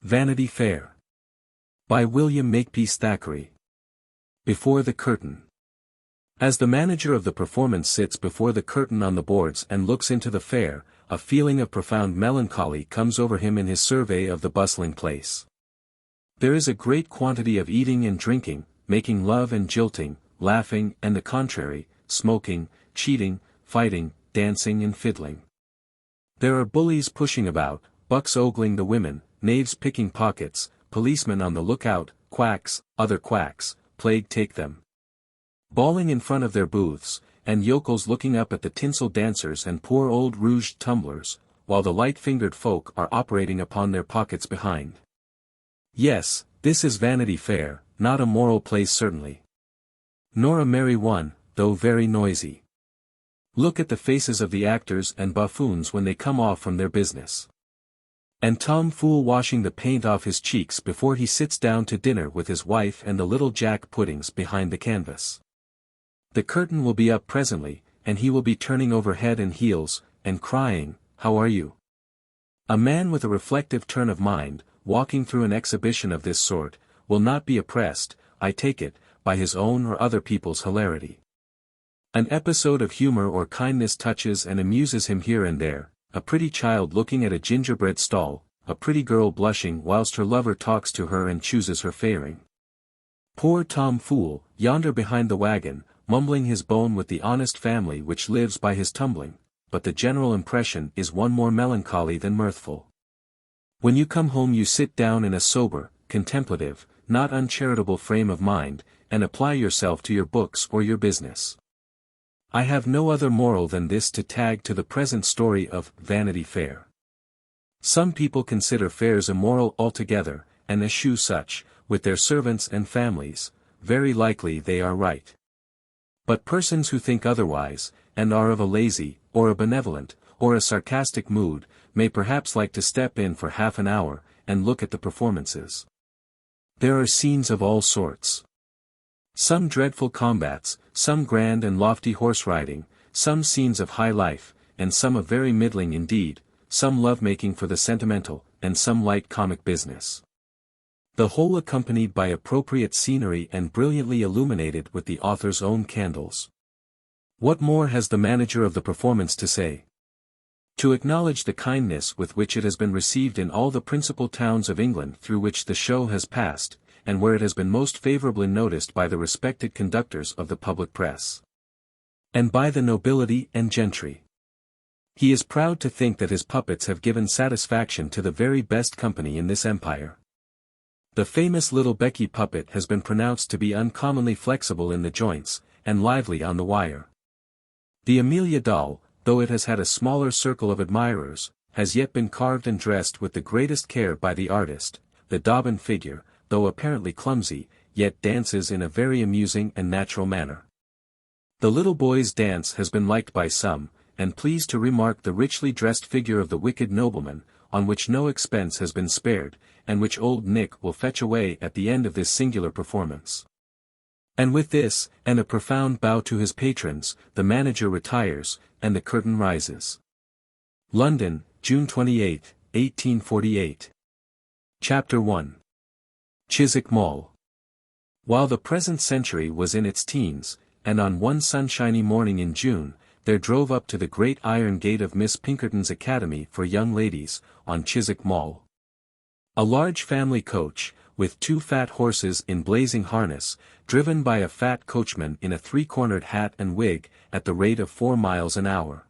Vanity Fair. By William Makepeace Thackeray. Before the curtain. As the manager of the performance sits before the curtain on the boards and looks into the fair, a feeling of profound melancholy comes over him in his survey of the bustling place. There is a great quantity of eating and drinking, making love and jilting, laughing and the contrary, smoking, cheating, fighting, dancing and fiddling. There are bullies pushing about, bucks ogling the women, knaves picking pockets, policemen on the lookout, quacks, other quacks, plague take them, bawling in front of their booths, and yokels looking up at the tinsel dancers and poor old rouged tumblers, while the light-fingered folk are operating upon their pockets behind. Yes, this is Vanity Fair, not a moral place certainly. Nor a merry one, though very noisy. Look at the faces of the actors and buffoons when they come off from their business. And Tom Fool washing the paint off his cheeks before he sits down to dinner with his wife and the little Jack puddings behind the canvas. The curtain will be up presently, and he will be turning over head and heels, and crying, "How are you?" A man with a reflective turn of mind, walking through an exhibition of this sort, will not be oppressed, I take it, by his own or other people's hilarity. An episode of humor or kindness touches and amuses him here and there. A pretty child looking at a gingerbread stall, a pretty girl blushing whilst her lover talks to her and chooses her fairing. Poor Tom Fool, yonder behind the wagon, mumbling his bone with the honest family which lives by his tumbling, but the general impression is one more melancholy than mirthful. When you come home you sit down in a sober, contemplative, not uncharitable frame of mind, and apply yourself to your books or your business. I have no other moral than this to tag to the present story of Vanity Fair. Some people consider fairs immoral altogether, and eschew such, with their servants and families, very likely they are right. But persons who think otherwise, and are of a lazy, or a benevolent, or a sarcastic mood, may perhaps like to step in for half an hour, and look at the performances. There are scenes of all sorts. Some dreadful combats, some grand and lofty horse riding, some scenes of high life, and some of very middling indeed, some love-making for the sentimental, and some light comic business. The whole accompanied by appropriate scenery and brilliantly illuminated with the author's own candles. What more has the manager of the performance to say? To acknowledge the kindness with which it has been received in all the principal towns of England through which the show has passed, and where it has been most favourably noticed by the respected conductors of the public press. And by the nobility and gentry. He is proud to think that his puppets have given satisfaction to the very best company in this empire. The famous little Becky puppet has been pronounced to be uncommonly flexible in the joints, and lively on the wire. The Amelia doll, though it has had a smaller circle of admirers, has yet been carved and dressed with the greatest care by the artist. The Dobbin figure, though apparently clumsy, yet dances in a very amusing and natural manner. The little boy's dance has been liked by some, and pleased to remark the richly dressed figure of the wicked nobleman, on which no expense has been spared, and which old Nick will fetch away at the end of this singular performance. And with this, and a profound bow to his patrons, the manager retires, and the curtain rises. London, June 28, 1848. Chapter 1. Chiswick Mall. While the present century was in its teens, and on one sunshiny morning in June, there drove up to the great iron gate of Miss Pinkerton's Academy for Young Ladies, on Chiswick Mall, a large family coach, with 2 fat horses in blazing harness, driven by a fat coachman in a 3-cornered hat and wig, at the rate of 4 miles an hour.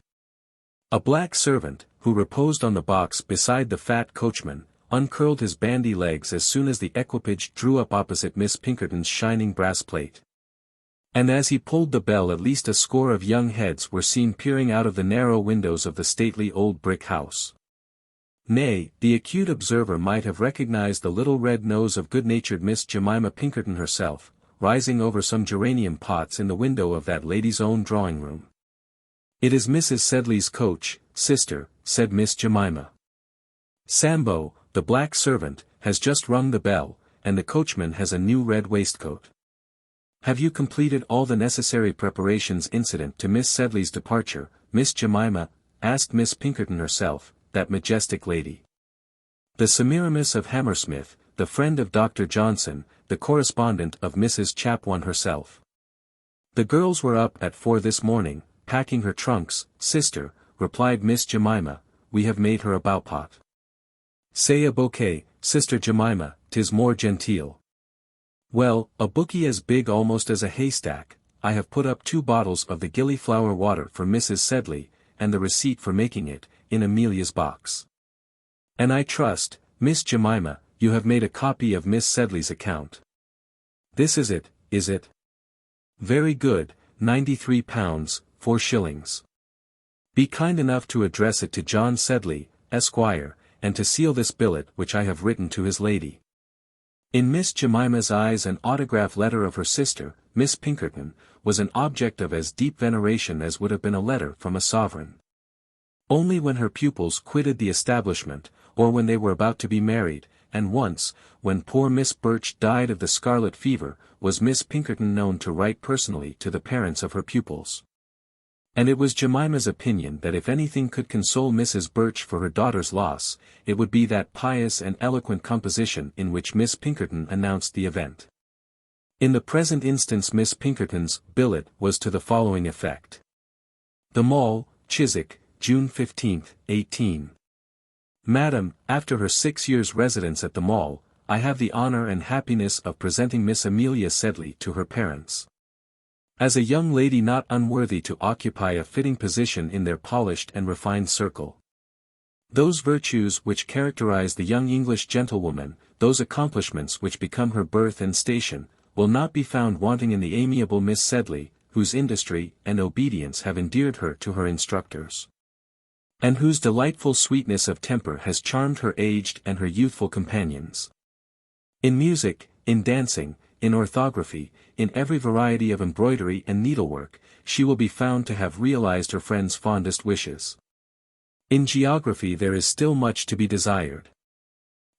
A black servant, who reposed on the box beside the fat coachman, uncurled his bandy legs as soon as the equipage drew up opposite Miss Pinkerton's shining brass plate. And as he pulled the bell at least a score of young heads were seen peering out of the narrow windows of the stately old brick house. Nay, the acute observer might have recognized the little red nose of good-natured Miss Jemima Pinkerton herself, rising over some geranium pots in the window of that lady's own drawing-room. "It is Mrs. Sedley's coach, sister," said Miss Jemima. "Sambo, the black servant, has just rung the bell, and the coachman has a new red waistcoat." "Have you completed all the necessary preparations incident to Miss Sedley's departure, Miss Jemima?" asked Miss Pinkerton herself, that majestic lady. The Semiramis of Hammersmith, the friend of Dr. Johnson, the correspondent of Mrs. Chapone herself. The girls were up at 4 this morning, packing her trunks. Sister, replied Miss Jemima, we have made her a bowpot. Say a bouquet, Sister Jemima, 'tis more genteel. Well, a bouquet as big almost as a haystack. I have put up 2 bottles of the gillyflower water for Mrs. Sedley, and the receipt for making it, in Amelia's box. And I trust, Miss Jemima, you have made a copy of Miss Sedley's account. This is it, is it? Very good, £93, 4 shillings. Be kind enough to address it to John Sedley, Esquire, and to seal this billet which I have written to his lady. In Miss Jemima's eyes an autograph letter of her sister, Miss Pinkerton, was an object of as deep veneration as would have been a letter from a sovereign. Only when her pupils quitted the establishment, or when they were about to be married, and once, when poor Miss Birch died of the scarlet fever, was Miss Pinkerton known to write personally to the parents of her pupils. And it was Jemima's opinion that if anything could console Mrs. Birch for her daughter's loss, it would be that pious and eloquent composition in which Miss Pinkerton announced the event. In the present instance Miss Pinkerton's billet was to the following effect. The Mall, Chiswick, June 15, 18. Madam, after her 6 years' residence at the Mall, I have the honor and happiness of presenting Miss Amelia Sedley to her parents. As a young lady not unworthy to occupy a fitting position in their polished and refined circle. Those virtues which characterize the young English gentlewoman, those accomplishments which become her birth and station, will not be found wanting in the amiable Miss Sedley, whose industry and obedience have endeared her to her instructors, and whose delightful sweetness of temper has charmed her aged and her youthful companions. In music, in dancing, in orthography, in every variety of embroidery and needlework, she will be found to have realized her friends' fondest wishes. In geography there is still much to be desired.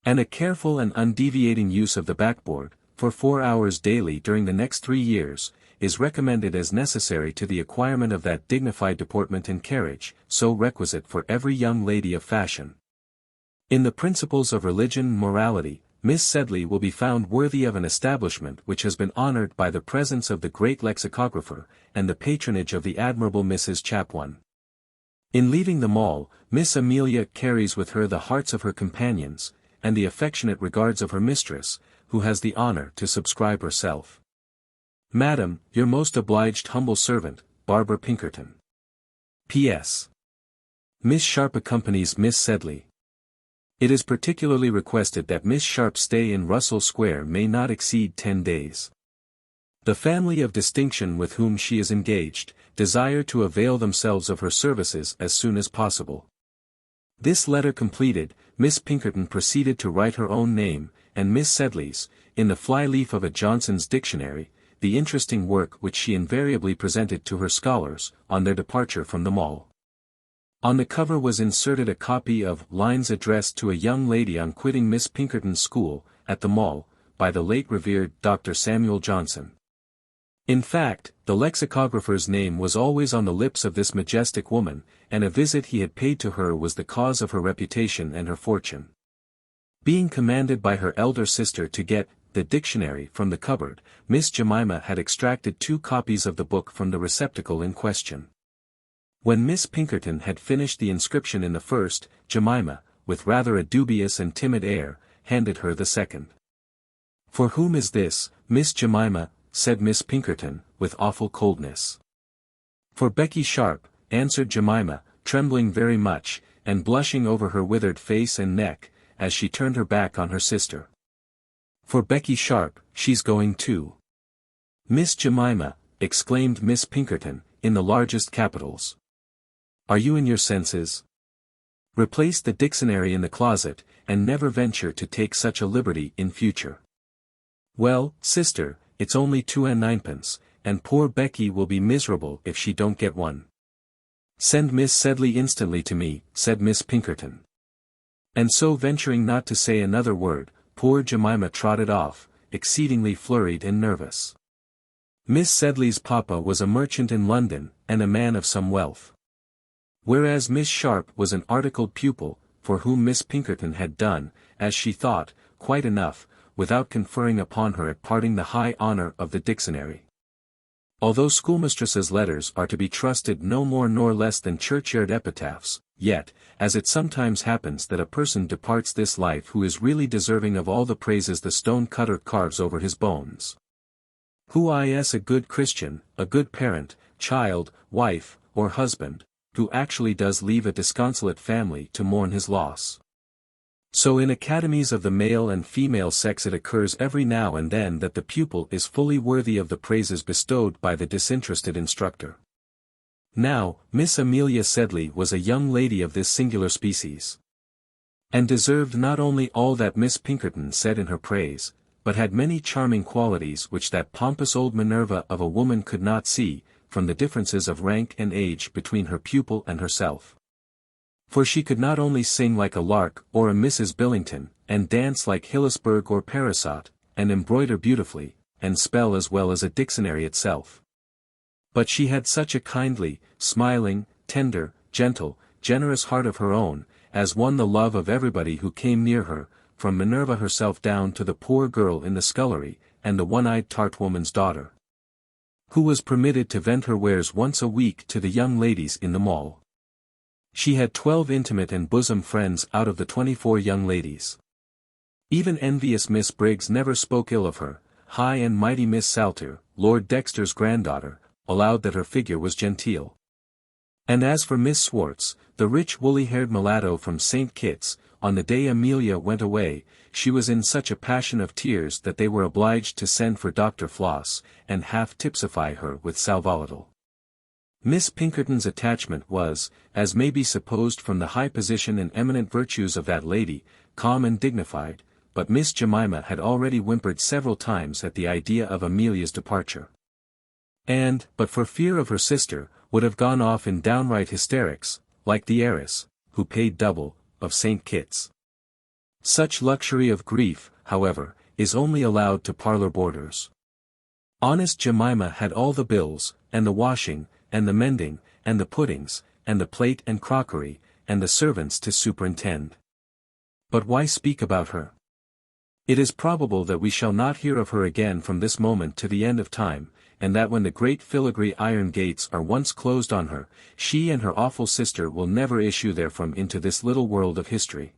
And a careful and undeviating use of the backboard, for 4 hours daily during the next 3 years, is recommended as necessary to the acquirement of that dignified deportment and carriage, so requisite for every young lady of fashion. In the principles of religion and morality, Miss Sedley will be found worthy of an establishment which has been honored by the presence of the great lexicographer, and the patronage of the admirable Mrs. Chapone. In leaving the Mall, Miss Amelia carries with her the hearts of her companions, and the affectionate regards of her mistress, who has the honor to subscribe herself. Madam, your most obliged humble servant, Barbara Pinkerton. P.S. Miss Sharp accompanies Miss Sedley. It is particularly requested that Miss Sharp's stay in Russell Square may not exceed 10 days. The family of distinction with whom she is engaged, desire to avail themselves of her services as soon as possible. This letter completed, Miss Pinkerton proceeded to write her own name, and Miss Sedley's, in the fly-leaf of a Johnson's dictionary, the interesting work which she invariably presented to her scholars, on their departure from the Mall. On the cover was inserted a copy of Lines addressed to a young lady on quitting Miss Pinkerton's school, at the Mall, by the late revered Dr. Samuel Johnson. In fact, the lexicographer's name was always on the lips of this majestic woman, and a visit he had paid to her was the cause of her reputation and her fortune. Being commanded by her elder sister to get the dictionary from the cupboard, Miss Jemima had extracted 2 copies of the book from the receptacle in question. When Miss Pinkerton had finished the inscription in the first, Jemima, with rather a dubious and timid air, handed her the second. For whom is this, Miss Jemima? Said Miss Pinkerton, with awful coldness. For Becky Sharp, answered Jemima, trembling very much, and blushing over her withered face and neck, as she turned her back on her sister. For Becky Sharp, she's going too. Miss Jemima, exclaimed Miss Pinkerton, in the largest capitals. Are you in your senses? Replace the dictionary in the closet, and never venture to take such a liberty in future. Well, sister, it's only 2 and 9pence, and poor Becky will be miserable if she don't get one. Send Miss Sedley instantly to me, said Miss Pinkerton. And so venturing not to say another word, poor Jemima trotted off, exceedingly flurried and nervous. Miss Sedley's papa was a merchant in London, and a man of some wealth. Whereas Miss Sharp was an articled pupil, for whom Miss Pinkerton had done, as she thought, quite enough, without conferring upon her at parting the high honour of the dictionary. Although schoolmistresses' letters are to be trusted no more nor less than churchyard epitaphs, yet, as it sometimes happens that a person departs this life who is really deserving of all the praises the stone-cutter carves over his bones, who is a good Christian, a good parent, child, wife, or husband, who actually does leave a disconsolate family to mourn his loss. So in academies of the male and female sex it occurs every now and then that the pupil is fully worthy of the praises bestowed by the disinterested instructor. Now, Miss Amelia Sedley was a young lady of this singular species, and deserved not only all that Miss Pinkerton said in her praise, but had many charming qualities which that pompous old Minerva of a woman could not see, from the differences of rank and age between her pupil and herself. For she could not only sing like a lark or a Mrs. Billington, and dance like Hillisberg or Parasot, and embroider beautifully, and spell as well as a dictionary itself. But she had such a kindly, smiling, tender, gentle, generous heart of her own, as won the love of everybody who came near her, from Minerva herself down to the poor girl in the scullery, and the one-eyed tart woman's daughter, who was permitted to vent her wares once a week to the young ladies in the mall. She had 12 intimate and bosom friends out of the 24 young ladies. Even envious Miss Briggs never spoke ill of her. High and mighty Miss Salter, Lord Dexter's granddaughter, allowed that her figure was genteel. And as for Miss Swartz, the rich woolly-haired mulatto from St. Kitts, on the day Amelia went away, she was in such a passion of tears that they were obliged to send for Dr. Floss, and half-tipsify her with sal volatile. Miss Pinkerton's attachment was, as may be supposed from the high position and eminent virtues of that lady, calm and dignified, but Miss Jemima had already whimpered several times at the idea of Amelia's departure, and, but for fear of her sister, would have gone off in downright hysterics, like the heiress, who paid double, of St. Kitts. Such luxury of grief, however, is only allowed to parlour boarders. Honest Jemima had all the bills, and the washing, and the mending, and the puddings, and the plate and crockery, and the servants to superintend. But why speak about her? It is probable that we shall not hear of her again from this moment to the end of time, and that when the great filigree iron gates are once closed on her, she and her awful sister will never issue therefrom into this little world of history.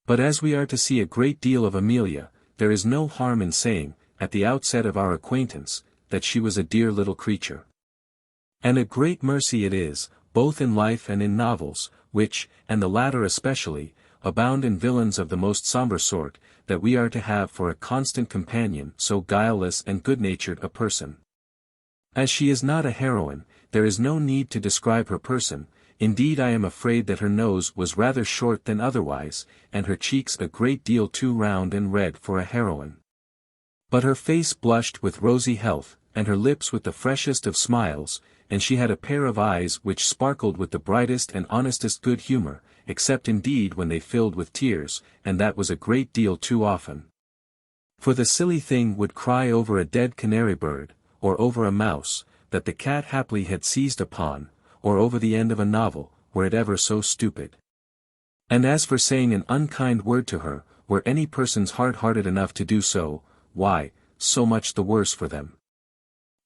But as we are to see a great deal of Amelia, there is no harm in saying, at the outset of our acquaintance, that she was a dear little creature. And a great mercy it is, both in life and in novels, which, and the latter especially, abound in villains of the most sombre sort, that we are to have for a constant companion so guileless and good-natured a person. As she is not a heroine, there is no need to describe her person. Indeed, I am afraid that her nose was rather short than otherwise, and her cheeks a great deal too round and red for a heroine. But her face blushed with rosy health, and her lips with the freshest of smiles, and she had a pair of eyes which sparkled with the brightest and honestest good humour, except indeed when they filled with tears, and that was a great deal too often. For the silly thing would cry over a dead canary bird, or over a mouse, that the cat haply had seized upon, or over the end of a novel, were it ever so stupid. And as for saying an unkind word to her, were any persons hard-hearted enough to do so, why, so much the worse for them.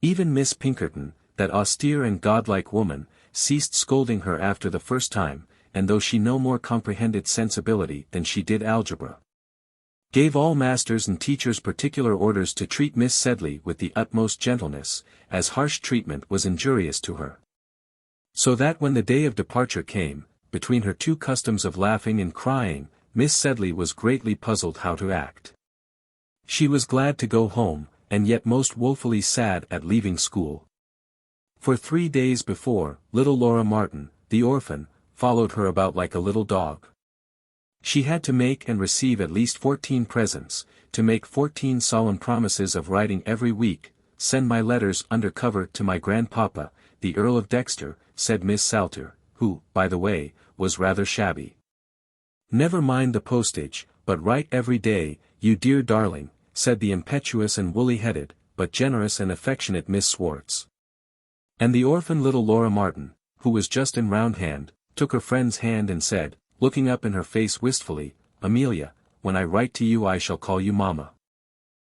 Even Miss Pinkerton, that austere and godlike woman, ceased scolding her after the first time, and though she no more comprehended sensibility than she did algebra, gave all masters and teachers particular orders to treat Miss Sedley with the utmost gentleness, as harsh treatment was injurious to her. So that when the day of departure came, between her two customs of laughing and crying, Miss Sedley was greatly puzzled how to act. She was glad to go home, and yet most woefully sad at leaving school. For 3 days before, little Laura Martin, the orphan, followed her about like a little dog. She had to make and receive at least 14 presents, to make 14 solemn promises of writing every week, send my letters under cover to my grandpapa, the Earl of Dexter, said Miss Salter, who, by the way, was rather shabby. Never mind the postage, but write every day, you dear darling, said the impetuous and woolly-headed, but generous and affectionate Miss Swartz. And the orphan little Laura Martin, who was just in round hand, took her friend's hand and said, looking up in her face wistfully, "Amelia, when I write to you I shall call you Mama."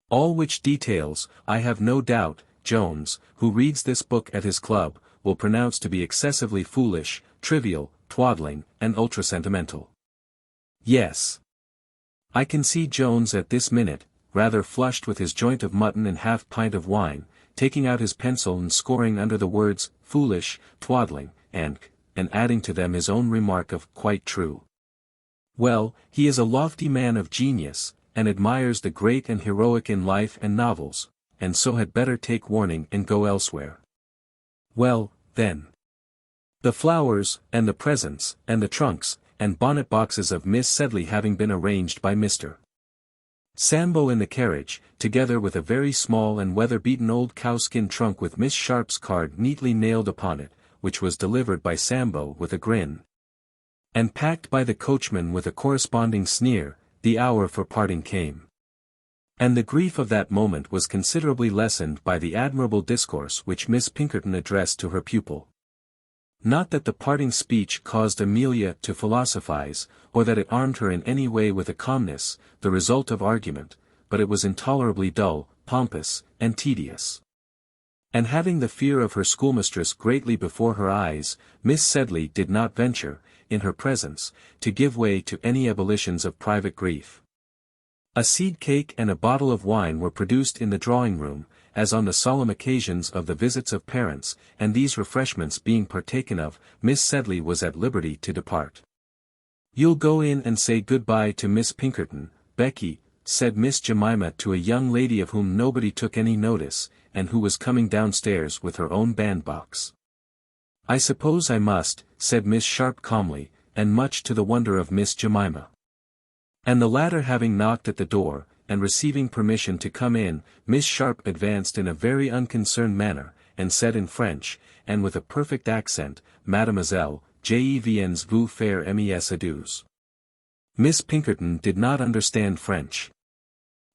All which details, I have no doubt, Jones, who reads this book at his club, will pronounce to be excessively foolish, trivial, twaddling, and ultra-sentimental. Yes. I can see Jones at this minute, rather flushed with his joint of mutton and half-pint of wine, taking out his pencil and scoring under the words, foolish, twaddling, and adding to them his own remark of, quite true. Well, he is a lofty man of genius, and admires the great and heroic in life and novels, and so had better take warning and go elsewhere. Well, then. The flowers, and the presents, and the trunks, and bonnet boxes of Miss Sedley having been arranged by Mr. Sambo in the carriage, together with a very small and weather-beaten old cowskin trunk with Miss Sharp's card neatly nailed upon it, which was delivered by Sambo with a grin, and packed by the coachman with a corresponding sneer, the hour for parting came. And the grief of that moment was considerably lessened by the admirable discourse which Miss Pinkerton addressed to her pupil. Not that the parting speech caused Amelia to philosophize, or that it armed her in any way with a calmness, the result of argument, but it was intolerably dull, pompous, and tedious. And having the fear of her schoolmistress greatly before her eyes, Miss Sedley did not venture, in her presence, to give way to any ebullitions of private grief. A seed cake and a bottle of wine were produced in the drawing-room, as on the solemn occasions of the visits of parents, and these refreshments being partaken of, Miss Sedley was at liberty to depart. "You'll go in and say good-bye to Miss Pinkerton, Becky," said Miss Jemima to a young lady of whom nobody took any notice, and who was coming downstairs with her own bandbox. "I suppose I must," said Miss Sharp calmly, and much to the wonder of Miss Jemima. And the latter having knocked at the door, and receiving permission to come in, Miss Sharp advanced in a very unconcerned manner, and said in French, and with a perfect accent, "Mademoiselle, je viens vous faire mes adieux." Miss Pinkerton did not understand French.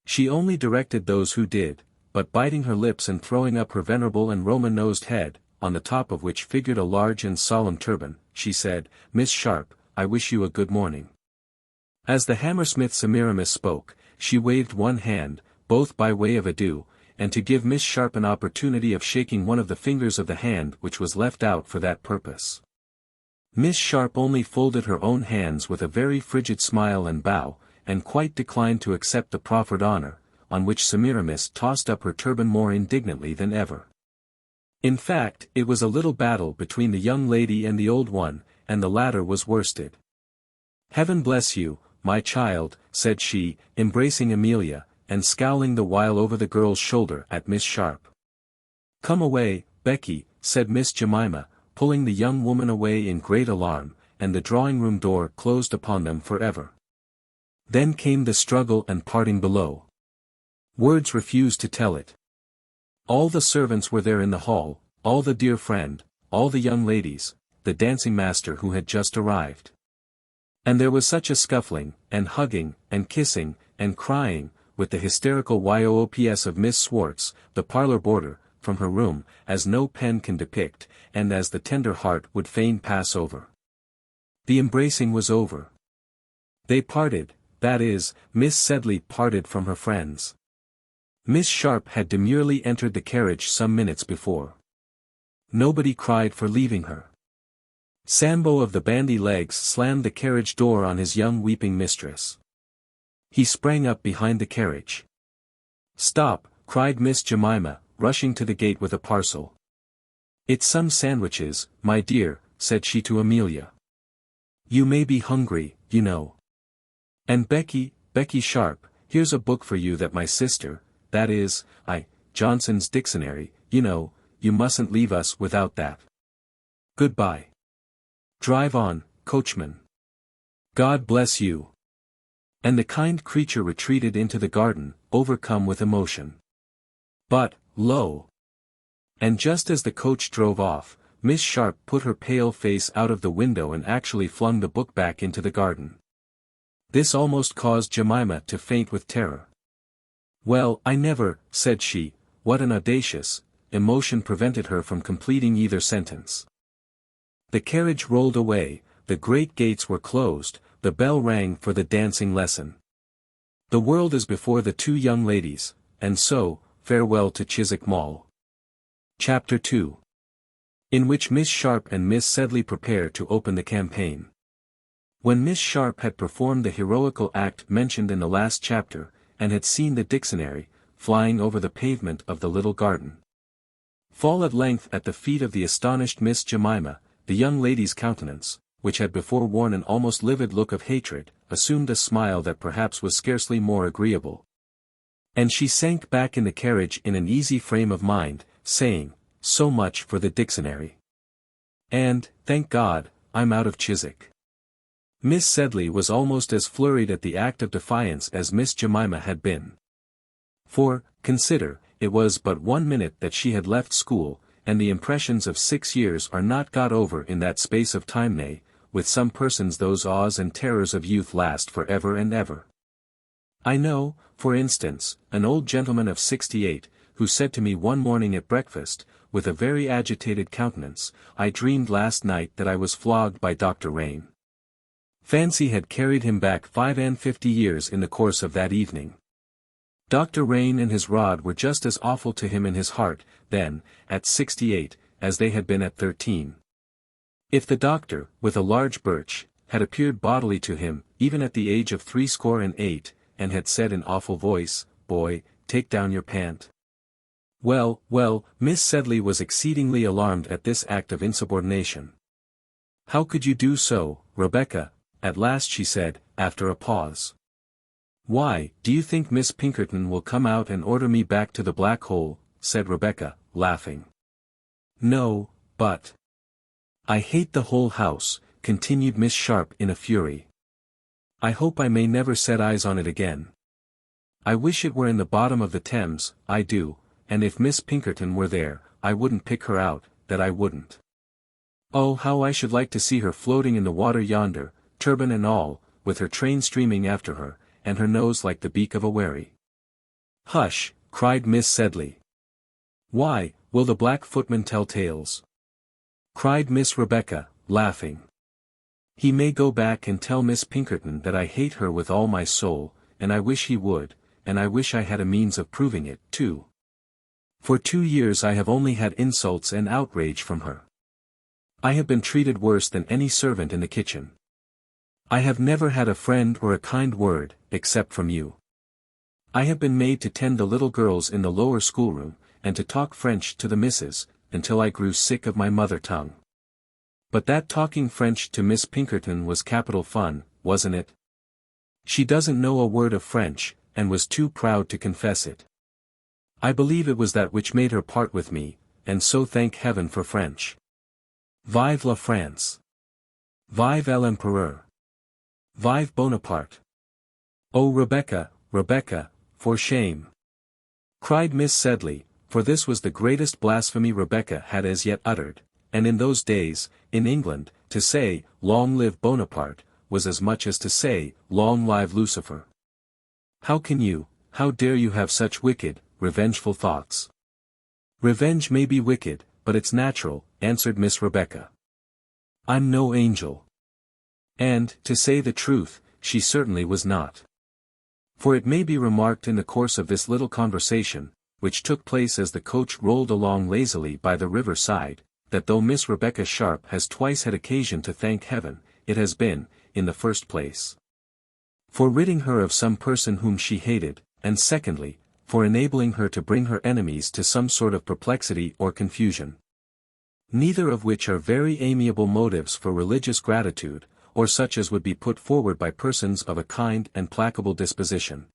She only directed those who did, but biting her lips and throwing up her venerable and Roman-nosed head, on the top of which figured a large and solemn turban, she said, "Miss Sharp, I wish you a good morning." As the Hammersmith Semiramis spoke, she waved one hand, both by way of adieu, and to give Miss Sharp an opportunity of shaking one of the fingers of the hand which was left out for that purpose. Miss Sharp only folded her own hands with a very frigid smile and bow, and quite declined to accept the proffered honor, on which Semiramis tossed up her turban more indignantly than ever. In fact, it was a little battle between the young lady and the old one, and the latter was worsted. "Heaven bless you, my child," said she, embracing Amelia, and scowling the while over the girl's shoulder at Miss Sharp. "Come away, Becky," said Miss Jemima, pulling the young woman away in great alarm, and the drawing-room door closed upon them forever. Then came the struggle and parting below. Words refused to tell it. All the servants were there in the hall, all the dear friend, all the young ladies, the dancing master who had just arrived. And there was such a scuffling, and hugging, and kissing, and crying, with the hysterical yoops of Miss Swartz, the parlor boarder, from her room, as no pen can depict, and as the tender heart would fain pass over. The embracing was over. They parted, that is, Miss Sedley parted from her friends. Miss Sharp had demurely entered the carriage some minutes before. Nobody cried for leaving her. Sambo of the bandy legs slammed the carriage door on his young weeping mistress. He sprang up behind the carriage. "Stop," cried Miss Jemima, rushing to the gate with a parcel. "It's some sandwiches, my dear," said she to Amelia. "You may be hungry, you know. And Becky Sharp, here's a book for you that my sister, that is, Johnson's Dictionary, you know, you mustn't leave us without that. Goodbye. Drive on, coachman. God bless you." And the kind creature retreated into the garden, overcome with emotion. But, lo! And just as the coach drove off, Miss Sharp put her pale face out of the window and actually flung the book back into the garden. This almost caused Jemima to faint with terror. "Well, I never," said she, "what an audacious—" Emotion prevented her from completing either sentence. The carriage rolled away, the great gates were closed, the bell rang for the dancing lesson. The world is before the two young ladies, and so, farewell to Chiswick Mall. Chapter 2. In which Miss Sharp and Miss Sedley prepare to open the campaign. When Miss Sharp had performed the heroical act mentioned in the last chapter, and had seen the dictionary, flying over the pavement of the little garden, fall at length at the feet of the astonished Miss Jemima, the young lady's countenance, which had before worn an almost livid look of hatred, assumed a smile that perhaps was scarcely more agreeable. And she sank back in the carriage in an easy frame of mind, saying, "So much for the dictionary. And, thank God, I'm out of Chiswick." Miss Sedley was almost as flurried at the act of defiance as Miss Jemima had been. For, consider, it was but 1 minute that she had left school, and the impressions of 6 years are not got over in that space of time. Nay, with some persons those awes and terrors of youth last for ever and ever. I know, for instance, an old gentleman of 68, who said to me one morning at breakfast, with a very agitated countenance, "I dreamed last night that I was flogged by Dr. Rain." Fancy had carried him back 55 years in the course of that evening. Dr. Rain and his rod were just as awful to him in his heart, then, at 68, as they had been at 13. If the doctor, with a large birch, had appeared bodily to him, even at the age of 68, and had said in awful voice, "Boy, take down your pant." Well, Miss Sedley was exceedingly alarmed at this act of insubordination. "How could you do so, Rebecca?" at last she said, after a pause. "Why, do you think Miss Pinkerton will come out and order me back to the black hole?" said Rebecca, laughing. "No, but—" "I hate the whole house," continued Miss Sharp in a fury. "I hope I may never set eyes on it again. I wish it were in the bottom of the Thames, I do, and if Miss Pinkerton were there, I wouldn't pick her out, that I wouldn't. Oh, how I should like to see her floating in the water yonder, turban and all, with her train streaming after her, and her nose like the beak of a wherry." "Hush," cried Miss Sedley. "Why, will the black footman tell tales?" cried Miss Rebecca, laughing. "He may go back and tell Miss Pinkerton that I hate her with all my soul, and I wish he would, and I wish I had a means of proving it, too. For 2 years I have only had insults and outrage from her. I have been treated worse than any servant in the kitchen. I have never had a friend or a kind word, except from you. I have been made to tend the little girls in the lower schoolroom, and to talk French to the misses, until I grew sick of my mother tongue. But that talking French to Miss Pinkerton was capital fun, wasn't it? She doesn't know a word of French, and was too proud to confess it. I believe it was that which made her part with me, and so thank heaven for French. Vive la France! Vive l'Empereur! Vive Bonaparte! Oh Rebecca, Rebecca, for shame!" cried Miss Sedley, for this was the greatest blasphemy Rebecca had as yet uttered, and in those days, in England, to say, "Long live Bonaparte," was as much as to say, "Long live Lucifer." "How dare you have such wicked, revengeful thoughts?" "Revenge may be wicked, but it's natural," answered Miss Rebecca. "I'm no angel." And, to say the truth, she certainly was not. For it may be remarked in the course of this little conversation, which took place as the coach rolled along lazily by the river side, that though Miss Rebecca Sharp has twice had occasion to thank heaven, it has been, in the first place, for ridding her of some person whom she hated, and secondly, for enabling her to bring her enemies to some sort of perplexity or confusion. Neither of which are very amiable motives for religious gratitude, or such as would be put forward by persons of a kind and placable disposition.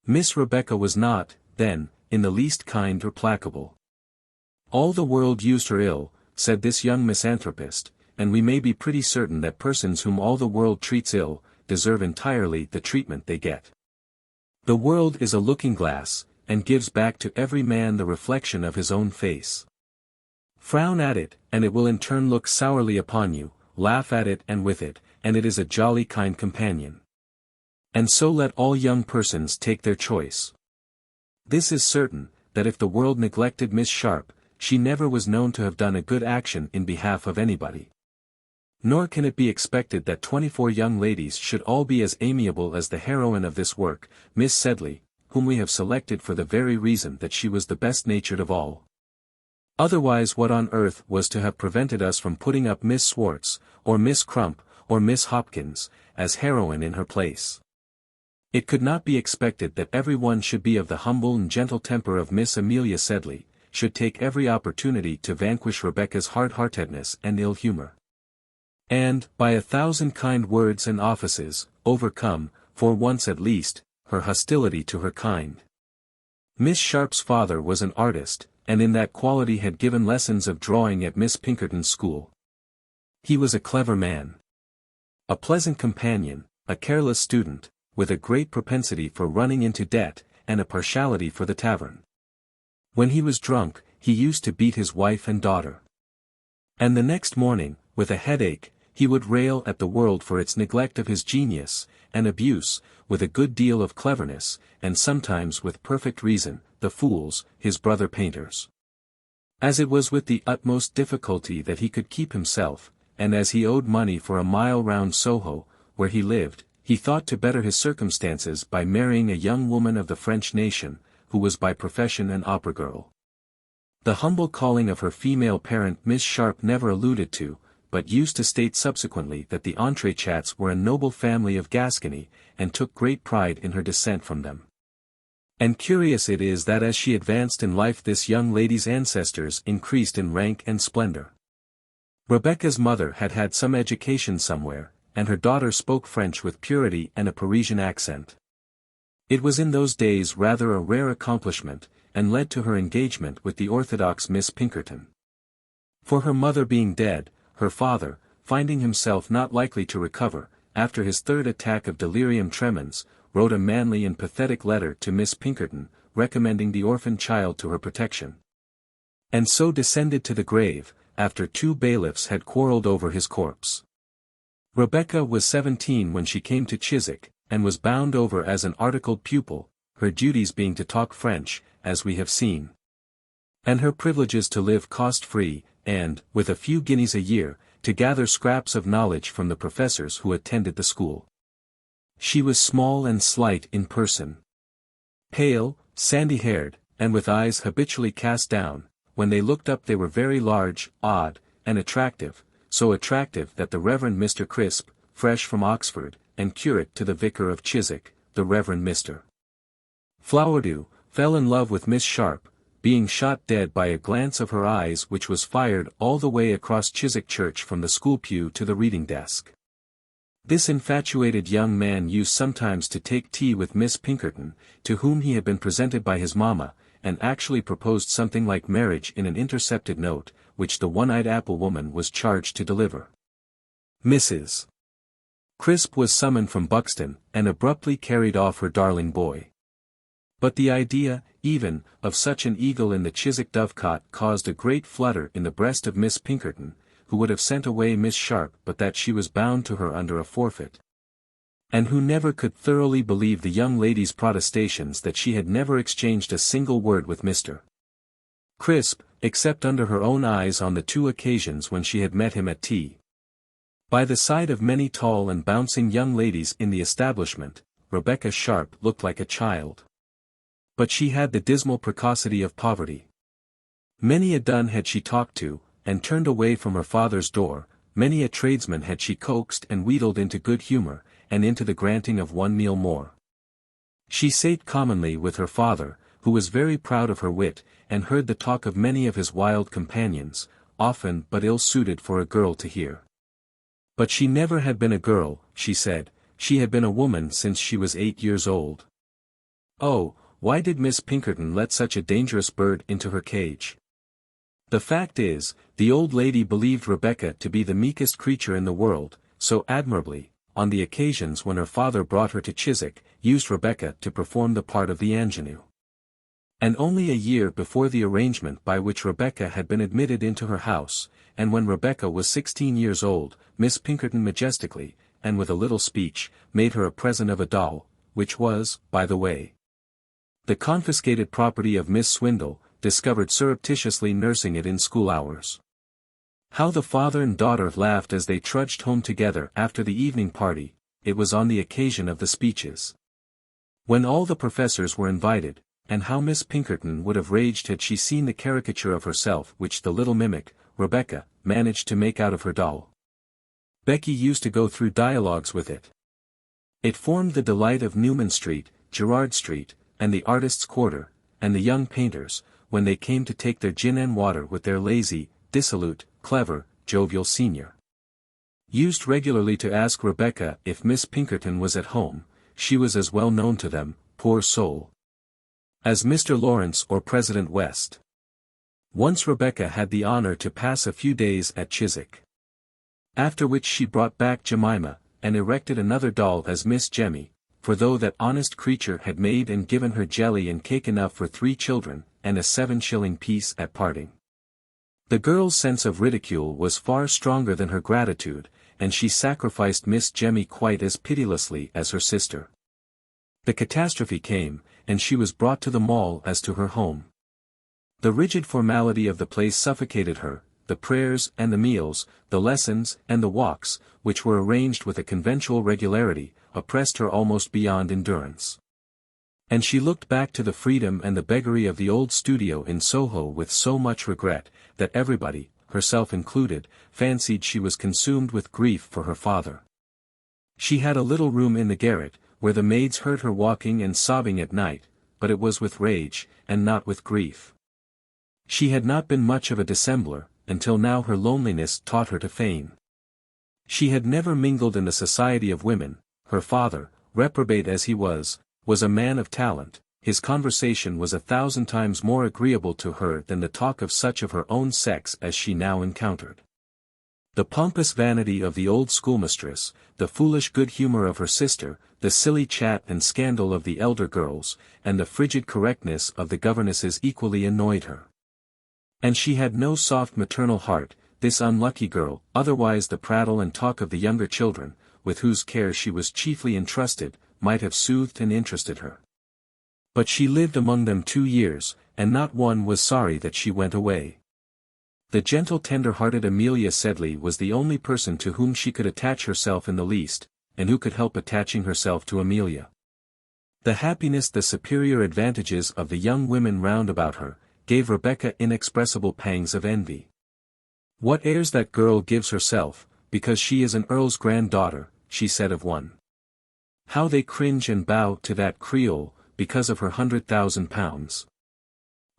Miss Rebecca was not, then, in the least kind or placable. All the world used her ill, said this young misanthropist, and we may be pretty certain that persons whom all the world treats ill, deserve entirely the treatment they get. The world is a looking-glass, and gives back to every man the reflection of his own face. Frown at it, and it will in turn look sourly upon you, laugh at it and with it, and it is a jolly kind companion. And so let all young persons take their choice. This is certain, that if the world neglected Miss Sharp, she never was known to have done a good action in behalf of anybody. Nor can it be expected that 24 young ladies should all be as amiable as the heroine of this work, Miss Sedley, whom we have selected for the very reason that she was the best-natured of all. Otherwise what on earth was to have prevented us from putting up Miss Swartz, or Miss Crump, or Miss Hopkins, as heroine in her place? It could not be expected that every one should be of the humble and gentle temper of Miss Amelia Sedley, should take every opportunity to vanquish Rebecca's hard-heartedness and ill-humor. And, by 1,000 kind words and offices, overcome, for once at least, her hostility to her kind. Miss Sharp's father was an artist, and in that quality had given lessons of drawing at Miss Pinkerton's school. He was a clever man, a pleasant companion, a careless student, with a great propensity for running into debt, and a partiality for the tavern. When he was drunk, he used to beat his wife and daughter. And the next morning, with a headache, he would rail at the world for its neglect of his genius, and abuse, with a good deal of cleverness, and sometimes with perfect reason, the fools, his brother painters. As it was with the utmost difficulty that he could keep himself, and as he owed money for a mile round Soho, where he lived, he thought to better his circumstances by marrying a young woman of the French nation, who was by profession an opera girl. The humble calling of her female parent Miss Sharp never alluded to, but used to state subsequently that the Entrechats were a noble family of Gascony, and took great pride in her descent from them. And curious it is that as she advanced in life this young lady's ancestors increased in rank and splendor. Rebecca's mother had had some education somewhere, and her daughter spoke French with purity and a Parisian accent. It was in those days rather a rare accomplishment, and led to her engagement with the orthodox Miss Pinkerton. For her mother being dead, her father, finding himself not likely to recover, after his third attack of delirium tremens, wrote a manly and pathetic letter to Miss Pinkerton, recommending the orphan child to her protection. And so descended to the grave, after 2 bailiffs had quarrelled over his corpse. Rebecca was 17 when she came to Chiswick, and was bound over as an articled pupil, her duties being to talk French, as we have seen, and her privileges to live cost-free, and, with a few guineas a year, to gather scraps of knowledge from the professors who attended the school. She was small and slight in person, pale, sandy-haired, and with eyes habitually cast down. When they looked up they were very large, odd, and attractive, so attractive that the Reverend Mr. Crisp, fresh from Oxford, and curate to the vicar of Chiswick, the Reverend Mr. Flowerdew, fell in love with Miss Sharp, being shot dead by a glance of her eyes which was fired all the way across Chiswick Church from the school pew to the reading desk. This infatuated young man used sometimes to take tea with Miss Pinkerton, to whom he had been presented by his mamma, and actually proposed something like marriage in an intercepted note, which the one-eyed apple woman was charged to deliver. Mrs. Crisp was summoned from Buxton, and abruptly carried off her darling boy. But the idea, even, of such an eagle in the Chiswick dovecot caused a great flutter in the breast of Miss Pinkerton, who would have sent away Miss Sharp but that she was bound to her under a forfeit, and who never could thoroughly believe the young lady's protestations that she had never exchanged a single word with Mr. Crisp, except under her own eyes on the 2 occasions when she had met him at tea. By the side of many tall and bouncing young ladies in the establishment, Rebecca Sharp looked like a child. But she had the dismal precocity of poverty. Many a dun had she talked to, and turned away from her father's door, many a tradesman had she coaxed and wheedled into good humour, and into the granting of 1 meal more. She sate commonly with her father, who was very proud of her wit, and heard the talk of many of his wild companions, often but ill-suited for a girl to hear. But she never had been a girl, she said, she had been a woman since she was 8 years old. Oh, why did Miss Pinkerton let such a dangerous bird into her cage? The fact is, the old lady believed Rebecca to be the meekest creature in the world, so admirably, on the occasions when her father brought her to Chiswick, used Rebecca to perform the part of the ingenue. And only a year before the arrangement by which Rebecca had been admitted into her house, and when Rebecca was 16 years old, Miss Pinkerton majestically, and with a little speech, made her a present of a doll, which was, by the way, the confiscated property of Miss Swindle, discovered surreptitiously nursing it in school hours. How the father and daughter laughed as they trudged home together after the evening party. It was on the occasion of the speeches, when all the professors were invited, and how Miss Pinkerton would have raged had she seen the caricature of herself which the little mimic, Rebecca, managed to make out of her doll. Becky used to go through dialogues with it. It formed the delight of Newman Street, Gerrard Street, and the Artists' Quarter, and the young painters, when they came to take their gin and water with their lazy, dissolute, clever, jovial senior. Used regularly to ask Rebecca if Miss Pinkerton was at home. She was as well known to them, poor soul, as Mr. Lawrence or President West. Once Rebecca had the honor to pass a few days at Chiswick, after which she brought back Jemima, and erected another doll as Miss Jemmy, for though that honest creature had made and given her jelly and cake enough for 3 children, and a 7-shilling piece at parting, the girl's sense of ridicule was far stronger than her gratitude, and she sacrificed Miss Jemmy quite as pitilessly as her sister. The catastrophe came, and she was brought to the Mall as to her home. The rigid formality of the place suffocated her, the prayers and the meals, the lessons and the walks, which were arranged with a conventual regularity, oppressed her almost beyond endurance. And she looked back to the freedom and the beggary of the old studio in Soho with so much regret, that everybody, herself included, fancied she was consumed with grief for her father. She had a little room in the garret, where the maids heard her walking and sobbing at night, but it was with rage, and not with grief. She had not been much of a dissembler, until now her loneliness taught her to feign. She had never mingled in the society of women. Her father, reprobate as he was a man of talent. His conversation was 1,000 times more agreeable to her than the talk of such of her own sex as she now encountered. The pompous vanity of the old schoolmistress, the foolish good humor of her sister, the silly chat and scandal of the elder girls, and the frigid correctness of the governesses equally annoyed her. And she had no soft maternal heart, this unlucky girl, otherwise the prattle and talk of the younger children, with whose care she was chiefly entrusted, might have soothed and interested her. But she lived among them 2 years, and not one was sorry that she went away. The gentle tender-hearted Amelia Sedley was the only person to whom she could attach herself in the least, and who could help attaching herself to Amelia. The happiness, the superior advantages of the young women round about her, gave Rebecca inexpressible pangs of envy. What airs that girl gives herself, because she is an earl's granddaughter, she said of one. How they cringe and bow to that Creole, because of her £100,000.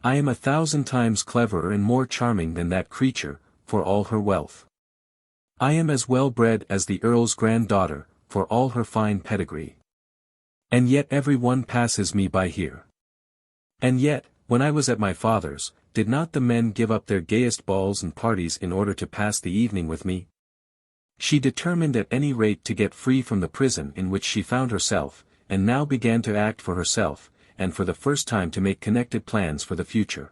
I am 1,000 times cleverer and more charming than that creature, for all her wealth. I am as well bred as the earl's granddaughter, for all her fine pedigree. And yet every one passes me by here. And yet, when I was at my father's, did not the men give up their gayest balls and parties in order to pass the evening with me? She determined at any rate to get free from the prison in which she found herself, and now began to act for herself, and for the first time to make connected plans for the future.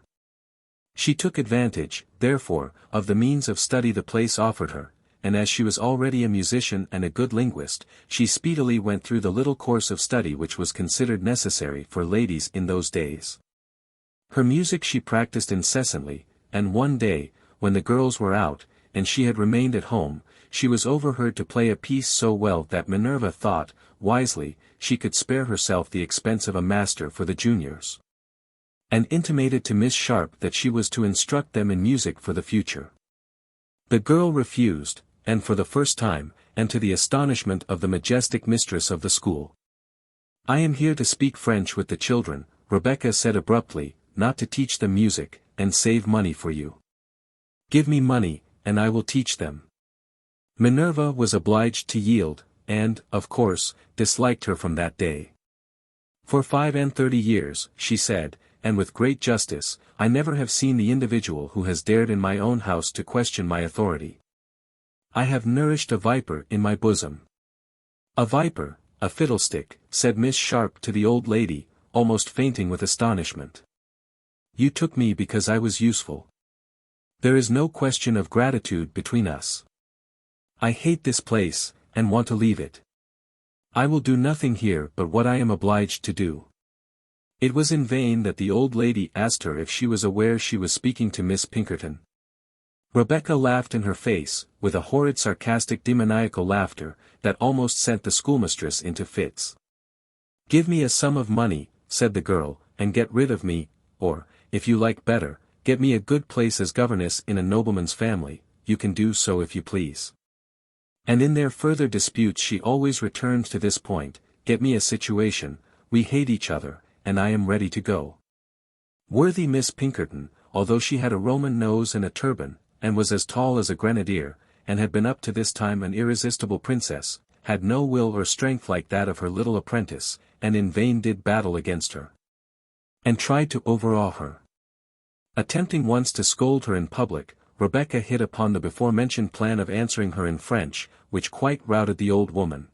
She took advantage, therefore, of the means of study the place offered her, and as she was already a musician and a good linguist, she speedily went through the little course of study which was considered necessary for ladies in those days. Her music she practiced incessantly, and one day, when the girls were out, and she had remained at home, she was overheard to play a piece so well that Minerva thought, wisely, she could spare herself the expense of a master for the juniors, and intimated to Miss Sharp that she was to instruct them in music for the future. The girl refused, and for the first time, and to the astonishment of the majestic mistress of the school. I am here to speak French with the children, Rebecca said abruptly, not to teach them music, and save money for you. Give me money, and I will teach them. Minerva was obliged to yield, and, of course, disliked her from that day. For 35 years, she said, and with great justice, I never have seen the individual who has dared in my own house to question my authority. I have nourished a viper in my bosom. A viper, a fiddlestick, said Miss Sharp to the old lady, almost fainting with astonishment. You took me because I was useful. There is no question of gratitude between us. I hate this place, and want to leave it. I will do nothing here but what I am obliged to do. It was in vain that the old lady asked her if she was aware she was speaking to Miss Pinkerton. Rebecca laughed in her face, with a horrid sarcastic demoniacal laughter, that almost sent the schoolmistress into fits. "Give me a sum of money," said the girl, "and get rid of me, or, if you like better, get me a good place as governess in a nobleman's family, you can do so if you please." And in their further disputes she always returned to this point: "Get me a situation, we hate each other, and I am ready to go." Worthy Miss Pinkerton, although she had a Roman nose and a turban, and was as tall as a grenadier, and had been up to this time an irresistible princess, had no will or strength like that of her little apprentice, and in vain did battle against her, and tried to overawe her. Attempting once to scold her in public, Rebecca hit upon the before-mentioned plan of answering her in French, which quite routed the old woman.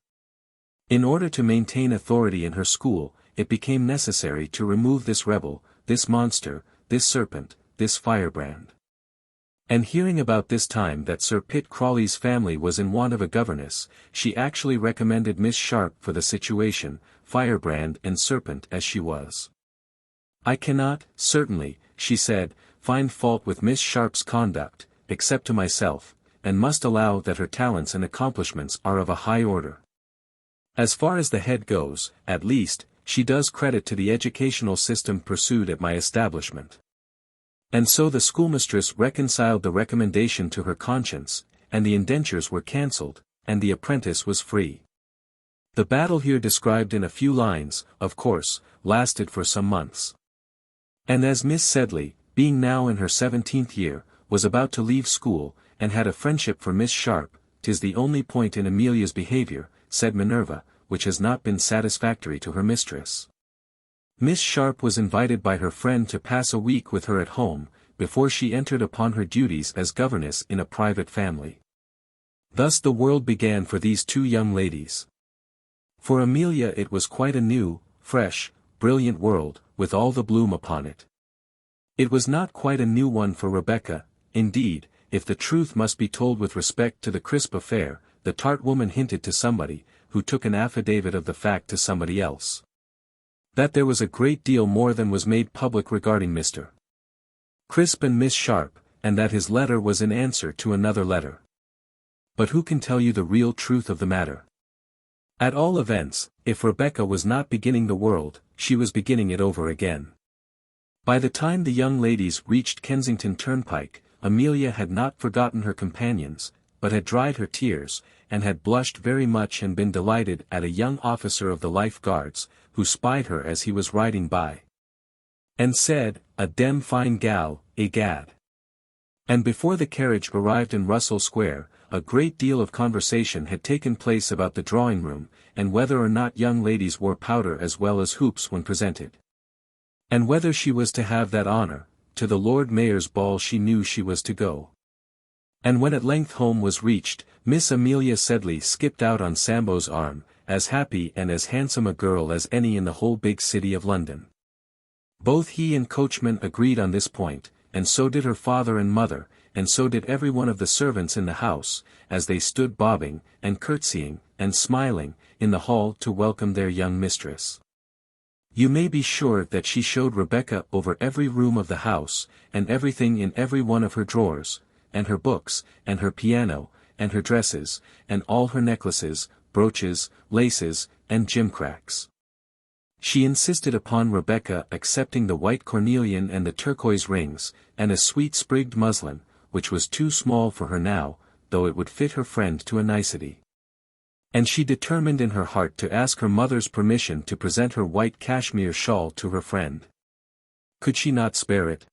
In order to maintain authority in her school, it became necessary to remove this rebel, this monster, this serpent, this firebrand. And hearing about this time that Sir Pitt Crawley's family was in want of a governess, she actually recommended Miss Sharp for the situation, firebrand and serpent as she was. "I cannot, certainly," she said, "find fault with Miss Sharp's conduct, except to myself, and must allow that her talents and accomplishments are of a high order. As far as the head goes, at least, she does credit to the educational system pursued at my establishment." And so the schoolmistress reconciled the recommendation to her conscience, and the indentures were cancelled, and the apprentice was free. The battle here described in a few lines, of course, lasted for some months. And as Miss Sedley, being now in her 17th year, was about to leave school, and had a friendship for Miss Sharp, "'Tis the only point in Amelia's behaviour," said Minerva, "which has not been satisfactory to her mistress." Miss Sharp was invited by her friend to pass a week with her at home, before she entered upon her duties as governess in a private family. Thus the world began for these two young ladies. For Amelia it was quite a new, fresh, brilliant world, with all the bloom upon it. It was not quite a new one for Rebecca, indeed, if the truth must be told with respect to the crisp affair, the tart woman hinted to somebody, who took an affidavit of the fact to somebody else, that there was a great deal more than was made public regarding Mr. Crisp and Miss Sharp, and that his letter was in answer to another letter. But who can tell you the real truth of the matter? At all events, if Rebecca was not beginning the world, she was beginning it over again. By the time the young ladies reached Kensington Turnpike, Amelia had not forgotten her companions, but had dried her tears, and had blushed very much and been delighted at a young officer of the Life Guards, who spied her as he was riding by, and said, "A dem fine gal, egad." And before the carriage arrived in Russell Square, a great deal of conversation had taken place about the drawing-room, and whether or not young ladies wore powder as well as hoops when presented, and whether she was to have that honour. To the Lord Mayor's ball she knew she was to go. And when at length home was reached, Miss Amelia Sedley skipped out on Sambo's arm, as happy and as handsome a girl as any in the whole big city of London. Both he and coachman agreed on this point, and so did her father and mother, and so did every one of the servants in the house, as they stood bobbing, and curtsying, and smiling, in the hall to welcome their young mistress. You may be sure that she showed Rebecca over every room of the house, and everything in every one of her drawers, and her books, and her piano, and her dresses, and all her necklaces, brooches, laces, and gimcracks. She insisted upon Rebecca accepting the white cornelian and the turquoise rings, and a sweet-sprigged muslin, which was too small for her now, though it would fit her friend to a nicety. And she determined in her heart to ask her mother's permission to present her white cashmere shawl to her friend. Could she not spare it?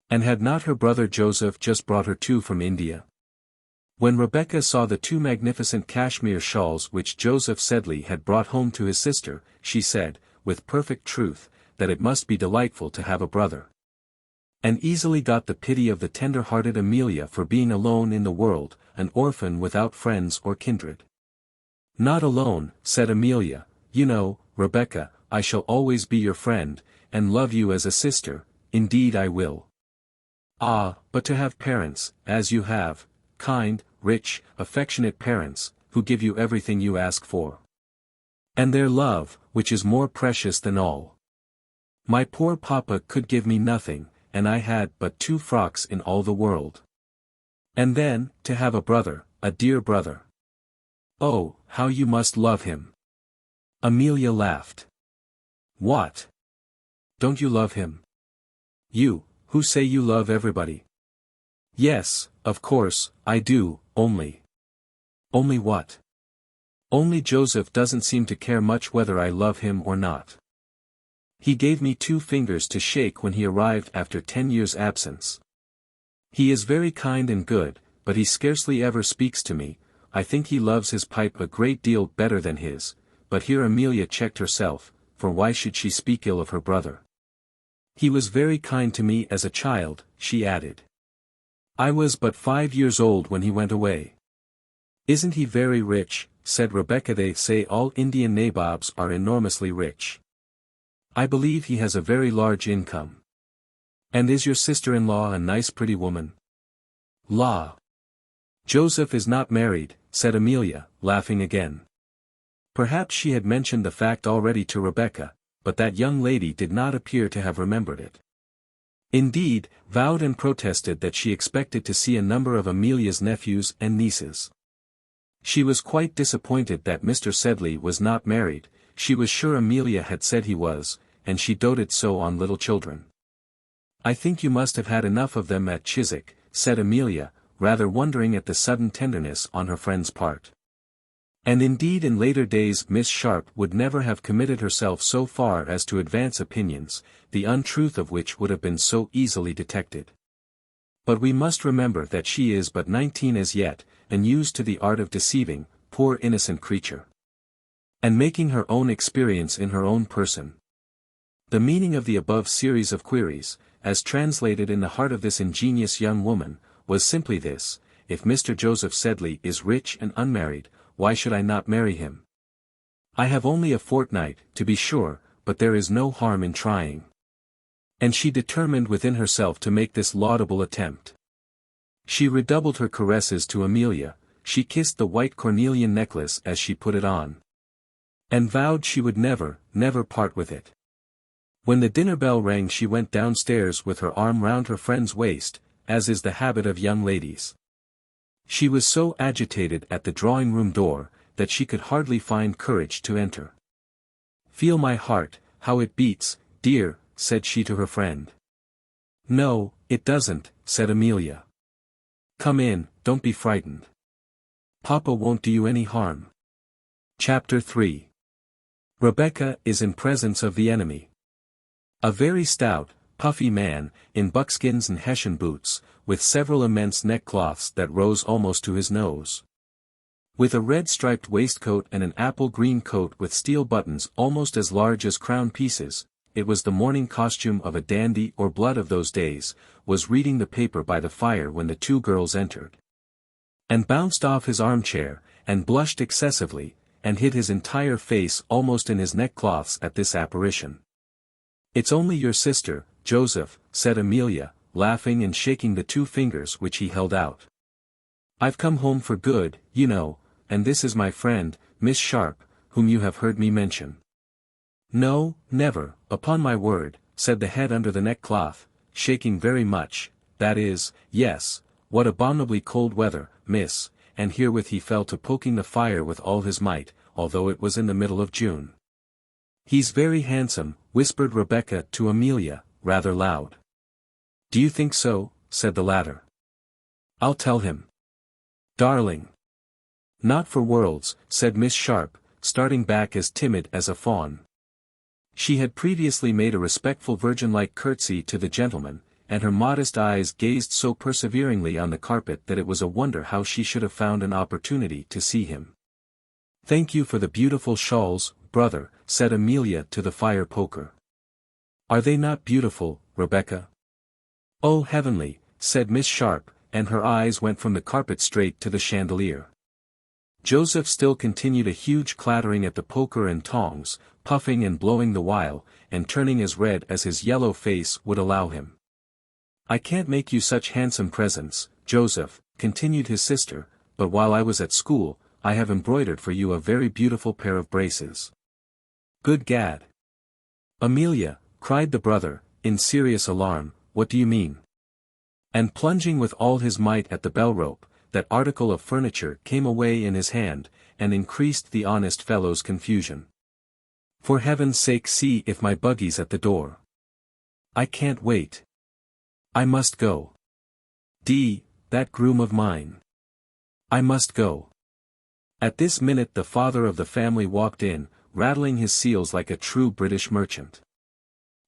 And had not her brother Joseph just brought her two from India? When Rebecca saw the two magnificent cashmere shawls which Joseph Sedley had brought home to his sister, she said, with perfect truth, that it must be delightful to have a brother. And easily got the pity of the tender-hearted Amelia for being alone in the world, an orphan without friends or kindred. "Not alone," said Amelia, "you know, Rebecca, I shall always be your friend, and love you as a sister, indeed I will. Ah, but to have parents, as you have, kind, rich, affectionate parents, who give you everything you ask for. And their love, which is more precious than all. My poor papa could give me nothing, and I had but 2 frocks in all the world. And then, to have a brother, a dear brother. Oh, how you must love him. Amelia laughed. What? Don't you love him? You, who say you love everybody. Yes, of course, I do, only. Only what? Only Joseph doesn't seem to care much whether I love him or not. He gave me 2 fingers to shake when he arrived after 10 years' absence. He is very kind and good, but he scarcely ever speaks to me. I think he loves his pipe a great deal better than his, but here Amelia checked herself, for why should she speak ill of her brother? He was very kind to me as a child, she added. I was but 5 years old when he went away. Isn't he very rich? Said Rebecca. They say all Indian nabobs are enormously rich. I believe he has a very large income. And is your sister-in-law a nice pretty woman? La! Joseph is not married, said Amelia, laughing again. Perhaps she had mentioned the fact already to Rebecca, but that young lady did not appear to have remembered it. Indeed, vowed and protested that she expected to see a number of Amelia's nephews and nieces. She was quite disappointed that Mr. Sedley was not married. She was sure Amelia had said he was, and she doted so on little children. I think you must have had enough of them at Chiswick, said Amelia, rather wondering at the sudden tenderness on her friend's part. And indeed in later days Miss Sharp would never have committed herself so far as to advance opinions, the untruth of which would have been so easily detected. But we must remember that she is but 19 as yet, and used to the art of deceiving, poor innocent creature. And making her own experience in her own person. The meaning of the above series of queries, as translated in the heart of this ingenious young woman, was simply this: if Mr. Joseph Sedley is rich and unmarried, why should I not marry him? I have only a fortnight, to be sure, but there is no harm in trying. And she determined within herself to make this laudable attempt. She redoubled her caresses to Amelia, she kissed the white cornelian necklace as she put it on. And vowed she would never, never part with it. When the dinner bell rang she went downstairs with her arm round her friend's waist, as is the habit of young ladies. She was so agitated at the drawing-room door, that she could hardly find courage to enter. Feel my heart, how it beats, dear, said she to her friend. No, it doesn't, said Amelia. Come in, don't be frightened. Papa won't do you any harm. Chapter 3. Rebecca is in presence of the enemy. A very stout, puffy man, in buckskins and Hessian boots, with several immense neckcloths that rose almost to his nose. With a red striped waistcoat and an apple-green coat with steel buttons almost as large as crown pieces, it was the morning costume of a dandy or blood of those days, was reading the paper by the fire when the 2 girls entered. And bounced off his armchair, and blushed excessively, and hid his entire face almost in his neckcloths at this apparition. It's only your sister, Joseph, said Amelia, laughing and shaking the 2 fingers which he held out. I've come home for good, you know, and this is my friend, Miss Sharp, whom you have heard me mention. No, never, upon my word, said the head under the neckcloth, shaking very much, that is, yes, what abominably cold weather, miss, and herewith he fell to poking the fire with all his might, although it was in the middle of June. He's very handsome, whispered Rebecca to Amelia, rather loud. Do you think so? Said the latter. I'll tell him. Darling. Not for worlds, said Miss Sharp, starting back as timid as a fawn. She had previously made a respectful virgin-like curtsy to the gentleman, and her modest eyes gazed so perseveringly on the carpet that it was a wonder how she should have found an opportunity to see him. Thank you for the beautiful shawls, brother, said Amelia to the fire poker. Are they not beautiful, Rebecca? Oh heavenly, said Miss Sharp, and her eyes went from the carpet straight to the chandelier. Joseph still continued a huge clattering at the poker and tongs, puffing and blowing the while, and turning as red as his yellow face would allow him. I can't make you such handsome presents, Joseph, continued his sister, but while I was at school, I have embroidered for you a very beautiful pair of braces. Good gad! Amelia, cried the brother, in serious alarm, what do you mean? And plunging with all his might at the bell-rope, that article of furniture came away in his hand, and increased the honest fellow's confusion. For heaven's sake, see if my buggy's at the door. I can't wait. I must go. That groom of mine. I must go. At this minute the father of the family walked in, rattling his seals like a true British merchant.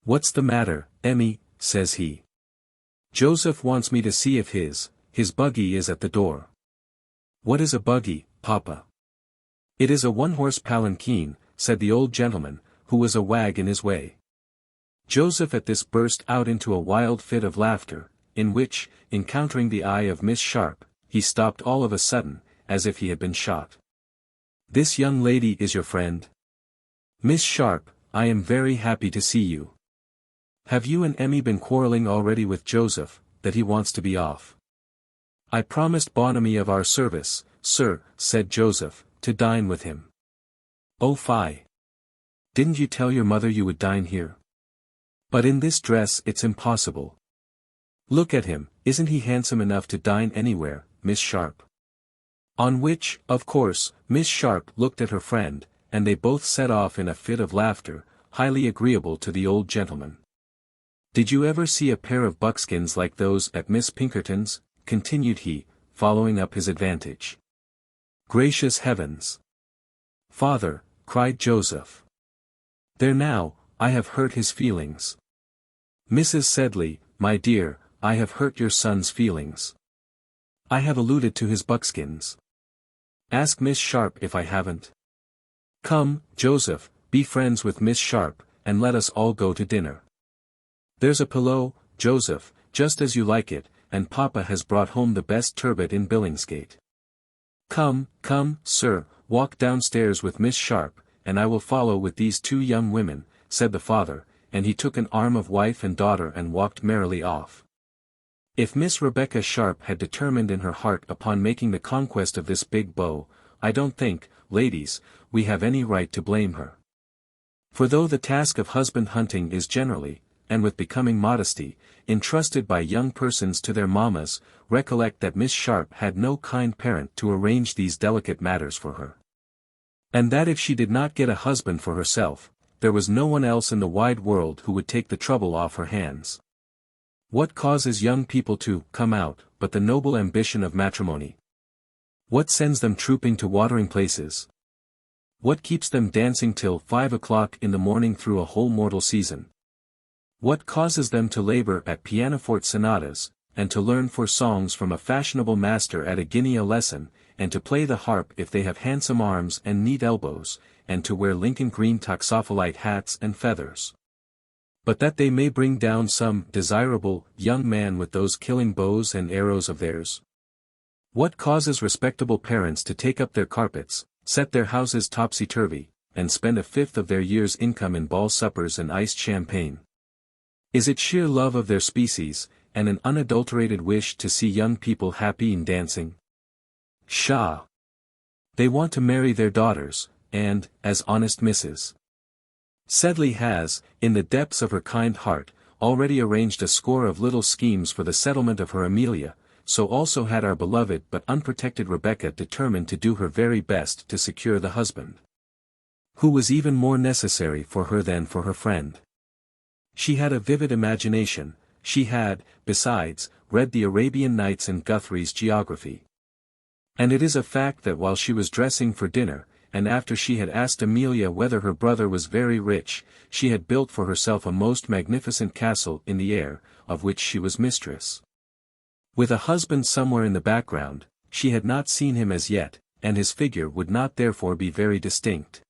What's the matter, Emmy, says he. Joseph wants me to see if his buggy is at the door. What is a buggy, Papa? It is a one-horse palanquin, said the old gentleman, who was a wag in his way. Joseph at this burst out into a wild fit of laughter, in which, encountering the eye of Miss Sharp, he stopped all of a sudden, as if he had been shot. This young lady is your friend? Miss Sharp, I am very happy to see you. Have you and Emmy been quarrelling already with Joseph, that he wants to be off? I promised Bonamy of our service, sir, said Joseph, to dine with him. Oh fie! Didn't you tell your mother you would dine here? But in this dress it's impossible. Look at him, isn't he handsome enough to dine anywhere, Miss Sharp? On which, of course, Miss Sharp looked at her friend, and they both set off in a fit of laughter, highly agreeable to the old gentleman. Did you ever see a pair of buckskins like those at Miss Pinkerton's? Continued he, following up his advantage. Gracious heavens! Father, cried Joseph. There now, I have hurt his feelings. Mrs. Sedley, my dear, I have hurt your son's feelings. I have alluded to his buckskins. Ask Miss Sharp if I haven't. Come, Joseph, be friends with Miss Sharp, and let us all go to dinner. There's a pillow, Joseph, just as you like it, and Papa has brought home the best turbot in Billingsgate. Come, sir, walk downstairs with Miss Sharp, and I will follow with these two young women, said the father, and he took an arm of wife and daughter and walked merrily off. If Miss Rebecca Sharp had determined in her heart upon making the conquest of this big beau, I don't think, ladies, we have any right to blame her. For though the task of husband hunting is generally, and with becoming modesty, entrusted by young persons to their mammas, recollect that Miss Sharp had no kind parent to arrange these delicate matters for her. And that if she did not get a husband for herself, there was no one else in the wide world who would take the trouble off her hands. What causes young people to come out, but the noble ambition of matrimony? What sends them trooping to watering places? What keeps them dancing till 5 o'clock in the morning through a whole mortal season? What causes them to labor at pianoforte sonatas, and to learn four songs from a fashionable master at a guinea a lesson, and to play the harp if they have handsome arms and neat elbows, and to wear Lincoln green toxopholite hats and feathers? But that they may bring down some desirable young man with those killing bows and arrows of theirs. What causes respectable parents to take up their carpets, set their houses topsy-turvy, and spend a fifth of their year's income in ball suppers and iced champagne? Is it sheer love of their species, and an unadulterated wish to see young people happy in dancing? Pshaw! They want to marry their daughters, and, as honest Mrs. Sedley has, in the depths of her kind heart, already arranged a score of little schemes for the settlement of her Amelia, so also had our beloved but unprotected Rebecca determined to do her very best to secure the husband, who was even more necessary for her than for her friend. She had a vivid imagination, she had, besides, read the Arabian Nights and Guthrie's Geography. And it is a fact that while she was dressing for dinner, and after she had asked Amelia whether her brother was very rich, she had built for herself a most magnificent castle in the air, of which she was mistress. With a husband somewhere in the background, she had not seen him as yet, and his figure would not therefore be very distinct.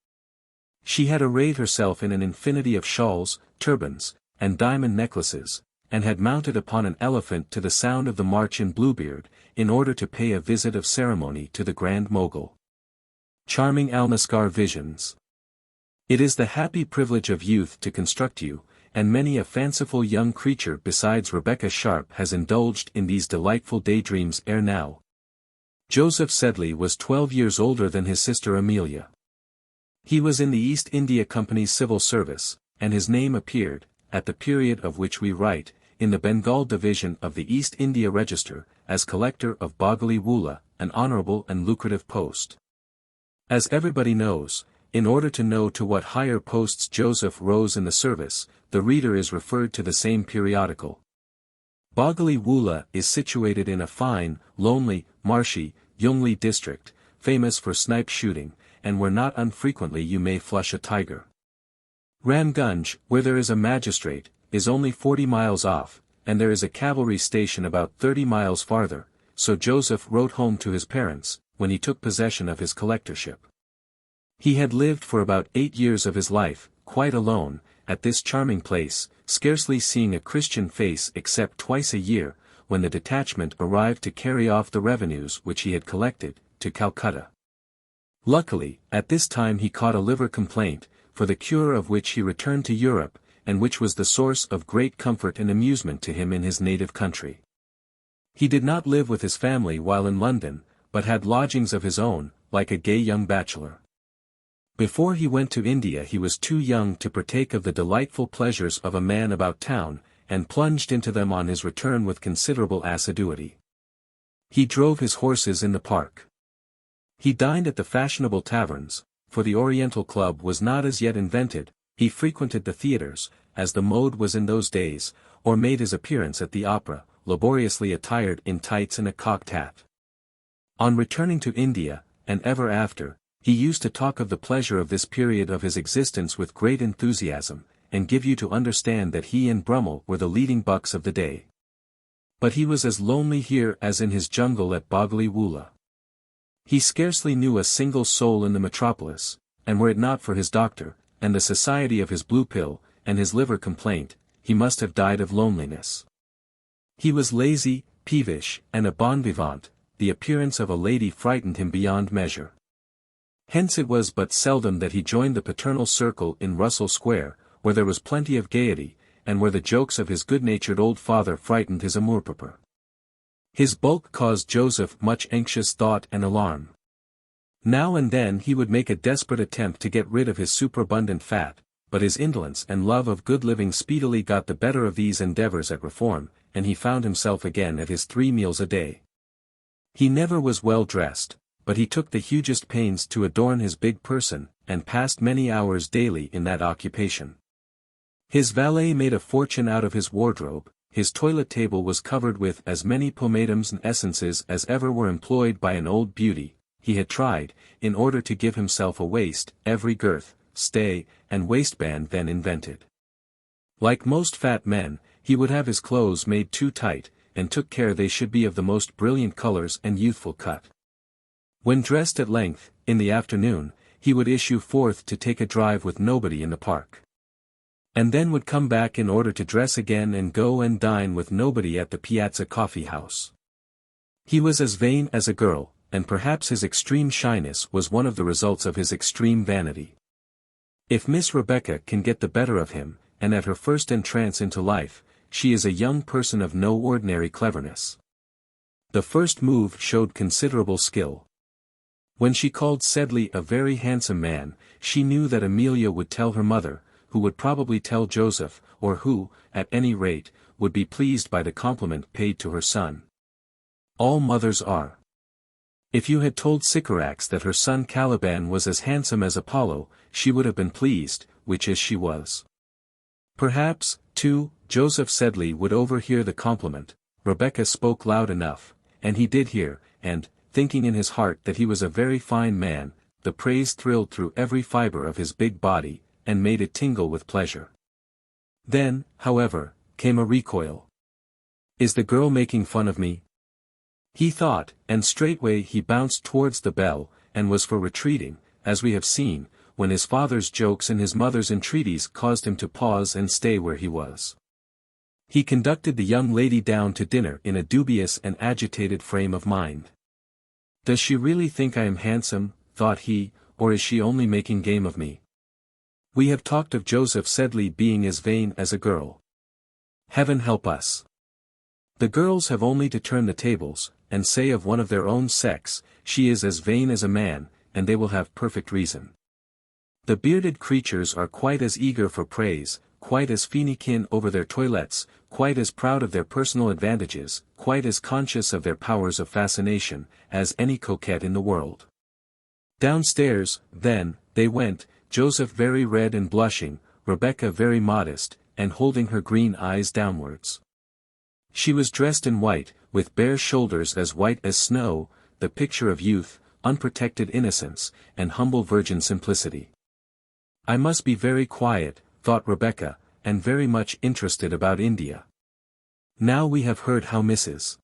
She had arrayed herself in an infinity of shawls, turbans, and diamond necklaces, and had mounted upon an elephant to the sound of the march in Bluebeard, in order to pay a visit of ceremony to the Grand Mogul. Charming Alnaschar visions! It is the happy privilege of youth to construct you, and many a fanciful young creature besides Rebecca Sharp has indulged in these delightful daydreams ere now. Joseph Sedley was 12 years older than his sister Amelia. He was in the East India Company's civil service, and his name appeared, at the period of which we write, in the Bengal division of the East India Register, as collector of Bagali Woola, an honourable and lucrative post. As everybody knows, in order to know to what higher posts Joseph rose in the service, the reader is referred to the same periodical. Bagali Woola is situated in a fine, lonely, marshy, Yungli district, famous for snipe shooting, and where not unfrequently you may flush a tiger. Ramgunj, where there is a magistrate, is only 40 miles off, and there is a cavalry station about 30 miles farther, so Joseph wrote home to his parents, when he took possession of his collectorship. He had lived for about 8 years of his life, quite alone, at this charming place, scarcely seeing a Christian face except twice a year, when the detachment arrived to carry off the revenues which he had collected, to Calcutta. Luckily, at this time he caught a liver complaint, for the cure of which he returned to Europe, and which was the source of great comfort and amusement to him in his native country. He did not live with his family while in London, but had lodgings of his own, like a gay young bachelor. Before he went to India he was too young to partake of the delightful pleasures of a man about town, and plunged into them on his return with considerable assiduity. He drove his horses in the park. He dined at the fashionable taverns, for the Oriental Club was not as yet invented. He frequented the theatres, as the mode was in those days, or made his appearance at the opera, laboriously attired in tights and a cocked hat. On returning to India, and ever after, he used to talk of the pleasure of this period of his existence with great enthusiasm, and give you to understand that he and Brummel were the leading bucks of the day. But he was as lonely here as in his jungle at Bagali Woola. He scarcely knew a single soul in the metropolis, and were it not for his doctor, and the society of his blue pill, and his liver complaint, he must have died of loneliness. He was lazy, peevish, and a bon vivant. The appearance of a lady frightened him beyond measure. Hence it was but seldom that he joined the paternal circle in Russell Square, where there was plenty of gaiety, and where the jokes of his good-natured old father frightened his amour-propre. His bulk caused Joseph much anxious thought and alarm. Now and then he would make a desperate attempt to get rid of his superabundant fat, but his indolence and love of good living speedily got the better of these endeavors at reform, and he found himself again at his 3 meals a day. He never was well dressed, but he took the hugest pains to adorn his big person, and passed many hours daily in that occupation. His valet made a fortune out of his wardrobe. His toilet table was covered with as many pomatums and essences as ever were employed by an old beauty. He had tried, in order to give himself a waist, every girth, stay, and waistband then invented. Like most fat men, he would have his clothes made too tight, and took care they should be of the most brilliant colors and youthful cut. When dressed at length, in the afternoon, he would issue forth to take a drive with nobody in the park. And then would come back in order to dress again and go and dine with nobody at the Piazza Coffee House. He was as vain as a girl, and perhaps his extreme shyness was one of the results of his extreme vanity. If Miss Rebecca can get the better of him, and at her first entrance into life, she is a young person of no ordinary cleverness. The first move showed considerable skill. When she called Sedley a very handsome man, she knew that Amelia would tell her mother, who would probably tell Joseph, or who, at any rate, would be pleased by the compliment paid to her son. All mothers are. If you had told Sycorax that her son Caliban was as handsome as Apollo, she would have been pleased, which is she was. Perhaps, too, Joseph Sedley would overhear the compliment. Rebecca spoke loud enough, and he did hear, and, thinking in his heart that he was a very fine man, the praise thrilled through every fibre of his big body, and made it tingle with pleasure. Then, however, came a recoil. Is the girl making fun of me? He thought, and straightway he bounced towards the bell, and was for retreating, as we have seen, when his father's jokes and his mother's entreaties caused him to pause and stay where he was. He conducted the young lady down to dinner in a dubious and agitated frame of mind. Does she really think I am handsome, thought he, or is she only making game of me? We have talked of Joseph Sedley being as vain as a girl. Heaven help us! The girls have only to turn the tables, and say of one of their own sex, she is as vain as a man, and they will have perfect reason. The bearded creatures are quite as eager for praise, quite as finikin over their toilettes, quite as proud of their personal advantages, quite as conscious of their powers of fascination, as any coquette in the world. Downstairs, then, they went, Joseph very red and blushing, Rebecca very modest, and holding her green eyes downwards. She was dressed in white, with bare shoulders as white as snow, the picture of youth, unprotected innocence, and humble virgin simplicity. I must be very quiet, thought Rebecca, and very much interested about India. Now we have heard how Mrs.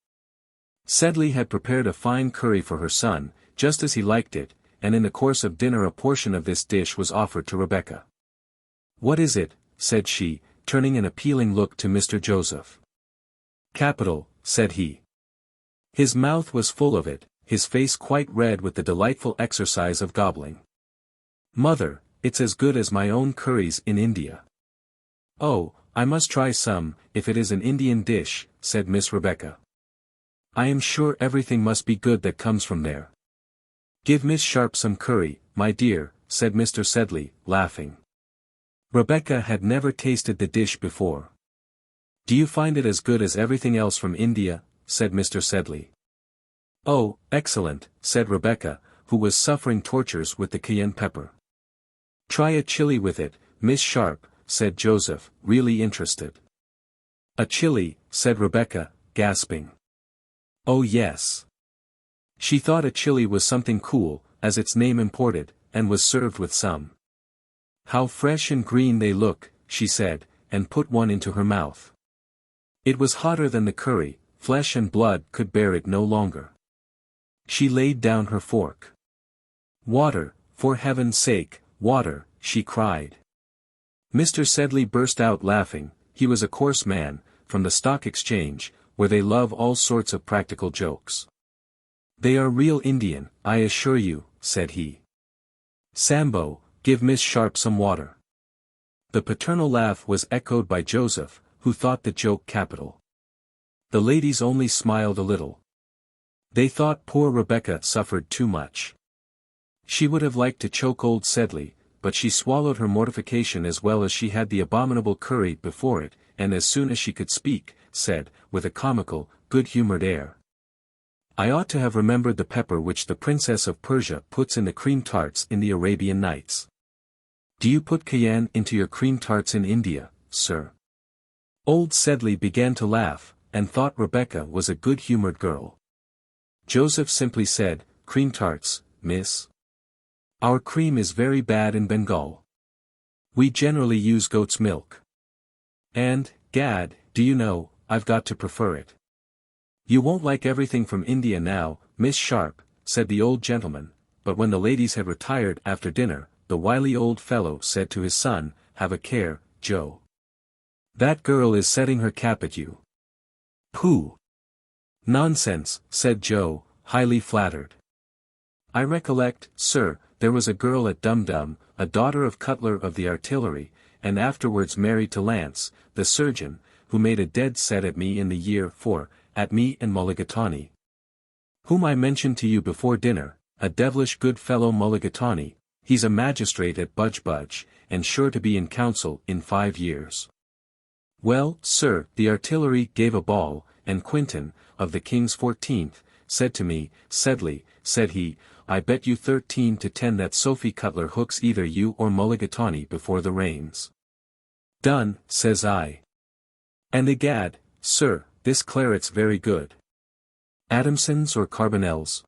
Sedley had prepared a fine curry for her son, just as he liked it, and in the course of dinner a portion of this dish was offered to Rebecca. "What is it?" said she, turning an appealing look to Mr. Joseph. "Capital," said he. His mouth was full of it, his face quite red with the delightful exercise of gobbling. "Mother, it's as good as my own curries in India." "Oh, I must try some, if it is an Indian dish," said Miss Rebecca. "I am sure everything must be good that comes from there." "Give Miss Sharp some curry, my dear," said Mr. Sedley, laughing. Rebecca had never tasted the dish before. "Do you find it as good as everything else from India?" said Mr. Sedley. "Oh, excellent," said Rebecca, who was suffering tortures with the cayenne pepper. "Try a chili with it, Miss Sharp," said Joseph, really interested. "A chili," said Rebecca, gasping. "Oh yes." She thought a chili was something cool, as its name imported, and was served with some. "How fresh and green they look," she said, and put one into her mouth. It was hotter than the curry, flesh and blood could bear it no longer. She laid down her fork. "Water, for heaven's sake, water," she cried. Mr. Sedley burst out laughing. He was a coarse man, from the Stock Exchange, where they love all sorts of practical jokes. "They are real Indian, I assure you," said he. "Sambo, give Miss Sharp some water." The paternal laugh was echoed by Joseph, who thought the joke capital. The ladies only smiled a little. They thought poor Rebecca suffered too much. She would have liked to choke old Sedley, but she swallowed her mortification as well as she had the abominable curry before it, and as soon as she could speak, said, with a comical, good-humoured air, "I ought to have remembered the pepper which the Princess of Persia puts in the cream tarts in the Arabian Nights. Do you put cayenne into your cream tarts in India, sir?" Old Sedley began to laugh, and thought Rebecca was a good-humoured girl. Joseph simply said, "Cream tarts, miss. Our cream is very bad in Bengal. We generally use goat's milk. And, gad, do you know, I've got to prefer it." "You won't like everything from India now, Miss Sharp," said the old gentleman, but when the ladies had retired after dinner, the wily old fellow said to his son, "Have a care, Joe. That girl is setting her cap at you." "Pooh! Nonsense," said Joe, highly flattered. "I recollect, sir, there was a girl at Dum-Dum, a daughter of Cutler of the Artillery, and afterwards married to Lance, the surgeon, who made a dead set at me in the year 4, at me and Mulligatawny. Whom I mentioned to you before dinner, a devilish good fellow Mulligatawny, he's a magistrate at Budge, and sure to be in council in 5 years. Well, sir, the Artillery gave a ball, and Quinton, of the King's 14th, said to me, 'Sedley,' said he, 'I bet you 13 to 10 that Sophie Cutler hooks either you or Mulligatawny before the rains.' 'Done,' says I. 'And egad, sir, this claret's very good. Adamson's or Carbonell's?'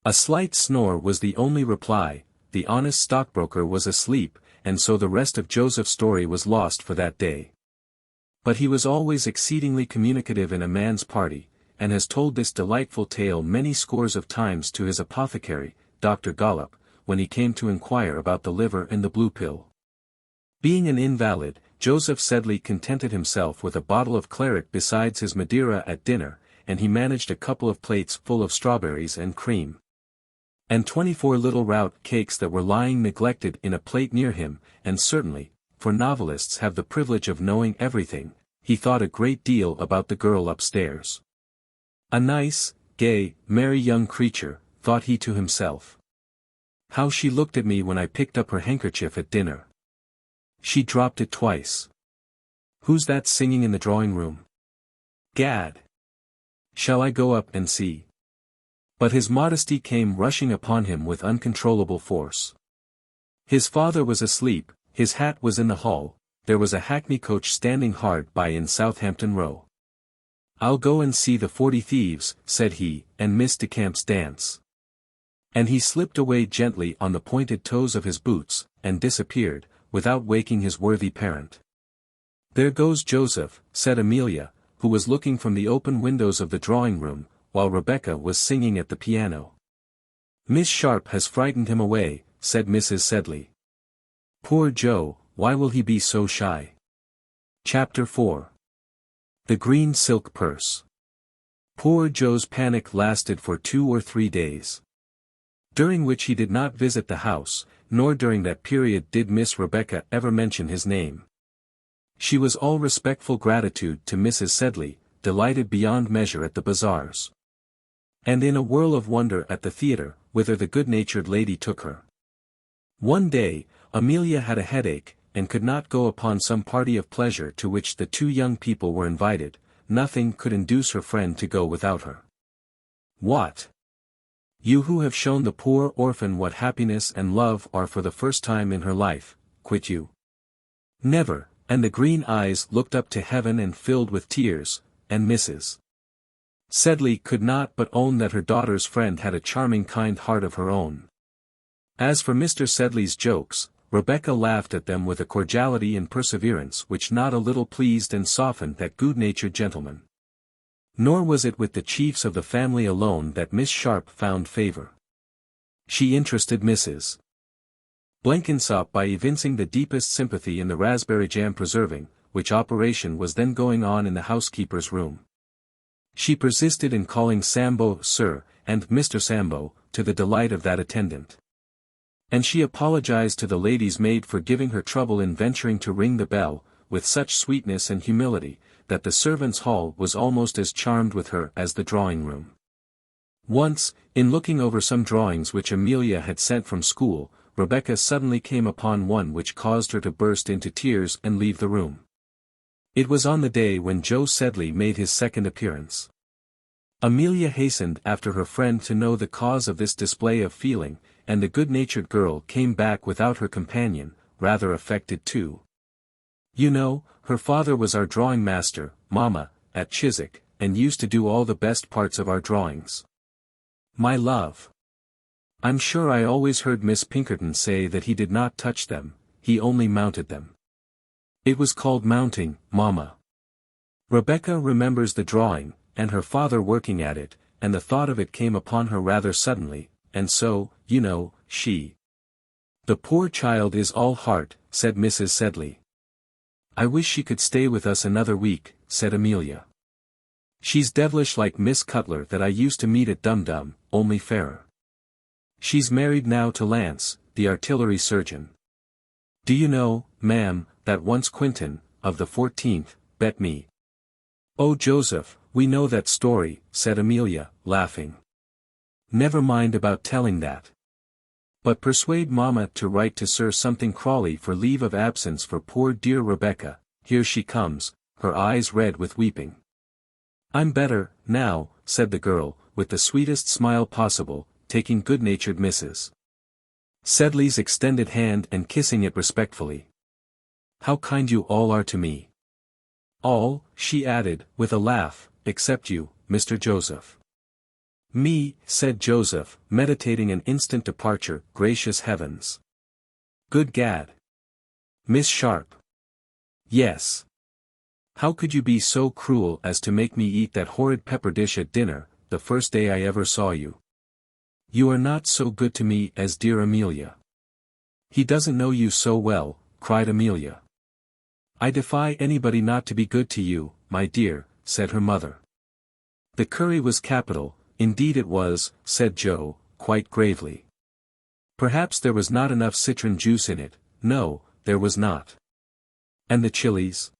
A slight snore was the only reply. The honest stockbroker was asleep, and so the rest of Joseph's story was lost for that day. But he was always exceedingly communicative in a man's party, and has told this delightful tale many scores of times to his apothecary, Dr. Gollop, when he came to inquire about the liver and the blue pill. Being an invalid, Joseph Sedley contented himself with a bottle of claret besides his Madeira at dinner, and he managed a couple of plates full of strawberries and cream. And 24 little rout cakes that were lying neglected in a plate near him, and certainly, for novelists have the privilege of knowing everything, he thought a great deal about the girl upstairs. A nice, gay, merry young creature, thought he to himself. How she looked at me when I picked up her handkerchief at dinner. She dropped it twice. Who's that singing in the drawing-room? Gad! Shall I go up and see? But his modesty came rushing upon him with uncontrollable force. His father was asleep, his hat was in the hall, there was a hackney coach standing hard by in Southampton Row. "I'll go and see the 40 Thieves," said he, "and Miss de Camp's dance." And he slipped away gently on the pointed toes of his boots, and disappeared, without waking his worthy parent. "There goes Joseph," said Amelia, who was looking from the open windows of the drawing-room, while Rebecca was singing at the piano. "Miss Sharp has frightened him away," said Mrs. Sedley. "Poor Joe, why will he be so shy?" Chapter 4. The Green Silk Purse. Poor Joe's panic lasted for 2 or 3 days. During which he did not visit the house, nor during that period did Miss Rebecca ever mention his name. She was all respectful gratitude to Mrs. Sedley, delighted beyond measure at the bazaars, and in a whirl of wonder at the theatre, whither the good-natured lady took her. One day, Amelia had a headache, and could not go upon some party of pleasure to which the 2 young people were invited. Nothing could induce her friend to go without her. "What? You who have shown the poor orphan what happiness and love are for the first time in her life, quit you?" "Never," and the green eyes looked up to heaven and filled with tears, and Mrs. Sedley could not but own that her daughter's friend had a charming kind heart of her own. As for Mr. Sedley's jokes, Rebecca laughed at them with a cordiality and perseverance which not a little pleased and softened that good-natured gentleman. Nor was it with the chiefs of the family alone that Miss Sharp found favour. She interested Mrs. Blenkinsop by evincing the deepest sympathy in the raspberry jam preserving, which operation was then going on in the housekeeper's room. She persisted in calling Sambo Sir, and Mr. Sambo, to the delight of that attendant. And she apologized to the lady's maid for giving her trouble in venturing to ring the bell, with such sweetness and humility, that the servants' hall was almost as charmed with her as the drawing-room. Once, in looking over some drawings which Amelia had sent from school, Rebecca suddenly came upon one which caused her to burst into tears and leave the room. It was on the day when Joe Sedley made his second appearance. Amelia hastened after her friend to know the cause of this display of feeling, and the good-natured girl came back without her companion, rather affected too. "You know, her father was our drawing master, mamma, at Chiswick, and used to do all the best parts of our drawings." "My love! I'm sure I always heard Miss Pinkerton say that he did not touch them, he only mounted them." "It was called mounting, mamma." Rebecca remembers the drawing, and her father working at it, and the thought of it came upon her rather suddenly, and so, you know, she. "The poor child is all heart," said Mrs. Sedley. "I wish she could stay with us another week," said Amelia. "She's devilish like Miss Cutler that I used to meet at Dum-Dum, only fairer. She's married now to Lance, the artillery surgeon. Do you know, ma'am, that once Quinton, of the 14th, bet me—" "Oh Joseph, we know that story," said Amelia, laughing. "Never mind about telling that. But persuade mamma to write to Sir something Crawley for leave of absence for poor dear Rebecca. Here she comes, her eyes red with weeping." "I'm better, now," said the girl, with the sweetest smile possible, taking good-natured Mrs. Sedley's extended hand and kissing it respectfully. "How kind you all are to me." "All," she added, with a laugh, "except you, Mr. Joseph." "Me," said Joseph, meditating an instant departure. "Gracious heavens! Good gad! Miss Sharp!" "Yes. How could you be so cruel as to make me eat that horrid pepper dish at dinner, the first day I ever saw you? You are not so good to me as dear Amelia." "He doesn't know you so well," cried Amelia. "I defy anybody not to be good to you, my dear," said her mother. "The curry was capital, indeed it was," said Joe, quite gravely. "Perhaps there was not enough citron juice in it." "No, there was not." "And the chilies?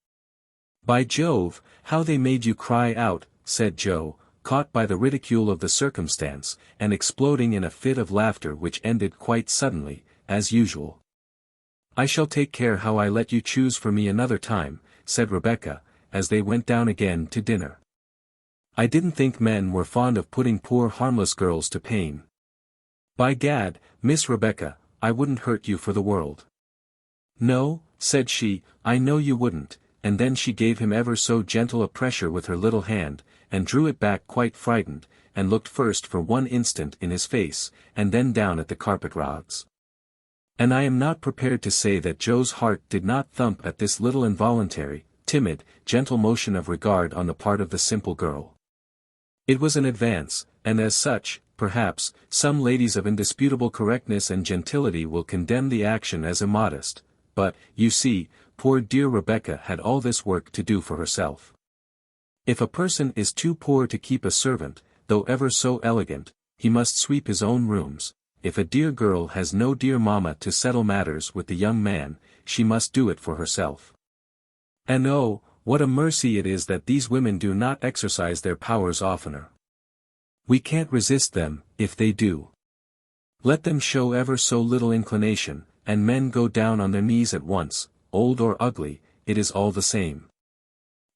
By Jove, how they made you cry out," said Joe, caught by the ridicule of the circumstance, and exploding in a fit of laughter which ended quite suddenly, as usual. "I shall take care how I let you choose for me another time," said Rebecca, as they went down again to dinner. "I didn't think men were fond of putting poor harmless girls to pain. By gad, Miss Rebecca, I wouldn't hurt you for the world." "No," said she, "I know you wouldn't," and then she gave him ever so gentle a pressure with her little hand, and drew it back quite frightened, and looked first for one instant in his face, and then down at the carpet rods. And I am not prepared to say that Joe's heart did not thump at this little involuntary, timid, gentle motion of regard on the part of the simple girl. It was an advance, and as such, perhaps, some ladies of indisputable correctness and gentility will condemn the action as immodest, but, you see, poor dear Rebecca had all this work to do for herself. If a person is too poor to keep a servant, though ever so elegant, he must sweep his own rooms. If a dear girl has no dear mamma to settle matters with the young man, she must do it for herself. And oh, what a mercy it is that these women do not exercise their powers oftener. We can't resist them, if they do. Let them show ever so little inclination, and men go down on their knees at once, old or ugly, it is all the same.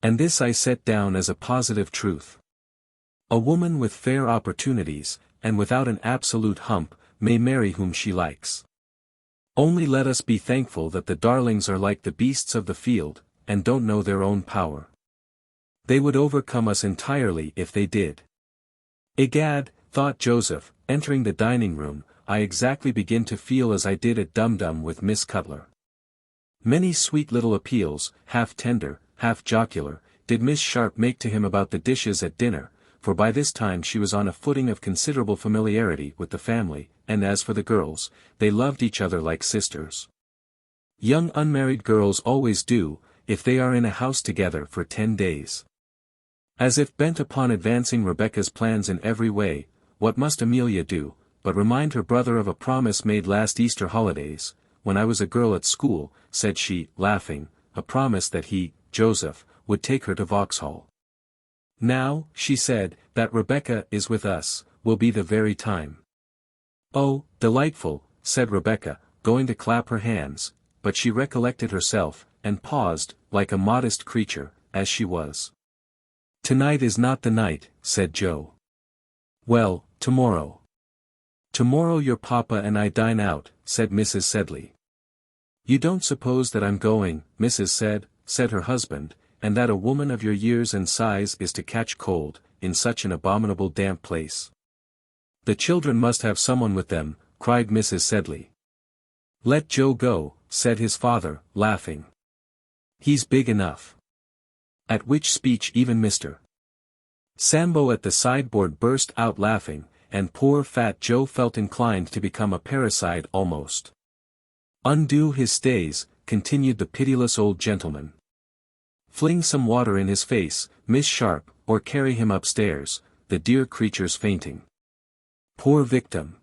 And this I set down as a positive truth. A woman with fair opportunities, and without an absolute hump, may marry whom she likes. Only let us be thankful that the darlings are like the beasts of the field, and don't know their own power. They would overcome us entirely if they did. Egad, thought Joseph, entering the dining room, I exactly begin to feel as I did at Dum-Dum with Miss Cutler. Many sweet little appeals, half tender, half jocular, did Miss Sharp make to him about the dishes at dinner, for by this time she was on a footing of considerable familiarity with the family, and as for the girls, they loved each other like sisters. Young unmarried girls always do, if they are in a house together for 10 days. As if bent upon advancing Rebecca's plans in every way, what must Amelia do, but remind her brother of a promise made last Easter holidays, when I was a girl at school, said she, laughing, a promise that he, Joseph, would take her to Vauxhall. Now, she said, that Rebecca is with us, will be the very time. Oh, delightful, said Rebecca, going to clap her hands, but she recollected herself, and paused, like a modest creature, as she was. Tonight is not the night, said Joe. Well, tomorrow. Tomorrow your papa and I dine out, said Mrs. Sedley. You don't suppose that I'm going, Mrs. said her husband, and that a woman of your years and size is to catch cold, in such an abominable damp place. The children must have someone with them, cried Mrs. Sedley. Let Joe go, said his father, laughing. He's big enough. At which speech even Mr. Sambo at the sideboard burst out laughing, and poor fat Joe felt inclined to become a parricide almost. Undo his stays, continued the pitiless old gentleman. Fling some water in his face, Miss Sharp, or carry him upstairs, the dear creature's fainting. Poor victim.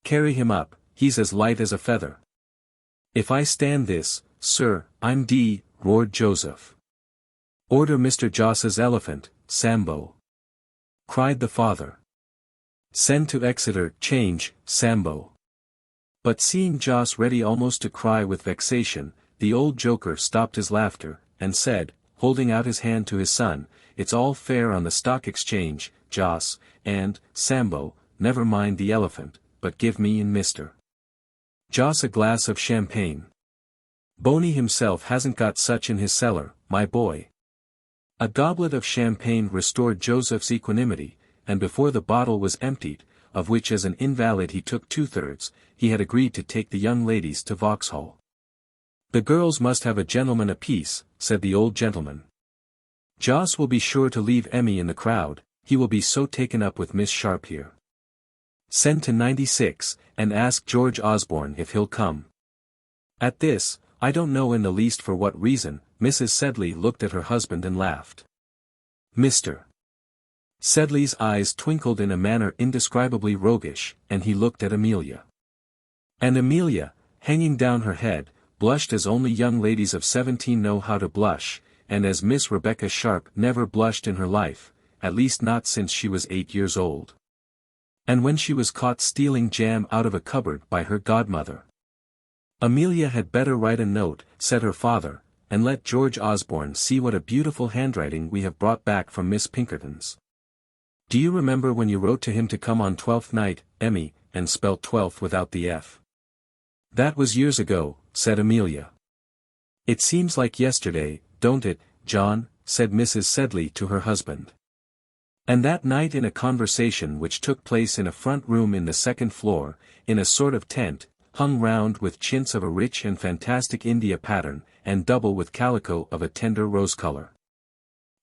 Carry him up, he's as light as a feather. If I stand this, sir, I'm d, roared Joseph. Order Mr. Joss's elephant, Sambo. Cried the father. Send to Exeter, change, Sambo. But seeing Joss ready almost to cry with vexation, the old joker stopped his laughter, and said, holding out his hand to his son, it's all fair on the stock exchange, Joss, and, Sambo, never mind the elephant, but give me and Mr. Joss a glass of champagne. Boney himself hasn't got such in his cellar, my boy. A goblet of champagne restored Joseph's equanimity, and before the bottle was emptied, of which as an invalid he took 2/3, he had agreed to take the young ladies to Vauxhall. The girls must have a gentleman apiece, said the old gentleman. Joss will be sure to leave Emmy in the crowd, he will be so taken up with Miss Sharp here. Send to 96, and ask George Osborne if he'll come. At this, I don't know in the least for what reason, Mrs. Sedley looked at her husband and laughed. Mr. Sedley's eyes twinkled in a manner indescribably roguish, and he looked at Amelia. And Amelia, hanging down her head, blushed as only young ladies of 17 know how to blush, and as Miss Rebecca Sharp never blushed in her life, at least not since she was 8 years old. And when she was caught stealing jam out of a cupboard by her godmother. Amelia had better write a note, said her father, and let George Osborne see what a beautiful handwriting we have brought back from Miss Pinkerton's. Do you remember when you wrote to him to come on 12th night, Emmy, and spelt 12th without the F? That was years ago, said Amelia. It seems like yesterday, don't it, John, said Mrs. Sedley to her husband. And that night in a conversation which took place in a front room in the second floor, in a sort of tent, hung round with chintz of a rich and fantastic India pattern, and double with calico of a tender rose color.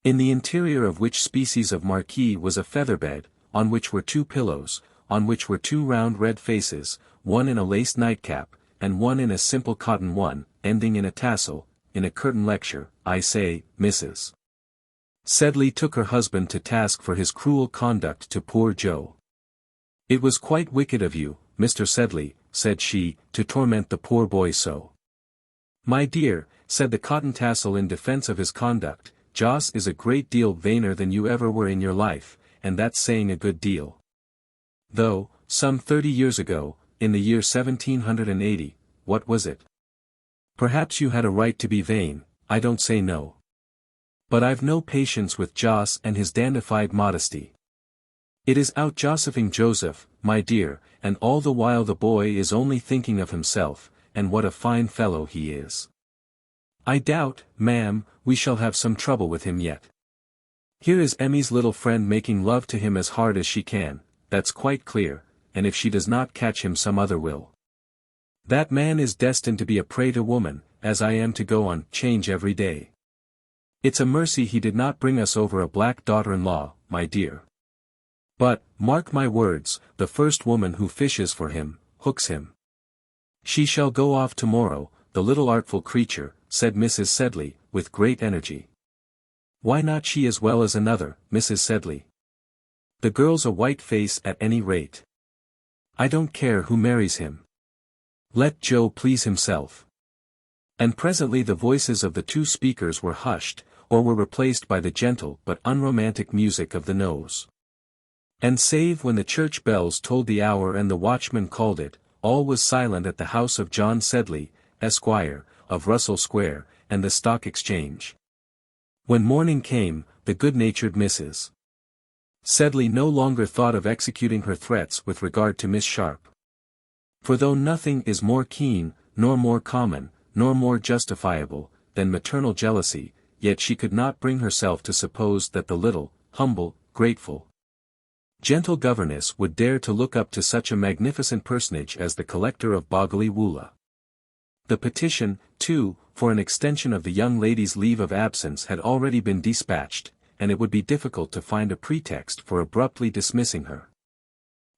In the interior of which species of marquee was a feather bed, on which were 2 pillows, on which were 2 round red faces, one in a lace nightcap, and one in a simple cotton one, ending in a tassel, in a curtain lecture, I say, Mrs. Sedley took her husband to task for his cruel conduct to poor Joe. It was quite wicked of you, Mr. Sedley, said she, to torment the poor boy so. My dear, said the cotton tassel in defense of his conduct, Joss is a great deal vainer than you ever were in your life, and that's saying a good deal. Though, some 30 years ago, in the year 1780, what was it? Perhaps you had a right to be vain, I don't say no. But I've no patience with Joss and his dandified modesty. It is out Josephing Joseph, my dear, and all the while the boy is only thinking of himself, and what a fine fellow he is. I doubt, ma'am, we shall have some trouble with him yet. Here is Emmy's little friend making love to him as hard as she can, that's quite clear, and if she does not catch him some other will. That man is destined to be a prey to woman, as I am to go on 'change every day. It's a mercy he did not bring us over a black daughter-in-law, my dear. But, mark my words, the first woman who fishes for him, hooks him. She shall go off tomorrow, the little artful creature, said Mrs. Sedley, with great energy. Why not she as well as another, Mrs. Sedley? The girl's a white face at any rate. I don't care who marries him. Let Joe please himself. And presently the voices of the 2 speakers were hushed, or were replaced by the gentle but unromantic music of the nose. And save when the church bells tolled the hour and the watchman called it, all was silent at the house of John Sedley, Esquire, of Russell Square, and the Stock Exchange. When morning came, the good-natured Mrs. Sedley no longer thought of executing her threats with regard to Miss Sharp. For though nothing is more keen, nor more common, nor more justifiable, than maternal jealousy, yet she could not bring herself to suppose that the little, humble, grateful, gentle governess would dare to look up to such a magnificent personage as the collector of Boggley Woola. The petition, too, for an extension of the young lady's leave of absence had already been dispatched, and it would be difficult to find a pretext for abruptly dismissing her.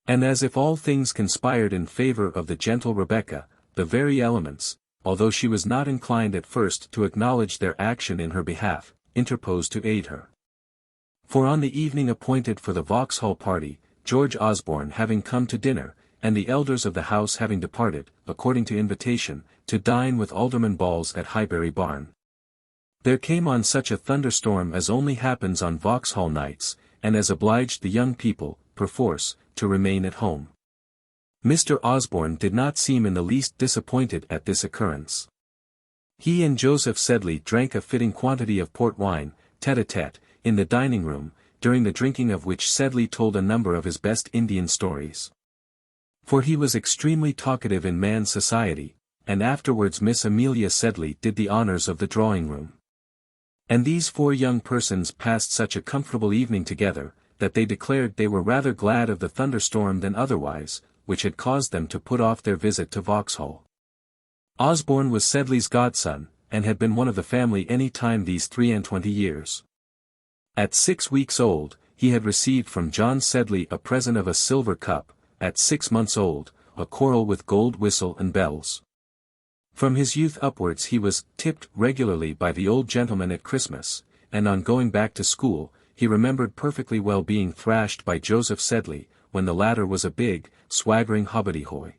And as if all things conspired in favor of the gentle Rebecca, the very elements, although she was not inclined at first to acknowledge their action in her behalf, interposed to aid her. For on the evening appointed for the Vauxhall party, George Osborne having come to dinner, and the elders of the house having departed, according to invitation, to dine with Alderman Balls at Highbury Barn, there came on such a thunderstorm as only happens on Vauxhall nights, and as obliged the young people, perforce, to remain at home. Mr. Osborne did not seem in the least disappointed at this occurrence. He and Joseph Sedley drank a fitting quantity of port wine, tete-a-tete, in the dining-room, during the drinking of which Sedley told a number of his best Indian stories. For he was extremely talkative in man's society, and afterwards Miss Amelia Sedley did the honours of the drawing-room. And these 4 young persons passed such a comfortable evening together, that they declared they were rather glad of the thunderstorm than otherwise, which had caused them to put off their visit to Vauxhall. Osborne was Sedley's godson, and had been one of the family any time these 23 years. At 6 weeks old, he had received from John Sedley a present of a silver cup, at 6 months old, a coral with gold whistle and bells. From his youth upwards he was tipped regularly by the old gentleman at Christmas, and on going back to school, he remembered perfectly well being thrashed by Joseph Sedley, when the latter was a big, swaggering hobbadyhoy,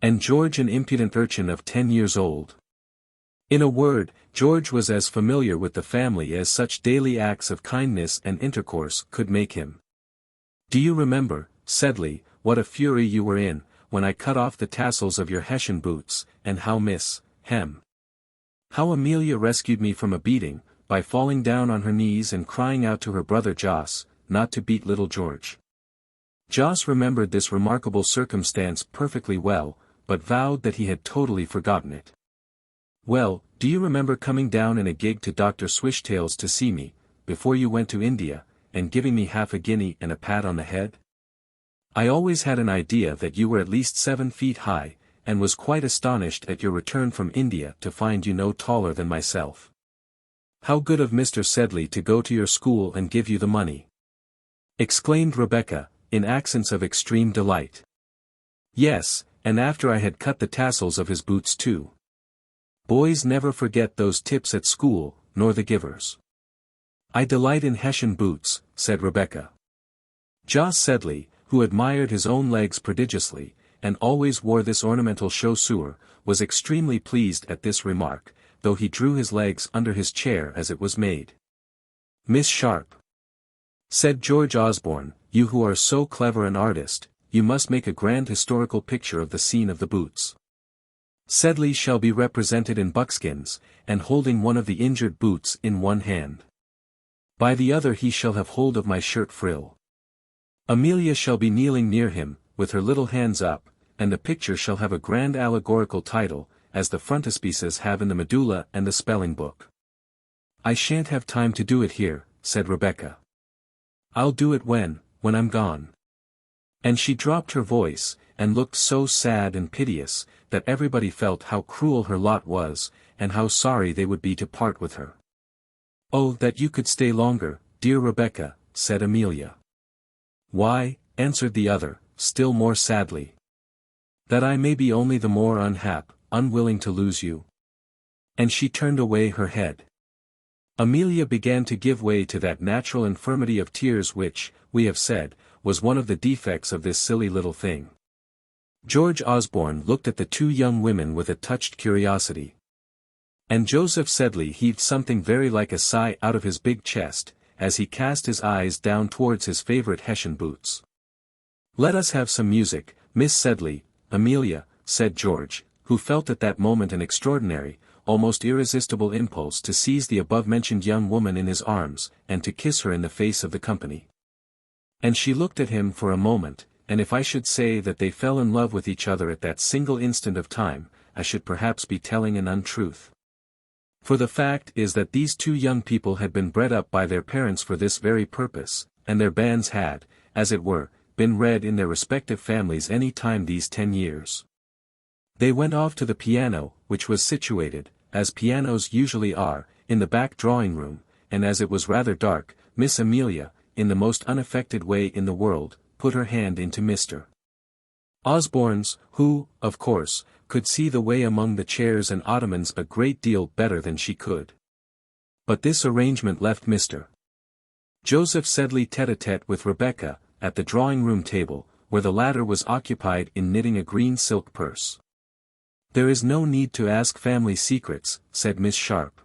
and George an impudent urchin of 10 years old. In a word, George was as familiar with the family as such daily acts of kindness and intercourse could make him. Do you remember, Sedley, what a fury you were in, when I cut off the tassels of your Hessian boots, and how Miss How Amelia rescued me from a beating, by falling down on her knees and crying out to her brother Jos, not to beat little George. Jos remembered this remarkable circumstance perfectly well, but vowed that he had totally forgotten it. Well, do you remember coming down in a gig to Dr. Swishtail's to see me, before you went to India, and giving me half a guinea and a pat on the head? I always had an idea that you were at least 7 feet high, and was quite astonished at your return from India to find you no taller than myself. How good of Mr. Sedley to go to your school and give you the money!" exclaimed Rebecca, in accents of extreme delight. "Yes, and after I had cut the tassels of his boots too. Boys never forget those tips at school, nor the givers." "I delight in Hessian boots," said Rebecca. Jos Sedley, who admired his own legs prodigiously, and always wore this ornamental chaussure, was extremely pleased at this remark, though he drew his legs under his chair as it was made. "Miss Sharp," said George Osborne, "you who are so clever an artist, you must make a grand historical picture of the scene of the boots. Sedley shall be represented in buckskins, and holding one of the injured boots in one hand. By the other he shall have hold of my shirt frill. Amelia shall be kneeling near him, with her little hands up, and the picture shall have a grand allegorical title, as the frontispieces have in the medulla and the spelling book." "I shan't have time to do it here," said Rebecca. "I'll do it when I'm gone." And she dropped her voice, and looked so sad and piteous, that everybody felt how cruel her lot was, and how sorry they would be to part with her. "Oh, that you could stay longer, dear Rebecca," said Amelia. "Why," answered the other, still more sadly, "that I may be only the more unwilling to lose you." And she turned away her head. Amelia began to give way to that natural infirmity of tears which, we have said, was one of the defects of this silly little thing. George Osborne looked at the two young women with a touched curiosity. And Joseph Sedley heaved something very like a sigh out of his big chest, as he cast his eyes down towards his favorite Hessian boots. "Let us have some music, Miss Sedley, Amelia," said George, who felt at that moment an extraordinary, almost irresistible impulse to seize the above-mentioned young woman in his arms, and to kiss her in the face of the company. And she looked at him for a moment, and if I should say that they fell in love with each other at that single instant of time, I should perhaps be telling an untruth. For the fact is that these two young people had been bred up by their parents for this very purpose, and their banns had, as it were, been read in their respective families any time these 10 years. They went off to the piano, which was situated, as pianos usually are, in the back drawing-room, and as it was rather dark, Miss Amelia, in the most unaffected way in the world, put her hand into Mr. Osborne's, who, of course, could see the way among the chairs and ottomans a great deal better than she could. But this arrangement left Mr. Joseph Sedley tête-à-tête with Rebecca, at the drawing-room table, where the latter was occupied in knitting a green silk purse. "There is no need to ask family secrets," said Miss Sharp.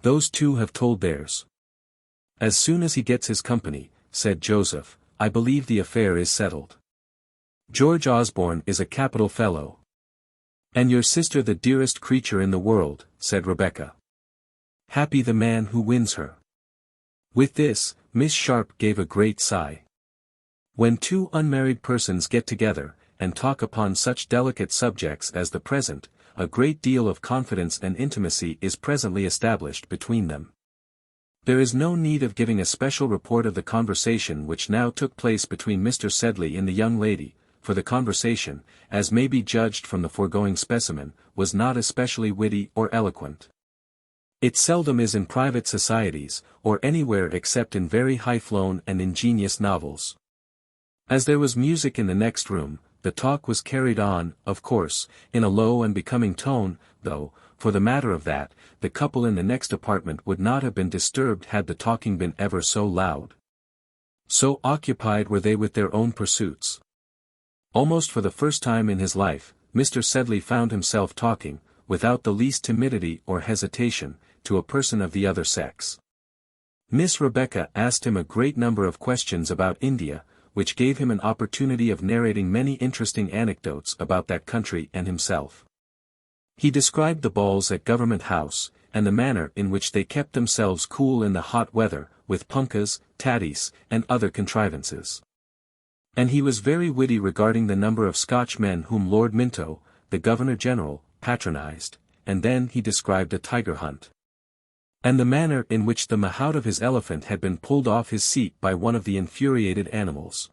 "Those two have told theirs." "As soon as he gets his company," said Joseph, "I believe the affair is settled. George Osborne is a capital fellow." "And your sister the dearest creature in the world," said Rebecca. "Happy the man who wins her." With this, Miss Sharp gave a great sigh. When two unmarried persons get together, and talk upon such delicate subjects as the present, a great deal of confidence and intimacy is presently established between them. There is no need of giving a special report of the conversation which now took place between Mr. Sedley and the young lady, for the conversation, as may be judged from the foregoing specimen, was not especially witty or eloquent. It seldom is in private societies, or anywhere except in very high-flown and ingenious novels. As there was music in the next room, the talk was carried on, of course, in a low and becoming tone, though, for the matter of that, the couple in the next apartment would not have been disturbed had the talking been ever so loud. So occupied were they with their own pursuits. Almost for the first time in his life, Mr. Sedley found himself talking, without the least timidity or hesitation, to a person of the other sex. Miss Rebecca asked him a great number of questions about India, which gave him an opportunity of narrating many interesting anecdotes about that country and himself. He described the balls at Government House, and the manner in which they kept themselves cool in the hot weather, with punkas, tatties, and other contrivances. And he was very witty regarding the number of Scotch men whom Lord Minto, the Governor-General, patronized, and then he described a tiger hunt. And the manner in which the mahout of his elephant had been pulled off his seat by one of the infuriated animals.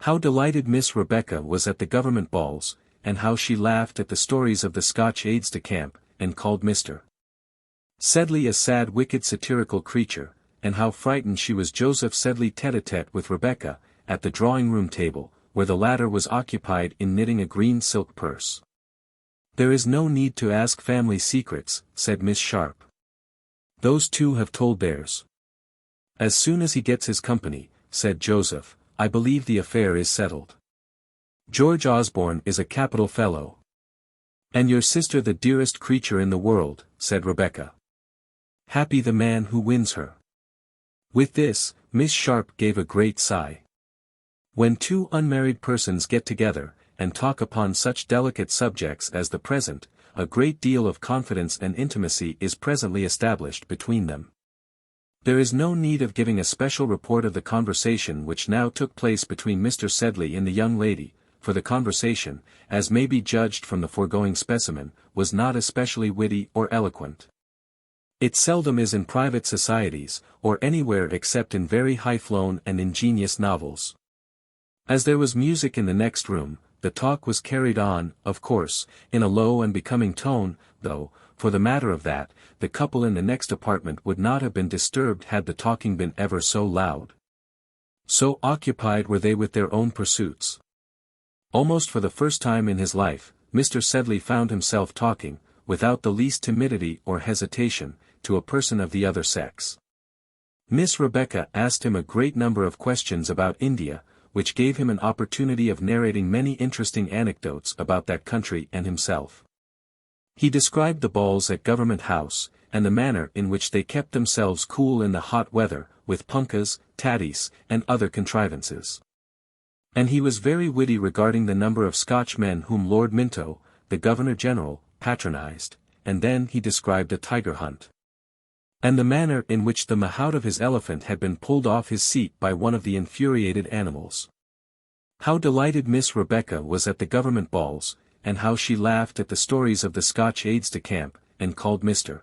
How delighted Miss Rebecca was at the government balls, and how she laughed at the stories of the Scotch aides-de-camp, and called Mr. Sedley a sad wicked satirical creature, and how frightened she was Joseph Sedley tete-a-tete with Rebecca, at the drawing-room table, where the latter was occupied in knitting a green silk purse. "There is no need to ask family secrets," said Miss Sharp. "Those two have told theirs." "As soon as he gets his company," said Joseph, "I believe the affair is settled. George Osborne is a capital fellow." "And your sister the dearest creature in the world," said Rebecca. "Happy the man who wins her." With this, Miss Sharp gave a great sigh. When two unmarried persons get together, and talk upon such delicate subjects as the present, a great deal of confidence and intimacy is presently established between them. There is no need of giving a special report of the conversation which now took place between Mr. Sedley and the young lady, for the conversation, as may be judged from the foregoing specimen, was not especially witty or eloquent. It seldom is in private societies, or anywhere except in very high-flown and ingenious novels. As there was music in the next room, the talk was carried on, of course, in a low and becoming tone, though, for the matter of that, the couple in the next apartment would not have been disturbed had the talking been ever so loud. So occupied were they with their own pursuits. Almost for the first time in his life, Mr. Sedley found himself talking, without the least timidity or hesitation, to a person of the other sex. Miss Rebecca asked him a great number of questions about India, which gave him an opportunity of narrating many interesting anecdotes about that country and himself. He described the balls at Government House, and the manner in which they kept themselves cool in the hot weather, with punkas, tatties, and other contrivances. And he was very witty regarding the number of Scotch men whom Lord Minto, the Governor-General, patronized, and then he described a tiger hunt. And the manner in which the mahout of his elephant had been pulled off his seat by one of the infuriated animals. How delighted Miss Rebecca was at the government balls, and how she laughed at the stories of the Scotch aides-de-camp, and called Mr.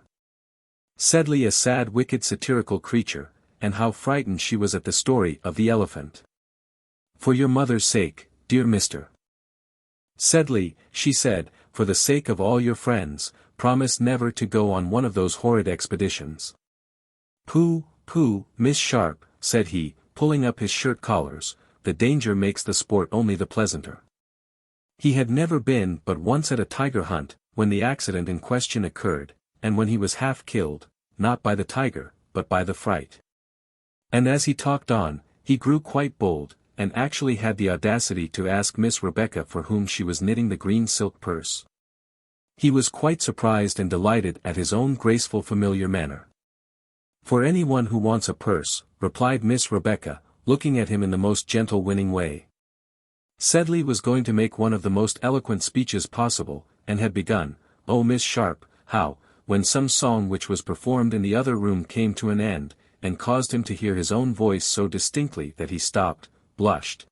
Sedley a sad wicked satirical creature, and how frightened she was at the story of the elephant. "For your mother's sake, dear Mr. Sedley," she said, "for the sake of all your friends, promise never to go on one of those horrid expeditions." "Pooh, pooh, Miss Sharp," said he, pulling up his shirt collars, "the danger makes the sport only the pleasanter." He had never been but once at a tiger hunt, when the accident in question occurred, and when he was half killed, not by the tiger, but by the fright. And as he talked on, he grew quite bold, and actually had the audacity to ask Miss Rebecca for whom she was knitting the green silk purse. He was quite surprised and delighted at his own graceful familiar manner. "For any one who wants a purse," replied Miss Rebecca, looking at him in the most gentle winning way. Sedley was going to make one of the most eloquent speeches possible, and had begun, "Oh Miss Sharp, how," when some song which was performed in the other room came to an end, and caused him to hear his own voice so distinctly that he stopped, blushed,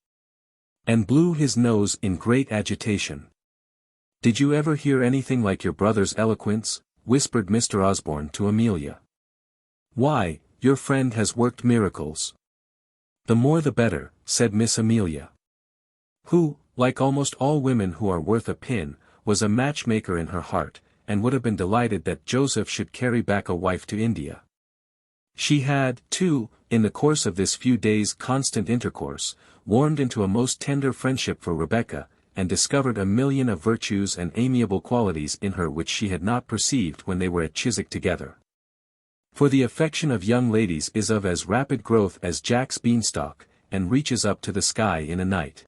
and blew his nose in great agitation. "Did you ever hear anything like your brother's eloquence?" whispered Mr. Osborne to Amelia. "Why, your friend has worked miracles." "The more the better," said Miss Amelia, who, like almost all women who are worth a pin, was a matchmaker in her heart, and would have been delighted that Joseph should carry back a wife to India. She had, too, in the course of this few days' constant intercourse, warmed into a most tender friendship for Rebecca, and discovered a million of virtues and amiable qualities in her which she had not perceived when they were at Chiswick together. For the affection of young ladies is of as rapid growth as Jack's beanstalk, and reaches up to the sky in a night.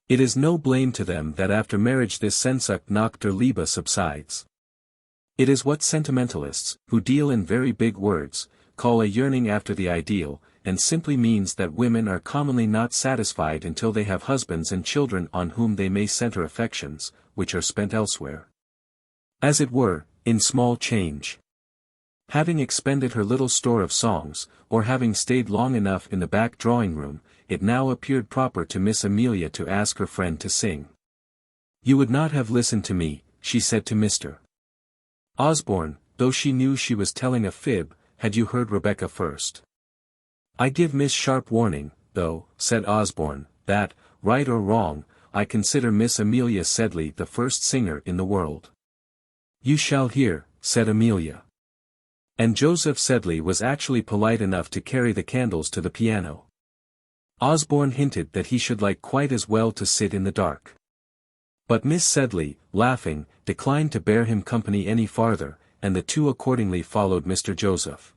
It is no blame to them that after marriage this Sehnsucht nach der Liebe subsides. It is what sentimentalists, who deal in very big words, call a yearning after the ideal, and simply means that women are commonly not satisfied until they have husbands and children on whom they may center affections, which are spent elsewhere. As it were, in small change. Having expended her little store of songs, or having stayed long enough in the back drawing-room, it now appeared proper to Miss Amelia to ask her friend to sing. "You would not have listened to me," she said to Mr. Osborne, though she knew she was telling a fib, "had you heard Rebecca first. I give Miss Sharp warning, though," said Osborne, "that, right or wrong, I consider Miss Amelia Sedley the first singer in the world." "You shall hear," said Amelia. And Joseph Sedley was actually polite enough to carry the candles to the piano. Osborne hinted that he should like quite as well to sit in the dark. But Miss Sedley, laughing, declined to bear him company any farther, and the two accordingly followed Mr. Joseph.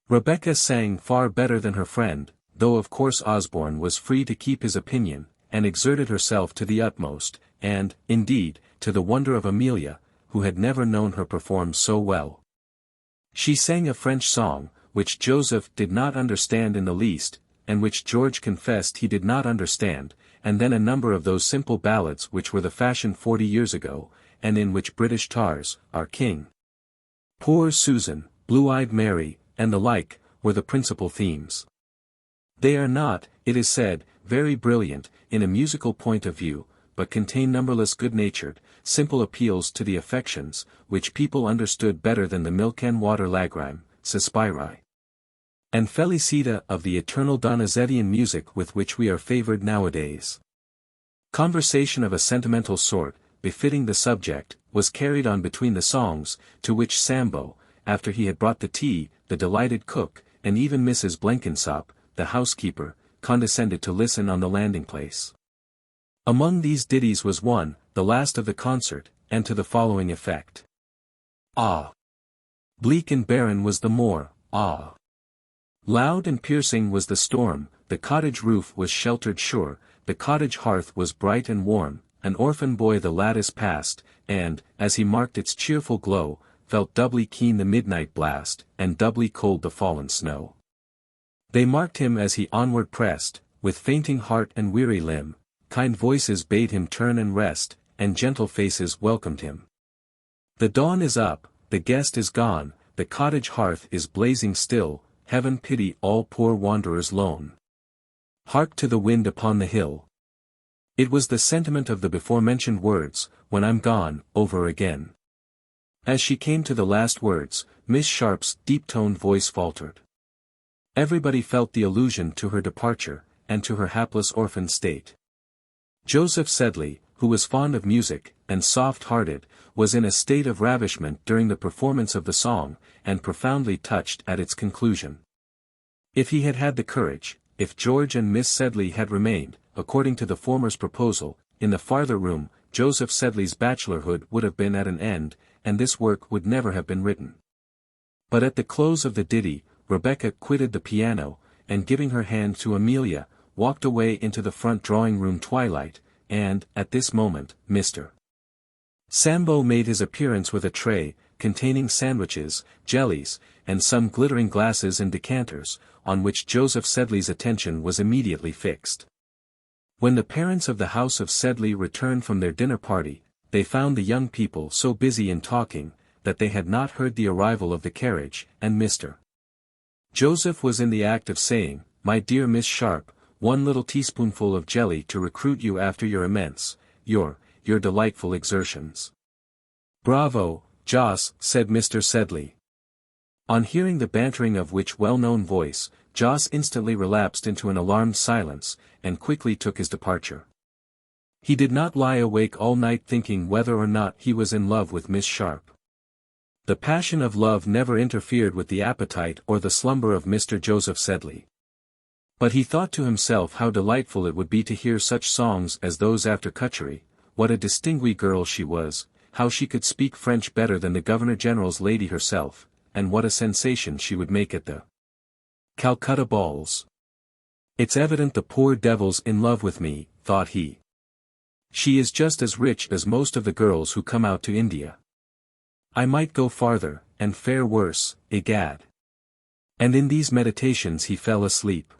Rebecca sang far better than her friend, though of course Osborne was free to keep his opinion, and exerted herself to the utmost, and, indeed, to the wonder of Amelia, who had never known her perform so well. She sang a French song, which Joseph did not understand in the least, and which George confessed he did not understand, and then a number of those simple ballads which were the fashion 40 years ago, and in which British tars, our king, Poor Susan, Blue-eyed Mary, and the like, were the principal themes. They are not, it is said, very brilliant, in a musical point of view, but contain numberless good-natured, simple appeals to the affections, which people understood better than the milk-and-water lagrime, Suspiri, and Felicita of the eternal Donizettian music with which we are favored nowadays. Conversation of a sentimental sort, befitting the subject, was carried on between the songs, to which Sambo, after he had brought the tea, the delighted cook, and even Mrs. Blenkinsop, the housekeeper, condescended to listen on the landing-place. Among these ditties was one, the last of the concert, and to the following effect. Ah! Bleak and barren was the moor, ah! Loud and piercing was the storm, the cottage roof was sheltered sure, the cottage hearth was bright and warm, an orphan boy the lattice passed, and, as he marked its cheerful glow, felt doubly keen the midnight blast, and doubly cold the fallen snow. They marked him as he onward pressed, with fainting heart and weary limb, kind voices bade him turn and rest, and gentle faces welcomed him. The dawn is up, the guest is gone, the cottage hearth is blazing still, heaven pity all poor wanderers lone. Hark to the wind upon the hill. It was the sentiment of the before-mentioned words, when I'm gone, over again. As she came to the last words, Miss Sharp's deep-toned voice faltered. Everybody felt the allusion to her departure, and to her hapless orphan state. Joseph Sedley, who was fond of music, and soft-hearted, was in a state of ravishment during the performance of the song, and profoundly touched at its conclusion. If he had had the courage, if George and Miss Sedley had remained, according to the former's proposal, in the farther room, Joseph Sedley's bachelorhood would have been at an end, and this work would never have been written. But at the close of the ditty, Rebecca quitted the piano, and giving her hand to Amelia, walked away into the front drawing-room twilight, and, at this moment, Mr. Sambo made his appearance with a tray, containing sandwiches, jellies, and some glittering glasses and decanters, on which Joseph Sedley's attention was immediately fixed. When the parents of the house of Sedley returned from their dinner party, they found the young people so busy in talking, that they had not heard the arrival of the carriage, and Mr. Joseph was in the act of saying, "My dear Miss Sharp, one little teaspoonful of jelly to recruit you after your delightful exertions." "Bravo, Joss," said Mr. Sedley. On hearing the bantering of which well-known voice, Joss instantly relapsed into an alarmed silence, and quickly took his departure. He did not lie awake all night thinking whether or not he was in love with Miss Sharp. The passion of love never interfered with the appetite or the slumber of Mr. Joseph Sedley. But he thought to himself how delightful it would be to hear such songs as those after Cutchery, what a distinguished girl she was, how she could speak French better than the Governor-General's lady herself, and what a sensation she would make at the Calcutta balls. "It's evident the poor devil's in love with me," thought he. "She is just as rich as most of the girls who come out to India. I might go farther, and fare worse, egad." And in these meditations he fell asleep.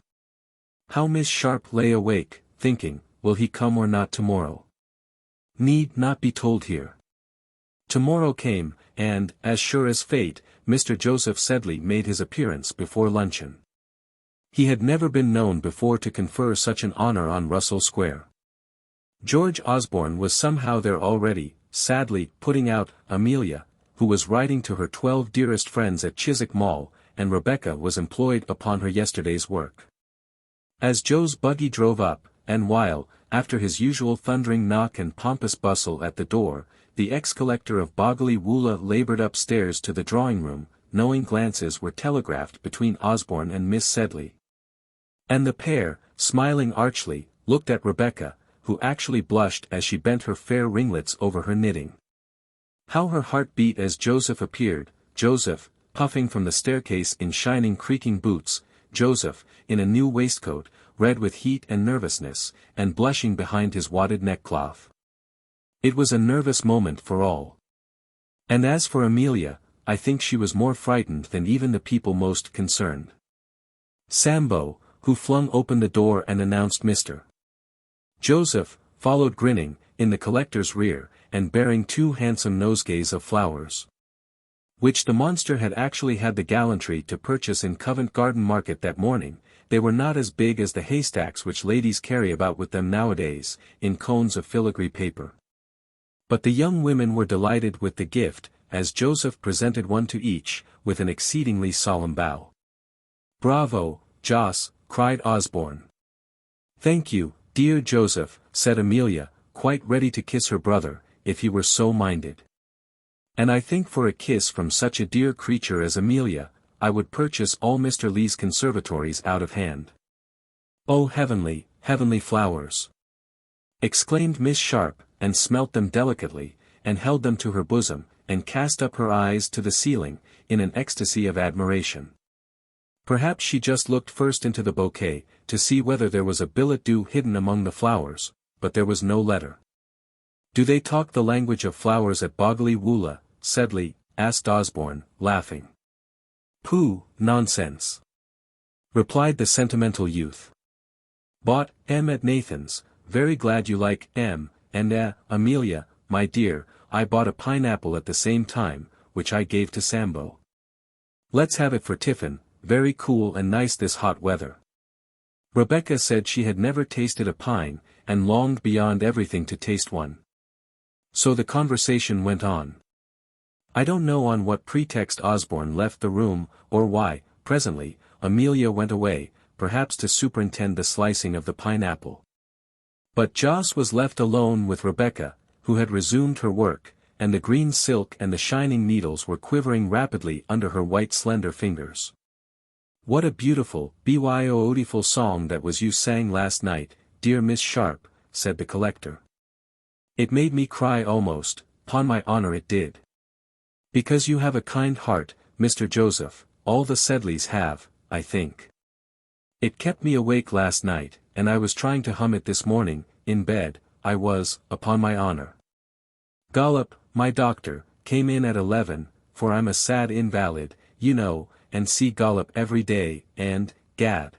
How Miss Sharp lay awake, thinking, will he come or not tomorrow? Need not be told here. Tomorrow came, and, as sure as fate, Mr. Joseph Sedley made his appearance before luncheon. He had never been known before to confer such an honor on Russell Square. George Osborne was somehow there already, sadly putting out Amelia, who was writing to her 12 dearest friends at Chiswick Mall, and Rebecca was employed upon her yesterday's work. As Joe's buggy drove up, and while, after his usual thundering knock and pompous bustle at the door, the ex-collector of Boggley Woola labored upstairs to the drawing-room, knowing glances were telegraphed between Osborne and Miss Sedley. And the pair, smiling archly, looked at Rebecca, who actually blushed as she bent her fair ringlets over her knitting. How her heart beat as Joseph appeared, Joseph, puffing from the staircase in shining creaking boots, Joseph, in a new waistcoat, red with heat and nervousness, and blushing behind his wadded neckcloth. It was a nervous moment for all. And as for Amelia, I think she was more frightened than even the people most concerned. Sambo, who flung open the door and announced Mr. Joseph, followed grinning, in the collector's rear, and bearing 2 handsome nosegays of flowers, which the monster had actually had the gallantry to purchase in Covent Garden Market that morning. They were not as big as the haystacks which ladies carry about with them nowadays, in cones of filigree paper. But the young women were delighted with the gift, as Joseph presented one to each, with an exceedingly solemn bow. "Bravo, Jos," cried Osborne. "Thank you, dear Joseph," said Amelia, quite ready to kiss her brother, if he were so minded. "And I think for a kiss from such a dear creature as Amelia, I would purchase all Mr. Lee's conservatories out of hand." "Oh heavenly, heavenly flowers!" exclaimed Miss Sharp, and smelt them delicately, and held them to her bosom, and cast up her eyes to the ceiling, in an ecstasy of admiration. Perhaps she just looked first into the bouquet, to see whether there was a billet doux hidden among the flowers, but there was no letter. "Do they talk the language of flowers at Boggley Woola, Sedley?" asked Osborne, laughing. "Pooh, nonsense!" replied the sentimental youth. "Bought M at Nathan's, very glad you like M, and Amelia, my dear, I bought a pineapple at the same time, which I gave to Sambo. Let's have it for tiffin, very cool and nice this hot weather." Rebecca said she had never tasted a pine, and longed beyond everything to taste one. So the conversation went on. I don't know on what pretext Osborne left the room, or why. Presently, Amelia went away, perhaps to superintend the slicing of the pineapple. But Jos was left alone with Rebecca, who had resumed her work, and the green silk and the shining needles were quivering rapidly under her white slender fingers. "What a beautiful song that was you sang last night, dear Miss Sharp," said the collector. "It made me cry almost, 'pon my honor it did. Because you have a kind heart, Mr. Joseph, all the Sedleys have, I think. It kept me awake last night, and I was trying to hum it this morning, in bed, I was, upon my honor. Gollop, my doctor, came in at 11, for I'm a sad invalid, you know, and see Gollop every day, and, gad,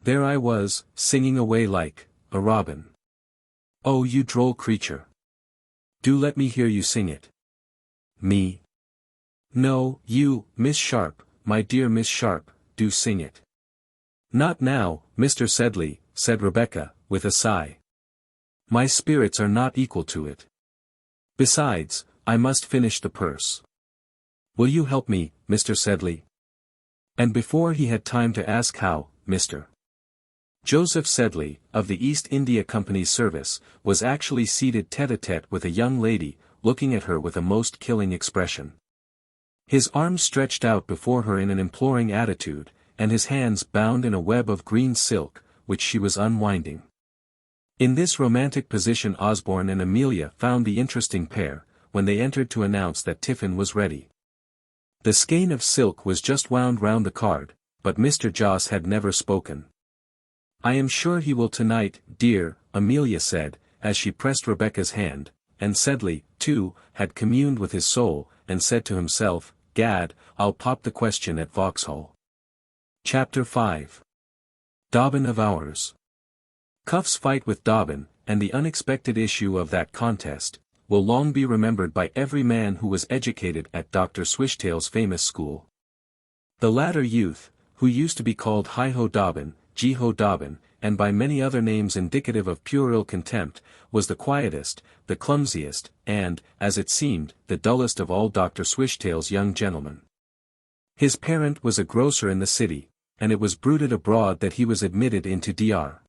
there I was, singing away like a robin. Oh, you droll creature. Do let me hear you sing it." "Me? No, you, Miss Sharp, my dear Miss Sharp, do sing it." "Not now, Mr. Sedley," said Rebecca, with a sigh. "My spirits are not equal to it. Besides, I must finish the purse. Will you help me, Mr. Sedley?" And before he had time to ask how, Mr. Joseph Sedley, of the East India Company's service, was actually seated tête-à-tête with a young lady, looking at her with a most killing expression. His arms stretched out before her in an imploring attitude, and his hands bound in a web of green silk, which she was unwinding. In this romantic position Osborne and Amelia found the interesting pair, when they entered to announce that tiffin was ready. The skein of silk was just wound round the card, but Mr. Jos had never spoken. "I am sure he will tonight, dear," Amelia said, as she pressed Rebecca's hand, and Sedley, too, had communed with his soul, and said to himself, "Gad, I'll pop the question at Vauxhall." Chapter 5. Dobbin of Ours. Cuff's fight with Dobbin, and the unexpected issue of that contest, will long be remembered by every man who was educated at Dr. Swishtail's famous school. The latter youth, who used to be called Hi-Ho Dobbin, G-Ho Dobbin, and by many other names indicative of pure ill contempt, was the quietest, the clumsiest, and, as it seemed, the dullest of all Dr. Swishtail's young gentlemen. His parent was a grocer in the city, and it was bruited abroad that he was admitted into Dr.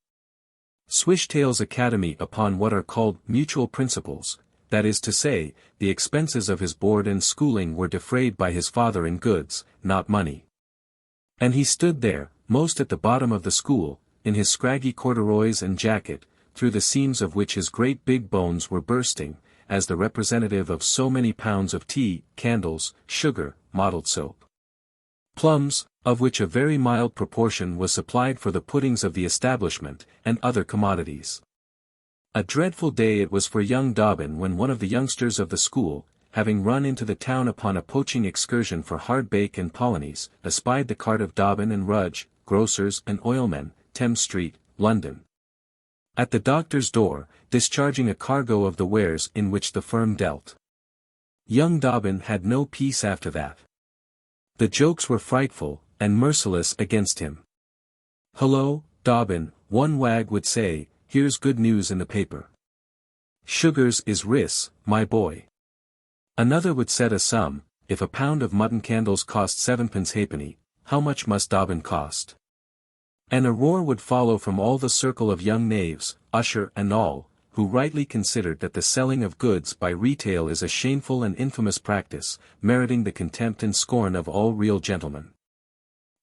Swishtail's academy upon what are called mutual principles, that is to say, the expenses of his board and schooling were defrayed by his father in goods, not money. And he stood there, most at the bottom of the school, in his scraggy corduroys and jacket, through the seams of which his great big bones were bursting, as the representative of so many pounds of tea, candles, sugar, mottled soap, plums, of which a very mild proportion was supplied for the puddings of the establishment, and other commodities. A dreadful day it was for young Dobbin when one of the youngsters of the school, having run into the town upon a poaching excursion for hardbake and polonies, espied the cart of Dobbin and Rudge, grocers and oilmen, Thames Street, London, at the doctor's door, discharging a cargo of the wares in which the firm dealt. Young Dobbin had no peace after that. The jokes were frightful, and merciless against him. "Hullo, Dobbin," one wag would say, "here's good news in the paper. Sugars is ris, my boy." Another would set a sum, "If a pound of mutton candles cost 7 halfpenny, how much must Dobbin cost?" And a roar would follow from all the circle of young knaves, usher and all, who rightly considered that the selling of goods by retail is a shameful and infamous practice, meriting the contempt and scorn of all real gentlemen.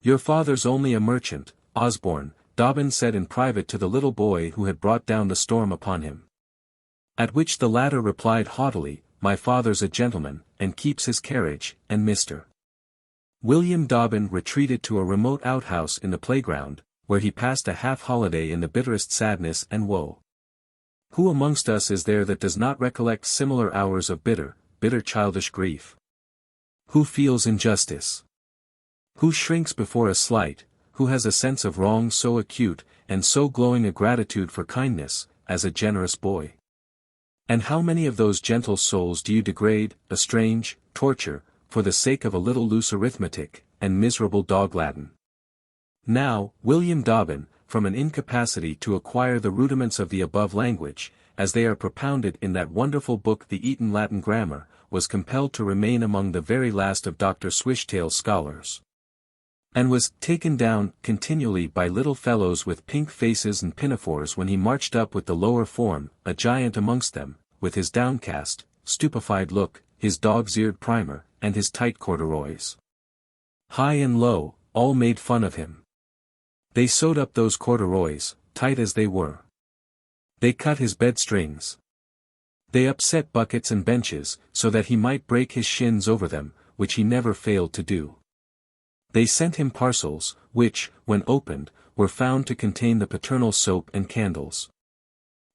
"Your father's only a merchant, Osborne," Dobbin said in private to the little boy who had brought down the storm upon him. At which the latter replied haughtily, "My father's a gentleman, and keeps his carriage, and Mr. William Dobbin retreated to a remote outhouse in the playground, where he passed a half-holiday in the bitterest sadness and woe. Who amongst us is there that does not recollect similar hours of bitter, bitter childish grief? Who feels injustice? Who shrinks before a slight, who has a sense of wrong so acute, and so glowing a gratitude for kindness, as a generous boy? And how many of those gentle souls do you degrade, estrange, torture, for the sake of a little loose arithmetic, and miserable dog Latin? Now, William Dobbin, from an incapacity to acquire the rudiments of the above language, as they are propounded in that wonderful book the Eton Latin Grammar, was compelled to remain among the very last of Dr. Swishtail's scholars, and was taken down continually by little fellows with pink faces and pinafores when he marched up with the lower form, a giant amongst them, with his downcast, stupefied look, his dog's-eared primer, and his tight corduroys. High and low, all made fun of him. They sewed up those corduroys, tight as they were. They cut his bed-strings. They upset buckets and benches, so that he might break his shins over them, which he never failed to do. They sent him parcels, which, when opened, were found to contain the paternal soap and candles.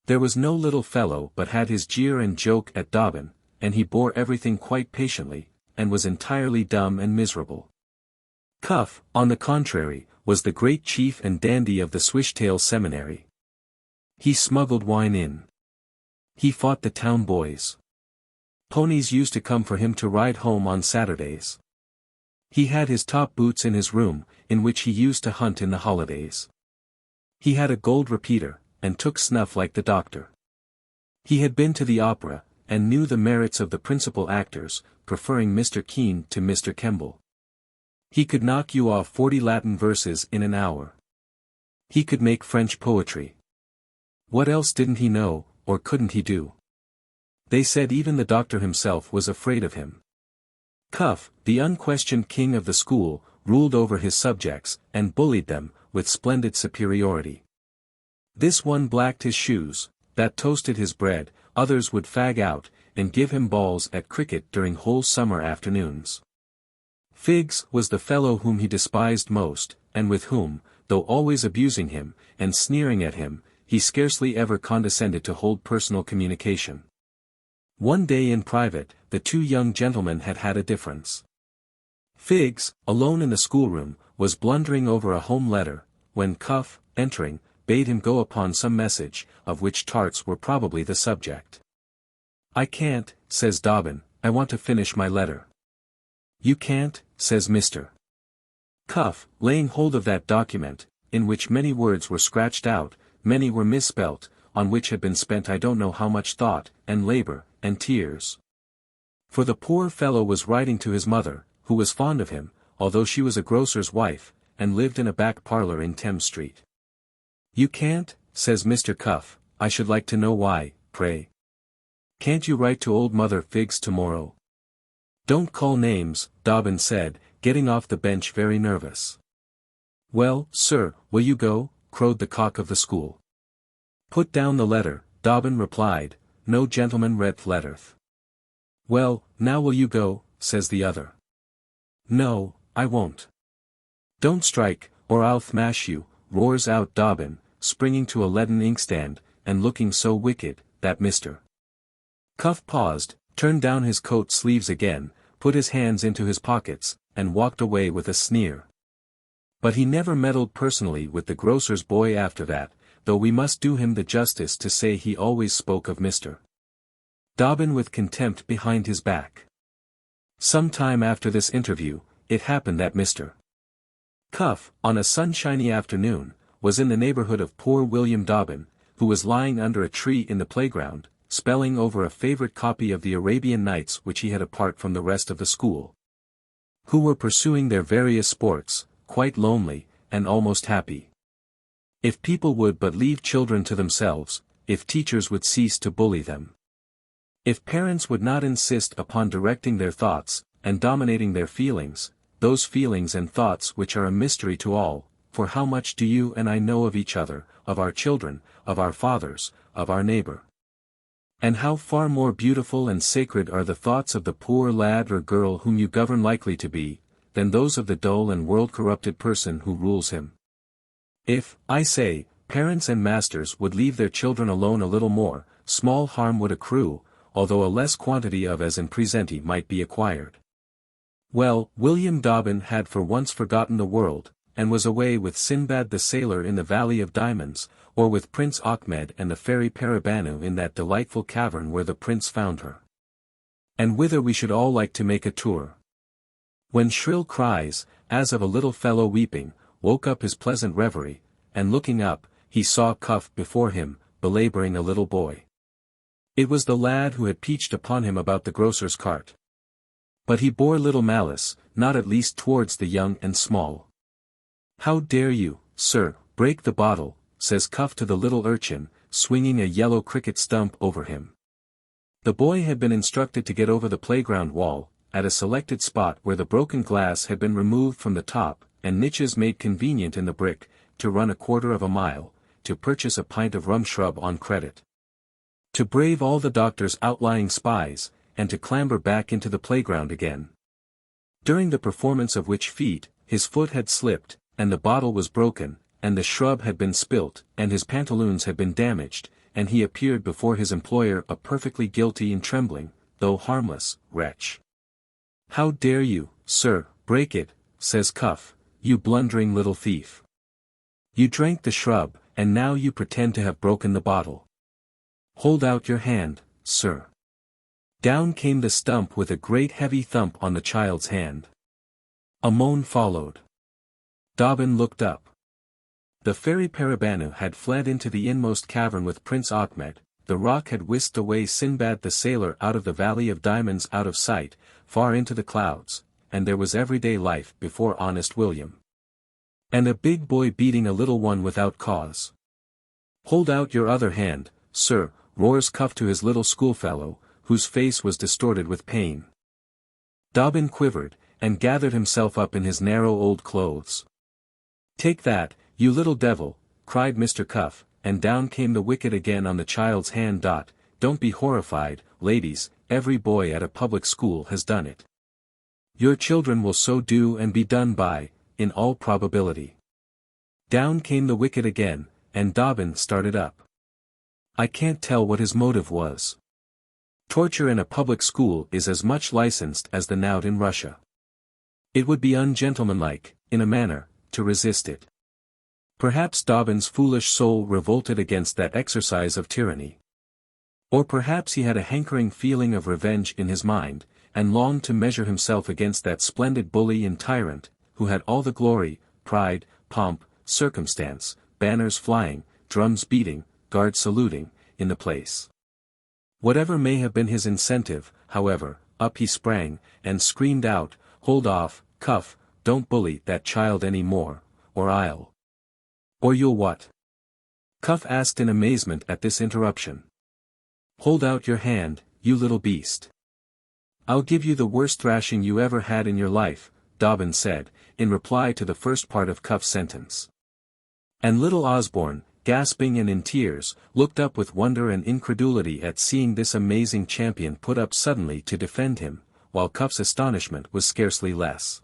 There was no little fellow but had his jeer and joke at Dobbin, and he bore everything quite patiently, and was entirely dumb and miserable. Cuff, on the contrary, was the great chief and dandy of the Swishtail Seminary. He smuggled wine in. He fought the town boys. Ponies used to come for him to ride home on Saturdays. He had his top boots in his room, in which he used to hunt in the holidays. He had a gold repeater, and took snuff like the doctor. He had been to the opera, and knew the merits of the principal actors, preferring Mr. Kean to Mr. Kemble. He could knock you off 40 Latin verses in an hour. He could make French poetry. What else didn't he know, or couldn't he do? They said even the doctor himself was afraid of him. Cuff, the unquestioned king of the school, ruled over his subjects, and bullied them, with splendid superiority. This one blacked his shoes, that toasted his bread, others would fag out, and give him balls at cricket during whole summer afternoons. Figs was the fellow whom he despised most, and with whom, though always abusing him, and sneering at him, he scarcely ever condescended to hold personal communication. One day in private, the two young gentlemen had had a difference. Figs, alone in the schoolroom, was blundering over a home letter, when Cuff, entering, bade him go upon some message, of which tarts were probably the subject. "I can't," says Dobbin, "I want to finish my letter." "You can't," says Mr. Cuff, laying hold of that document, in which many words were scratched out, many were misspelt, on which had been spent I don't know how much thought, and labor, and tears. For the poor fellow was writing to his mother, who was fond of him, although she was a grocer's wife, and lived in a back parlour in Thames Street. "You can't," says Mr. Cuff, "I should like to know why, pray. Can't you write to old Mother Figgs tomorrow?" "Don't call names," Dobbin said, getting off the bench very nervous. "Well, sir, will you go?" crowed the cock of the school. "Put down the letter," Dobbin replied, "no gentleman readth letterth." "Well, now will you go?" says the other. "No, I won't." "Don't strike, or I'll thmash you," roars out Dobbin, springing to a leaden inkstand, and looking so wicked, that Mr. Cuff paused, turned down his coat sleeves again, put his hands into his pockets, and walked away with a sneer. But he never meddled personally with the grocer's boy after that, though we must do him the justice to say he always spoke of Mr. Dobbin with contempt behind his back. Some time after this interview, it happened that Mr. Cuff, on a sunshiny afternoon, was in the neighborhood of poor William Dobbin, who was lying under a tree in the playground, spelling over a favorite copy of the Arabian Nights which he had apart from the rest of the school, who were pursuing their various sports, quite lonely, and almost happy. If people would but leave children to themselves, if teachers would cease to bully them, if parents would not insist upon directing their thoughts, and dominating their feelings, those feelings and thoughts which are a mystery to all, for how much do you and I know of each other, of our children, of our fathers, of our neighbor? And how far more beautiful and sacred are the thoughts of the poor lad or girl whom you govern likely to be, than those of the dull and world-corrupted person who rules him? If, I say, parents and masters would leave their children alone a little more, small harm would accrue, although a less quantity of as in presenti might be acquired. Well, William Dobbin had for once forgotten the world, and was away with Sinbad the sailor in the Valley of Diamonds, or with Prince Ahmed and the fairy Parabanu in that delightful cavern where the prince found her. And whither we should all like to make a tour. When shrill cries, as of a little fellow weeping, woke up his pleasant reverie, and looking up, he saw Cuff before him, belabouring a little boy. It was the lad who had peached upon him about the grocer's cart. But he bore little malice, not at least towards the young and small. "How dare you, sir, break the bottle," says Cuff to the little urchin, swinging a yellow cricket stump over him. The boy had been instructed to get over the playground wall, at a selected spot where the broken glass had been removed from the top, and niches made convenient in the brick, to run 1/4 of a mile, to purchase a pint of rum shrub on credit, to brave all the doctor's outlying spies, and to clamber back into the playground again. During the performance of which feat, his foot had slipped, and the bottle was broken, and the shrub had been spilt, and his pantaloons had been damaged, and he appeared before his employer a perfectly guilty and trembling, though harmless, wretch. "How dare you, sir, break it," says Cuff, "you blundering little thief? You drank the shrub, and now you pretend to have broken the bottle. Hold out your hand, sir." Down came the stump with a great heavy thump on the child's hand. A moan followed. Dobbin looked up. The fairy Parabanu had fled into the inmost cavern with Prince Ahmed, the rock had whisked away Sinbad the sailor out of the Valley of Diamonds out of sight, far into the clouds, and there was everyday life before honest William. And a big boy beating a little one without cause. "Hold out your other hand, sir," roars Cuff to his little schoolfellow, whose face was distorted with pain. Dobbin quivered, and gathered himself up in his narrow old clothes. "Take that, you little devil," cried Mr. Cuff, and down came the wicket again on the child's hand. "Don't be horrified, ladies, every boy at a public school has done it. Your children will so do and be done by, in all probability." Down came the wicket again, and Dobbin started up. I can't tell what his motive was. Torture in a public school is as much licensed as the knout in Russia. It would be ungentlemanlike, in a manner, to resist it. Perhaps Dobbin's foolish soul revolted against that exercise of tyranny. Or perhaps he had a hankering feeling of revenge in his mind, and longed to measure himself against that splendid bully and tyrant, who had all the glory, pride, pomp, circumstance, banners flying, drums beating, guards saluting, in the place. Whatever may have been his incentive, however, up he sprang, and screamed out, "Hold off, Cuff, don't bully that child any more, or I'll—" "Or you'll what?" Cuff asked in amazement at this interruption. "Hold out your hand, you little beast. I'll give you the worst thrashing you ever had in your life," Dobbin said, in reply to the first part of Cuff's sentence. And little Osborne, gasping and in tears, looked up with wonder and incredulity at seeing this amazing champion put up suddenly to defend him, while Cuff's astonishment was scarcely less.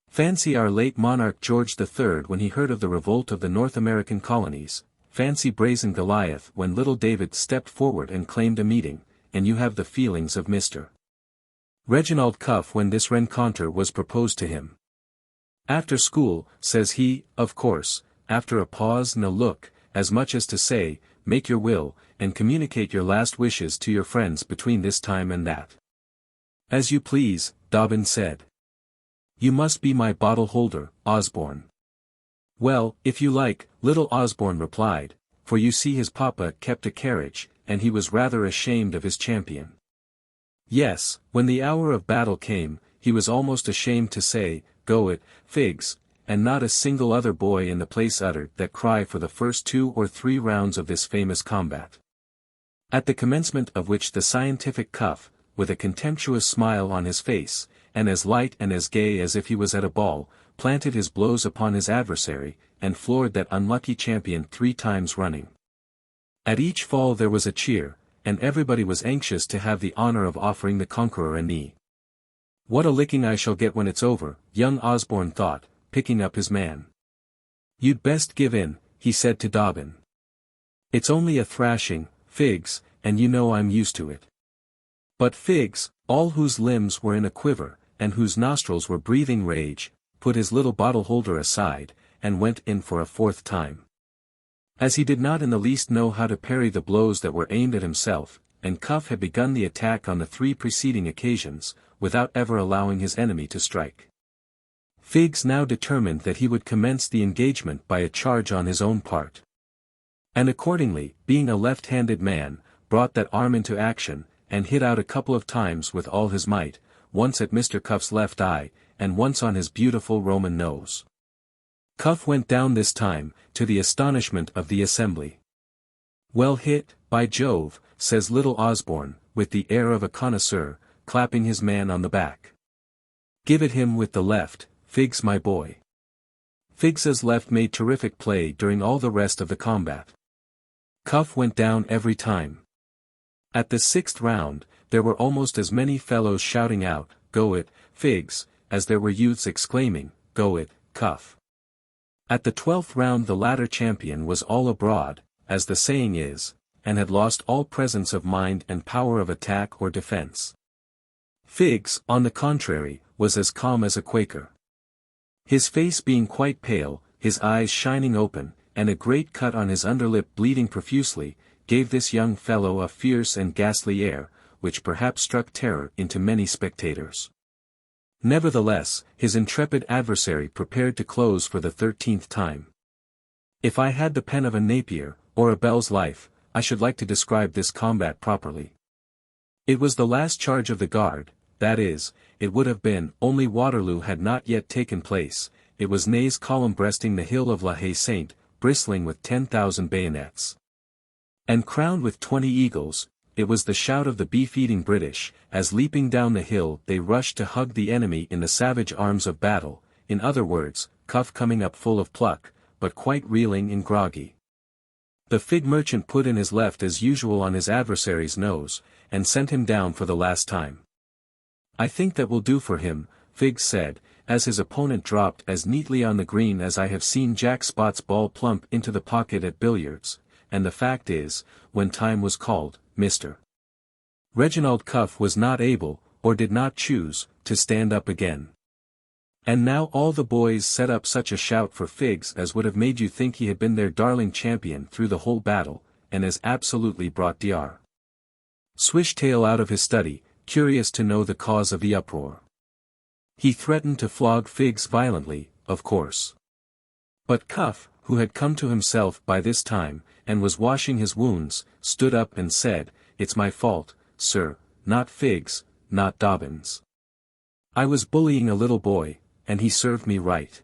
Fancy our late monarch George III when he heard of the revolt of the North American colonies, fancy brazen Goliath when little David stepped forward and claimed a meeting, and you have the feelings of Mr. Reginald Cuff when this rencontre was proposed to him. "After school," says he, "of course," after a pause and a look, as much as to say, "Make your will, and communicate your last wishes to your friends between this time and that." "As you please," Dobbin said. "You must be my bottle holder, Osborne." "Well, if you like," little Osborne replied, for you see his papa kept a carriage, and he was rather ashamed of his champion. Yes, when the hour of battle came, he was almost ashamed to say, "Go it, Figs," and not a single other boy in the place uttered that cry for the first 2 or 3 rounds of this famous combat. At the commencement of which the scientific Cuff, with a contemptuous smile on his face, and as light and as gay as if he was at a ball, planted his blows upon his adversary, and floored that unlucky champion 3 times running. At each fall there was a cheer, and everybody was anxious to have the honor of offering the conqueror a knee. "What a licking I shall get when it's over," young Osborne thought, picking up his man. "You'd best give in," he said to Dobbin. "It's only a thrashing, Figs, and you know I'm used to it." But Figs, all whose limbs were in a quiver, and whose nostrils were breathing rage, put his little bottle holder aside, and went in for a 4th time. As he did not in the least know how to parry the blows that were aimed at himself, and Cuff had begun the attack on the 3 preceding occasions, without ever allowing his enemy to strike. Figs now determined that he would commence the engagement by a charge on his own part. And accordingly, being a left-handed man, brought that arm into action, and hit out a couple of times with all his might, once at Mr. Cuff's left eye, and once on his beautiful Roman nose. Cuff went down this time, to the astonishment of the assembly. "Well hit, by Jove," says little Osborne, with the air of a connoisseur, clapping his man on the back. "Give it him with the left, Figs my boy." Figs's left made terrific play during all the rest of the combat. Cuff went down every time. At the 6th round, there were almost as many fellows shouting out, "Go it, Figs," as there were youths exclaiming, "Go it, Cuff." At the 12th round the latter champion was all abroad, as the saying is, and had lost all presence of mind and power of attack or defense. Figs, on the contrary, was as calm as a Quaker. His face being quite pale, his eyes shining open, and a great cut on his underlip bleeding profusely, gave this young fellow a fierce and ghastly air, which perhaps struck terror into many spectators. Nevertheless, his intrepid adversary prepared to close for the 13th time. If I had the pen of a Napier, or a Bell's Life, I should like to describe this combat properly. It was the last charge of the guard, that is, it would have been, only Waterloo had not yet taken place. It was Ney's column breasting the hill of La Haye Sainte, bristling with 10,000 bayonets. And crowned with 20 eagles, it was the shout of the beef-eating British, as leaping down the hill they rushed to hug the enemy in the savage arms of battle, in other words, Cuff coming up full of pluck, but quite reeling and groggy. The fig merchant put in his left as usual on his adversary's nose, and sent him down for the last time. "I think that will do for him," Figs said, as his opponent dropped as neatly on the green as I have seen Jack Spot's ball plump into the pocket at billiards, and the fact is, when time was called, Mr. Reginald Cuff was not able, or did not choose, to stand up again. And now all the boys set up such a shout for Figs as would have made you think he had been their darling champion through the whole battle, and as absolutely brought Dr. Swishtail out of his study, curious to know the cause of the uproar. He threatened to flog Figs violently, of course. But Cuff, who had come to himself by this time, and was washing his wounds, stood up and said, "It's my fault, sir, not Figs, not Dobbin's. I was bullying a little boy, and he served me right."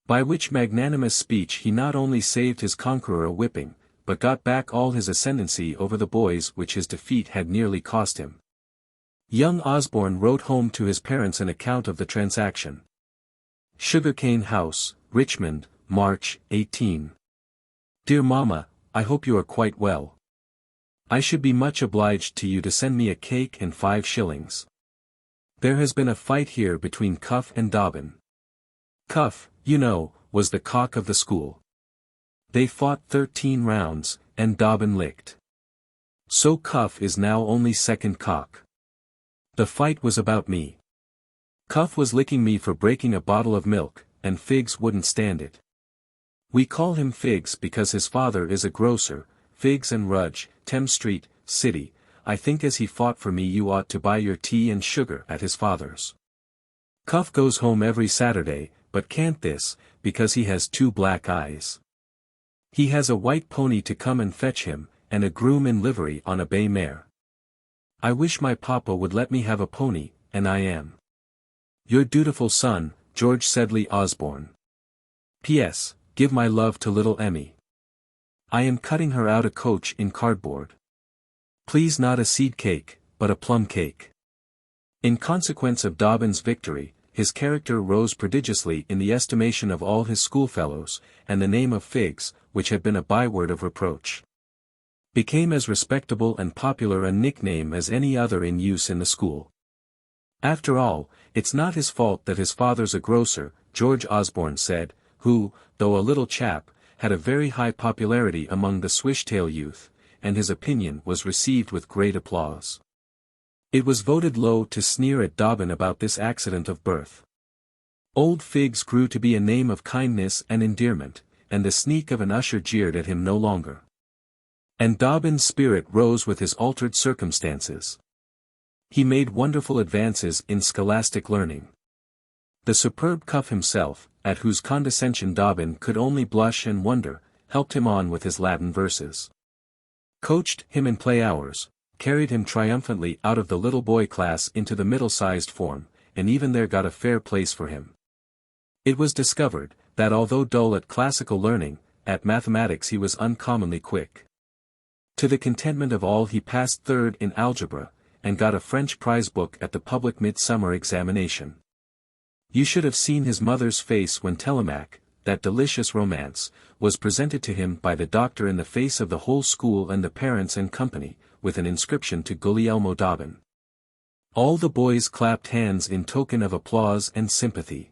By which magnanimous speech he not only saved his conqueror a whipping, but got back all his ascendancy over the boys which his defeat had nearly cost him. Young Osborne wrote home to his parents an account of the transaction. Sugarcane House, Richmond, March, 18. Dear Mamma, I hope you are quite well. I should be much obliged to you to send me a cake and 5 shillings. There has been a fight here between Cuff and Dobbin. Cuff, you know, was the cock of the school. They fought 13 rounds, and Dobbin licked. So Cuff is now only second cock. The fight was about me. Cuff was licking me for breaking a bottle of milk, and Figs wouldn't stand it. We call him Figs because his father is a grocer, Figs and Rudge, Thames Street, City. I think as he fought for me you ought to buy your tea and sugar at his father's. Cuff goes home every Saturday, but can't this, because he has 2 black eyes. He has a white pony to come and fetch him, and a groom in livery on a bay mare. I wish my papa would let me have a pony, and I am your dutiful son, George Sedley Osborne. P.S. Give my love to little Emmy. I am cutting her out a coach in cardboard. Please not a seed cake, but a plum cake. In consequence of Dobbin's victory, his character rose prodigiously in the estimation of all his schoolfellows, and the name of Figs, which had been a byword of reproach, became as respectable and popular a nickname as any other in use in the school. After all, it's not his fault that his father's a grocer, George Osborne said, who, though a little chap, had a very high popularity among the Swishtail youth, and his opinion was received with great applause. It was voted low to sneer at Dobbin about this accident of birth. Old Figs grew to be a name of kindness and endearment, and the sneak of an usher jeered at him no longer. And Dobbin's spirit rose with his altered circumstances. He made wonderful advances in scholastic learning. The superb Cuff himself, at whose condescension Dobbin could only blush and wonder, helped him on with his Latin verses. Coached him in play hours, carried him triumphantly out of the little boy class into the middle-sized form, and even there got a fair place for him. It was discovered, that although dull at classical learning, at mathematics he was uncommonly quick. To the contentment of all he passed 3rd in algebra, and got a French prize book at the public midsummer examination. You should have seen his mother's face when Telemaque, that delicious romance, was presented to him by the doctor in the face of the whole school and the parents and company, with an inscription to Guglielmo Dobbin. All the boys clapped hands in token of applause and sympathy.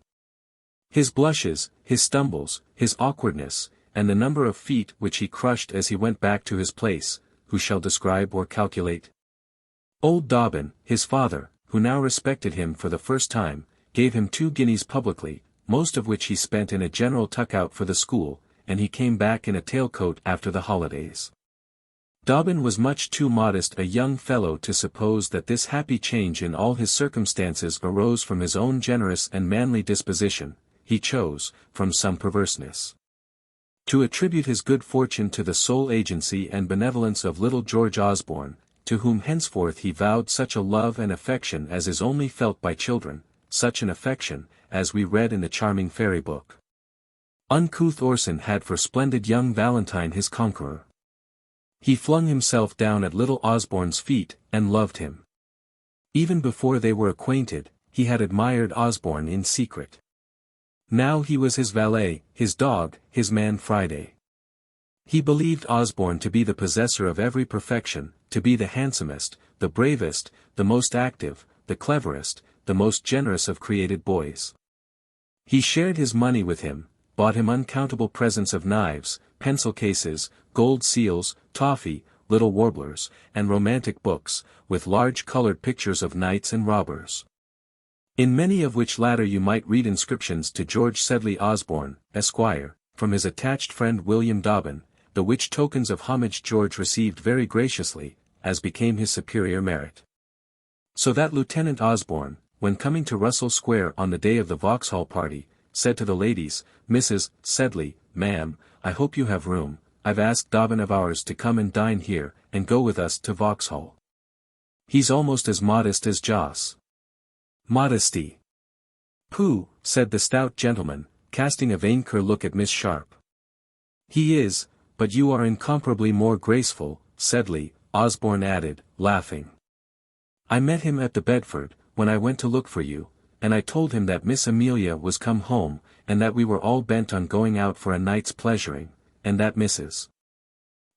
His blushes, his stumbles, his awkwardness, and the number of feet which he crushed as he went back to his place, who shall describe or calculate? Old Dobbin, his father, who now respected him for the first time, gave him 2 guineas publicly, most of which he spent in a general tuck-out for the school, and he came back in a tailcoat after the holidays. Dobbin was much too modest a young fellow to suppose that this happy change in all his circumstances arose from his own generous and manly disposition. He chose, from some perverseness, to attribute his good fortune to the sole agency and benevolence of little George Osborne, to whom henceforth he vowed such a love and affection as is only felt by children, such an affection, as we read in the charming fairy book. Uncouth Orson had for splendid young Valentine his conqueror. He flung himself down at little Osborne's feet, and loved him. Even before they were acquainted, he had admired Osborne in secret. Now he was his valet, his dog, his man Friday. He believed Osborne to be the possessor of every perfection, to be the handsomest, the bravest, the most active, the cleverest, the most generous of created boys. He shared his money with him, bought him uncountable presents of knives, pencil cases, gold seals, toffee, little warblers, and romantic books, with large colored pictures of knights and robbers, in many of which latter you might read inscriptions to George Sedley Osborne, Esquire, from his attached friend William Dobbin, the which tokens of homage George received very graciously, as became his superior merit. So that Lieutenant Osborne, when coming to Russell Square on the day of the Vauxhall party, said to the ladies, "Mrs. Sedley, ma'am, I hope you have room. I've asked Dobbin of ours to come and dine here, and go with us to Vauxhall. He's almost as modest as Joss." "Modesty! Pooh," said the stout gentleman, casting a vain look at Miss Sharp. "He is, but you are incomparably more graceful, Sedley," Osborne added, laughing. "I met him at the Bedford, when I went to look for you, and I told him that Miss Amelia was come home, and that we were all bent on going out for a night's pleasuring, and that Mrs.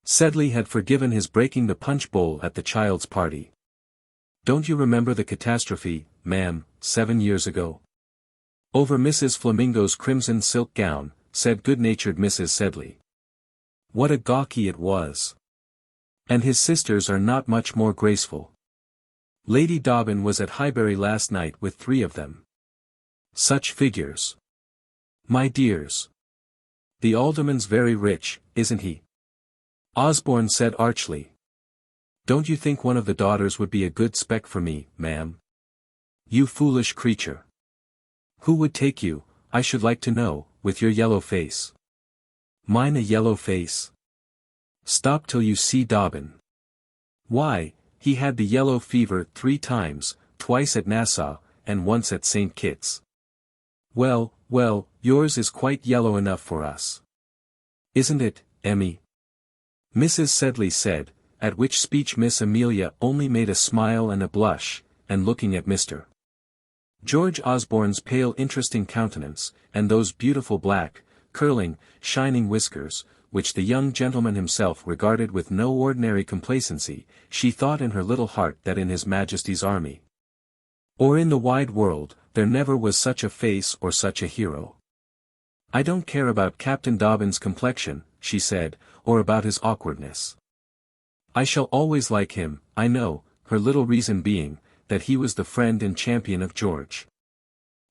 Sedley had forgiven his breaking the punch bowl at the child's party. Don't you remember the catastrophe, ma'am, 7 years ago? Over Mrs. Flamingo's crimson silk gown," said good-natured Mrs. Sedley. "What a gawky it was! And his sisters are not much more graceful. Lady Dobbin was at Highbury last night with 3 of them. Such figures! My dears! The alderman's very rich, isn't he?" Osborne said archly. "Don't you think one of the daughters would be a good spec for me, ma'am? You foolish creature! Who would take you, I should like to know, with your yellow face?" "Mine a yellow face? Stop till you see Dobbin. Why, he had the yellow fever 3 times, twice at Nassau, and once at St. Kitts. Well, well, yours is quite yellow enough for us. Isn't it, Emmy?" Mrs. Sedley said, at which speech Miss Amelia only made a smile and a blush, and looking at Mr. George Osborne's pale interesting countenance, and those beautiful black, curling, shining whiskers, which the young gentleman himself regarded with no ordinary complacency, she thought in her little heart that in His Majesty's army, or in the wide world, there never was such a face or such a hero. "I don't care about Captain Dobbin's complexion," she said, "or about his awkwardness. I shall always like him, I know," her little reason being, that he was the friend and champion of George.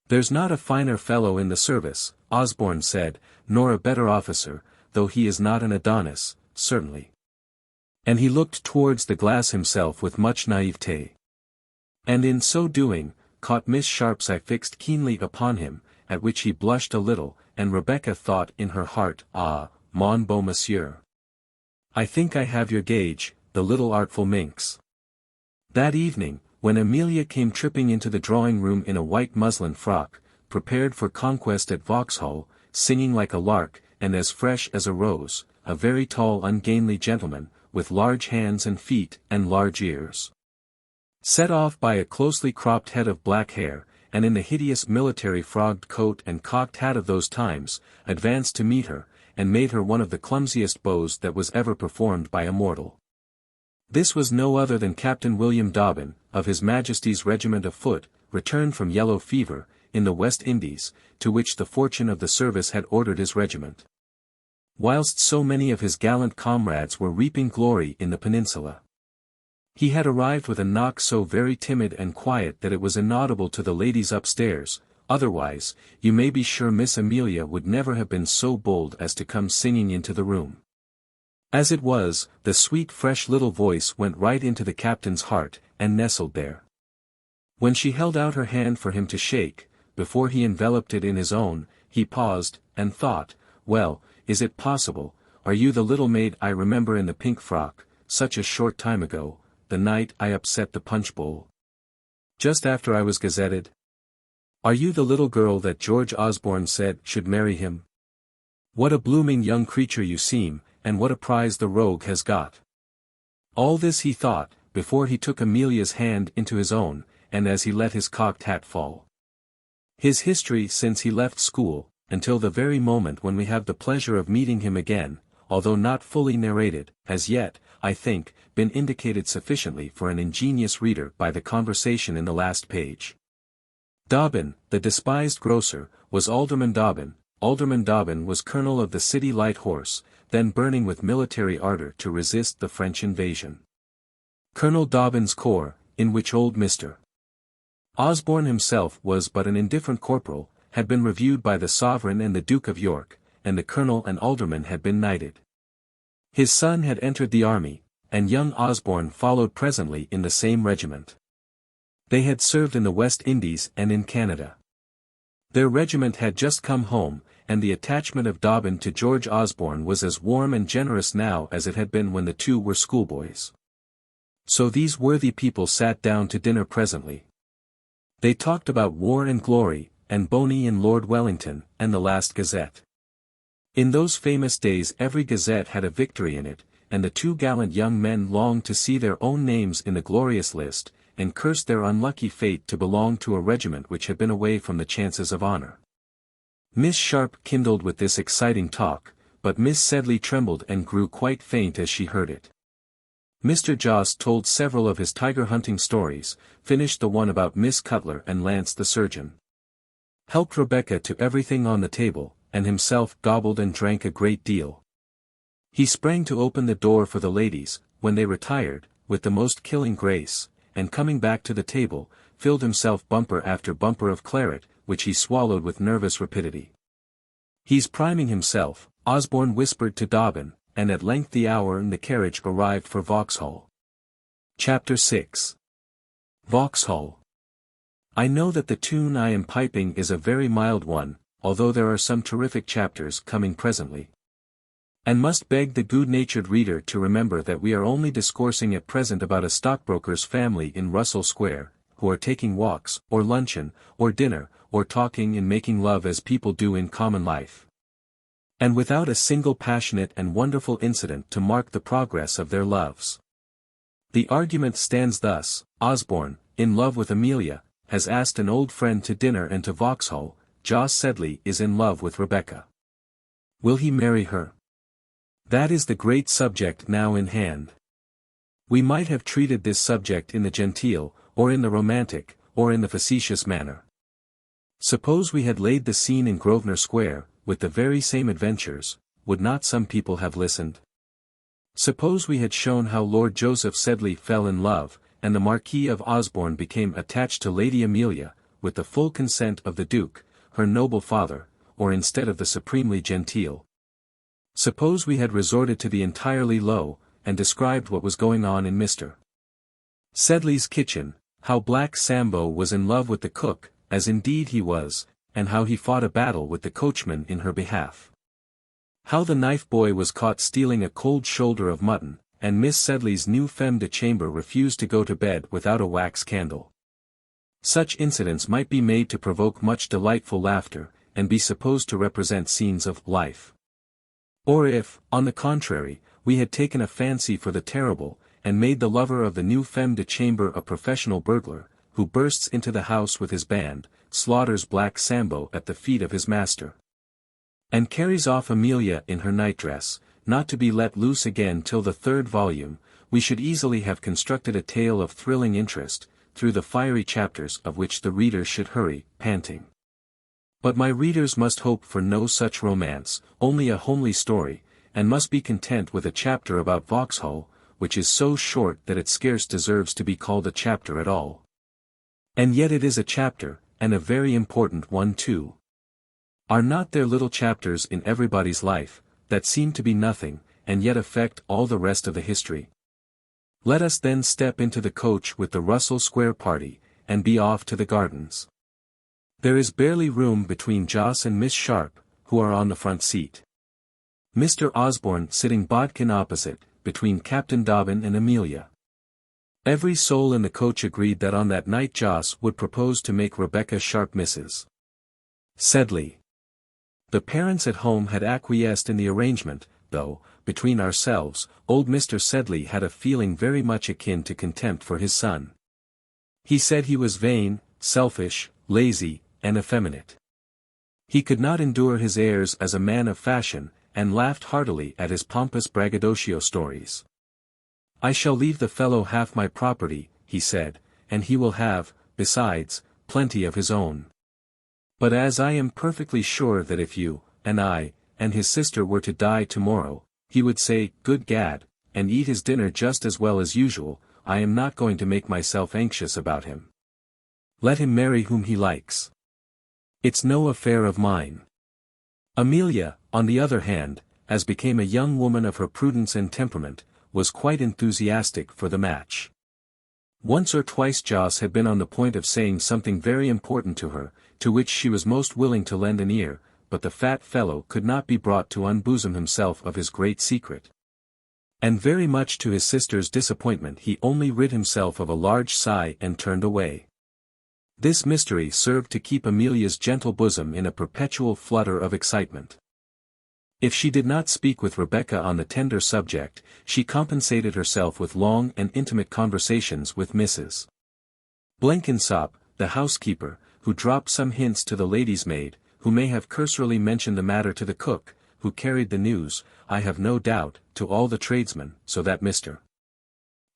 "There's not a finer fellow in the service," Osborne said, "nor a better officer, though he is not an Adonis, certainly." And he looked towards the glass himself with much naivete. And in so doing, caught Miss Sharp's eye fixed keenly upon him, at which he blushed a little, and Rebecca thought in her heart, "Ah, mon beau monsieur. I think I have your gauge, the little artful minx." That evening, when Amelia came tripping into the drawing-room in a white muslin frock, prepared for conquest at Vauxhall, singing like a lark, and as fresh as a rose, a very tall ungainly gentleman, with large hands and feet and large ears, set off by a closely cropped head of black hair, and in the hideous military frogged coat and cocked hat of those times, advanced to meet her, and made her one of the clumsiest bows that was ever performed by a mortal. This was no other than Captain William Dobbin, of His Majesty's Regiment of Foot, returned from yellow fever, in the West Indies, to which the fortune of the service had ordered his regiment. Whilst so many of his gallant comrades were reaping glory in the peninsula. He had arrived with a knock so very timid and quiet that it was inaudible to the ladies upstairs, otherwise, you may be sure Miss Amelia would never have been so bold as to come singing into the room. As it was, the sweet fresh little voice went right into the captain's heart, and nestled there. When she held out her hand for him to shake, before he enveloped it in his own, he paused, and thought, "Well, is it possible, are you the little maid I remember in the pink frock, such a short time ago, the night I upset the punch bowl? Just after I was gazetted? Are you the little girl that George Osborne said should marry him? What a blooming young creature you seem, and what a prize the rogue has got." All this he thought, before he took Amelia's hand into his own, and as he let his cocked hat fall. His history since he left school, until the very moment when we have the pleasure of meeting him again, although not fully narrated, has yet, I think, been indicated sufficiently for an ingenious reader by the conversation in the last page. Dobbin, the despised grocer, was Alderman Dobbin. Alderman Dobbin was colonel of the City Light Horse, then burning with military ardor to resist the French invasion. Colonel Dobbin's corps, in which old Mr. Osborne himself was but an indifferent corporal, had been reviewed by the Sovereign and the Duke of York, and the colonel and alderman had been knighted. His son had entered the army, and young Osborne followed presently in the same regiment. They had served in the West Indies and in Canada. Their regiment had just come home, and the attachment of Dobbin to George Osborne was as warm and generous now as it had been when the two were schoolboys. So these worthy people sat down to dinner presently. They talked about War and Glory, and Boney and Lord Wellington, and the last Gazette. In those famous days every Gazette had a victory in it, and the two gallant young men longed to see their own names in the glorious list, and cursed their unlucky fate to belong to a regiment which had been away from the chances of honor. Miss Sharp kindled with this exciting talk, but Miss Sedley trembled and grew quite faint as she heard it. Mr. Joss told several of his tiger-hunting stories, finished the one about Miss Cutler and Lance the surgeon, helped Rebecca to everything on the table, and himself gobbled and drank a great deal. He sprang to open the door for the ladies, when they retired, with the most killing grace, and coming back to the table, filled himself bumper after bumper of claret, which he swallowed with nervous rapidity. "He's priming himself," Osborne whispered to Dobbin, and at length the hour and the carriage arrived for Vauxhall. Chapter 6. Vauxhall. I know that the tune I am piping is a very mild one, although there are some terrific chapters coming presently. And must beg the good-natured reader to remember that we are only discoursing at present about a stockbroker's family in Russell Square, who are taking walks, or luncheon, or dinner, or talking and making love as people do in common life. And without a single passionate and wonderful incident to mark the progress of their loves. The argument stands thus: Osborne, in love with Amelia, has asked an old friend to dinner and to Vauxhall. Jos Sedley is in love with Rebecca. Will he marry her? That is the great subject now in hand. We might have treated this subject in the genteel, or in the romantic, or in the facetious manner. Suppose we had laid the scene in Grosvenor Square, with the very same adventures, would not some people have listened? Suppose we had shown how Lord Joseph Sedley fell in love, and the Marquis of Osborne became attached to Lady Amelia, with the full consent of the Duke, her noble father, or instead of the supremely genteel. Suppose we had resorted to the entirely low, and described what was going on in Mr. Sedley's kitchen, how Black Sambo was in love with the cook, as indeed he was, and how he fought a battle with the coachman in her behalf. How the knife boy was caught stealing a cold shoulder of mutton, and Miss Sedley's new femme de chambre refused to go to bed without a wax candle. Such incidents might be made to provoke much delightful laughter, and be supposed to represent scenes of life. Or if, on the contrary, we had taken a fancy for the terrible, and made the lover of the new femme de chambre a professional burglar, who bursts into the house with his band, slaughters Black Sambo at the feet of his master, and carries off Amelia in her nightdress, not to be let loose again till the third volume, we should easily have constructed a tale of thrilling interest, through the fiery chapters of which the reader should hurry, panting. But my readers must hope for no such romance, only a homely story, and must be content with a chapter about Vauxhall, which is so short that it scarce deserves to be called a chapter at all. And yet it is a chapter, and a very important one too. Are not there little chapters in everybody's life, that seem to be nothing, and yet affect all the rest of the history? Let us then step into the coach with the Russell Square party, and be off to the gardens. There is barely room between Jos and Miss Sharp, who are on the front seat. Mr. Osborne sitting bodkin opposite, between Captain Dobbin and Amelia. Every soul in the coach agreed that on that night Jos would propose to make Rebecca Sharp Mrs. Sedley. The parents at home had acquiesced in the arrangement, though, between ourselves, old Mr. Sedley had a feeling very much akin to contempt for his son. He said he was vain, selfish, lazy, and effeminate. He could not endure his airs as a man of fashion, and laughed heartily at his pompous braggadocio stories. I shall leave the fellow half my property, he said, and he will have, besides, plenty of his own. But as I am perfectly sure that if you, and I, and his sister were to die tomorrow, he would say, good gad, and eat his dinner just as well as usual, I am not going to make myself anxious about him. Let him marry whom he likes. It's no affair of mine. Amelia, on the other hand, as became a young woman of her prudence and temperament, was quite enthusiastic for the match. Once or twice Joss had been on the point of saying something very important to her, to which she was most willing to lend an ear, but the fat fellow could not be brought to unbosom himself of his great secret. And very much to his sister's disappointment he only rid himself of a large sigh and turned away. This mystery served to keep Amelia's gentle bosom in a perpetual flutter of excitement. If she did not speak with Rebecca on the tender subject, she compensated herself with long and intimate conversations with Mrs. Blenkinsop, the housekeeper, who dropped some hints to the lady's maid, who may have cursorily mentioned the matter to the cook, who carried the news, I have no doubt, to all the tradesmen, so that Mr.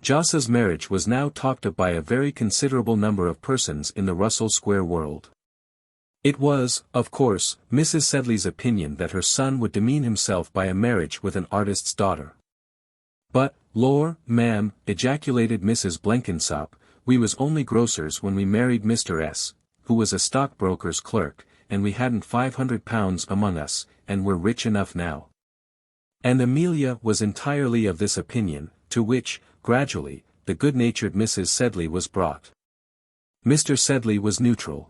Joss's marriage was now talked of by a very considerable number of persons in the Russell Square world. It was, of course, Mrs. Sedley's opinion that her son would demean himself by a marriage with an artist's daughter. But, lor, ma'am, ejaculated Mrs. Blenkinsop, we was only grocers when we married Mr. S., who was a stockbroker's clerk, and we hadn't £500 among us, and we're rich enough now. And Amelia was entirely of this opinion, to which, gradually, the good-natured Mrs. Sedley was brought. Mr. Sedley was neutral.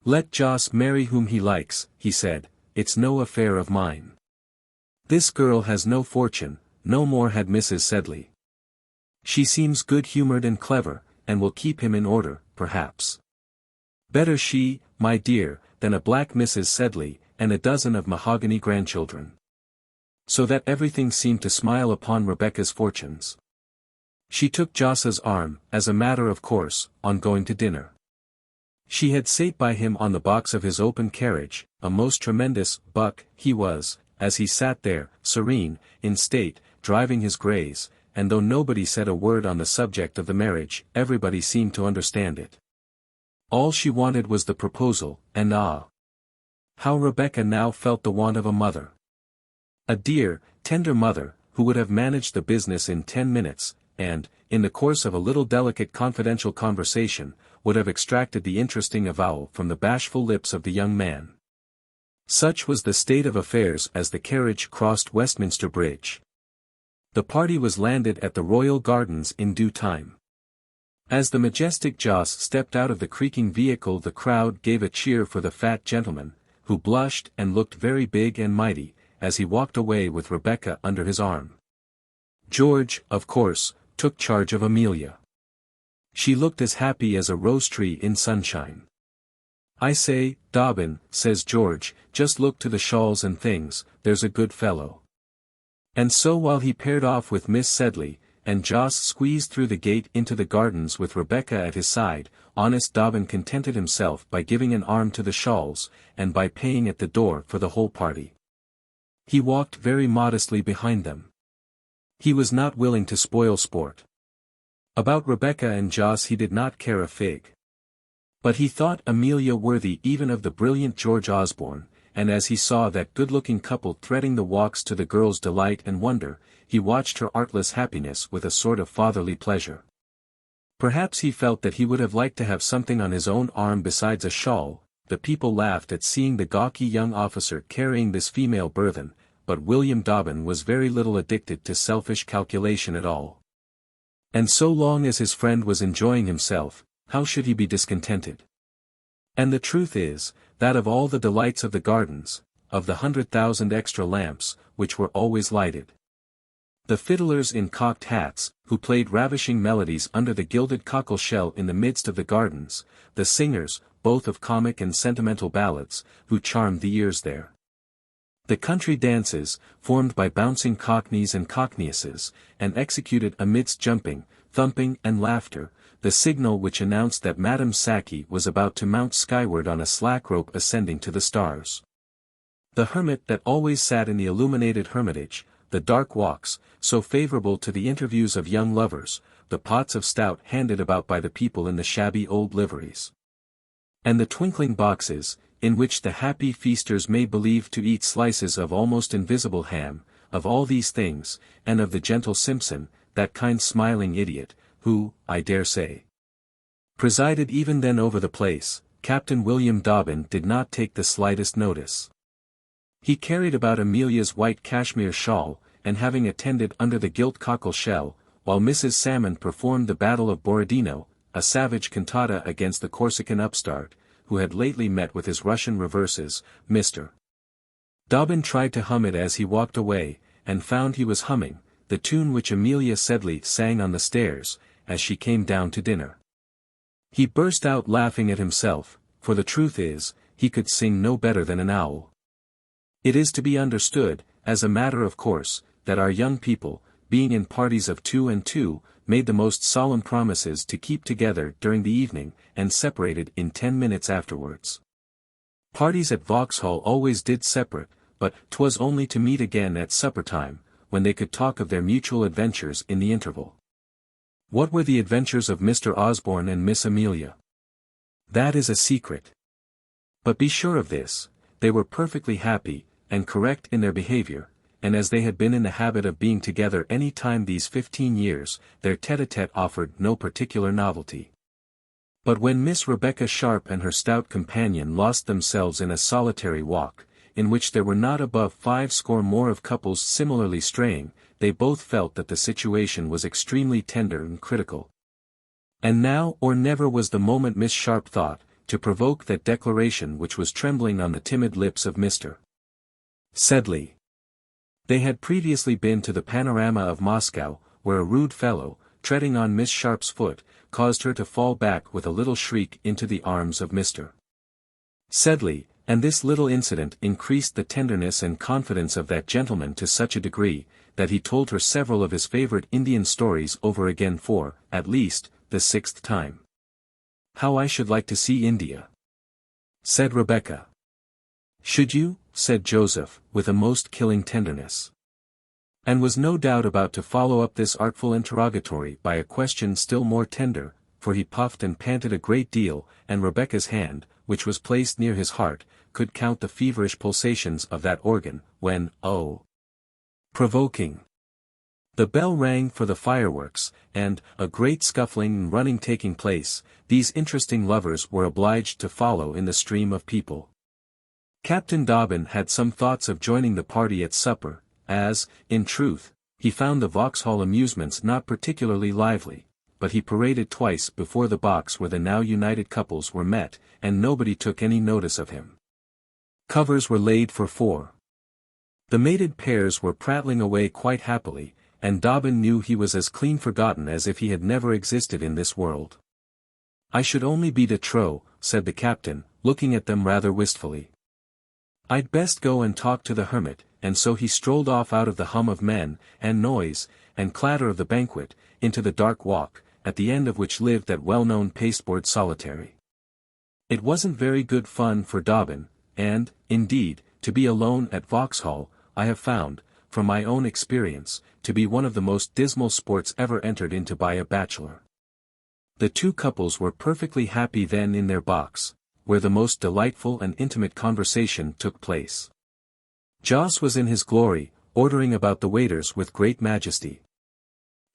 Let Joss marry whom he likes, he said, it's no affair of mine. This girl has no fortune, no more had Mrs. Sedley. She seems good-humoured and clever, and will keep him in order, perhaps. Better she, my dear, than a black Mrs. Sedley, and a dozen of mahogany grandchildren. So that everything seemed to smile upon Rebecca's fortunes. She took Joss's arm, as a matter of course, on going to dinner. She had sate by him on the box of his open carriage, a most tremendous buck he was, as he sat there, serene, in state, driving his greys, and though nobody said a word on the subject of the marriage, everybody seemed to understand it. All she wanted was the proposal, and ah! How Rebecca now felt the want of a mother. A dear, tender mother, who would have managed the business in 10 minutes, and, in the course of a little delicate confidential conversation, would have extracted the interesting avowal from the bashful lips of the young man. Such was the state of affairs as the carriage crossed Westminster Bridge. The party was landed at the Royal Gardens in due time. As the majestic Joss stepped out of the creaking vehicle, the crowd gave a cheer for the fat gentleman, who blushed and looked very big and mighty, as he walked away with Rebecca under his arm. George, of course, took charge of Amelia. She looked as happy as a rose-tree in sunshine. I say, Dobbin, says George, just look to the shawls and things, there's a good fellow. And so while he paired off with Miss Sedley, and Joss squeezed through the gate into the gardens with Rebecca at his side, honest Dobbin contented himself by giving an arm to the shawls, and by paying at the door for the whole party. He walked very modestly behind them. He was not willing to spoil sport. About Rebecca and Joss he did not care a fig. But he thought Amelia worthy even of the brilliant George Osborne, and as he saw that good-looking couple threading the walks to the girl's delight and wonder, he watched her artless happiness with a sort of fatherly pleasure. Perhaps he felt that he would have liked to have something on his own arm besides a shawl. The people laughed at seeing the gawky young officer carrying this female burthen, but William Dobbin was very little addicted to selfish calculation at all. And so long as his friend was enjoying himself, how should he be discontented? And the truth is, that of all the delights of the gardens, of the 100,000 extra lamps, which were always lighted, the fiddlers in cocked hats, who played ravishing melodies under the gilded cockle shell in the midst of the gardens, the singers, both of comic and sentimental ballads, who charmed the ears there. The country dances, formed by bouncing cockneys and cockneyesses, and executed amidst jumping, thumping and laughter, the signal which announced that Madame Saki was about to mount skyward on a slack rope ascending to the stars. The hermit that always sat in the illuminated hermitage, the dark walks, so favourable to the interviews of young lovers, the pots of stout handed about by the people in the shabby old liveries, and the twinkling boxes, in which the happy feasters made believe to eat slices of almost invisible ham, of all these things, and of the gentle Simpson, that kind smiling idiot, who, I dare say, presided even then over the place, Captain William Dobbin did not take the slightest notice. He carried about Amelia's white cashmere shawl, and having attended under the gilt cockle shell, while Mrs. Salmon performed the Battle of Borodino, a savage cantata against the Corsican upstart, who had lately met with his Russian reverses, Mr. Dobbin tried to hum it as he walked away, and found he was humming the tune which Amelia Sedley sang on the stairs, as she came down to dinner. He burst out laughing at himself, for the truth is, he could sing no better than an owl. It is to be understood, as a matter of course, that our young people, being in parties of 2 and 2, made the most solemn promises to keep together during the evening, and separated in 10 minutes afterwards. Parties at Vauxhall always did separate, but 'twas only to meet again at supper time, when they could talk of their mutual adventures in the interval. What were the adventures of Mr. Osborne and Miss Amelia? That is a secret. But be sure of this, they were perfectly happy, and correct in their behavior, and as they had been in the habit of being together any time these 15 years, their tete-a-tete offered no particular novelty. But when Miss Rebecca Sharp and her stout companion lost themselves in a solitary walk, in which there were not above 50 more of couples similarly straying, they both felt that the situation was extremely tender and critical. And now or never was the moment, Miss Sharp thought, to provoke that declaration which was trembling on the timid lips of Mr. Sedley. They had previously been to the panorama of Moscow, where a rude fellow, treading on Miss Sharp's foot, caused her to fall back with a little shriek into the arms of Mr. Sedley, and this little incident increased the tenderness and confidence of that gentleman to such a degree, that he told her several of his favorite Indian stories over again for, at least, the 6th time. "How I should like to see India," said Rebecca. "Should you?" said Joseph, with a most killing tenderness. And was no doubt about to follow up this artful interrogatory by a question still more tender, for he puffed and panted a great deal, and Rebecca's hand, which was placed near his heart, could count the feverish pulsations of that organ, when, oh! provoking! The bell rang for the fireworks, and, a great scuffling and running taking place, these interesting lovers were obliged to follow in the stream of people. Captain Dobbin had some thoughts of joining the party at supper, as, in truth, he found the Vauxhall amusements not particularly lively, but he paraded twice before the box where the now united couples were met, and nobody took any notice of him. Covers were laid for 4. The mated pairs were prattling away quite happily, and Dobbin knew he was as clean forgotten as if he had never existed in this world. "I should only be de trop," said the captain, looking at them rather wistfully. "I'd best go and talk to the hermit," and so he strolled off out of the hum of men, and noise, and clatter of the banquet, into the dark walk, at the end of which lived that well-known pasteboard solitary. It wasn't very good fun for Dobbin, and, indeed, to be alone at Vauxhall, I have found, from my own experience, to be one of the most dismal sports ever entered into by a bachelor. The two couples were perfectly happy then in their box, where the most delightful and intimate conversation took place. Joss was in his glory, ordering about the waiters with great majesty.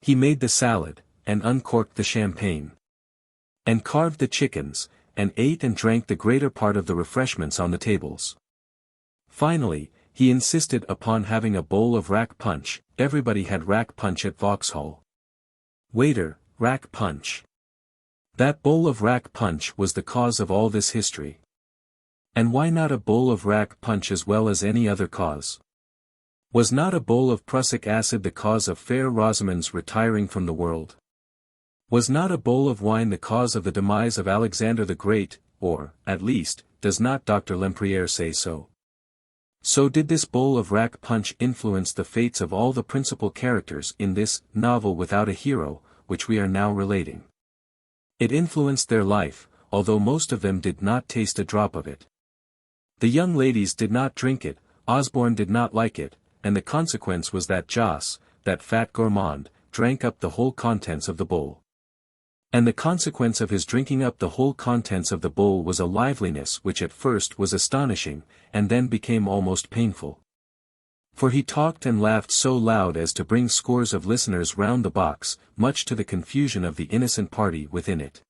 He made the salad, and uncorked the champagne, and carved the chickens, and ate and drank the greater part of the refreshments on the tables. Finally, he insisted upon having a bowl of rack punch. Everybody had rack punch at Vauxhall. Waiter, rack punch. That bowl of rack punch was the cause of all this history. And why not a bowl of rack punch as well as any other cause? Was not a bowl of prussic acid the cause of fair Rosamond's retiring from the world? Was not a bowl of wine the cause of the demise of Alexander the Great, or, at least, does not Dr. Lempriere say so? So did this bowl of rack punch influence the fates of all the principal characters in this novel without a hero, which we are now relating. It influenced their life, although most of them did not taste a drop of it. The young ladies did not drink it, Osborne did not like it, and the consequence was that Joss, that fat gourmand, drank up the whole contents of the bowl. And the consequence of his drinking up the whole contents of the bowl was a liveliness which at first was astonishing, and then became almost painful. For he talked and laughed so loud as to bring scores of listeners round the box, much to the confusion of the innocent party within it.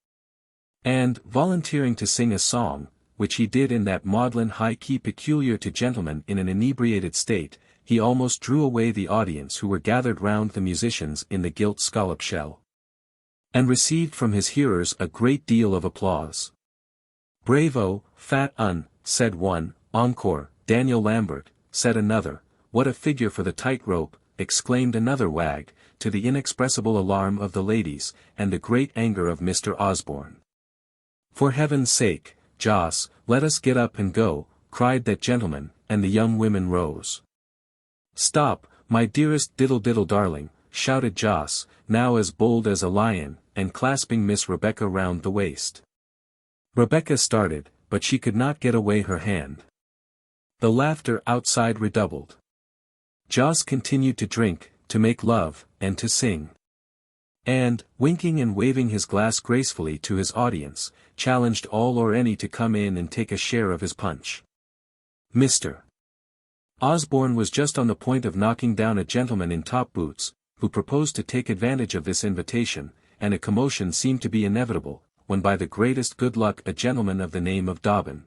And, volunteering to sing a song, which he did in that maudlin high key peculiar to gentlemen in an inebriated state, he almost drew away the audience who were gathered round the musicians in the gilt scallop shell. And received from his hearers a great deal of applause. "Bravo, fat un," said one. "Encore, Daniel Lambert," said another. "What a figure for the tight-rope," exclaimed another wag, to the inexpressible alarm of the ladies, and the great anger of Mr. Osborne. "For heaven's sake, Joss, let us get up and go," cried that gentleman, and the young women rose. "Stop, my dearest diddle-diddle darling," shouted Joss, now as bold as a lion, and clasping Miss Rebecca round the waist. Rebecca started, but she could not get away her hand. The laughter outside redoubled. Joss continued to drink, to make love, and to sing. And, winking and waving his glass gracefully to his audience, challenged all or any to come in and take a share of his punch. Mr. Osborne was just on the point of knocking down a gentleman in top boots, who proposed to take advantage of this invitation, and a commotion seemed to be inevitable, when by the greatest good luck a gentleman of the name of Dobbin,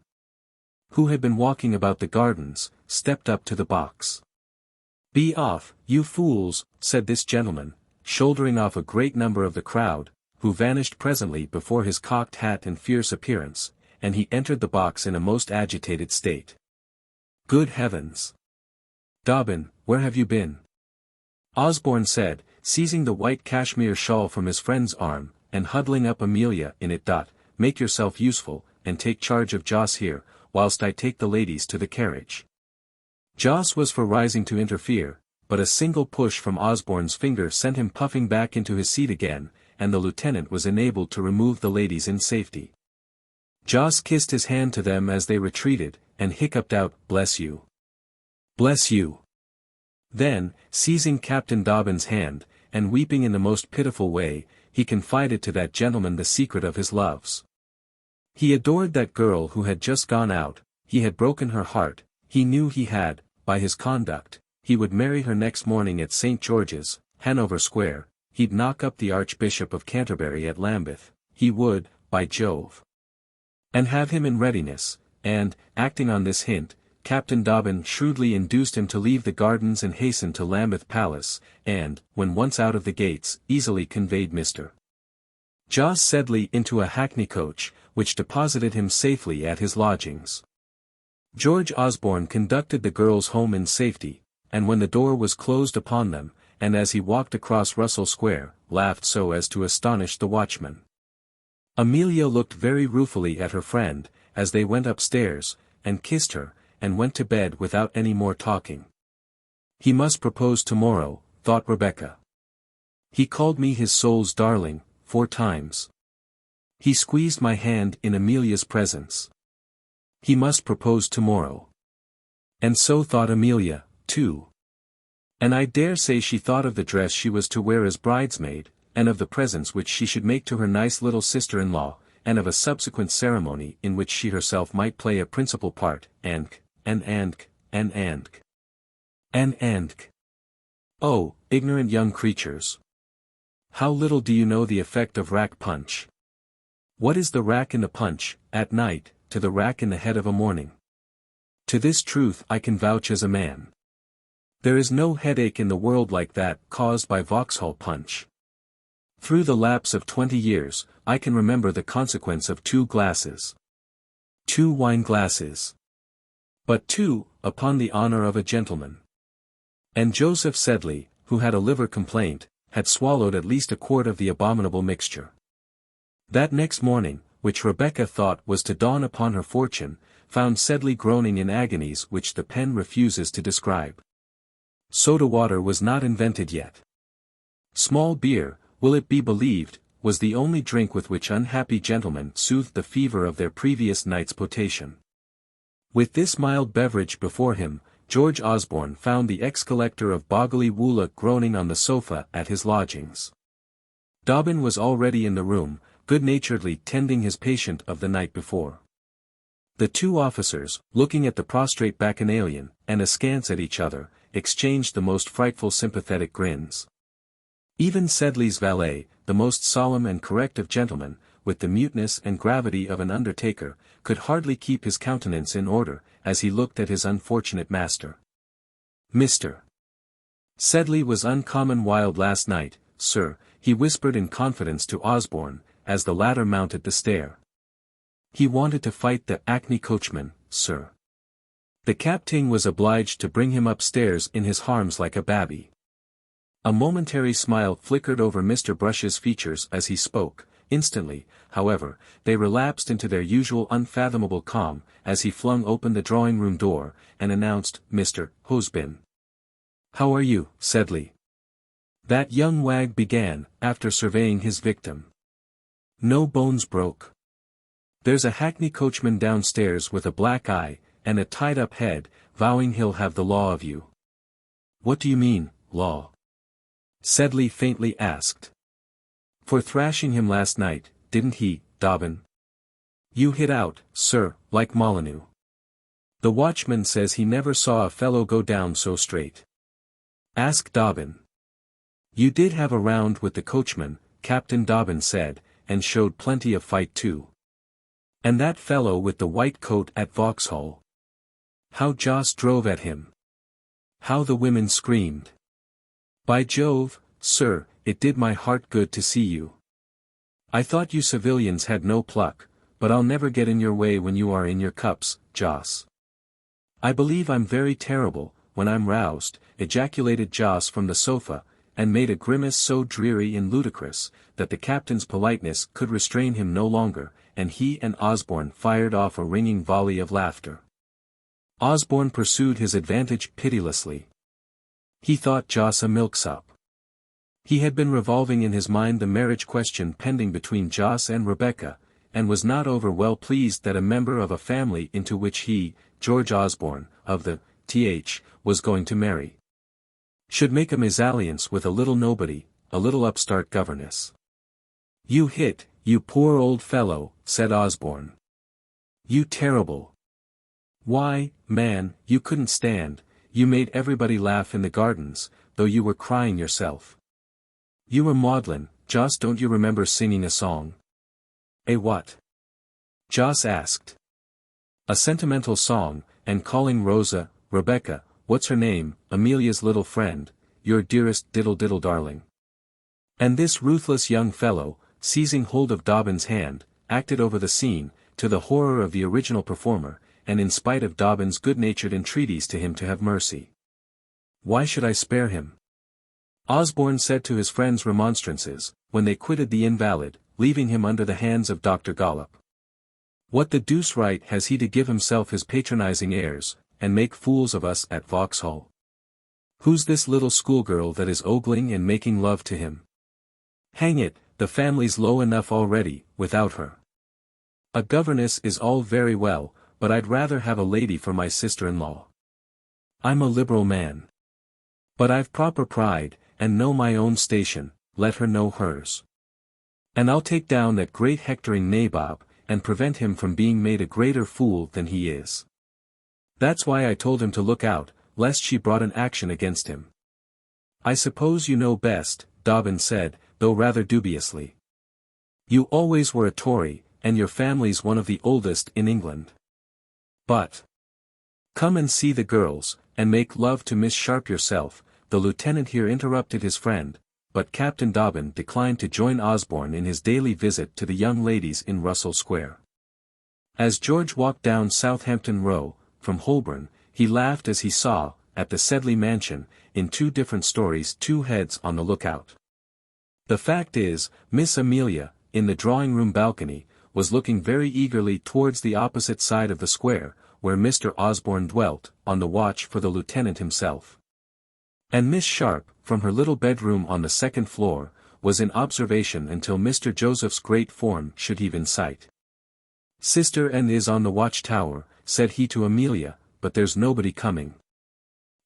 who had been walking about the gardens, stepped up to the box. "Be off, you fools," said this gentleman, shouldering off a great number of the crowd, who vanished presently before his cocked hat and fierce appearance, and he entered the box in a most agitated state. "Good heavens! Dobbin, where have you been?" Osborne said, seizing the white cashmere shawl from his friend's arm, and huddling up Amelia in it. "Make yourself useful, and take charge of Joss here, whilst I take the ladies to the carriage." Joss was for rising to interfere, but a single push from Osborne's finger sent him puffing back into his seat again, and the lieutenant was enabled to remove the ladies in safety. Joss kissed his hand to them as they retreated, and hiccuped out, "Bless you. Bless you." Then, seizing Captain Dobbin's hand, and weeping in the most pitiful way, he confided to that gentleman the secret of his loves. He adored that girl who had just gone out, he had broken her heart, he knew he had, by his conduct, he would marry her next morning at St. George's, Hanover Square, he'd knock up the Archbishop of Canterbury at Lambeth, he would, by Jove, and have him in readiness, and, acting on this hint, Captain Dobbin shrewdly induced him to leave the gardens and hasten to Lambeth Palace, and, when once out of the gates, easily conveyed Mr. Joss Sedley into a hackney coach, which deposited him safely at his lodgings. George Osborne conducted the girls home in safety, and when the door was closed upon them, and as he walked across Russell Square, laughed so as to astonish the watchman. Amelia looked very ruefully at her friend, as they went upstairs, and kissed her, and went to bed without any more talking. "He must propose tomorrow," thought Rebecca. "He called me his soul's darling, 4 times. He squeezed my hand in Amelia's presence. He must propose tomorrow." And so thought Amelia, too. And I dare say she thought of the dress she was to wear as bridesmaid, and of the presents which she should make to her nice little sister-in-law, and of a subsequent ceremony in which she herself might play a principal part, and. Oh, ignorant young creatures! How little do you know the effect of rack punch? What is the rack in the punch, at night, to the rack in the head of a morning? To this truth I can vouch as a man. There is no headache in the world like that caused by Vauxhall punch. Through the lapse of 20 years, I can remember the consequence of 2 glasses. 2 wine glasses. But 2, upon the honor of a gentleman. And Joseph Sedley, who had a liver complaint, had swallowed at least a quart of the abominable mixture. That next morning, which Rebecca thought was to dawn upon her fortune, found Sedley groaning in agonies which the pen refuses to describe. Soda water was not invented yet. Small beer, will it be believed, was the only drink with which unhappy gentlemen soothed the fever of their previous night's potation. With this mild beverage before him, George Osborne found the ex-collector of Boggley Woola groaning on the sofa at his lodgings. Dobbin was already in the room, good-naturedly tending his patient of the night before. The 2 officers, looking at the prostrate bacchanalian, and askance at each other, exchanged the most frightful sympathetic grins. Even Sedley's valet, the most solemn and correct of gentlemen, with the muteness and gravity of an undertaker, could hardly keep his countenance in order, as he looked at his unfortunate master. Mr. Sedley was uncommon wild last night, sir, he whispered in confidence to Osborne, as the latter mounted the stair. He wanted to fight the hackney coachman, sir. The captain was obliged to bring him upstairs in his arms like a babby. A momentary smile flickered over Mr. Brush's features as he spoke. Instantly, however, they relapsed into their usual unfathomable calm, as he flung open the drawing-room door, and announced, Mr. Hosbin. "How are you, Sedley?" That young wag began, after surveying his victim. "No bones broke. There's a hackney coachman downstairs with a black eye, and a tied-up head, vowing he'll have the law of you." "What do you mean, law?" Sedley faintly asked. "For thrashing him last night, didn't he, Dobbin?" "You hit out, sir, like Molyneux. The watchman says he never saw a fellow go down so straight." "Ask Dobbin." "You did have a round with the coachman," Captain Dobbin said, "and showed plenty of fight too. And that fellow with the white coat at Vauxhall. How Joss drove at him. How the women screamed. By Jove, sir, it did my heart good to see you. I thought you civilians had no pluck, but I'll never get in your way when you are in your cups, Joss." "I believe I'm very terrible, when I'm roused," ejaculated Joss from the sofa, and made a grimace so dreary and ludicrous, that the captain's politeness could restrain him no longer, and he and Osborne fired off a ringing volley of laughter. Osborne pursued his advantage pitilessly. He thought Joss a milksop. He had been revolving in his mind the marriage question pending between Joss and Rebecca, and was not over well pleased that a member of a family into which he, George Osborne, of the th, was going to marry, should make a mésalliance with a little nobody, a little upstart governess. "You hit, you poor old fellow," said Osborne. "You terrible. Why, man, you couldn't stand, you made everybody laugh in the gardens, though you were crying yourself. You were maudlin, Joss, don't you remember singing a song?" "A what?" Joss asked. "A sentimental song, and calling Rosa, Rebecca, what's her name, Amelia's little friend, your dearest diddle-diddle darling." And this ruthless young fellow, seizing hold of Dobbin's hand, acted over the scene, to the horror of the original performer, and in spite of Dobbin's good-natured entreaties to him to have mercy. "Why should I spare him?" Osborne said to his friend's remonstrances, when they quitted the invalid, leaving him under the hands of Dr. Gollop. "What the deuce right has he to give himself his patronizing airs, and make fools of us at Vauxhall? Who's this little schoolgirl that is ogling and making love to him? Hang it, the family's low enough already, without her. A governess is all very well, but I'd rather have a lady for my sister-in-law. I'm a liberal man. But I've proper pride, and know my own station, let her know hers. And I'll take down that great hectoring nabob, and prevent him from being made a greater fool than he is. That's why I told him to look out, lest she brought an action against him." "I suppose you know best," Dobbin said, though rather dubiously. "You always were a Tory, and your family's one of the oldest in England. But come and see the girls, and make love to Miss Sharp yourself." The lieutenant here interrupted his friend, but Captain Dobbin declined to join Osborne in his daily visit to the young ladies in Russell Square. As George walked down Southampton Row, from Holborn, he laughed as he saw, at the Sedley mansion, in 2 different stories, 2 heads on the lookout. The fact is, Miss Amelia, in the drawing-room balcony, was looking very eagerly towards the opposite side of the square, where Mr. Osborne dwelt, on the watch for the lieutenant himself. And Miss Sharp, from her little bedroom on the 2nd floor, was in observation until Mr. Joseph's great form should heave in sight. "Sister and is on the watch-tower," said he to Amelia, "but there's nobody coming."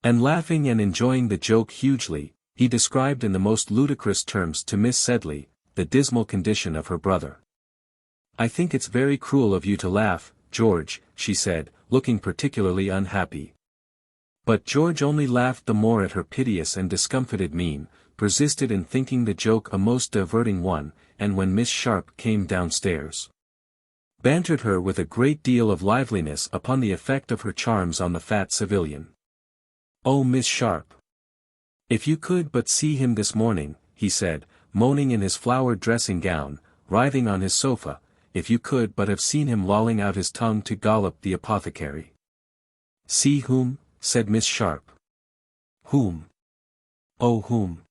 And laughing and enjoying the joke hugely, he described in the most ludicrous terms to Miss Sedley, the dismal condition of her brother. "I think it's very cruel of you to laugh, George," she said, looking particularly unhappy. But George only laughed the more at her piteous and discomfited mien, persisted in thinking the joke a most diverting one, and when Miss Sharp came downstairs, bantered her with a great deal of liveliness upon the effect of her charms on the fat civilian. "Oh, Miss Sharp. If you could but see him this morning," he said, moaning in his flowered dressing gown, writhing on his sofa, "if you could but have seen him lolling out his tongue to Gollop the apothecary." "See whom?" said Miss Sharp. "Whom? Oh, whom?"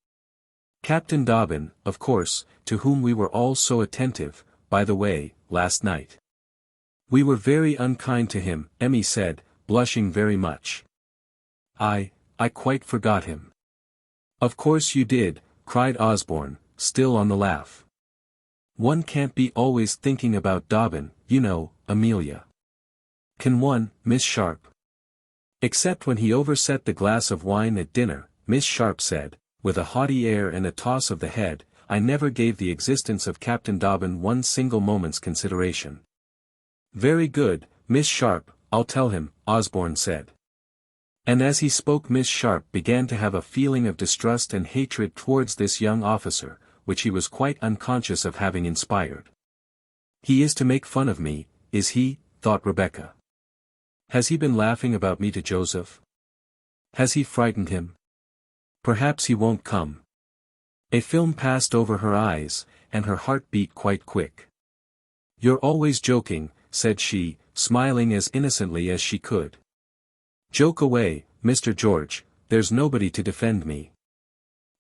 "Captain Dobbin, of course, to whom we were all so attentive, by the way, last night." "We were very unkind to him," Emmy said, blushing very much. I quite forgot him." "Of course you did," cried Osborne, still on the laugh. "One can't be always thinking about Dobbin, you know, Amelia." "Can one, Miss Sharp?" "Except when he overset the glass of wine at dinner," Miss Sharp said, with a haughty air and a toss of the head. "I never gave the existence of Captain Dobbin one single moment's consideration." "Very good, Miss Sharp, I'll tell him," Osborne said. And as he spoke Miss Sharp began to have a feeling of distrust and hatred towards this young officer, which he was quite unconscious of having inspired. "He is to make fun of me, is he?" thought Rebecca. "Has he been laughing about me to Joseph? Has he frightened him? Perhaps he won't come." A film passed over her eyes, and her heart beat quite quick. "You're always joking," said she, smiling as innocently as she could. "Joke away, Mr. George, there's nobody to defend me."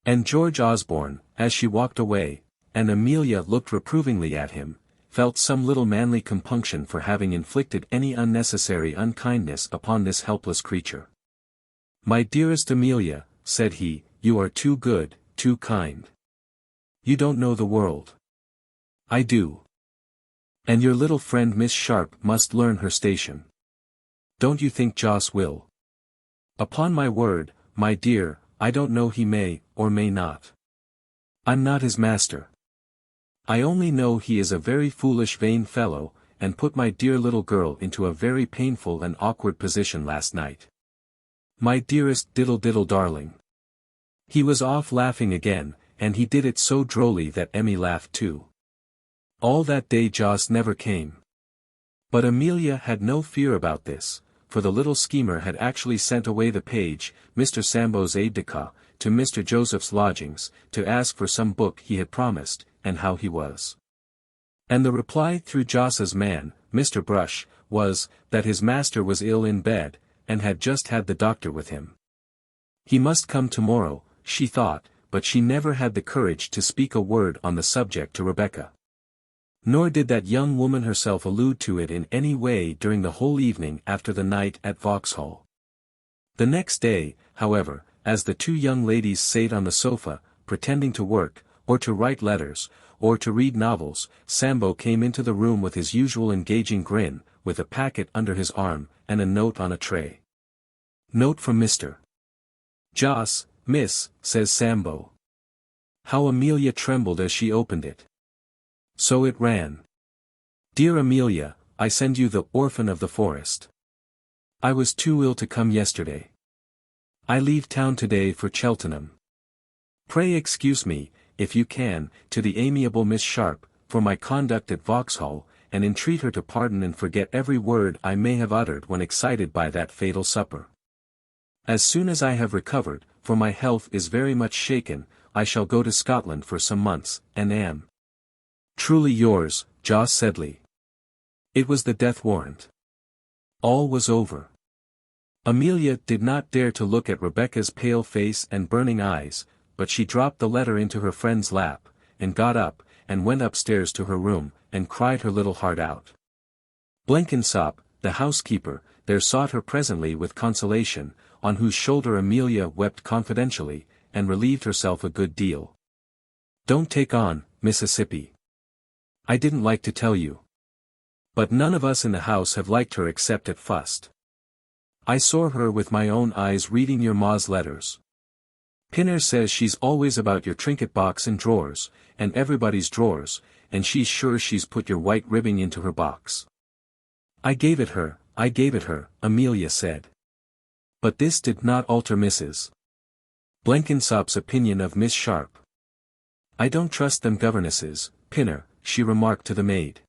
And George Osborne, as she walked away, and Amelia looked reprovingly at him, felt some little manly compunction for having inflicted any unnecessary unkindness upon this helpless creature. "My dearest Amelia," said he, "you are too good, too kind. You don't know the world. I do. And your little friend Miss Sharp must learn her station. Don't you think Joss will?" "Upon my word, my dear, I don't know, he may, or may not. I'm not his master. I only know he is a very foolish vain fellow, and put my dear little girl into a very painful and awkward position last night. My dearest diddle darling." He was off laughing again, and he did it so drolly that Emmy laughed too. All that day Joss never came. But Amelia had no fear about this, for the little schemer had actually sent away the page, Mr. Sambo's aide-de-camp, to Mr. Joseph's lodgings, to ask for some book he had promised, and how he was. And the reply through Joss's man, Mr. Brush, was, that his master was ill in bed, and had just had the doctor with him. He must come tomorrow, she thought, but she never had the courage to speak a word on the subject to Rebecca. Nor did that young woman herself allude to it in any way during the whole evening after the night at Vauxhall. The next day, however, as the two young ladies sate on the sofa, pretending to work, or to write letters, or to read novels, Sambo came into the room with his usual engaging grin, with a packet under his arm, and a note on a tray. "Note from Mr. Joss, Miss," says Sambo. How Amelia trembled as she opened it. So it ran. "Dear Amelia, I send you the Orphan of the Forest. I was too ill to come yesterday. I leave town today for Cheltenham. Pray excuse me, if you can, to the amiable Miss Sharp, for my conduct at Vauxhall, and entreat her to pardon and forget every word I may have uttered when excited by that fatal supper. As soon as I have recovered, for my health is very much shaken, I shall go to Scotland for some months, and am truly yours, Joss Sedley." It was the death warrant. All was over. Amelia did not dare to look at Rebecca's pale face and burning eyes, but she dropped the letter into her friend's lap, and got up, and went upstairs to her room, and cried her little heart out. Blenkinsop, the housekeeper, there sought her presently with consolation, on whose shoulder Amelia wept confidentially, and relieved herself a good deal. "Don't take on, Mississippi. I didn't like to tell you. But none of us in the house have liked her except at fust. I saw her with my own eyes reading your ma's letters. Pinner says she's always about your trinket box and drawers, and everybody's drawers, and she's sure she's put your white ribbing into her box." I gave it her," Amelia said. But this did not alter Mrs. Blenkinsop's opinion of Miss Sharp. "I don't trust them governesses, Pinner," she remarked to the maid.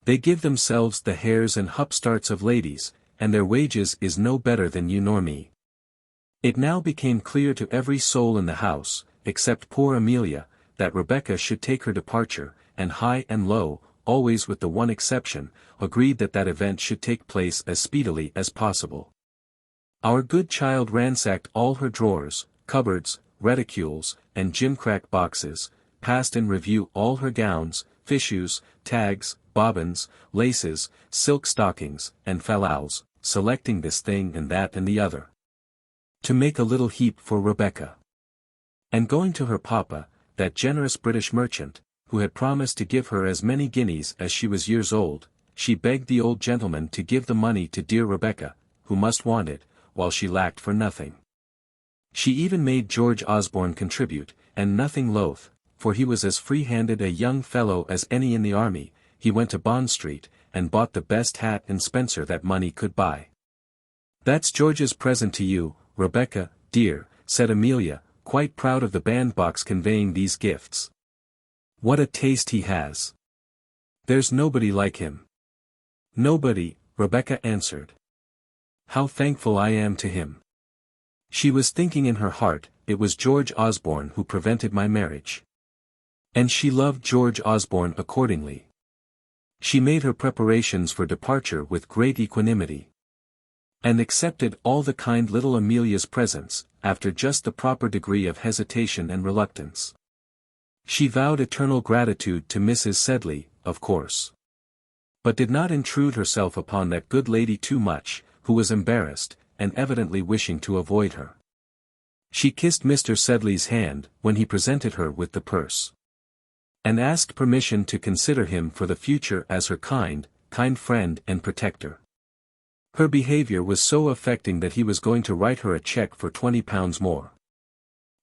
"They give themselves the hairs and hupstarts of ladies, and their wages is no better than you nor me. It now became clear to every soul in the house, except poor Amelia, that Rebecca should take her departure, and high and low, always with the one exception, agreed that that event should take place as speedily as possible. Our good child ransacked all her drawers, cupboards, reticules, and gimcrack boxes, passed in review all her gowns, fichus, tags, bobbins, laces, silk stockings, and fallals, selecting this thing and that and the other, to make a little heap for Rebecca. And going to her papa, that generous British merchant, who had promised to give her as many guineas as she was years old, she begged the old gentleman to give the money to dear Rebecca, who must want it, while she lacked for nothing. She even made George Osborne contribute, and nothing loath, for he was as free-handed a young fellow as any in the army. He went to Bond Street, and bought the best hat and spencer that money could buy. "That's George's present to you, Rebecca, dear," said Amelia, quite proud of the bandbox conveying these gifts. "What a taste he has! There's nobody like him." "Nobody," Rebecca answered. "How thankful I am to him." She was thinking in her heart, it was George Osborne who prevented my marriage. And she loved George Osborne accordingly. She made her preparations for departure with great equanimity, and accepted all the kind little Amelia's presents, after just the proper degree of hesitation and reluctance. She vowed eternal gratitude to Mrs. Sedley, of course, but did not intrude herself upon that good lady too much, who was embarrassed, and evidently wishing to avoid her. She kissed Mr. Sedley's hand, when he presented her with the purse, and asked permission to consider him for the future as her kind friend and protector. Her behavior was so affecting that he was going to write her a cheque for £20 more.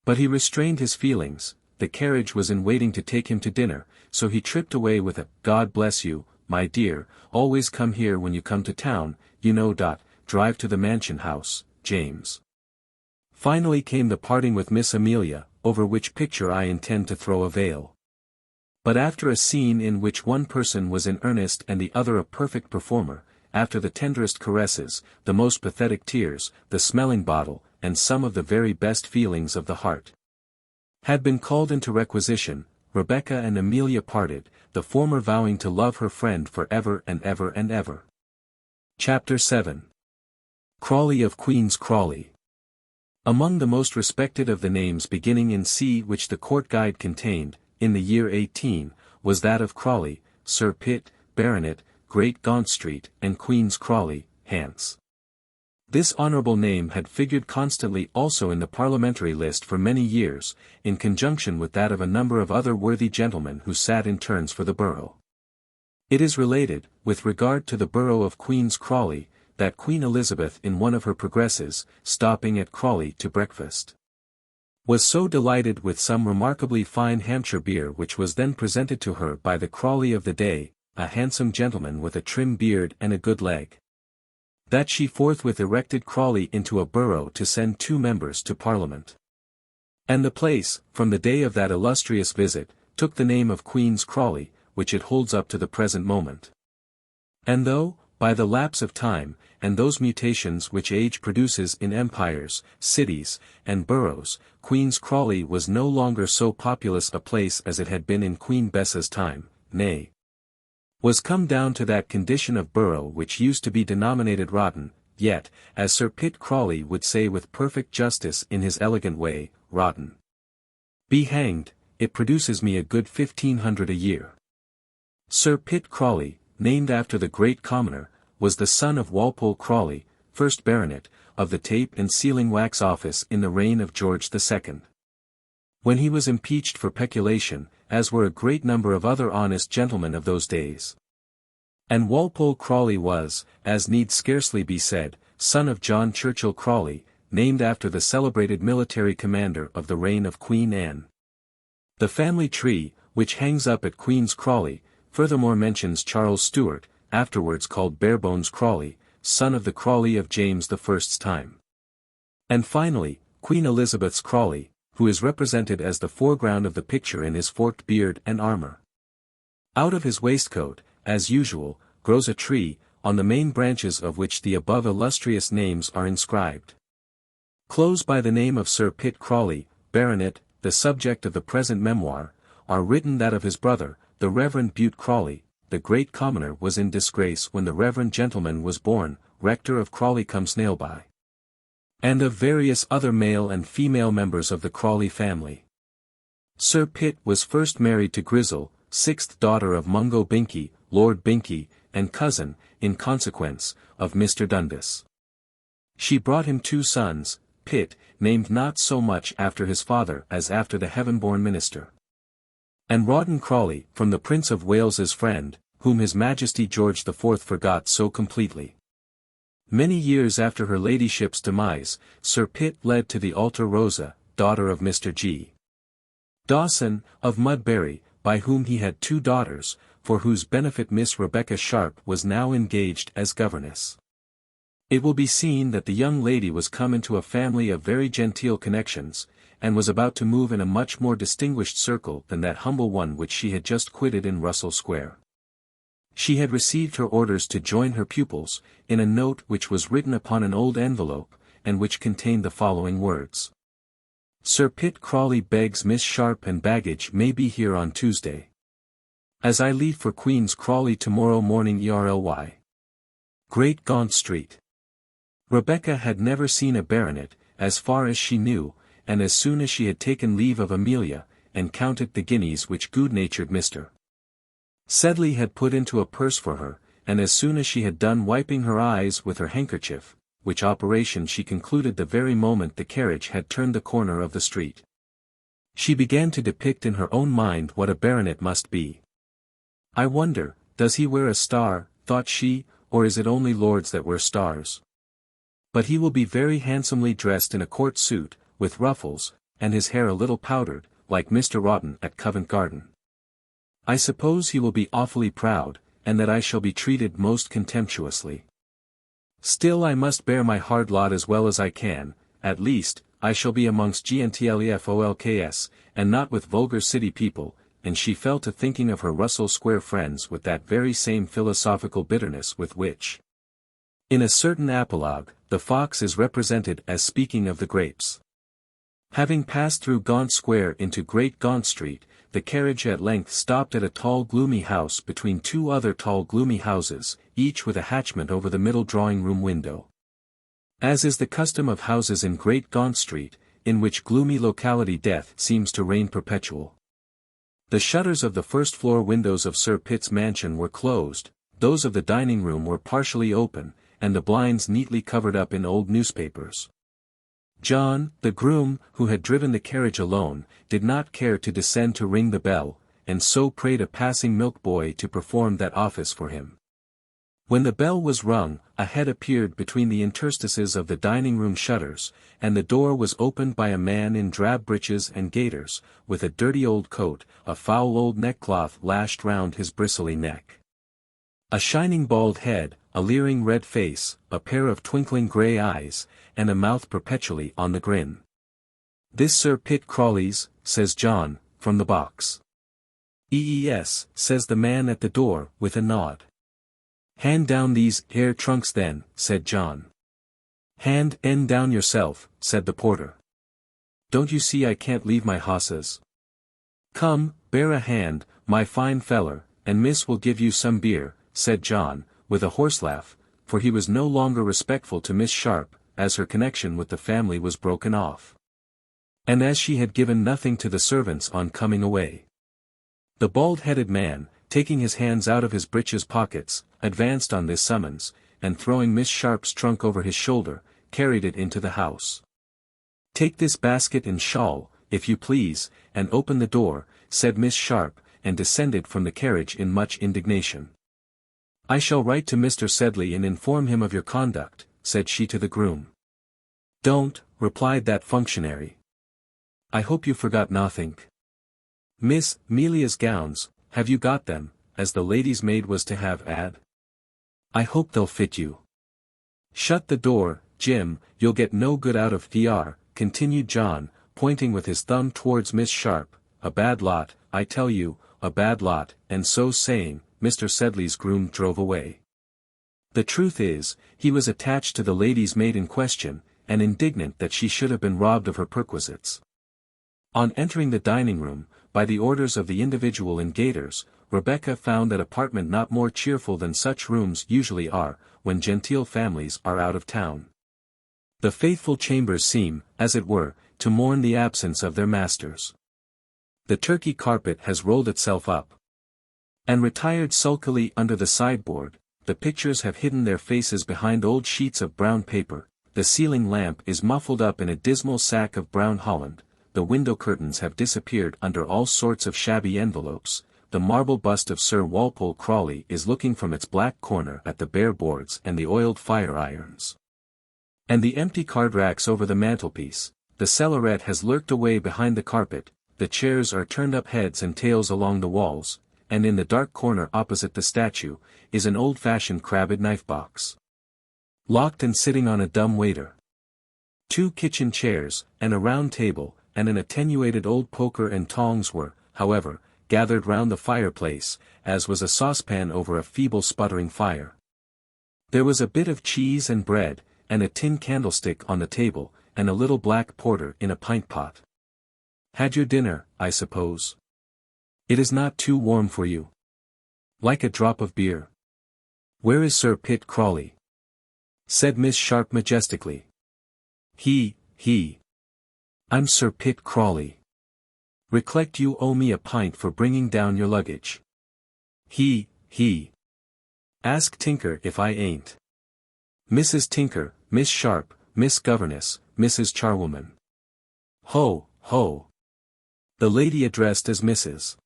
But he restrained his feelings. The carriage was in waiting to take him to dinner, so he tripped away with a "God bless you, my dear, always come here when you come to town, you know. Drive to the Mansion House, James." Finally came the parting with Miss Amelia, over which picture I intend to throw a veil. But after a scene in which one person was in earnest and the other a perfect performer, after the tenderest caresses, the most pathetic tears, the smelling bottle, and some of the very best feelings of the heart had been called into requisition, Rebecca and Amelia parted, the former vowing to love her friend for ever and ever and ever. Chapter 7. Crawley of Queen's Crawley. Among the most respected of the names beginning in C which the Court Guide contained, in the year 18, was that of Crawley, Sir Pitt, Baronet, Great Gaunt Street, and Queen's Crawley, Hants. This honourable name had figured constantly also in the parliamentary list for many years, in conjunction with that of a number of other worthy gentlemen who sat in turns for the borough. It is related, with regard to the borough of Queen's Crawley, that Queen Elizabeth in one of her progresses, stopping at Crawley to breakfast, was so delighted with some remarkably fine Hampshire beer which was then presented to her by the Crawley of the day, a handsome gentleman with a trim beard and a good leg, that she forthwith erected Crawley into a borough to send 2 members to Parliament. And the place, from the day of that illustrious visit, took the name of Queen's Crawley, which it holds up to the present moment. And though, by the lapse of time, and those mutations which age produces in empires, cities, and boroughs, Queen's Crawley was no longer so populous a place as it had been in Queen Bessa's time, nay, was come down to that condition of borough which used to be denominated Rawdon, yet, as Sir Pitt Crawley would say with perfect justice in his elegant way, Rawdon be hanged, it produces me a good 1,500 a year. Sir Pitt Crawley, named after the great commoner, was the son of Walpole Crawley, 1st Baronet, of the Tape and Sealing Wax Office in the reign of George II. When he was impeached for peculation, as were a great number of other honest gentlemen of those days. And Walpole Crawley was, as need scarcely be said, son of John Churchill Crawley, named after the celebrated military commander of the reign of Queen Anne. The family tree, which hangs up at Queen's Crawley, furthermore mentions Charles Stuart, afterwards called Barebones Crawley, son of the Crawley of James I's time. And finally, Queen Elizabeth's Crawley, who is represented as the foreground of the picture in his forked beard and armour. Out of his waistcoat, as usual, grows a tree, on the main branches of which the above illustrious names are inscribed. Close by the name of Sir Pitt Crawley, Baronet, the subject of the present memoir, are written that of his brother, the Reverend Bute Crawley. The great commoner was in disgrace when the reverend gentleman was born, rector of Crawley-cum-Snailby, and of various other male and female members of the Crawley family. Sir Pitt was first married to Grizzle, sixth daughter of Mungo Binkie, Lord Binkie, and cousin, in consequence, of Mr. Dundas. She brought him 2 sons, Pitt, named not so much after his father as after the heaven-born minister, and Rawdon Crawley, from the Prince of Wales's friend, whom His Majesty George IV forgot so completely. Many years after her ladyship's demise, Sir Pitt led to the altar Rosa, daughter of Mr. G. Dawson, of Mudbury, by whom he had 2 daughters, for whose benefit Miss Rebecca Sharp was now engaged as governess. It will be seen that the young lady was come into a family of very genteel connections, and was about to move in a much more distinguished circle than that humble one which she had just quitted in Russell Square. She had received her orders to join her pupils, in a note which was written upon an old envelope, and which contained the following words: Sir Pitt Crawley begs Miss Sharp and baggage may be here on Tuesday, as I leave for Queen's Crawley tomorrow morning ERLY. Great Gaunt Street. Rebecca had never seen a baronet, as far as she knew, and as soon as she had taken leave of Amelia, and counted the guineas which good-natured Mr. Sedley had put into a purse for her, and as soon as she had done wiping her eyes with her handkerchief, which operation she concluded the very moment the carriage had turned the corner of the street, she began to depict in her own mind what a baronet must be. I wonder, does he wear a star, thought she, or is it only lords that wear stars? But he will be very handsomely dressed in a court suit, with ruffles, and his hair a little powdered, like Mr. Rawdon at Covent Garden. I suppose he will be awfully proud, and that I shall be treated most contemptuously. Still I must bear my hard lot as well as I can, at least, I shall be amongst gentlefolks, and not with vulgar city people, and she fell to thinking of her Russell Square friends with that very same philosophical bitterness with which, in a certain apologue, the fox is represented as speaking of the grapes. Having passed through Gaunt Square into Great Gaunt Street, the carriage at length stopped at a tall gloomy house between 2 other tall gloomy houses, each with a hatchment over the middle drawing-room window. As is the custom of houses in Great Gaunt Street, in which gloomy locality death seems to reign perpetual. The shutters of the first-floor windows of Sir Pitt's mansion were closed, those of the dining-room were partially open, and the blinds neatly covered up in old newspapers. John, the groom, who had driven the carriage alone, did not care to descend to ring the bell, and so prayed a passing milk-boy to perform that office for him. When the bell was rung, a head appeared between the interstices of the dining-room shutters, and the door was opened by a man in drab breeches and gaiters, with a dirty old coat, a foul old neckcloth lashed round his bristly neck, a shining bald head, a leering red face, a pair of twinkling grey eyes, and a mouth perpetually on the grin. "This Sir Pitt Crawley's," says John, from the box. "Yes," says the man at the door, with a nod. "Hand down these hair trunks then," said John. "Hand en down yourself," said the porter. "Don't you see I can't leave my hosses? Come, bear a hand, my fine feller, and miss will give you some beer," said John, with a horse laugh, for he was no longer respectful to Miss Sharp, as her connection with the family was broken off, and as she had given nothing to the servants on coming away. The bald-headed man, taking his hands out of his breeches pockets, advanced on this summons, and throwing Miss Sharp's trunk over his shoulder, carried it into the house. "Take this basket and shawl, if you please, and open the door," said Miss Sharp, and descended from the carriage in much indignation. "I shall write to Mr. Sedley and inform him of your conduct," said she to the groom. "Don't," replied that functionary. "I hope you forgot nothink. Miss Amelia's gowns, have you got them, as the lady's maid was to have ad? I hope they'll fit you. Shut the door, Jim, you'll get no good out of DR," continued John, pointing with his thumb towards Miss Sharp. "A bad lot, I tell you, a bad lot," and so saying, Mr. Sedley's groom drove away. The truth is, he was attached to the lady's maid in question, and indignant that she should have been robbed of her perquisites. On entering the dining room, by the orders of the individual in gaiters, Rebecca found that apartment not more cheerful than such rooms usually are, when genteel families are out of town. The faithful chambers seem, as it were, to mourn the absence of their masters. The Turkey carpet has rolled itself up and retired sulkily under the sideboard, the pictures have hidden their faces behind old sheets of brown paper, the ceiling lamp is muffled up in a dismal sack of brown holland, the window curtains have disappeared under all sorts of shabby envelopes, the marble bust of Sir Walpole Crawley is looking from its black corner at the bare boards and the oiled fire irons. And the empty card racks over the mantelpiece, the cellaret has lurked away behind the carpet, the chairs are turned up heads and tails along the walls, and in the dark corner opposite the statue, is an old-fashioned crabbed knife-box. Locked and sitting on a dumb waiter. 2 kitchen chairs, and a round table, and an attenuated old poker and tongs were, however, gathered round the fireplace, as was a saucepan over a feeble sputtering fire. There was a bit of cheese and bread, and a tin candlestick on the table, and a little black porter in a pint-pot. Had your dinner, I suppose? It is not too warm for you. Like a drop of beer. Where is Sir Pitt Crawley? Said Miss Sharp majestically. He. I'm Sir Pitt Crawley. Recollect you owe me a pint for bringing down your luggage. He. Ask Tinker if I ain't. Mrs. Tinker, Miss Sharp, Miss Governess, Mrs. Charwoman. Ho. The lady addressed as Mrs.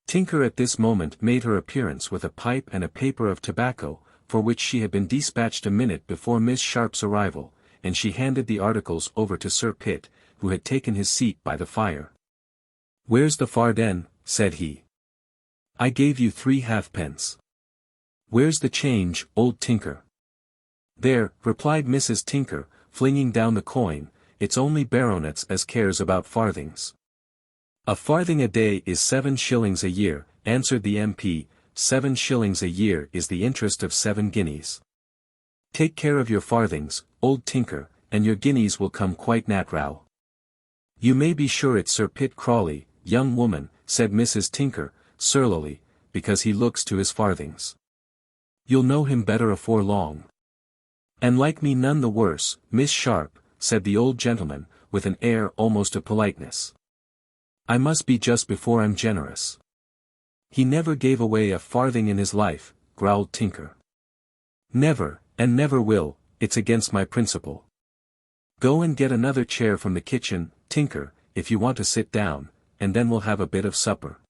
Tinker at this moment made her appearance with a pipe and a paper of tobacco, for which she had been dispatched a minute before Miss Sharp's arrival, and she handed the articles over to Sir Pitt, who had taken his seat by the fire. Where's the farden? Said he. I gave you 3 halfpence. Where's the change, old Tinker? There, replied Mrs. Tinker, flinging down the coin, it's only baronets as cares about farthings. A farthing a day is 7 shillings a year, answered the MP, 7 shillings a year is the interest of 7 guineas. Take care of your farthings, old Tinker, and your guineas will come quite natural. You may be sure it's Sir Pitt Crawley, young woman, said Mrs. Tinker, surlily, because he looks to his farthings. You'll know him better afore long. And like me none the worse, Miss Sharp, said the old gentleman, with an air almost of politeness. I must be just before I'm generous. He never gave away a farthing in his life, growled Tinker. Never, and never will, it's against my principle. Go and get another chair from the kitchen, Tinker, if you want to sit down, and then we'll have a bit of supper.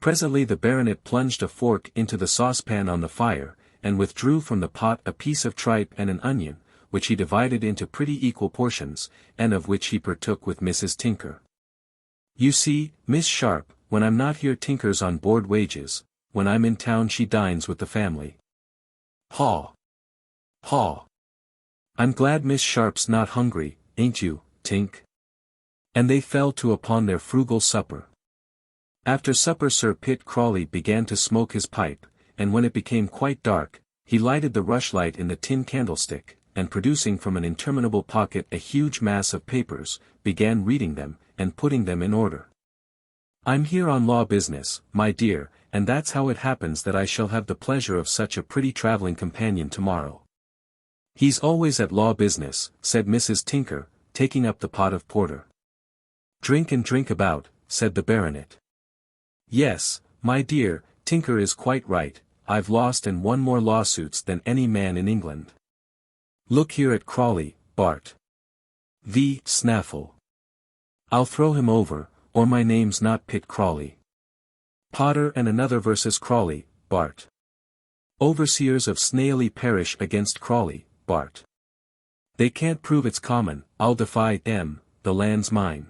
Presently the baronet plunged a fork into the saucepan on the fire, and withdrew from the pot a piece of tripe and an onion, which he divided into pretty equal portions, and of which he partook with Mrs. Tinker. You see, Miss Sharp, when I'm not here Tinker's on board wages, when I'm in town she dines with the family. Haw! I'm glad Miss Sharp's not hungry, ain't you, Tink? And they fell to upon their frugal supper. After supper Sir Pitt Crawley began to smoke his pipe, and when it became quite dark, he lighted the rushlight in the tin candlestick, and producing from an interminable pocket a huge mass of papers, began reading them, and putting them in order. I'm here on law business, my dear, and that's how it happens that I shall have the pleasure of such a pretty travelling companion tomorrow. He's always at law business, said Mrs. Tinker, taking up the pot of porter. Drink and drink about, said the baronet. Yes, my dear, Tinker is quite right, I've lost and won more lawsuits than any man in England. Look here at Crawley, Bart. V. Snaffle. I'll throw him over, or my name's not Pitt Crawley. Potter and another versus Crawley, Bart. Overseers of Snaily parish against Crawley, Bart. They can't prove it's common, I'll defy them, the land's mine.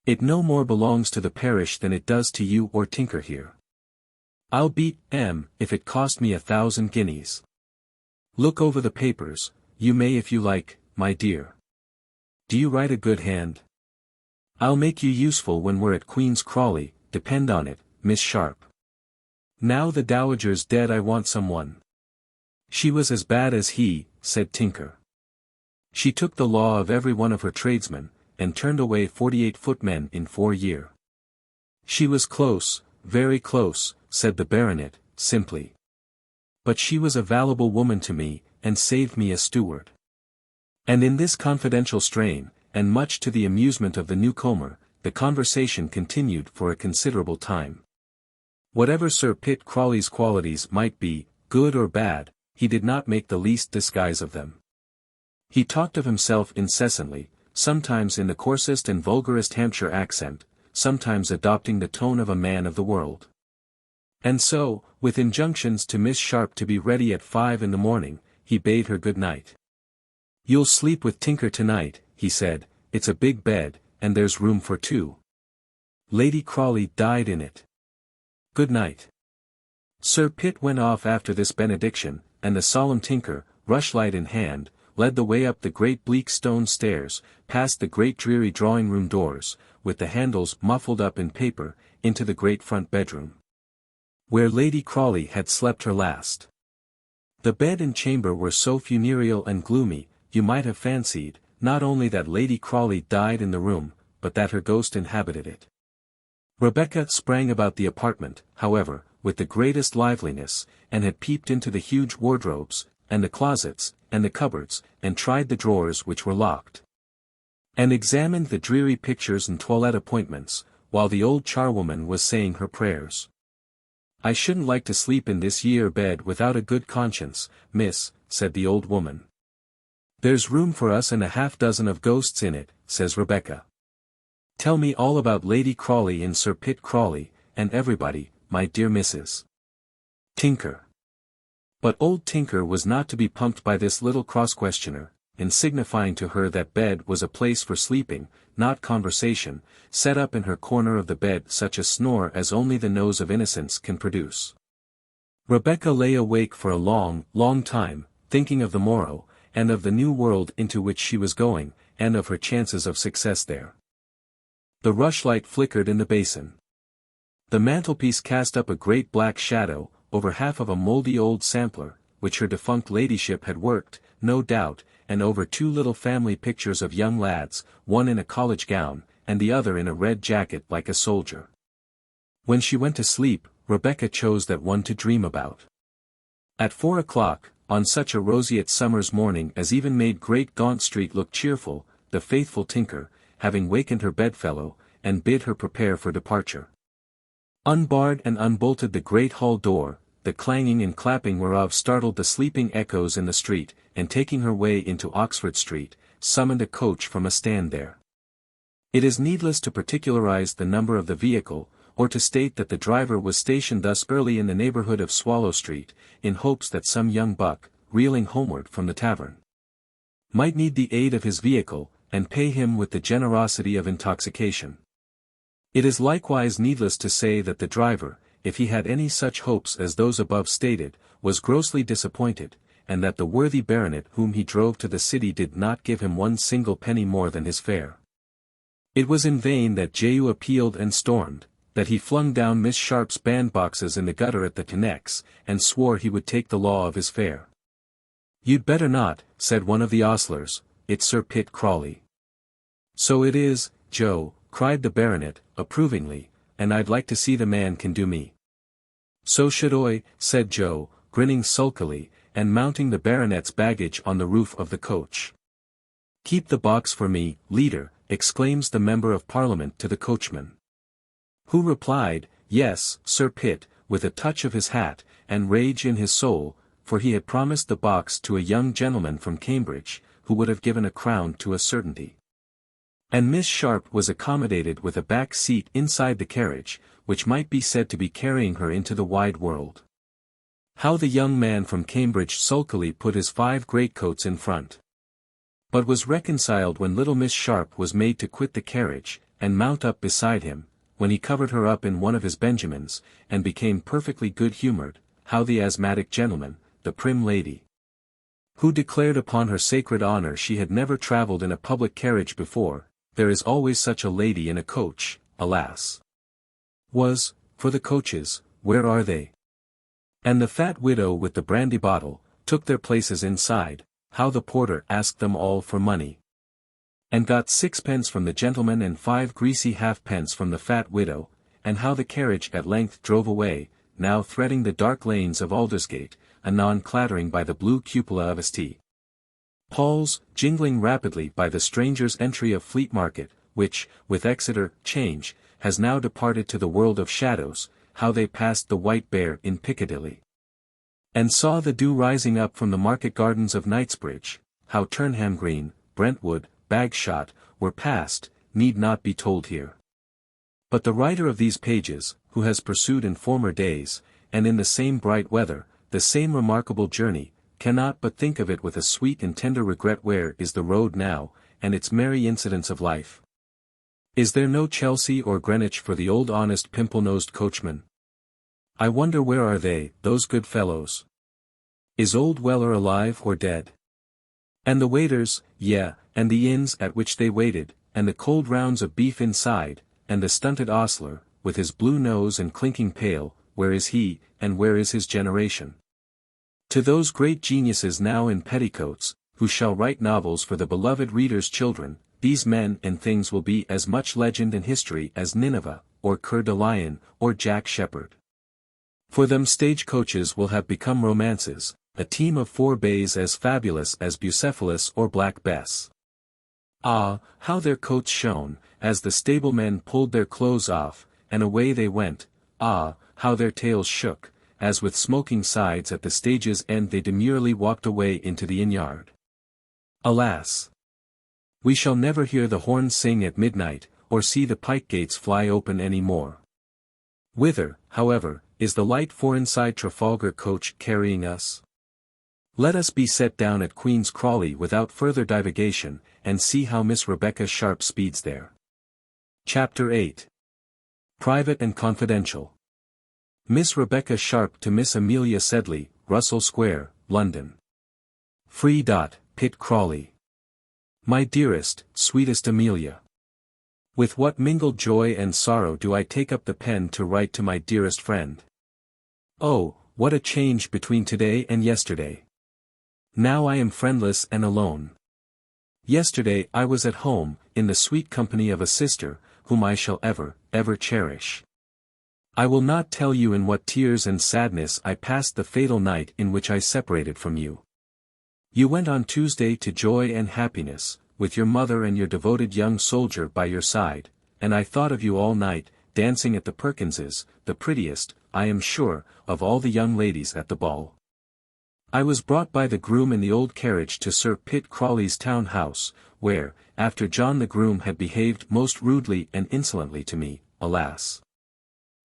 It no more belongs to the parish than it does to you or Tinker here. I'll beat M if it cost me 1,000 guineas. Look over the papers, you may if you like, my dear. Do you write a good hand? I'll make you useful when we're at Queen's Crawley, depend on it, Miss Sharp. Now the dowager's dead I want someone. She was as bad as he, said Tinker. She took the law of every one of her tradesmen, and turned away 48 footmen in 4 years. She was close, very close, said the baronet, simply. But she was a valuable woman to me, and saved me a steward. And in this confidential strain, and much to the amusement of the newcomer, the conversation continued for a considerable time. Whatever Sir Pitt Crawley's qualities might be, good or bad, he did not make the least disguise of them. He talked of himself incessantly, sometimes in the coarsest and vulgarest Hampshire accent, sometimes adopting the tone of a man of the world. And so, with injunctions to Miss Sharp to be ready at 5 in the morning, he bade her good night. "You'll sleep with Tinker tonight," he said, "it's a big bed, and there's room for 2. Lady Crawley died in it. Good night." Sir Pitt went off after this benediction, and the solemn Tinker, rushlight in hand, led the way up the great bleak stone stairs, past the great dreary drawing-room doors, with the handles muffled up in paper, into the great front bedroom, where Lady Crawley had slept her last. The bed and chamber were so funereal and gloomy, you might have fancied, not only that Lady Crawley died in the room, but that her ghost inhabited it. Rebecca sprang about the apartment, however, with the greatest liveliness, and had peeped into the huge wardrobes, and the closets, and the cupboards, and tried the drawers which were locked, and examined the dreary pictures and toilette appointments, while the old charwoman was saying her prayers. "I shouldn't like to sleep in this yere bed without a good conscience, miss," said the old woman. "There's room for us and a half-dozen of ghosts in it," says Rebecca. "Tell me all about Lady Crawley and Sir Pitt Crawley, and everybody, my dear Mrs. Tinker." But old Tinker was not to be pumped by this little cross-questioner, in signifying to her that bed was a place for sleeping, not conversation, set up in her corner of the bed such a snore as only the nose of innocence can produce. Rebecca lay awake for a long, long time, thinking of the morrow, and of the new world into which she was going, and of her chances of success there. The rushlight flickered in the basin. The mantelpiece cast up a great black shadow, over half of a mouldy old sampler, which her defunct ladyship had worked, no doubt, and over 2 little family pictures of young lads, one in a college gown, and the other in a red jacket like a soldier. When she went to sleep, Rebecca chose that one to dream about. At 4 o'clock, on such a roseate summer's morning as even made Great Gaunt Street look cheerful, the faithful Tinker, having wakened her bedfellow, and bid her prepare for departure, unbarred and unbolted the great hall door, the clanging and clapping whereof startled the sleeping echoes in the street, and taking her way into Oxford Street, summoned a coach from a stand there. It is needless to particularize the number of the vehicle, or to state that the driver was stationed thus early in the neighborhood of Swallow Street, in hopes that some young buck, reeling homeward from the tavern, might need the aid of his vehicle, and pay him with the generosity of intoxication. It is likewise needless to say that the driver, if he had any such hopes as those above stated, was grossly disappointed, and that the worthy baronet whom he drove to the city did not give him 1 single penny more than his fare. It was in vain that Jehu appealed and stormed, that he flung down Miss Sharp's bandboxes in the gutter at the Connects, and swore he would take the law of his fare. "You'd better not," said one of the ostlers, "it's Sir Pitt Crawley." "So it is, Joe," cried the baronet, approvingly, "and I'd like to see the man can do me." "So should I," said Joe, grinning sulkily, and mounting the baronet's baggage on the roof of the coach. "Keep the box for me, leader," exclaims the Member of Parliament to the coachman, who replied, "Yes, Sir Pitt," with a touch of his hat, and rage in his soul, for he had promised the box to a young gentleman from Cambridge, who would have given a crown to a certainty. And Miss Sharp was accommodated with a back seat inside the carriage, which might be said to be carrying her into the wide world. How the young man from Cambridge sulkily put his 5 greatcoats in front, but was reconciled when little Miss Sharp was made to quit the carriage, and mount up beside him, when he covered her up in one of his Benjamins, and became perfectly good-humoured. How the asthmatic gentleman, the prim lady, who declared upon her sacred honour she had never travelled in a public carriage before, there is always such a lady in a coach, alas, was, for the coaches, where are they? And the fat widow with the brandy bottle, took their places inside, how the porter asked them all for money, and got 6 pence from the gentleman and 5 greasy halfpence from the fat widow, and how the carriage at length drove away, now threading the dark lanes of Aldersgate, anon clattering by the blue cupola of St. Paul's, jingling rapidly by the stranger's entry of Fleet Market, which, with Exeter, change, has now departed to the world of shadows, how they passed the White Bear in Piccadilly, and saw the dew rising up from the market gardens of Knightsbridge, how Turnham Green, Brentwood, Bagshot, were passed, need not be told here. But the writer of these pages, who has pursued in former days, and in the same bright weather, the same remarkable journey, cannot but think of it with a sweet and tender regret. Where is the road now, and its merry incidents of life? Is there no Chelsea or Greenwich for the old honest pimple-nosed coachman? I wonder where are they, those good fellows? Is old Weller alive or dead? And the waiters, and the inns at which they waited, and the cold rounds of beef inside, and the stunted ostler, with his blue nose and clinking pail, where is he, and where is his generation? To those great geniuses now in petticoats, who shall write novels for the beloved reader's children, these men and things will be as much legend and history as Nineveh, or Coeur de Lion, or Jack Sheppard. For them stage-coaches will have become romances, a team of 4 bays as fabulous as Bucephalus or Black Bess. Ah, how their coats shone, as the stablemen pulled their clothes off, and away they went. Ah, how their tails shook, as with smoking sides at the stage's end they demurely walked away into the inn-yard. Alas! We shall never hear the horns sing at midnight, or see the pike gates fly open any more. Whither, however, is the light four-inside Trafalgar coach carrying us? Let us be set down at Queen's Crawley without further divagation, and see how Miss Rebecca Sharp speeds there. Chapter 8. Private and Confidential. Miss Rebecca Sharp to Miss Amelia Sedley, Russell Square, London. Free. Pitt Crawley. My dearest, sweetest Amelia. With what mingled joy and sorrow do I take up the pen to write to my dearest friend. Oh, what a change between today and yesterday. Now I am friendless and alone. Yesterday I was at home, in the sweet company of a sister, whom I shall ever, ever cherish. I will not tell you in what tears and sadness I passed the fatal night in which I separated from you. You went on Tuesday to joy and happiness, with your mother and your devoted young soldier by your side, and I thought of you all night, dancing at the Perkinses, the prettiest, I am sure, of all the young ladies at the ball. I was brought by the groom in the old carriage to Sir Pitt Crawley's town house, where, after John the groom had behaved most rudely and insolently to me, alas!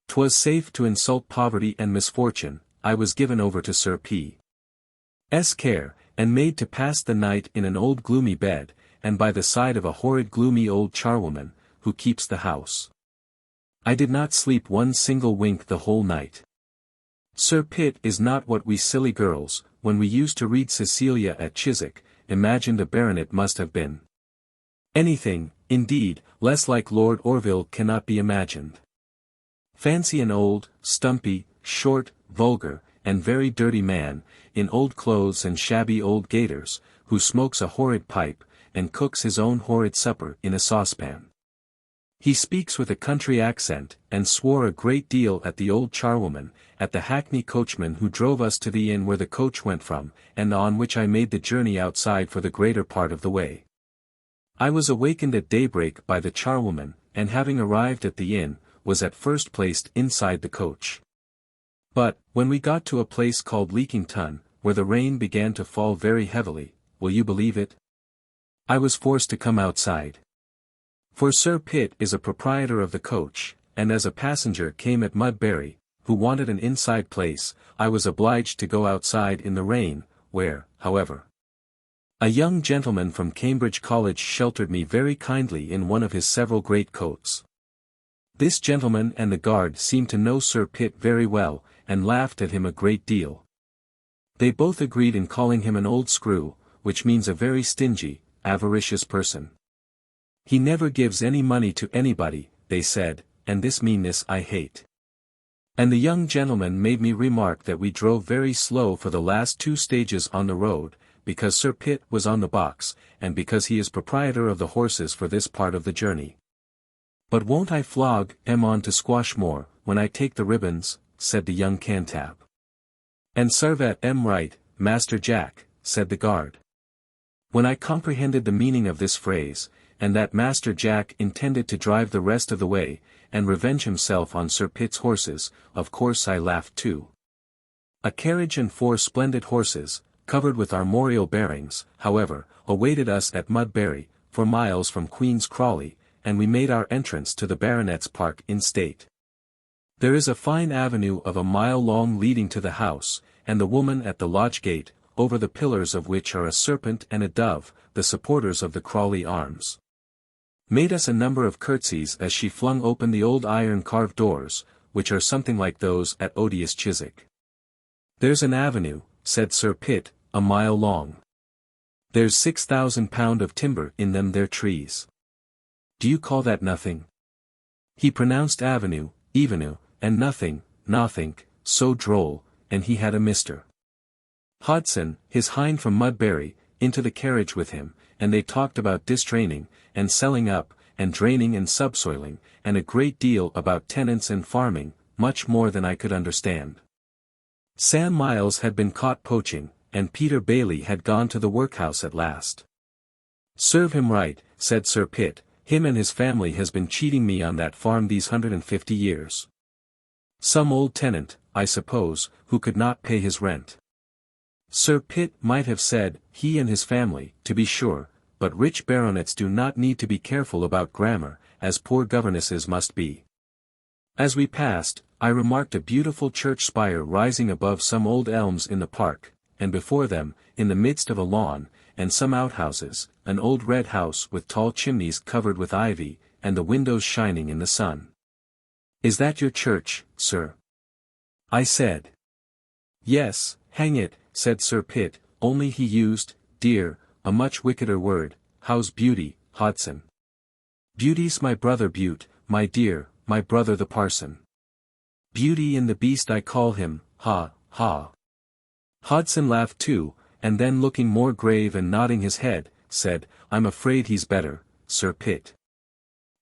'Twas safe to insult poverty and misfortune, I was given over to Sir P.'s care, and made to pass the night in an old gloomy bed, and by the side of a horrid gloomy old charwoman, who keeps the house. I did not sleep one single wink the whole night. Sir Pitt is not what we silly girls, when we used to read Cecilia at Chiswick, imagined a baronet must have been. Anything, indeed, less like Lord Orville cannot be imagined. Fancy an old, stumpy, short, vulgar, and very dirty man, in old clothes and shabby old gaiters, who smokes a horrid pipe, and cooks his own horrid supper in a saucepan. He speaks with a country accent, and swore a great deal at the old charwoman, at the hackney coachman who drove us to the inn where the coach went from, and on which I made the journey outside for the greater part of the way. I was awakened at daybreak by the charwoman, and having arrived at the inn, was at first placed inside the coach. But, when we got to a place called Leakington, where the rain began to fall very heavily, will you believe it? I was forced to come outside. For Sir Pitt is a proprietor of the coach, and as a passenger came at Mudbury, who wanted an inside place, I was obliged to go outside in the rain, where, however, a young gentleman from Cambridge College sheltered me very kindly in one of his several great coats. This gentleman and the guard seemed to know Sir Pitt very well, and laughed at him a great deal. They both agreed in calling him an old screw, which means a very stingy, avaricious person. He never gives any money to anybody, they said, and this meanness I hate. And the young gentleman made me remark that we drove very slow for the last 2 stages on the road, because Sir Pitt was on the box, and because he is proprietor of the horses for this part of the journey. But won't I flog on to squash more, when I take the ribbons, said the young Cantab. And servet right, Master Jack, said the guard. When I comprehended the meaning of this phrase, and that Master Jack intended to drive the rest of the way, and revenge himself on Sir Pitt's horses, of course I laughed too. A carriage and 4 splendid horses, covered with armorial bearings, however, awaited us at Mudbury, 4 miles from Queen's Crawley, and we made our entrance to the baronet's park in state. There is a fine avenue of a mile long leading to the house, and the woman at the lodge gate, over the pillars of which are a serpent and a dove, the supporters of the Crawley arms, made us a number of curtsies as she flung open the old iron-carved doors, which are something like those at odious Chiswick. There's an avenue, said Sir Pitt, a mile long. There's 6,000 pound of timber in them there trees. Do you call that nothing? He pronounced avenue, evenue, and nothing, nothink, so droll, and he had a Mr. Hodson, his hind from Mudbury, into the carriage with him, and they talked about distraining, and selling up, and draining and subsoiling, and a great deal about tenants and farming, much more than I could understand. Sam Miles had been caught poaching, and Peter Bailey had gone to the workhouse at last. Serve him right, said Sir Pitt, him and his family has been cheating me on that farm these 150 years. Some old tenant, I suppose, who could not pay his rent. Sir Pitt might have said, he and his family, to be sure, but rich baronets do not need to be careful about grammar, as poor governesses must be. As we passed, I remarked a beautiful church spire rising above some old elms in the park, and before them, in the midst of a lawn, and some outhouses, an old red house with tall chimneys covered with ivy, and the windows shining in the sun. Is that your church, sir? I said. Yes, hang it, said Sir Pitt, only he used, dear, a much wickeder word. How's Beauty, Hodson? Beauty's my brother Bute, my dear, my brother the parson. Beauty and the Beast I call him, ha, ha. Hodson laughed too, and then looking more grave and nodding his head, said, I'm afraid he's better, Sir Pitt.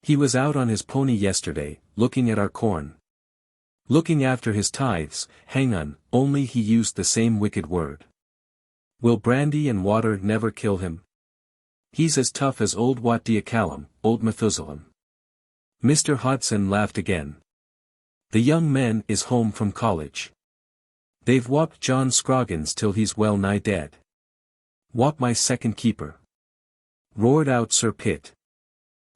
He was out on his pony yesterday, looking at our corn. Looking after his tithes, hang on, only he used the same wicked word. Will brandy and water never kill him? He's as tough as old Wat Diacalum, old Methusalem. Mr. Hodson laughed again. The young man is home from college. They've whopped John Scroggins till he's well nigh dead. Whop my second keeper. Roared out Sir Pitt.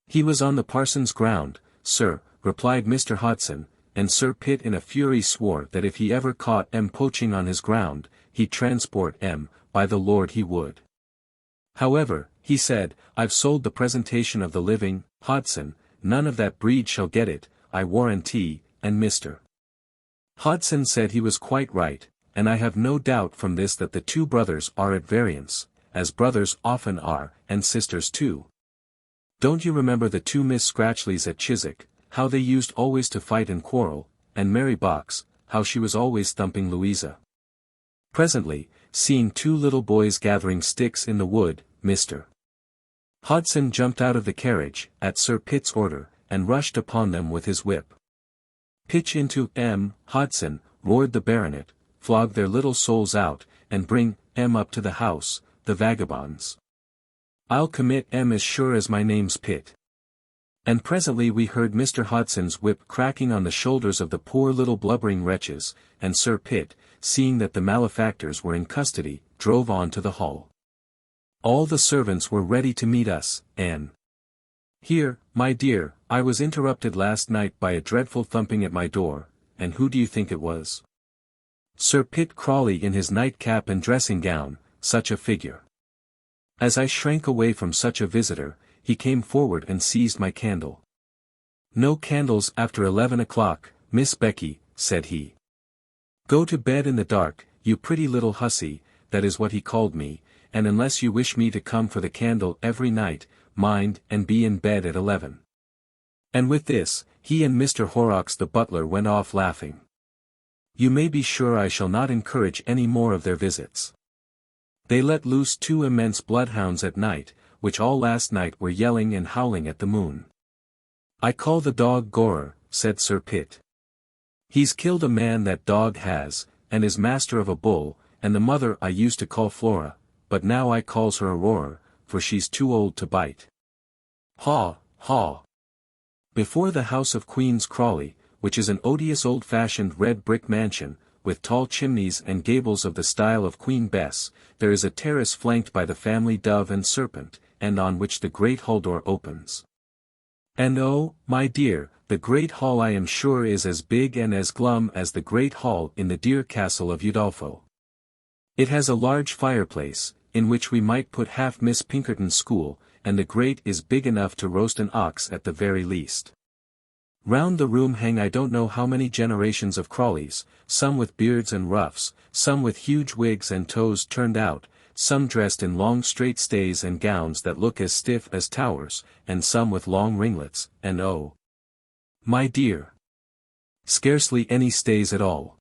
He was on the parson's ground, sir, replied Mr. Hodson, and Sir Pitt in a fury swore that if he ever caught poaching on his ground, he'd transport by the Lord he would. However, he said, I've sold the presentation of the living, Hodson, none of that breed shall get it, I warrantee, and Mr. Hodson said he was quite right, and I have no doubt from this that the two brothers are at variance, as brothers often are, and sisters too. Don't you remember the 2 Miss Scratchleys at Chiswick, how they used always to fight and quarrel, and Mary Box, how she was always thumping Louisa? Presently, seeing 2 little boys gathering sticks in the wood, Mr. Hodson jumped out of the carriage, at Sir Pitt's order, and rushed upon them with his whip. Pitch into Hodson, roared the baronet, flog their little souls out, and bring up to the house, the vagabonds. I'll commit as sure as my name's Pitt. And presently we heard Mr. Hodson's whip cracking on the shoulders of the poor little blubbering wretches, and Sir Pitt, seeing that the malefactors were in custody, drove on to the hall. All the servants were ready to meet us, and here, my dear, I was interrupted last night by a dreadful thumping at my door, and who do you think it was? Sir Pitt Crawley in his nightcap and dressing gown, such a figure. As I shrank away from such a visitor, he came forward and seized my candle. No candles after 11 o'clock, Miss Becky, said he. Go to bed in the dark, you pretty little hussy, that is what he called me, and unless you wish me to come for the candle every night, mind and be in bed at 11. And with this, he and Mr. Horrocks the butler went off laughing. You may be sure I shall not encourage any more of their visits. They let loose two immense bloodhounds at night, which all last night were yelling and howling at the moon. I call the dog Gorer, said Sir Pitt. He's killed a man that dog has, and is master of a bull, and the mother I used to call Flora, but now I calls her Aurora, for she's too old to bite. Haw, haw. Before the house of Queen's Crawley, which is an odious old-fashioned red brick mansion, with tall chimneys and gables of the style of Queen Bess, there is a terrace flanked by the family Dove and Serpent, and on which the great hall door opens. And oh, my dear, the great hall I am sure is as big and as glum as the great hall in the dear castle of Udolpho. It has a large fireplace, in which we might put half Miss Pinkerton's school, and the grate is big enough to roast an ox at the very least. Round the room hang I don't know how many generations of Crawleys, some with beards and ruffs, some with huge wigs and toes turned out, some dressed in long straight stays and gowns that look as stiff as towers, and some with long ringlets, and oh, my dear, scarcely any stays at all.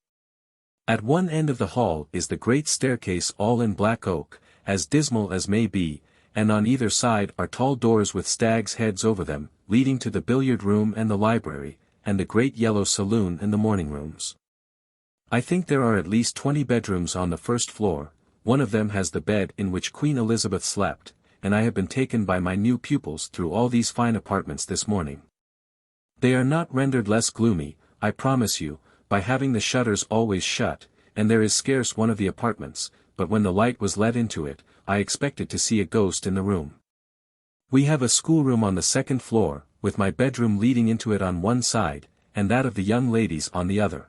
At one end of the hall is the great staircase all in black oak, as dismal as may be, and on either side are tall doors with stags' heads over them, leading to the billiard room and the library, and the great yellow saloon and the morning rooms. I think there are at least 20 bedrooms on the first floor. One of them has the bed in which Queen Elizabeth slept, and I have been taken by my new pupils through all these fine apartments this morning. They are not rendered less gloomy, I promise you, by having the shutters always shut, and there is scarce one of the apartments, but when the light was let into it, I expected to see a ghost in the room. We have a schoolroom on the second floor, with my bedroom leading into it on one side, and that of the young ladies on the other.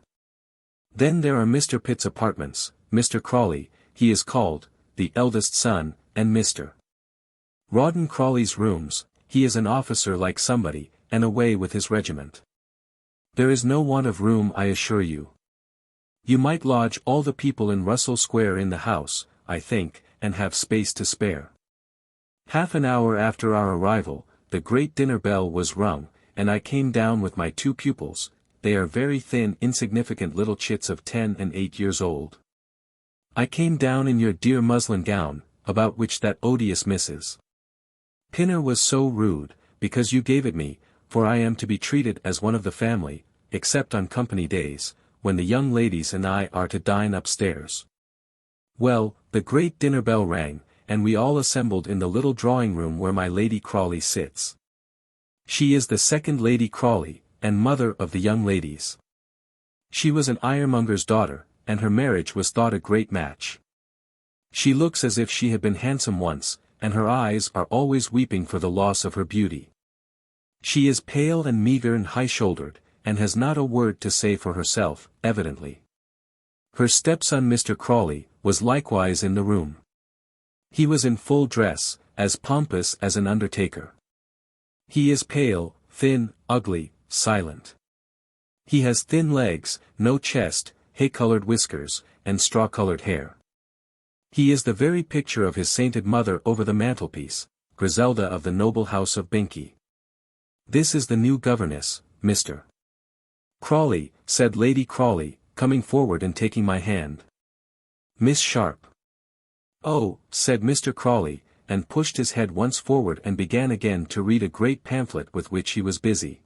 Then there are Mr. Pitt's apartments, Mr. Crawley, he is called, the eldest son, and Mr. Rawdon Crawley's rooms, he is an officer like somebody, and away with his regiment. There is no want of room I assure you. You might lodge all the people in Russell Square in the house, I think, and have space to spare. Half an hour after our arrival, the great dinner bell was rung, and I came down with my two pupils. They are very thin insignificant little chits of 10 and 8 years old. I came down in your dear muslin gown, about which that odious Mrs. Pinner was so rude, because you gave it me, for I am to be treated as one of the family, except on company days, when the young ladies and I are to dine upstairs. Well, the great dinner bell rang, and we all assembled in the little drawing-room where my Lady Crawley sits. She is the second Lady Crawley, and mother of the young ladies. She was an ironmonger's daughter, and her marriage was thought a great match. She looks as if she had been handsome once, and her eyes are always weeping for the loss of her beauty. She is pale and meagre and high-shouldered, and has not a word to say for herself, evidently. Her stepson Mr. Crawley was likewise in the room. He was in full dress, as pompous as an undertaker. He is pale, thin, ugly, silent. He has thin legs, no chest, hay-colored whiskers, and straw-colored hair. He is the very picture of his sainted mother over the mantelpiece, Griselda of the noble house of Binkie. This is the new governess, Mr. Crawley, said Lady Crawley, coming forward and taking my hand. Miss Sharp. Oh, said Mr. Crawley, and pushed his head once forward and began again to read a great pamphlet with which he was busy.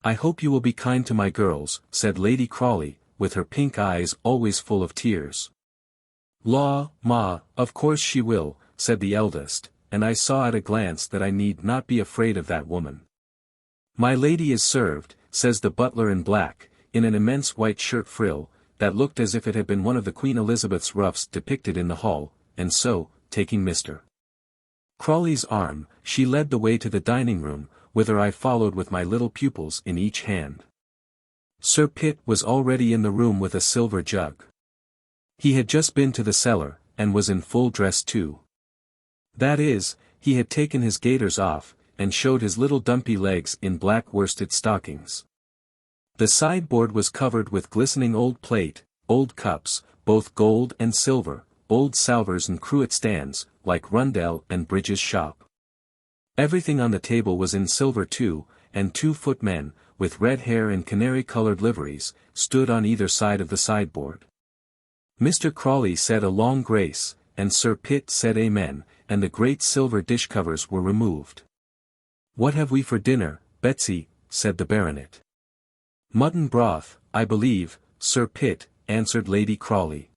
I hope you will be kind to my girls, said Lady Crawley, with her pink eyes always full of tears. Law, ma, of course she will, said the eldest, and I saw at a glance that I need not be afraid of that woman. My lady is served, says the butler in black, in an immense white shirt frill, that looked as if it had been one of the Queen Elizabeth's ruffs depicted in the hall, and so, taking Mr. Crawley's arm, she led the way to the dining-room, whither I followed with my little pupils in each hand. Sir Pitt was already in the room with a silver jug. He had just been to the cellar, and was in full dress too. That is, he had taken his gaiters off, and showed his little dumpy legs in black worsted stockings. The sideboard was covered with glistening old plate, old cups, both gold and silver, old salvers and cruet stands, like Rundell and Bridges' shop. Everything on the table was in silver too, and 2 footmen, with red hair and canary-colored liveries, stood on either side of the sideboard. Mr. Crawley said a long grace, and Sir Pitt said amen, and the great silver dish covers were removed. "What have we for dinner, Betsy?" said the baronet. "Mutton broth, I believe, Sir Pitt," answered Lady Crawley.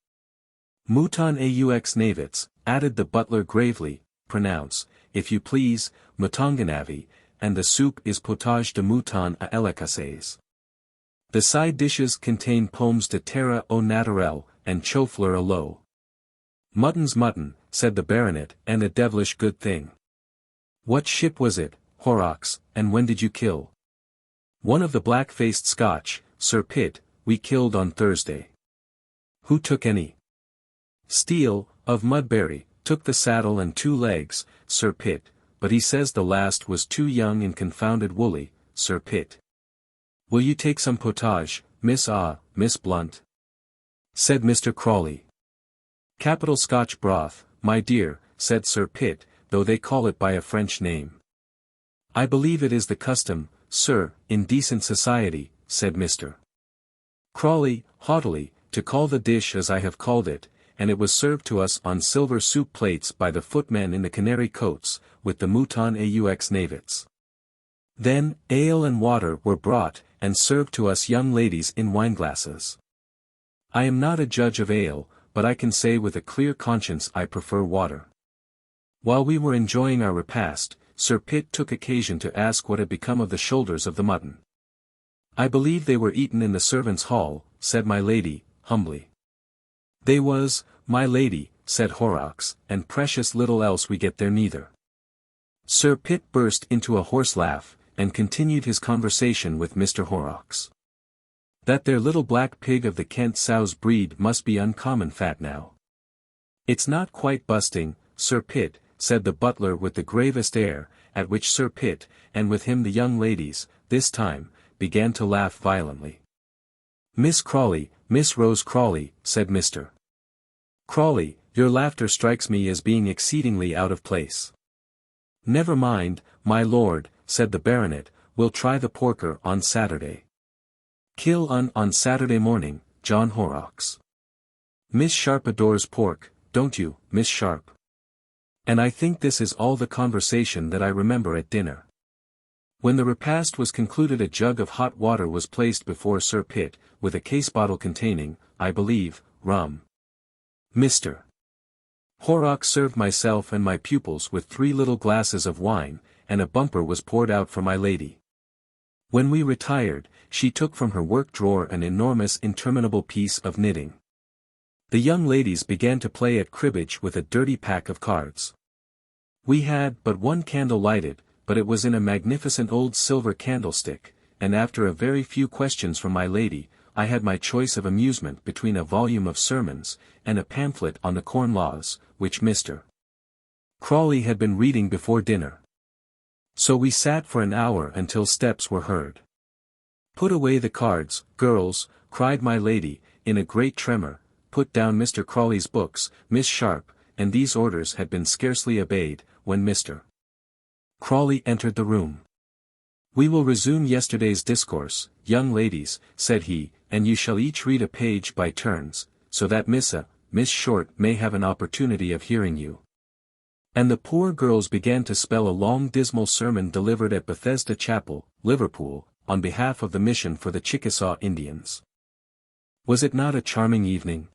"Mouton aux navets," added the butler gravely, "pronounce, if you please, mutonganavi, and the soup is potage de mouton à l'écossaise. The side dishes contain pommes de terre au naturel, and choux-fleur à l'eau." "Mutton's mutton," said the baronet, "and a devilish good thing. What ship was it, Horrocks, and when did you kill?" "One of the black-faced Scotch, Sir Pitt, we killed on Thursday." "Who took any?" "Steele, of Mudbury, took the saddle and 2 legs, Sir Pitt, but he says the last was too young and confounded woolly, Sir Pitt." "Will you take some potage, Miss Blunt?" said Mr. Crawley. "Capital Scotch broth, my dear," said Sir Pitt, "though they call it by a French name." "I believe it is the custom, sir, in decent society," said Mr. Crawley, haughtily, "to call the dish as I have called it, and it was served to us on silver soup plates by the footmen in the canary coats, with the mouton aux navets. Then, ale and water were brought, and served to us young ladies in wineglasses. I am not a judge of ale, but I can say with a clear conscience I prefer water." While we were enjoying our repast, Sir Pitt took occasion to ask what had become of the shoulders of the mutton. "I believe they were eaten in the servants' hall," said my lady, humbly. "They was, my lady," said Horrocks, "and precious little else we get there neither." Sir Pitt burst into a hoarse laugh, and continued his conversation with Mr. Horrocks. "That there little black pig of the Kent sow's breed must be uncommon fat now." "It's not quite busting, Sir Pitt," said the butler with the gravest air, at which Sir Pitt, and with him the young ladies, this time, began to laugh violently. "Miss Crawley, Miss Rose Crawley," said Mr. Crawley, "your laughter strikes me as being exceedingly out of place." "Never mind, my lord," said the baronet, "we'll try the porker on Saturday." "Kill on Saturday morning, John Horrocks. Miss Sharp adores pork, don't you, Miss Sharp?" And I think this is all the conversation that I remember at dinner. When the repast was concluded, a jug of hot water was placed before Sir Pitt, with a case bottle containing, I believe, rum. Mr. Horrocks served myself and my pupils with 3 little glasses of wine, and a bumper was poured out for my lady. When we retired, she took from her work drawer an enormous interminable piece of knitting. The young ladies began to play at cribbage with a dirty pack of cards. We had but 1 candle lighted, but it was in a magnificent old silver candlestick, and after a very few questions from my lady, I had my choice of amusement between a volume of sermons, and a pamphlet on the Corn Laws, which Mr. Crawley had been reading before dinner. So we sat for an hour until steps were heard. "Put away the cards, girls," cried my lady, in a great tremor, "put down Mr. Crawley's books, Miss Sharp," and these orders had been scarcely obeyed, when Mr. Crawley entered the room. "We will resume yesterday's discourse, young ladies," said he, "and you shall each read a page by turns, so that Miss Short may have an opportunity of hearing you." And the poor girls began to spell a long dismal sermon delivered at Bethesda Chapel, Liverpool, on behalf of the mission for the Chickasaw Indians. Was it not a charming evening?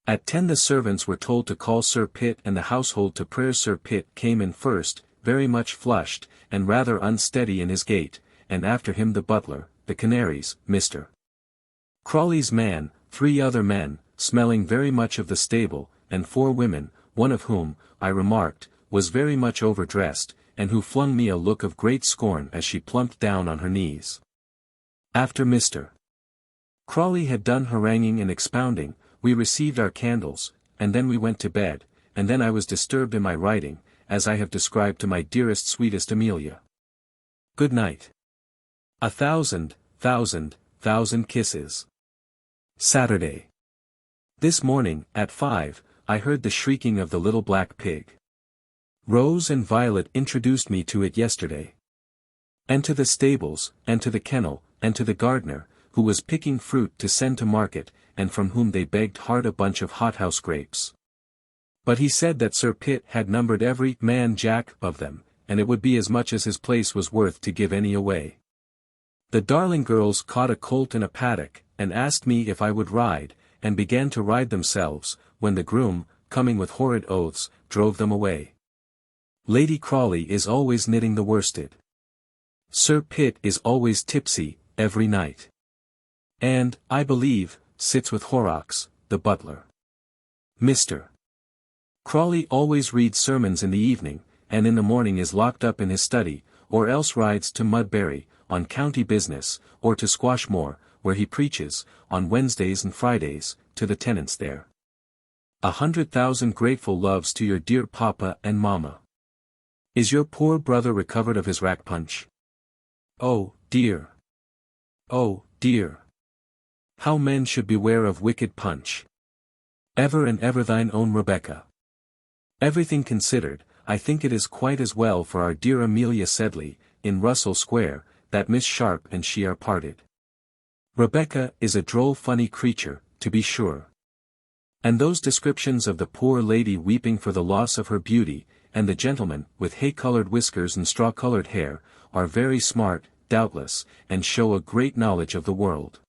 At 10 the servants were told to call Sir Pitt and the household to prayers. Sir Pitt came in first, very much flushed, and rather unsteady in his gait, and after him the butler, the canaries, Mr. Crawley's man, 3 other men, smelling very much of the stable, and 4 women, one of whom, I remarked, was very much overdressed, and who flung me a look of great scorn as she plumped down on her knees. After Mr. Crawley had done haranguing and expounding, we received our candles, and then we went to bed, and then I was disturbed in my writing, as I have described to my dearest sweetest Amelia. Good night. 1,000 kisses. Saturday. This morning, at 5, I heard the shrieking of the little black pig. Rose and Violet introduced me to it yesterday. And to the stables, and to the kennel, and to the gardener, who was picking fruit to send to market, and from whom they begged hard a bunch of hothouse grapes. But he said that Sir Pitt had numbered every man jack of them, and it would be as much as his place was worth to give any away. The darling girls caught a colt in a paddock, and asked me if I would ride, and began to ride themselves, when the groom, coming with horrid oaths, drove them away. Lady Crawley is always knitting the worsted. Sir Pitt is always tipsy, every night. And, I believe, sits with Horrocks, the butler. Mr. Crawley always reads sermons in the evening, and in the morning is locked up in his study, or else rides to Mudbury, on county business, or to Squashmore, where he preaches, on Wednesdays and Fridays, to the tenants there. 100,000 grateful loves to your dear papa and mamma. Is your poor brother recovered of his rack punch? Oh, dear. Oh, dear. How men should beware of wicked punch. Ever and ever thine own Rebecca. Everything considered, I think it is quite as well for our dear Amelia Sedley, in Russell Square, that Miss Sharp and she are parted. Rebecca is a droll funny creature, to be sure. And those descriptions of the poor lady weeping for the loss of her beauty, and the gentleman with hay-coloured whiskers and straw-coloured hair, are very smart, doubtless, and show a great knowledge of the world.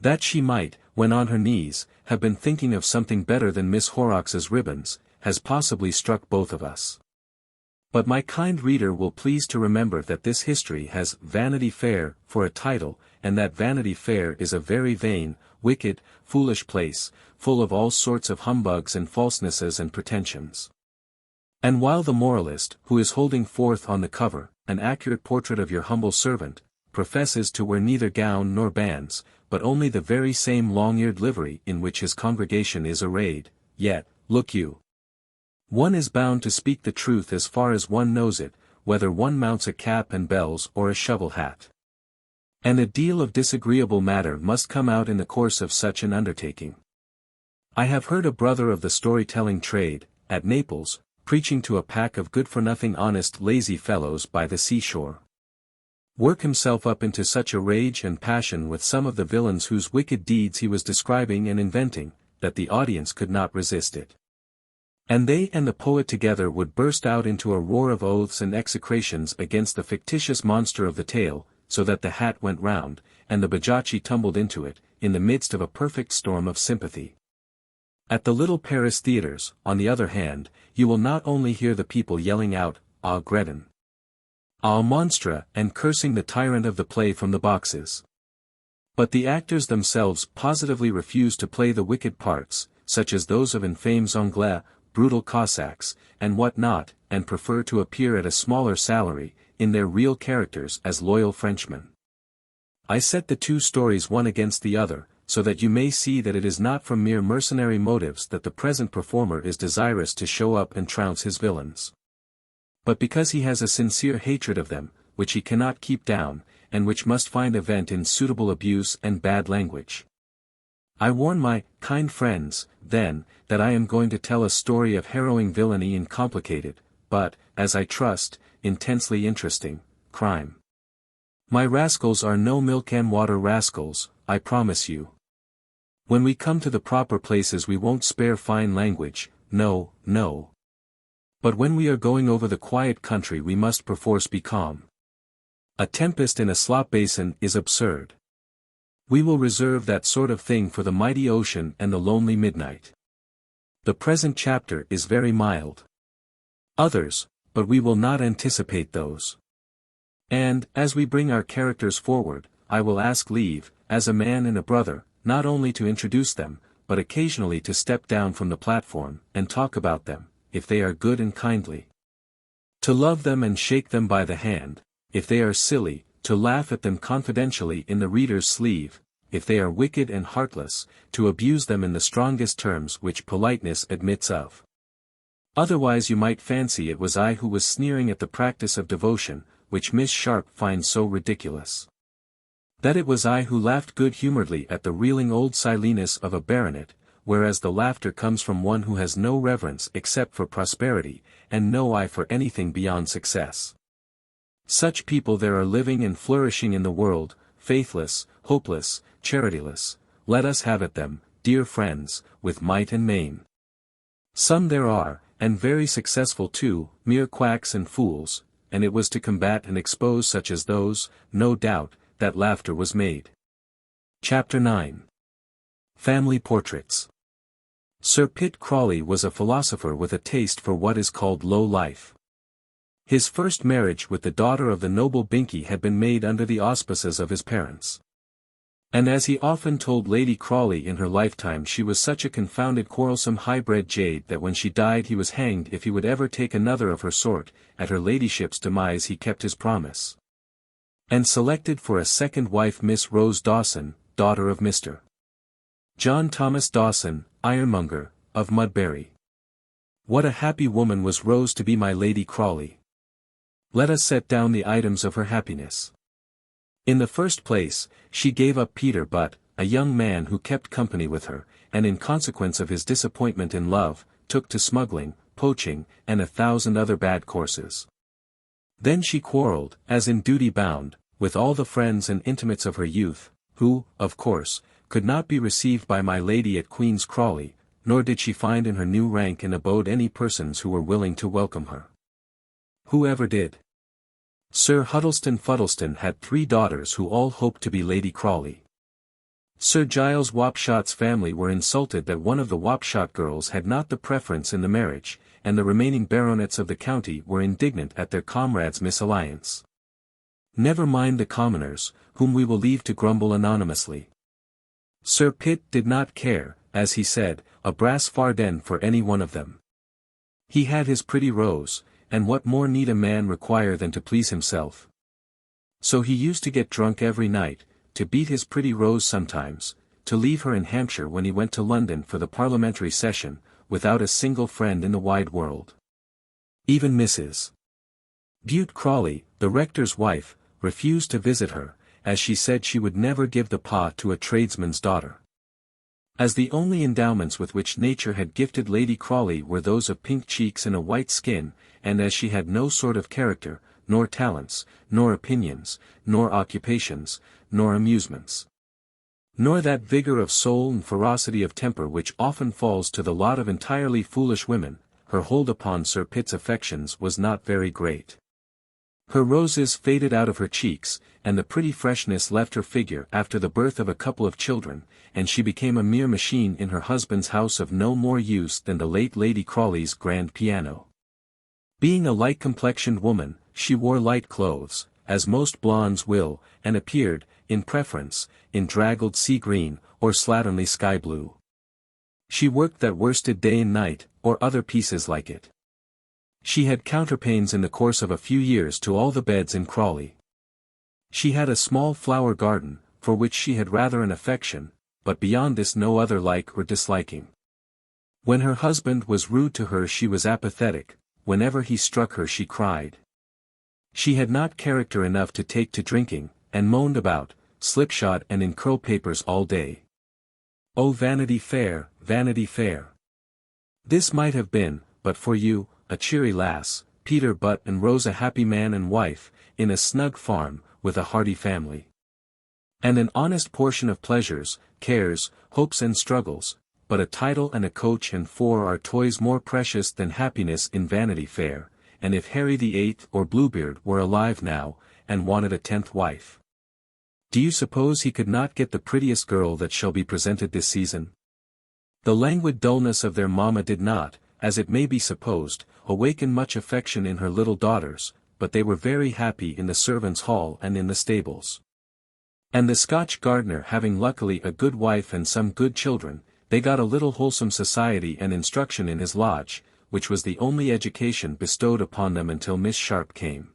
That she might, when on her knees, have been thinking of something better than Miss Horrocks's ribbons, has possibly struck both of us. But my kind reader will please to remember that this history has Vanity Fair for a title, and that Vanity Fair is a very vain, wicked, foolish place, full of all sorts of humbugs and falsenesses and pretensions. And while the moralist, who is holding forth on the cover, an accurate portrait of your humble servant, professes to wear neither gown nor bands, but only the very same long-eared livery in which his congregation is arrayed, yet, look you, one is bound to speak the truth as far as one knows it, whether one mounts a cap and bells or a shovel hat. And a deal of disagreeable matter must come out in the course of such an undertaking. I have heard a brother of the storytelling trade, at Naples, preaching to a pack of good-for-nothing honest lazy fellows by the seashore, work himself up into such a rage and passion with some of the villains whose wicked deeds he was describing and inventing, that the audience could not resist it. And they and the poet together would burst out into a roar of oaths and execrations against the fictitious monster of the tale, so that the hat went round, and the bajacchi tumbled into it, in the midst of a perfect storm of sympathy. At the little Paris theatres, on the other hand, you will not only hear the people yelling out, "Ah Gredin! Ah monstre!" and cursing the tyrant of the play from the boxes, but the actors themselves positively refuse to play the wicked parts, such as those of infames Anglais, brutal Cossacks, and what not, and prefer to appear at a smaller salary, in their real characters as loyal Frenchmen. I set the two stories one against the other, so that you may see that it is not from mere mercenary motives that the present performer is desirous to show up and trounce his villains, but because he has a sincere hatred of them, which he cannot keep down, and which must find a vent in suitable abuse and bad language. I warn my kind friends, then, that I am going to tell a story of harrowing villainy and complicated, but, as I trust, intensely interesting, crime. My rascals are no milk and water rascals, I promise you. When we come to the proper places we won't spare fine language, no, no. But when we are going over the quiet country we must perforce be calm. A tempest in a slop basin is absurd. We will reserve that sort of thing for the mighty ocean and the lonely midnight. The present chapter is very mild. Others, but we will not anticipate those. And, as we bring our characters forward, I will ask leave, as a man and a brother, not only to introduce them, but occasionally to step down from the platform, and talk about them, if they are good and kindly. To love them and shake them by the hand, if they are silly, to laugh at them confidentially in the reader's sleeve, if they are wicked and heartless, to abuse them in the strongest terms which politeness admits of. Otherwise you might fancy it was I who was sneering at the practice of devotion, which Miss Sharp finds so ridiculous. That it was I who laughed good-humouredly at the reeling old Silenus of a baronet, whereas the laughter comes from one who has no reverence except for prosperity, and no eye for anything beyond success. Such people there are living and flourishing in the world, faithless, hopeless, charityless. Let us have at them, dear friends, with might and main. Some there are, and very successful too, mere quacks and fools, and it was to combat and expose such as those, no doubt, that laughter was made. Chapter 9. Family Portraits. Sir Pitt Crawley was a philosopher with a taste for what is called low life. His first marriage with the daughter of the noble Binkie had been made under the auspices of his parents. And as he often told Lady Crawley in her lifetime, she was such a confounded quarrelsome high-bred jade that when she died he was hanged if he would ever take another of her sort. At her ladyship's demise he kept his promise, and selected for a second wife Miss Rose Dawson, daughter of Mr. John Thomas Dawson, ironmonger, of Mudbury. What a happy woman was Rose to be my Lady Crawley! Let us set down the items of her happiness. In the first place, she gave up Peter Butt, a young man who kept company with her, and in consequence of his disappointment in love, took to smuggling, poaching, and 1,000 other bad courses. Then she quarrelled, as in duty bound, with all the friends and intimates of her youth, who, of course, could not be received by my lady at Queen's Crawley, nor did she find in her new rank and abode any persons who were willing to welcome her. Who ever did? Sir Huddleston Fuddleston had 3 daughters who all hoped to be Lady Crawley. Sir Giles Wapshot's family were insulted that one of the Wapshot girls had not the preference in the marriage, and the remaining baronets of the county were indignant at their comrades' misalliance. Never mind the commoners, whom we will leave to grumble anonymously. Sir Pitt did not care, as he said, a brass farden for any one of them. He had his pretty Rose, and what more need a man require than to please himself? So he used to get drunk every night, to beat his pretty Rose sometimes, to leave her in Hampshire when he went to London for the parliamentary session, without a single friend in the wide world. Even Mrs. Bute Crawley, the rector's wife, refused to visit her, as she said she would never give the pas to a tradesman's daughter. As the only endowments with which nature had gifted Lady Crawley were those of pink cheeks and a white skin, and as she had no sort of character, nor talents, nor opinions, nor occupations, nor amusements, nor that vigor of soul and ferocity of temper which often falls to the lot of entirely foolish women, her hold upon Sir Pitt's affections was not very great. Her roses faded out of her cheeks, and the pretty freshness left her figure after the birth of a couple of children, and she became a mere machine in her husband's house of no more use than the late Lady Crawley's grand piano. Being a light-complexioned woman, she wore light clothes, as most blondes will, and appeared, in preference, in draggled sea-green, or slatternly sky-blue. She worked that worsted day and night, or other pieces like it. She had counterpanes in the course of a few years to all the beds in Crawley. She had a small flower garden, for which she had rather an affection, but beyond this no other like or disliking. When her husband was rude to her she was apathetic, whenever he struck her she cried. She had not character enough to take to drinking, and moaned about, slipshod and in curl papers all day. Oh Vanity Fair, Vanity Fair! This might have been, but for you, a cheery lass, Peter Butt and Rose a happy man and wife, in a snug farm, with a hearty family. And an honest portion of pleasures, cares, hopes and struggles, but a title and a coach and 4 are toys more precious than happiness in Vanity Fair, and if Harry VIII or Bluebeard were alive now, and wanted a 10th wife, do you suppose he could not get the prettiest girl that shall be presented this season? The languid dullness of their mamma did not, as it may be supposed, awaken much affection in her little daughters, but they were very happy in the servants' hall and in the stables. And the Scotch gardener having luckily a good wife and some good children, they got a little wholesome society and instruction in his lodge, which was the only education bestowed upon them until Miss Sharp came.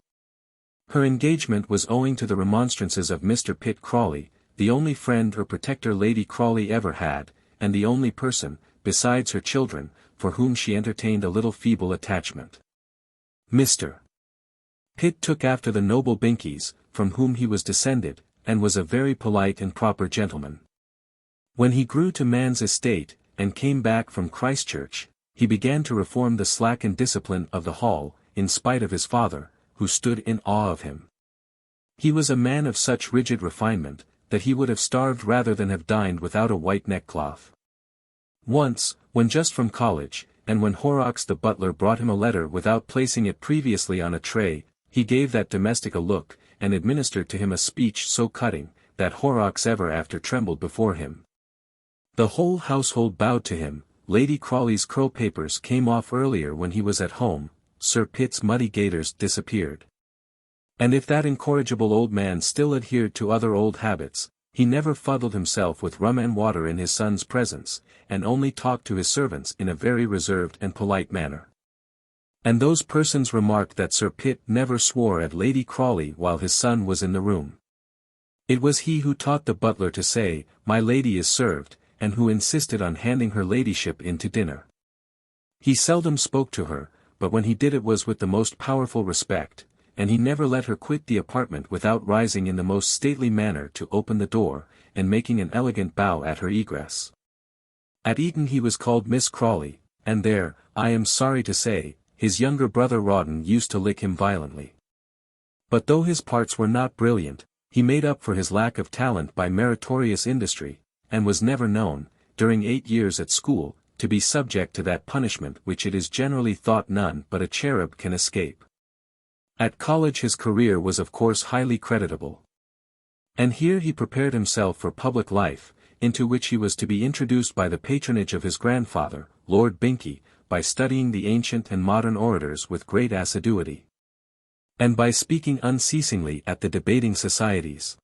Her engagement was owing to the remonstrances of Mr. Pitt Crawley, the only friend or protector Lady Crawley ever had, and the only person, besides her children, for whom she entertained a little feeble attachment. Mr. Pitt took after the noble Binkies, from whom he was descended, and was a very polite and proper gentleman. When he grew to man's estate, and came back from Christchurch, he began to reform the slackened discipline of the hall, in spite of his father, who stood in awe of him. He was a man of such rigid refinement, that he would have starved rather than have dined without a white neckcloth. Once, when just from college, and when Horrocks the butler brought him a letter without placing it previously on a tray, he gave that domestic a look, and administered to him a speech so cutting, that Horrocks ever after trembled before him. The whole household bowed to him. Lady Crawley's curl papers came off earlier when he was at home, Sir Pitt's muddy gaiters disappeared. And if that incorrigible old man still adhered to other old habits, he never fuddled himself with rum and water in his son's presence, and only talked to his servants in a very reserved and polite manner. And those persons remarked that Sir Pitt never swore at Lady Crawley while his son was in the room. It was he who taught the butler to say, "My lady is served," and who insisted on handing her ladyship in to dinner. He seldom spoke to her, but when he did it was with the most powerful respect, and he never let her quit the apartment without rising in the most stately manner to open the door, and making an elegant bow at her egress. At Eton he was called Miss Crawley, and there, I am sorry to say, his younger brother Rawdon used to lick him violently. But though his parts were not brilliant, he made up for his lack of talent by meritorious industry, and was never known, during 8 years at school, to be subject to that punishment which it is generally thought none but a cherub can escape. At college his career was of course highly creditable. And here he prepared himself for public life, into which he was to be introduced by the patronage of his grandfather, Lord Binkie, by studying the ancient and modern orators with great assiduity, and by speaking unceasingly at the debating societies.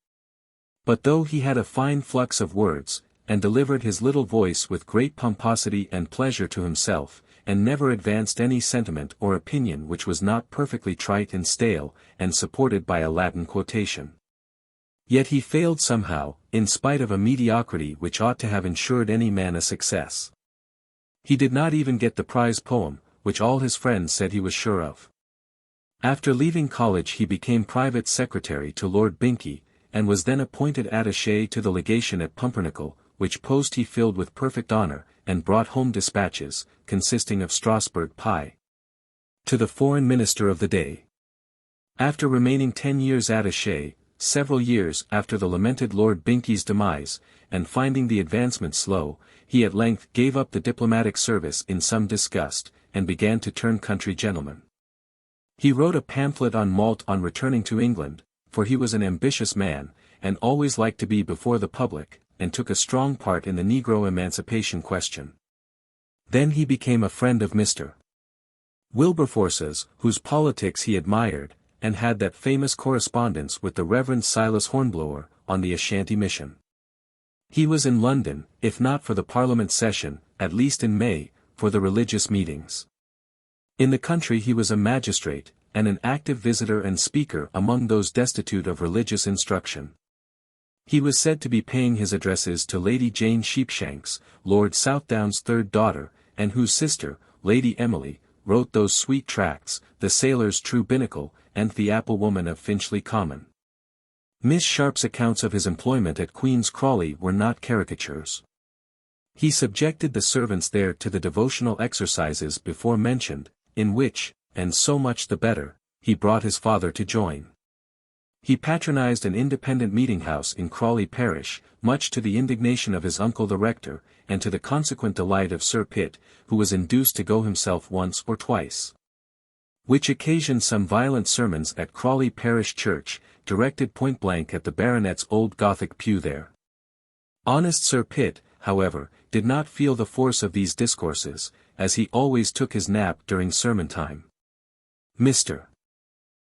But though he had a fine flux of words, and delivered his little voice with great pomposity and pleasure to himself, and never advanced any sentiment or opinion which was not perfectly trite and stale, and supported by a Latin quotation, yet he failed somehow, in spite of a mediocrity which ought to have ensured any man a success. He did not even get the prize poem, which all his friends said he was sure of. After leaving college he became private secretary to Lord Binkie, and was then appointed attaché to the legation at Pumpernickel, which post he filled with perfect honor, and brought home dispatches, consisting of Strasbourg pie, to the foreign minister of the day. After remaining 10 years attaché, several years after the lamented Lord Binkie's demise, and finding the advancement slow, he at length gave up the diplomatic service in some disgust, and began to turn country gentleman. He wrote a pamphlet on malt on returning to England, for he was an ambitious man, and always liked to be before the public, and took a strong part in the Negro emancipation question. Then he became a friend of Mr. Wilberforce's, whose politics he admired, and had that famous correspondence with the Reverend Silas Hornblower, on the Ashanti Mission. He was in London, if not for the Parliament session, at least in May, for the religious meetings. In the country he was a magistrate, and an active visitor and speaker among those destitute of religious instruction. He was said to be paying his addresses to Lady Jane Sheepshanks, Lord Southdown's third daughter, and whose sister, Lady Emily, wrote those sweet tracts, The Sailor's True Binnacle, and The Apple Woman of Finchley Common. Miss Sharp's accounts of his employment at Queen's Crawley were not caricatures. He subjected the servants there to the devotional exercises before mentioned, in which, and so much the better, he brought his father to join. He patronized an independent meeting-house in Crawley parish, much to the indignation of his uncle the rector, and to the consequent delight of Sir Pitt, who was induced to go himself once or twice. Which occasioned some violent sermons at Crawley parish church, directed point-blank at the baronet's old Gothic pew there. Honest Sir Pitt, however, did not feel the force of these discourses, as he always took his nap during sermon time. Mr.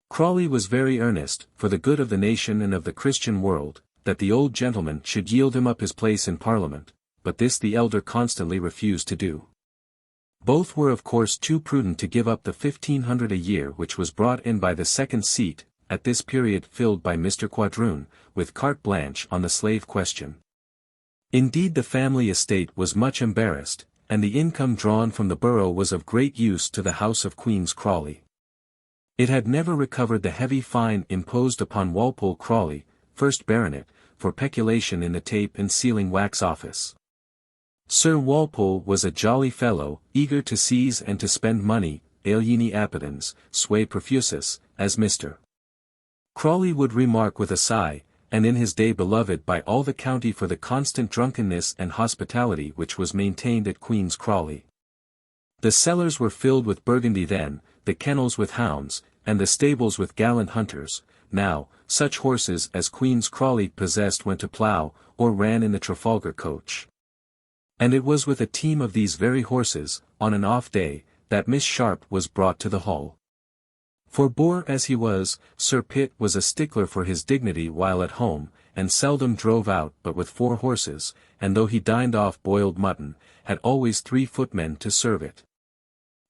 Crawley was very earnest, for the good of the nation and of the Christian world, that the old gentleman should yield him up his place in Parliament, but this the elder constantly refused to do. Both were of course too prudent to give up the 1,500 a year which was brought in by the second seat, at this period filled by Mr. Quadroon, with carte blanche on the slave question. Indeed the family estate was much embarrassed, and the income drawn from the borough was of great use to the house of Queen's Crawley. It had never recovered the heavy fine imposed upon Walpole Crawley, first baronet, for peculation in the tape and sealing wax office. Sir Walpole was a jolly fellow, eager to seize and to spend money, alieni appetens, sui profusus, as Mr. Crawley would remark with a sigh, and in his day beloved by all the county for the constant drunkenness and hospitality which was maintained at Queen's Crawley. The cellars were filled with Burgundy then, the kennels with hounds, and the stables with gallant hunters. Now, such horses as Queen's Crawley possessed went to plough, or ran in the Trafalgar coach. And it was with a team of these very horses, on an off day, that Miss Sharp was brought to the Hall. For boor as he was, Sir Pitt was a stickler for his dignity while at home, and seldom drove out but with 4 horses, and though he dined off boiled mutton, had always 3 footmen to serve it.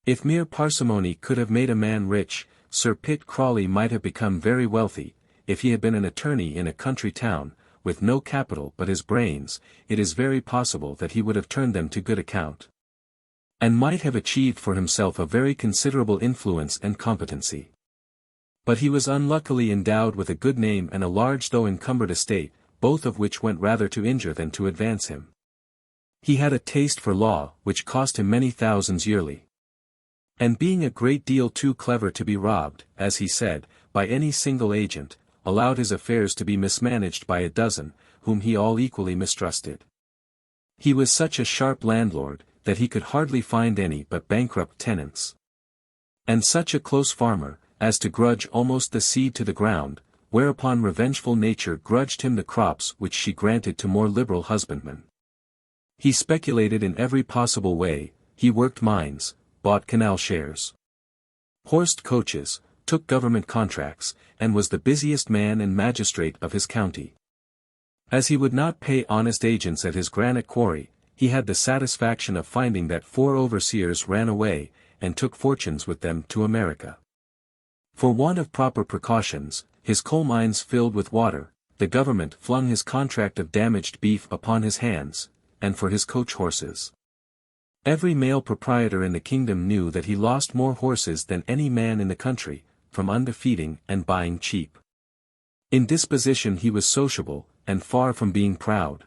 If mere parsimony could have made a man rich, Sir Pitt Crawley might have become very wealthy. If he had been an attorney in a country town, with no capital but his brains, it is very possible that he would have turned them to good account, and might have achieved for himself a very considerable influence and competency. But he was unluckily endowed with a good name and a large though encumbered estate, both of which went rather to injure than to advance him. He had a taste for law, which cost him many thousands yearly. And being a great deal too clever to be robbed, as he said, by any single agent, allowed his affairs to be mismanaged by a dozen, whom he all equally mistrusted. He was such a sharp landlord, that he could hardly find any but bankrupt tenants. And such a close farmer, as to grudge almost the seed to the ground, whereupon revengeful nature grudged him the crops which she granted to more liberal husbandmen. He speculated in every possible way, he worked mines, bought canal shares, horsed coaches, took government contracts, and was the busiest man and magistrate of his county. As he would not pay honest agents at his granite quarry, he had the satisfaction of finding that 4 overseers ran away, and took fortunes with them to America. For want of proper precautions, his coal mines filled with water, the government flung his contract of damaged beef upon his hands, and for his coach horses. Every male proprietor in the kingdom knew that he lost more horses than any man in the country, from underfeeding and buying cheap. In disposition he was sociable, and far from being proud.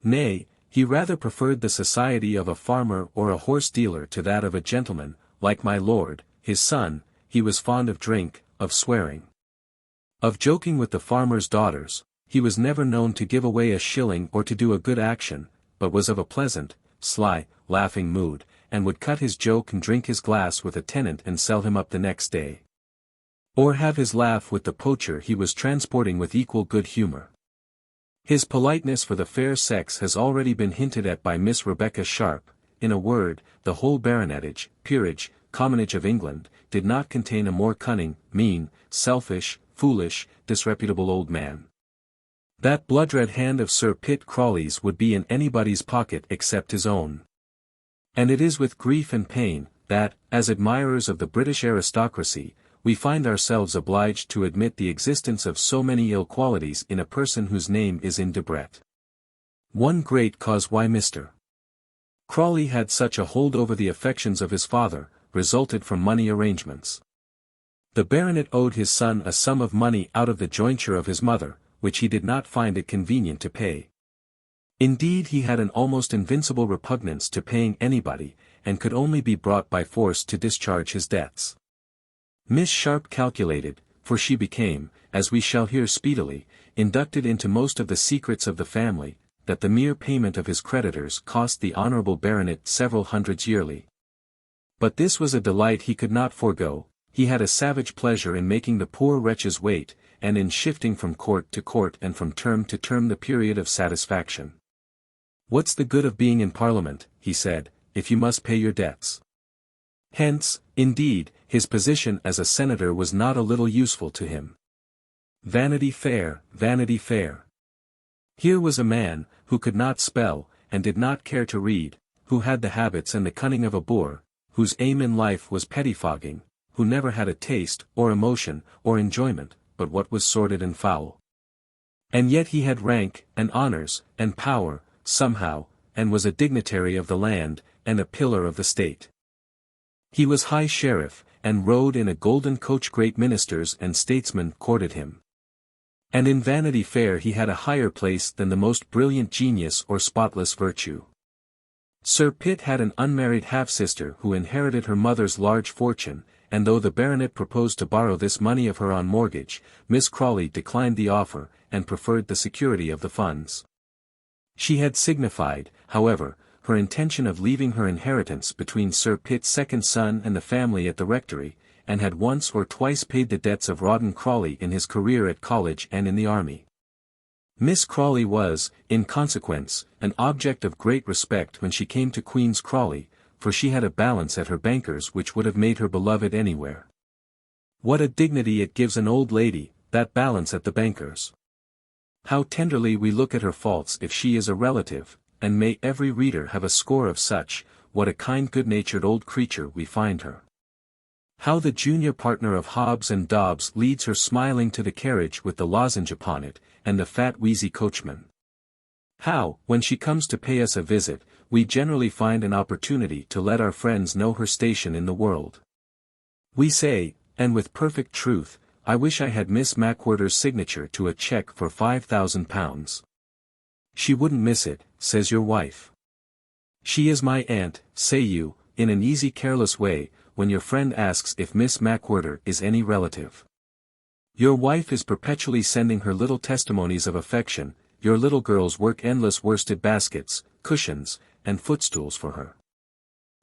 Nay, he rather preferred the society of a farmer or a horse dealer to that of a gentleman, like my lord, his son. He was fond of drink, of swearing, of joking with the farmers' daughters. He was never known to give away a shilling or to do a good action, but was of a pleasant, sly, laughing mood, and would cut his joke and drink his glass with a tenant and sell him up the next day, or have his laugh with the poacher he was transporting with equal good humor. His politeness for the fair sex has already been hinted at by Miss Rebecca Sharp. In a word, the whole baronetage, peerage, commonage of England, did not contain a more cunning, mean, selfish, foolish, disreputable old man. That blood-red hand of Sir Pitt Crawley's would be in anybody's pocket except his own. And it is with grief and pain, that, as admirers of the British aristocracy, we find ourselves obliged to admit the existence of so many ill qualities in a person whose name is in Debrett. One great cause why Mr. Crawley had such a hold over the affections of his father, resulted from money arrangements. The baronet owed his son a sum of money out of the jointure of his mother, which he did not find it convenient to pay. Indeed, he had an almost invincible repugnance to paying anybody, and could only be brought by force to discharge his debts. Miss Sharp calculated, for she became, as we shall hear speedily, inducted into most of the secrets of the family, that the mere payment of his creditors cost the honourable baronet several hundreds yearly. But this was a delight he could not forego. He had a savage pleasure in making the poor wretches wait, and in shifting from court to court and from term to term the period of satisfaction. "What's the good of being in Parliament," he said, "if you must pay your debts?" Hence, indeed, his position as a senator was not a little useful to him. Vanity Fair, Vanity Fair. Here was a man, who could not spell, and did not care to read, who had the habits and the cunning of a boor, whose aim in life was pettifogging, who never had a taste, or emotion, or enjoyment, but what was sordid and foul. And yet he had rank, and honours, and power, somehow, and was a dignitary of the land, and a pillar of the state. He was high sheriff, and rode in a golden coach. Great ministers and statesmen courted him. And in Vanity Fair he had a higher place than the most brilliant genius or spotless virtue. Sir Pitt had an unmarried half-sister who inherited her mother's large fortune, and though the baronet proposed to borrow this money of her on mortgage, Miss Crawley declined the offer, and preferred the security of the funds. She had signified, however, her intention of leaving her inheritance between Sir Pitt's second son and the family at the rectory, and had once or twice paid the debts of Rawdon Crawley in his career at college and in the army. Miss Crawley was, in consequence, an object of great respect when she came to Queen's Crawley, for she had a balance at her banker's which would have made her beloved anywhere. What a dignity it gives an old lady, that balance at the banker's! How tenderly we look at her faults if she is a relative, and may every reader have a score of such, what a kind good-natured old creature we find her. How the junior partner of Hobbs and Dobbs leads her smiling to the carriage with the lozenge upon it, and the fat wheezy coachman. How, when she comes to pay us a visit, we generally find an opportunity to let our friends know her station in the world. We say, and with perfect truth, I wish I had Miss Macwhirter's signature to a cheque for £5,000. She wouldn't miss it, says your wife. She is my aunt, say you, in an easy careless way, when your friend asks if Miss Macwhirter is any relative. Your wife is perpetually sending her little testimonies of affection, your little girls work endless worsted baskets, cushions, and footstools for her.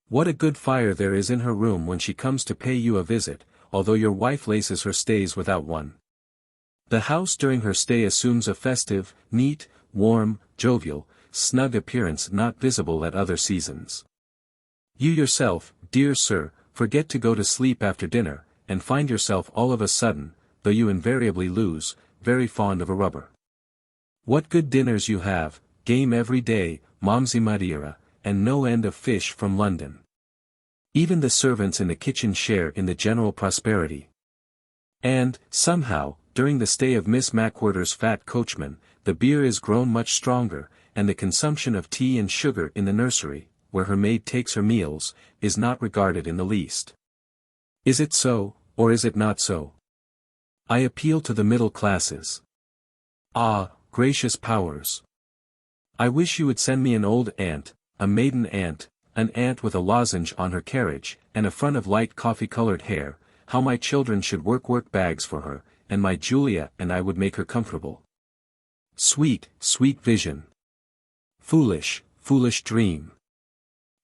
What a good fire there is in her room when she comes to pay you a visit, although your wife laces her stays without one. The house during her stay assumes a festive, neat, warm, jovial, snug appearance not visible at other seasons. You yourself, dear sir, forget to go to sleep after dinner, and find yourself all of a sudden, though you invariably lose, very fond of a rubber. What good dinners you have, game every day, Momsey Madeira, and no end of fish from London. Even the servants in the kitchen share in the general prosperity. And, somehow, during the stay of Miss Macwhirter's fat coachman, the beer is grown much stronger, and the consumption of tea and sugar in the nursery, where her maid takes her meals, is not regarded in the least. Is it so, or is it not so? I appeal to the middle classes. Ah, gracious powers! I wish you would send me an old aunt, a maiden aunt, an aunt with a lozenge on her carriage, and a front of light coffee-colored hair. How my children should work bags for her, and my Julia and I would make her comfortable. Sweet, sweet vision! Foolish, foolish dream!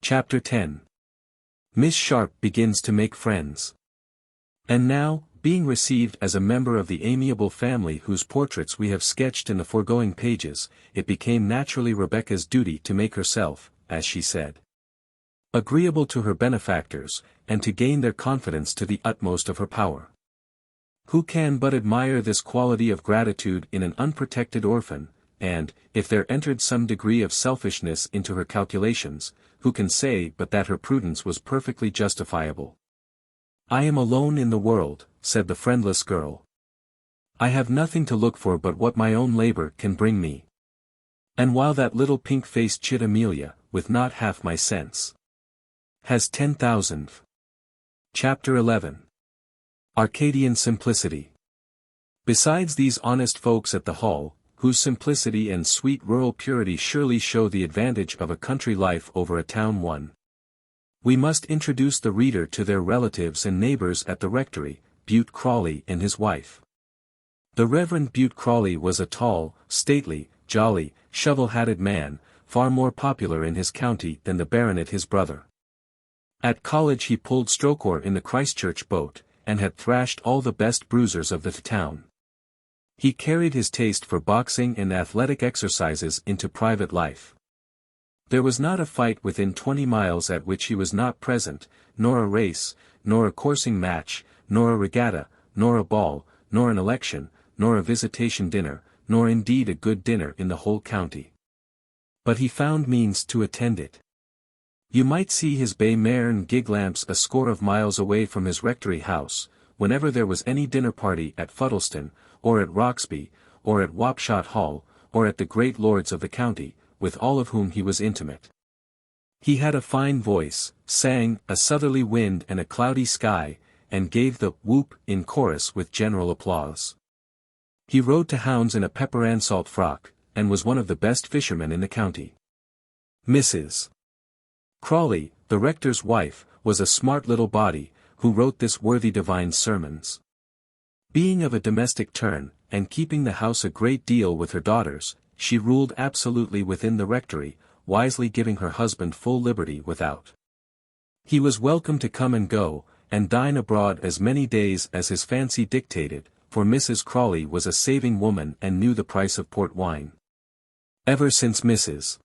Chapter 10. Miss Sharp begins to make friends. And now, being received as a member of the amiable family whose portraits we have sketched in the foregoing pages, it became naturally Rebecca's duty to make herself, as she said, agreeable to her benefactors, and to gain their confidence to the utmost of her power. Who can but admire this quality of gratitude in an unprotected orphan, and, if there entered some degree of selfishness into her calculations, who can say but that her prudence was perfectly justifiable? I am alone in the world, said the friendless girl. I have nothing to look for but what my own labor can bring me. And while that little pink-faced chit Amelia, with not half my sense, has 10,000. Chapter 11. Arcadian Simplicity. Besides these honest folks at the Hall, whose simplicity and sweet rural purity surely show the advantage of a country life over a town one, we must introduce the reader to their relatives and neighbors at the rectory, Bute Crawley and his wife. The Reverend Bute Crawley was a tall, stately, jolly, shovel-hatted man, far more popular in his county than the baronet his brother. At college he pulled stroke oar in the Christchurch boat, and had thrashed all the best bruisers of the town. He carried his taste for boxing and athletic exercises into private life. There was not a fight within 20 miles at which he was not present, nor a race, nor a coursing match, nor a regatta, nor a ball, nor an election, nor a visitation dinner, nor indeed a good dinner in the whole county. But he found means to attend it. You might see his bay mare and gig lamps a score of miles away from his rectory house, whenever there was any dinner party at Fuddleston, or at Roxby, or at Wapshot Hall, or at the great lords of the county, with all of whom he was intimate. He had a fine voice, sang "A Southerly Wind and a Cloudy Sky," and gave the whoop in chorus with general applause. He rode to hounds in a pepper and salt frock, and was one of the best fishermen in the county. Mrs. Crawley, the rector's wife, was a smart little body, who wrote this worthy divine's sermons. Being of a domestic turn, and keeping the house a great deal with her daughters, she ruled absolutely within the rectory, wisely giving her husband full liberty without. He was welcome to come and go, and dine abroad as many days as his fancy dictated, for Mrs. Crawley was a saving woman and knew the price of port wine. Ever since Mrs.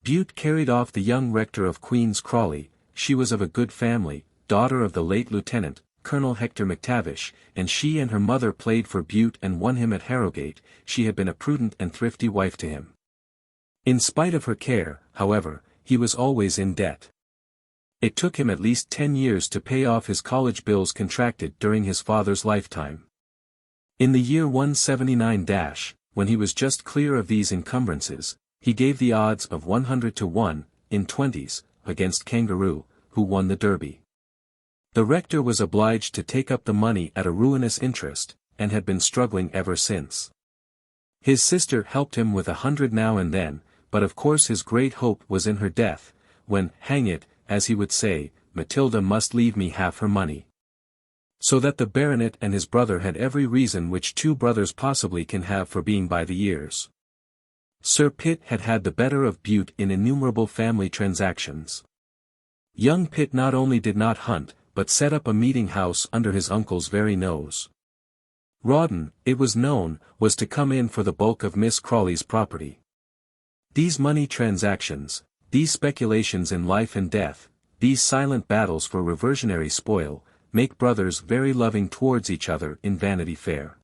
Bute carried off the young rector of Queen's Crawley, she was of a good family, daughter of the late Lieutenant, Colonel Hector McTavish, and she and her mother played for Bute and won him at Harrogate. She had been a prudent and thrifty wife to him. In spite of her care, however, he was always in debt. It took him at least 10 years to pay off his college bills contracted during his father's lifetime. In the year 179, when he was just clear of these encumbrances, he gave the odds of 100 to 1, in 20s, against Kangaroo, who won the Derby. The rector was obliged to take up the money at a ruinous interest, and had been struggling ever since. His sister helped him with 100 now and then, but of course his great hope was in her death, when, hang it, as he would say, Matilda must leave me half her money. So that the baronet and his brother had every reason which two brothers possibly can have for being by the ears. Sir Pitt had had the better of Bute in innumerable family transactions. Young Pitt not only did not hunt, but set up a meeting-house under his uncle's very nose. Rawdon, it was known, was to come in for the bulk of Miss Crawley's property. These money transactions, these speculations in life and death, these silent battles for reversionary spoil, make brothers very loving towards each other in Vanity Fair.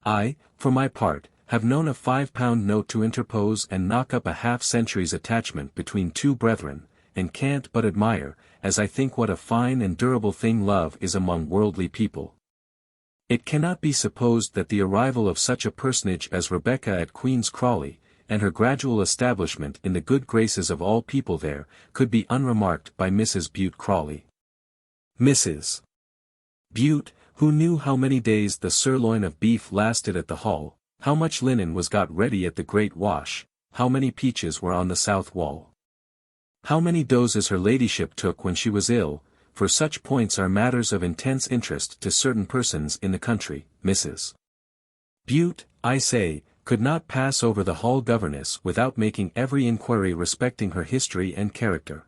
I, for my part, have known a £5 note to interpose and knock up a half-century's attachment between two brethren, and can't but admire, as I think what a fine and durable thing love is among worldly people. It cannot be supposed that the arrival of such a personage as Rebecca at Queen's Crawley, and her gradual establishment in the good graces of all people there, could be unremarked by Mrs. Bute Crawley. Mrs. Bute, who knew how many days the sirloin of beef lasted at the Hall, how much linen was got ready at the Great Wash, how many peaches were on the south wall, how many doses her ladyship took when she was ill, for such points are matters of intense interest to certain persons in the country. Mrs. Bute, I say, could not pass over the hall governess without making every inquiry respecting her history and character.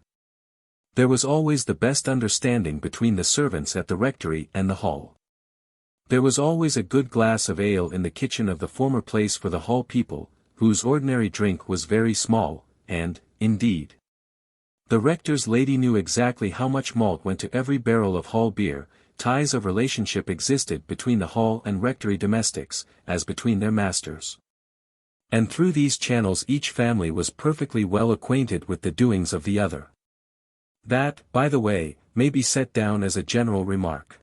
There was always the best understanding between the servants at the rectory and the hall. There was always a good glass of ale in the kitchen of the former place for the hall people, whose ordinary drink was very small, and, indeed, the rector's lady knew exactly how much malt went to every barrel of hall beer. Ties of relationship existed between the hall and rectory domestics, as between their masters. And through these channels each family was perfectly well acquainted with the doings of the other. That, by the way, may be set down as a general remark.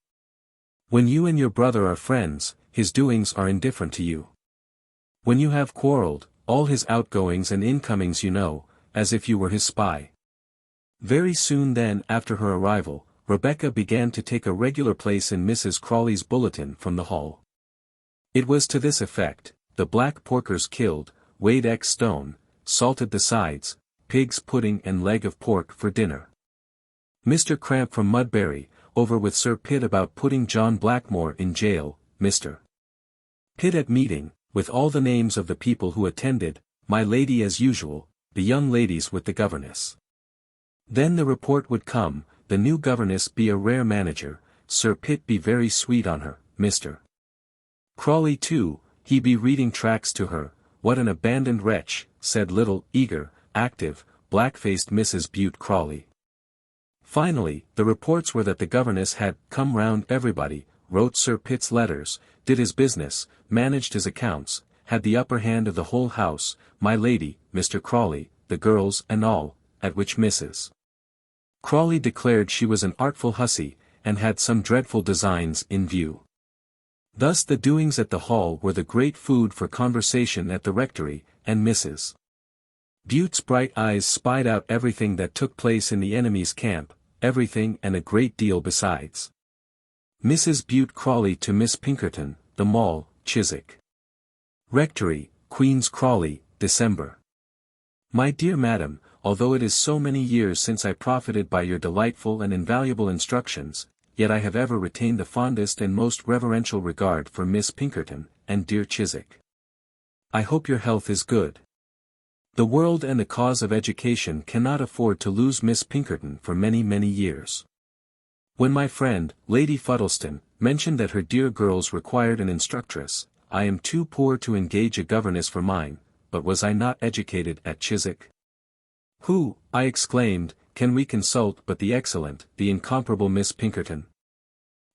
When you and your brother are friends, his doings are indifferent to you. When you have quarrelled, all his outgoings and incomings you know, as if you were his spy. Very soon then after her arrival, Rebecca began to take a regular place in Mrs. Crawley's bulletin from the hall. It was to this effect: the black porkers killed, weighed X stone, salted the sides, pig's pudding and leg of pork for dinner. Mr. Cramp from Mudbury, over with Sir Pitt about putting John Blackmore in jail. Mr. Pitt at meeting, with all the names of the people who attended, my lady as usual, the young ladies with the governess. Then the report would come, the new governess be a rare manager, Sir Pitt be very sweet on her, Mr. Crawley too, he be reading tracts to her. What an abandoned wretch, said little, eager, active, black-faced Mrs. Bute Crawley. Finally, the reports were that the governess had come round everybody, wrote Sir Pitt's letters, did his business, managed his accounts, had the upper hand of the whole house, my lady, Mr. Crawley, the girls and all, at which Mrs. Crawley declared she was an artful hussy, and had some dreadful designs in view. Thus the doings at the hall were the great food for conversation at the rectory, and Mrs. Bute's bright eyes spied out everything that took place in the enemy's camp, everything and a great deal besides. Mrs. Bute Crawley to Miss Pinkerton, The Mall, Chiswick. Rectory, Queen's Crawley, December. My dear Madam, although it is so many years since I profited by your delightful and invaluable instructions, yet I have ever retained the fondest and most reverential regard for Miss Pinkerton, and dear Chiswick. I hope your health is good. The world and the cause of education cannot afford to lose Miss Pinkerton for many, many years. When my friend, Lady Fuddleston, mentioned that her dear girls required an instructress, I am too poor to engage a governess for mine, but was I not educated at Chiswick? Who, I exclaimed, can we consult but the excellent, the incomparable Miss Pinkerton?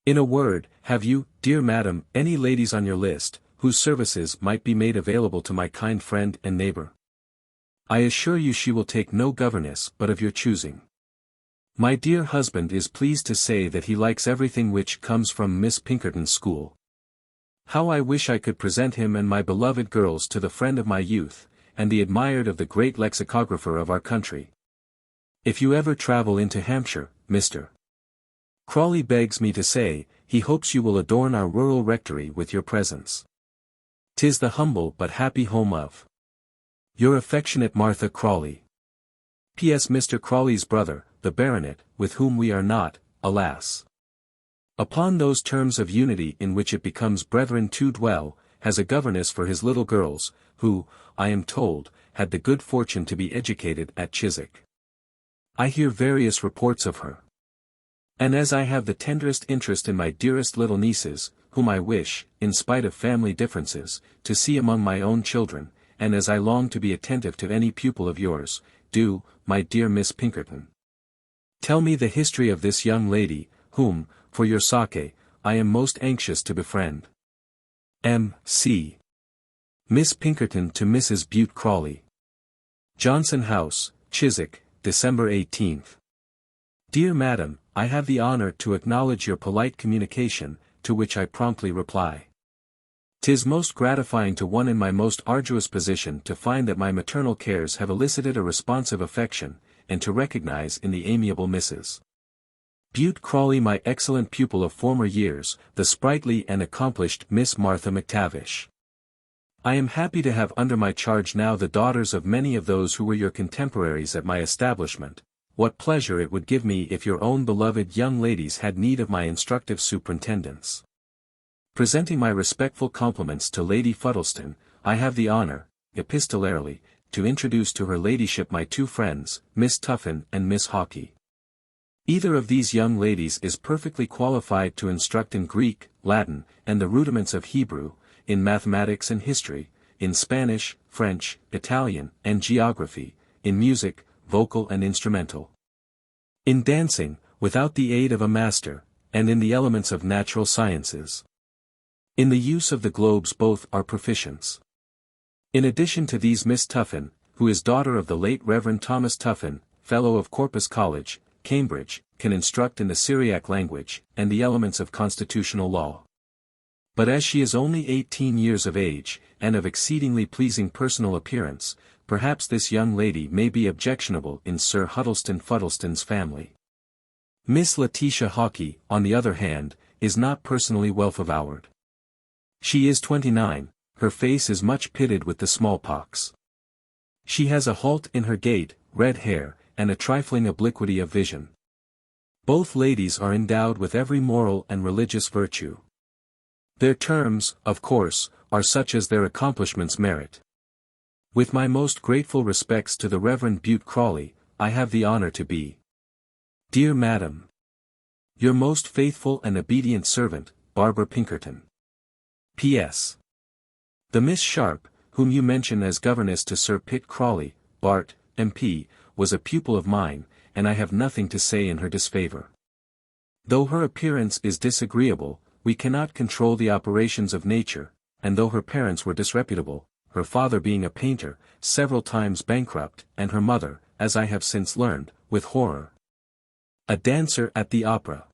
In a word, have you, dear madam, any ladies on your list, whose services might be made available to my kind friend and neighbour? I assure you she will take no governess but of your choosing. My dear husband is pleased to say that he likes everything which comes from Miss Pinkerton's school. How I wish I could present him and my beloved girls to the friend of my youth, and the admired of the great lexicographer of our country. If you ever travel into Hampshire, Mr. Crawley begs me to say, he hopes you will adorn our rural rectory with your presence. 'Tis the humble but happy home of your affectionate Martha Crawley. P.S. Mr. Crawley's brother, the baronet, with whom we are not, alas, upon those terms of unity in which it becomes brethren to dwell, has a governess for his little girls, who, I am told, had the good fortune to be educated at Chiswick. I hear various reports of her. And as I have the tenderest interest in my dearest little nieces, whom I wish, in spite of family differences, to see among my own children, and as I long to be attentive to any pupil of yours, do, my dear Miss Pinkerton, tell me the history of this young lady, whom, for your sake, I am most anxious to befriend. M.C. Miss Pinkerton to Mrs. Bute Crawley. Johnson House, Chiswick, December 18th. Dear Madam, I have the honour to acknowledge your polite communication, to which I promptly reply. 'Tis most gratifying to one in my most arduous position to find that my maternal cares have elicited a responsive affection, and to recognize in the amiable Mrs. Bute Crawley my excellent pupil of former years, the sprightly and accomplished Miss Martha McTavish. I am happy to have under my charge now the daughters of many of those who were your contemporaries at my establishment. What pleasure it would give me if your own beloved young ladies had need of my instructive superintendence. Presenting my respectful compliments to Lady Fuddleston, I have the honour, epistolarily, to introduce to her ladyship my two friends, Miss Tuffin and Miss Hawkey. Either of these young ladies is perfectly qualified to instruct in Greek, Latin, and the rudiments of Hebrew, in mathematics and history, in Spanish, French, Italian, and geography, in music, vocal and instrumental, in dancing, without the aid of a master, and in the elements of natural sciences. In the use of the globes both are proficients. In addition to these Miss Tuffin, who is daughter of the late Reverend Thomas Tuffin, Fellow of Corpus College, Cambridge, can instruct in the Syriac language, and the elements of constitutional law. But as she is only 18 years of age, and of exceedingly pleasing personal appearance, perhaps this young lady may be objectionable in Sir Huddleston Fuddleston's family. Miss Letitia Hawkey, on the other hand, is not personally well favoured. She is 29, her face is much pitted with the smallpox. She has a halt in her gait, red hair, and a trifling obliquity of vision. Both ladies are endowed with every moral and religious virtue. Their terms, of course, are such as their accomplishments merit. With my most grateful respects to the Reverend Bute Crawley, I have the honour to be, dear Madam, your most faithful and obedient servant, Barbara Pinkerton. P.S. The Miss Sharp, whom you mention as governess to Sir Pitt Crawley, Bart., M.P., was a pupil of mine, and I have nothing to say in her disfavour. Though her appearance is disagreeable, we cannot control the operations of nature, and though her parents were disreputable, her father being a painter, several times bankrupt, and her mother, as I have since learned, with horror, a dancer at the opera.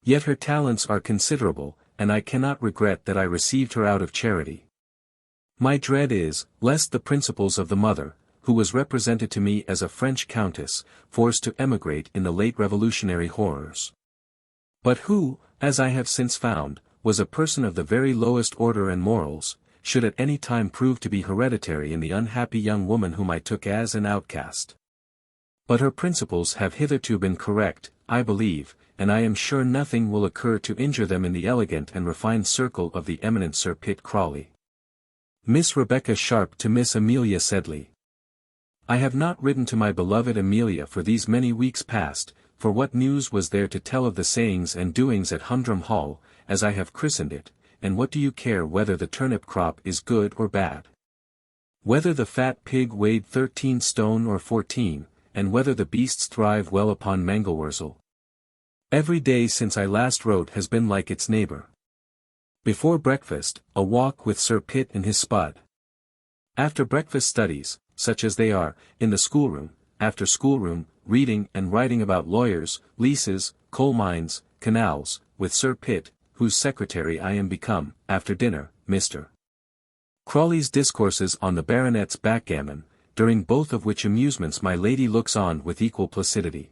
Yet her talents are considerable, and I cannot regret that I received her out of charity. My dread is, lest the principles of the mother, who was represented to me as a French countess, forced to emigrate in the late revolutionary horrors, but who, as I have since found, was a person of the very lowest order and morals, should at any time prove to be hereditary in the unhappy young woman whom I took as an outcast. But her principles have hitherto been correct, I believe, and I am sure nothing will occur to injure them in the elegant and refined circle of the eminent Sir Pitt Crawley. Miss Rebecca Sharp to Miss Amelia Sedley. I have not written to my beloved Amelia for these many weeks past, for what news was there to tell of the sayings and doings at Humdrum Hall, as I have christened it, and what do you care whether the turnip crop is good or bad? Whether the fat pig weighed 13 stone or 14, and whether the beasts thrive well upon mangelwurzel? Every day since I last wrote has been like its neighbour. Before breakfast, a walk with Sir Pitt and his spud. After breakfast studies, such as they are, in the schoolroom, after schoolroom, reading and writing about lawyers, leases, coal mines, canals, with Sir Pitt, whose secretary I am become, after dinner, Mr. Crawley's discourses on the baronet's backgammon, during both of which amusements my lady looks on with equal placidity.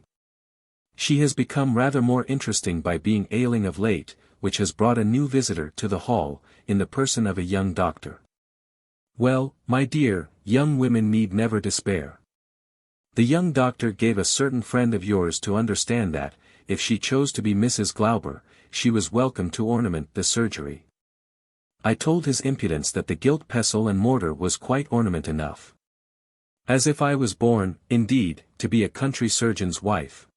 She has become rather more interesting by being ailing of late, which has brought a new visitor to the hall, in the person of a young doctor. Well, my dear, young women need never despair. The young doctor gave a certain friend of yours to understand that, if she chose to be Mrs. Glauber, she was welcome to ornament the surgery. I told his impudence that the gilt pestle and mortar was quite ornament enough. As if I was born, indeed, to be a country surgeon's wife.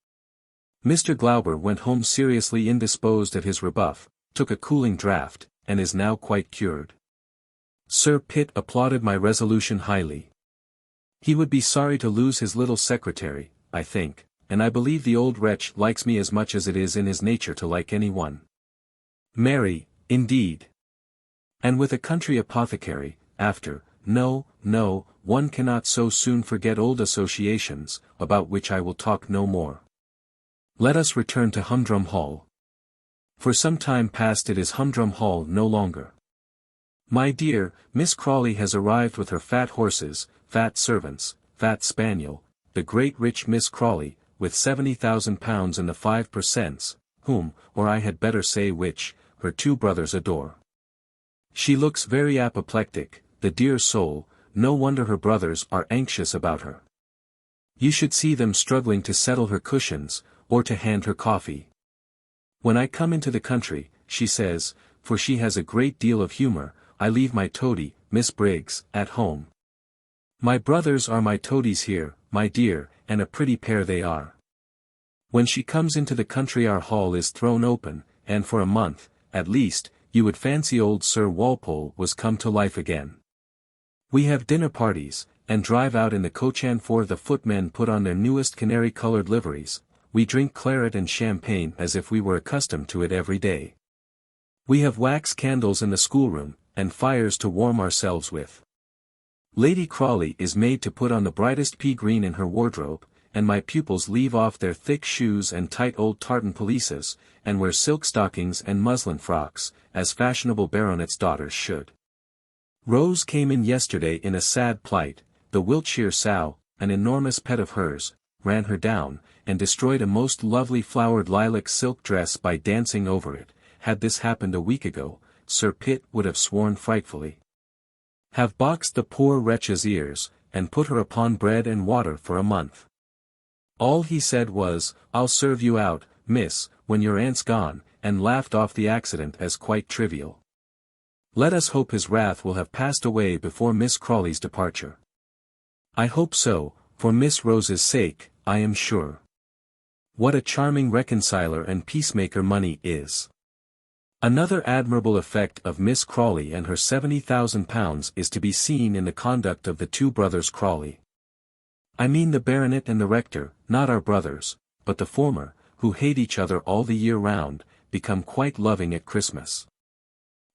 Mr. Glauber went home seriously indisposed at his rebuff, took a cooling draught, and is now quite cured. Sir Pitt applauded my resolution highly. He would be sorry to lose his little secretary, I think, and I believe the old wretch likes me as much as it is in his nature to like any one. Marry, indeed. And with a country apothecary, after, no, one cannot so soon forget old associations, about which I will talk no more. Let us return to Humdrum Hall. For some time past it is Humdrum Hall no longer. My dear, Miss Crawley has arrived with her fat horses, fat servants, fat spaniel, the great rich Miss Crawley, with £70,000 in the 5 per cents, whom, or I had better say which, her 2 brothers adore. She looks very apoplectic, the dear soul, no wonder her brothers are anxious about her. You should see them struggling to settle her cushions, or to hand her coffee. When I come into the country, she says, for she has a great deal of humour, I leave my toady, Miss Briggs, at home. My brothers are my toadies here, my dear, and a pretty pair they are. When she comes into the country our hall is thrown open, and for a month, at least, you would fancy old Sir Walpole was come to life again. We have dinner parties, and drive out in the coachan for the footmen put on their newest canary-coloured liveries, we drink claret and champagne as if we were accustomed to it every day. We have wax candles in the schoolroom, and fires to warm ourselves with. Lady Crawley is made to put on the brightest pea green in her wardrobe, and my pupils leave off their thick shoes and tight old tartan pelisses, and wear silk stockings and muslin frocks, as fashionable baronets' daughters should. Rose came in yesterday in a sad plight, the Wiltshire sow, an enormous pet of hers, ran her down, and destroyed a most lovely flowered lilac silk dress by dancing over it. Had this happened a week ago, Sir Pitt would have sworn frightfully. Have boxed the poor wretch's ears, and put her upon bread and water for a month. All he said was, I'll serve you out, miss, when your aunt's gone, and laughed off the accident as quite trivial. Let us hope his wrath will have passed away before Miss Crawley's departure. I hope so, for Miss Rose's sake, I am sure. What a charming reconciler and peacemaker money is. Another admirable effect of Miss Crawley and her £70,000 is to be seen in the conduct of the 2 brothers Crawley. I mean the baronet and the rector, not our brothers, but the former, who hate each other all the year round, become quite loving at Christmas.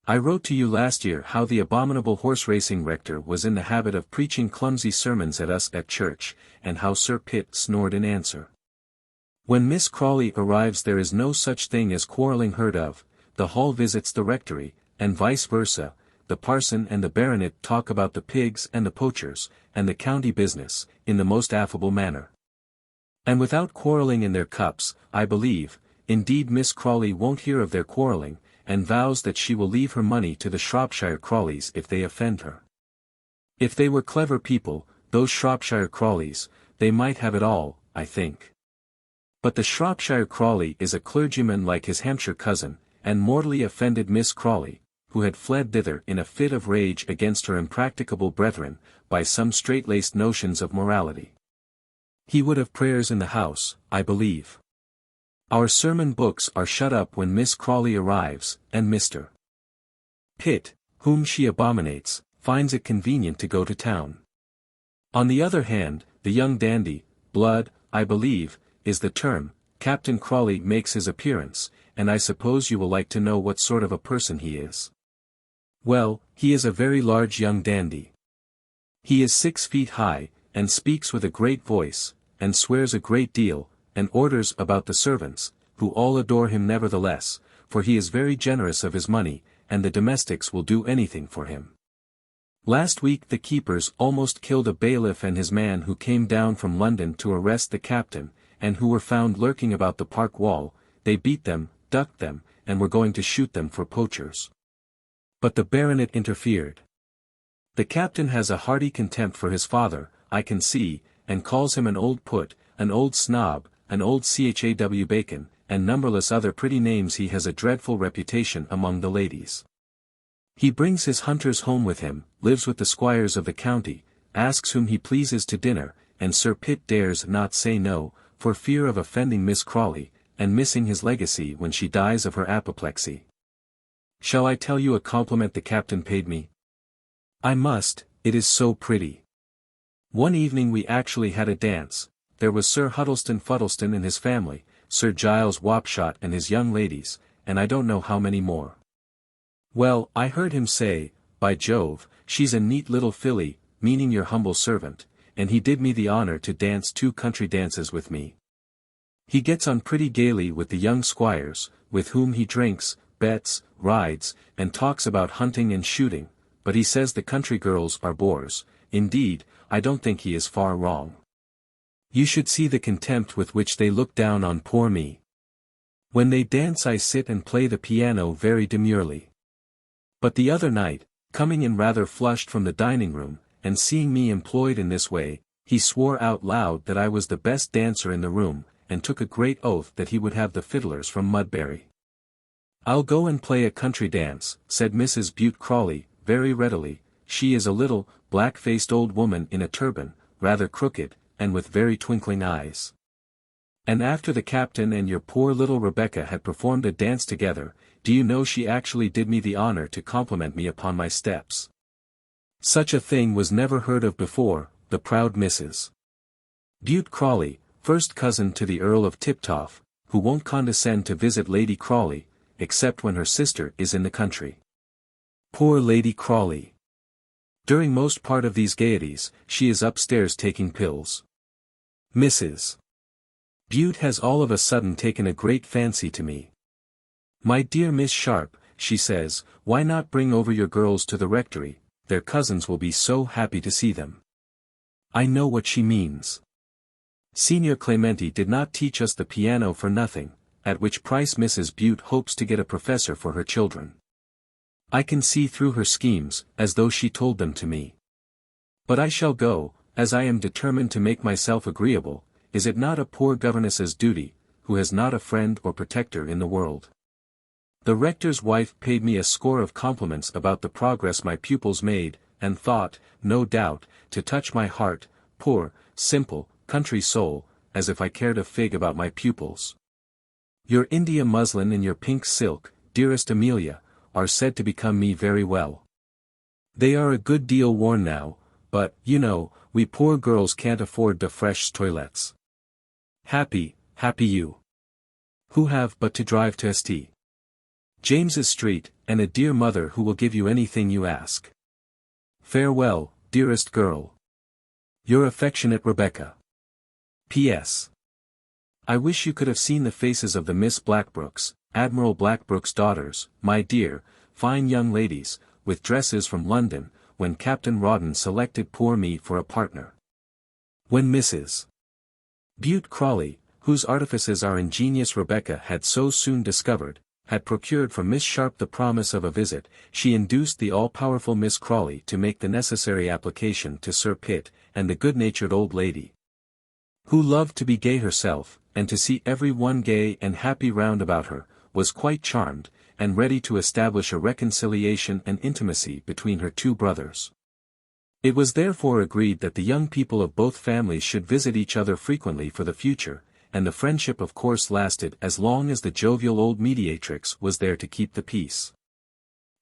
I wrote to you last year how the abominable horse-racing rector was in the habit of preaching clumsy sermons at us at church, and how Sir Pitt snored in answer. When Miss Crawley arrives there is no such thing as quarrelling heard of, the hall visits the rectory, and vice versa, the parson and the baronet talk about the pigs and the poachers, and the county business, in the most affable manner. And without quarrelling in their cups, I believe, indeed Miss Crawley won't hear of their quarrelling, and vows that she will leave her money to the Shropshire Crawleys if they offend her. If they were clever people, those Shropshire Crawleys, they might have it all, I think. But the Shropshire Crawley is a clergyman like his Hampshire cousin, and mortally offended Miss Crawley, who had fled thither in a fit of rage against her impracticable brethren, by some straight-laced notions of morality. He would have prayers in the house, I believe. Our sermon books are shut up when Miss Crawley arrives, and Mr. Pitt, whom she abominates, finds it convenient to go to town. On the other hand, the young dandy, blood, I believe, is the term, Captain Crawley makes his appearance, and I suppose you will like to know what sort of a person he is. Well, he is a very large young dandy. He is 6 feet high, and speaks with a great voice, and swears a great deal, and orders about the servants, who all adore him nevertheless, for he is very generous of his money, and the domestics will do anything for him. Last week the keepers almost killed a bailiff and his man who came down from London to arrest the captain, and who were found lurking about the park wall. They beat them, ducked them, and were going to shoot them for poachers. But the baronet interfered. The captain has a hearty contempt for his father, I can see, and calls him an old put, an old snob, an old chaw bacon, and numberless other pretty names. He has a dreadful reputation among the ladies. He brings his hunters home with him, lives with the squires of the county, asks whom he pleases to dinner, and Sir Pitt dares not say no, for fear of offending Miss Crawley, and missing his legacy when she dies of her apoplexy. Shall I tell you a compliment the captain paid me? I must, it is so pretty. One evening we actually had a dance. There was Sir Huddleston Fuddleston and his family, Sir Giles Wapshot and his young ladies, and I don't know how many more. Well, I heard him say, by Jove, she's a neat little filly, meaning your humble servant, and he did me the honor to dance 2 country dances with me. He gets on pretty gaily with the young squires, with whom he drinks, bets, rides, and talks about hunting and shooting, but he says the country girls are bores. Indeed, I don't think he is far wrong. You should see the contempt with which they look down on poor me. When they dance I sit and play the piano very demurely. But the other night, coming in rather flushed from the dining-room, and seeing me employed in this way, he swore out loud that I was the best dancer in the room, and took a great oath that he would have the fiddlers from Mudbury. I'll go and play a country dance, said Mrs. Bute Crawley, very readily. She is a little, black-faced old woman in a turban, rather crooked, and with very twinkling eyes. And after the captain and your poor little Rebecca had performed a dance together, do you know she actually did me the honor to compliment me upon my steps. Such a thing was never heard of before, the proud Mrs. Bute Crawley, first cousin to the Earl of Tiptoft, who won't condescend to visit Lady Crawley, except when her sister is in the country. Poor Lady Crawley. During most part of these gaieties, she is upstairs taking pills. Mrs. Bute has all of a sudden taken a great fancy to me. My dear Miss Sharp, she says, why not bring over your girls to the rectory, their cousins will be so happy to see them. I know what she means. Signor Clementi did not teach us the piano for nothing, at which price Mrs. Bute hopes to get a professor for her children. I can see through her schemes, as though she told them to me. But I shall go, as I am determined to make myself agreeable. Is it not a poor governess's duty, who has not a friend or protector in the world? The rector's wife paid me a score of compliments about the progress my pupils made, and thought, no doubt, to touch my heart, poor, simple, country soul, as if I cared a fig about my pupils. Your India muslin and your pink silk, dearest Amelia, are said to become me very well. They are a good deal worn now, but, you know, we poor girls can't afford de fresh toilettes. Happy, happy you, who have but to drive to St. James's Street, and a dear mother who will give you anything you ask. Farewell, dearest girl. Your affectionate Rebecca. P.S. I wish you could have seen the faces of the Miss Blackbrooks, Admiral Blackbrook's daughters, my dear, fine young ladies, with dresses from London, when Captain Rawdon selected poor me for a partner. When Mrs. Bute Crawley, whose artifices our ingenious Rebecca had so soon discovered, had procured from Miss Sharp the promise of a visit, she induced the all-powerful Miss Crawley to make the necessary application to Sir Pitt, and the good-natured old lady, who loved to be gay herself, and to see every one gay and happy round about her, was quite charmed, and ready to establish a reconciliation and intimacy between her two brothers. It was therefore agreed that the young people of both families should visit each other frequently for the future, and the friendship of course lasted as long as the jovial old mediatrix was there to keep the peace.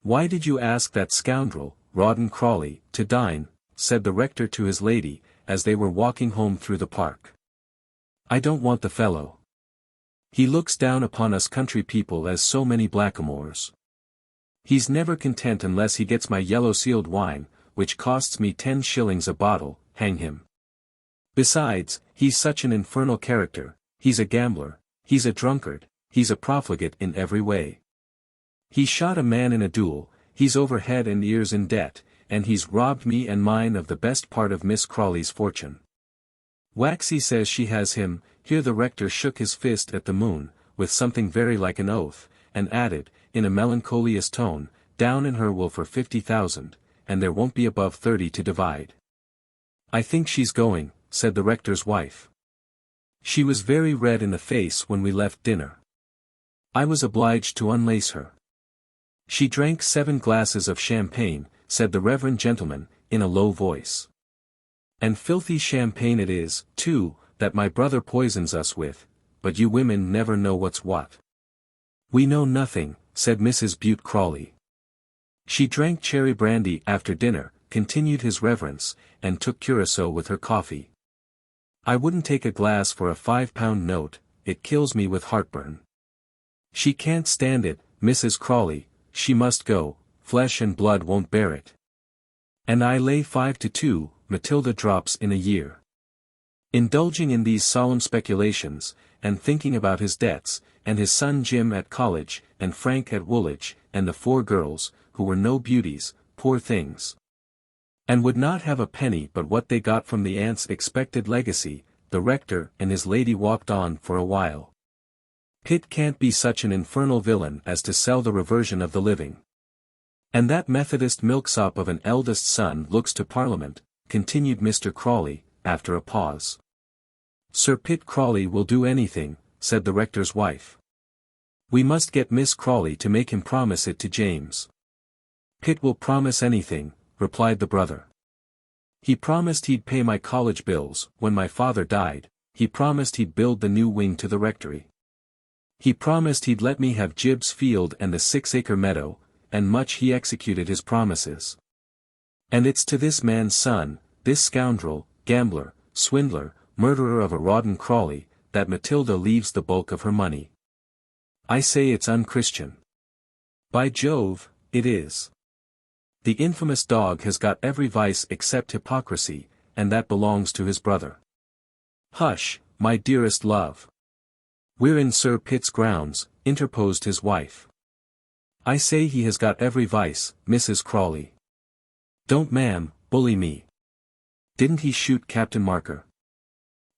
"Why did you ask that scoundrel, Rawdon Crawley, to dine?" said the rector to his lady, as they were walking home through the park. "I don't want the fellow. He looks down upon us country people as so many blackamoors. He's never content unless he gets my yellow-sealed wine, which costs me 10 shillings a bottle, hang him. Besides, he's such an infernal character, he's a gambler, he's a drunkard, he's a profligate in every way. He shot a man in a duel, he's over head and ears in debt, and he's robbed me and mine of the best part of Miss Crawley's fortune. Waxy says she has him." Here the rector shook his fist at the moon, with something very like an oath, and added, in a melancholious tone, "Down in her will for 50,000, and there won't be above 30 to divide." "I think she's going," said the rector's wife. "She was very red in the face when we left dinner. I was obliged to unlace her. She drank 7 glasses of champagne," said the reverend gentleman, in a low voice. "And filthy champagne it is, too, that my brother poisons us with, but you women never know what's what." "We know nothing," said Mrs. Bute Crawley. "She drank cherry brandy after dinner," continued his reverence, "and took curacao with her coffee. I wouldn't take a glass for a £5 note, it kills me with heartburn. She can't stand it, Mrs. Crawley, she must go, flesh and blood won't bear it. And I lay 5-2, Matilda drops in a year." Indulging in these solemn speculations, and thinking about his debts, and his son Jim at college, and Frank at Woolwich, and the 4 girls, who were no beauties, poor things, and would not have a penny but what they got from the aunt's expected legacy, the rector and his lady walked on for a while. "Pitt can't be such an infernal villain as to sell the reversion of the living. And that Methodist milksop of an eldest son looks to Parliament," continued Mr. Crawley, after a pause. "Sir Pitt Crawley will do anything," said the rector's wife. "We must get Miss Crawley to make him promise it to James." "Pitt will promise anything," replied the brother. "He promised he'd pay my college bills, when my father died, he promised he'd build the new wing to the rectory. He promised he'd let me have Gibbs Field and the 6-acre meadow, and much he executed his promises. And it's to this man's son, this scoundrel, gambler, swindler, murderer of a Rawdon Crawley, that Matilda leaves the bulk of her money. I say it's unchristian. By Jove, it is. The infamous dog has got every vice except hypocrisy, and that belongs to his brother." "Hush, my dearest love. We're in Sir Pitt's grounds," interposed his wife. "I say he has got every vice, Mrs. Crawley. Don't ma'am, bully me. Didn't he shoot Captain Marker?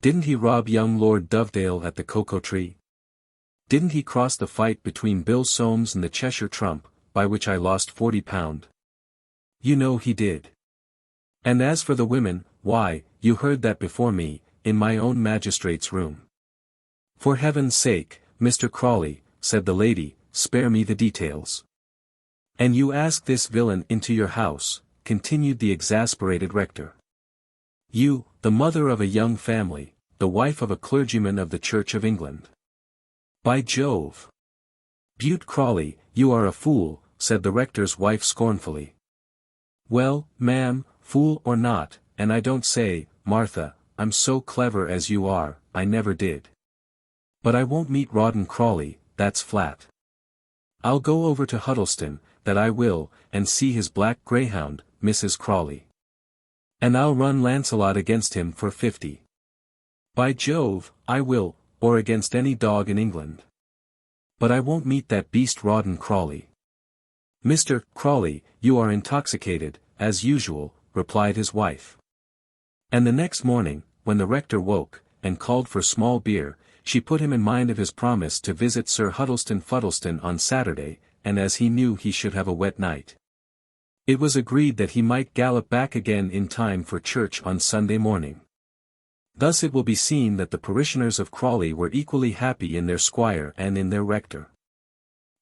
Didn't he rob young Lord Dovedale at the Cocoa Tree? Didn't he cross the fight between Bill Soames and the Cheshire Trump, by which I lost £40? You know he did. And as for the women, why, you heard that before me, in my own magistrate's room." "For heaven's sake, Mr. Crawley," said the lady, "spare me the details." "And you ask this villain into your house," continued the exasperated rector. "You, the mother of a young family, the wife of a clergyman of the Church of England. By Jove! Bute Crawley, you are a fool," said the rector's wife scornfully. "Well, ma'am, fool or not, and I don't say, Martha, I'm so clever as you are, I never did. But I won't meet Rawdon Crawley, that's flat. I'll go over to Huddleston, that I will, and see his black greyhound, Mrs. Crawley. And I'll run Lancelot against him for 50. By Jove, I will, or against any dog in England. But I won't meet that beast Rawdon Crawley." "Mr. Crawley, you are intoxicated, as usual," replied his wife. And the next morning, when the rector woke, and called for small beer, she put him in mind of his promise to visit Sir Huddleston Fuddleston on Saturday, and as he knew he should have a wet night, it was agreed that he might gallop back again in time for church on Sunday morning. Thus it will be seen that the parishioners of Crawley were equally happy in their squire and in their rector.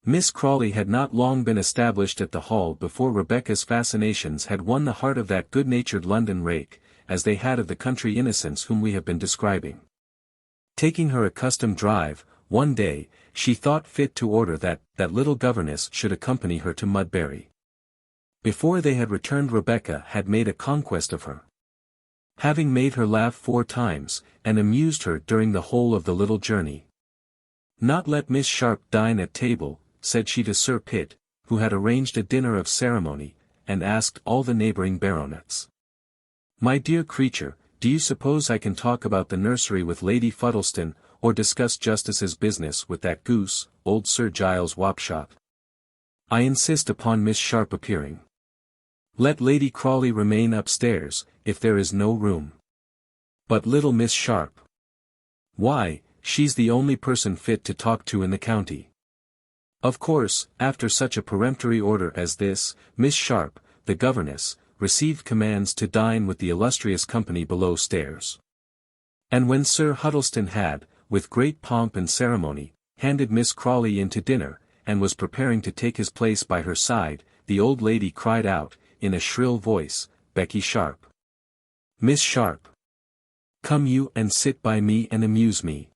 Miss Crawley had not long been established at the Hall before Rebecca's fascinations had won the heart of that good-natured London rake, as they had of the country innocents whom we have been describing. Taking her accustomed drive, one day, she thought fit to order that little governess should accompany her to Mudbury. Before they had returned, Rebecca had made a conquest of her. Having made her laugh 4 times, and amused her during the whole of the little journey. "Not let Miss Sharp dine at table," said she to Sir Pitt, who had arranged a dinner of ceremony, and asked all the neighbouring baronets. "My dear creature, do you suppose I can talk about the nursery with Lady Fuddleston, or discuss justice's business with that goose, old Sir Giles Wapshot? I insist upon Miss Sharp appearing. Let Lady Crawley remain upstairs, if there is no room. But little Miss Sharp. Why, she's the only person fit to talk to in the county." Of course, after such a peremptory order as this, Miss Sharp, the governess, received commands to dine with the illustrious company below stairs. And when Sir Huddleston had, with great pomp and ceremony, handed Miss Crawley in to dinner, and was preparing to take his place by her side, the old lady cried out, in a shrill voice, "Becky Sharp! Miss Sharp! Come you and sit by me and amuse me.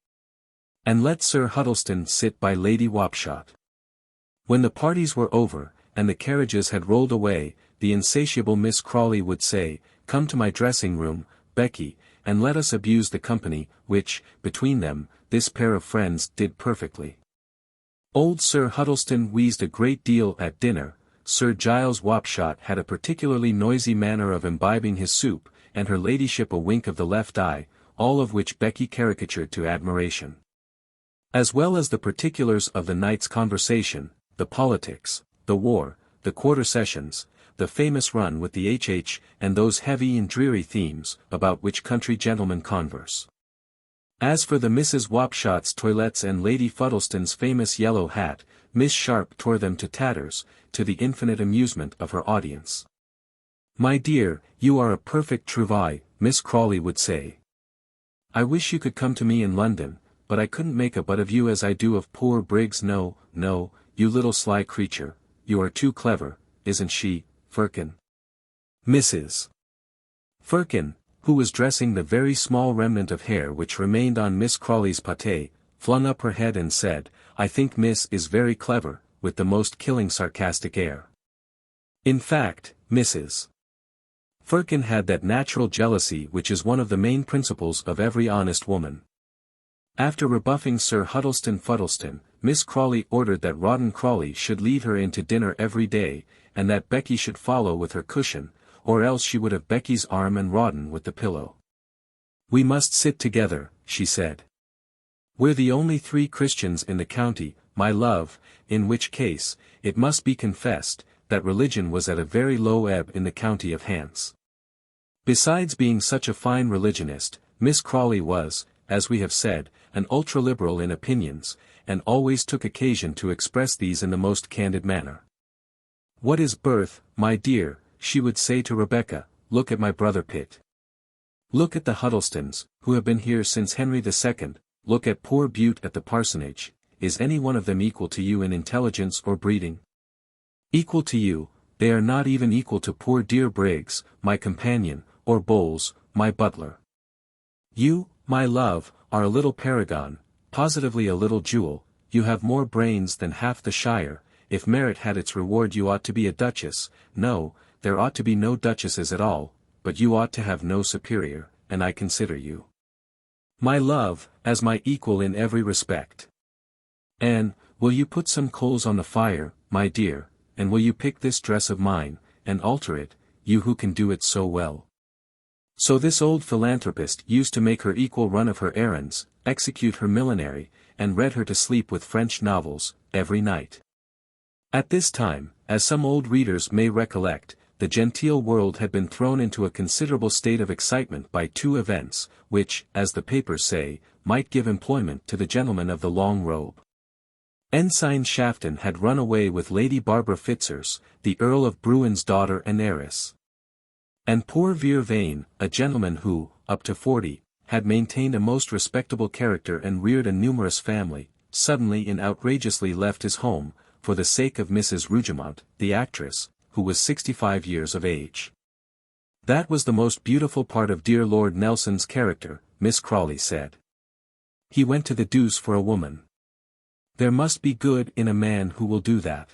And let Sir Huddleston sit by Lady Wapshot." When the parties were over, and the carriages had rolled away, the insatiable Miss Crawley would say, "Come to my dressing-room, Becky, and let us abuse the company," which, between them, this pair of friends did perfectly. Old Sir Huddleston wheezed a great deal at dinner, Sir Giles Wapshot had a particularly noisy manner of imbibing his soup, and her ladyship a wink of the left eye, all of which Becky caricatured to admiration. As well as the particulars of the night's conversation, the politics, the war, the quarter sessions, the famous run with the HH, and those heavy and dreary themes, about which country gentlemen converse. As for the Mrs. Wapshot's toilettes and Lady Fuddleston's famous yellow hat, Miss Sharp tore them to tatters, to the infinite amusement of her audience. "My dear, you are a perfect trouvaille," Miss Crawley would say. "I wish you could come to me in London, but I couldn't make a butt of you as I do of poor Briggs. No, no, you little sly creature, you are too clever, isn't she, Firkin?" Mrs. Firkin, who was dressing the very small remnant of hair which remained on Miss Crawley's pate, flung up her head and said, "I think Miss is very clever," with the most killing sarcastic air. In fact, Mrs. Firkin had that natural jealousy which is one of the main principles of every honest woman. After rebuffing Sir Huddleston Fuddleston, Miss Crawley ordered that Rawdon Crawley should lead her in to dinner every day, and that Becky should follow with her cushion, or else she would have Becky's arm and Rawdon with the pillow. "We must sit together," she said. "We're the only 3 Christians in the county, my love," in which case, it must be confessed, that religion was at a very low ebb in the county of Hants. Besides being such a fine religionist, Miss Crawley was, as we have said, an ultra-liberal in opinions, and always took occasion to express these in the most candid manner. "What is birth, my dear?" she would say to Rebecca. "Look at my brother Pitt. Look at the Huddlestons, who have been here since Henry II, look at poor Bute at the parsonage. Is any one of them equal to you in intelligence or breeding? Equal to you, they are not even equal to poor dear Briggs, my companion, or Bowles, my butler. You, my love, are a little paragon, positively a little jewel, you have more brains than half the shire, if merit had its reward you ought to be a duchess. No, there ought to be no duchesses at all, but you ought to have no superior, and I consider you, my love, as my equal in every respect. And, will you put some coals on the fire, my dear, and will you pick this dress of mine, and alter it, you who can do it so well?" So this old philanthropist used to make her equal run of her errands, execute her millinery, and read her to sleep with French novels, every night. At this time, as some old readers may recollect, the genteel world had been thrown into a considerable state of excitement by 2 events, which, as the papers say, might give employment to the gentleman of the long robe. Ensign Shafton had run away with Lady Barbara Fitzurse, the Earl of Bruin's daughter and heiress. And poor Vere Vane, a gentleman who, up to 40, had maintained a most respectable character and reared a numerous family, suddenly and outrageously left his home, for the sake of Mrs. Rougemont, the actress, who was 65 years of age. That was the most beautiful part of dear Lord Nelson's character, Miss Crawley said. He went to the deuce for a woman. There must be good in a man who will do that.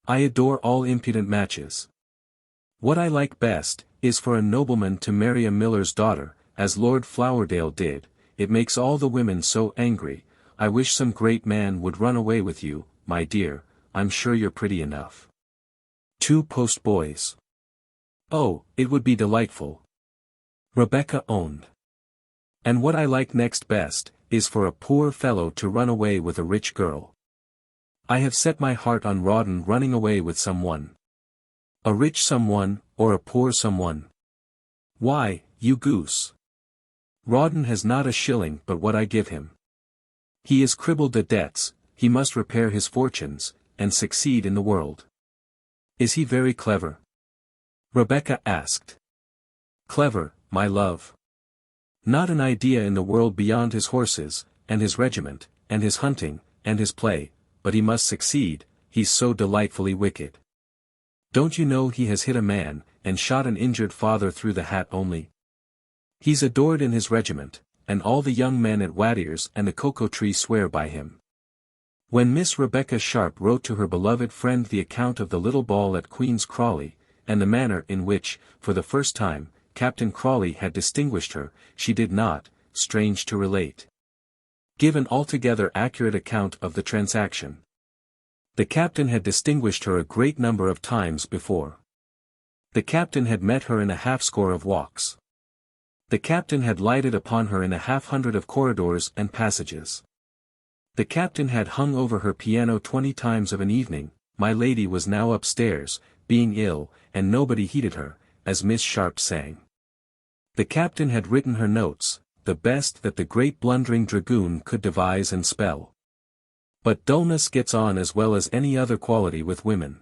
I adore all impudent matches. What I like best, is for a nobleman to marry a miller's daughter, as Lord Flowerdale did. It makes all the women so angry. I wish some great man would run away with you, my dear. I'm sure you're pretty enough. 2 post boys. Oh, it would be delightful. Rebecca owned. And what I like next best, is for a poor fellow to run away with a rich girl. I have set my heart on Rawdon running away with someone. A rich someone, or a poor someone? Why, you goose. Rawdon has not a shilling but what I give him. He is cribbled to debts, he must repair his fortunes, and succeed in the world. Is he very clever? Rebecca asked. Clever, my love. Not an idea in the world beyond his horses, and his regiment, and his hunting, and his play, but he must succeed, he's so delightfully wicked. Don't you know he has hit a man, and shot an injured father through the hat only? He's adored in his regiment, and all the young men at Waddiers and the Cocoa Tree swear by him. When Miss Rebecca Sharp wrote to her beloved friend the account of the little ball at Queen's Crawley, and the manner in which, for the first time, Captain Crawley had distinguished her, she did not, strange to relate, give an altogether accurate account of the transaction. The captain had distinguished her a great number of times before. The captain had met her in a half-score of walks. The captain had lighted upon her in a half-hundred of corridors and passages. The captain had hung over her piano 20 times of an evening. My lady was now upstairs, being ill, and nobody heeded her, as Miss Sharp sang. The captain had written her notes, the best that the great blundering dragoon could devise and spell. But dullness gets on as well as any other quality with women.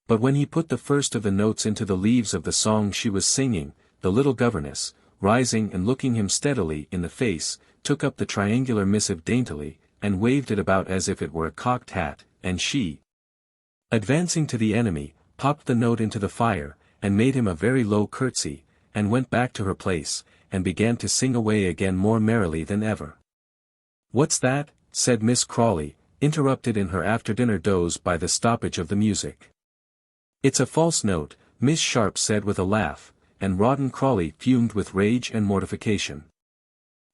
But when he put the first of the notes into the leaves of the song she was singing, the little governess, rising and looking him steadily in the face, took up the triangular missive daintily, and waved it about as if it were a cocked hat, and she, advancing to the enemy, popped the note into the fire, and made him a very low curtsy, and went back to her place, and began to sing away again more merrily than ever. What's that? Said Miss Crawley, interrupted in her after-dinner doze by the stoppage of the music. It's a false note, Miss Sharp said with a laugh, and Rawdon Crawley fumed with rage and mortification.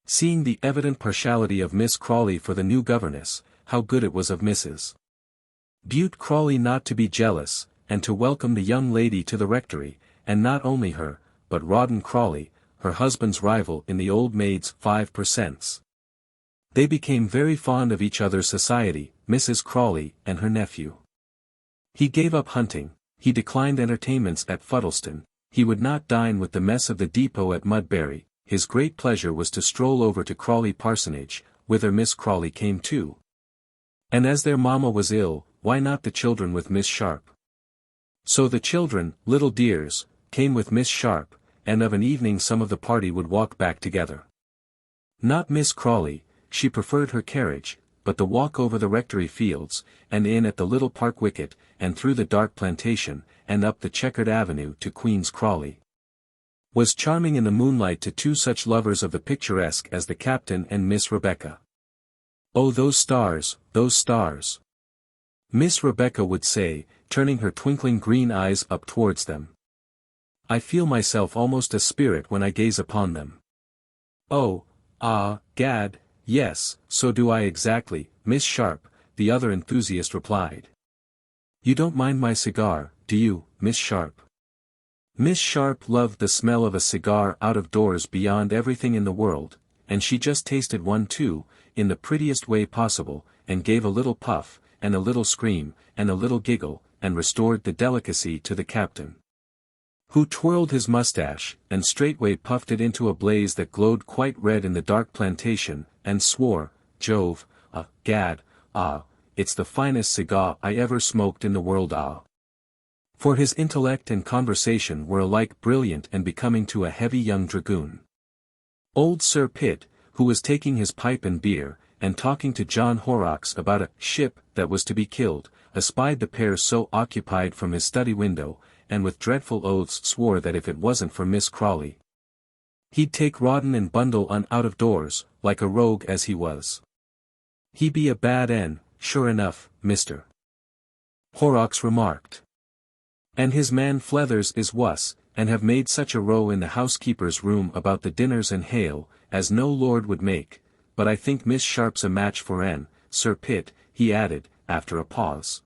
Seeing the evident partiality of Miss Crawley for the new governess, how good it was of Mrs. Bute Crawley not to be jealous, and to welcome the young lady to the rectory, and not only her, but Rawdon Crawley, her husband's rival in the old maid's 5 per cents. They became very fond of each other's society, Mrs. Crawley and her nephew. He gave up hunting, he declined entertainments at Fuddleston, he would not dine with the mess of the depot at Mudbury, his great pleasure was to stroll over to Crawley Parsonage, whither Miss Crawley came too. And as their mamma was ill, why not the children with Miss Sharp? So the children, little dears, came with Miss Sharp, and of an evening some of the party would walk back together. Not Miss Crawley, she preferred her carriage, but the walk over the rectory fields, and in at the little park wicket, and through the dark plantation, and up the checkered avenue to Queen's Crawley, was charming in the moonlight to 2 such lovers of the picturesque as the captain and Miss Rebecca. Oh, those stars, those stars! Miss Rebecca would say, turning her twinkling green eyes up towards them. I feel myself almost a spirit when I gaze upon them. Oh, ah, gad, yes, so do I exactly, Miss Sharp, the other enthusiast replied. You don't mind my cigar, do you, Miss Sharp? Miss Sharp loved the smell of a cigar out of doors beyond everything in the world, and she just tasted one too, in the prettiest way possible, and gave a little puff, and a little scream, and a little giggle, and restored the delicacy to the captain, who twirled his mustache, and straightway puffed it into a blaze that glowed quite red in the dark plantation, and swore, Jove, gad, it's the finest cigar I ever smoked in the world, For his intellect and conversation were alike brilliant and becoming to a heavy young dragoon. Old Sir Pitt, who was taking his pipe and beer, and talking to John Horrocks about a ship that was to be killed, espied the pair so occupied from his study window, and with dreadful oaths swore that if it wasn't for Miss Crawley, he'd take Rawdon and bundle on out of doors, like a rogue as he was. He be a bad un, sure enough, Mr. Horrocks remarked. And his man Flethers is wuss, and have made such a row in the housekeeper's room about the dinners and hale, as no lord would make, but I think Miss Sharp's a match for Sir Pitt, he added, after a pause.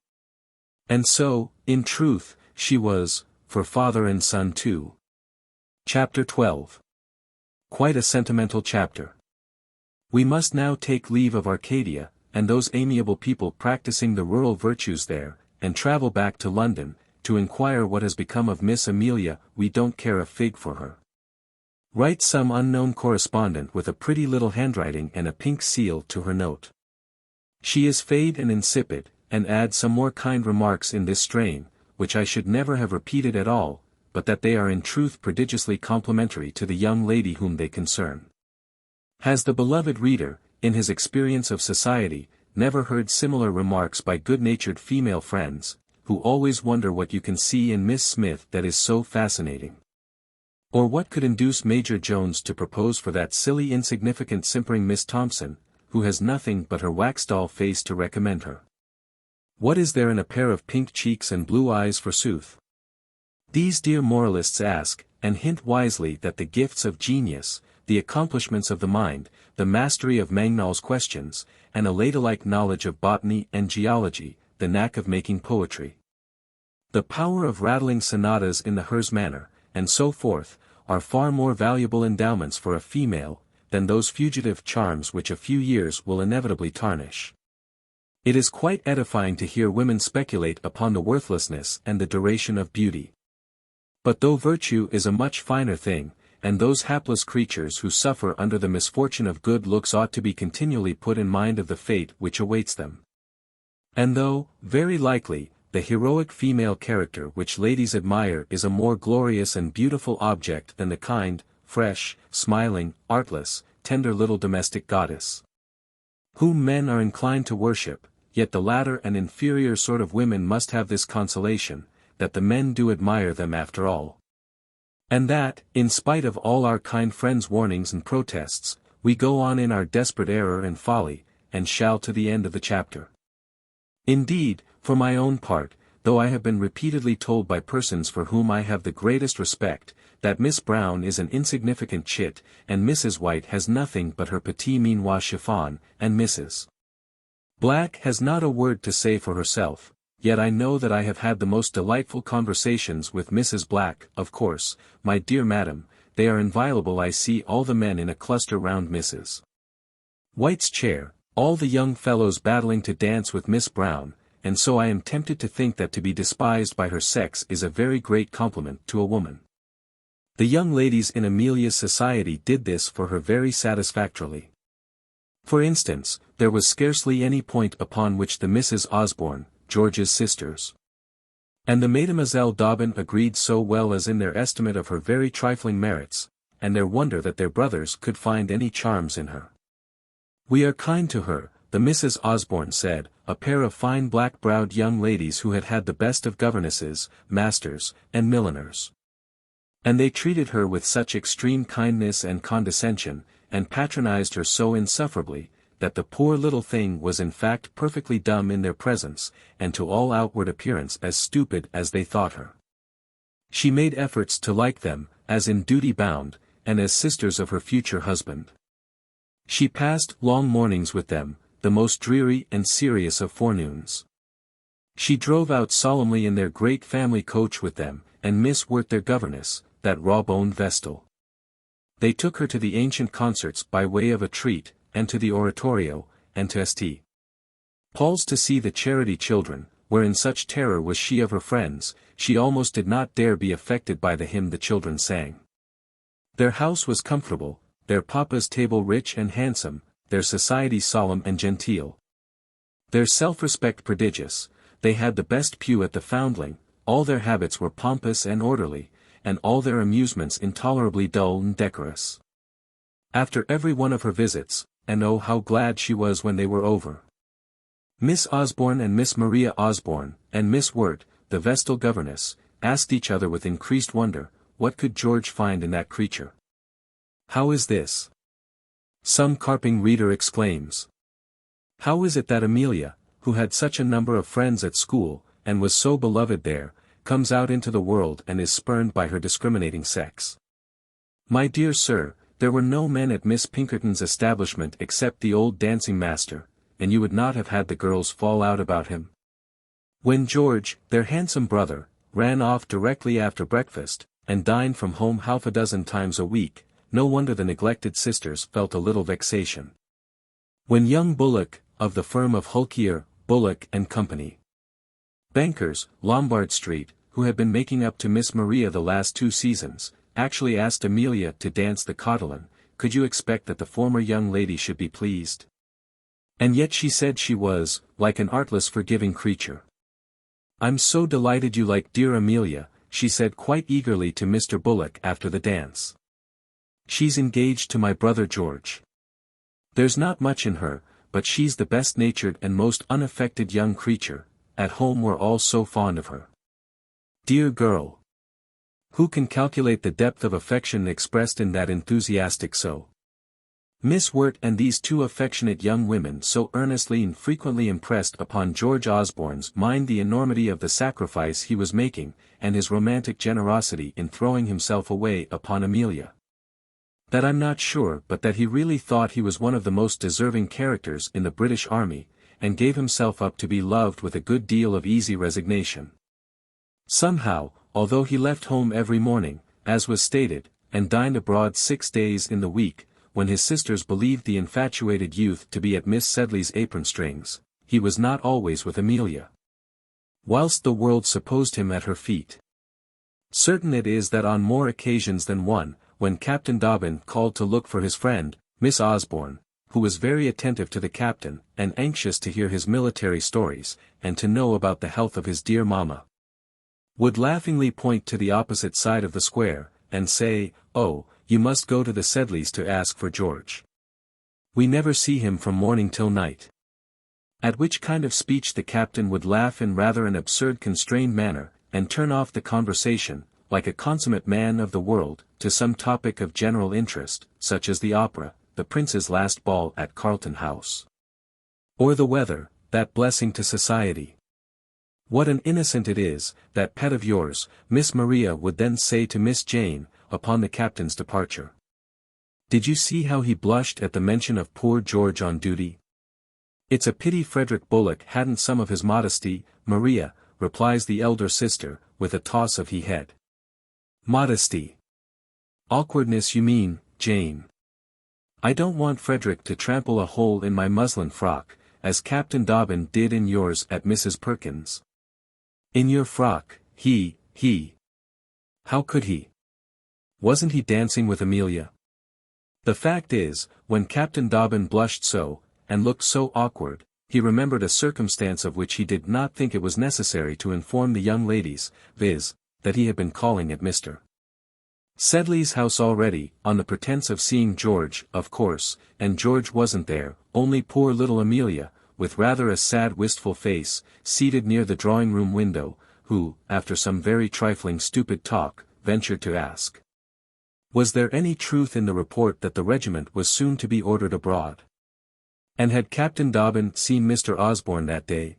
And so, in truth, she was, for father and son too. Chapter 12. Quite a sentimental chapter. We must now take leave of Arcadia, and those amiable people practicing the rural virtues there, and travel back to London, to inquire what has become of Miss Amelia. We don't care a fig for her. Writes some unknown correspondent with a pretty little handwriting and a pink seal to her note. She is fade and insipid, and adds some more kind remarks in this strain, which I should never have repeated at all, but that they are in truth prodigiously complimentary to the young lady whom they concern. Has the beloved reader, in his experience of society, never heard similar remarks by good-natured female friends, who always wonder what you can see in Miss Smith that is so fascinating? Or what could induce Major Jones to propose for that silly insignificant simpering Miss Thompson, who has nothing but her wax-doll face to recommend her? What is there in a pair of pink cheeks and blue eyes forsooth? These dear moralists ask, and hint wisely that the gifts of genius, the accomplishments of the mind, the mastery of Mangnall's questions, and a ladylike knowledge of botany and geology, the knack of making poetry, the power of rattling sonatas in the Hers manner, and so forth, are far more valuable endowments for a female, than those fugitive charms which a few years will inevitably tarnish. It is quite edifying to hear women speculate upon the worthlessness and the duration of beauty. But though virtue is a much finer thing, and those hapless creatures who suffer under the misfortune of good looks ought to be continually put in mind of the fate which awaits them. And though, very likely, the heroic female character which ladies admire is a more glorious and beautiful object than the kind, fresh, smiling, artless, tender little domestic goddess, whom men are inclined to worship, yet the latter and inferior sort of women must have this consolation, that the men do admire them after all. And that, in spite of all our kind friends' warnings and protests, we go on in our desperate error and folly, and shall to the end of the chapter. Indeed, for my own part, though I have been repeatedly told by persons for whom I have the greatest respect, that Miss Brown is an insignificant chit, and Mrs. White has nothing but her petit minois chiffon, and Mrs. Black has not a word to say for herself, yet I know that I have had the most delightful conversations with Mrs. Black. Of course, my dear madam, they are inviolable. I see all the men in a cluster round Mrs. White's chair, all the young fellows battling to dance with Miss Brown, and so I am tempted to think that to be despised by her sex is a very great compliment to a woman. The young ladies in Amelia's society did this for her very satisfactorily. For instance, there was scarcely any point upon which the Mrs. Osborne, George's sisters, and the Mademoiselle Dobbin agreed so well as in their estimate of her very trifling merits, and their wonder that their brothers could find any charms in her. We are kind to her, the Mrs. Osborne said, a pair of fine black-browed young ladies who had had the best of governesses, masters, and milliners. And they treated her with such extreme kindness and condescension, and patronized her so insufferably, that the poor little thing was in fact perfectly dumb in their presence, and to all outward appearance as stupid as they thought her. She made efforts to like them, as in duty bound, and as sisters of her future husband. She passed long mornings with them, the most dreary and serious of forenoons. She drove out solemnly in their great family coach with them, and Miss Wirt their governess, that raw-boned Vestal. They took her to the ancient concerts by way of a treat, and to the oratorio, and to St. Paul's to see the charity children, where in such terror was she of her friends, she almost did not dare be affected by the hymn the children sang. Their house was comfortable, their papa's table rich and handsome, their society solemn and genteel. Their self-respect prodigious, they had the best pew at the Foundling, all their habits were pompous and orderly, and all their amusements intolerably dull and decorous. After every one of her visits, and oh how glad she was when they were over. Miss Osborne and Miss Maria Osborne, and Miss Wirt, the Vestal governess, asked each other with increased wonder, what could George find in that creature? How is this? Some carping reader exclaims. How is it that Amelia, who had such a number of friends at school, and was so beloved there, comes out into the world and is spurned by her discriminating sex? My dear sir, there were no men at Miss Pinkerton's establishment except the old dancing master, and you would not have had the girls fall out about him. When George, their handsome brother, ran off directly after breakfast, and dined from home half a dozen times a week, no wonder the neglected sisters felt a little vexation. When young Bullock, of the firm of Hulkier, Bullock and Company, bankers, Lombard Street, who had been making up to Miss Maria the last 2 seasons, actually asked Amelia to dance the cotilin, could you expect that the former young lady should be pleased? And yet she said she was, like an artless forgiving creature. I'm so delighted you like dear Amelia, she said quite eagerly to Mr. Bullock after the dance. She's engaged to my brother George. There's not much in her, but she's the best-natured and most unaffected young creature, at home we're all so fond of her. Dear girl! Who can calculate the depth of affection expressed in that enthusiastic so? Miss Wirt and these 2 affectionate young women so earnestly and frequently impressed upon George Osborne's mind the enormity of the sacrifice he was making, and his romantic generosity in throwing himself away upon Amelia, that I'm not sure but that he really thought he was one of the most deserving characters in the British Army, and gave himself up to be loved with a good deal of easy resignation. Somehow, although he left home every morning, as was stated, and dined abroad 6 days in the week, when his sisters believed the infatuated youth to be at Miss Sedley's apron strings, he was not always with Amelia, whilst the world supposed him at her feet. Certain it is that on more occasions than one, when Captain Dobbin called to look for his friend, Miss Osborne, who was very attentive to the captain, and anxious to hear his military stories, and to know about the health of his dear mamma, would laughingly point to the opposite side of the square, and say, oh, you must go to the Sedleys to ask for George. We never see him from morning till night. At which kind of speech the captain would laugh in rather an absurd constrained manner, and turn off the conversation, like a consummate man of the world, to some topic of general interest, such as the opera, the prince's last ball at Carlton House, or the weather, that blessing to society. What an innocent it is, that pet of yours, Miss Maria would then say to Miss Jane, upon the captain's departure. Did you see how he blushed at the mention of poor George on duty? It's a pity Frederick Bullock hadn't some of his modesty, Maria, replies the elder sister, with a toss of he head. Modesty. Awkwardness you mean, Jane. I don't want Frederick to trample a hole in my muslin frock, as Captain Dobbin did in yours at Mrs. Perkins. In your frock, he. How could he? Wasn't he dancing with Amelia? The fact is, when Captain Dobbin blushed so, and looked so awkward, he remembered a circumstance of which he did not think it was necessary to inform the young ladies, viz., that he had been calling at Mr. Sedley's house already, on the pretence of seeing George, of course, and George wasn't there, only poor little Amelia, with rather a sad wistful face, seated near the drawing-room window, who, after some very trifling stupid talk, ventured to ask, was there any truth in the report that the regiment was soon to be ordered abroad? And had Captain Dobbin seen Mr. Osborne that day?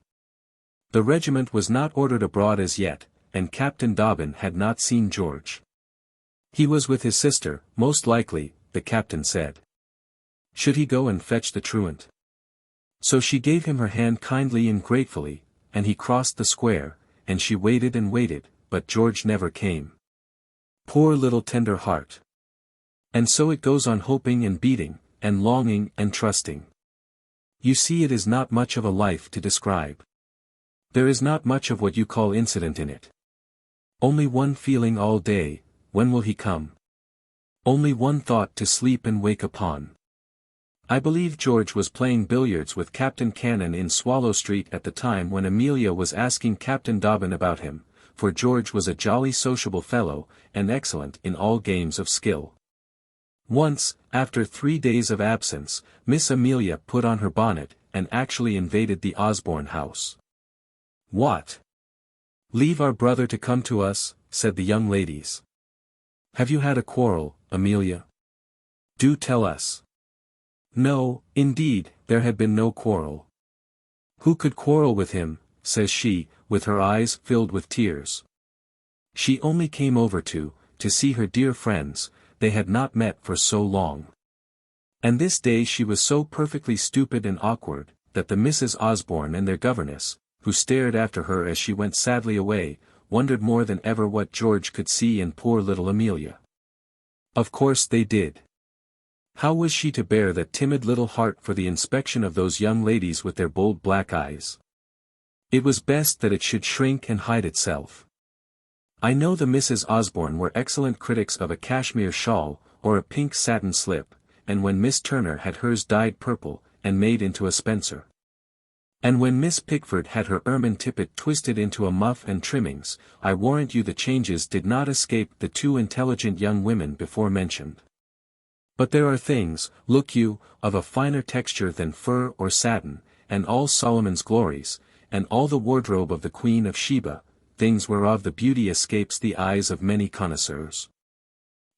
The regiment was not ordered abroad as yet, and Captain Dobbin had not seen George. He was with his sister, most likely, the captain said. Should he go and fetch the truant? So she gave him her hand kindly and gratefully, and he crossed the square, and she waited and waited, but George never came. Poor little tender heart. And so it goes on hoping and beating, and longing and trusting. You see it is not much of a life to describe. There is not much of what you call incident in it. Only one feeling all day, when will he come? Only one thought to sleep and wake upon. I believe George was playing billiards with Captain Cannon in Swallow Street at the time when Amelia was asking Captain Dobbin about him, for George was a jolly sociable fellow, and excellent in all games of skill. Once, after 3 days of absence, Miss Amelia put on her bonnet, and actually invaded the Osborne house. "What? Leave our brother to come to us?" said the young ladies. "Have you had a quarrel, Amelia? Do tell us." No, indeed, there had been no quarrel. "Who could quarrel with him?" says she, with her eyes filled with tears. She only came over to see her dear friends, they had not met for so long. And this day she was so perfectly stupid and awkward, that the Misses Osborne and their governess, who stared after her as she went sadly away, wondered more than ever what George could see in poor little Amelia. Of course they did. How was she to bear that timid little heart for the inspection of those young ladies with their bold black eyes? It was best that it should shrink and hide itself. I know the Misses Osborne were excellent critics of a cashmere shawl, or a pink satin slip, and when Miss Turner had hers dyed purple, and made into a spencer. And when Miss Pickford had her ermine tippet twisted into a muff and trimmings, I warrant you the changes did not escape the two intelligent young women before mentioned. But there are things, look you, of a finer texture than fur or satin, and all Solomon's glories, and all the wardrobe of the Queen of Sheba, things whereof the beauty escapes the eyes of many connoisseurs.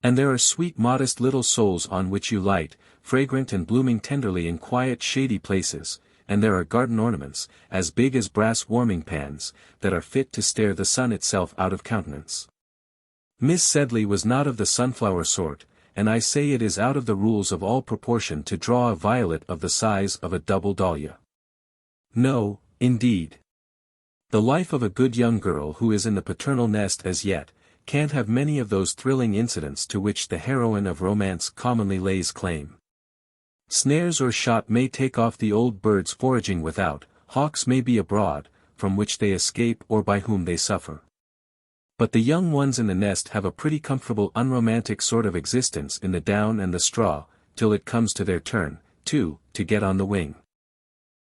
And there are sweet modest little souls on which you light, fragrant and blooming tenderly in quiet shady places, and there are garden ornaments, as big as brass warming pans, that are fit to stare the sun itself out of countenance. Miss Sedley was not of the sunflower sort, and I say it is out of the rules of all proportion to draw a violet of the size of a double dahlia. No, indeed. The life of a good young girl who is in the paternal nest as yet, can't have many of those thrilling incidents to which the heroine of romance commonly lays claim. Snares or shot may take off the old birds foraging without, hawks may be abroad, from which they escape or by whom they suffer. But the young ones in the nest have a pretty comfortable unromantic sort of existence in the down and the straw, till it comes to their turn, to get on the wing.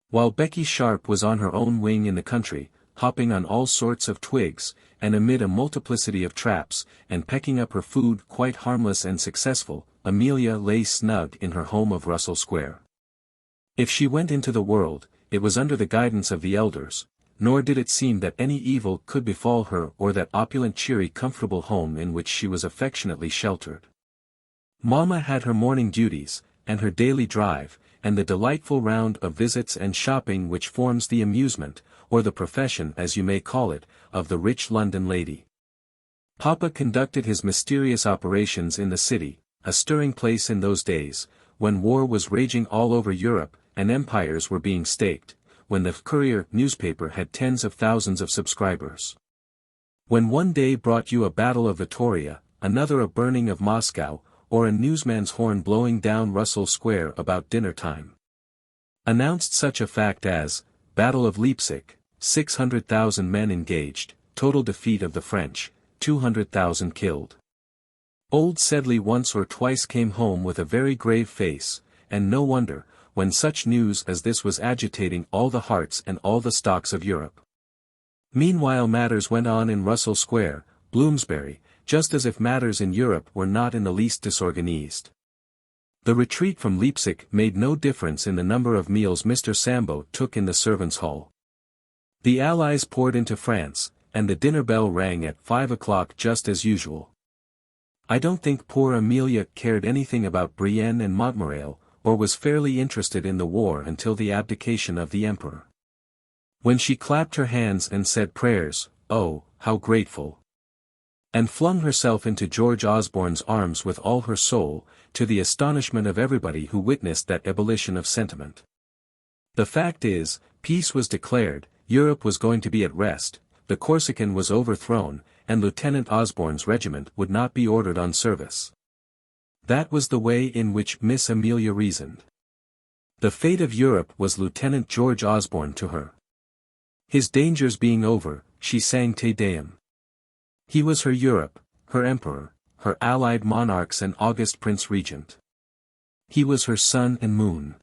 While Becky Sharp was on her own wing in the country, hopping on all sorts of twigs, and amid a multiplicity of traps, and pecking up her food quite harmless and successful, Amelia lay snug in her home of Russell Square. If she went into the world, it was under the guidance of the elders, nor did it seem that any evil could befall her or that opulent cheery comfortable home in which she was affectionately sheltered. Mamma had her morning duties, and her daily drive, and the delightful round of visits and shopping which forms the amusement, or the profession as you may call it, of the rich London lady. Papa conducted his mysterious operations in the city, a stirring place in those days, when war was raging all over Europe, and empires were being staked, when the Courier newspaper had tens of thousands of subscribers. When one day brought you a battle of Vittoria, another a burning of Moscow, or a newsman's horn blowing down Russell Square about dinner time. Announced such a fact as, Battle of Leipzig, 600,000 men engaged, total defeat of the French, 200,000 killed. Old Sedley once or twice came home with a very grave face, and no wonder, when such news as this was agitating all the hearts and all the stocks of Europe. Meanwhile matters went on in Russell Square, Bloomsbury, just as if matters in Europe were not in the least disorganized. The retreat from Leipzig made no difference in the number of meals Mr. Sambo took in the servants' hall. The Allies poured into France, and the dinner bell rang at 5 o'clock just as usual. I don't think poor Amelia cared anything about Brienne and Montmirail, or was fairly interested in the war until the abdication of the Emperor. When she clapped her hands and said prayers, oh, how grateful! And flung herself into George Osborne's arms with all her soul, to the astonishment of everybody who witnessed that ebullition of sentiment. The fact is, peace was declared, Europe was going to be at rest, the Corsican was overthrown, and Lieutenant Osborne's regiment would not be ordered on service. That was the way in which Miss Amelia reasoned. The fate of Europe was Lieutenant George Osborne to her. His dangers being over, she sang Te Deum. He was her Europe, her emperor, her allied monarchs and august prince regent. He was her sun and moon.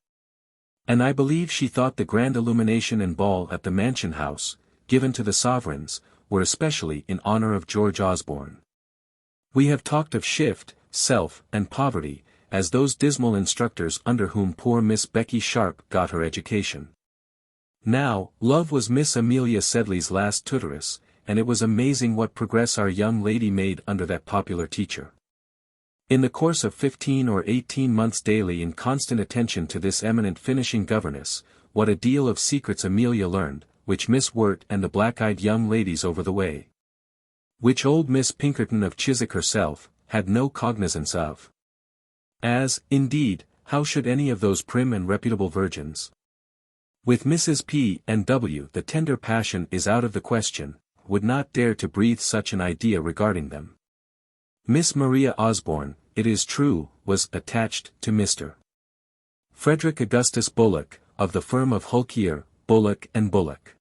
And I believe she thought the grand illumination and ball at the Mansion House, given to the sovereigns, were especially in honor of George Osborne. We have talked of shift, self, and poverty, as those dismal instructors under whom poor Miss Becky Sharp got her education. Now, Love was Miss Amelia Sedley's last tutoress, and it was amazing what progress our young lady made under that popular teacher. In the course of 15 or 18 months daily in constant attention to this eminent finishing governess, what a deal of secrets Amelia learned, which Miss Wirt and the black-eyed young ladies over the way, which old Miss Pinkerton of Chiswick herself, had no cognizance of. As, indeed, how should any of those prim and reputable virgins? With Mrs. P. and W. the tender passion is out of the question, would not dare to breathe such an idea regarding them. Miss Maria Osborne, it is true, was attached to Mr. Frederick Augustus Bullock, of the firm of Hulkier, Bullock and Bullock.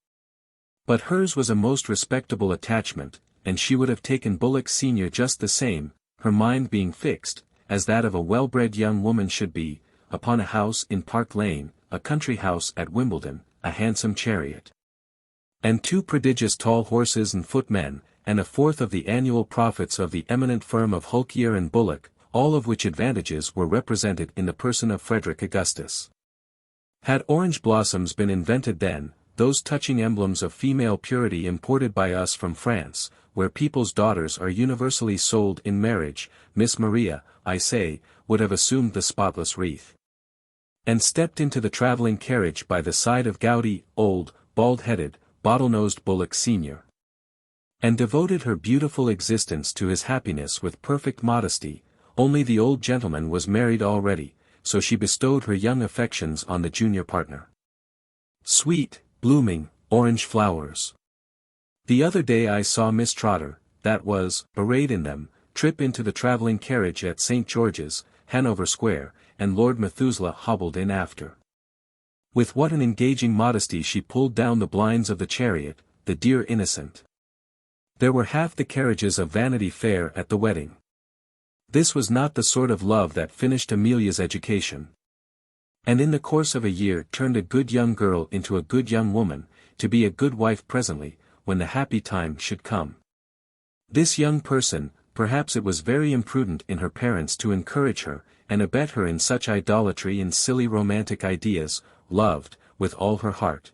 But hers was a most respectable attachment, and she would have taken Bullock Senior just the same, her mind being fixed, as that of a well-bred young woman should be, upon a house in Park Lane, a country house at Wimbledon, a handsome chariot, and 2 prodigious tall horses and footmen, and a fourth of the annual profits of the eminent firm of Hulkier and Bullock, all of which advantages were represented in the person of Frederick Augustus. Had orange blossoms been invented then, those touching emblems of female purity imported by us from France, where people's daughters are universally sold in marriage, Miss Maria, I say, would have assumed the spotless wreath, and stepped into the travelling carriage by the side of gouty, old, bald-headed, bottle-nosed Bullock Senior, and devoted her beautiful existence to his happiness with perfect modesty. Only the old gentleman was married already, so she bestowed her young affections on the junior partner. Sweet, blooming, orange flowers. The other day I saw Miss Trotter, that was, arrayed in them, trip into the travelling carriage at St. George's, Hanover Square, and Lord Methuselah hobbled in after. With what an engaging modesty she pulled down the blinds of the chariot, the dear innocent. There were half the carriages of Vanity Fair at the wedding. This was not the sort of love that finished Amelia's education, and in the course of a year turned a good young girl into a good young woman, to be a good wife presently, when the happy time should come. This young person, perhaps it was very imprudent in her parents to encourage her, and abet her in such idolatry and silly romantic ideas, loved, with all her heart,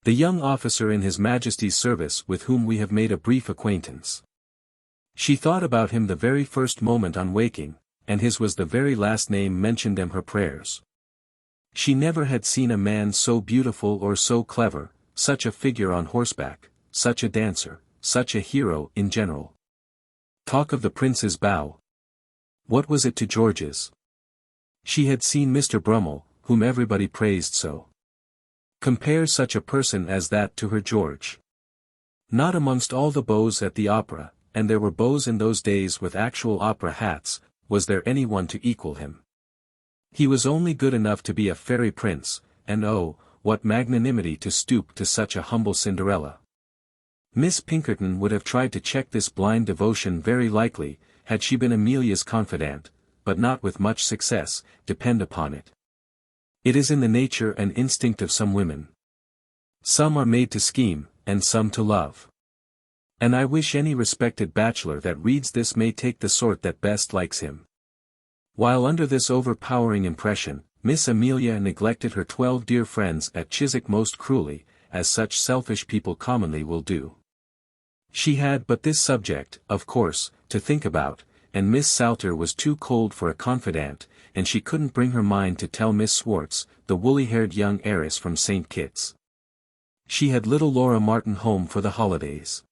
the young officer in His Majesty's service with whom we have made a brief acquaintance. She thought about him the very first moment on waking, and his was the very last name mentioned in her prayers. She never had seen a man so beautiful or so clever, such a figure on horseback, such a dancer, such a hero in general. Talk of the prince's bow. What was it to George's? She had seen Mr. Brummel, whom everybody praised so. Compare such a person as that to her George. Not amongst all the beaux at the opera, and there were beaux in those days with actual opera hats, was there anyone to equal him. He was only good enough to be a fairy prince, and oh, what magnanimity to stoop to such a humble Cinderella. Miss Pinkerton would have tried to check this blind devotion very likely, had she been Amelia's confidante, but not with much success, depend upon it. It is in the nature and instinct of some women. Some are made to scheme, and some to love. And I wish any respected bachelor that reads this may take the sort that best likes him. While under this overpowering impression, Miss Amelia neglected her 12 dear friends at Chiswick most cruelly, as such selfish people commonly will do. She had but this subject, of course, to think about, and Miss Salter was too cold for a confidante, and she couldn't bring her mind to tell Miss Swartz, the woolly-haired young heiress from St. Kitts. She had little Laura Martin home for the holidays.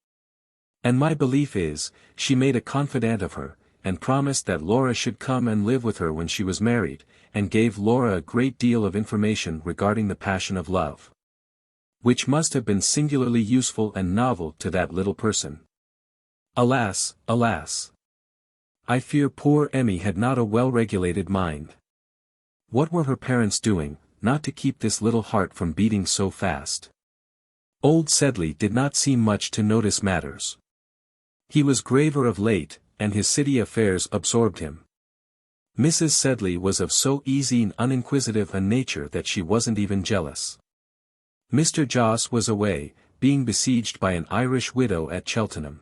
And my belief is, she made a confidante of her, and promised that Laura should come and live with her when she was married, and gave Laura a great deal of information regarding the passion of love, which must have been singularly useful and novel to that little person. Alas, alas! I fear poor Emmy had not a well-regulated mind. What were her parents doing, not to keep this little heart from beating so fast? Old Sedley did not seem much to notice matters. He was graver of late, and his city affairs absorbed him. Mrs. Sedley was of so easy and uninquisitive a nature that she wasn't even jealous. Mr. Joss was away, being besieged by an Irish widow at Cheltenham.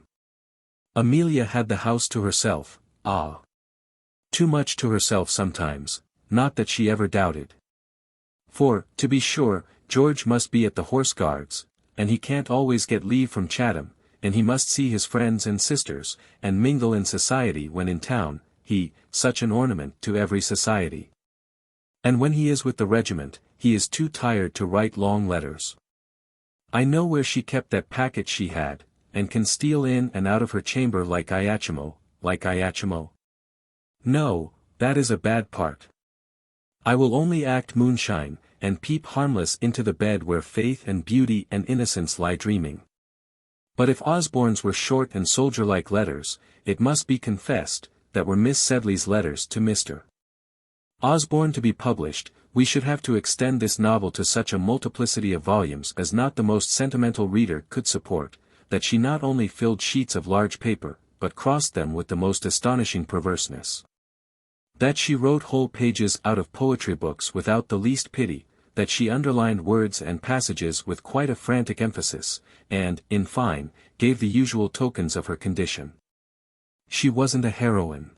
Amelia had the house to herself. Ah! Too much to herself sometimes, not that she ever doubted. For, to be sure, George must be at the Horse Guards, and he can't always get leave from Chatham, and he must see his friends and sisters, and mingle in society when in town, he, such an ornament to every society. And when he is with the regiment, he is too tired to write long letters. I know where she kept that packet she had, and can steal in and out of her chamber like Iachimo. No, that is a bad part. I will only act moonshine, and peep harmless into the bed where faith and beauty and innocence lie dreaming. But if Osborne's were short and soldier-like letters, it must be confessed, that were Miss Sedley's letters to Mr. Osborne to be published, we should have to extend this novel to such a multiplicity of volumes as not the most sentimental reader could support, that she not only filled sheets of large paper, but crossed them with the most astonishing perverseness. That she wrote whole pages out of poetry books without the least pity, that she underlined words and passages with quite a frantic emphasis, and, in fine, gave the usual tokens of her condition. She wasn't a heroine.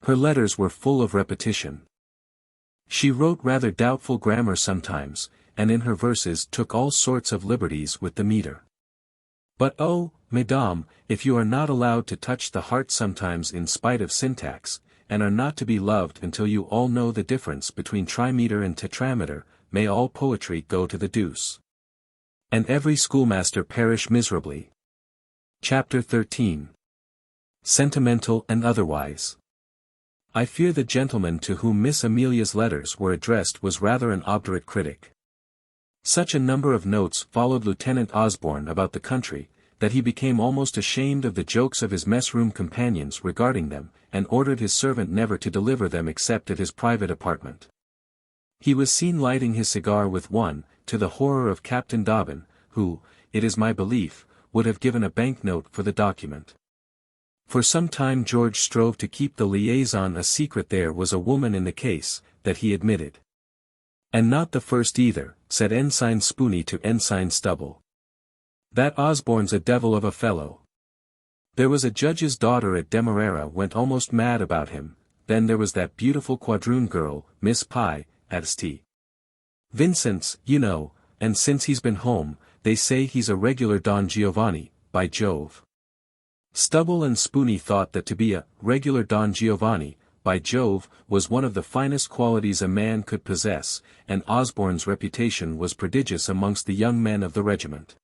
Her letters were full of repetition. She wrote rather doubtful grammar sometimes, and in her verses took all sorts of liberties with the metre. But oh, mesdames, if you are not allowed to touch the heart sometimes in spite of syntax, and are not to be loved until you all know the difference between trimeter and tetrameter, may all poetry go to the deuce. And every schoolmaster perish miserably. Chapter 13. Sentimental and Otherwise. I fear the gentleman to whom Miss Amelia's letters were addressed was rather an obdurate critic. Such a number of notes followed Lieutenant Osborne about the country, that he became almost ashamed of the jokes of his mess-room companions regarding them, and ordered his servant never to deliver them except at his private apartment. He was seen lighting his cigar with one, to the horror of Captain Dobbin, who, it is my belief, would have given a banknote for the document. For some time George strove to keep the liaison a secret. There was a woman in the case, that he admitted. And not the first either, said Ensign Spooney to Ensign Stubble. That Osborne's a devil of a fellow. There was a judge's daughter at Demerara went almost mad about him, then there was that beautiful quadroon girl, Miss Pye, at St. Vincent's, you know, and since he's been home, they say he's a regular Don Giovanni, by Jove. Stubble and Spooney thought that to be a regular Don Giovanni, by Jove, was one of the finest qualities a man could possess, and Osborne's reputation was prodigious amongst the young men of the regiment.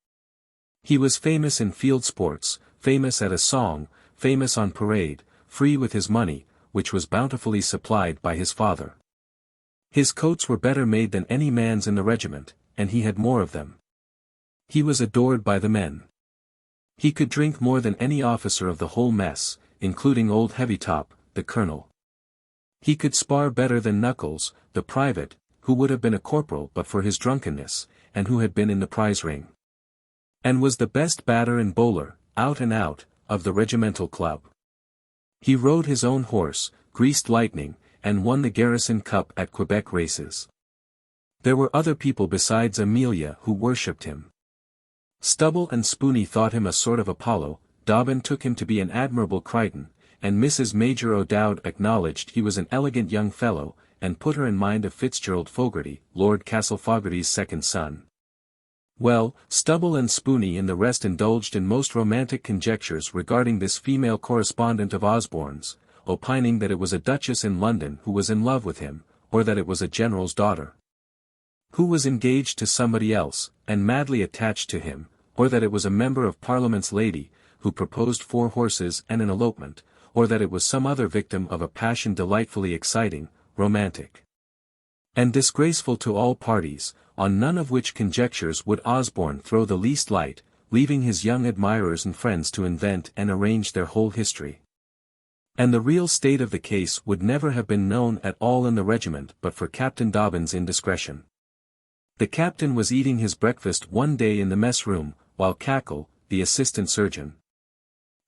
He was famous in field sports, famous at a song, famous on parade, free with his money, which was bountifully supplied by his father. His coats were better made than any man's in the regiment, and he had more of them. He was adored by the men. He could drink more than any officer of the whole mess, including old Heavytop, the colonel. He could spar better than Knuckles, the private, who would have been a corporal but for his drunkenness, and who had been in the prize ring. And was the best batter and bowler, out and out, of the regimental club. He rode his own horse, Greased Lightning, and won the Garrison Cup at Quebec races. There were other people besides Amelia who worshipped him. Stubble and Spooney thought him a sort of Apollo, Dobbin took him to be an admirable Crichton, and Mrs. Major O'Dowd acknowledged he was an elegant young fellow, and put her in mind of Fitzgerald Fogarty, Lord Castlefogarty's second son. Well, Stubble and Spooney and the rest indulged in most romantic conjectures regarding this female correspondent of Osborne's, opining that it was a duchess in London who was in love with him, or that it was a general's daughter who was engaged to somebody else, and madly attached to him, or that it was a member of Parliament's lady, who proposed 4 horses and an elopement, or that it was some other victim of a passion delightfully exciting, romantic, and disgraceful to all parties, on none of which conjectures would Osborne throw the least light, leaving his young admirers and friends to invent and arrange their whole history. And the real state of the case would never have been known at all in the regiment but for Captain Dobbin's indiscretion. The captain was eating his breakfast one day in the mess room, while Cackle, the assistant surgeon,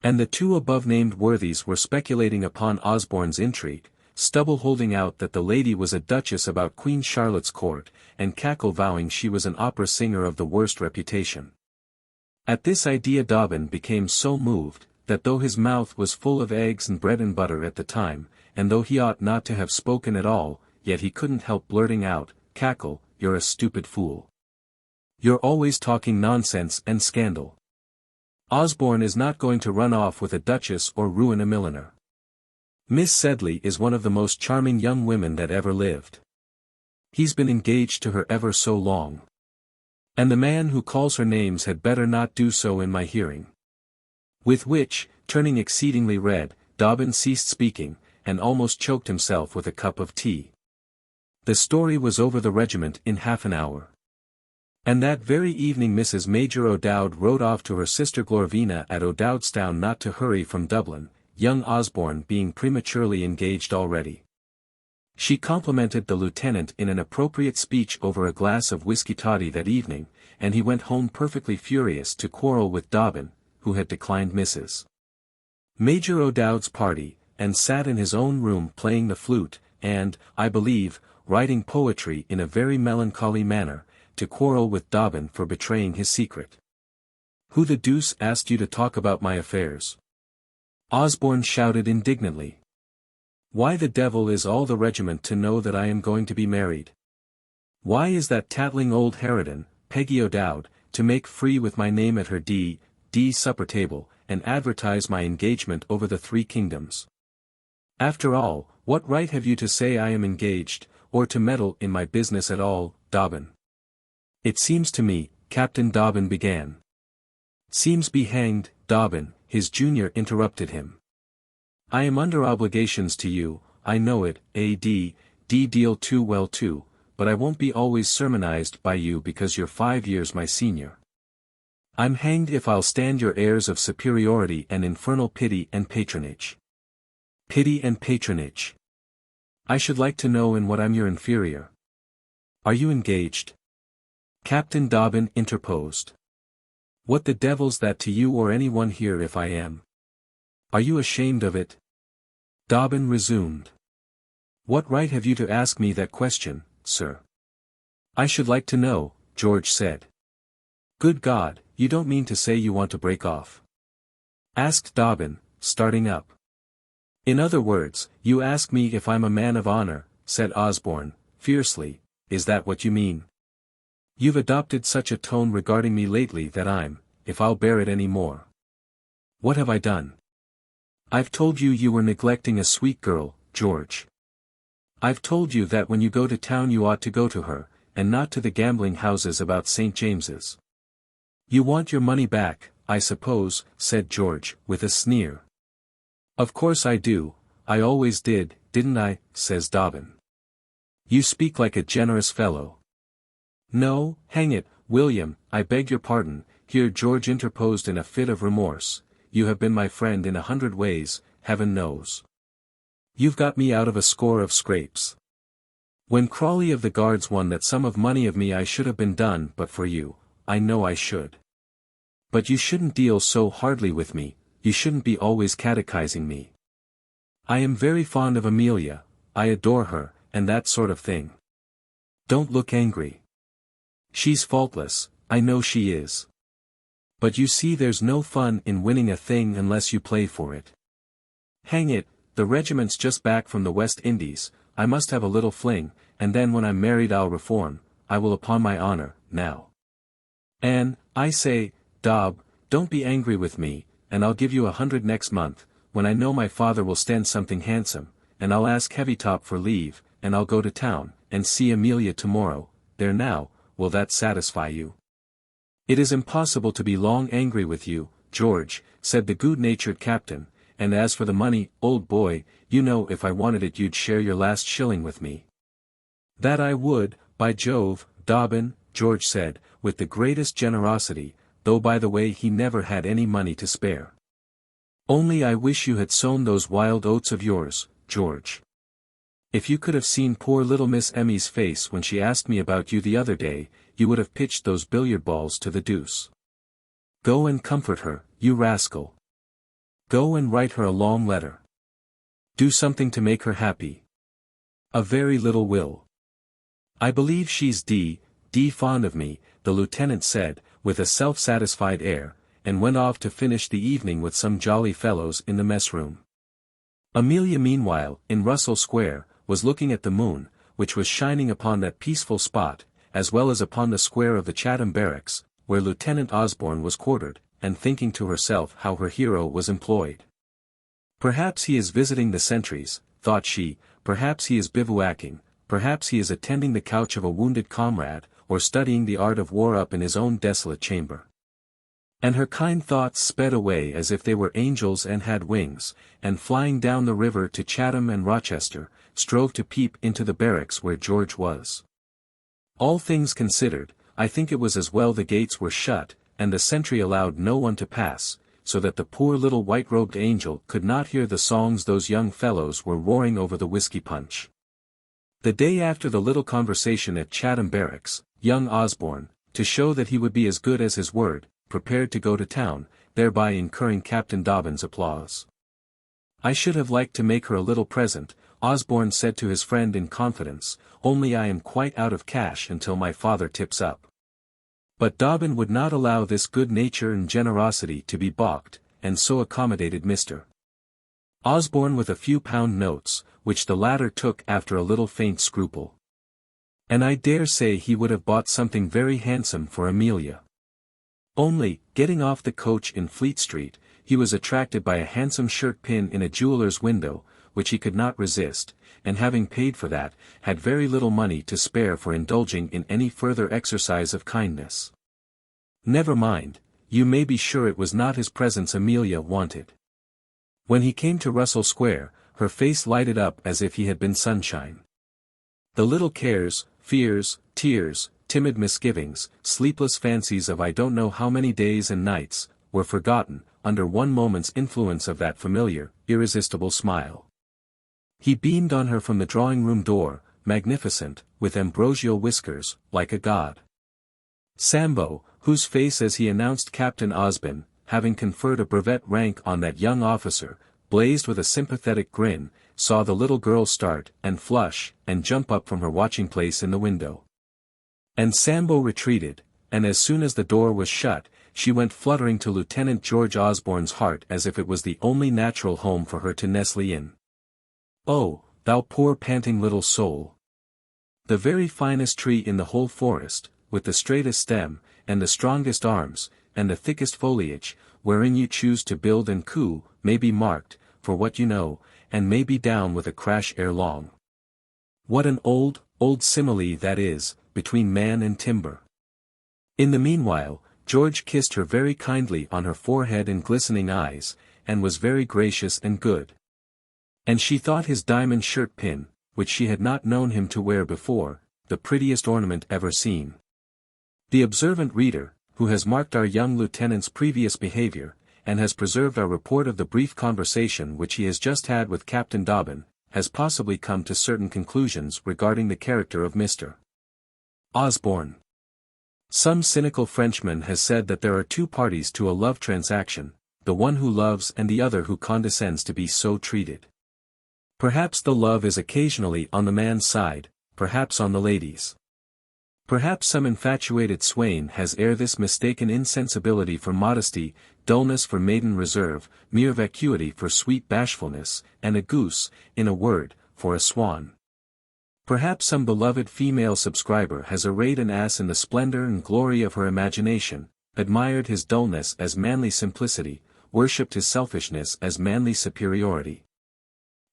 and the 2 above-named worthies were speculating upon Osborne's intrigue, Stubble holding out that the lady was a duchess about Queen Charlotte's court, and Cackle vowing she was an opera singer of the worst reputation. At this idea Dobbin became so moved, that though his mouth was full of eggs and bread and butter at the time, and though he ought not to have spoken at all, yet he couldn't help blurting out, "Cackle, you're a stupid fool. You're always talking nonsense and scandal. Osborne is not going to run off with a duchess or ruin a milliner. Miss Sedley is one of the most charming young women that ever lived. He's been engaged to her ever so long. And the man who calls her names had better not do so in my hearing." With which, turning exceedingly red, Dobbin ceased speaking, and almost choked himself with a cup of tea. The story was over the regiment in half an hour. And that very evening Mrs. Major O'Dowd wrote off to her sister Glorvina at O'Dowdstown not to hurry from Dublin, young Osborne being prematurely engaged already. She complimented the lieutenant in an appropriate speech over a glass of whisky toddy that evening, and he went home perfectly furious to quarrel with Dobbin, who had declined Mrs. Major O'Dowd's party, and sat in his own room playing the flute, and, I believe, writing poetry in a very melancholy manner, to quarrel with Dobbin for betraying his secret. "Who the deuce asked you to talk about my affairs?" Osborne shouted indignantly. "Why the devil is all the regiment to know that I am going to be married? Why is that tattling old harridan, Peggy O'Dowd, to make free with my name at her D. supper table, and advertise my engagement over the 3 kingdoms? After all, what right have you to say I am engaged, or to meddle in my business at all, Dobbin?" "It seems to me," Captain Dobbin began. "Seems be hanged, Dobbin," his junior interrupted him. "I am under obligations to you, I know it, A.D. deal too well too, but I won't be always sermonized by you because you're 5 years my senior. I'm hanged if I'll stand your airs of superiority and infernal pity and patronage. Pity and patronage. I should like to know in what I'm your inferior. Are you engaged?" Captain Dobbin interposed. "What the devil's that to you or anyone here if I am? Are you ashamed of it?" Dobbin resumed. "What right have you to ask me that question, sir?" "I should like to know," George said. "Good God, you don't mean to say you want to break off?" asked Dobbin, starting up. "In other words, you ask me if I'm a man of honor," said Osborne, fiercely, "is that what you mean? You've adopted such a tone regarding me lately that I'm, if I'll bear it any more. What have I done? I've told you you were neglecting a sweet girl, George. I've told you that when you go to town you ought to go to her, and not to the gambling houses about St. James's. You want your money back, I suppose," said George, with a sneer. "Of course I do, I always did, didn't I?" says Dobbin. "You speak like a generous fellow." "No, hang it, William, I beg your pardon," here George interposed in a fit of remorse, "you have been my friend in 100 ways, heaven knows. You've got me out of a score of scrapes. When Crawley of the Guards won that sum of money of me I should have been done but for you, I know I should. But you shouldn't deal so hardly with me, you shouldn't be always catechizing me. I am very fond of Amelia, I adore her, and that sort of thing. Don't look angry. She's faultless, I know she is. But you see there's no fun in winning a thing unless you play for it. Hang it, the regiment's just back from the West Indies, I must have a little fling, and then when I'm married I'll reform, I will upon my honor, now. And, I say, Dob, don't be angry with me, and I'll give you 100 next month, when I know my father will stand something handsome, and I'll ask Heavytop for leave, and I'll go to town, and see Amelia tomorrow, there now. Will that satisfy you?" "It is impossible to be long angry with you, George," said the good-natured captain, "and as for the money, old boy, you know if I wanted it you'd share your last shilling with me." "That I would, by Jove, Dobbin," George said, with the greatest generosity, though by the way he never had any money to spare. "Only I wish you had sown those wild oats of yours, George. If you could have seen poor little Miss Emmy's face when she asked me about you the other day, you would have pitched those billiard balls to the deuce. Go and comfort her, you rascal. Go and write her a long letter. Do something to make her happy. A very little will. I believe she's fond of me," the lieutenant said, with a self-satisfied air, and went off to finish the evening with some jolly fellows in the mess room. Amelia meanwhile, in Russell Square, was looking at the moon, which was shining upon that peaceful spot, as well as upon the square of the Chatham Barracks, where Lieutenant Osborne was quartered, and thinking to herself how her hero was employed. Perhaps he is visiting the sentries, thought she, perhaps he is bivouacking, perhaps he is attending the couch of a wounded comrade, or studying the art of war up in his own desolate chamber. And her kind thoughts sped away as if they were angels and had wings, and flying down the river to Chatham and Rochester, strove to peep into the barracks where George was. All things considered, I think it was as well the gates were shut, and the sentry allowed no one to pass, so that the poor little white-robed angel could not hear the songs those young fellows were roaring over the whiskey punch. The day after the little conversation at Chatham Barracks, young Osborne, to show that he would be as good as his word, prepared to go to town, thereby incurring Captain Dobbin's applause. "I should have liked to make her a little present," Osborne said to his friend in confidence, "only I am quite out of cash until my father tips up." But Dobbin would not allow this good nature and generosity to be balked, and so accommodated Mr. Osborne with a few pound notes, which the latter took after a little faint scruple. And I dare say he would have bought something very handsome for Amelia. Only, getting off the coach in Fleet Street, he was attracted by a handsome shirt pin in a jeweller's window, which he could not resist, and having paid for that, had very little money to spare for indulging in any further exercise of kindness. Never mind, you may be sure it was not his presence Amelia wanted. When he came to Russell Square, her face lighted up as if he had been sunshine. The little cares, fears, tears, timid misgivings, sleepless fancies of I don't know how many days and nights, were forgotten, under one moment's influence of that familiar, irresistible smile. He beamed on her from the drawing-room door, magnificent, with ambrosial whiskers, like a god. Sambo, whose face as he announced Captain Osborne, having conferred a brevet rank on that young officer, blazed with a sympathetic grin, saw the little girl start, and flush, and jump up from her watching place in the window. And Sambo retreated, and as soon as the door was shut, she went fluttering to Lieutenant George Osborne's heart as if it was the only natural home for her to nestle in. "Oh, thou poor panting little soul! The very finest tree in the whole forest, with the straightest stem, and the strongest arms, and the thickest foliage, wherein you choose to build and coo, may be marked, for what you know, and may be down with a crash ere long. What an old, old simile that is, between man and timber." In the meanwhile, George kissed her very kindly on her forehead and glistening eyes, and was very gracious and good. And she thought his diamond shirt pin, which she had not known him to wear before, the prettiest ornament ever seen. The observant reader, who has marked our young lieutenant's previous behavior, and has preserved our report of the brief conversation which he has just had with Captain Dobbin, has possibly come to certain conclusions regarding the character of Mr. Osborne. Some cynical Frenchman has said that there are two parties to a love transaction, the one who loves and the other who condescends to be so treated. Perhaps the love is occasionally on the man's side, perhaps on the lady's. Perhaps some infatuated swain has ere this mistaken insensibility for modesty, dullness for maiden reserve, mere vacuity for sweet bashfulness, and a goose, in a word, for a swan. Perhaps some beloved female subscriber has arrayed an ass in the splendor and glory of her imagination, admired his dullness as manly simplicity, worshipped his selfishness as manly superiority,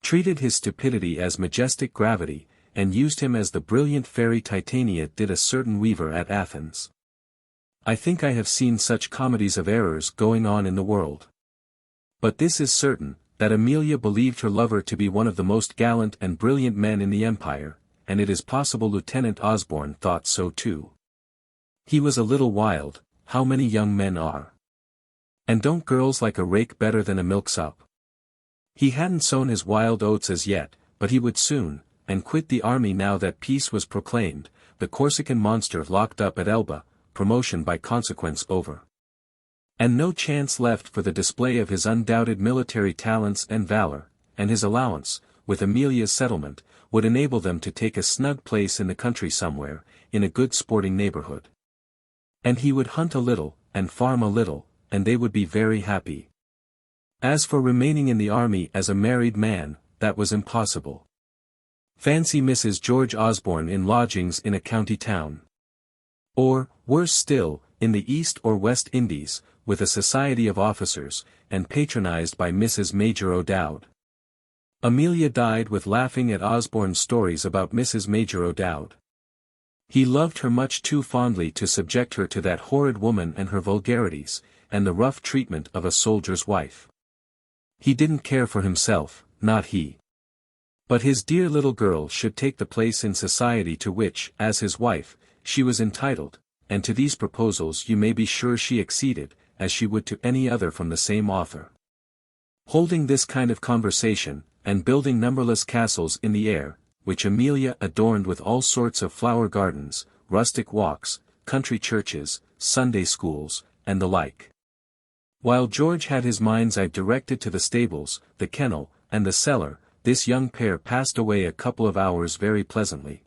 treated his stupidity as majestic gravity, and used him as the brilliant fairy Titania did a certain weaver at Athens. I think I have seen such comedies of errors going on in the world. But this is certain, that Amelia believed her lover to be one of the most gallant and brilliant men in the empire, and it is possible Lieutenant Osborne thought so too. He was a little wild, how many young men are. And don't girls like a rake better than a milksop? He hadn't sown his wild oats as yet, but he would soon, and quit the army now that peace was proclaimed, the Corsican monster locked up at Elba, promotion by consequence over. And no chance left for the display of his undoubted military talents and valor, and his allowance, with Amelia's settlement, would enable them to take a snug place in the country somewhere, in a good sporting neighborhood. And he would hunt a little, and farm a little, and they would be very happy. As for remaining in the army as a married man, that was impossible. Fancy Mrs. George Osborne in lodgings in a county town. Or, worse still, in the East or West Indies, with a society of officers, and patronized by Mrs. Major O'Dowd. Amelia died with laughing at Osborne's stories about Mrs. Major O'Dowd. He loved her much too fondly to subject her to that horrid woman and her vulgarities, and the rough treatment of a soldier's wife. He didn't care for himself, not he. But his dear little girl should take the place in society to which, as his wife, she was entitled, and to these proposals you may be sure she acceded, as she would to any other from the same author. Holding this kind of conversation, and building numberless castles in the air, which Amelia adorned with all sorts of flower gardens, rustic walks, country churches, Sunday schools, and the like. While George had his mind's eye directed to the stables, the kennel, and the cellar, this young pair passed away a couple of hours very pleasantly.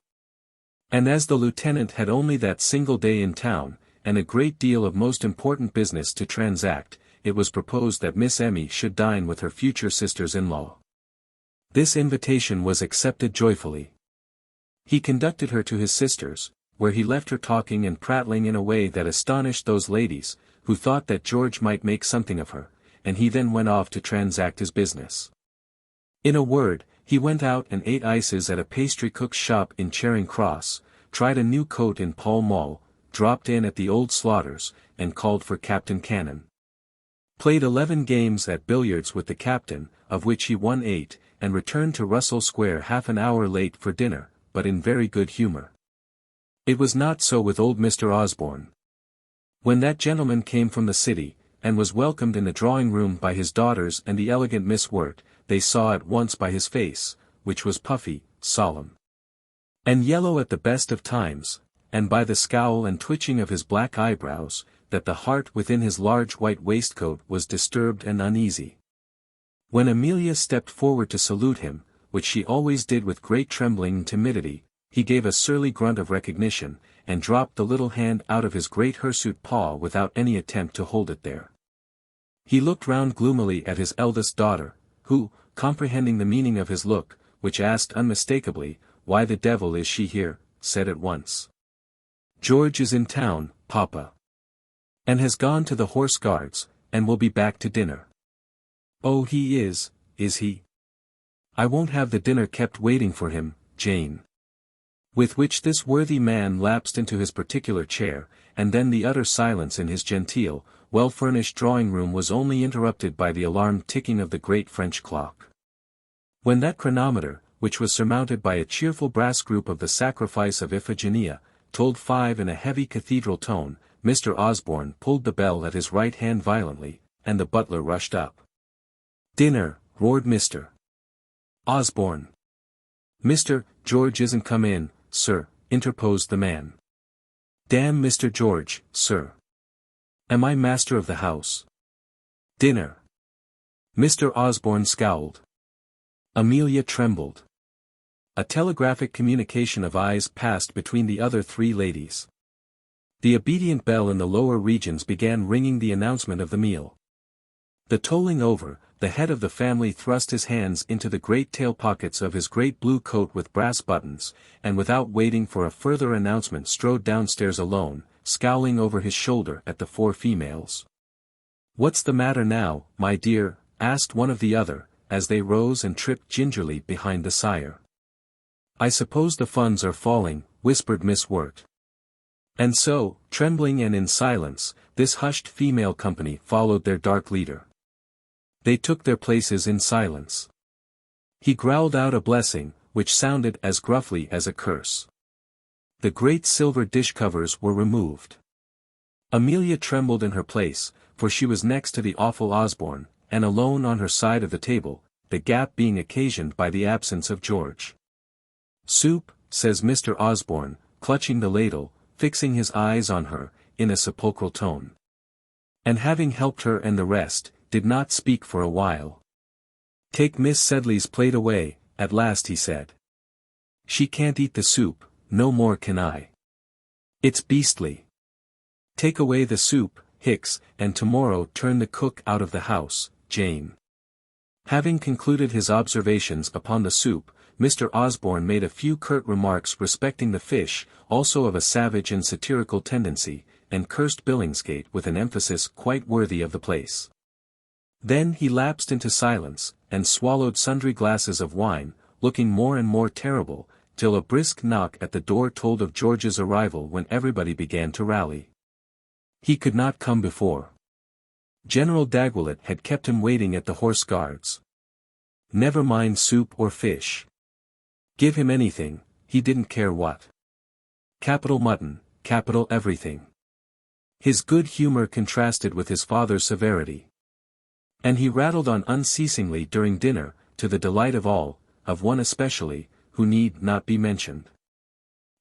And as the lieutenant had only that single day in town, and a great deal of most important business to transact, it was proposed that Miss Emmy should dine with her future sisters-in-law. This invitation was accepted joyfully. He conducted her to his sister's, where he left her talking and prattling in a way that astonished those ladies, who thought that George might make something of her, and he then went off to transact his business. In a word, he went out and ate ices at a pastry cook's shop in Charing Cross, tried a new coat in Pall Mall, dropped in at the old Slaughter's, and called for Captain Cannon. Played 11 games at billiards with the captain, of which he won 8, and returned to Russell Square half an hour late for dinner, but in very good humor. It was not so with old Mr. Osborne. When that gentleman came from the city, and was welcomed in the drawing-room by his daughters and the elegant Miss Wirt, they saw at once by his face, which was puffy, solemn, and yellow at the best of times, and by the scowl and twitching of his black eyebrows, that the heart within his large white waistcoat was disturbed and uneasy. When Amelia stepped forward to salute him, which she always did with great trembling and timidity, he gave a surly grunt of recognition, and dropped the little hand out of his great hirsute paw without any attempt to hold it there. He looked round gloomily at his eldest daughter, who, comprehending the meaning of his look, which asked unmistakably, "Why the devil is she here?" said at once, "George is in town, papa. And has gone to the Horse Guards, and will be back to dinner." "Oh, he is he? I won't have the dinner kept waiting for him, Jane." With which this worthy man lapsed into his particular chair, and then the utter silence in his genteel, well-furnished drawing-room was only interrupted by the alarmed ticking of the great French clock. When that chronometer, which was surmounted by a cheerful brass group of the Sacrifice of Iphigenia, told 5 in a heavy cathedral tone, Mr. Osborne pulled the bell at his right hand violently, and the butler rushed up. "Dinner," roared Mr. Osborne. "Mr. George isn't come in, sir," interposed the man. "Damn Mr. George, sir. Am I master of the house? Dinner." Mr. Osborne scowled. Amelia trembled. A telegraphic communication of eyes passed between the other 3 ladies. The obedient bell in the lower regions began ringing the announcement of the meal. The tolling over, the head of the family thrust his hands into the great tail pockets of his great blue coat with brass buttons, and without waiting for a further announcement strode downstairs alone, scowling over his shoulder at the 4 females. "What's the matter now, my dear?" asked one of the other, as they rose and tripped gingerly behind the sire. "I suppose the funds are falling," whispered Miss Wirt. And so, trembling and in silence, this hushed female company followed their dark leader. They took their places in silence. He growled out a blessing, which sounded as gruffly as a curse. The great silver dish covers were removed. Amelia trembled in her place, for she was next to the awful Osborne, and alone on her side of the table, the gap being occasioned by the absence of George. "Soup," says Mr. Osborne, clutching the ladle, fixing his eyes on her, in a sepulchral tone. And having helped her and the rest, did not speak for a while. "Take Miss Sedley's plate away," at last he said. "She can't eat the soup, no more can I. It's beastly. Take away the soup, Hicks, and tomorrow turn the cook out of the house, Jane." Having concluded his observations upon the soup, Mr. Osborne made a few curt remarks respecting the fish, also of a savage and satirical tendency, and cursed Billingsgate with an emphasis quite worthy of the place. Then he lapsed into silence, and swallowed sundry glasses of wine, looking more and more terrible, till a brisk knock at the door told of George's arrival when everybody began to rally. He could not come before. General Dagwolet had kept him waiting at the Horse Guards. Never mind soup or fish. Give him anything, he didn't care what. Capital mutton, capital everything. His good humor contrasted with his father's severity. And he rattled on unceasingly during dinner, to the delight of all, of one especially, who need not be mentioned.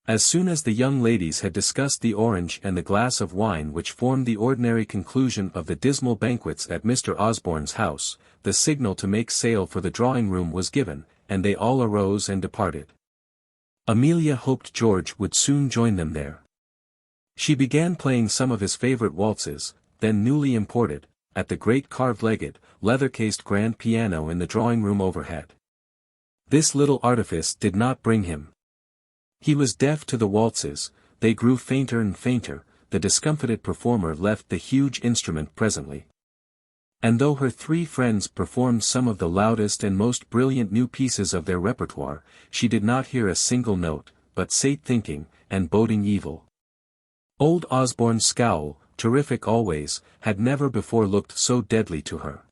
As soon as the young ladies had discussed the orange and the glass of wine which formed the ordinary conclusion of the dismal banquets at Mr. Osborne's house, the signal to make sail for the drawing-room was given, and they all arose and departed. Amelia hoped George would soon join them there. She began playing some of his favorite waltzes, then newly imported, at the great carved-legged, leather-cased grand piano in the drawing-room overhead. This little artifice did not bring him. He was deaf to the waltzes, they grew fainter and fainter, the discomfited performer left the huge instrument presently. And though her three friends performed some of the loudest and most brilliant new pieces of their repertoire, she did not hear a single note, but sate thinking, and boding evil. Old Osborne's scowl, terrific always, had never before looked so deadly to her.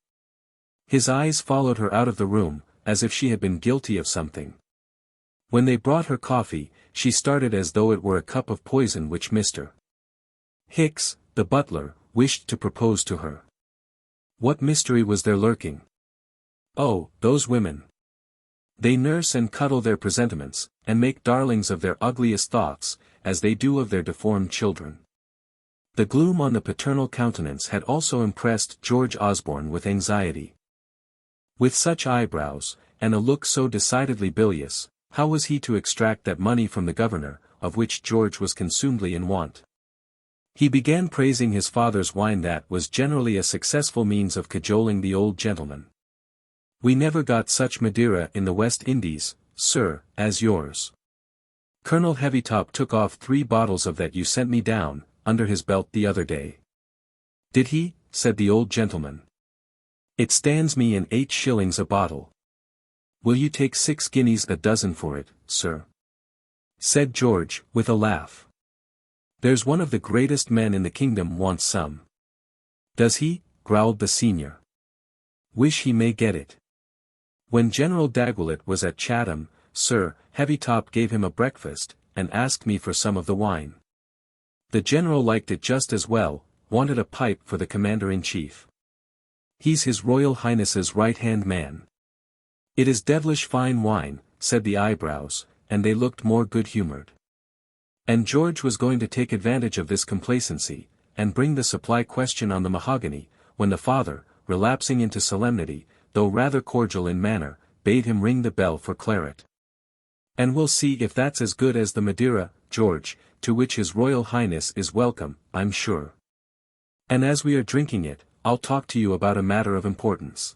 His eyes followed her out of the room, as if she had been guilty of something. When they brought her coffee, she started as though it were a cup of poison which Mr. Hicks, the butler, wished to propose to her. What mystery was there lurking? Oh, those women! They nurse and cuddle their presentiments, and make darlings of their ugliest thoughts, as they do of their deformed children. The gloom on the paternal countenance had also impressed George Osborne with anxiety. With such eyebrows, and a look so decidedly bilious, how was he to extract that money from the governor, of which George was consumedly in want? He began praising his father's wine that was generally a successful means of cajoling the old gentleman. We never got such Madeira in the West Indies, sir, as yours. Colonel Heavytop took off 3 bottles of that you sent me down, under his belt the other day. Did he? Said the old gentleman. It stands me in 8 shillings a bottle. Will you take 6 guineas a dozen for it, sir? Said George, with a laugh. There's one of the greatest men in the kingdom wants some. Does he? Growled the senior. Wish he may get it. When General Dagwolet was at Chatham, sir, Heavytop gave him a breakfast, and asked me for some of the wine. The general liked it just as well, wanted a pipe for the commander-in-chief. He's His Royal Highness's right-hand man. It is devilish fine wine, said the eyebrows, and they looked more good-humored. And George was going to take advantage of this complacency, and bring the supply question on the mahogany, when the father, relapsing into solemnity, though rather cordial in manner, bade him ring the bell for claret. And we'll see if that's as good as the Madeira, George, to which His Royal Highness is welcome, I'm sure. And as we are drinking it, I'll talk to you about a matter of importance.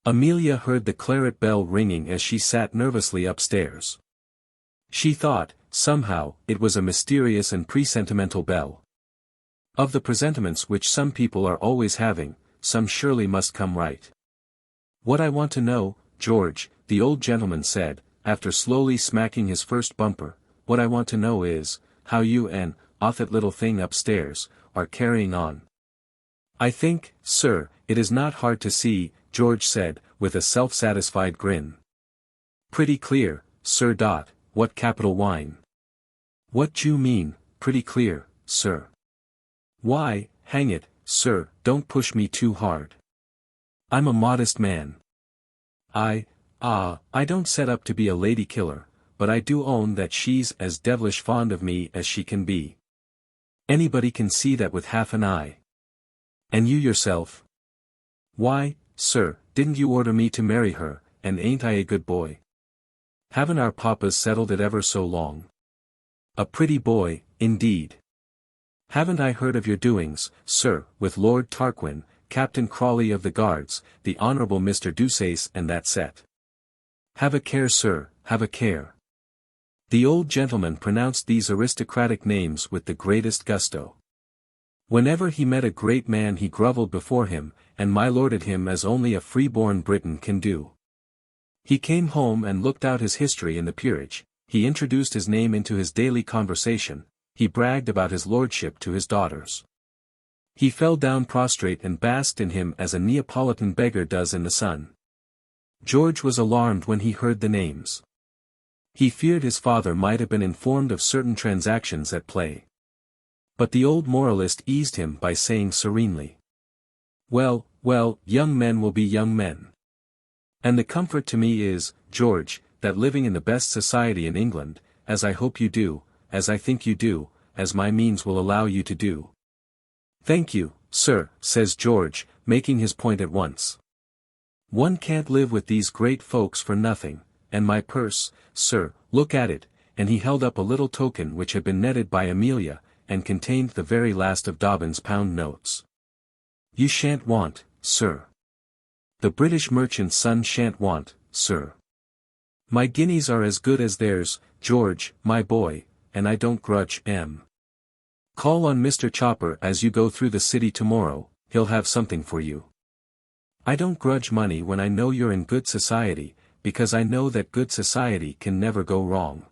Amelia heard the claret bell ringing as she sat nervously upstairs. She thought, somehow, it was a mysterious and presentimental bell. Of the presentiments which some people are always having, some surely must come right. What I want to know, George, the old gentleman said, after slowly smacking his first bumper, what I want to know is, how you and, that little thing upstairs, are carrying on. I think, sir, it is not hard to see, George said, with a self-satisfied grin. Pretty clear, Sir. What capital wine. What do you mean, pretty clear, sir? Why, hang it, sir, don't push me too hard. I'm a modest man. I don't set up to be a lady killer, but I do own that she's as devilish fond of me as she can be. Anybody can see that with half an eye. And you yourself? Why, sir, didn't you order me to marry her, and ain't I a good boy? Haven't our papas settled it ever so long? A pretty boy, indeed. Haven't I heard of your doings, sir, with Lord Tarquin, Captain Crawley of the Guards, the Honourable Mr. Deuceace and that set. Have a care, sir, have a care. The old gentleman pronounced these aristocratic names with the greatest gusto. Whenever he met a great man he grovelled before him, and my-lorded him as only a free-born Briton can do. He came home and looked out his history in the peerage, he introduced his name into his daily conversation, he bragged about his lordship to his daughters. He fell down prostrate and basked in him as a Neapolitan beggar does in the sun. George was alarmed when he heard the names. He feared his father might have been informed of certain transactions at play. But the old moralist eased him by saying serenely, "Well, well, young men will be young men. And the comfort to me is, George, that living in the best society in England, as I hope you do, as I think you do, as my means will allow you to do." "Thank you, sir," says George, making his point at once. "One can't live with these great folks for nothing, and my purse, sir, look at it," and he held up a little token which had been netted by Amelia, and contained the very last of Dobbin's pound notes. "You shan't want, sir. The British merchant's son shan't want, sir. My guineas are as good as theirs, George, my boy, and I don't grudge 'em. Call on Mr. Chopper as you go through the city tomorrow, he'll have something for you. I don't grudge money when I know you're in good society, because I know that good society can never go wrong.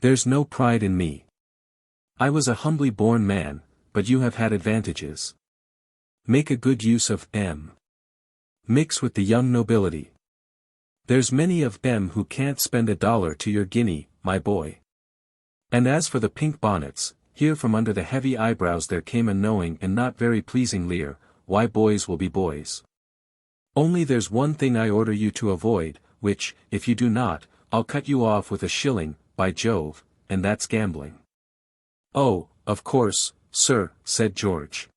There's no pride in me. I was a humbly born man, but you have had advantages. Make a good use of 'em. Mix with the young nobility. There's many of 'em who can't spend $1 to your guinea, my boy. And as for the pink bonnets," here from under the heavy eyebrows there came a knowing and not very pleasing leer, "why boys will be boys. Only there's one thing I order you to avoid, which, if you do not, I'll cut you off with a shilling, by Jove, and that's gambling." "Oh, of course, sir," said George.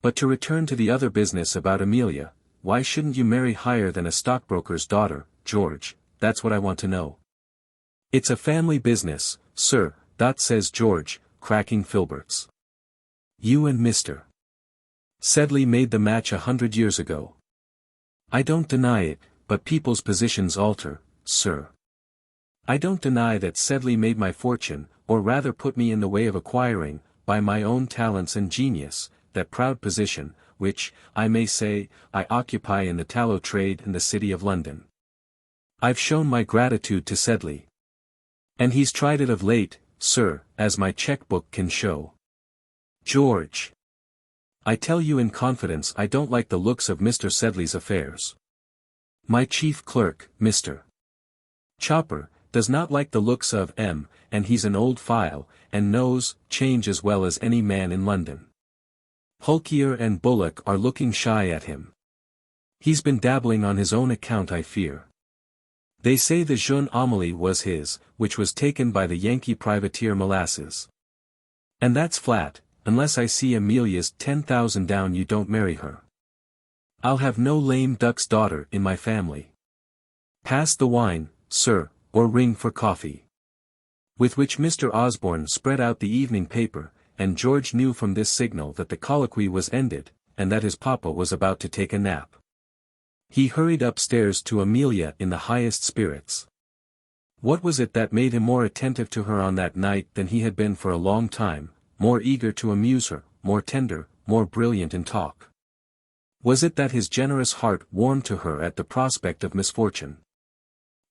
"But to return to the other business about Amelia, why shouldn't you marry higher than a stockbroker's daughter, George, that's what I want to know." "It's a family business, sir, that," says George, cracking filberts. "You and Mr. Sedley made the match 100 years ago. I don't deny it, but people's positions alter, sir. I don't deny that Sedley made my fortune, or rather put me in the way of acquiring, by my own talents and genius, that proud position, which, I may say, I occupy in the tallow trade in the City of London. I've shown my gratitude to Sedley. And he's tried it of late, sir, as my cheque-book can show. George, I tell you in confidence I don't like the looks of Mr. Sedley's affairs. My chief clerk, Mr. Chopper, does not like the looks of 'em, and he's an old file, and knows change as well as any man in London. Hulkier and Bullock are looking shy at him. He's been dabbling on his own account, I fear. They say the Jeune Amélie was his, which was taken by the Yankee privateer Molasses. And that's flat, unless I see Amelia's 10,000 down you don't marry her. I'll have no lame duck's daughter in my family. Pass the wine, sir, or ring for coffee." With which Mr. Osborne spread out the evening paper, and George knew from this signal that the colloquy was ended, and that his papa was about to take a nap. He hurried upstairs to Amelia in the highest spirits. What was it that made him more attentive to her on that night than he had been for a long time, more eager to amuse her, more tender, more brilliant in talk? Was it that his generous heart warmed to her at the prospect of misfortune?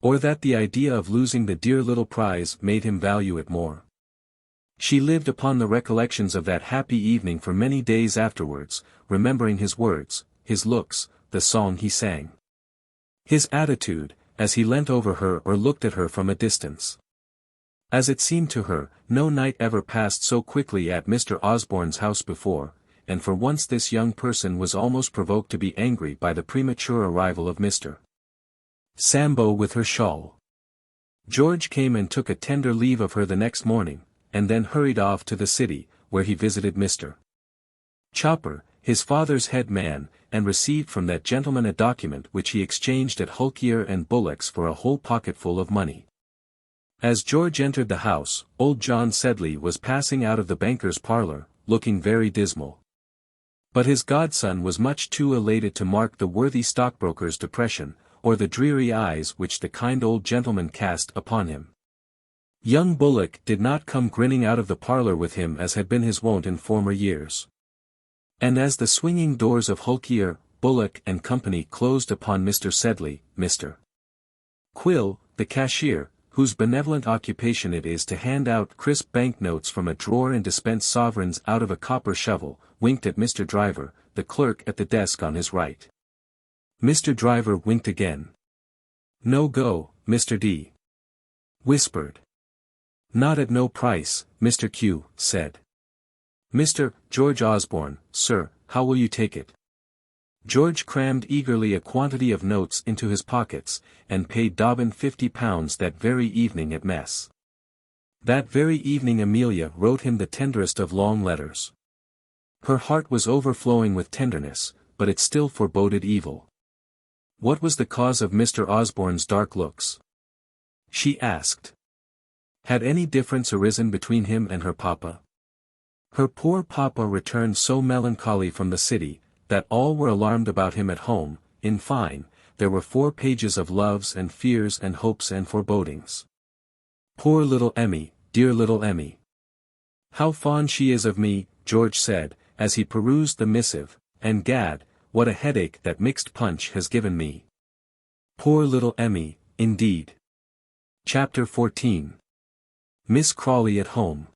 Or that the idea of losing the dear little prize made him value it more? She lived upon the recollections of that happy evening for many days afterwards, remembering his words, his looks, the song he sang. His attitude, as he leant over her or looked at her from a distance. As it seemed to her, no night ever passed so quickly at Mr. Osborne's house before, and for once this young person was almost provoked to be angry by the premature arrival of Mr. Sambo with her shawl. George came and took a tender leave of her the next morning, and then hurried off to the city, where he visited Mr. Chopper, his father's head man, and received from that gentleman a document which he exchanged at Hulkier and Bullock's for a whole pocketful of money. As George entered the house, old John Sedley was passing out of the banker's parlour, looking very dismal. But his godson was much too elated to mark the worthy stockbroker's depression, or the dreary eyes which the kind old gentleman cast upon him. Young Bullock did not come grinning out of the parlour with him as had been his wont in former years. And as the swinging doors of Hulkier, Bullock and Company closed upon Mr. Sedley, Mr. Quill, the cashier, whose benevolent occupation it is to hand out crisp banknotes from a drawer and dispense sovereigns out of a copper shovel, winked at Mr. Driver, the clerk at the desk on his right. Mr. Driver winked again. "No go, Mr. D. whispered. "Not at no price," Mr. Q. said. "Mr. George Osborne, sir, how will you take it?" George crammed eagerly a quantity of notes into his pockets, and paid Dobbin £50 that very evening at mess. That very evening Amelia wrote him the tenderest of long letters. Her heart was overflowing with tenderness, but it still foreboded evil. What was the cause of Mr. Osborne's dark looks? She asked. Had any difference arisen between him and her papa? Her poor papa returned so melancholy from the city, that all were alarmed about him at home. In fine, there were 4 pages of loves and fears and hopes and forebodings. Poor little Emmy, dear little Emmy. "How fond she is of me," George said, as he perused the missive, "and gad, what a headache that mixed punch has given me. Poor little Emmy, indeed." Chapter 14. Miss Crawley at home.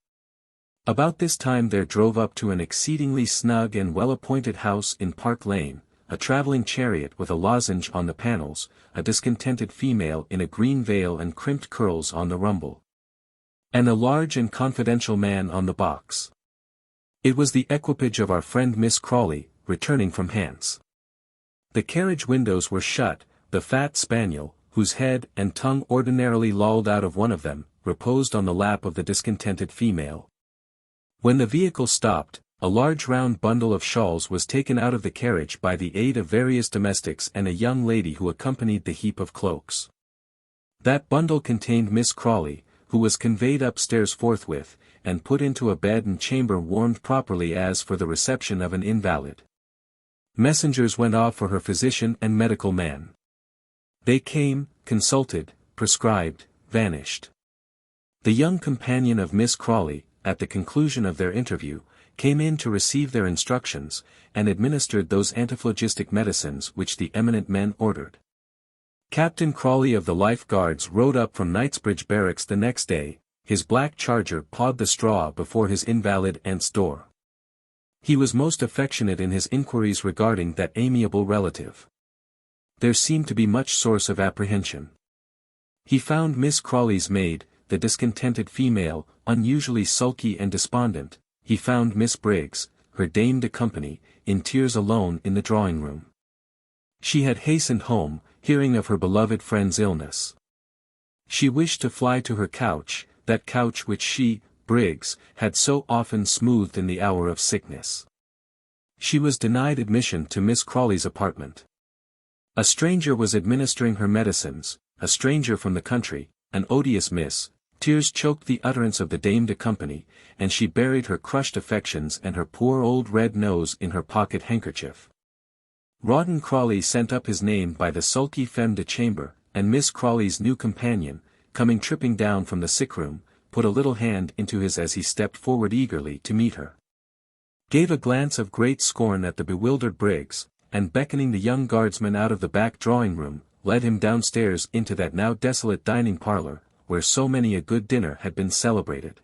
About this time there drove up to an exceedingly snug and well-appointed house in Park Lane, a travelling chariot with a lozenge on the panels, a discontented female in a green veil and crimped curls on the rumble, and a large and confidential man on the box. It was the equipage of our friend Miss Crawley, returning from Hants. The carriage windows were shut, the fat spaniel, whose head and tongue ordinarily lolled out of one of them, reposed on the lap of the discontented female. When the vehicle stopped, a large round bundle of shawls was taken out of the carriage by the aid of various domestics and a young lady who accompanied the heap of cloaks. That bundle contained Miss Crawley, who was conveyed upstairs forthwith, and put into a bed and chamber warmed properly as for the reception of an invalid. Messengers went off for her physician and medical man. They came, consulted, prescribed, vanished. The young companion of Miss Crawley, at the conclusion of their interview, came in to receive their instructions, and administered those antiphlogistic medicines which the eminent men ordered. Captain Crawley of the Life Guards rode up from Knightsbridge Barracks the next day. His black charger pawed the straw before his invalid aunt's door. He was most affectionate in his inquiries regarding that amiable relative. There seemed to be much source of apprehension. He found Miss Crawley's maid, the discontented female, unusually sulky and despondent. He found Miss Briggs, her dame de company, in tears alone in the drawing-room. She had hastened home, hearing of her beloved friend's illness. She wished to fly to her couch, that couch which she, Briggs, had so often smoothed in the hour of sickness. She was denied admission to Miss Crawley's apartment. A stranger was administering her medicines, a stranger from the country, an odious miss. Tears choked the utterance of the dame de company, and she buried her crushed affections and her poor old red nose in her pocket handkerchief. Rawdon Crawley sent up his name by the sulky femme de chambre, and Miss Crawley's new companion, coming tripping down from the sick-room, put a little hand into his as he stepped forward eagerly to meet her. Gave a glance of great scorn at the bewildered Briggs, and beckoning the young guardsman out of the back drawing-room, led him downstairs into that now desolate dining-parlour, where so many a good dinner had been celebrated.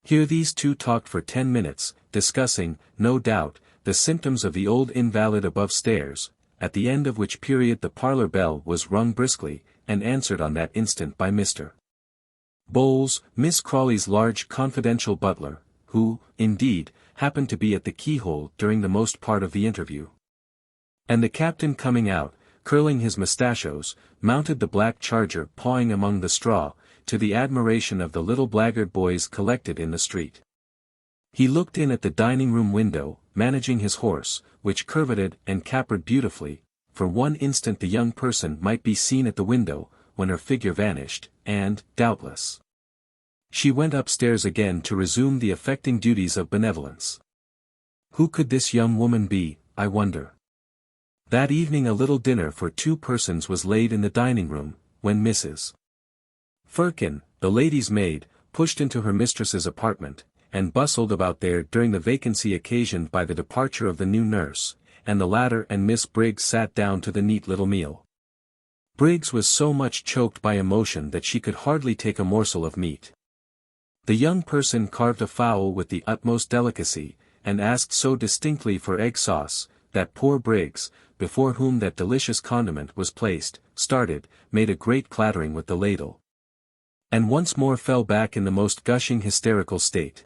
Here these two talked for 10 minutes, discussing, no doubt, the symptoms of the old invalid above stairs, at the end of which period the parlour bell was rung briskly, and answered on that instant by Mr. Bowles, Miss Crawley's large confidential butler, who, indeed, happened to be at the keyhole during the most part of the interview. And the captain coming out, curling his mustachios, mounted the black charger pawing among the straw, to the admiration of the little blackguard boys collected in the street. He looked in at the dining-room window, managing his horse, which curveted and capered beautifully. For one instant the young person might be seen at the window, when her figure vanished, and, doubtless, she went upstairs again to resume the affecting duties of benevolence. Who could this young woman be, I wonder? That evening a little dinner for 2 persons was laid in the dining room, when Mrs. Firkin, the lady's maid, pushed into her mistress's apartment, and bustled about there during the vacancy occasioned by the departure of the new nurse, and the latter and Miss Briggs sat down to the neat little meal. Briggs was so much choked by emotion that she could hardly take a morsel of meat. The young person carved a fowl with the utmost delicacy, and asked so distinctly for egg sauce, that poor Briggs, before whom that delicious condiment was placed, started, made a great clattering with the ladle, and once more fell back in the most gushing hysterical state.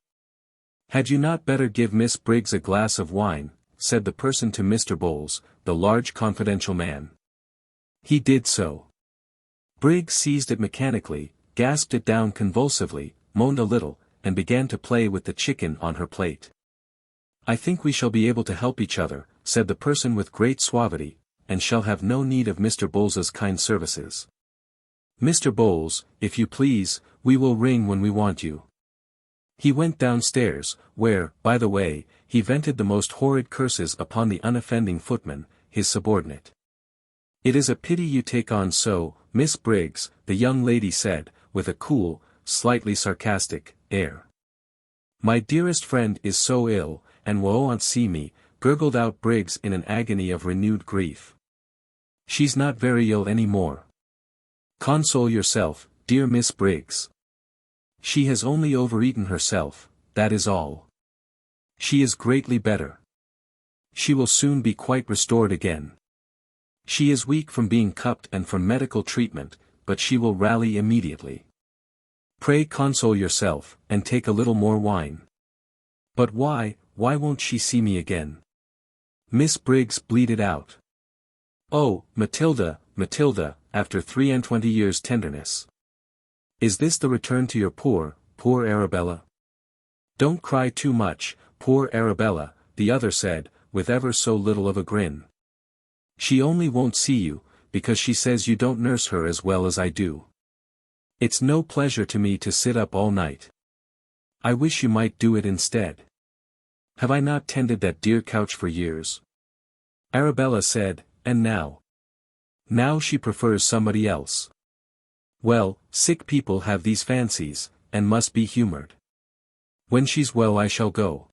"Had you not better give Miss Briggs a glass of wine?" said the person to Mr. Bowles, the large confidential man. He did so. Briggs seized it mechanically, gasped it down convulsively, moaned a little, and began to play with the chicken on her plate. "I think we shall be able to help each other," said the person with great suavity, "and shall have no need of Mr. Bowles's kind services. Mr. Bowles, if you please, we will ring when we want you." He went downstairs, where, by the way, he vented the most horrid curses upon the unoffending footman, his subordinate. "It is a pity you take on so, Miss Briggs," the young lady said, with a cool, slightly sarcastic, air. "My dearest friend is so ill, and won't see me," gurgled out Briggs in an agony of renewed grief. "She's not very ill any more. Console yourself, dear Miss Briggs. She has only overeaten herself, that is all. She is greatly better. She will soon be quite restored again. She is weak from being cupped and from medical treatment, but she will rally immediately. Pray console yourself, and take a little more wine." "But why won't she see me again?" Miss Briggs bleated out. "Oh, Matilda, Matilda, after 23 years' tenderness. Is this the return to your poor Arabella?" "Don't cry too much, poor Arabella," the other said, with ever so little of a grin. "She only won't see you, because she says you don't nurse her as well as I do. It's no pleasure to me to sit up all night. I wish you might do it instead. Have I not tended that dear couch for years?" Arabella said, "And now she prefers somebody else. Well, sick people have these fancies, and must be humored. When she's well I shall go."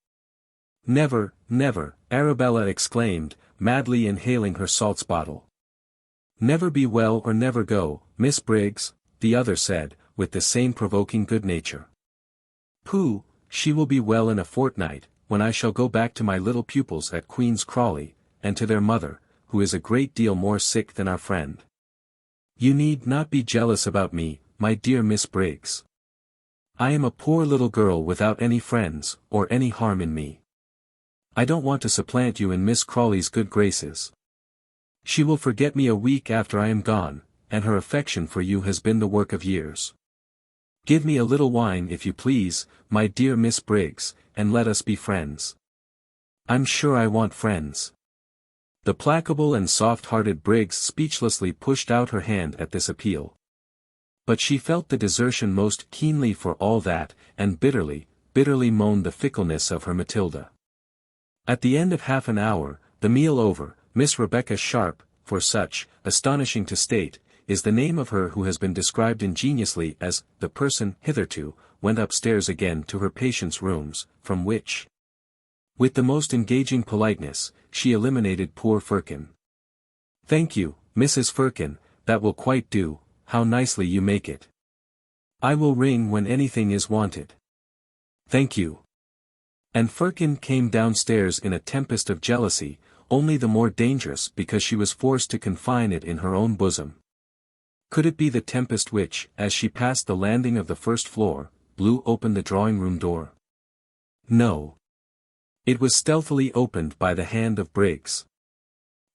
"Never, never," Arabella exclaimed, madly inhaling her salts bottle. "Never be well or never go, Miss Briggs," the other said, with the same provoking good nature. "Pooh, she will be well in a fortnight, when I shall go back to my little pupils at Queen's Crawley, and to their mother, who is a great deal more sick than our friend. You need not be jealous about me, my dear Miss Briggs. I am a poor little girl without any friends, or any harm in me. I don't want to supplant you in Miss Crawley's good graces. She will forget me a week after I am gone, and her affection for you has been the work of years. Give me a little wine if you please, my dear Miss Briggs, and let us be friends. I'm sure I want friends." The placable and soft-hearted Briggs speechlessly pushed out her hand at this appeal. But she felt the desertion most keenly for all that, and bitterly moaned the fickleness of her Matilda. At the end of half an hour, the meal over, Miss Rebecca Sharp, for such, astonishing to state, is the name of her who has been described ingeniously as the person hitherto, went upstairs again to her patient's rooms, from which, with the most engaging politeness, she eliminated poor Firkin. "Thank you, Mrs. Firkin, that will quite do. How nicely you make it. I will ring when anything is wanted." "Thank you." And Firkin came downstairs in a tempest of jealousy, only the more dangerous because she was forced to confine it in her own bosom. Could it be the tempest which, as she passed the landing of the first floor, blew open the drawing-room door? No. It was stealthily opened by the hand of Briggs.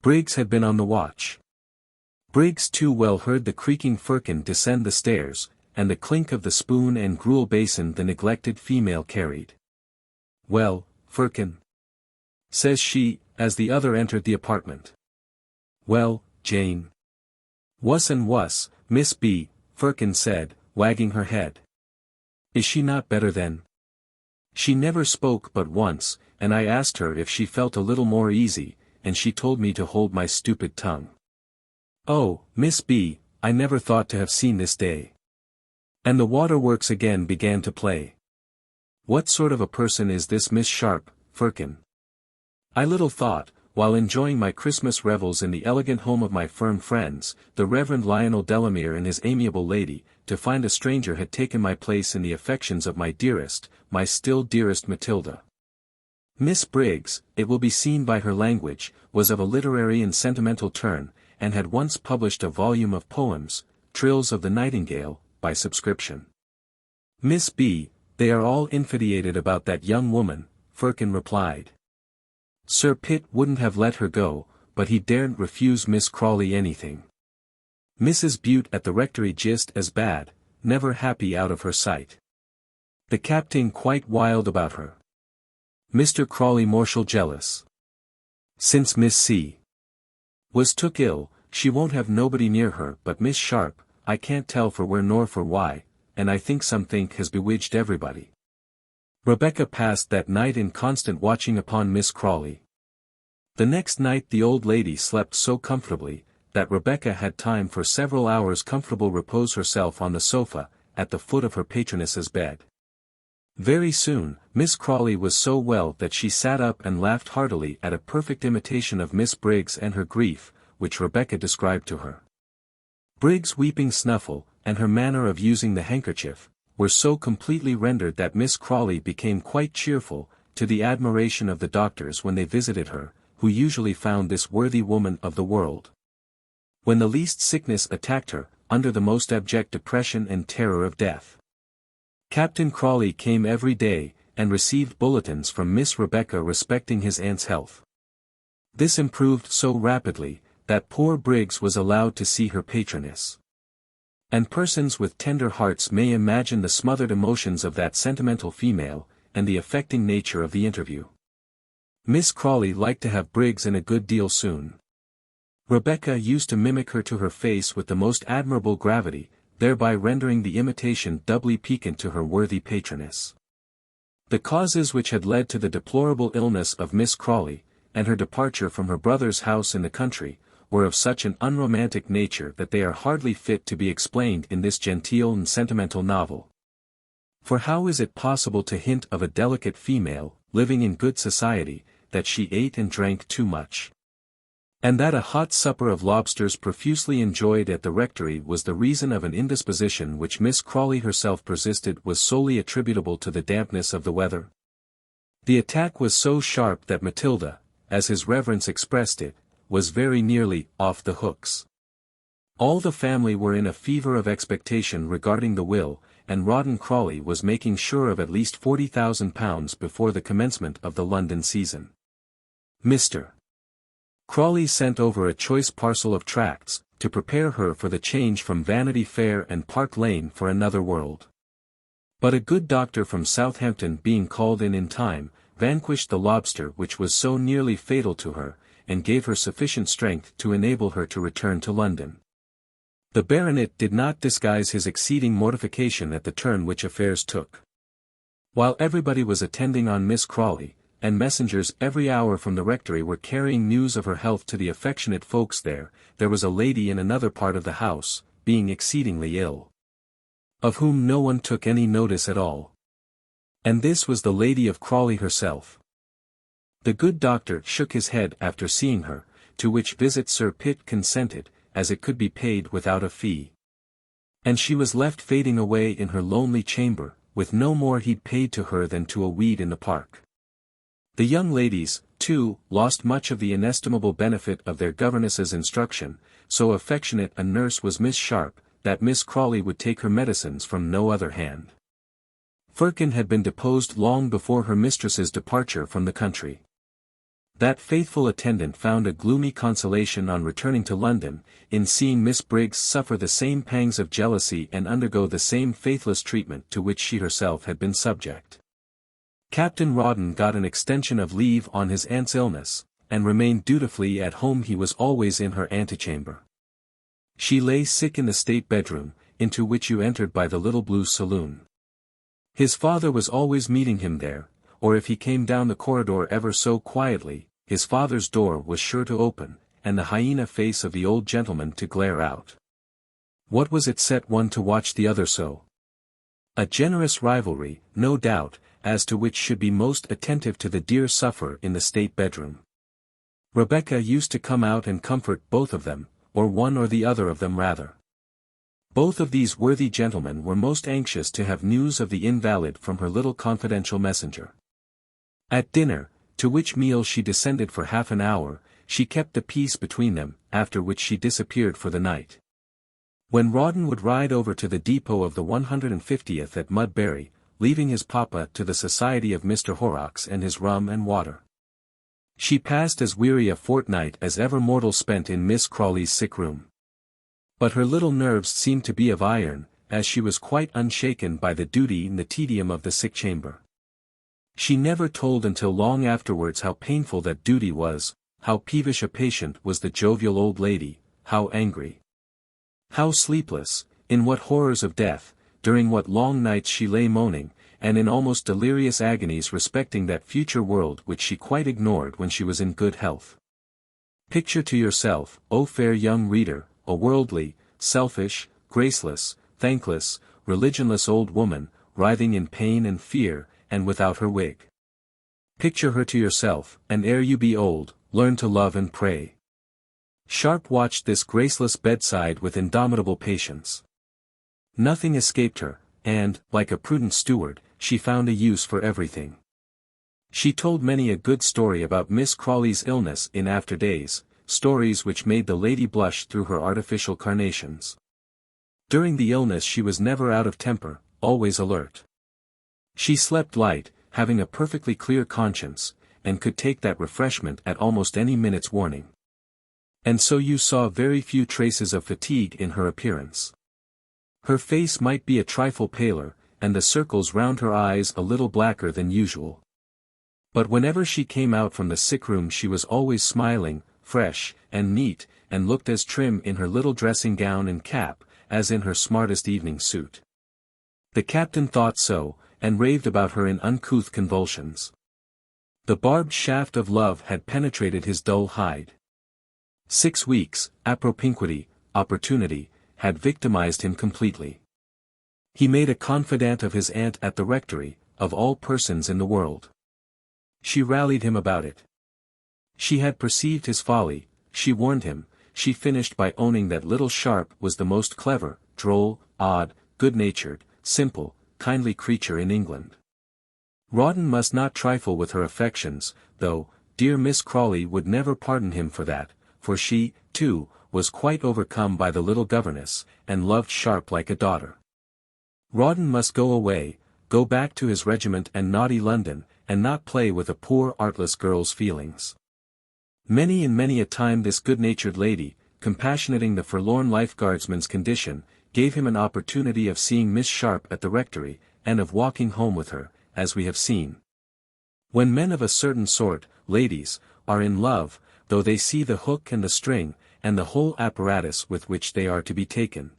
Briggs had been on the watch. Briggs too well heard the creaking Firkin descend the stairs, and the clink of the spoon and gruel basin the neglected female carried. "Well, Firkin?" says she, as the other entered the apartment. "Well, Jane?" "Wuss and wuss, Miss B," Firkin said, wagging her head. "Is she not better then?" "She never spoke but once, and I asked her if she felt a little more easy, and she told me to hold my stupid tongue. Oh, Miss B, I never thought to have seen this day. And the waterworks again began to play. What sort of a person is this Miss Sharp, Firkin? I little thought, while enjoying my Christmas revels in the elegant home of my firm friends, the Reverend Lionel Delamere and his amiable lady, to find a stranger had taken my place in the affections of my dearest, my still dearest Matilda. Miss Briggs, it will be seen by her language, was of a literary and sentimental turn, and had once published a volume of poems, Trills of the Nightingale, by subscription. Miss B, they are all infuriated about that young woman, Firkin replied. Sir Pitt wouldn't have let her go, but he daren't refuse Miss Crawley anything. Mrs. Bute at the rectory just as bad, never happy out of her sight. The captain quite wild about her. Mr. Crawley mortial jealous. Since Miss C. was took ill, she won't have nobody near her but Miss Sharp, I can't tell for where nor for why, and I think some think has bewitched everybody. Rebecca passed that night in constant watching upon Miss Crawley. The next night the old lady slept so comfortably, that Rebecca had time for several hours comfortable repose herself on the sofa, at the foot of her patroness's bed. Very soon, Miss Crawley was so well that she sat up and laughed heartily at a perfect imitation of Miss Briggs and her grief, which Rebecca described to her. Briggs' weeping snuffle, and her manner of using the handkerchief, were so completely rendered that Miss Crawley became quite cheerful, to the admiration of the doctors when they visited her, who usually found this worthy woman of the world. When the least sickness attacked her, under the most abject depression and terror of death. Captain Crawley came every day, and received bulletins from Miss Rebecca respecting his aunt's health. This improved so rapidly, that poor Briggs was allowed to see her patroness. And persons with tender hearts may imagine the smothered emotions of that sentimental female, and the affecting nature of the interview. Miss Crawley liked to have Briggs in a good deal soon. Rebecca used to mimic her to her face with the most admirable gravity, thereby rendering the imitation doubly piquant to her worthy patroness. The causes which had led to the deplorable illness of Miss Crawley, and her departure from her brother's house in the country, were of such an unromantic nature that they are hardly fit to be explained in this genteel and sentimental novel. For how is it possible to hint of a delicate female, living in good society, that she ate and drank too much? And that a hot supper of lobsters profusely enjoyed at the rectory was the reason of an indisposition which Miss Crawley herself persisted was solely attributable to the dampness of the weather? The attack was so sharp that Matilda, as his reverence expressed it, was very nearly off the hooks. All the family were in a fever of expectation regarding the will, and Rawdon Crawley was making sure of at least £40,000 before the commencement of the London season. Mr. Crawley sent over a choice parcel of tracts, to prepare her for the change from Vanity Fair and Park Lane for another world. But a good doctor from Southampton being called in time, vanquished the lobster which was so nearly fatal to her, and gave her sufficient strength to enable her to return to London. The baronet did not disguise his exceeding mortification at the turn which affairs took. While everybody was attending on Miss Crawley, and messengers every hour from the rectory were carrying news of her health to the affectionate folks there was a lady in another part of the house, being exceedingly ill, of whom no one took any notice at all. And this was the Lady of Crawley herself. The good doctor shook his head after seeing her, to which visit Sir Pitt consented, as it could be paid without a fee. And she was left fading away in her lonely chamber, with no more heed paid to her than to a weed in the park. The young ladies, too, lost much of the inestimable benefit of their governess's instruction, so affectionate a nurse was Miss Sharp, that Miss Crawley would take her medicines from no other hand. Firkin had been deposed long before her mistress's departure from the country. That faithful attendant found a gloomy consolation on returning to London, in seeing Miss Briggs suffer the same pangs of jealousy and undergo the same faithless treatment to which she herself had been subject. Captain Rawdon got an extension of leave on his aunt's illness, and remained dutifully at home. He was always in her antechamber. She lay sick in the state bedroom, into which you entered by the little blue saloon. His father was always meeting him there, or if he came down the corridor ever so quietly, his father's door was sure to open, and the hyena face of the old gentleman to glare out. What was it set one to watch the other so? A generous rivalry, no doubt, as to which should be most attentive to the dear sufferer in the state bedroom. Rebecca used to come out and comfort both of them, or one or the other of them rather. Both of these worthy gentlemen were most anxious to have news of the invalid from her little confidential messenger. At dinner, to which meal she descended for half an hour, she kept the peace between them, after which she disappeared for the night. When Rawdon would ride over to the depot of the 150th at Mudbury, leaving his papa to the society of Mr. Horrocks and his rum and water, she passed as weary a fortnight as ever mortal spent in Miss Crawley's sick room. But her little nerves seemed to be of iron, as she was quite unshaken by the duty and the tedium of the sick chamber. She never told until long afterwards how painful that duty was, how peevish a patient was the jovial old lady, how angry, how sleepless, in what horrors of death, during what long nights she lay moaning, and in almost delirious agonies respecting that future world which she quite ignored when she was in good health. Picture to yourself, O fair young reader, a worldly, selfish, graceless, thankless, religionless old woman, writhing in pain and fear, and without her wig. Picture her to yourself, and ere you be old, learn to love and pray. Sharp watched this graceless bedside with indomitable patience. Nothing escaped her, and, like a prudent steward, she found a use for everything. She told many a good story about Miss Crawley's illness in after days, stories which made the lady blush through her artificial carnations. During the illness she was never out of temper, always alert. She slept light, having a perfectly clear conscience, and could take that refreshment at almost any minute's warning. And so you saw very few traces of fatigue in her appearance. Her face might be a trifle paler, and the circles round her eyes a little blacker than usual. But whenever she came out from the sick room she was always smiling, fresh, and neat, and looked as trim in her little dressing gown and cap, as in her smartest evening suit. The captain thought so, and raved about her in uncouth convulsions. The barbed shaft of love had penetrated his dull hide. 6 weeks, appropinquity, opportunity, had victimized him completely. He made a confidant of his aunt at the rectory, of all persons in the world. She rallied him about it. She had perceived his folly, she warned him, she finished by owning that little Sharp was the most clever, droll, odd, good-natured, simple, kindly creature in England. Rawdon must not trifle with her affections, though, dear Miss Crawley would never pardon him for that, for she, too, was quite overcome by the little governess, and loved Sharp like a daughter. Rawdon must go away, go back to his regiment and naughty London, and not play with a poor artless girl's feelings. Many and many a time this good-natured lady, compassionating the forlorn lifeguardsman's condition, gave him an opportunity of seeing Miss Sharp at the rectory, and of walking home with her, as we have seen. When men of a certain sort, ladies, are in love, though they see the hook and the string, and the whole apparatus with which they are to be taken,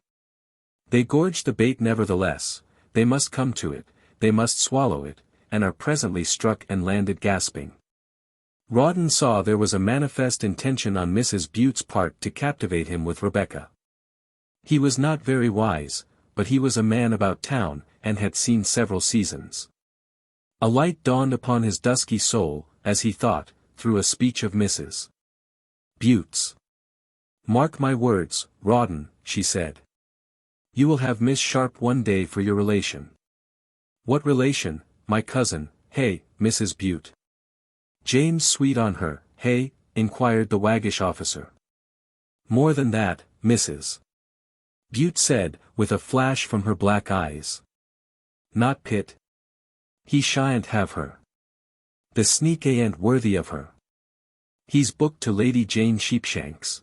they gorge the bait nevertheless, they must come to it, they must swallow it, and are presently struck and landed gasping. Rawdon saw there was a manifest intention on Mrs. Bute's part to captivate him with Rebecca. He was not very wise, but he was a man about town, and had seen several seasons. A light dawned upon his dusky soul, as he thought, through a speech of Mrs. Bute's. "Mark my words, Rawdon," she said. "You will have Miss Sharp one day for your relation." "What relation, my cousin, hey, Mrs. Bute?" "James sweet on her, hey?" inquired the waggish officer. "More than that, Mrs. Bute said, with a flash from her black eyes. "Not Pitt? He shan't have her. The sneak ain't worthy of her. He's booked to Lady Jane Sheepshanks.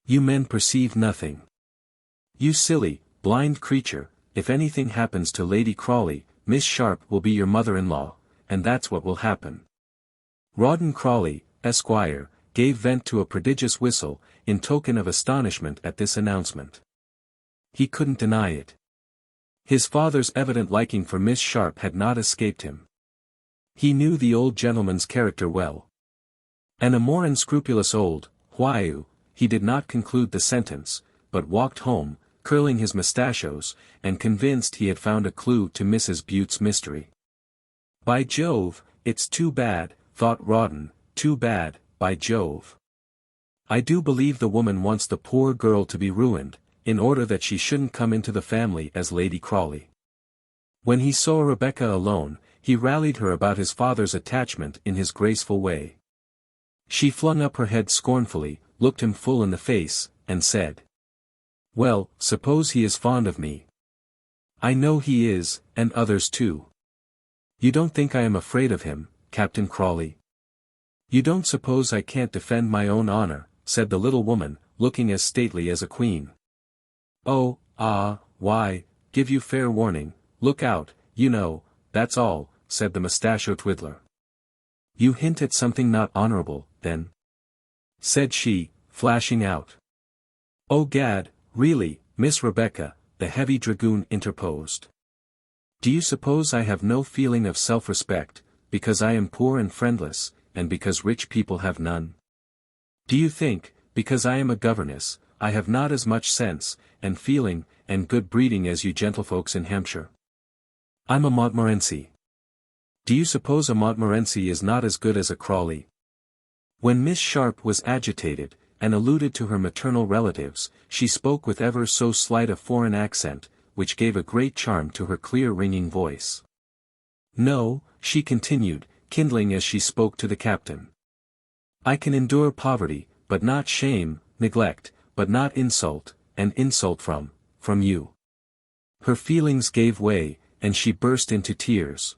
You men perceive nothing. You silly, blind creature, if anything happens to Lady Crawley, Miss Sharp will be your mother-in-law, and that's what will happen." Rawdon Crawley, Esquire, gave vent to a prodigious whistle, in token of astonishment at this announcement. He couldn't deny it. His father's evident liking for Miss Sharp had not escaped him. He knew the old gentleman's character well. And a more unscrupulous old, whyou, he did not conclude the sentence, but walked home, curling his mustachios, and convinced he had found a clue to Mrs. Butte's mystery. By Jove, it's too bad, thought Rawdon, too bad, by Jove. I do believe the woman wants the poor girl to be ruined, in order that she shouldn't come into the family as Lady Crawley. When he saw Rebecca alone, he rallied her about his father's attachment in his graceful way. She flung up her head scornfully, looked him full in the face, and said, "Well, suppose he is fond of me. I know he is, and others too. You don't think I am afraid of him, Captain Crawley? You don't suppose I can't defend my own honor," said the little woman, looking as stately as a queen. "Oh, why, give you fair warning, look out, you know, that's all," said the mustachio twiddler. "You hint at something not honorable, then?" said she, flashing out. "Oh gad, really, Miss Rebecca," the heavy dragoon interposed. "Do you suppose I have no feeling of self-respect, because I am poor and friendless, and because rich people have none? Do you think, because I am a governess, I have not as much sense, and feeling, and good breeding as you gentlefolks in Hampshire? I'm a Montmorency. Do you suppose a Montmorency is not as good as a Crawley?" When Miss Sharp was agitated, and alluded to her maternal relatives, she spoke with ever so slight a foreign accent, which gave a great charm to her clear ringing voice. "No," she continued, kindling as she spoke to the captain. "I can endure poverty, but not shame, neglect, but not insult, and insult from you." Her feelings gave way, and she burst into tears.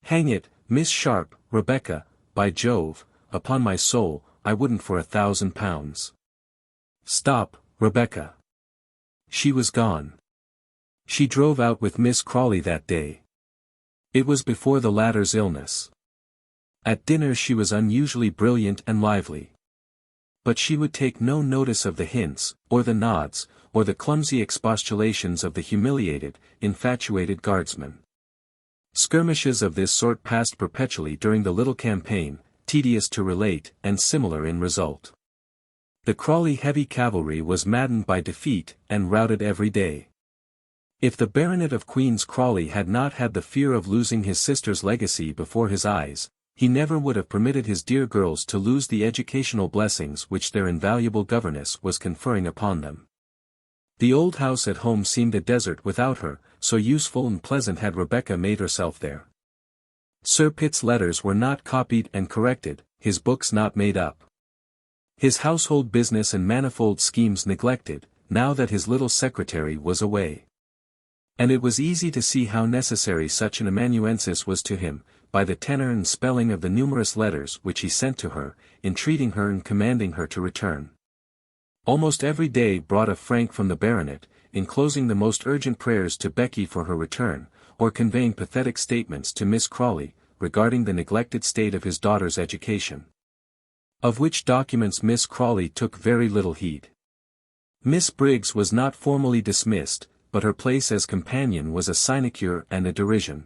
"Hang it, Miss Sharp, Rebecca, by Jove, upon my soul, I wouldn't for £1,000. Stop, Rebecca." She was gone. She drove out with Miss Crawley that day. It was before the latter's illness. At dinner she was unusually brilliant and lively. But she would take no notice of the hints, or the nods, or the clumsy expostulations of the humiliated, infatuated guardsman. Skirmishes of this sort passed perpetually during the little campaign, tedious to relate, and similar in result. The Crawley heavy cavalry was maddened by defeat, and routed every day. If the Baronet of Queen's Crawley had not had the fear of losing his sister's legacy before his eyes, he never would have permitted his dear girls to lose the educational blessings which their invaluable governess was conferring upon them. The old house at home seemed a desert without her, so useful and pleasant had Rebecca made herself there. Sir Pitt's letters were not copied and corrected, his books not made up. His household business and manifold schemes neglected, now that his little secretary was away. And it was easy to see how necessary such an amanuensis was to him, by the tenor and spelling of the numerous letters which he sent to her, entreating her and commanding her to return. Almost every day brought a frank from the baronet, enclosing the most urgent prayers to Becky for her return, or conveying pathetic statements to Miss Crawley, regarding the neglected state of his daughter's education. Of which documents Miss Crawley took very little heed. Miss Briggs was not formally dismissed, but her place as companion was a sinecure and a derision.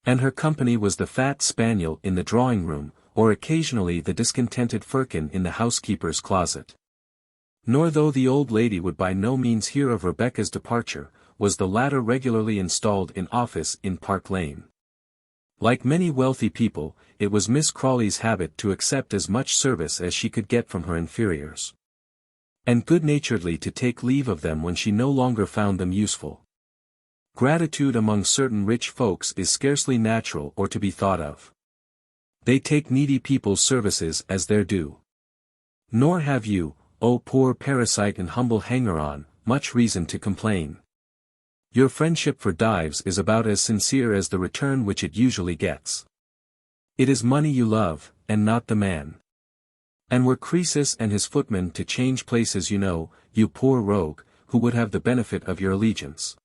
And her company was the fat spaniel in the drawing-room, or occasionally the discontented firkin in the housekeeper's closet. Nor though the old lady would by no means hear of Rebecca's departure, was the latter regularly installed in office in Park Lane. Like many wealthy people, it was Miss Crawley's habit to accept as much service as she could get from her inferiors, and good-naturedly to take leave of them when she no longer found them useful. Gratitude among certain rich folks is scarcely natural or to be thought of. They take needy people's services as their due. Nor have you, O poor parasite and humble hanger-on, much reason to complain. Your friendship for Dives is about as sincere as the return which it usually gets. It is money you love, and not the man. And were Croesus and his footman to change places, you poor rogue, who would have the benefit of your allegiance?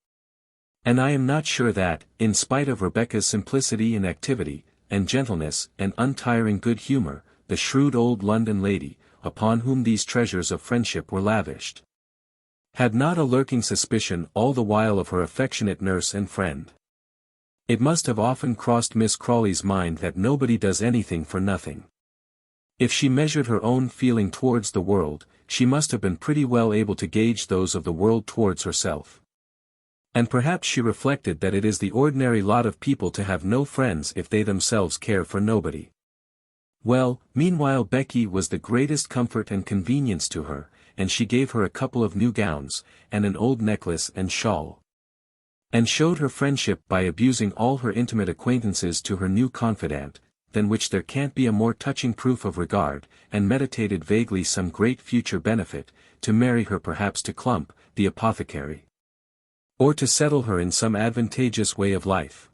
And I am not sure that, in spite of Rebecca's simplicity and activity, and gentleness and untiring good humor, the shrewd old London lady, upon whom these treasures of friendship were lavished, had not a lurking suspicion all the while of her affectionate nurse and friend. It must have often crossed Miss Crawley's mind that nobody does anything for nothing. If she measured her own feeling towards the world, she must have been pretty well able to gauge those of the world towards herself. And perhaps she reflected that it is the ordinary lot of people to have no friends if they themselves care for nobody. Well, meanwhile Becky was the greatest comfort and convenience to her, and she gave her a couple of new gowns, and an old necklace and shawl. And showed her friendship by abusing all her intimate acquaintances to her new confidant, than which there can't be a more touching proof of regard, and meditated vaguely some great future benefit, to marry her perhaps to Clump, the apothecary. Or to settle her in some advantageous way of life.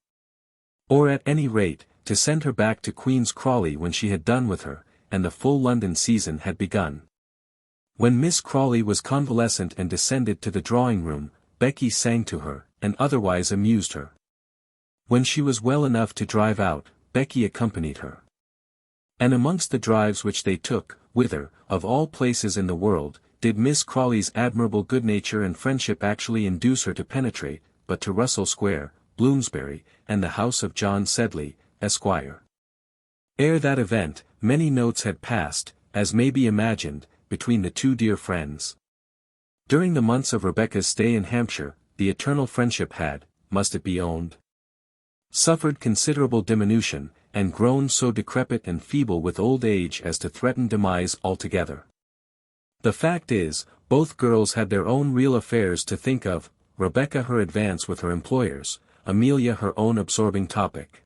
Or at any rate, to send her back to Queen's Crawley when she had done with her, and the full London season had begun. When Miss Crawley was convalescent and descended to the drawing-room, Becky sang to her, and otherwise amused her. When she was well enough to drive out, Becky accompanied her. And amongst the drives which they took, whither, of all places in the world, did Miss Crawley's admirable good nature and friendship actually induce her to penetrate, but to Russell Square, Bloomsbury, and the house of John Sedley, Esquire. Ere that event, many notes had passed, as may be imagined, between the two dear friends. During the months of Rebecca's stay in Hampshire, the eternal friendship had, must it be owned, suffered considerable diminution, and grown so decrepit and feeble with old age as to threaten demise altogether. The fact is, both girls had their own real affairs to think of, Rebecca her advance with her employers, Amelia her own absorbing topic.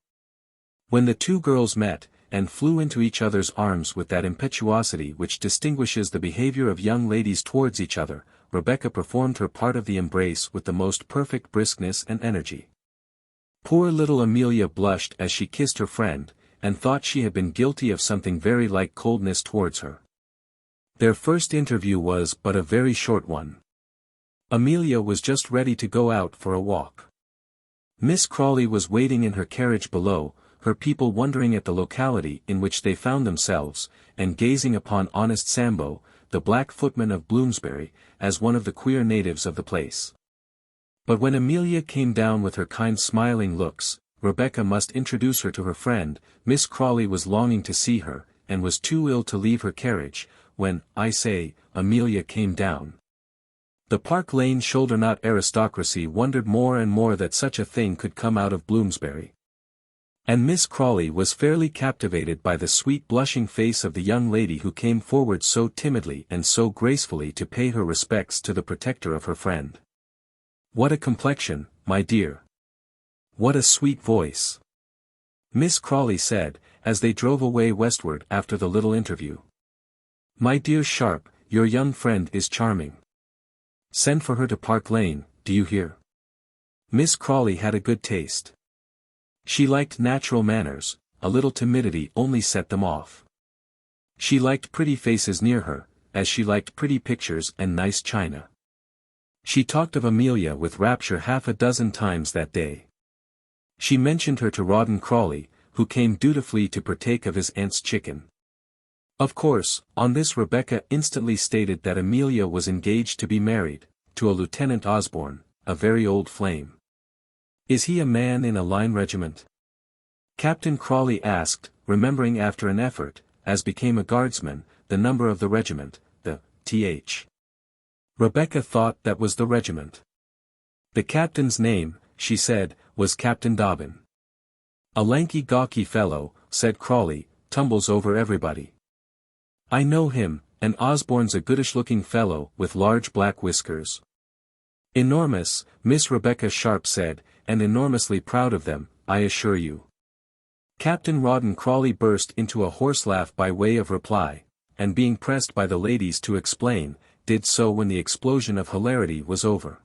When the two girls met, and flew into each other's arms with that impetuosity which distinguishes the behavior of young ladies towards each other, Rebecca performed her part of the embrace with the most perfect briskness and energy. Poor little Amelia blushed as she kissed her friend, and thought she had been guilty of something very like coldness towards her. Their first interview was but a very short one. Amelia was just ready to go out for a walk. Miss Crawley was waiting in her carriage below, her people wondering at the locality in which they found themselves, and gazing upon honest Sambo, the black footman of Bloomsbury, as one of the queer natives of the place. But when Amelia came down with her kind smiling looks, Rebecca must introduce her to her friend. Miss Crawley was longing to see her, and was too ill to leave her carriage, when, I say, Amelia came down. The Park Lane shoulder-knot aristocracy wondered more and more that such a thing could come out of Bloomsbury. And Miss Crawley was fairly captivated by the sweet blushing face of the young lady who came forward so timidly and so gracefully to pay her respects to the protector of her friend. What a complexion, my dear! What a sweet voice! Miss Crawley said, as they drove away westward after the little interview. My dear Sharp, your young friend is charming. Send for her to Park Lane, do you hear? Miss Crawley had a good taste. She liked natural manners, a little timidity only set them off. She liked pretty faces near her, as she liked pretty pictures and nice china. She talked of Amelia with rapture half a dozen times that day. She mentioned her to Rawdon Crawley, who came dutifully to partake of his aunt's chicken. Of course, on this Rebecca instantly stated that Amelia was engaged to be married, to a Lieutenant Osborne, a very old flame. Is he a man in a line regiment? Captain Crawley asked, remembering after an effort, as became a guardsman, the number of the regiment, the th. Rebecca thought that was the regiment. The captain's name, she said, was Captain Dobbin. A lanky gawky fellow, said Crawley, tumbles over everybody. I know him, and Osborne's a goodish-looking fellow with large black whiskers. Enormous, Miss Rebecca Sharp said, and enormously proud of them, I assure you. Captain Rawdon Crawley burst into a horse laugh by way of reply, and being pressed by the ladies to explain, did so when the explosion of hilarity was over.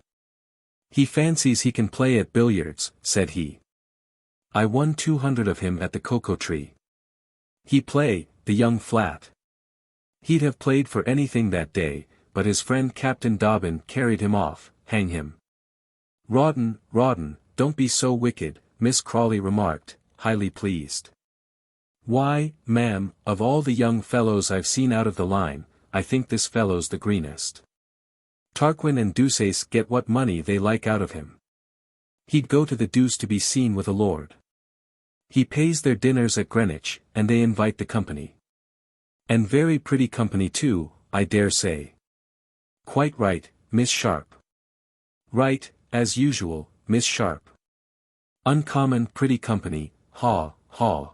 He fancies he can play at billiards, said he. I won 200 of him at the Cocoa Tree. He play, the young flat. He'd have played for anything that day, but his friend Captain Dobbin carried him off, hang him. Rawdon, don't be so wicked, Miss Crawley remarked, highly pleased. Why, ma'am, of all the young fellows I've seen out of the line, I think this fellow's the greenest. Tarquin and Deuceace get what money they like out of him. He'd go to the deuce to be seen with a lord. He pays their dinners at Greenwich, and they invite the company. And very pretty company too, I dare say. Quite right, Miss Sharp. Right, as usual, Miss Sharp. Uncommon pretty company, haw, haw.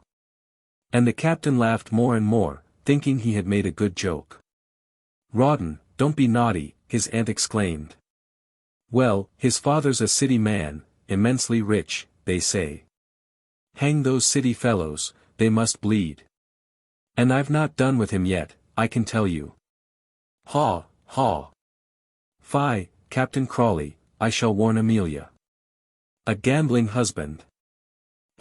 And the captain laughed more and more, thinking he had made a good joke. Rawdon, don't be naughty, his aunt exclaimed. Well, his father's a city man, immensely rich, they say. Hang those city fellows, they must bleed. And I've not done with him yet, I can tell you. Haw, haw. Fie, Captain Crawley, I shall warn Amelia. A gambling husband.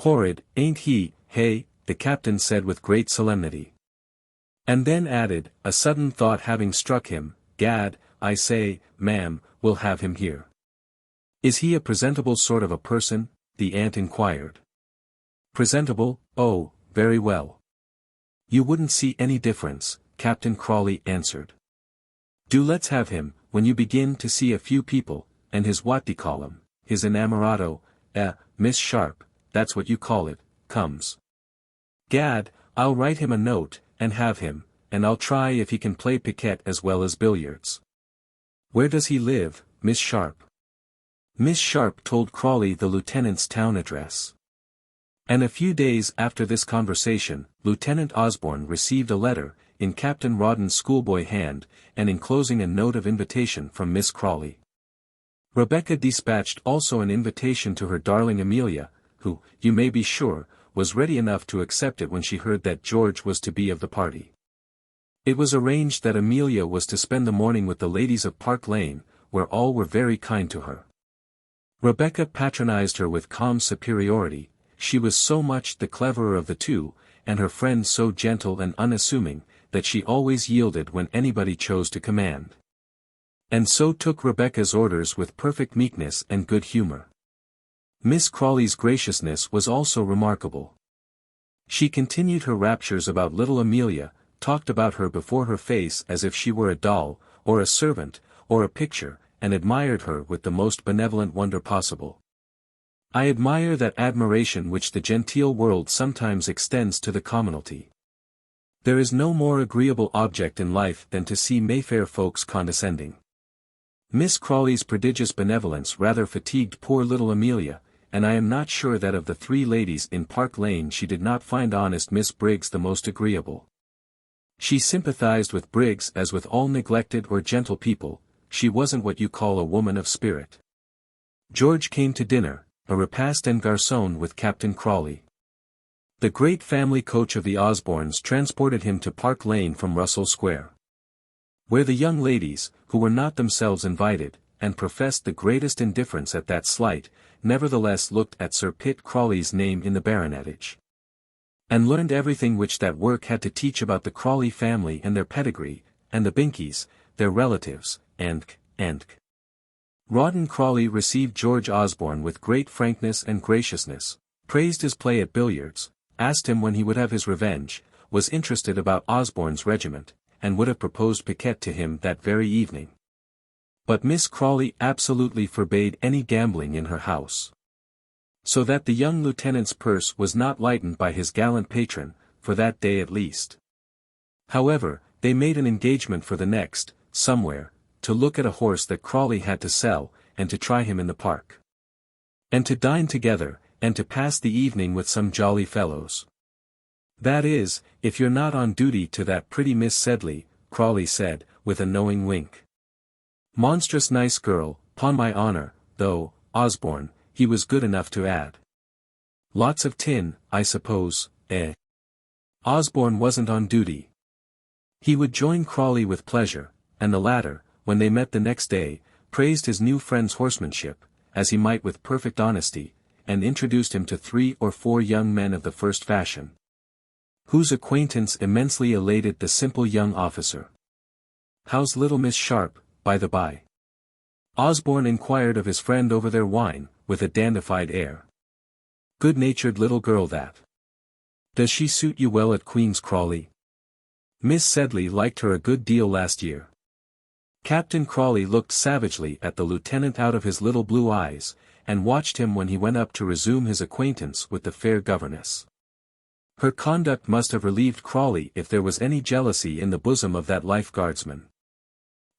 Horrid, ain't he, hey, the captain said with great solemnity. And then added, a sudden thought having struck him, Gad, I say, ma'am, we'll have him here. Is he a presentable sort of a person? The aunt inquired. Presentable, oh, very well. You wouldn't see any difference, Captain Crawley answered. Do let's have him, when you begin to see a few people, and his what d'ye call him, his inamorado, Miss Sharp, that's what you call it, comes. Gad, I'll write him a note, and have him, and I'll try if he can play piquet as well as billiards. Where does he live, Miss Sharp? Miss Sharp told Crawley the lieutenant's town address. And a few days after this conversation, Lieutenant Osborne received a letter, in Captain Rawdon's schoolboy hand, and enclosing a note of invitation from Miss Crawley. Rebecca dispatched also an invitation to her darling Amelia, who, you may be sure, was ready enough to accept it when she heard that George was to be of the party. It was arranged that Amelia was to spend the morning with the ladies of Park Lane, where all were very kind to her. Rebecca patronized her with calm superiority, she was so much the cleverer of the two, and her friend so gentle and unassuming, that she always yielded when anybody chose to command. And so took Rebecca's orders with perfect meekness and good humor. Miss Crawley's graciousness was also remarkable. She continued her raptures about little Amelia, talked about her before her face as if she were a doll, or a servant, or a picture, and admired her with the most benevolent wonder possible. I admire that admiration which the genteel world sometimes extends to the commonalty. There is no more agreeable object in life than to see Mayfair folks condescending. Miss Crawley's prodigious benevolence rather fatigued poor little Amelia, and I am not sure that of the three ladies in Park Lane she did not find honest Miss Briggs the most agreeable. She sympathized with Briggs as with all neglected or gentle people, she wasn't what you call a woman of spirit. George came to dinner, a repast en garçon with Captain Crawley. The great family coach of the Osbornes transported him to Park Lane from Russell Square, where the young ladies, who were not themselves invited, and professed the greatest indifference at that slight, nevertheless looked at Sir Pitt Crawley's name in the baronetage, and learned everything which that work had to teach about the Crawley family and their pedigree, and the Binkies, their relatives, and Rawdon Crawley received George Osborne with great frankness and graciousness, praised his play at billiards, asked him when he would have his revenge, was interested about Osborne's regiment, and would have proposed piquet to him that very evening. But Miss Crawley absolutely forbade any gambling in her house. So that the young lieutenant's purse was not lightened by his gallant patron, for that day at least. However, they made an engagement for the next, somewhere, to look at a horse that Crawley had to sell, and to try him in the park. And to dine together, and to pass the evening with some jolly fellows. That is, if you're not on duty to that pretty Miss Sedley, Crawley said, with a knowing wink. Monstrous nice girl, 'pon my honor, though, Osborne, he was good enough to add. Lots of tin, I suppose, eh? Osborne wasn't on duty. He would join Crawley with pleasure, and the latter, when they met the next day, praised his new friend's horsemanship, as he might with perfect honesty, and introduced him to 3 or 4 young men of the first fashion, whose acquaintance immensely elated the simple young officer. How's little Miss Sharp, by the by? Osborne inquired of his friend over their wine, with a dandified air. Good-natured little girl that. Does she suit you well at Queen's Crawley? Miss Sedley liked her a good deal last year. Captain Crawley looked savagely at the lieutenant out of his little blue eyes, and watched him when he went up to resume his acquaintance with the fair governess. Her conduct must have relieved Crawley if there was any jealousy in the bosom of that life-guardsman.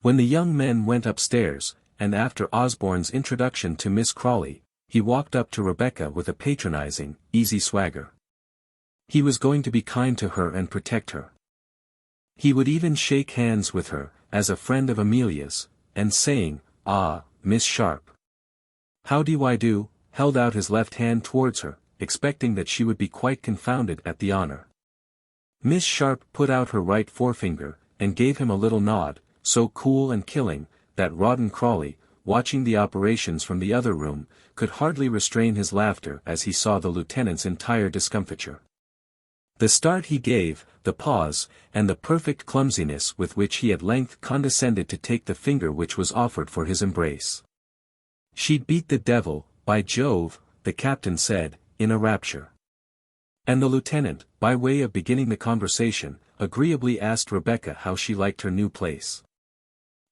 When the young men went upstairs, and after Osborne's introduction to Miss Crawley, he walked up to Rebecca with a patronizing, easy swagger. He was going to be kind to her and protect her. He would even shake hands with her, as a friend of Amelia's, and saying, "Ah, Miss Sharp. How do I do?" held out his left hand towards her, expecting that she would be quite confounded at the honor. Miss Sharp put out her right forefinger, and gave him a little nod, so cool and killing, that Rawdon Crawley, watching the operations from the other room, could hardly restrain his laughter as he saw the lieutenant's entire discomfiture. The start he gave, the pause, and the perfect clumsiness with which he at length condescended to take the finger which was offered for his embrace. "She'd beat the devil, by Jove," the captain said, in a rapture. And the lieutenant, by way of beginning the conversation, agreeably asked Rebecca how she liked her new place.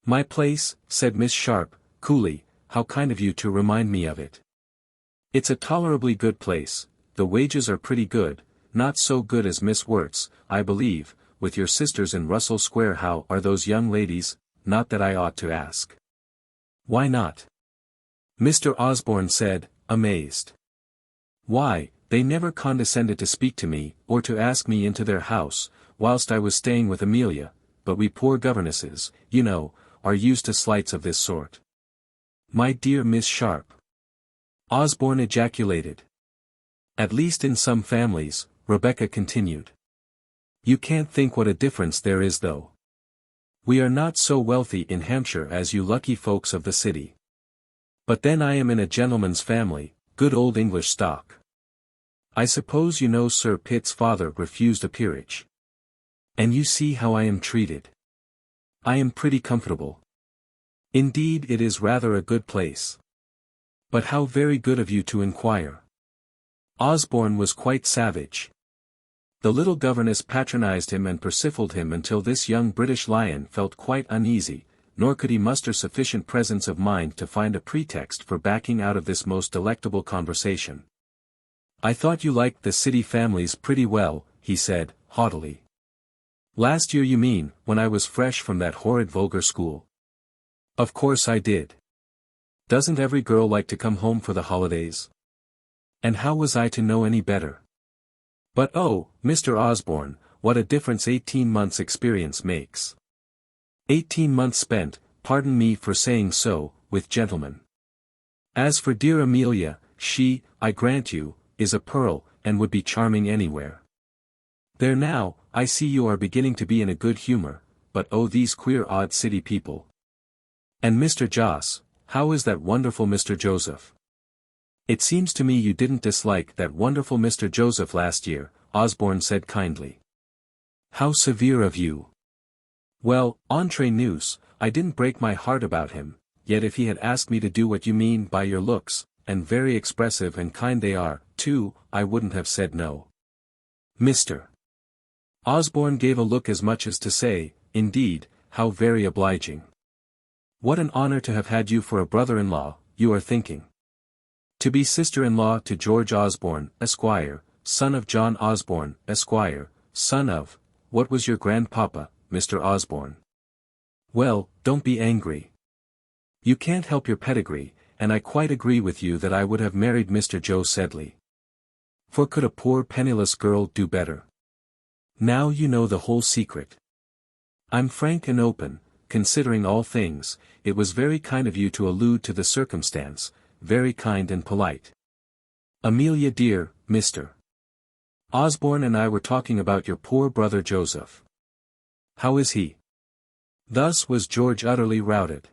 "My place," said Miss Sharp, coolly, "how kind of you to remind me of it. It's a tolerably good place, the wages are pretty good, not so good as Miss Wirt's, I believe, with your sisters in Russell Square. How are those young ladies? Not that I ought to ask." "Why not?" Mr. Osborne said, amazed. "Why, they never condescended to speak to me, or to ask me into their house, whilst I was staying with Amelia, but we poor governesses, you know, are used to slights of this sort." "My dear Miss Sharp!" Osborne ejaculated. "At least in some families," Rebecca continued. "You can't think what a difference there is though. We are not so wealthy in Hampshire as you lucky folks of the city. But then I am in a gentleman's family, good old English stock. I suppose you know Sir Pitt's father refused a peerage. And you see how I am treated. I am pretty comfortable. Indeed, it is rather a good place. But how very good of you to inquire." Osborne was quite savage. The little governess patronized him and persifled him until this young British lion felt quite uneasy, nor could he muster sufficient presence of mind to find a pretext for backing out of this most delectable conversation. "I thought you liked the city families pretty well," he said, haughtily. "Last year you mean, when I was fresh from that horrid vulgar school." "Of course I did. Doesn't every girl like to come home for the holidays? And how was I to know any better? But oh, Mr. Osborne, what a difference 18 months' experience makes. 18 months spent, pardon me for saying so, with gentlemen. As for dear Amelia, she, I grant you, is a pearl, and would be charming anywhere. There now, I see you are beginning to be in a good humor, but oh these queer odd city people. And Mr. Joss, how is that wonderful Mr. Joseph? It seems to me you didn't dislike that wonderful Mr. Joseph last year," Osborne said kindly. "How severe of you. Well, entre nous, I didn't break my heart about him, yet if he had asked me to do what you mean by your looks, and very expressive and kind they are, too, I wouldn't have said no. Mr. Osborne gave a look as much as to say, indeed, how very obliging. What an honor to have had you for a brother-in-law, you are thinking. To be sister-in-law to George Osborne, Esquire, son of John Osborne, Esquire, son of, what was your grandpapa, Mr. Osborne? Well, don't be angry. You can't help your pedigree, and I quite agree with you that I would have married Mr. Joe Sedley. For could a poor penniless girl do better? Now you know the whole secret. I'm frank and open, considering all things, it was very kind of you to allude to the circumstance, very kind and polite. Amelia dear, Mr. Osborne and I were talking about your poor brother Joseph. How is he? Thus was George utterly routed.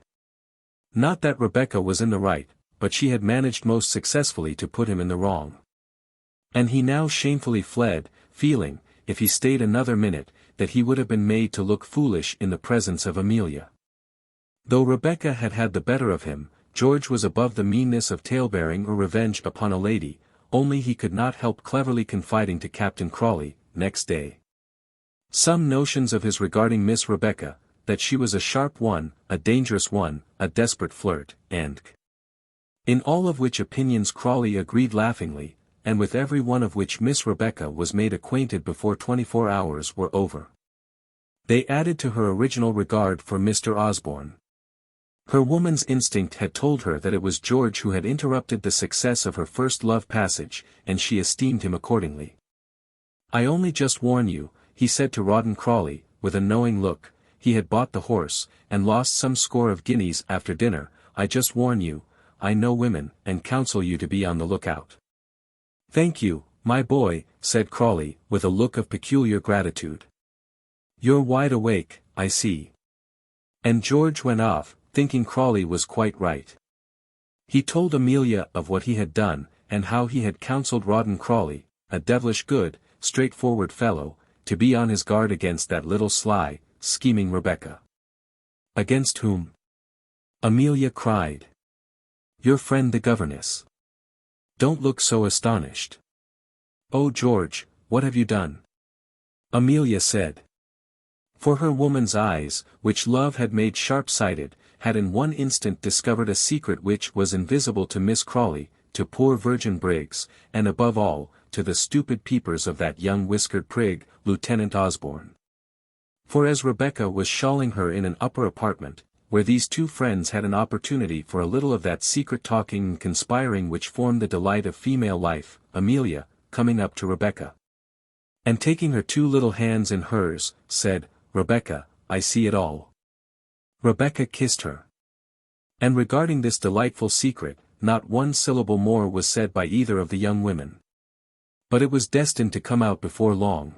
Not that Rebecca was in the right, but she had managed most successfully to put him in the wrong. And he now shamefully fled, feeling, if he stayed another minute, that he would have been made to look foolish in the presence of Amelia. Though Rebecca had had the better of him, George was above the meanness of talebearing or revenge upon a lady, only he could not help cleverly confiding to Captain Crawley, next day, some notions of his regarding Miss Rebecca, that she was a sharp one, a dangerous one, a desperate flirt, and In all of which opinions Crawley agreed laughingly, and with every one of which Miss Rebecca was made acquainted before 24 hours were over. They added to her original regard for Mr. Osborne. Her woman's instinct had told her that it was George who had interrupted the success of her first love passage, and she esteemed him accordingly. "I only just warn you," he said to Rawdon Crawley, with a knowing look. He had bought the horse, and lost some score of guineas after dinner. "I just warn you, I know women, and counsel you to be on the lookout." "Thank you, my boy," said Crawley, with a look of peculiar gratitude. "You're wide awake, I see." And George went off, thinking Crawley was quite right. He told Amelia of what he had done, and how he had counselled Rawdon Crawley, a devilish good, straightforward fellow, to be on his guard against that little sly, scheming Rebecca. "Against whom?" Amelia cried. "Your friend the governess. Don't look so astonished." "Oh George, what have you done?" Amelia said. For her woman's eyes, which love had made sharp-sighted, had in one instant discovered a secret which was invisible to Miss Crawley, to poor Virgin Briggs, and above all, to the stupid peepers of that young whiskered prig, Lieutenant Osborne. For as Rebecca was shawling her in an upper apartment, where these two friends had an opportunity for a little of that secret talking and conspiring which formed the delight of female life, Amelia, coming up to Rebecca, and taking her two little hands in hers, said, "Rebecca, I see it all." Rebecca kissed her. And regarding this delightful secret, not one syllable more was said by either of the young women. But it was destined to come out before long.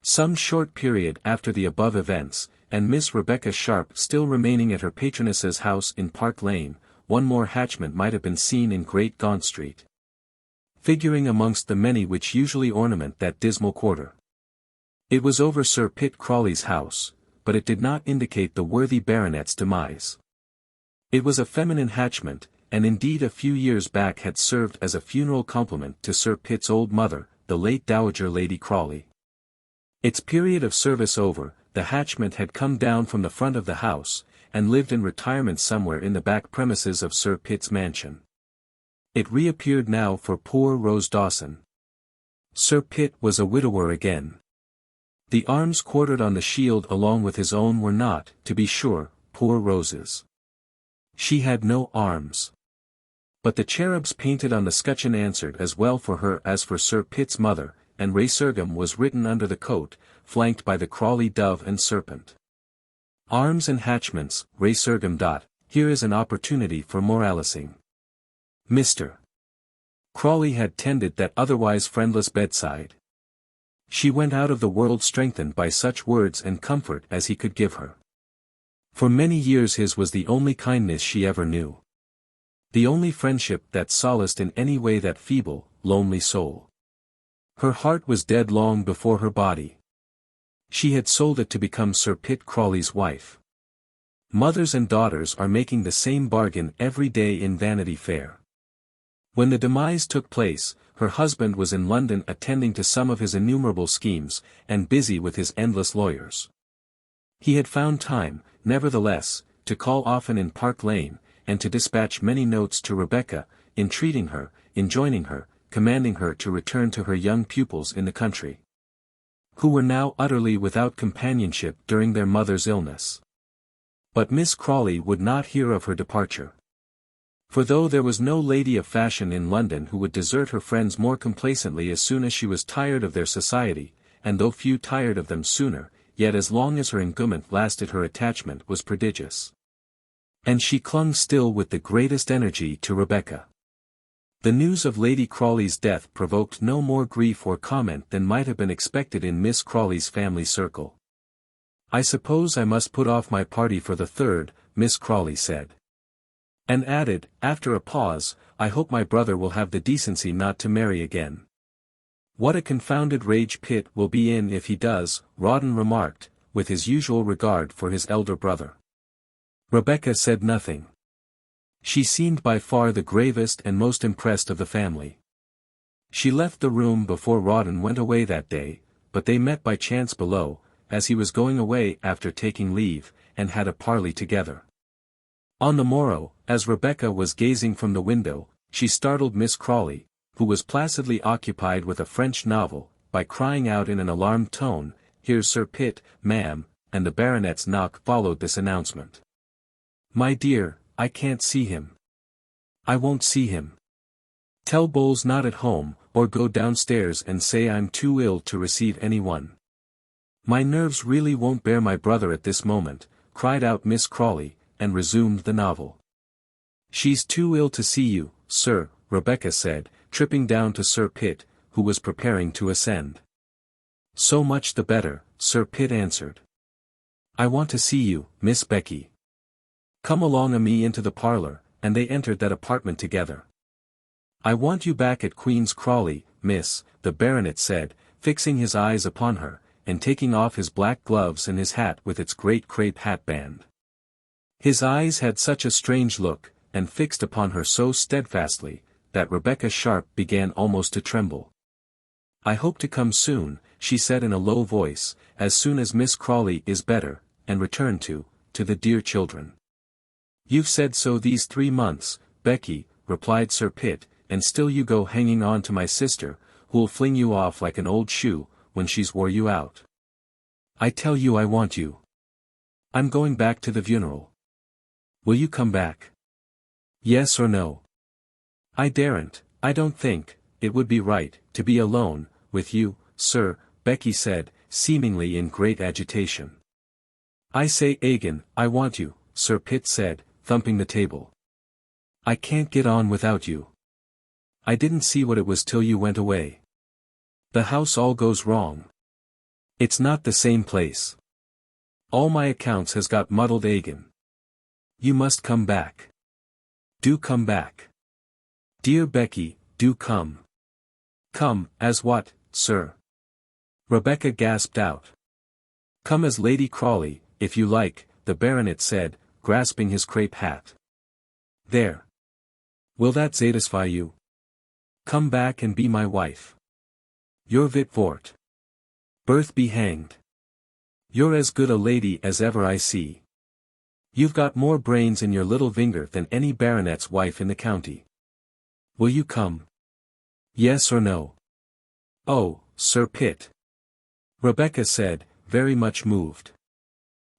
Some short period after the above events, and Miss Rebecca Sharp still remaining at her patroness's house in Park Lane, one more hatchment might have been seen in Great Gaunt Street, figuring amongst the many which usually ornament that dismal quarter. It was over Sir Pitt Crawley's house, but it did not indicate the worthy baronet's demise. It was a feminine hatchment, and indeed a few years back had served as a funeral compliment to Sir Pitt's old mother, the late Dowager Lady Crawley. Its period of service over, the hatchment had come down from the front of the house, and lived in retirement somewhere in the back premises of Sir Pitt's mansion. It reappeared now for poor Rose Dawson. Sir Pitt was a widower again. The arms quartered on the shield along with his own were not, to be sure, poor Rose's. She had no arms. But the cherubs painted on the scutcheon answered as well for her as for Sir Pitt's mother, and resurgam was written under the coat, flanked by the Crawley dove and serpent. Arms and hatchments, resurgam. Here is an opportunity for moralising. Mr. Crawley had tended that otherwise friendless bedside. She went out of the world strengthened by such words and comfort as he could give her. For many years his was the only kindness she ever knew. The only friendship that solaced in any way that feeble, lonely soul. Her heart was dead long before her body. She had sold it to become Sir Pitt Crawley's wife. Mothers and daughters are making the same bargain every day in Vanity Fair. When the demise took place, her husband was in London attending to some of his innumerable schemes, and busy with his endless lawyers. He had found time, nevertheless, to call often in Park Lane, and to dispatch many notes to Rebecca, entreating her, enjoining her, commanding her to return to her young pupils in the country, who were now utterly without companionship during their mother's illness. But Miss Crawley would not hear of her departure. For though there was no lady of fashion in London who would desert her friends more complacently as soon as she was tired of their society, and though few tired of them sooner, yet as long as her engagement lasted her attachment was prodigious. And she clung still with the greatest energy to Rebecca. The news of Lady Crawley's death provoked no more grief or comment than might have been expected in Miss Crawley's family circle. "I suppose I must put off my party for the 3rd, Miss Crawley said. And added, after a pause, "I hope my brother will have the decency not to marry again." "What a confounded rage Pitt will be in if he does," Rawdon remarked, with his usual regard for his elder brother. Rebecca said nothing. She seemed by far the gravest and most impressed of the family. She left the room before Rawdon went away that day, but they met by chance below, as he was going away after taking leave, and had a parley together. On the morrow, as Rebecca was gazing from the window, she startled Miss Crawley, who was placidly occupied with a French novel, by crying out in an alarmed tone, "Here's Sir Pitt, ma'am," and the baronet's knock followed this announcement. "My dear, I can't see him. I won't see him. Tell Bowles not at home, or go downstairs and say I'm too ill to receive anyone. My nerves really won't bear my brother at this moment," cried out Miss Crawley, and resumed the novel. "She's too ill to see you, sir," Rebecca said, tripping down to Sir Pitt, who was preparing to ascend. "So much the better," Sir Pitt answered. "I want to see you, Miss Becky. Come along a me into the parlour," and they entered that apartment together. "I want you back at Queen's Crawley, miss," the baronet said, fixing his eyes upon her, and taking off his black gloves and his hat with its great crape hatband. His eyes had such a strange look, and fixed upon her so steadfastly, that Rebecca Sharp began almost to tremble. "I hope to come soon," she said in a low voice, "as soon as Miss Crawley is better, and return to the dear children." "You've said so these 3 months, Becky," replied Sir Pitt, "and still you go hanging on to my sister, who'll fling you off like an old shoe, when she's wore you out. I tell you I want you. I'm going back to the funeral. Will you come back? Yes or no?" "I daren't, I don't think, it would be right, to be alone, with you, sir," Becky said, seemingly in great agitation. "I say again, I want you," Sir Pitt said, thumping the table. "I can't get on without you. I didn't see what it was till you went away. The house all goes wrong. It's not the same place. All my accounts has got muddled again. You must come back. Do come back. Dear Becky, do come." "Come, as what, sir?" Rebecca gasped out. "Come as Lady Crawley, if you like," the baronet said, grasping his crape hat. "There. Will that satisfy you? Come back and be my wife. You're vit vort. Birth be hanged. You're as good a lady as ever I see. You've got more brains in your little finger than any baronet's wife in the county. Will you come? Yes or no?" "Oh, Sir Pitt," Rebecca said, very much moved.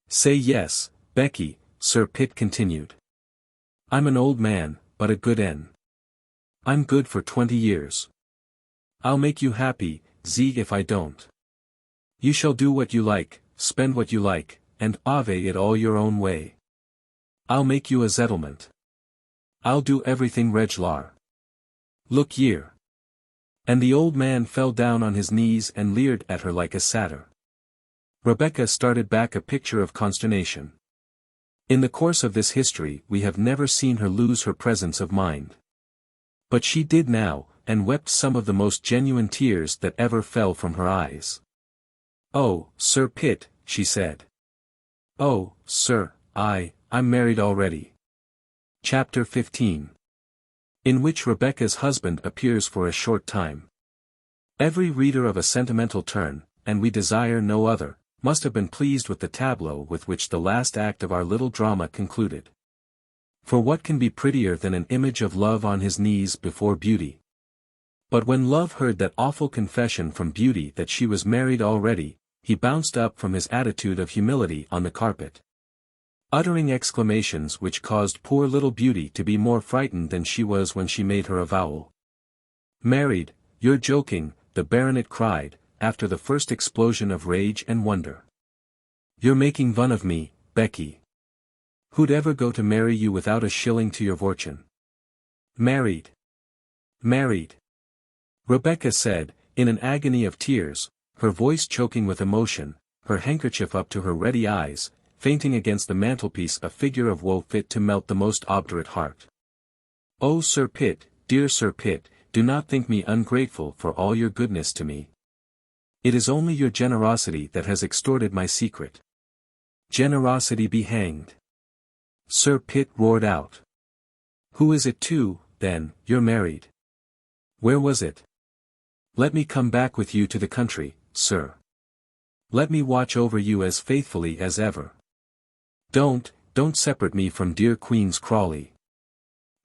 "Say yes, Becky," Sir Pitt continued. "I'm an old man, but a good un. I'm good for 20 years. I'll make you happy, if I don't. You shall do what you like, spend what you like, and ave it all your own way. I'll make you a settlement. I'll do everything reglar. Look here." And the old man fell down on his knees and leered at her like a satyr. Rebecca started back a picture of consternation. In the course of this history we have never seen her lose her presence of mind. But she did now, and wept some of the most genuine tears that ever fell from her eyes. "Oh, Sir Pitt," she said. "Oh, sir, I'm married already." Chapter 15. In which Rebecca's husband appears for a short time. Every reader of a sentimental turn, and we desire no other, must have been pleased with the tableau with which the last act of our little drama concluded. For what can be prettier than an image of love on his knees before beauty? But when Love heard that awful confession from Beauty that she was married already, he bounced up from his attitude of humility on the carpet, uttering exclamations which caused poor little Beauty to be more frightened than she was when she made her avowal. "Married, you're joking," the baronet cried, after the first explosion of rage and wonder. "You're making fun of me, Becky. Who'd ever go to marry you without a shilling to your fortune? Married. Married." Rebecca said, in an agony of tears, her voice choking with emotion, her handkerchief up to her ready eyes, fainting against the mantelpiece, a figure of woe fit to melt the most obdurate heart. "Oh Sir Pitt, dear Sir Pitt, do not think me ungrateful for all your goodness to me. It is only your generosity that has extorted my secret." "Generosity be hanged!" Sir Pitt roared out. "Who is it to, then? You're married. Where was it? Let me come back with you to the country, sir. Let me watch over you as faithfully as ever. Don't, don't separate me from dear Queen's Crawley.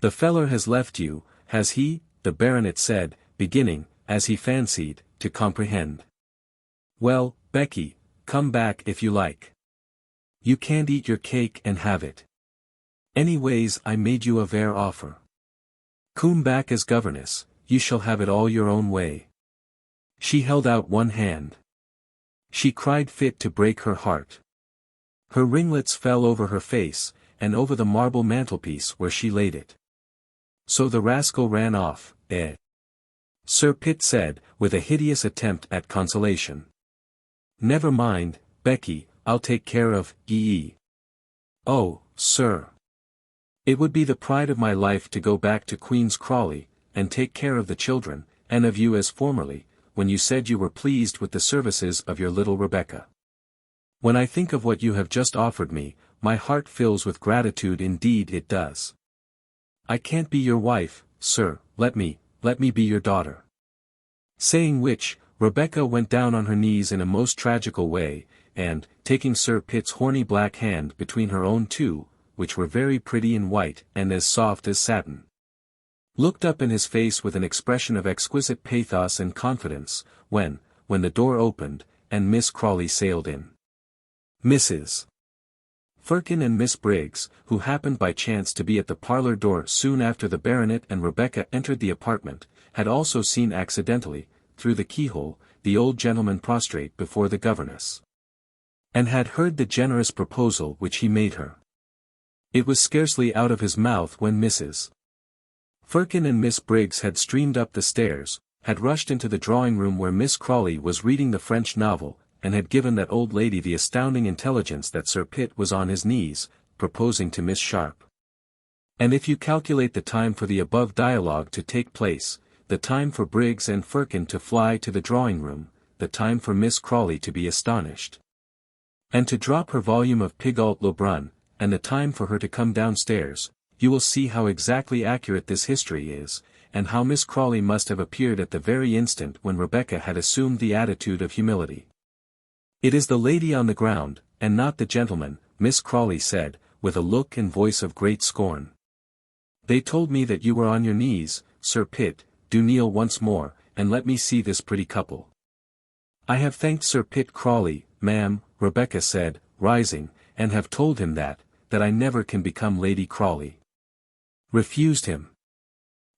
The feller has left you, has he? The baronet said, beginning, as he fancied, to comprehend. Well, Becky, come back if you like. You can't eat your cake and have it. Anyways, I made you a fair offer. Come back as governess, you shall have it all your own way. She held out one hand. She cried fit to break her heart. Her ringlets fell over her face, and over the marble mantelpiece where she laid it. So the rascal ran off, eh? Sir Pitt said, with a hideous attempt at consolation. Never mind, Becky, I'll take care of ye. Oh, sir. It would be the pride of my life to go back to Queen's Crawley, and take care of the children, and of you as formerly, when you said you were pleased with the services of your little Rebecca. When I think of what you have just offered me, my heart fills with gratitude, indeed it does. I can't be your wife, sir, let me be your daughter. Saying which, Rebecca went down on her knees in a most tragical way, and, taking Sir Pitt's horny black hand between her own two, which were very pretty and white and as soft as satin, looked up in his face with an expression of exquisite pathos and confidence, when the door opened, and Miss Crawley sailed in. Mrs. Firkin and Miss Briggs, who happened by chance to be at the parlour door soon after the baronet and Rebecca entered the apartment, had also seen accidentally, through the keyhole, the old gentleman prostrate before the governess, and had heard the generous proposal which he made her. It was scarcely out of his mouth when Mrs. Firkin and Miss Briggs had streamed up the stairs, had rushed into the drawing-room where Miss Crawley was reading the French novel, and had given that old lady the astounding intelligence that Sir Pitt was on his knees, proposing to Miss Sharp. And if you calculate the time for the above dialogue to take place, the time for Briggs and Firkin to fly to the drawing-room, the time for Miss Crawley to be astonished, and to drop her volume of Pigault Lebrun, and the time for her to come downstairs, you will see how exactly accurate this history is, and how Miss Crawley must have appeared at the very instant when Rebecca had assumed the attitude of humility. It is the lady on the ground, and not the gentleman, Miss Crawley said, with a look and voice of great scorn. They told me that you were on your knees, Sir Pitt, do kneel once more, and let me see this pretty couple. I have thanked Sir Pitt Crawley, ma'am, Rebecca said, rising, and have told him that I never can become Lady Crawley. Refused him?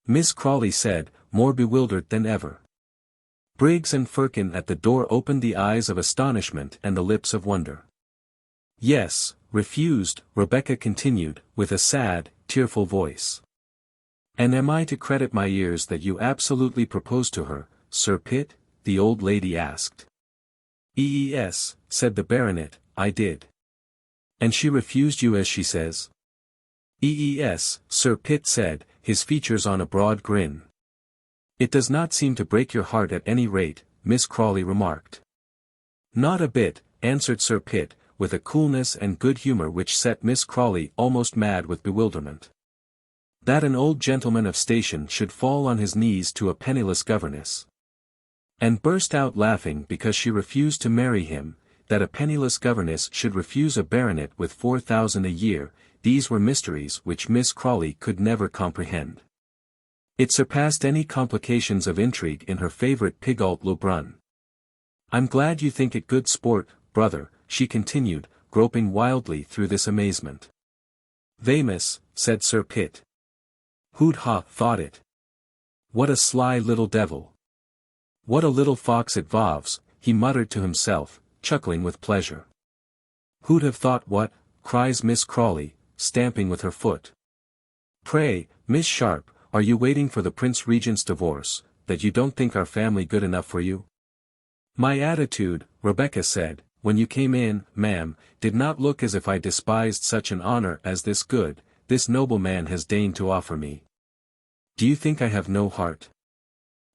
Miss Crawley said, more bewildered than ever. Briggs and Firkin at the door opened the eyes of astonishment and the lips of wonder. Yes, refused, Rebecca continued, with a sad, tearful voice. And am I to credit my ears that you absolutely proposed to her, Sir Pitt? The old lady asked. Yes, said the baronet, I did. And she refused you as she says? Yes, Sir Pitt said, his features on a broad grin. It does not seem to break your heart at any rate, Miss Crawley remarked. Not a bit, answered Sir Pitt, with a coolness and good humour which set Miss Crawley almost mad with bewilderment. That an old gentleman of station should fall on his knees to a penniless governess, and burst out laughing because she refused to marry him, that a penniless governess should refuse a baronet with 4,000 a year, these were mysteries which Miss Crawley could never comprehend. It surpassed any complications of intrigue in her favourite Pigault Lebrun. I'm glad you think it good sport, brother, she continued, groping wildly through this amazement. Famous, said Sir Pitt. Who'd ha thought it? What a sly little devil. What a little fox it voves, he muttered to himself, chuckling with pleasure. Who'd have thought what? Cries Miss Crawley, stamping with her foot. Pray, Miss Sharp, are you waiting for the Prince Regent's divorce, that you don't think our family good enough for you? My attitude, Rebecca said, when you came in, ma'am, did not look as if I despised such an honor as this noble man has deigned to offer me. Do you think I have no heart?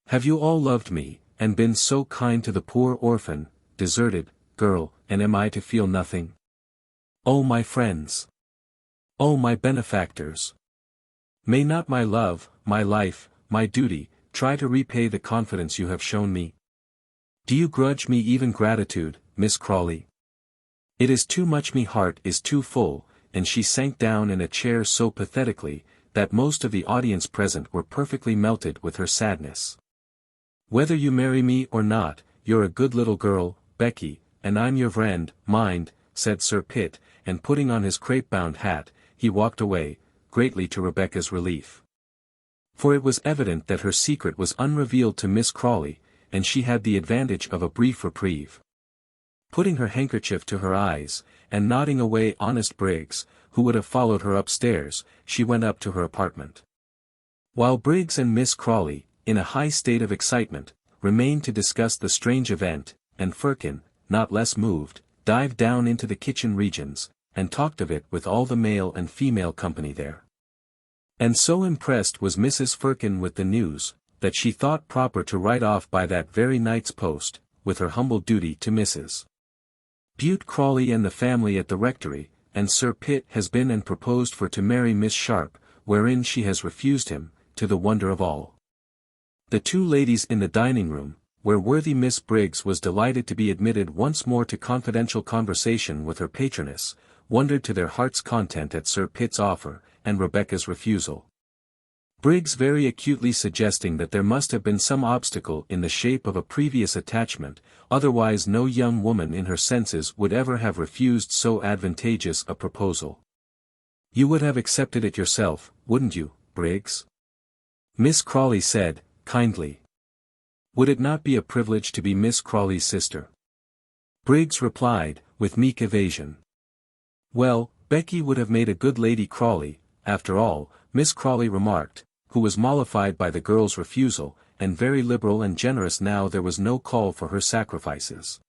Have you all loved me, and been so kind to the poor orphan, deserted, girl, and am I to feel nothing? Oh my friends! Oh my benefactors! May not my love, my life, my duty, try to repay the confidence you have shown me? Do you grudge me even gratitude, Miss Crawley? It is too much, me heart is too full, and she sank down in a chair so pathetically, that most of the audience present were perfectly melted with her sadness. "Whether you marry me or not, you're a good little girl, Becky, and I'm your friend, mind," said Sir Pitt, and putting on his crape-bound hat, he walked away, greatly to Rebecca's relief. For it was evident that her secret was unrevealed to Miss Crawley, and she had the advantage of a brief reprieve. Putting her handkerchief to her eyes, and nodding away honest Briggs, who would have followed her upstairs, she went up to her apartment. While Briggs and Miss Crawley, in a high state of excitement, remained to discuss the strange event, and Firkin, not less moved, dived down into the kitchen regions, and talked of it with all the male and female company there. And so impressed was Mrs. Firkin with the news, that she thought proper to write off by that very night's post, with her humble duty to Mrs. Bute Crawley and the family at the rectory, and Sir Pitt has been and proposed for to marry Miss Sharp, wherein she has refused him, to the wonder of all. The two ladies in the dining-room, where worthy Miss Briggs was delighted to be admitted once more to confidential conversation with her patroness, wondered to their heart's content at Sir Pitt's offer, and Rebecca's refusal. Briggs very acutely suggesting that there must have been some obstacle in the shape of a previous attachment, otherwise no young woman in her senses would ever have refused so advantageous a proposal. "You would have accepted it yourself, wouldn't you, Briggs?" Miss Crawley said, kindly. "Would it not be a privilege to be Miss Crawley's sister?" Briggs replied, with meek evasion. "Well, Becky would have made a good Lady Crawley, after all," Miss Crawley remarked, who was mollified by the girl's refusal, and very liberal and generous now there was no call for her sacrifices.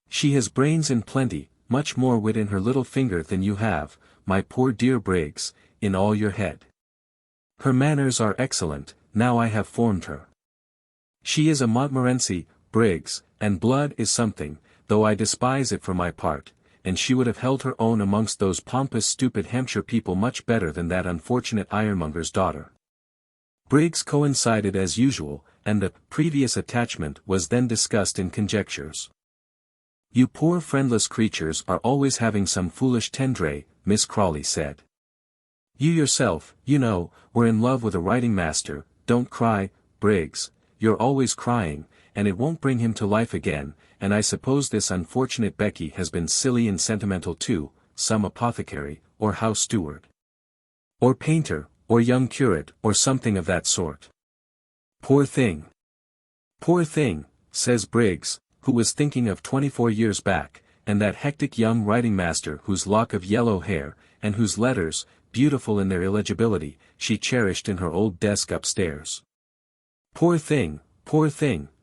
"She has brains in plenty, much more wit in her little finger than you have, my poor dear Briggs, in all your head. Her manners are excellent, now I have formed her. She is a Montmorency, Briggs, and blood is something, though I despise it for my part, and she would have held her own amongst those pompous stupid Hampshire people much better than that unfortunate ironmonger's daughter." Briggs coincided as usual, and the previous attachment was then discussed in conjectures. "You poor friendless creatures are always having some foolish tendre," Miss Crawley said. "You yourself, you know, were in love with a writing master. Don't cry, Briggs, you're always crying, and it won't bring him to life again, and I suppose this unfortunate Becky has been silly and sentimental too, some apothecary, or house steward, or painter, or young curate, or something of that sort. Poor thing! Poor thing," says Briggs, who was thinking of 24 years back, and that hectic young writing master whose lock of yellow hair, and whose letters, beautiful in their illegibility, she cherished in her old desk upstairs. Poor thing,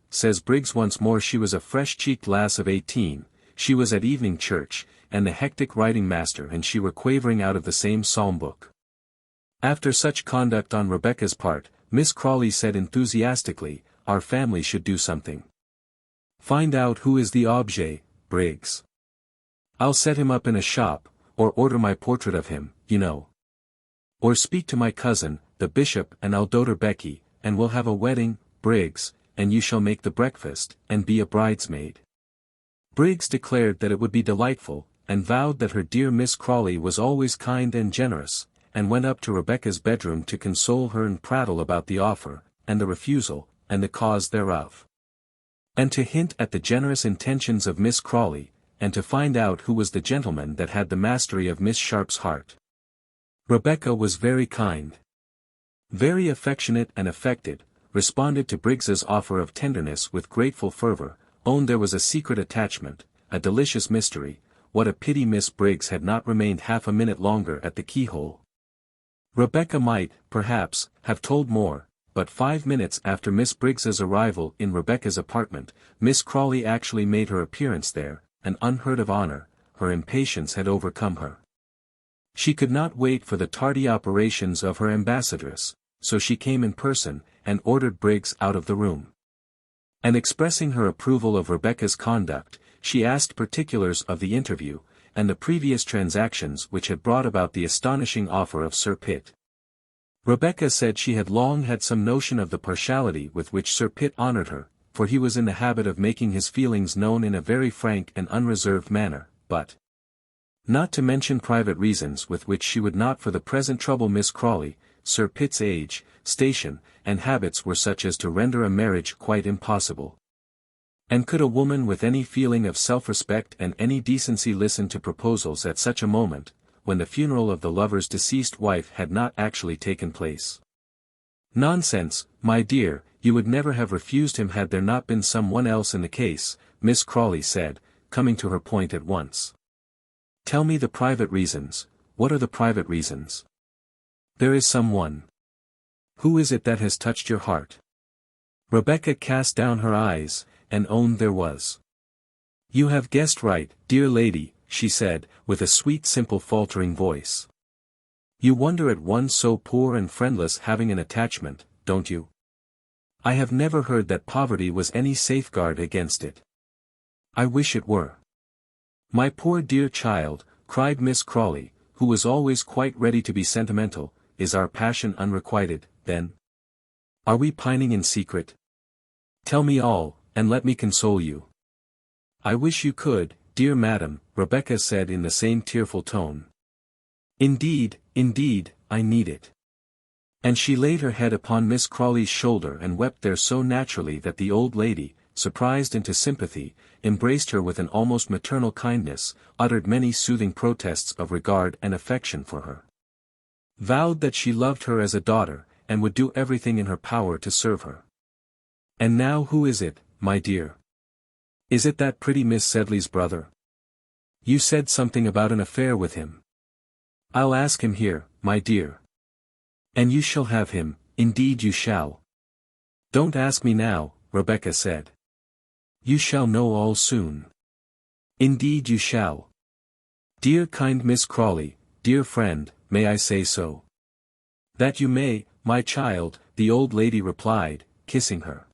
says Briggs once more. She was a fresh-cheeked lass of 18, she was at evening church, and the hectic writing master and she were quavering out of the same psalm book. After such conduct on Rebecca's part, Miss Crawley said enthusiastically, "Our family should do something. Find out who is the objet, Briggs. I'll set him up in a shop, or order my portrait of him, you know. Or speak to my cousin, the bishop, and I'll doter Becky, and we'll have a wedding, Briggs, and you shall make the breakfast, and be a bridesmaid." Briggs declared that it would be delightful, and vowed that her dear Miss Crawley was always kind and generous, and went up to Rebecca's bedroom to console her and prattle about the offer, and the refusal, and the cause thereof. And to hint at the generous intentions of Miss Crawley, and to find out who was the gentleman that had the mastery of Miss Sharp's heart. Rebecca was very kind, very affectionate and affected, responded to Briggs's offer of tenderness with grateful fervor, owned there was a secret attachment, a delicious mystery. What a pity Miss Briggs had not remained half a minute longer at the keyhole. Rebecca might, perhaps, have told more, but 5 minutes after Miss Briggs's arrival in Rebecca's apartment, Miss Crawley actually made her appearance there, an unheard-of honor. Her impatience had overcome her. She could not wait for the tardy operations of her ambassadress, so she came in person, and ordered Briggs out of the room. And expressing her approval of Rebecca's conduct, she asked particulars of the interview, and the previous transactions which had brought about the astonishing offer of Sir Pitt. Rebecca said she had long had some notion of the partiality with which Sir Pitt honored her, for he was in the habit of making his feelings known in a very frank and unreserved manner, but Not to mention private reasons with which she would not for the present trouble Miss Crawley. Sir Pitt's age, station, and habits were such as to render a marriage quite impossible. And could a woman with any feeling of self-respect and any decency listen to proposals at such a moment, when the funeral of the lover's deceased wife had not actually taken place? Nonsense, my dear, you would never have refused him had there not been some one else in the case, Miss Crawley said, coming to her point at once. Tell me the private reasons. What are the private reasons? There is some one. Who is it that has touched your heart? Rebecca cast down her eyes, and owned there was. You have guessed right, dear lady, she said, with a sweet simple faltering voice. You wonder at one so poor and friendless having an attachment, don't you? I have never heard that poverty was any safeguard against it. I wish it were. My poor dear child, cried Miss Crawley, who was always quite ready to be sentimental, is our passion unrequited, then? Are we pining in secret? Tell me all, and let me console you. I wish you could, dear madam, Rebecca said in the same tearful tone. Indeed, I need it. And she laid her head upon Miss Crawley's shoulder and wept there so naturally that the old lady, surprised into sympathy, embraced her with an almost maternal kindness, uttered many soothing protests of regard and affection for her. Vowed that she loved her as a daughter, and would do everything in her power to serve her. And now who is it, my dear? Is it that pretty Miss Sedley's brother? You said something about an affair with him. I'll ask him here, my dear. And you shall have him, indeed you shall. Don't ask me now, Rebecca said. You shall know all soon. Indeed you shall. Dear kind Miss Crawley, dear friend, may I say so? That you may, my child, the old lady replied, kissing her.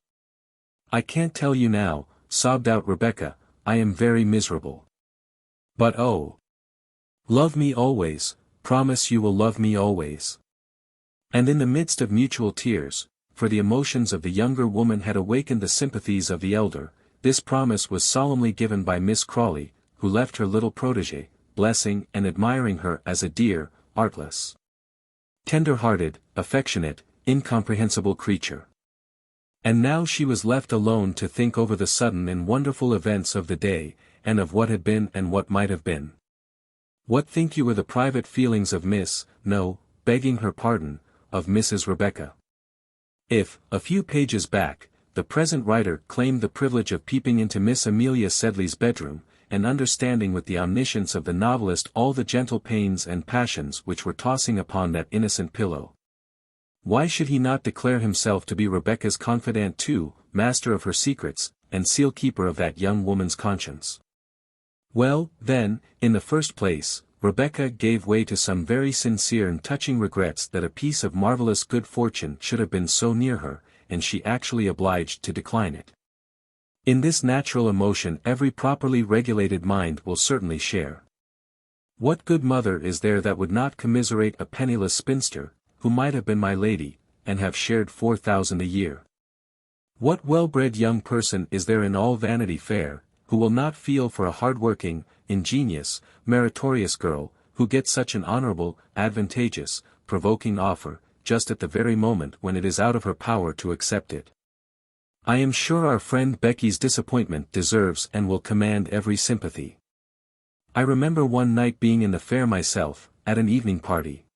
I can't tell you now, sobbed out Rebecca, I am very miserable. But oh! Love me always, promise you will love me always. And in the midst of mutual tears, for the emotions of the younger woman had awakened the sympathies of the elder, this promise was solemnly given by Miss Crawley, who left her little protégée, blessing and admiring her as a dear, artless, tender-hearted, affectionate, incomprehensible creature. And now she was left alone to think over the sudden and wonderful events of the day, and of what had been and what might have been. What think you were the private feelings of begging her pardon, of Mrs. Rebecca? If, a few pages back, the present writer claimed the privilege of peeping into Miss Amelia Sedley's bedroom, and understanding with the omniscience of the novelist all the gentle pains and passions which were tossing upon that innocent pillow, why should he not declare himself to be Rebecca's confidant too, master of her secrets, and seal-keeper of that young woman's conscience? Well, then, in the first place, Rebecca gave way to some very sincere and touching regrets that a piece of marvelous good fortune should have been so near her, and she actually obliged to decline it. In this natural emotion every properly regulated mind will certainly share. What good mother is there that would not commiserate a penniless spinster, who might have been my lady, and have shared 4,000 a year? What well-bred young person is there in all Vanity Fair, who will not feel for a hard-working, ingenious, meritorious girl, who gets such an honorable, advantageous, provoking offer, just at the very moment when it is out of her power to accept it? I am sure our friend Becky's disappointment deserves and will command every sympathy. I remember one night being in the fair myself, at an evening party.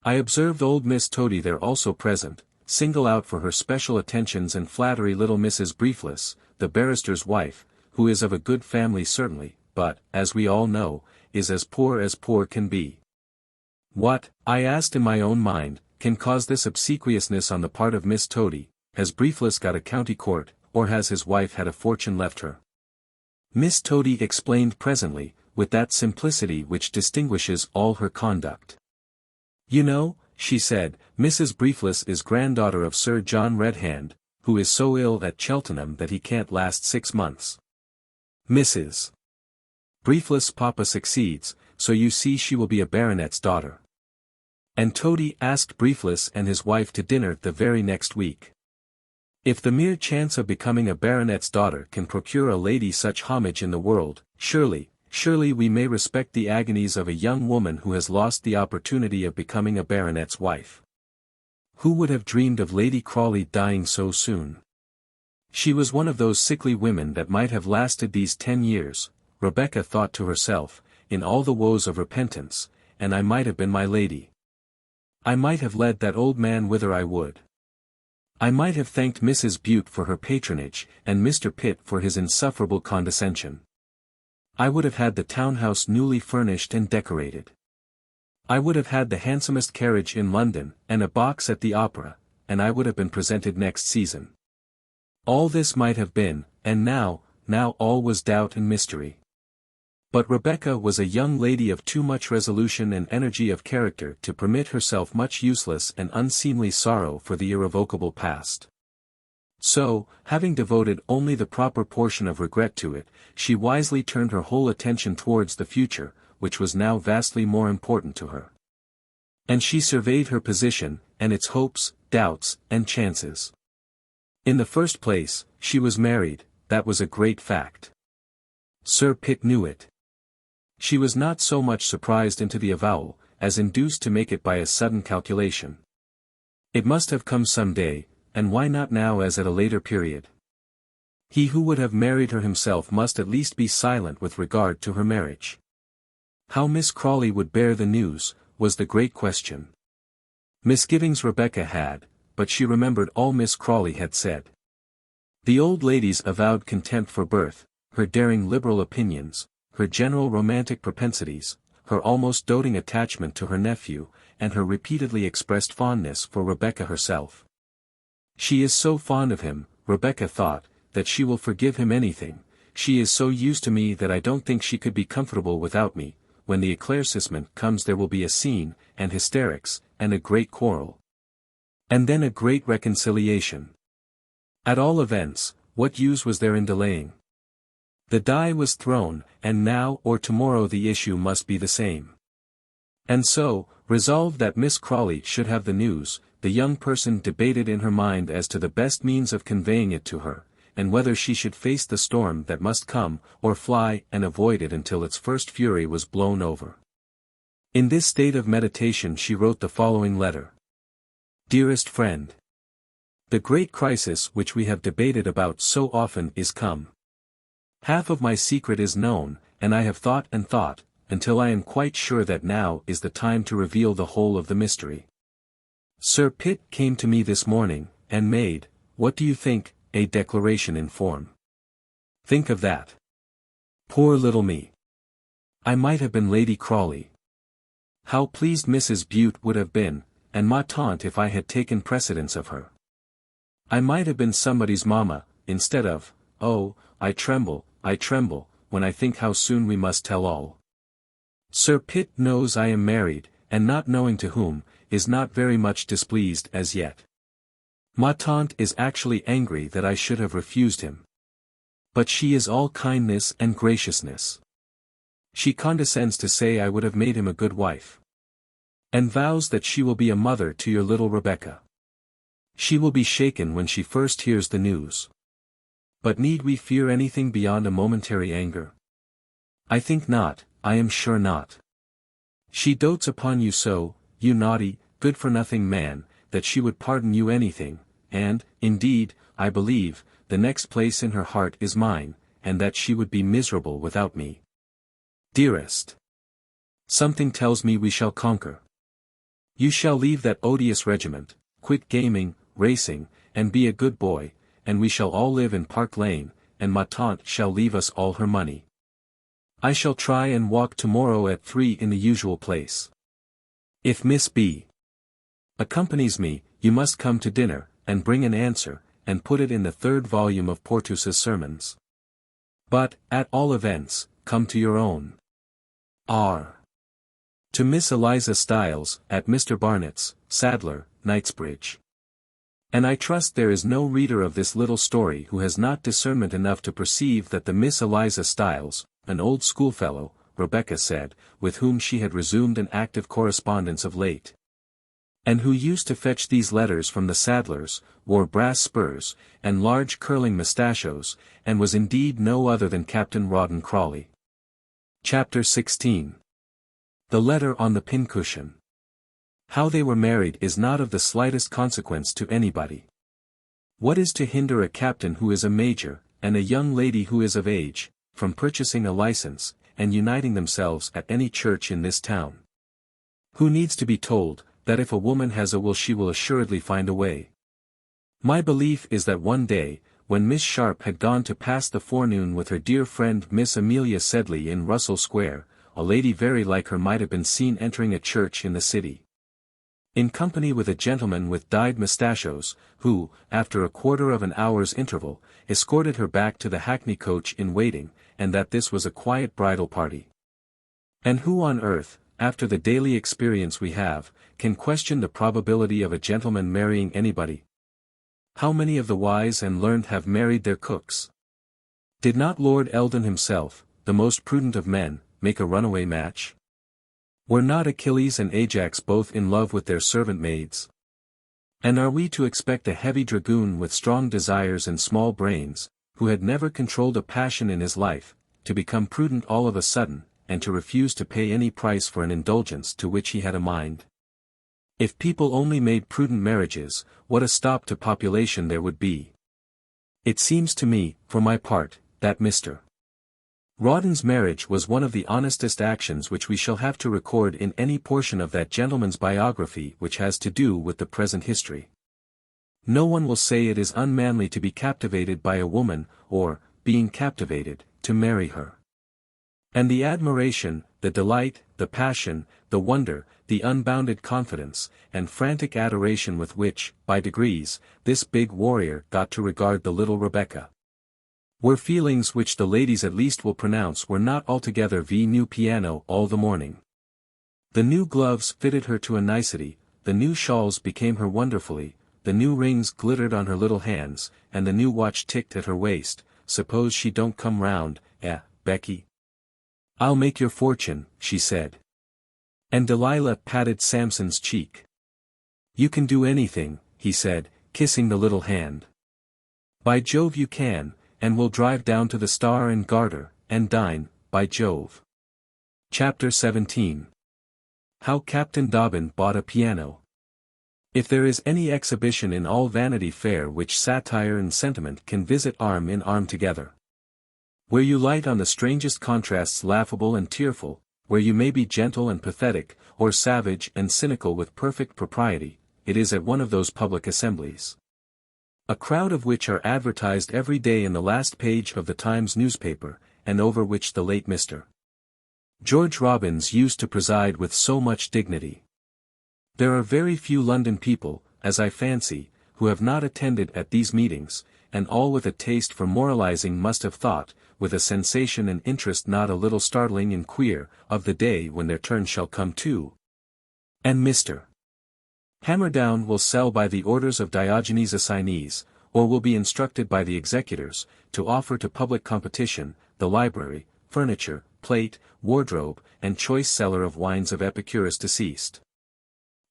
I observed old Miss Toady there also present, single out for her special attentions and flattery little Mrs. Briefless, the barrister's wife, who is of a good family certainly, but, as we all know, is as poor can be. What, I asked in my own mind, can cause this obsequiousness on the part of Miss Toady? Has Briefless got a county court, or has his wife had a fortune left her? Miss Toady explained presently, with that simplicity which distinguishes all her conduct. You know, she said, Mrs. Briefless is granddaughter of Sir John Redhand, who is so ill at Cheltenham that he can't last 6 months. Mrs. Briefless' papa succeeds, so you see she will be a baronet's daughter. And Toady asked Briefless and his wife to dinner the very next week. If the mere chance of becoming a baronet's daughter can procure a lady such homage in the world, surely surely we may respect the agonies of a young woman who has lost the opportunity of becoming a baronet's wife. Who would have dreamed of Lady Crawley dying so soon? She was one of those sickly women that might have lasted these 10 years, Rebecca thought to herself, in all the woes of repentance, and I might have been my lady. I might have led that old man whither I would. I might have thanked Mrs. Bute for her patronage, and Mr. Pitt for his insufferable condescension. I would have had the townhouse newly furnished and decorated. I would have had the handsomest carriage in London, and a box at the opera, and I would have been presented next season. All this might have been, and now all was doubt and mystery. But Rebecca was a young lady of too much resolution and energy of character to permit herself much useless and unseemly sorrow for the irrevocable past. So, having devoted only the proper portion of regret to it, she wisely turned her whole attention towards the future, which was now vastly more important to her. And she surveyed her position, and its hopes, doubts, and chances. In the first place, she was married, that was a great fact. Sir Pitt knew it. She was not so much surprised into the avowal, as induced to make it by a sudden calculation. It must have come some day, and why not now as at a later period? He who would have married her himself must at least be silent with regard to her marriage. How Miss Crawley would bear the news, was the great question. Misgivings Rebecca had, but she remembered all Miss Crawley had said. The old lady's avowed contempt for birth, her daring liberal opinions, her general romantic propensities, her almost doting attachment to her nephew, and her repeatedly expressed fondness for Rebecca herself. She is so fond of him, Rebecca thought, that she will forgive him anything. She is so used to me that I don't think she could be comfortable without me. When the éclaircissement comes there will be a scene, and hysterics, and a great quarrel. And then a great reconciliation. At all events, what use was there in delaying? The die was thrown, and now or tomorrow the issue must be the same. And so, resolved that Miss Crawley should have the news, the young person debated in her mind as to the best means of conveying it to her, and whether she should face the storm that must come, or fly and avoid it until its first fury was blown over. In this state of meditation she wrote the following letter. Dearest friend. The great crisis which we have debated about so often is come. Half of my secret is known, and I have thought and thought, until I am quite sure that now is the time to reveal the whole of the mystery. Sir Pitt came to me this morning, and made, what do you think, a declaration in form. Think of that. Poor little me. I might have been Lady Crawley. How pleased Mrs. Bute would have been, and ma tante if I had taken precedence of her. I might have been somebody's mamma, instead of, oh, I tremble, when I think how soon we must tell all. Sir Pitt knows I am married, and not knowing to whom, is not very much displeased as yet. Ma tante is actually angry that I should have refused him. But she is all kindness and graciousness. She condescends to say I would have made him a good wife. And vows that she will be a mother to your little Rebecca. She will be shaken when she first hears the news. But need we fear anything beyond a momentary anger? I think not, I am sure not. She dotes upon you so, you naughty, good-for-nothing man, that she would pardon you anything, and, indeed, I believe, the next place in her heart is mine, and that she would be miserable without me. Dearest. Something tells me we shall conquer. You shall leave that odious regiment, quit gaming, racing, and be a good boy, and we shall all live in Park Lane, and ma tante shall leave us all her money. I shall try and walk tomorrow at 3 in the usual place. If Miss B. accompanies me, you must come to dinner, and bring an answer, and put it in the 3rd volume of Porteus's Sermons. But, at all events, come to your own. R. To Miss Eliza Styles, at Mr. Barnett's, Sadler, Knightsbridge. And I trust there is no reader of this little story who has not discernment enough to perceive that the Miss Eliza Styles, an old schoolfellow, Rebecca said, with whom she had resumed an active correspondence of late, and who used to fetch these letters from the Sadlers, wore brass spurs, and large curling mustachios, and was indeed no other than Captain Rawdon Crawley. Chapter 16. The letter on the pincushion. How they were married is not of the slightest consequence to anybody. What is to hinder a captain who is a major, and a young lady who is of age, from purchasing a license, and uniting themselves at any church in this town? Who needs to be told, that if a woman has a will she will assuredly find a way? My belief is that one day, when Miss Sharp had gone to pass the forenoon with her dear friend Miss Amelia Sedley in Russell Square, a lady very like her might have been seen entering a church in the city, in company with a gentleman with dyed mustachios, who, after a quarter of an hour's interval, escorted her back to the hackney coach in waiting, and that this was a quiet bridal party. And who on earth, after the daily experience we have, can question the probability of a gentleman marrying anybody? How many of the wise and learned have married their cooks? Did not Lord Eldon himself, the most prudent of men, make a runaway match? Were not Achilles and Ajax both in love with their servant maids? And are we to expect a heavy dragoon with strong desires and small brains, who had never controlled a passion in his life, to become prudent all of a sudden, and to refuse to pay any price for an indulgence to which he had a mind? If people only made prudent marriages, what a stop to population there would be. It seems to me, for my part, that Mr. Rawdon's marriage was one of the honestest actions which we shall have to record in any portion of that gentleman's biography which has to do with the present history. No one will say it is unmanly to be captivated by a woman, or, being captivated, to marry her. And the admiration, the delight, the passion, the wonder, the unbounded confidence, and frantic adoration with which, by degrees, this big warrior got to regard the little Rebecca, were feelings which the ladies at least will pronounce were not altogether v new piano all the morning. The new gloves fitted her to a nicety, the new shawls became her wonderfully, the new rings glittered on her little hands, and the new watch ticked at her waist. Suppose she don't come round, Becky? I'll make your fortune, she said. And Delilah patted Samson's cheek. You can do anything, he said, kissing the little hand. By Jove you can, and we'll drive down to the Star and Garter, and dine, by Jove. Chapter 17. How Captain Dobbin bought a piano. If there is any exhibition in all Vanity Fair which satire and sentiment can visit arm in arm together, where you light on the strangest contrasts laughable and tearful, where you may be gentle and pathetic, or savage and cynical with perfect propriety, it is at one of those public assemblies, a crowd of which are advertised every day in the last page of the Times newspaper, and over which the late Mr. George Robins used to preside with so much dignity. There are very few London people, as I fancy, who have not attended at these meetings, and all with a taste for moralizing must have thought, with a sensation and interest not a little startling and queer, of the day when their turn shall come too. And Mr. Hamerdown will sell by the orders of Diogenes Assignees, or will be instructed by the executors, to offer to public competition, the library, furniture, plate, wardrobe, and choice cellar of wines of Epicurus deceased.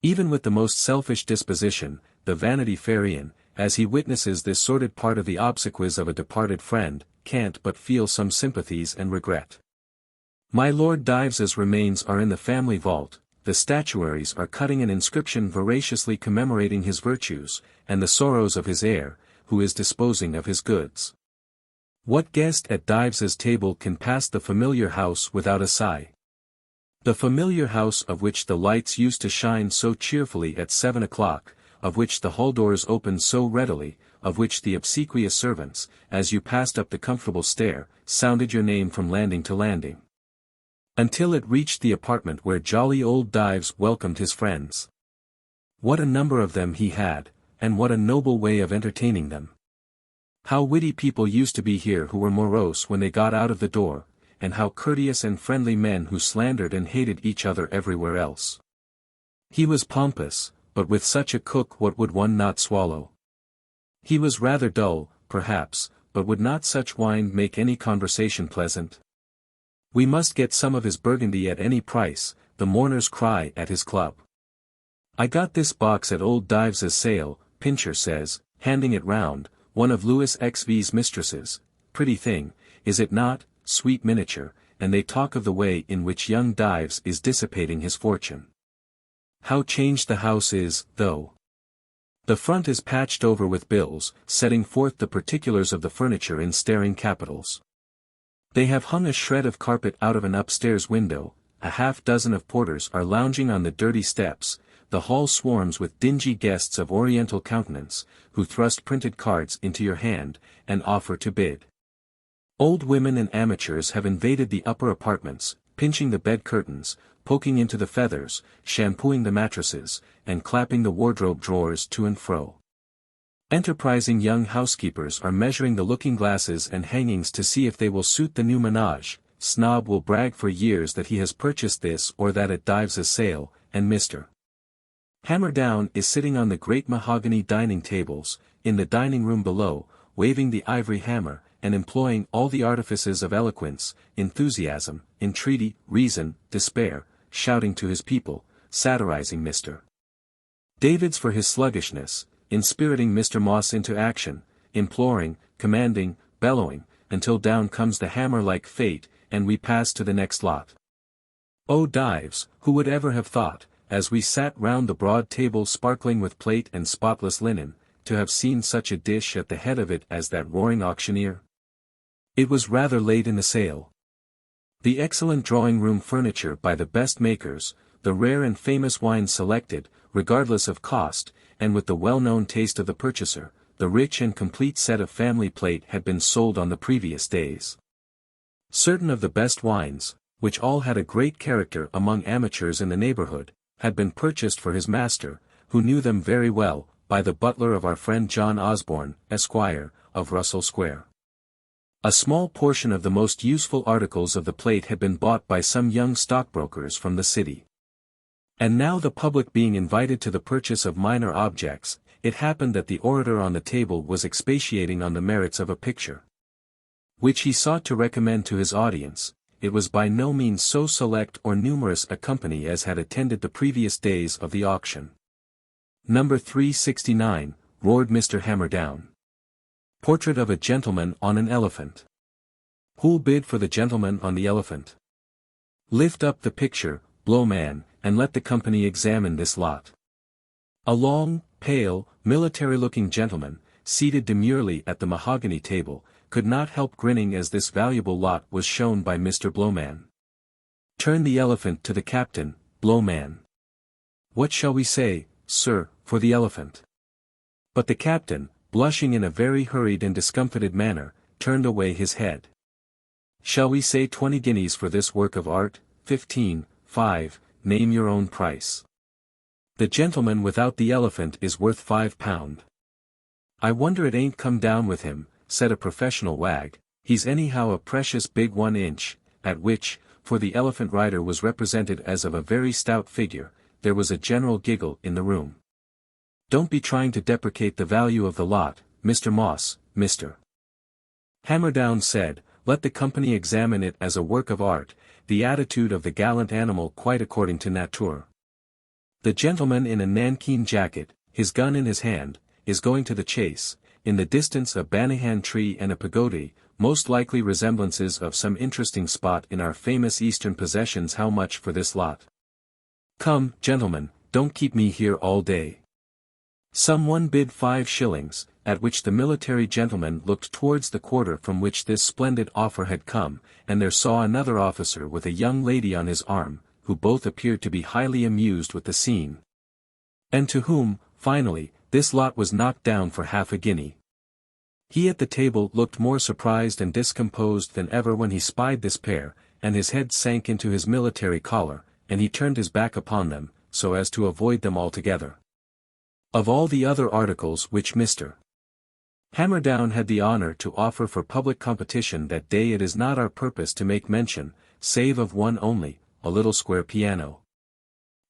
Even with the most selfish disposition, the Vanity Fairian, as he witnesses this sordid part of the obsequies of a departed friend, can't but feel some sympathies and regret. My Lord Dives's remains are in the family vault, the statuaries are cutting an inscription voraciously commemorating his virtues, and the sorrows of his heir, who is disposing of his goods. What guest at Dives's table can pass the familiar house without a sigh? The familiar house of which the lights used to shine so cheerfully at 7 o'clock, of which the hall doors opened so readily, of which the obsequious servants, as you passed up the comfortable stair, sounded your name from landing to landing, until it reached the apartment where jolly old Dives welcomed his friends. What a number of them he had, and what a noble way of entertaining them. How witty people used to be here who were morose when they got out of the door, and how courteous and friendly men who slandered and hated each other everywhere else. He was pompous, but with such a cook what would one not swallow? He was rather dull, perhaps, but would not such wine make any conversation pleasant? We must get some of his Burgundy at any price, the mourners cry at his club. I got this box at old Dives's sale, Pincher says, handing it round, one of Louis XV's mistresses, pretty thing, is it not, sweet miniature, and they talk of the way in which young Dives is dissipating his fortune. How changed the house is, though. The front is patched over with bills, setting forth the particulars of the furniture in staring capitals. They have hung a shred of carpet out of an upstairs window, a half-dozen of porters are lounging on the dirty steps, the hall swarms with dingy guests of oriental countenance, who thrust printed cards into your hand, and offer to bid. Old women and amateurs have invaded the upper apartments, pinching the bed curtains, poking into the feathers, shampooing the mattresses, and clapping the wardrobe drawers to and fro. Enterprising young housekeepers are measuring the looking-glasses and hangings to see if they will suit the new menage. Snob will brag for years that he has purchased this or that at Dives's sale, and Mr. Hammerdown is sitting on the great mahogany dining tables, in the dining room below, waving the ivory hammer, and employing all the artifices of eloquence, enthusiasm, entreaty, reason, despair, shouting to his people, satirizing Mr. Davids for his sluggishness, inspiriting Mr. Moss into action, imploring, commanding, bellowing, until down comes the hammer like fate, and we pass to the next lot. Oh Dives, who would ever have thought, as we sat round the broad table sparkling with plate and spotless linen, to have seen such a dish at the head of it as that roaring auctioneer? It was rather late in the sale. The excellent drawing-room furniture by the best makers, the rare and famous wines selected, regardless of cost, and with the well-known taste of the purchaser, the rich and complete set of family plate had been sold on the previous days. Certain of the best wines, which all had a great character among amateurs in the neighborhood, had been purchased for his master, who knew them very well, by the butler of our friend John Osborne, Esquire, of Russell Square. A small portion of the most useful articles of the plate had been bought by some young stockbrokers from the city. And now the public being invited to the purchase of minor objects, it happened that the orator on the table was expatiating on the merits of a picture, which he sought to recommend to his audience. It was by no means so select or numerous a company as had attended the previous days of the auction. Number 369, roared Mr. Hammerdown. Portrait of a gentleman on an elephant. Who'll bid for the gentleman on the elephant? Lift up the picture, Blowman, and let the company examine this lot. A long, pale, military-looking gentleman, seated demurely at the mahogany table, could not help grinning as this valuable lot was shown by Mr. Blowman. Turn the elephant to the captain, Blowman. What shall we say, sir, for the elephant? But the captain, blushing in a very hurried and discomfited manner, turned away his head. Shall we say 20 guineas for this work of art? 15, 5, name your own price. The gentleman without the elephant is worth £5. I wonder it ain't come down with him, said a professional wag. He's anyhow a precious big 1 inch, at which, for the elephant rider was represented as of a very stout figure, there was a general giggle in the room. Don't be trying to deprecate the value of the lot, Mr. Moss, Mr. Hammerdown said, let the company examine it as a work of art, the attitude of the gallant animal quite according to nature. The gentleman in a nankeen jacket, his gun in his hand, is going to the chase, in the distance a banyan tree and a pagoda, most likely resemblances of some interesting spot in our famous eastern possessions. How much for this lot? Come, gentlemen, don't keep me here all day. Someone bid 5 shillings, at which the military gentleman looked towards the quarter from which this splendid offer had come, and there saw another officer with a young lady on his arm, who both appeared to be highly amused with the scene, and to whom, finally, this lot was knocked down for half a guinea. He at the table looked more surprised and discomposed than ever when he spied this pair, and his head sank into his military collar, and he turned his back upon them, so as to avoid them altogether. Of all the other articles which Mr. Hammerdown had the honor to offer for public competition that day, it is not our purpose to make mention, save of one only, a little square piano,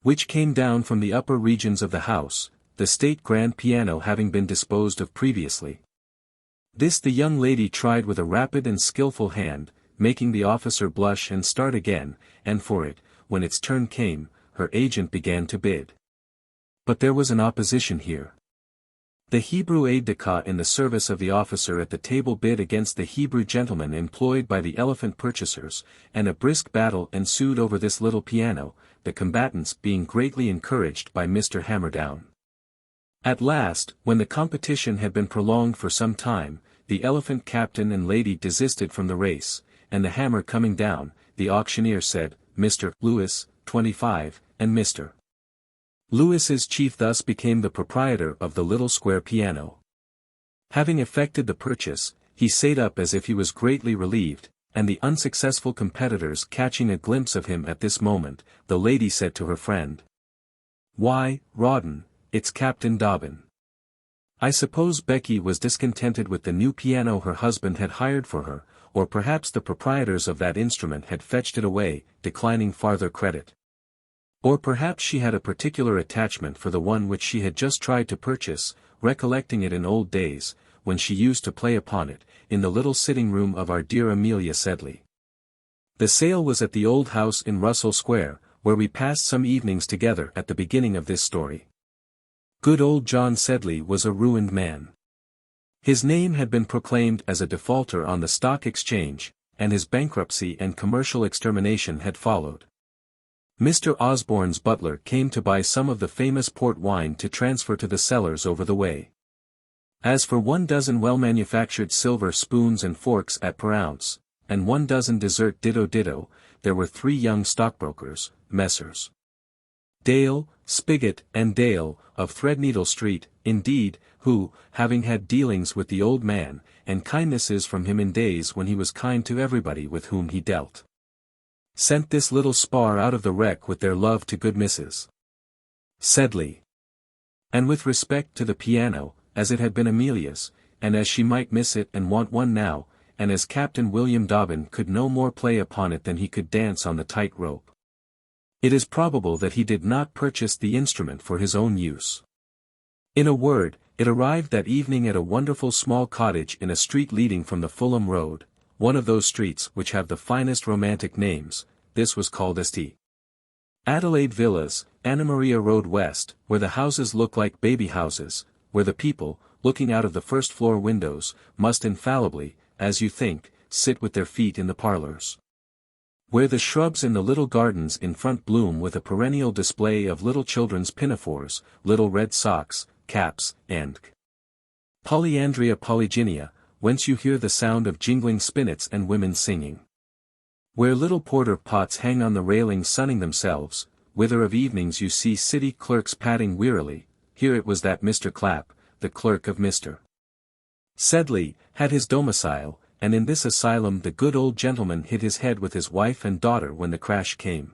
which came down from the upper regions of the house, the state grand piano having been disposed of previously. This the young lady tried with a rapid and skilful hand, making the officer blush and start again, and for it, when its turn came, her agent began to bid. But there was an opposition here. The Hebrew aide-de-camp in the service of the officer at the table bid against the Hebrew gentleman employed by the elephant purchasers, and a brisk battle ensued over this little piano, the combatants being greatly encouraged by Mr. Hamerdown. At last, when the competition had been prolonged for some time, the elephant captain and lady desisted from the race, and the hammer coming down, the auctioneer said, "Mr. Lewis, 25, and Mr. Lewis's chief thus became the proprietor of the little square piano. Having effected the purchase, he sate up as if he was greatly relieved, and the unsuccessful competitors catching a glimpse of him at this moment, the lady said to her friend, "Why, Rawdon, it's Captain Dobbin." I suppose Becky was discontented with the new piano her husband had hired for her, or perhaps the proprietors of that instrument had fetched it away, declining farther credit. Or perhaps she had a particular attachment for the one which she had just tried to purchase, recollecting it in old days, when she used to play upon it, in the little sitting-room of our dear Amelia Sedley. The sale was at the old house in Russell Square, where we passed some evenings together at the beginning of this story. Good old John Sedley was a ruined man. His name had been proclaimed as a defaulter on the stock exchange, and his bankruptcy and commercial extermination had followed. Mr. Osborne's butler came to buy some of the famous port wine to transfer to the cellars over the way. As for 12 well-manufactured silver spoons and forks at per ounce, and 12 dessert ditto, there were 3 young stockbrokers, Messrs. Dale, Spigot and Dale, of Threadneedle Street, indeed, who, having had dealings with the old man, and kindnesses from him in days when he was kind to everybody with whom he dealt, sent this little spar out of the wreck with their love to good Mrs. Sedley. And with respect to the piano, as it had been Amelia's, and as she might miss it and want one now, and as Captain William Dobbin could no more play upon it than he could dance on the tight rope, it is probable that he did not purchase the instrument for his own use. In a word, it arrived that evening at a wonderful small cottage in a street leading from the Fulham Road, one of those streets which have the finest romantic names. This was called St. Adelaide Villas, Anna Maria Road West, where the houses look like baby houses, where the people, looking out of the first-floor windows, must infallibly, as you think, sit with their feet in the parlors. Where the shrubs in the little gardens in front bloom with a perennial display of little children's pinafores, little red socks, caps, and polyandria polygynia, whence you hear the sound of jingling spinets and women singing. Where little porter pots hang on the railings sunning themselves, whither of evenings you see city clerks padding wearily, here it was that Mr. Clapp, the clerk of Mr. Sedley, had his domicile, and in this asylum the good old gentleman hid his head with his wife and daughter when the crash came.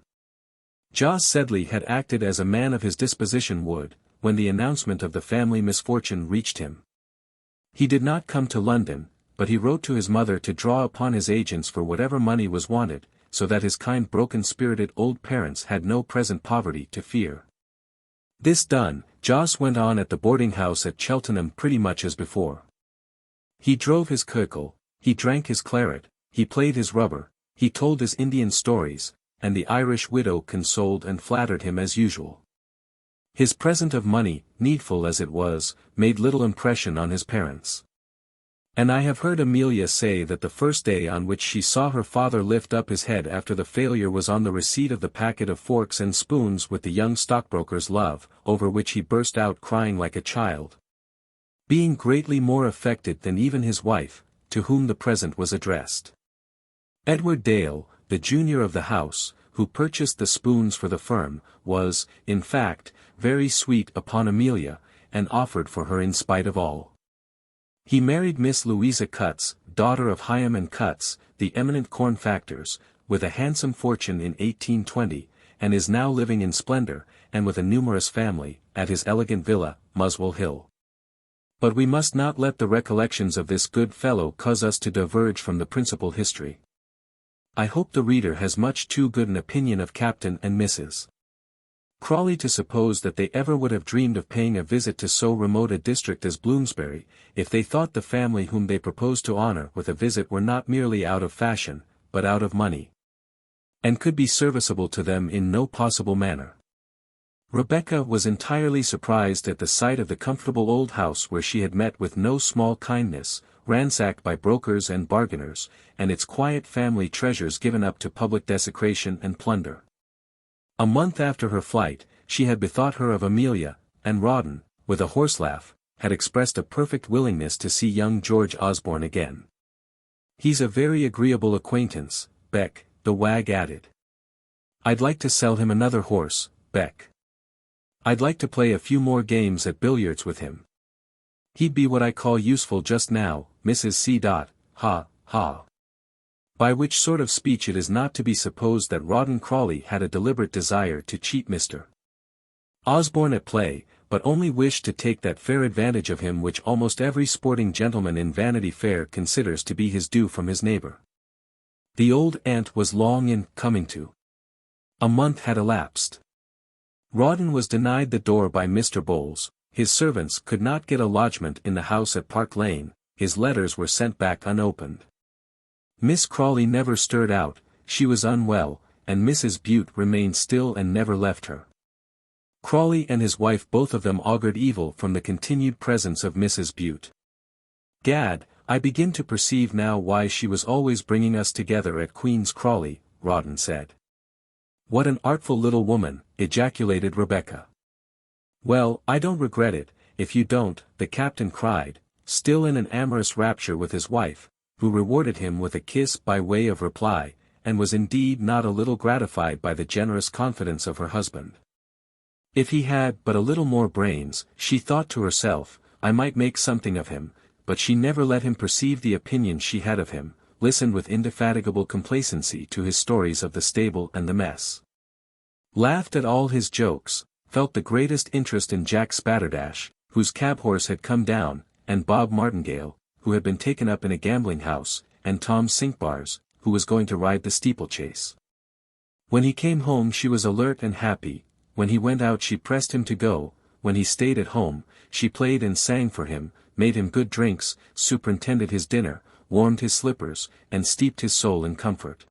Jos Sedley had acted as a man of his disposition would, when the announcement of the family misfortune reached him. He did not come to London, but he wrote to his mother to draw upon his agents for whatever money was wanted, so that his kind broken-spirited old parents had no present poverty to fear. This done, Jos went on at the boarding-house at Cheltenham pretty much as before. He drove his curricle, he drank his claret, he played his rubber, he told his Indian stories, and the Irish widow consoled and flattered him as usual. His present of money, needful as it was, made little impression on his parents. And I have heard Amelia say that the first day on which she saw her father lift up his head after the failure was on the receipt of the packet of forks and spoons with the young stockbroker's love, over which he burst out crying like a child, being greatly more affected than even his wife, to whom the present was addressed. Edward Dale, the junior of the house, who purchased the spoons for the firm, was, in fact, very sweet upon Amelia, and offered for her in spite of all. He married Miss Louisa Cutts, daughter of Hyam and Cutts, the eminent corn factors, with a handsome fortune in 1820, and is now living in splendor, and with a numerous family, at his elegant villa, Muswell Hill. But we must not let the recollections of this good fellow cause us to diverge from the principal history. I hope the reader has much too good an opinion of Captain and Mrs. Crawley to suppose that they ever would have dreamed of paying a visit to so remote a district as Bloomsbury, if they thought the family whom they proposed to honor with a visit were not merely out of fashion, but out of money, and could be serviceable to them in no possible manner. Rebecca was entirely surprised at the sight of the comfortable old house where she had met with no small kindness, ransacked by brokers and bargainers, and its quiet family treasures given up to public desecration and plunder. A month after her flight, she had bethought her of Amelia, and Rawdon, with a horse laugh, had expressed a perfect willingness to see young George Osborne again. "He's a very agreeable acquaintance, Beck," the wag added. "I'd like to sell him another horse, Beck. I'd like to play a few more games at billiards with him. He'd be what I call useful just now, Mrs. C. Ha, ha." By which sort of speech it is not to be supposed that Rawdon Crawley had a deliberate desire to cheat Mr. Osborne at play, but only wished to take that fair advantage of him which almost every sporting gentleman in Vanity Fair considers to be his due from his neighbor. The old aunt was long in coming to. A month had elapsed. Rawdon was denied the door by Mr. Bowles, his servants could not get a lodgment in the house at Park Lane, his letters were sent back unopened. Miss Crawley never stirred out, she was unwell, and Mrs. Bute remained still and never left her. Crawley and his wife both of them augured evil from the continued presence of Mrs. Bute. "Gad, I begin to perceive now why she was always bringing us together at Queen's Crawley," Rawdon said. "What an artful little woman," ejaculated Rebecca. "Well, I don't regret it, if you don't," the captain cried, still in an amorous rapture with his wife, who rewarded him with a kiss by way of reply, and was indeed not a little gratified by the generous confidence of her husband. If he had but a little more brains, she thought to herself, I might make something of him, but she never let him perceive the opinion she had of him, listened with indefatigable complacency to his stories of the stable and the mess. Laughed at all his jokes, felt the greatest interest in Jack Spatterdash, whose cab-horse had come down, and Bob Martingale, who had been taken up in a gambling house, and Tom Cinquebars, who was going to ride the steeplechase. When he came home she was alert and happy, when he went out she pressed him to go, when he stayed at home, she played and sang for him, made him good drinks, superintended his dinner, warmed his slippers, and steeped his soul in comfort.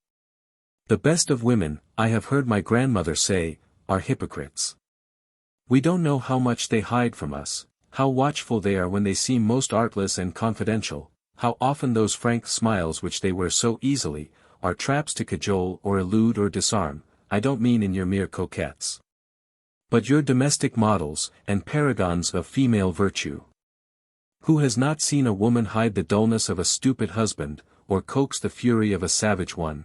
The best of women, I have heard my grandmother say, are hypocrites. We don't know how much they hide from us, how watchful they are when they seem most artless and confidential, how often those frank smiles which they wear so easily, are traps to cajole or elude or disarm, I don't mean in your mere coquettes, but your domestic models, and paragons of female virtue. Who has not seen a woman hide the dullness of a stupid husband, or coax the fury of a savage one?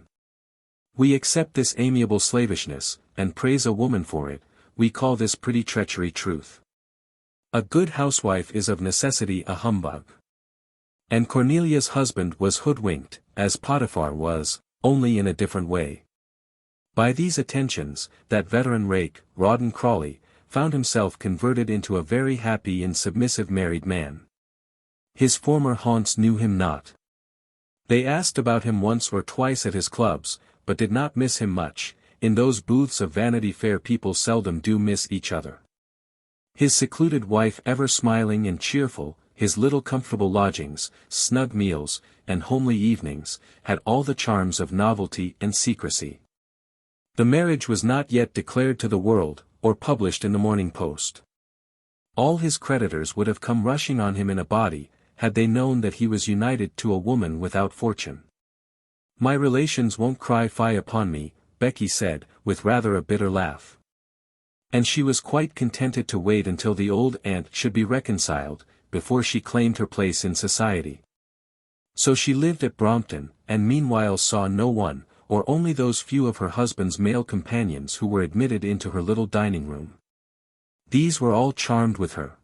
We accept this amiable slavishness, and praise a woman for it, we call this pretty treachery truth. A good housewife is of necessity a humbug. And Cornelia's husband was hoodwinked, as Potiphar was, only in a different way. By these attentions, that veteran rake, Rawdon Crawley, found himself converted into a very happy and submissive married man. His former haunts knew him not. They asked about him once or twice at his clubs, but did not miss him much, in those booths of Vanity Fair people seldom do miss each other. His secluded wife ever smiling and cheerful, his little comfortable lodgings, snug meals, and homely evenings, had all the charms of novelty and secrecy. The marriage was not yet declared to the world, or published in the Morning Post. All his creditors would have come rushing on him in a body, had they known that he was united to a woman without fortune. My relations won't cry fie upon me, Becky said, with rather a bitter laugh. And she was quite contented to wait until the old aunt should be reconciled, before she claimed her place in society. So she lived at Brompton, and meanwhile saw no one, or only those few of her husband's male companions who were admitted into her little dining room. These were all charmed with her.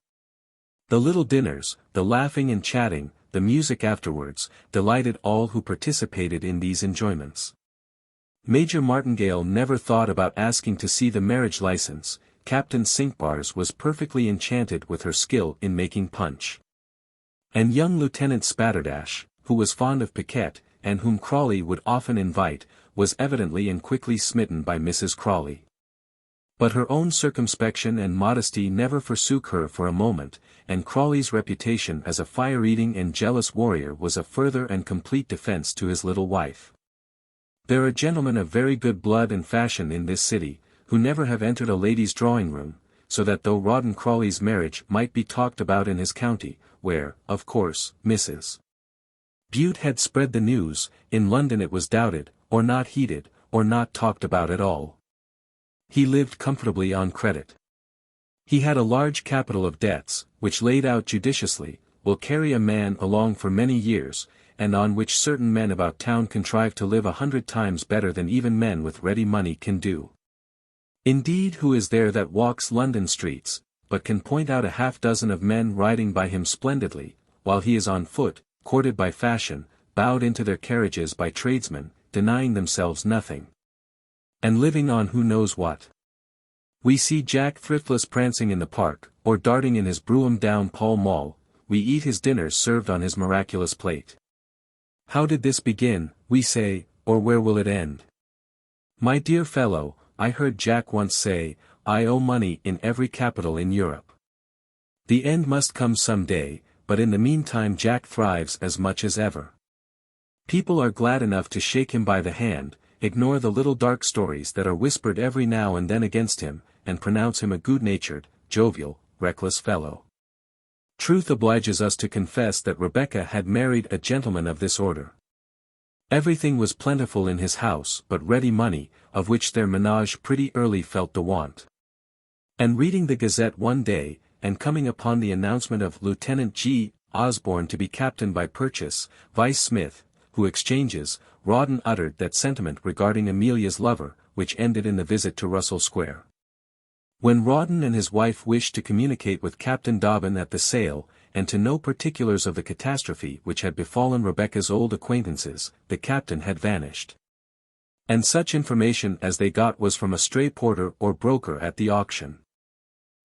The little dinners, the laughing and chatting, the music afterwards, delighted all who participated in these enjoyments. Major Martingale never thought about asking to see the marriage license, Captain Cinquebars was perfectly enchanted with her skill in making punch. And young Lieutenant Spatterdash, who was fond of piquet, and whom Crawley would often invite, was evidently and quickly smitten by Mrs. Crawley. But her own circumspection and modesty never forsook her for a moment, and Crawley's reputation as a fire-eating and jealous warrior was a further and complete defense to his little wife. There are gentlemen of very good blood and fashion in this city, who never have entered a lady's drawing-room, so that though Rawdon Crawley's marriage might be talked about in his county, where, of course, Mrs. Bute had spread the news, in London it was doubted, or not heeded, or not talked about at all. He lived comfortably on credit. He had a large capital of debts, which laid out judiciously, will carry a man along for many years, and on which certain men about town contrive to live 100 times better than even men with ready money can do. Indeed, who is there that walks London streets, but can point out a half-dozen of men riding by him splendidly, while he is on foot, courted by fashion, bowed into their carriages by tradesmen, denying themselves nothing, and living on who knows what? We see Jack thriftless prancing in the park, or darting in his brougham down Pall Mall, we eat his dinners served on his miraculous plate. How did this begin, we say, or where will it end? My dear fellow, I heard Jack once say, I owe money in every capital in Europe. The end must come some day, but in the meantime Jack thrives as much as ever. People are glad enough to shake him by the hand, ignore the little dark stories that are whispered every now and then against him, and pronounce him a good-natured, jovial, reckless fellow. Truth obliges us to confess that Rebecca had married a gentleman of this order. Everything was plentiful in his house but ready money, of which their menage pretty early felt the want. And reading the Gazette one day, and coming upon the announcement of Lieutenant G. Osborne to be captain by purchase, Vice Smith, who exchanges, Rawdon uttered that sentiment regarding Amelia's lover, which ended in the visit to Russell Square. When Rawdon and his wife wished to communicate with Captain Dobbin at the sale, and to know particulars of the catastrophe which had befallen Rebecca's old acquaintances, the captain had vanished. And such information as they got was from a stray porter or broker at the auction.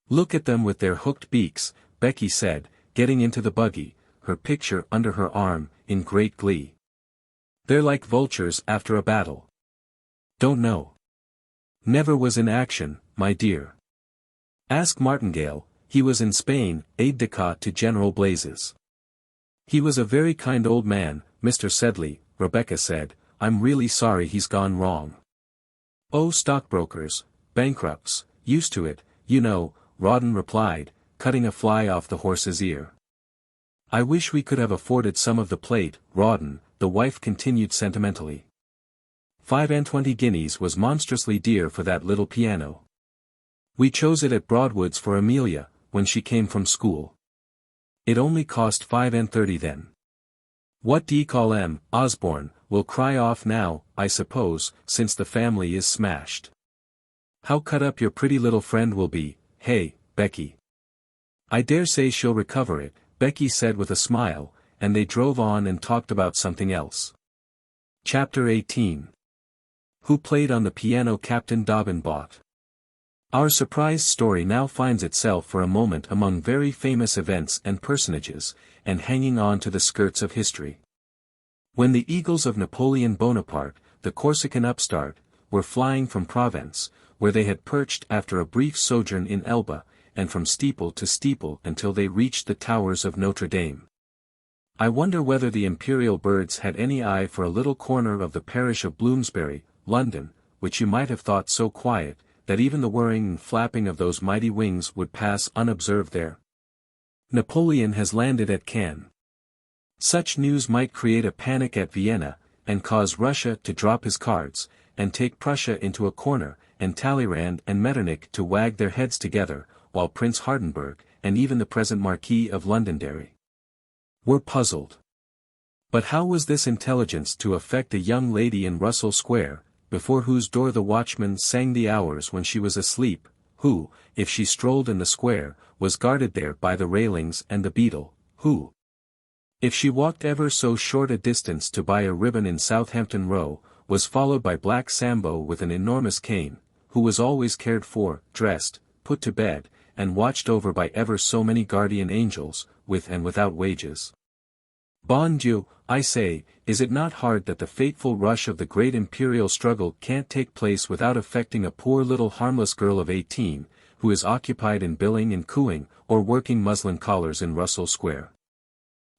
Look at them with their hooked beaks, Becky said, getting into the buggy, her picture under her arm, in great glee. They're like vultures after a battle. Don't know. Never was in action, my dear. Ask Martingale, he was in Spain, aide-de-camp to General Blazes. He was a very kind old man, Mr. Sedley, Rebecca said, I'm really sorry he's gone wrong. Oh, stockbrokers, bankrupts, used to it, you know, Rawdon replied, cutting a fly off the horse's ear. I wish we could have afforded some of the plate, Rawdon, the wife continued sentimentally. 25 guineas was monstrously dear for that little piano. We chose it at Broadwood's for Amelia, when she came from school. It only cost 5.30 then. What d'ye call Osborne, will cry off now, I suppose, since the family is smashed. How cut up your pretty little friend will be, hey, Becky? I dare say she'll recover it, Becky said with a smile, and they drove on and talked about something else. Chapter 18. Who played on the piano Captain Dobbin bought? Our surprise story now finds itself for a moment among very famous events and personages, and hanging on to the skirts of history. When the eagles of Napoleon Bonaparte, the Corsican upstart, were flying from Provence, where they had perched after a brief sojourn in Elba, and from steeple to steeple until they reached the towers of Notre Dame. I wonder whether the imperial birds had any eye for a little corner of the parish of Bloomsbury, London, which you might have thought so quiet, that even the whirring and flapping of those mighty wings would pass unobserved there. Napoleon has landed at Cannes. Such news might create a panic at Vienna, and cause Russia to drop his cards, and take Prussia into a corner, and Talleyrand and Metternich to wag their heads together, while Prince Hardenberg, and even the present Marquis of Londonderry, were puzzled. But how was this intelligence to affect a young lady in Russell Square, before whose door the watchman sang the hours when she was asleep, who, if she strolled in the square, was guarded there by the railings and the beadle, who, if she walked ever so short a distance to buy a ribbon in Southampton Row, was followed by Black Sambo with an enormous cane, who was always cared for, dressed, put to bed, and watched over by ever so many guardian angels, with and without wages. Bon Dieu, I say, is it not hard that the fateful rush of the great imperial struggle can't take place without affecting a poor little harmless girl of 18, who is occupied in billing and cooing, or working muslin collars in Russell Square?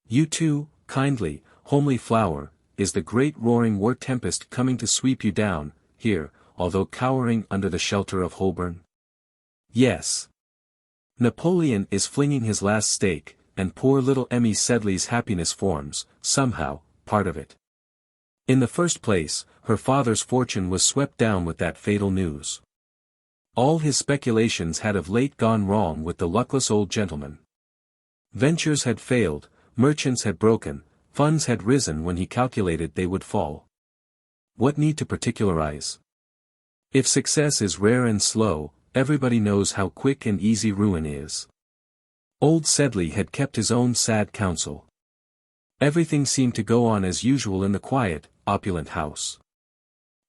You too, kindly, homely flower, is the great roaring war tempest coming to sweep you down, here, although cowering under the shelter of Holborn? Yes. Napoleon is flinging his last stake, and poor little Emmy Sedley's happiness forms, somehow, part of it. In the first place, her father's fortune was swept down with that fatal news. All his speculations had of late gone wrong with the luckless old gentleman. Ventures had failed, merchants had broken, funds had risen when he calculated they would fall. What need to particularize? If success is rare and slow, everybody knows how quick and easy ruin is. Old Sedley had kept his own sad counsel. Everything seemed to go on as usual in the quiet, opulent house.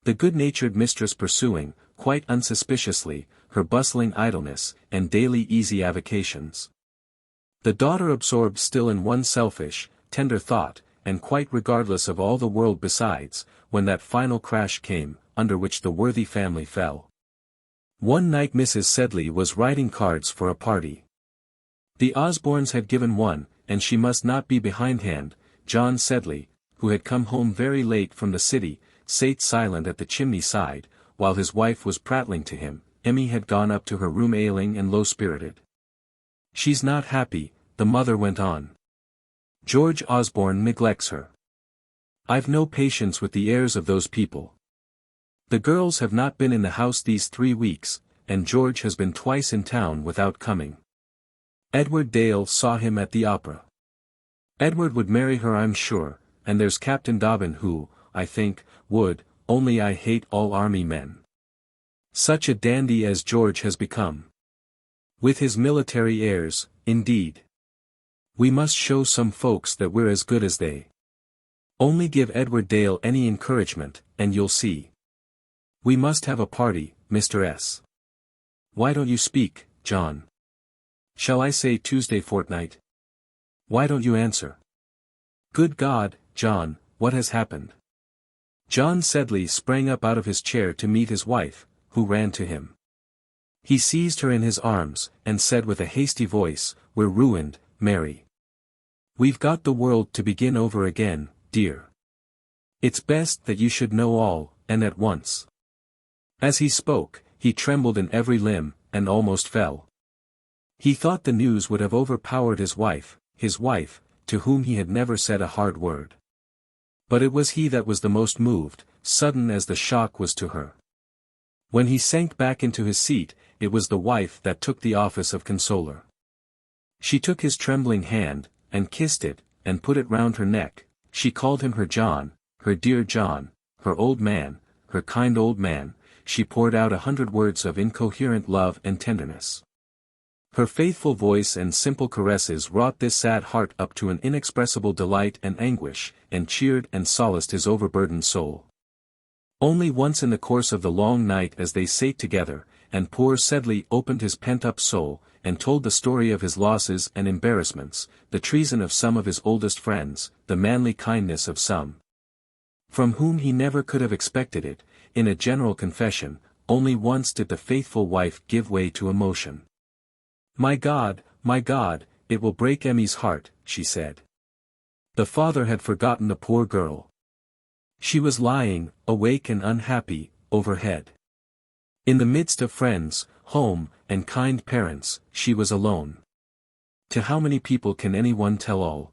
The good-natured mistress pursuing, quite unsuspiciously, her bustling idleness, and daily easy avocations. The daughter absorbed still in one selfish, tender thought, and quite regardless of all the world besides, when that final crash came, under which the worthy family fell. One night Mrs. Sedley was writing cards for a party. The Osbornes had given one, and she must not be behindhand. John Sedley, who had come home very late from the city, sate silent at the chimney side, while his wife was prattling to him. Emmy had gone up to her room ailing and low-spirited. "She's not happy," the mother went on. "George Osborne neglects her. I've no patience with the airs of those people. The girls have not been in the house these 3 weeks, and George has been twice in town without coming. Edward Dale saw him at the opera. Edward would marry her, I'm sure, and there's Captain Dobbin who, I think, would, only I hate all army men. Such a dandy as George has become. With his military airs, indeed. We must show some folks that we're as good as they. Only give Edward Dale any encouragement, and you'll see. We must have a party, Mr. S. Why don't you speak, John? Shall I say Tuesday fortnight? Why don't you answer? Good God, John, what has happened?" John Sedley sprang up out of his chair to meet his wife, who ran to him. He seized her in his arms, and said with a hasty voice, "We're ruined, Mary. We've got the world to begin over again, dear. It's best that you should know all, and at once." As he spoke, he trembled in every limb, and almost fell. He thought the news would have overpowered his wife, to whom he had never said a hard word. But it was he that was the most moved, sudden as the shock was to her. When he sank back into his seat, it was the wife that took the office of consoler. She took his trembling hand, and kissed it, and put it round her neck. She called him her John, her dear John, her old man, her kind old man. She poured out 100 words of incoherent love and tenderness. Her faithful voice and simple caresses wrought this sad heart up to an inexpressible delight and anguish, and cheered and solaced his overburdened soul. Only once in the course of the long night as they sate together, and poor Sedley opened his pent-up soul, and told the story of his losses and embarrassments, the treason of some of his oldest friends, the manly kindness of some, from whom he never could have expected it. In a general confession, only once did the faithful wife give way to emotion. My God, it will break Emmy's heart," she said. The father had forgotten the poor girl. She was lying, awake and unhappy, overhead. In the midst of friends, home, and kind parents, she was alone. To how many people can anyone tell all?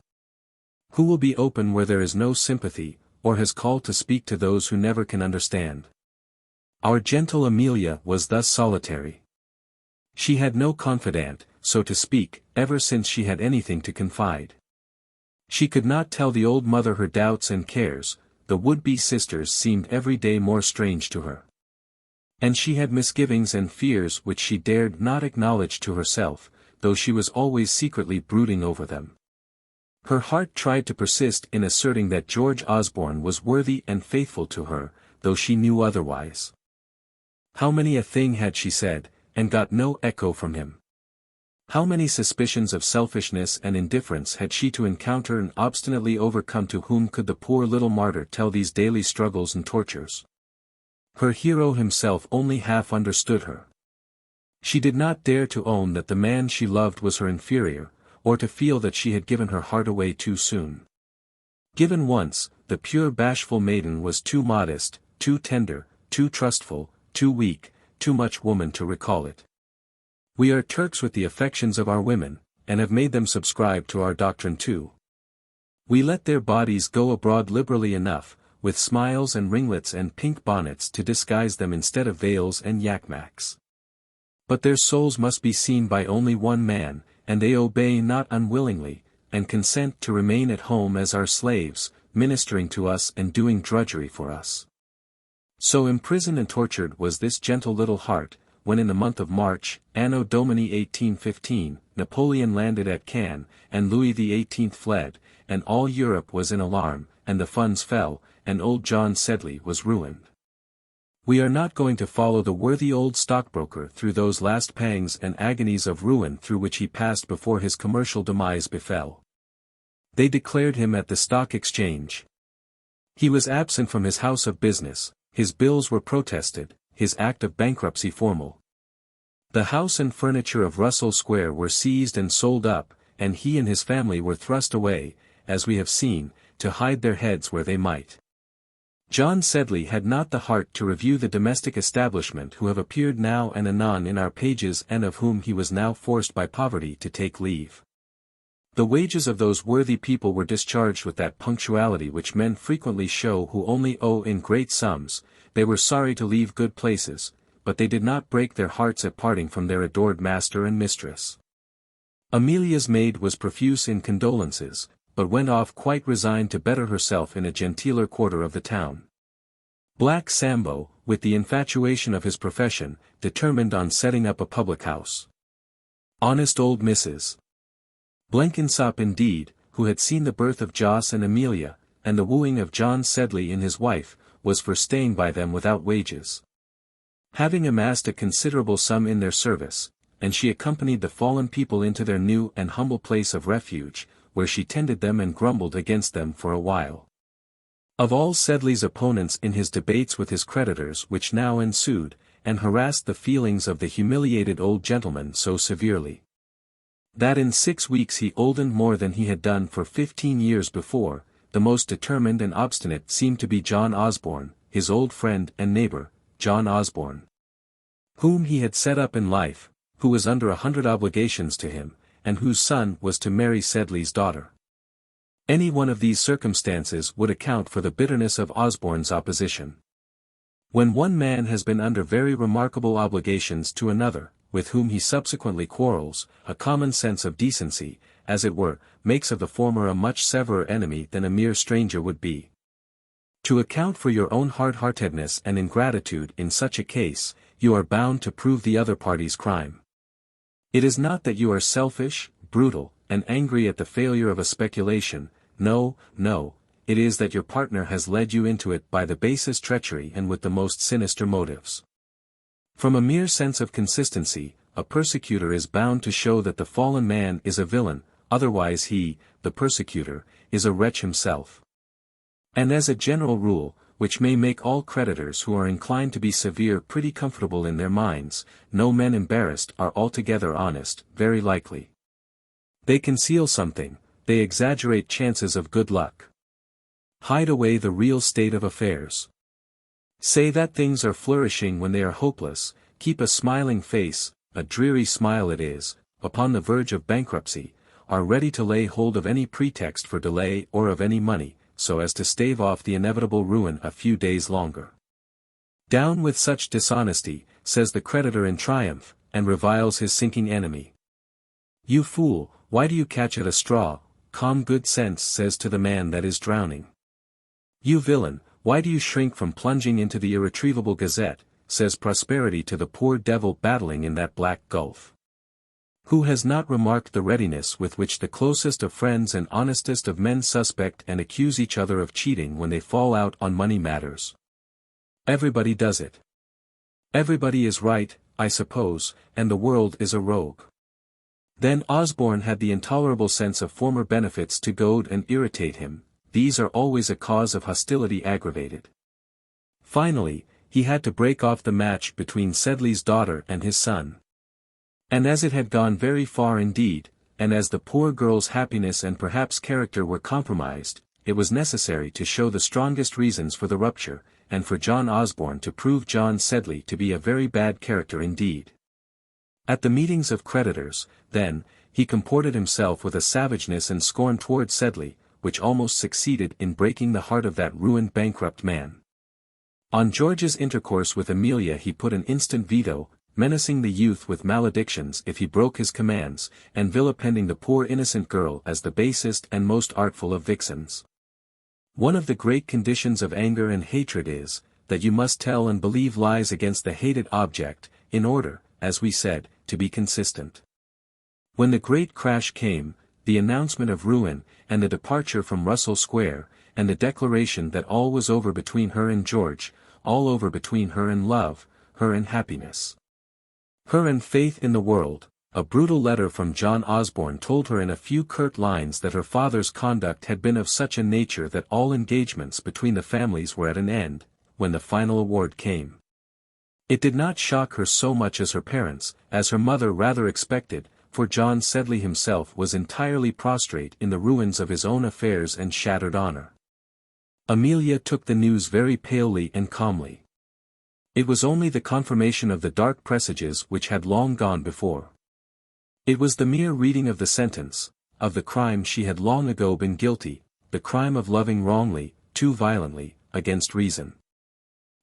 Who will be open where there is no sympathy, or has called to speak to those who never can understand? Our gentle Amelia was thus solitary. She had no confidant, so to speak, ever since she had anything to confide. She could not tell the old mother her doubts and cares. The would-be sisters seemed every day more strange to her. And she had misgivings and fears which she dared not acknowledge to herself, though she was always secretly brooding over them. Her heart tried to persist in asserting that George Osborne was worthy and faithful to her, though she knew otherwise. How many a thing had she said, and got no echo from him? How many suspicions of selfishness and indifference had she to encounter and obstinately overcome? To whom could the poor little martyr tell these daily struggles and tortures? Her hero himself only half understood her. She did not dare to own that the man she loved was her inferior, or to feel that she had given her heart away too soon. Given once, the pure bashful maiden was too modest, too tender, too trustful, too weak, too much woman to recall it. We are Turks with the affections of our women, and have made them subscribe to our doctrine too. We let their bodies go abroad liberally enough, with smiles and ringlets and pink bonnets to disguise them instead of veils and yakmaks. But their souls must be seen by only one man, and they obey not unwillingly, and consent to remain at home as our slaves, ministering to us and doing drudgery for us. So imprisoned and tortured was this gentle little heart, when in the month of March, Anno Domini 1815, Napoleon landed at Cannes, and Louis XVIII fled, and all Europe was in alarm, and the funds fell, and old John Sedley was ruined. We are not going to follow the worthy old stockbroker through those last pangs and agonies of ruin through which he passed before his commercial demise befell. They declared him at the Stock Exchange. He was absent from his house of business, his bills were protested, his act of bankruptcy formal. The house and furniture of Russell Square were seized and sold up, and he and his family were thrust away, as we have seen, to hide their heads where they might. John Sedley had not the heart to review the domestic establishment who have appeared now and anon in our pages and of whom he was now forced by poverty to take leave. The wages of those worthy people were discharged with that punctuality which men frequently show who only owe in great sums. They were sorry to leave good places, but they did not break their hearts at parting from their adored master and mistress. Amelia's maid was profuse in condolences, but went off quite resigned to better herself in a genteeler quarter of the town. Black Sambo, with the infatuation of his profession, determined on setting up a public house. Honest old Mrs. Blenkinsop indeed, who had seen the birth of Jos and Amelia, and the wooing of John Sedley in his wife, was for staying by them without wages. Having amassed a considerable sum in their service, and she accompanied the fallen people into their new and humble place of refuge, where she tended them and grumbled against them for a while. Of all Sedley's opponents in his debates with his creditors which now ensued, and harassed the feelings of the humiliated old gentleman so severely, that in 6 weeks he oldened more than he had done for 15 years before, the most determined and obstinate seemed to be John Osborne, his old friend and neighbor, John Osborne, whom he had set up in life, who was under 100 obligations to him, and whose son was to marry Sedley's daughter. Any one of these circumstances would account for the bitterness of Osborne's opposition. When one man has been under very remarkable obligations to another, with whom he subsequently quarrels, a common sense of decency, as it were, makes of the former a much severer enemy than a mere stranger would be. To account for your own hard-heartedness and ingratitude in such a case, you are bound to prove the other party's crime. It is not that you are selfish, brutal, and angry at the failure of a speculation, no, it is that your partner has led you into it by the basest treachery and with the most sinister motives. From a mere sense of consistency, a persecutor is bound to show that the fallen man is a villain, otherwise he, the persecutor, is a wretch himself. And as a general rule, which may make all creditors who are inclined to be severe pretty comfortable in their minds, no men embarrassed are altogether honest, very likely. They conceal something, they exaggerate chances of good luck. Hide away the real state of affairs. Say that things are flourishing when they are hopeless, keep a smiling face, a dreary smile it is, upon the verge of bankruptcy, are ready to lay hold of any pretext for delay or of any money, so as to stave off the inevitable ruin a few days longer. Down with such dishonesty, says the creditor in triumph, and reviles his sinking enemy. You fool, why do you catch at a straw? Calm good sense says to the man that is drowning. You villain, why do you shrink from plunging into the irretrievable gazette, says prosperity to the poor devil battling in that black gulf. Who has not remarked the readiness with which the closest of friends and honestest of men suspect and accuse each other of cheating when they fall out on money matters? Everybody does it. Everybody is right, I suppose, and the world is a rogue. Then Osborne had the intolerable sense of former benefits to goad and irritate him. These are always a cause of hostility aggravated. Finally, he had to break off the match between Sedley's daughter and his son. And as it had gone very far indeed, and as the poor girl's happiness and perhaps character were compromised, it was necessary to show the strongest reasons for the rupture, and for John Osborne to prove John Sedley to be a very bad character indeed. At the meetings of creditors, then, he comported himself with a savageness and scorn toward Sedley, which almost succeeded in breaking the heart of that ruined bankrupt man. On George's intercourse with Amelia he put an instant veto, menacing the youth with maledictions if he broke his commands, and vilipending the poor innocent girl as the basest and most artful of vixens. One of the great conditions of anger and hatred is, that you must tell and believe lies against the hated object, in order, as we said, to be consistent. When the great crash came, the announcement of ruin, and the departure from Russell Square, and the declaration that all was over between her and George, all over between her and love, her and happiness, her and faith in the world, a brutal letter from John Osborne told her in a few curt lines that her father's conduct had been of such a nature that all engagements between the families were at an end, when the final award came. It did not shock her so much as her parents, as her mother rather expected, for John Sedley himself was entirely prostrate in the ruins of his own affairs and shattered honor. Amelia took the news very palely and calmly. It was only the confirmation of the dark presages which had long gone before. It was the mere reading of the sentence, of the crime she had long ago been guilty, the crime of loving wrongly, too violently, against reason.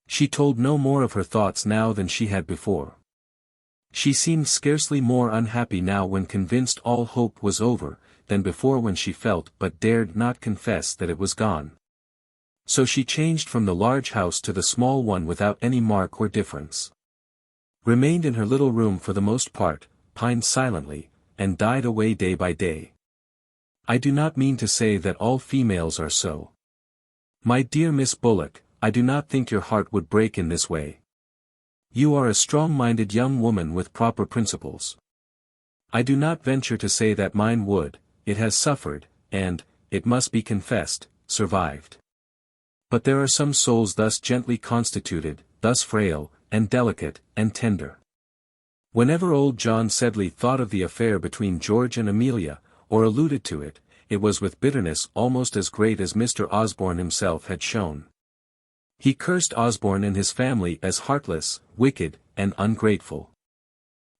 She told no more of her thoughts now than she had before. She seemed scarcely more unhappy now when convinced all hope was over, than before when she felt but dared not confess that it was gone. So she changed from the large house to the small one without any mark or difference. Remained in her little room for the most part, pined silently, and died away day by day. I do not mean to say that all females are so. My dear Miss Bullock, I do not think your heart would break in this way. You are a strong-minded young woman with proper principles. I do not venture to say that mine would, it has suffered, and, it must be confessed, survived. But there are some souls thus gently constituted, thus frail, and delicate, and tender. Whenever old John Sedley thought of the affair between George and Amelia, or alluded to it, it was with bitterness almost as great as Mr. Osborne himself had shown. He cursed Osborne and his family as heartless, wicked, and ungrateful.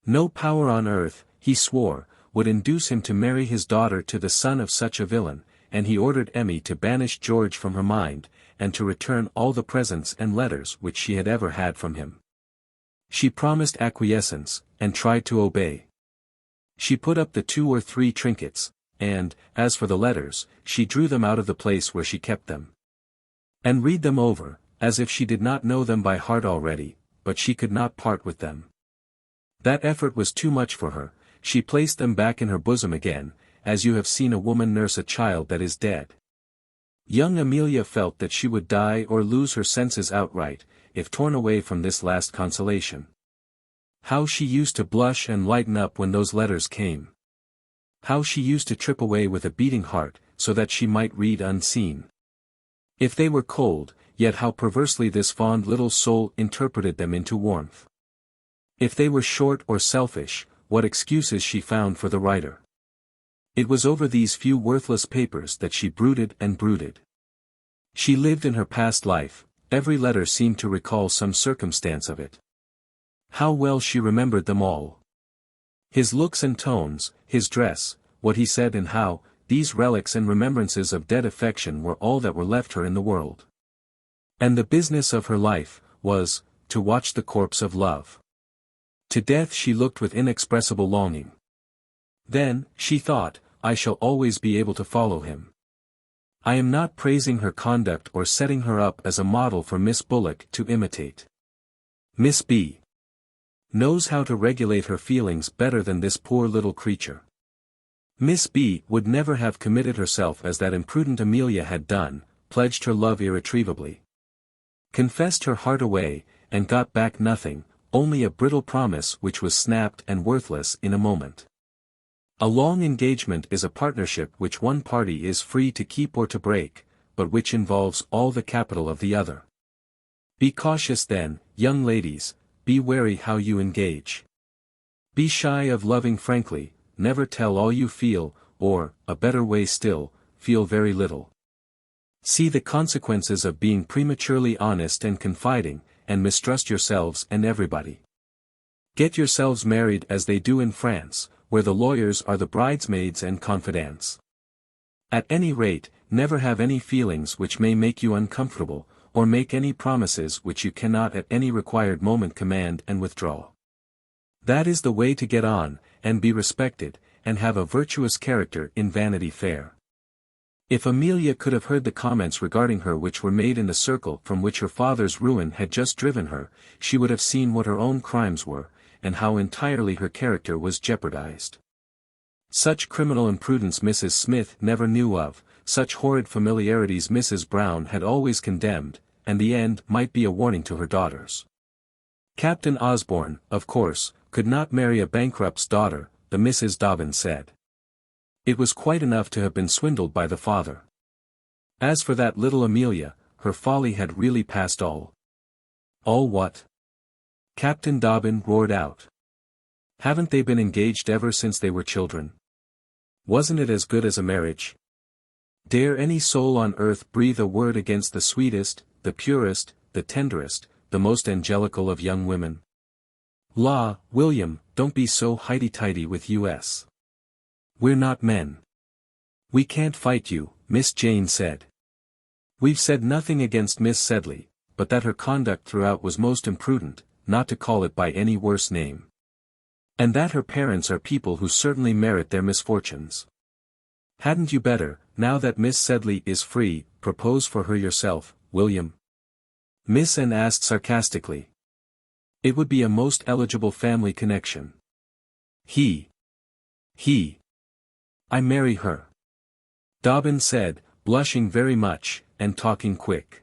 No power on earth, he swore, would induce him to marry his daughter to the son of such a villain, and he ordered Emmy to banish George from her mind, and to return all the presents and letters which she had ever had from him. She promised acquiescence, and tried to obey. She put up the 2 or 3 trinkets, and, as for the letters, she drew them out of the place where she kept them. And read them over, as if she did not know them by heart already, but she could not part with them. That effort was too much for her. She placed them back in her bosom again, as you have seen a woman nurse a child that is dead. Young Amelia felt that she would die or lose her senses outright, if torn away from this last consolation. How she used to blush and lighten up when those letters came! How she used to trip away with a beating heart, so that she might read unseen! If they were cold, yet how perversely this fond little soul interpreted them into warmth. If they were short or selfish, what excuses she found for the writer. It was over these few worthless papers that she brooded and brooded. She lived in her past life, every letter seemed to recall some circumstance of it. How well she remembered them all! His looks and tones, his dress, what he said and how, these relics and remembrances of dead affection were all that were left her in the world. And the business of her life, was, to watch the corpse of love. To death she looked with inexpressible longing. Then, she thought, I shall always be able to follow him. I am not praising her conduct or setting her up as a model for Miss Bullock to imitate. Miss B. knows how to regulate her feelings better than this poor little creature. Miss B. would never have committed herself as that imprudent Amelia had done, pledged her love irretrievably. Confessed her heart away, and got back nothing, only a brittle promise which was snapped and worthless in a moment. A long engagement is a partnership which one party is free to keep or to break, but which involves all the capital of the other. Be cautious then, young ladies, be wary how you engage. Be shy of loving frankly, never tell all you feel, or, a better way still, feel very little. See the consequences of being prematurely honest and confiding, and mistrust yourselves and everybody. Get yourselves married as they do in France, where the lawyers are the bridesmaids and confidants. At any rate, never have any feelings which may make you uncomfortable, or make any promises which you cannot at any required moment command and withdraw. That is the way to get on, and be respected, and have a virtuous character in Vanity Fair. If Amelia could have heard the comments regarding her which were made in the circle from which her father's ruin had just driven her, she would have seen what her own crimes were, and how entirely her character was jeopardized. Such criminal imprudence Mrs. Smith never knew of, such horrid familiarities Mrs. Brown had always condemned, and the end might be a warning to her daughters. Captain Osborne, of course, could not marry a bankrupt's daughter, the Mrs. Dobbin said. It was quite enough to have been swindled by the father. As for that little Amelia, her folly had really passed all. All what? Captain Dobbin roared out. Haven't they been engaged ever since they were children? Wasn't it as good as a marriage? Dare any soul on earth breathe a word against the sweetest, the purest, the tenderest, the most angelical of young women? La, William, don't be so highty-tighty with us. We're not men. We can't fight you, Miss Jane said. We've said nothing against Miss Sedley, but that her conduct throughout was most imprudent, not to call it by any worse name. And that her parents are people who certainly merit their misfortunes. Hadn't you better, now that Miss Sedley is free, propose for her yourself, William? Miss Anne asked sarcastically. It would be a most eligible family connection. I marry her. Dobbin said, blushing very much, and talking quick.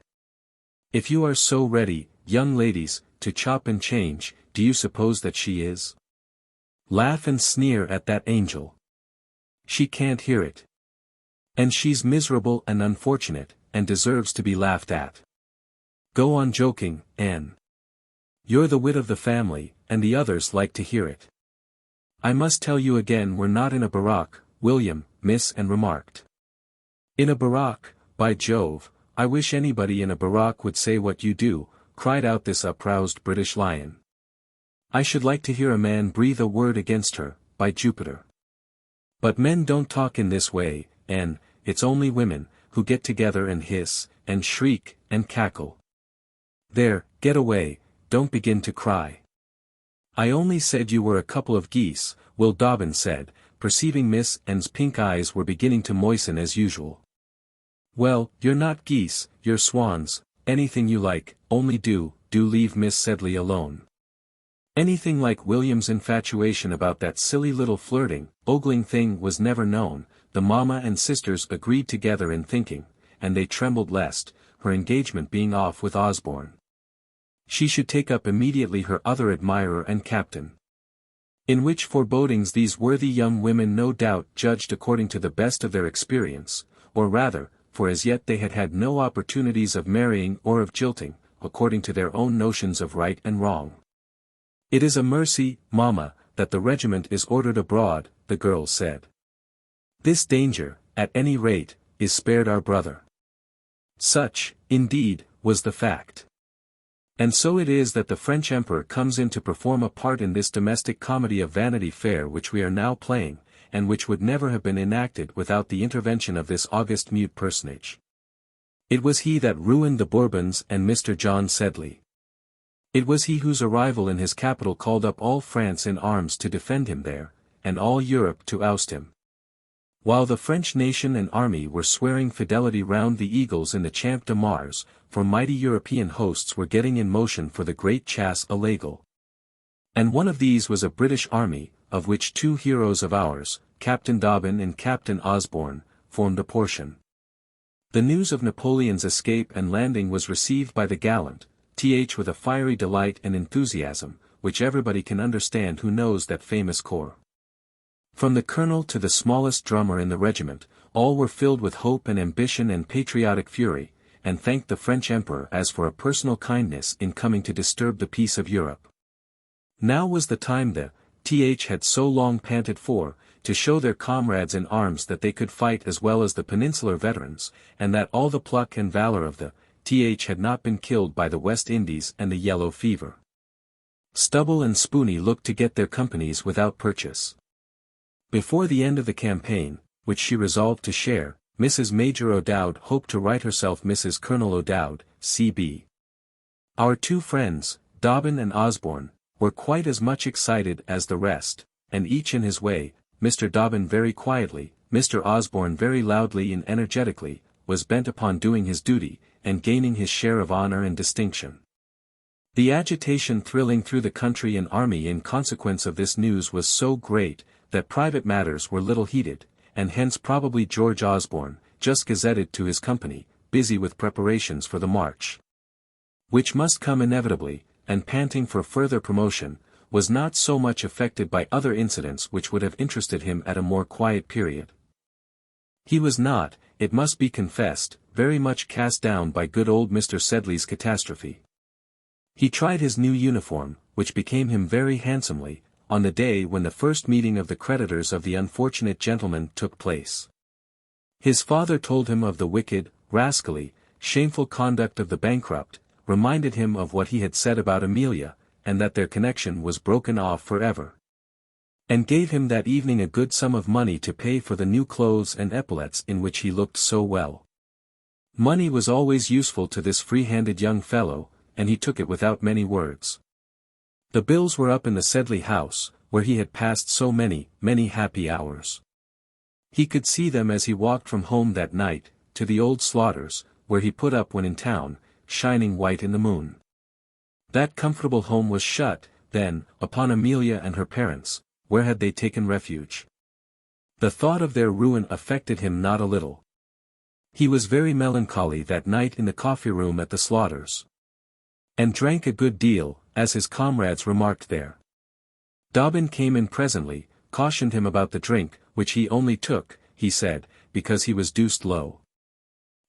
If you are so ready, young ladies, to chop and change, do you suppose that she is? Laugh and sneer at that angel. She can't hear it. And she's miserable and unfortunate, and deserves to be laughed at. Go on joking, Anne. You're the wit of the family, and the others like to hear it. I must tell you again we're not in a barrack, William, Miss Anne remarked. In a barrack, by Jove, I wish anybody in a barrack would say what you do, cried out this uproused British lion. I should like to hear a man breathe a word against her, by Jupiter. But men don't talk in this way, and, it's only women, who get together and hiss, and shriek, and cackle. There, get away, don't begin to cry. I only said you were a couple of geese, Will Dobbin said, perceiving Miss Anne's pink eyes were beginning to moisten as usual. Well, you're not geese, you're swans, anything you like, only do leave Miss Sedley alone. Anything like William's infatuation about that silly little flirting, ogling thing was never known, the mamma and sisters agreed together in thinking, and they trembled lest, her engagement being off with Osborne, she should take up immediately her other admirer and captain. In which forebodings these worthy young women no doubt judged according to the best of their experience, or rather, for as yet they had had no opportunities of marrying or of jilting, according to their own notions of right and wrong. It is a mercy, mamma, that the regiment is ordered abroad, the girls said. This danger, at any rate, is spared our brother. Such, indeed, was the fact. And so it is that the French Emperor comes in to perform a part in this domestic comedy of Vanity Fair which we are now playing, and which would never have been enacted without the intervention of this august mute personage. It was he that ruined the Bourbons and Mr. John Sedley. It was he whose arrival in his capital called up all France in arms to defend him there, and all Europe to oust him. While the French nation and army were swearing fidelity round the eagles in the Champ de Mars, for mighty European hosts were getting in motion for the great chasse a l'aigle. And one of these was a British army, of which two heroes of ours, Captain Dobbin and Captain Osborne, formed a portion. The news of Napoleon's escape and landing was received by the gallant, with a fiery delight and enthusiasm, which everybody can understand who knows that famous corps. From the colonel to the smallest drummer in the regiment, all were filled with hope and ambition and patriotic fury, and thanked the French Emperor as for a personal kindness in coming to disturb the peace of Europe. Now was the time the had so long panted for, to show their comrades in arms that they could fight as well as the peninsular veterans, and that all the pluck and valor of the had not been killed by the West Indies and the yellow fever. Stubble and Spoony looked to get their companies without purchase. Before the end of the campaign, which she resolved to share, Mrs. Major O'Dowd hoped to write herself Mrs. Colonel O'Dowd, C.B. Our two friends, Dobbin and Osborne, were quite as much excited as the rest, and each in his way, Mr. Dobbin very quietly, Mr. Osborne very loudly and energetically, was bent upon doing his duty, and gaining his share of honor and distinction. The agitation thrilling through the country and army in consequence of this news was so great, that private matters were little heeded, and hence probably George Osborne, just gazetted to his company, busy with preparations for the march, which must come inevitably, and panting for further promotion, was not so much affected by other incidents which would have interested him at a more quiet period. He was not, it must be confessed, very much cast down by good old Mr. Sedley's catastrophe. He tried his new uniform, which became him very handsomely, on the day when the first meeting of the creditors of the unfortunate gentleman took place. His father told him of the wicked, rascally, shameful conduct of the bankrupt, reminded him of what he had said about Amelia, and that their connection was broken off forever, and gave him that evening a good sum of money to pay for the new clothes and epaulets in which he looked so well. Money was always useful to this free-handed young fellow, and he took it without many words. The bills were up in the Sedley house, where he had passed so many, many happy hours. He could see them as he walked from home that night, to the old Slaughters, where he put up when in town, shining white in the moon. That comfortable home was shut, then, upon Amelia and her parents. Where had they taken refuge? The thought of their ruin affected him not a little. He was very melancholy that night in the coffee-room at the Slaughters, and drank a good deal, as his comrades remarked there. Dobbin came in presently, cautioned him about the drink, which he only took, he said, because he was deuced low.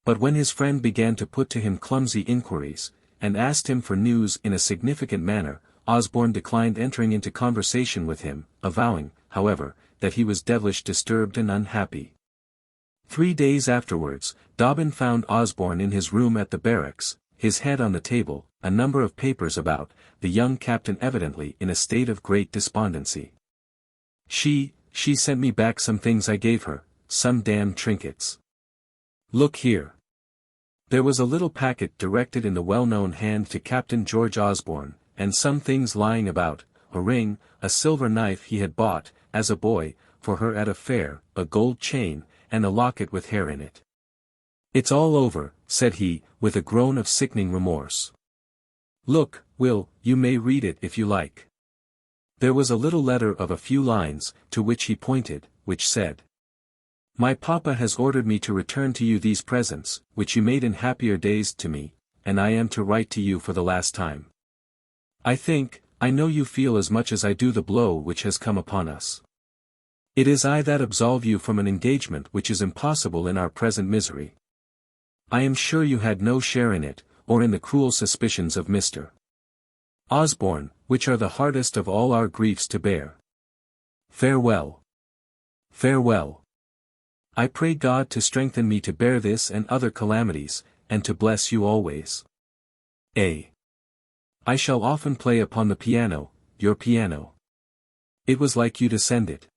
But when his friend began to put to him clumsy inquiries, and asked him for news in a significant manner, Osborne declined entering into conversation with him, avowing, however, that he was devilish disturbed and unhappy. 3 days afterwards, Dobbin found Osborne in his room at the barracks, his head on the table, a number of papers about, the young captain evidently in a state of great despondency. She sent me back some things I gave her, some damned trinkets. Look here. There was a little packet directed in the well-known hand to Captain George Osborne, and some things lying about, a ring, a silver knife he had bought, as a boy, for her at a fair, a gold chain, and a locket with hair in it. It's all over, said he, with a groan of sickening remorse. Look, Will, you may read it if you like. There was a little letter of a few lines, to which he pointed, which said, My papa has ordered me to return to you these presents, which you made in happier days to me, and I am to write to you for the last time. I know you feel as much as I do the blow which has come upon us. It is I that absolve you from an engagement which is impossible in our present misery. I am sure you had no share in it, or in the cruel suspicions of Mr. Osborne, which are the hardest of all our griefs to bear. Farewell. Farewell. I pray God to strengthen me to bear this and other calamities, and to bless you always. I shall often play upon the piano, your piano. It was like you to send it.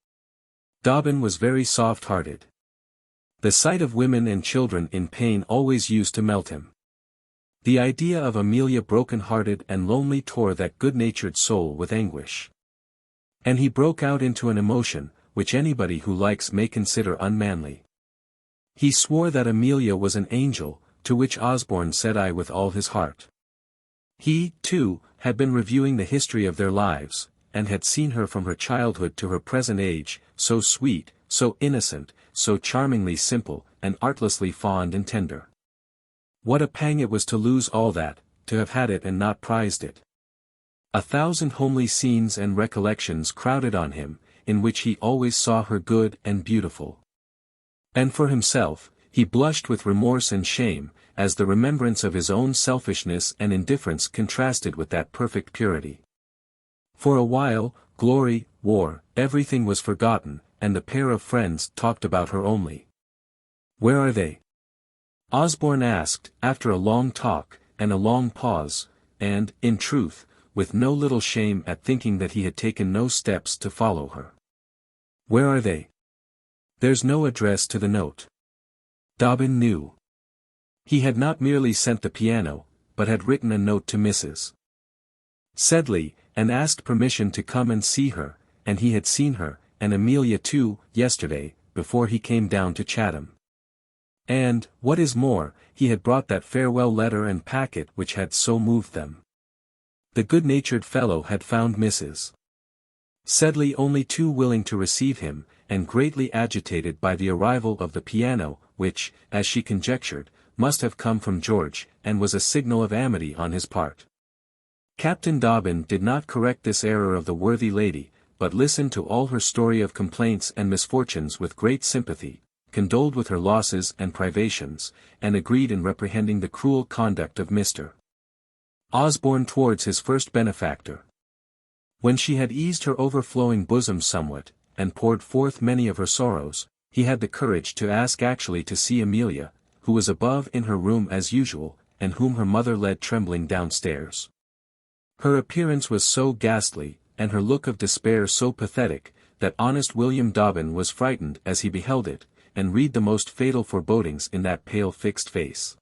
Dobbin was very soft-hearted. The sight of women and children in pain always used to melt him. The idea of Amelia broken-hearted and lonely tore that good-natured soul with anguish. And he broke out into an emotion, which anybody who likes may consider unmanly. He swore that Amelia was an angel, to which Osborne said I with all his heart. He, too, had been reviewing the history of their lives, and had seen her from her childhood to her present age, so sweet, so innocent, so charmingly simple, and artlessly fond and tender. What a pang it was to lose all that, to have had it and not prized it. 1,000 homely scenes and recollections crowded on him, in which he always saw her good and beautiful. And for himself, he blushed with remorse and shame, as the remembrance of his own selfishness and indifference contrasted with that perfect purity. For a while, glory, war, everything was forgotten, and the pair of friends talked about her only. Where are they? Osborne asked, after a long talk, and a long pause, and, in truth, with no little shame at thinking that he had taken no steps to follow her. "Where are they?" "There's no address to the note." Dobbin knew. He had not merely sent the piano, but had written a note to Mrs. Sedley, and asked permission to come and see her, and he had seen her, and Amelia too, yesterday, before he came down to Chatham. And, what is more, he had brought that farewell letter and packet which had so moved them. The good-natured fellow had found Mrs. Sedley only too willing to receive him, and greatly agitated by the arrival of the piano, which, as she conjectured, must have come from George, and was a signal of amity on his part. Captain Dobbin did not correct this error of the worthy lady, but listened to all her story of complaints and misfortunes with great sympathy, condoled with her losses and privations, and agreed in reprehending the cruel conduct of Mr. Osborne towards his first benefactor. When she had eased her overflowing bosom somewhat, and poured forth many of her sorrows, he had the courage to ask actually to see Amelia, who was above in her room as usual, and whom her mother led trembling downstairs. Her appearance was so ghastly, and her look of despair so pathetic, that honest William Dobbin was frightened as he beheld it, and read the most fatal forebodings in that pale fixed face.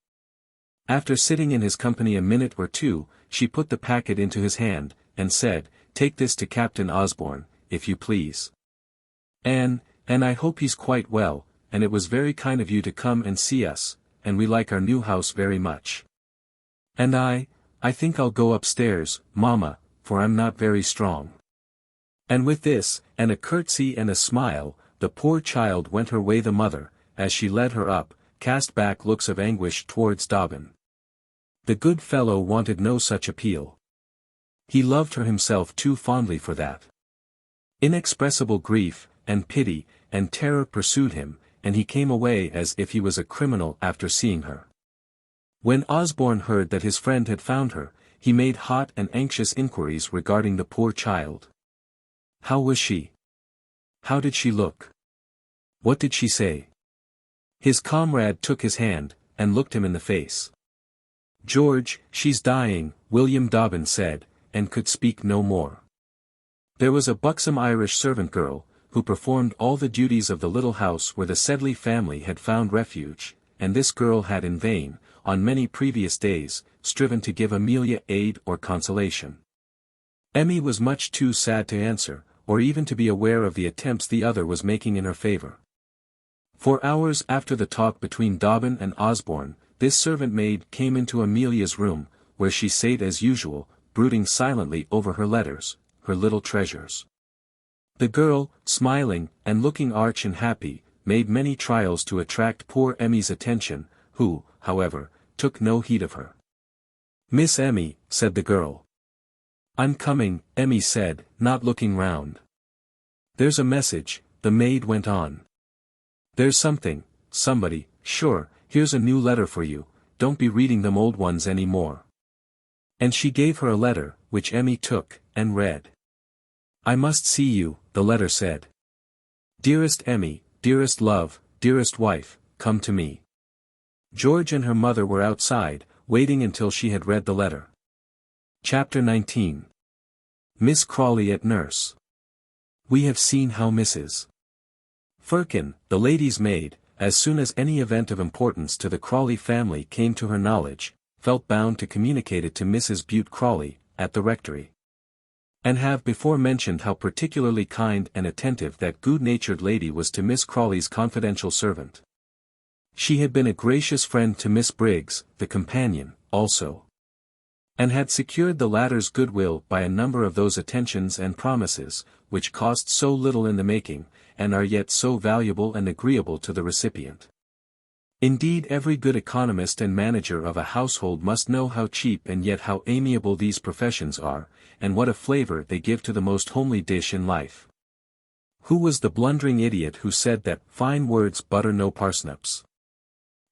After sitting in his company a minute or two, she put the packet into his hand, and said, "Take this to Captain Osborne, if you please. And I hope he's quite well, and it was very kind of you to come and see us, and we like our new house very much. And I think I'll go upstairs, Mamma, for I'm not very strong." And with this, and a curtsy and a smile, the poor child went her way. The mother, as she led her up, cast back looks of anguish towards Dobbin. The good fellow wanted no such appeal. He loved her himself too fondly for that. Inexpressible grief, and pity, and terror pursued him, and he came away as if he was a criminal after seeing her. When Osborne heard that his friend had found her, he made hot and anxious inquiries regarding the poor child. How was she? How did she look? What did she say? His comrade took his hand, and looked him in the face. "George, she's dying," William Dobbin said, and could speak no more. There was a buxom Irish servant girl, who performed all the duties of the little house where the Sedley family had found refuge, and this girl had in vain, on many previous days, striven to give Amelia aid or consolation. Emmy was much too sad to answer, or even to be aware of the attempts the other was making in her favor. For hours after the talk between Dobbin and Osborne, this servant maid came into Amelia's room, where she sate as usual, brooding silently over her letters, her little treasures. The girl, smiling, and looking arch and happy, made many trials to attract poor Emmy's attention, who, however, took no heed of her. "Miss Emmy," said the girl. "I'm coming," Emmy said, not looking round. "There's a message," the maid went on. "There's somebody, sure, here's a new letter for you, don't be reading them old ones any more." And she gave her a letter, which Emmy took, and read. "I must see you," the letter said. "Dearest Emmy, dearest love, dearest wife, come to me." George and her mother were outside, waiting until she had read the letter. Chapter 19. Miss Crawley at nurse. We have seen how Mrs. Firkin, the lady's maid, as soon as any event of importance to the Crawley family came to her knowledge, felt bound to communicate it to Mrs. Bute Crawley, at the rectory. And have before mentioned how particularly kind and attentive that good-natured lady was to Miss Crawley's confidential servant. She had been a gracious friend to Miss Briggs, the companion, also. And had secured the latter's goodwill by a number of those attentions and promises, which cost so little in the making, and are yet so valuable and agreeable to the recipient. Indeed, every good economist and manager of a household must know how cheap and yet how amiable these professions are, and what a flavor they give to the most homely dish in life. Who was the blundering idiot who said that "fine words butter no parsnips"?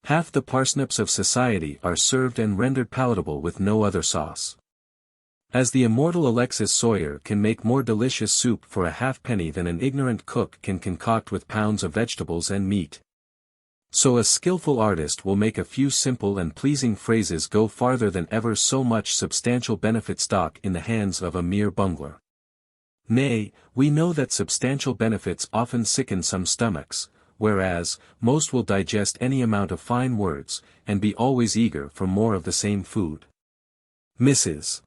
Half the parsnips of society are served and rendered palatable with no other sauce. As the immortal Alexis Soyer can make more delicious soup for a halfpenny than an ignorant cook can concoct with pounds of vegetables and meat. So a skillful artist will make a few simple and pleasing phrases go farther than ever so much substantial benefit stock in the hands of a mere bungler. Nay, we know that substantial benefits often sicken some stomachs, whereas, most will digest any amount of fine words, and be always eager for more of the same food. Mrs.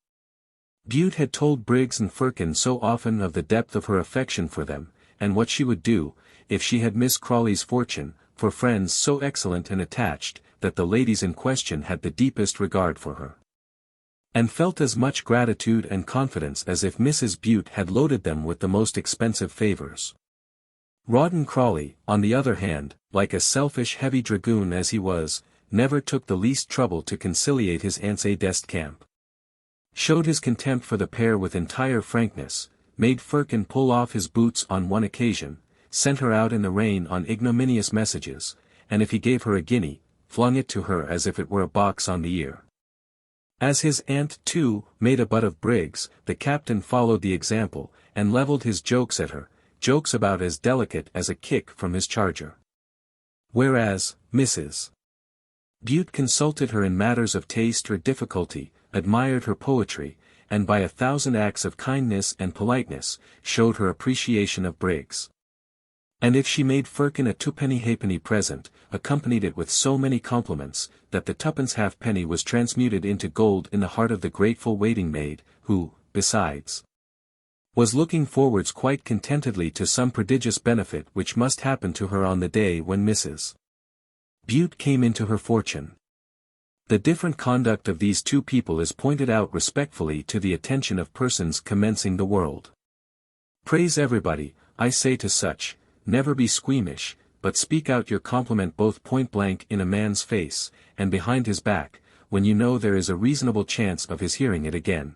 Bute had told Briggs and Firkin so often of the depth of her affection for them, and what she would do, if she had Miss Crawley's fortune, for friends so excellent and attached, that the ladies in question had the deepest regard for her, and felt as much gratitude and confidence as if Mrs. Bute had loaded them with the most expensive favors. Rawdon Crawley, on the other hand, like a selfish heavy dragoon as he was, never took the least trouble to conciliate his aunt's aide camp. Showed his contempt for the pair with entire frankness, made Firkin pull off his boots on one occasion, sent her out in the rain on ignominious messages, and if he gave her a guinea, flung it to her as if it were a box on the ear. As his aunt, too, made a butt of Briggs, the captain followed the example, and levelled his jokes at her, jokes about as delicate as a kick from his charger. Whereas, Mrs. Bute consulted her in matters of taste or difficulty, admired her poetry, and by 1,000 acts of kindness and politeness, showed her appreciation of Briggs. And if she made Firkin a twopenny halfpenny present, accompanied it with so many compliments, that the twopence halfpenny was transmuted into gold in the heart of the grateful waiting-maid, who, besides, was looking forwards quite contentedly to some prodigious benefit which must happen to her on the day when Mrs. Bute came into her fortune. The different conduct of these two people is pointed out respectfully to the attention of persons commencing the world. Praise everybody, I say to such, never be squeamish, but speak out your compliment both point-blank in a man's face, and behind his back, when you know there is a reasonable chance of his hearing it again.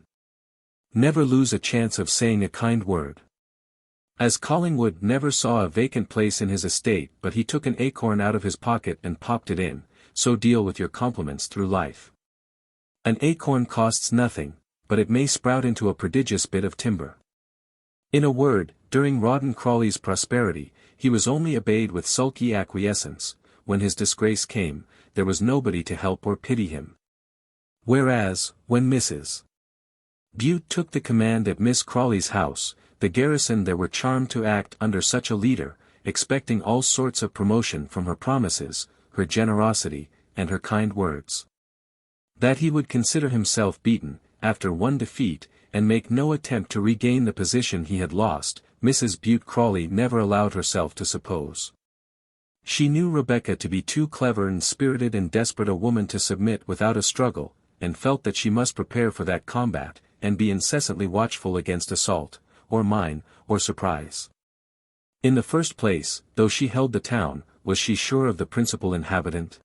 Never lose a chance of saying a kind word. As Collingwood never saw a vacant place in his estate but he took an acorn out of his pocket and popped it in, so deal with your compliments through life. An acorn costs nothing, but it may sprout into a prodigious bit of timber. In a word, during Rawdon Crawley's prosperity, he was only obeyed with sulky acquiescence. When his disgrace came, there was nobody to help or pity him. Whereas, when Mrs. Bute took the command at Miss Crawley's house, the garrison there were charmed to act under such a leader, expecting all sorts of promotion from her promises, her generosity, and her kind words. That he would consider himself beaten, after one defeat, and make no attempt to regain the position he had lost, Mrs. Bute Crawley never allowed herself to suppose. She knew Rebecca to be too clever and spirited and desperate a woman to submit without a struggle, and felt that she must prepare for that combat, and be incessantly watchful against assault, or mine, or surprise. In the first place, though she held the town, was she sure of the principal inhabitant?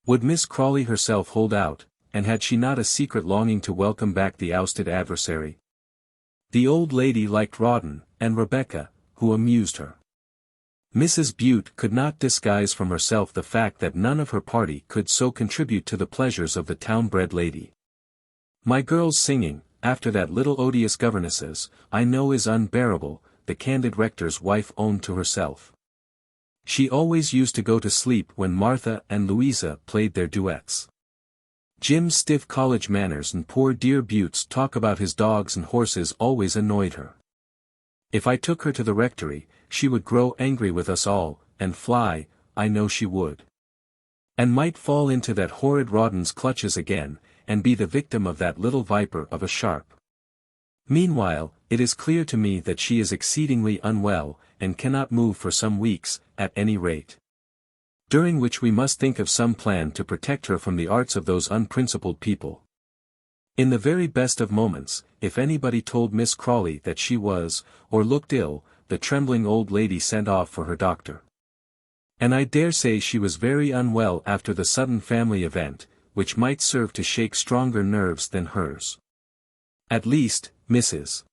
Would Miss Crawley herself hold out, and had she not a secret longing to welcome back the ousted adversary? The old lady liked Rawdon, and Rebecca, who amused her. Mrs. Bute could not disguise from herself the fact that none of her party could so contribute to the pleasures of the town-bred lady. My girl's singing, after that little odious governess's, I know is unbearable, the candid rector's wife owned to herself. She always used to go to sleep when Martha and Louisa played their duets. Jim's stiff college manners and poor dear Bute's talk about his dogs and horses always annoyed her. If I took her to the rectory, she would grow angry with us all, and fly, I know she would. And might fall into that horrid Rawdon's clutches again, and be the victim of that little viper of a Sharp. Meanwhile, it is clear to me that she is exceedingly unwell, and cannot move for some weeks, at any rate. During which we must think of some plan to protect her from the arts of those unprincipled people. In the very best of moments, if anybody told Miss Crawley that she was, or looked ill, the trembling old lady sent off for her doctor. And I dare say she was very unwell after the sudden family event, which might serve to shake stronger nerves than hers. At least, Mrs.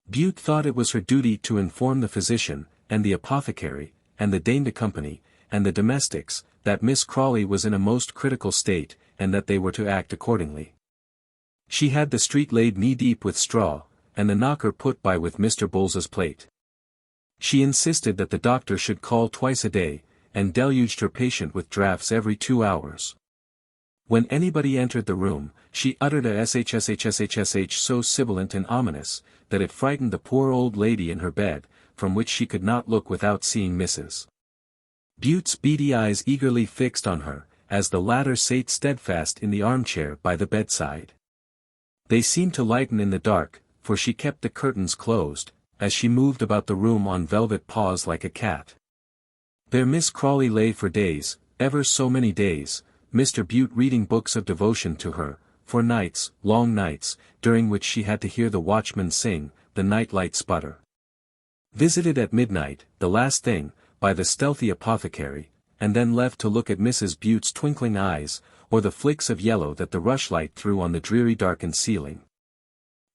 Bute thought it was her duty to inform the physician, and the apothecary, and the dame de company, and the domestics, that Miss Crawley was in a most critical state, and that they were to act accordingly. She had the street laid knee-deep with straw, and the knocker put by with Mr. Bowles's plate. She insisted that the doctor should call twice a day, and deluged her patient with draughts every 2 hours. When anybody entered the room, she uttered a shshshshsh so sibilant and ominous, that it frightened the poor old lady in her bed, from which she could not look without seeing Mrs. Bute's beady eyes eagerly fixed on her, as the latter sate steadfast in the armchair by the bedside. They seemed to lighten in the dark, for she kept the curtains closed, as she moved about the room on velvet paws like a cat. There Miss Crawley lay for days, ever so many days, Mr. Bute reading books of devotion to her, for nights, long nights, during which she had to hear the watchman sing, the night-light sputter. Visited at midnight, the last thing, by the stealthy apothecary, and then left to look at Mrs. Bute's twinkling eyes, or the flicks of yellow that the rushlight threw on the dreary darkened ceiling.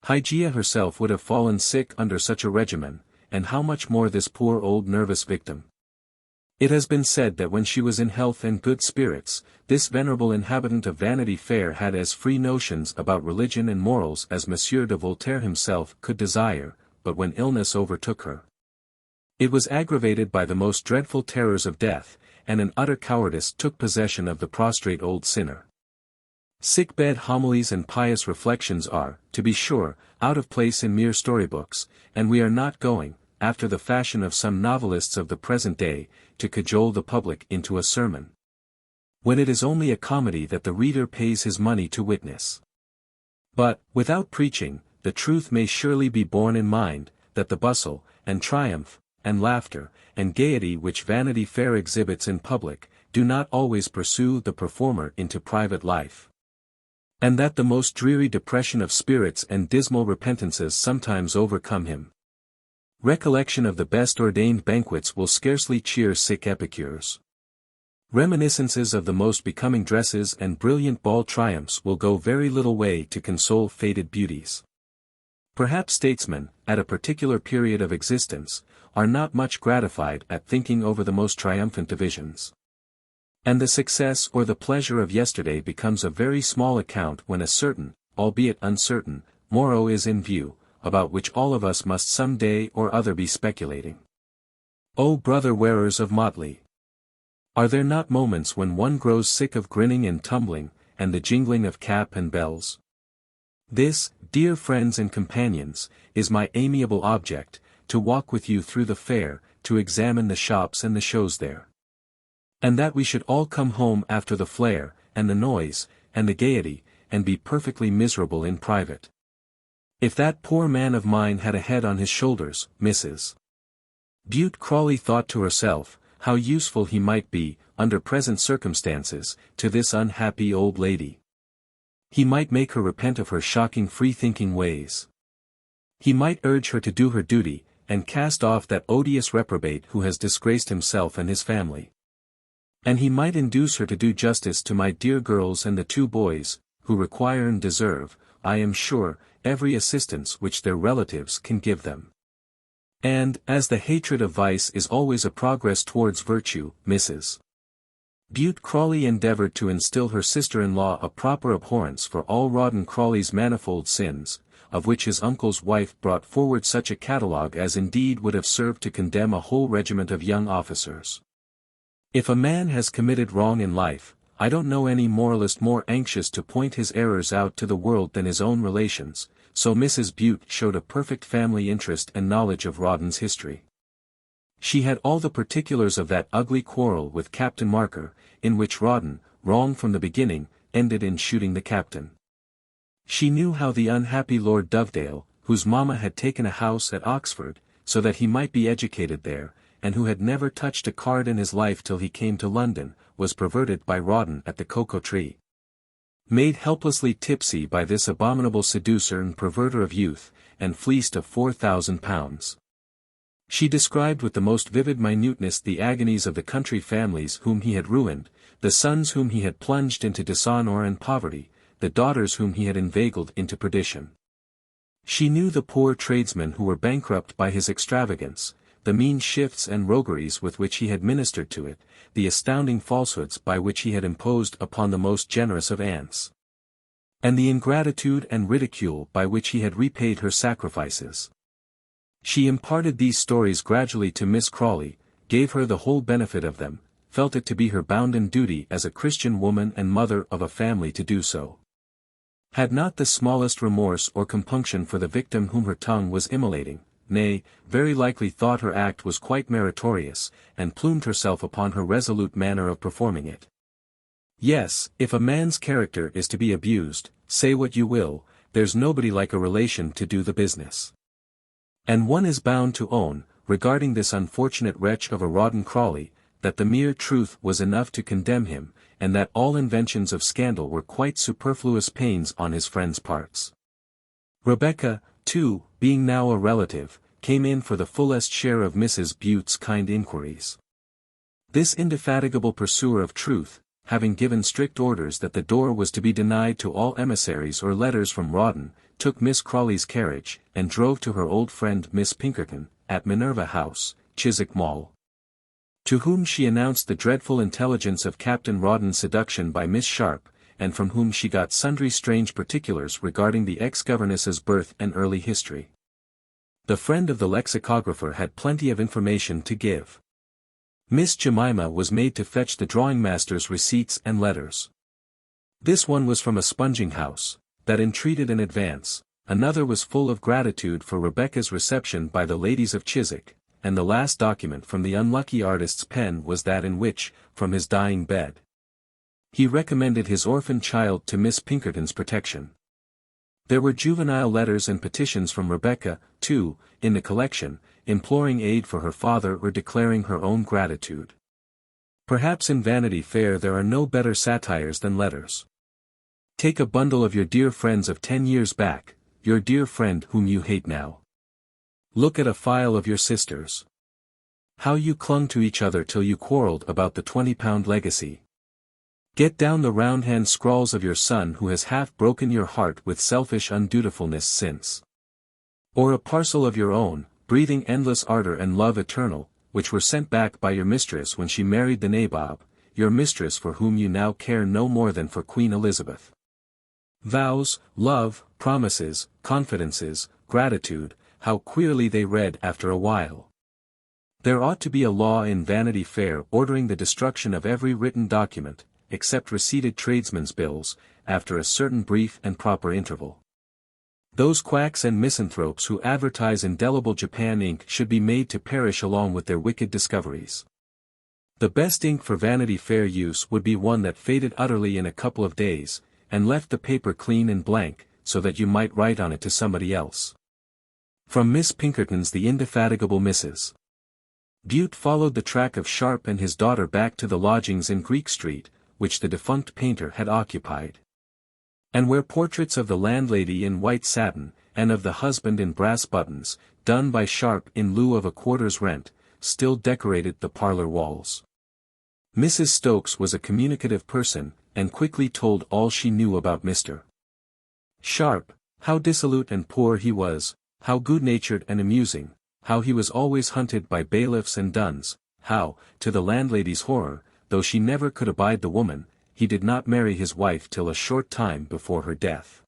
Hygeia herself would have fallen sick under such a regimen, and how much more this poor old nervous victim. It has been said that when she was in health and good spirits, this venerable inhabitant of Vanity Fair had as free notions about religion and morals as Monsieur de Voltaire himself could desire, but when illness overtook her, it was aggravated by the most dreadful terrors of death, and an utter cowardice took possession of the prostrate old sinner. Sick-bed homilies and pious reflections are, to be sure, out of place in mere storybooks, and we are not going, after the fashion of some novelists of the present day, to cajole the public into a sermon, when it is only a comedy that the reader pays his money to witness. But, without preaching, the truth may surely be borne in mind, that the bustle, and triumph, and laughter, and gaiety which Vanity Fair exhibits in public, do not always pursue the performer into private life, and that the most dreary depression of spirits and dismal repentances sometimes overcome him. Recollection of the best ordained banquets will scarcely cheer sick epicures. Reminiscences of the most becoming dresses and brilliant ball triumphs will go very little way to console faded beauties. Perhaps statesmen, at a particular period of existence, are not much gratified at thinking over the most triumphant divisions. And the success or the pleasure of yesterday becomes of very small account when a certain, albeit uncertain, morrow is in view, about which all of us must some day or other be speculating. O brother wearers of motley! Are there not moments when one grows sick of grinning and tumbling, and the jingling of cap and bells? This, dear friends and companions, is my amiable object, to walk with you through the fair, to examine the shops and the shows there. And that we should all come home after the flare, and the noise, and the gaiety, and be perfectly miserable in private. If that poor man of mine had a head on his shoulders, Mrs. Bute Crawley thought to herself, how useful he might be, under present circumstances, to this unhappy old lady. He might make her repent of her shocking free-thinking ways. He might urge her to do her duty, and cast off that odious reprobate who has disgraced himself and his family. And he might induce her to do justice to my dear girls and the 2 boys, who require and deserve, I am sure, every assistance which their relatives can give them. And, as the hatred of vice is always a progress towards virtue, Mrs. Bute Crawley endeavored to instill her sister-in-law a proper abhorrence for all Rawdon Crawley's manifold sins, of which his uncle's wife brought forward such a catalogue as indeed would have served to condemn a whole regiment of young officers. If a man has committed wrong in life, I don't know any moralist more anxious to point his errors out to the world than his own relations, so Mrs. Bute showed a perfect family interest and knowledge of Rawdon's history. She had all the particulars of that ugly quarrel with Captain Marker, in which Rawdon, wrong from the beginning, ended in shooting the captain. She knew how the unhappy Lord Dovedale, whose mamma had taken a house at Oxford, so that he might be educated there, and who had never touched a card in his life till he came to London, was perverted by Rawdon at the Cocoa Tree. Made helplessly tipsy by this abominable seducer and perverter of youth, and fleeced of £4,000. She described with the most vivid minuteness the agonies of the country families whom he had ruined, the sons whom he had plunged into dishonour and poverty, the daughters whom he had inveigled into perdition. She knew the poor tradesmen who were bankrupt by his extravagance, the mean shifts and rogueries with which he had ministered to it, the astounding falsehoods by which he had imposed upon the most generous of aunts, and the ingratitude and ridicule by which he had repaid her sacrifices. She imparted these stories gradually to Miss Crawley, gave her the whole benefit of them, felt it to be her bounden duty as a Christian woman and mother of a family to do so. Had not the smallest remorse or compunction for the victim whom her tongue was immolating, nay, very likely thought her act was quite meritorious, and plumed herself upon her resolute manner of performing it. Yes, if a man's character is to be abused, say what you will, there's nobody like a relation to do the business. And one is bound to own, regarding this unfortunate wretch of a Rawdon Crawley, that the mere truth was enough to condemn him, and that all inventions of scandal were quite superfluous pains on his friends' parts. Rebecca, too, being now a relative, came in for the fullest share of Mrs. Bute's kind inquiries. This indefatigable pursuer of truth, having given strict orders that the door was to be denied to all emissaries or letters from Rawdon, took Miss Crawley's carriage, and drove to her old friend Miss Pinkerton, at Minerva House, Chiswick Mall. To whom she announced the dreadful intelligence of Captain Rawdon's seduction by Miss Sharp, and from whom she got sundry strange particulars regarding the ex-governess's birth and early history. The friend of the lexicographer had plenty of information to give. Miss Jemima was made to fetch the drawing-master's receipts and letters. This one was from a sponging house, that entreated in advance, another was full of gratitude for Rebecca's reception by the ladies of Chiswick, and the last document from the unlucky artist's pen was that in which, from his dying bed, he recommended his orphan child to Miss Pinkerton's protection. There were juvenile letters and petitions from Rebecca, too, in the collection, imploring aid for her father or declaring her own gratitude. Perhaps in Vanity Fair there are no better satires than letters. Take a bundle of your dear friends of 10 years back, your dear friend whom you hate now. Look at a file of your sisters. How you clung to each other till you quarrelled about the £20 legacy. Get down the roundhand scrawls of your son who has half broken your heart with selfish undutifulness since. Or a parcel of your own, breathing endless ardour and love eternal, which were sent back by your mistress when she married the nabob, your mistress for whom you now care no more than for Queen Elizabeth. Vows, love, promises, confidences, gratitude, how queerly they read after a while. There ought to be a law in Vanity Fair ordering the destruction of every written document, except receipted tradesmen's bills, after a certain brief and proper interval. Those quacks and misanthropes who advertise indelible Japan ink should be made to perish along with their wicked discoveries. The best ink for Vanity Fair use would be one that faded utterly in a couple of days, and left the paper clean and blank, so that you might write on it to somebody else. From Miss Pinkerton's The Indefatigable Mrs. Bute followed the track of Sharp and his daughter back to the lodgings in Greek Street, which the defunct painter had occupied, and where portraits of the landlady in white satin, and of the husband in brass buttons, done by Sharp in lieu of a quarter's rent, still decorated the parlour walls. Mrs. Stokes was a communicative person, and quickly told all she knew about Mr. Sharp, how dissolute and poor he was, how good-natured and amusing, how he was always hunted by bailiffs and duns, how, to the landlady's horror, though she never could abide the woman, he did not marry his wife till a short time before her death.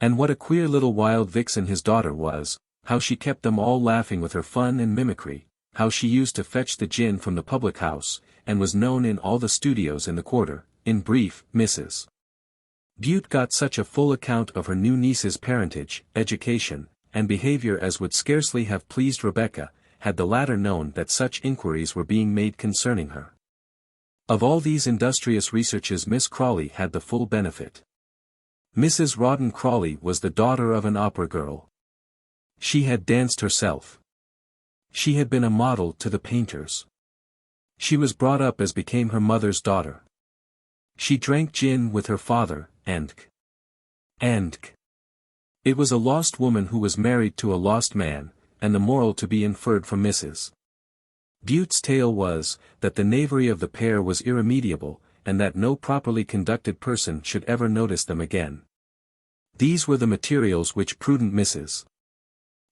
And what a queer little wild vixen his daughter was, how she kept them all laughing with her fun and mimicry, how she used to fetch the gin from the public house, and was known in all the studios in the quarter. In brief, Mrs. Bute got such a full account of her new niece's parentage, education, and behavior as would scarcely have pleased Rebecca, had the latter known that such inquiries were being made concerning her. Of all these industrious researches Miss Crawley had the full benefit. Mrs. Rawdon Crawley was the daughter of an opera girl. She had danced herself. She had been a model to the painters. She was brought up as became her mother's daughter. She drank gin with her father, and it was a lost woman who was married to a lost man, and the moral to be inferred from Mrs. Bute's tale was, that the knavery of the pair was irremediable, and that no properly conducted person should ever notice them again. These were the materials which prudent Mrs.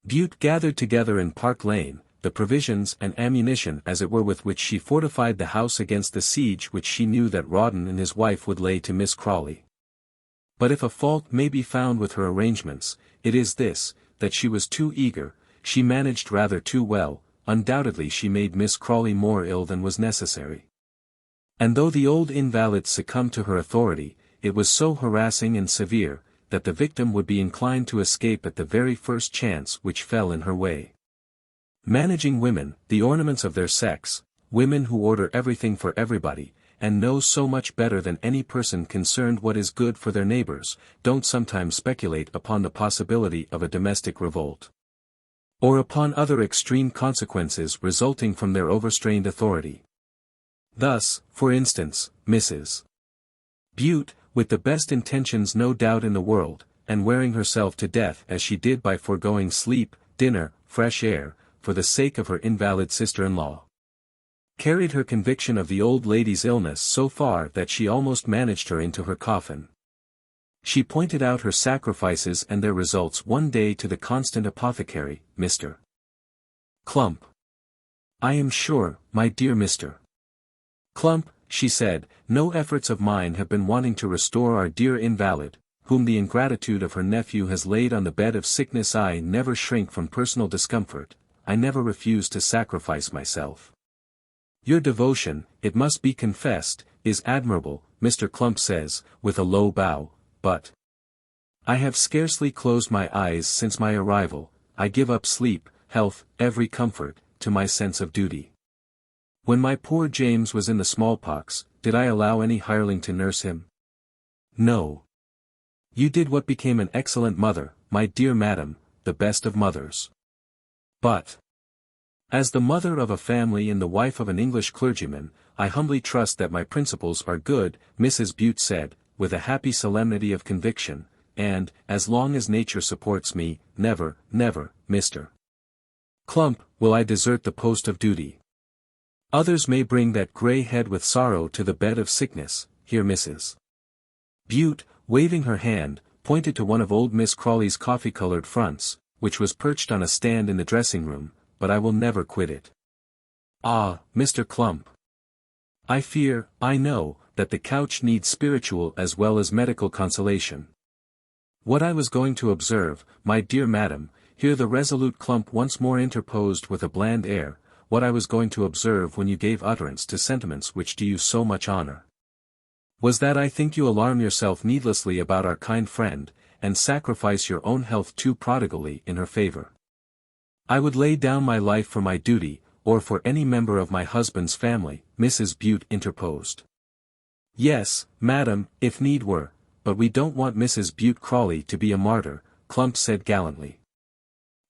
Bute gathered together in Park Lane, the provisions and ammunition as it were with which she fortified the house against the siege which she knew that Rawdon and his wife would lay to Miss Crawley. But if a fault may be found with her arrangements, it is this, that she was too eager, she managed rather too well, undoubtedly she made Miss Crawley more ill than was necessary. And though the old invalid succumbed to her authority, it was so harassing and severe, that the victim would be inclined to escape at the very first chance which fell in her way. Managing women, the ornaments of their sex, women who order everything for everybody, and know so much better than any person concerned what is good for their neighbors, don't sometimes speculate upon the possibility of a domestic revolt, or upon other extreme consequences resulting from their overstrained authority. Thus, for instance, Mrs. Bute, with the best intentions no doubt in the world, and wearing herself to death as she did by foregoing sleep, dinner, fresh air, for the sake of her invalid sister-in-law, carried her conviction of the old lady's illness so far that she almost managed her into her coffin. She pointed out her sacrifices and their results one day to the constant apothecary, Mr. Clump. "I am sure, my dear Mr. Clump," she said, "no efforts of mine have been wanting to restore our dear invalid, whom the ingratitude of her nephew has laid on the bed of sickness. I never shrink from personal discomfort, I never refuse to sacrifice myself. Your devotion, it must be confessed, is admirable," Mr. Clump says, with a low bow, "but I have scarcely closed my eyes since my arrival. I give up sleep, health, every comfort, to my sense of duty. When my poor James was in the smallpox, did I allow any hireling to nurse him? No. You did what became an excellent mother, my dear madam, the best of mothers. But as the mother of a family and the wife of an English clergyman, I humbly trust that my principles are good," Mrs. Bute said, with a happy solemnity of conviction, "and, as long as nature supports me, never, never, Mr. Clump, will I desert the post of duty. Others may bring that grey head with sorrow to the bed of sickness." Here Mrs. Bute, waving her hand, pointed to one of old Miss Crawley's coffee-coloured fronts, which was perched on a stand in the dressing-room, "but I will never quit it. Ah, Mr. Clump. I fear, I know, that the couch needs spiritual as well as medical consolation. What I was going to observe, my dear madam," here the resolute Clump once more interposed with a bland air, "what I was going to observe when you gave utterance to sentiments which do you so much honor, was that I think you alarm yourself needlessly about our kind friend, and sacrifice your own health too prodigally in her favor." "I would lay down my life for my duty, or for any member of my husband's family," Mrs. Bute interposed. "Yes, madam, if need were, but we don't want Mrs. Bute Crawley to be a martyr," Clump said gallantly.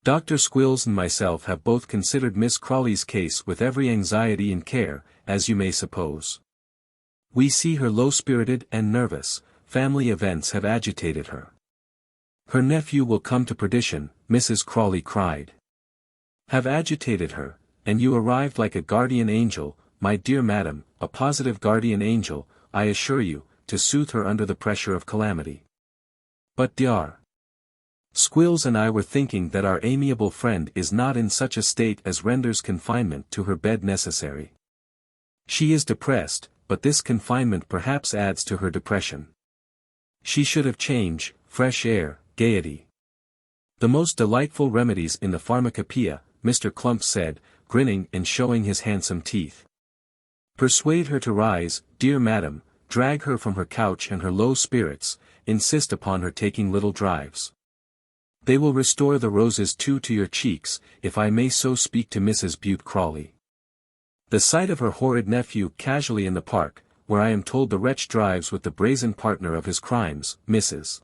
"Dr. Squills and myself have both considered Miss Crawley's case with every anxiety and care, as you may suppose. We see her low-spirited and nervous, family events have agitated her." "Her nephew will come to perdition," Mrs. Crawley cried. "Have agitated her, and you arrived like a guardian angel, my dear madam, a positive guardian angel, I assure you, to soothe her under the pressure of calamity. But Dr. Squills and I were thinking that our amiable friend is not in such a state as renders confinement to her bed necessary. She is depressed, but this confinement perhaps adds to her depression. She should have change, fresh air, gaiety. The most delightful remedies in the pharmacopoeia," Mr. Clump said, grinning and showing his handsome teeth. "Persuade her to rise, dear madam, drag her from her couch and her low spirits, insist upon her taking little drives. They will restore the roses too to your cheeks, if I may so speak to Mrs. Bute Crawley. The sight of her horrid nephew casually in the park, where I am told the wretch drives with the brazen partner of his crimes," Mrs.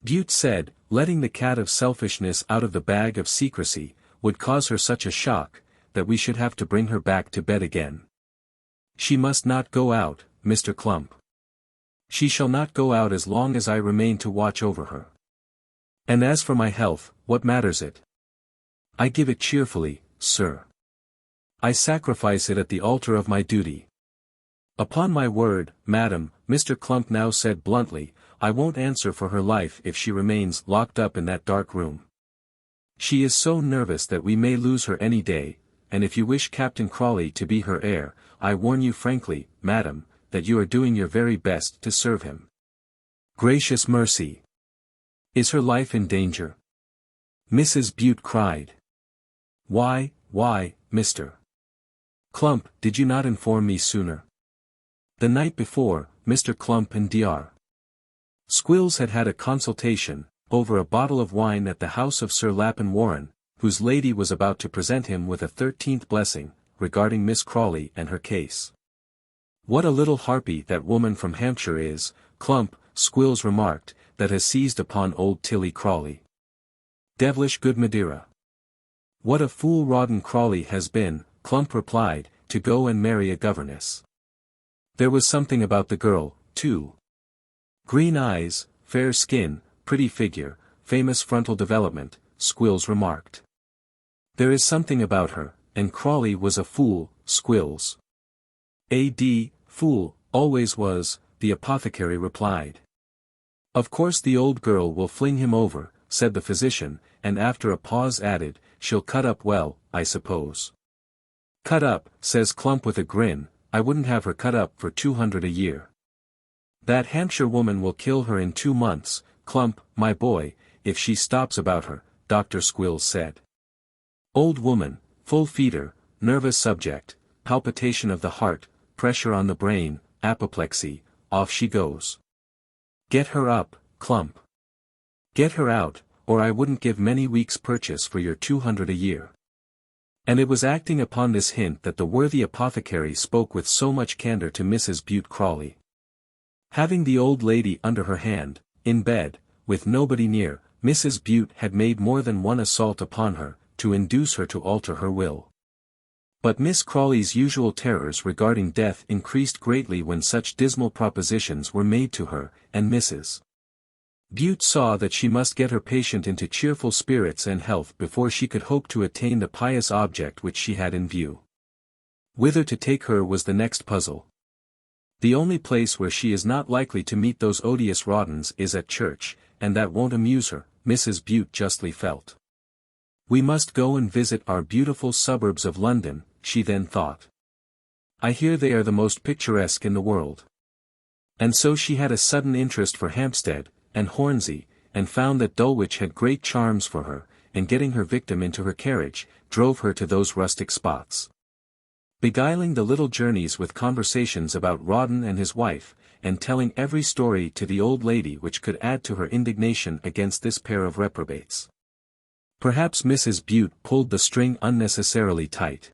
Bute said, letting the cat of selfishness out of the bag of secrecy, "would cause her such a shock, that we should have to bring her back to bed again. She must not go out, Mr. Clump. She shall not go out as long as I remain to watch over her. And as for my health, what matters it? I give it cheerfully, sir. I sacrifice it at the altar of my duty. Upon my word, madam," Mr. Clump now said bluntly, "I won't answer for her life if she remains locked up in that dark room. She is so nervous that we may lose her any day, and if you wish Captain Crawley to be her heir, I warn you frankly, madam, that you are doing your very best to serve him." "Gracious mercy! Is her life in danger?" Mrs. Bute cried. Why, Mr. Clump, did you not inform me sooner?" The night before, Mr. Clump and Dr. Squills had had a consultation, over a bottle of wine at the house of Sir Lapin Warren, whose lady was about to present him with a 13th blessing, regarding Miss Crawley and her case. "What a little harpy that woman from Hampshire is," Clump, Squills remarked, "that has seized upon old Tilly Crawley. Devilish good Madeira." "What a fool Rawdon Crawley has been," Clump replied, "to go and marry a governess. There was something about the girl, too. Green eyes, fair skin, pretty figure, famous frontal development," Squills remarked. "There is something about her, and Crawley was a fool," Squills. "A.D., fool, always was," the apothecary replied. "Of course the old girl will fling him over," said the physician, and after a pause added, "She'll cut up well, I suppose." "Cut up," says Clump with a grin, "I wouldn't have her cut up for 200 a year. That Hampshire woman will kill her in 2 months, Clump, my boy, if she stops about her," Dr. Squills said. "Old woman, full feeder, nervous subject, palpitation of the heart, pressure on the brain, apoplexy, off she goes. Get her up, Clump. Get her out, or I wouldn't give many weeks' purchase for your 200 a year." And it was acting upon this hint that the worthy apothecary spoke with so much candor to Mrs. Bute Crawley. Having the old lady under her hand, in bed, with nobody near, Mrs. Bute had made more than one assault upon her, to induce her to alter her will. But Miss Crawley's usual terrors regarding death increased greatly when such dismal propositions were made to her, and Mrs. Bute saw that she must get her patient into cheerful spirits and health before she could hope to attain the pious object which she had in view. Whither to take her was the next puzzle. The only place where she is not likely to meet those odious Rawdons is at church, and that won't amuse her, Mrs. Bute justly felt. "We must go and visit our beautiful suburbs of London," she then thought. "I hear they are the most picturesque in the world." And so she had a sudden interest for Hampstead, and Hornsey, and found that Dulwich had great charms for her, and getting her victim into her carriage, drove her to those rustic spots. Beguiling the little journeys with conversations about Rawdon and his wife, and telling every story to the old lady which could add to her indignation against this pair of reprobates. Perhaps Mrs. Bute pulled the string unnecessarily tight.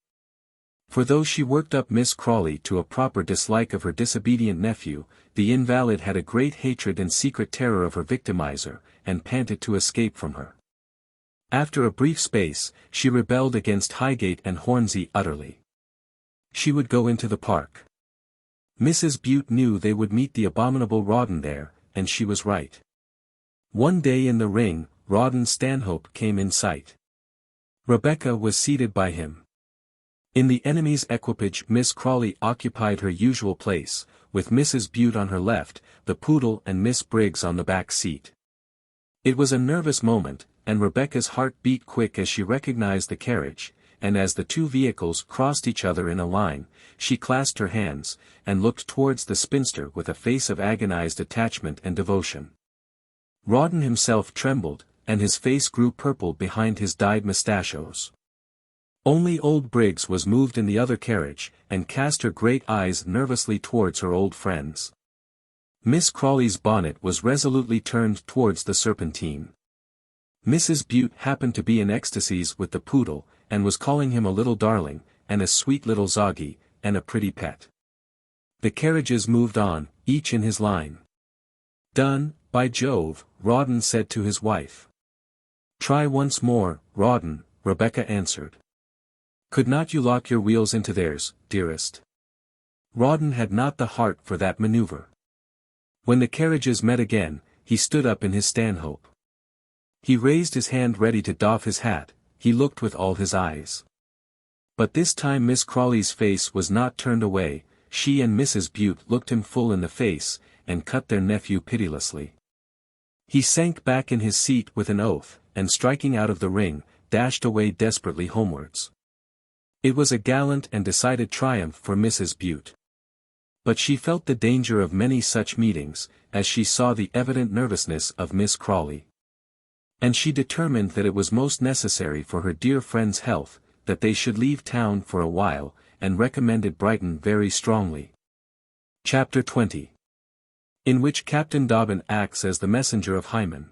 For though she worked up Miss Crawley to a proper dislike of her disobedient nephew, the invalid had a great hatred and secret terror of her victimizer, and panted to escape from her. After a brief space, she rebelled against Highgate and Hornsey utterly. She would go into the park. Mrs. Bute knew they would meet the abominable Rawdon there, and she was right. One day in the ring, Rawdon Stanhope came in sight. Rebecca was seated by him. In the enemy's equipage Miss Crawley occupied her usual place, with Mrs. Bute on her left, the poodle and Miss Briggs on the back seat. It was a nervous moment, and Rebecca's heart beat quick as she recognized the carriage, and as the two vehicles crossed each other in a line, she clasped her hands, and looked towards the spinster with a face of agonized attachment and devotion. Rawdon himself trembled, and his face grew purple behind his dyed mustachios. Only old Briggs was moved in the other carriage, and cast her great eyes nervously towards her old friends. Miss Crawley's bonnet was resolutely turned towards the Serpentine. Mrs. Bute happened to be in ecstasies with the poodle, and was calling him a little darling, and a sweet little zoggy, and a pretty pet. The carriages moved on, each in his line. "Done, by Jove," Rawdon said to his wife. "Try once more, Rawdon," Rebecca answered. "Could not you lock your wheels into theirs, dearest?" Rawdon had not the heart for that maneuver. When the carriages met again, he stood up in his stanhope. He raised his hand ready to doff his hat, he looked with all his eyes. But this time Miss Crawley's face was not turned away, she and Mrs. Bute looked him full in the face, and cut their nephew pitilessly. He sank back in his seat with an oath, and striking out of the ring, dashed away desperately homewards. It was a gallant and decided triumph for Mrs. Bute. But she felt the danger of many such meetings, as she saw the evident nervousness of Miss Crawley. And she determined that it was most necessary for her dear friend's health, that they should leave town for a while, and recommended Brighton very strongly. Chapter 20. In which Captain Dobbin acts as the messenger of Hymen.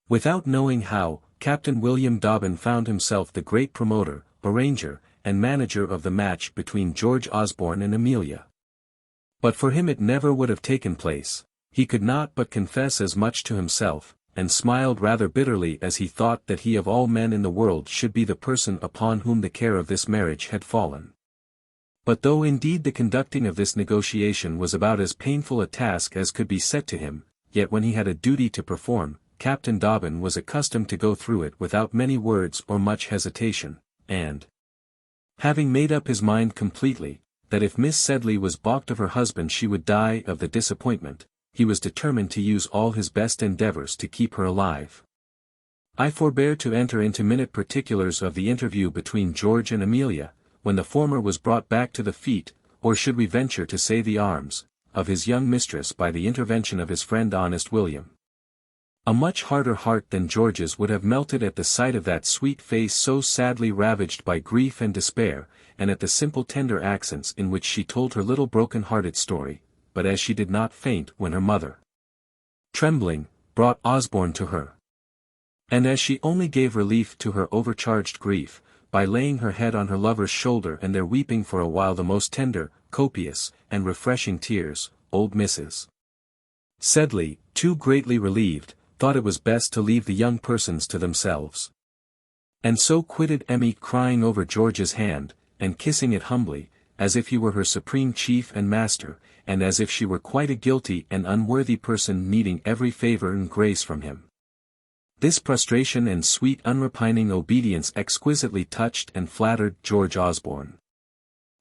Without knowing how, Captain William Dobbin found himself the great promoter, arranger, and manager of the match between George Osborne and Amelia. But for him it never would have taken place. He could not but confess as much to himself, and smiled rather bitterly as he thought that he of all men in the world should be the person upon whom the care of this marriage had fallen. But though indeed the conducting of this negotiation was about as painful a task as could be set to him, yet when he had a duty to perform, Captain Dobbin was accustomed to go through it without many words or much hesitation, and, having made up his mind completely, that if Miss Sedley was balked of her husband she would die of the disappointment, he was determined to use all his best endeavours to keep her alive. I forbear to enter into minute particulars of the interview between George and Amelia, when the former was brought back to the feet, or should we venture to say the arms, of his young mistress by the intervention of his friend honest William. A much harder heart than George's would have melted at the sight of that sweet face so sadly ravaged by grief and despair, and at the simple tender accents in which she told her little broken-hearted story, but as she did not faint when her mother, trembling, brought Osborne to her. And as she only gave relief to her overcharged grief, by laying her head on her lover's shoulder and there weeping for a while the most tender, copious, and refreshing tears, old Mrs. Sedley, too greatly relieved, thought it was best to leave the young persons to themselves. And so quitted Emmy crying over George's hand, and kissing it humbly, as if he were her supreme chief and master, and as if she were quite a guilty and unworthy person needing every favour and grace from him. This prostration and sweet unrepining obedience exquisitely touched and flattered George Osborne.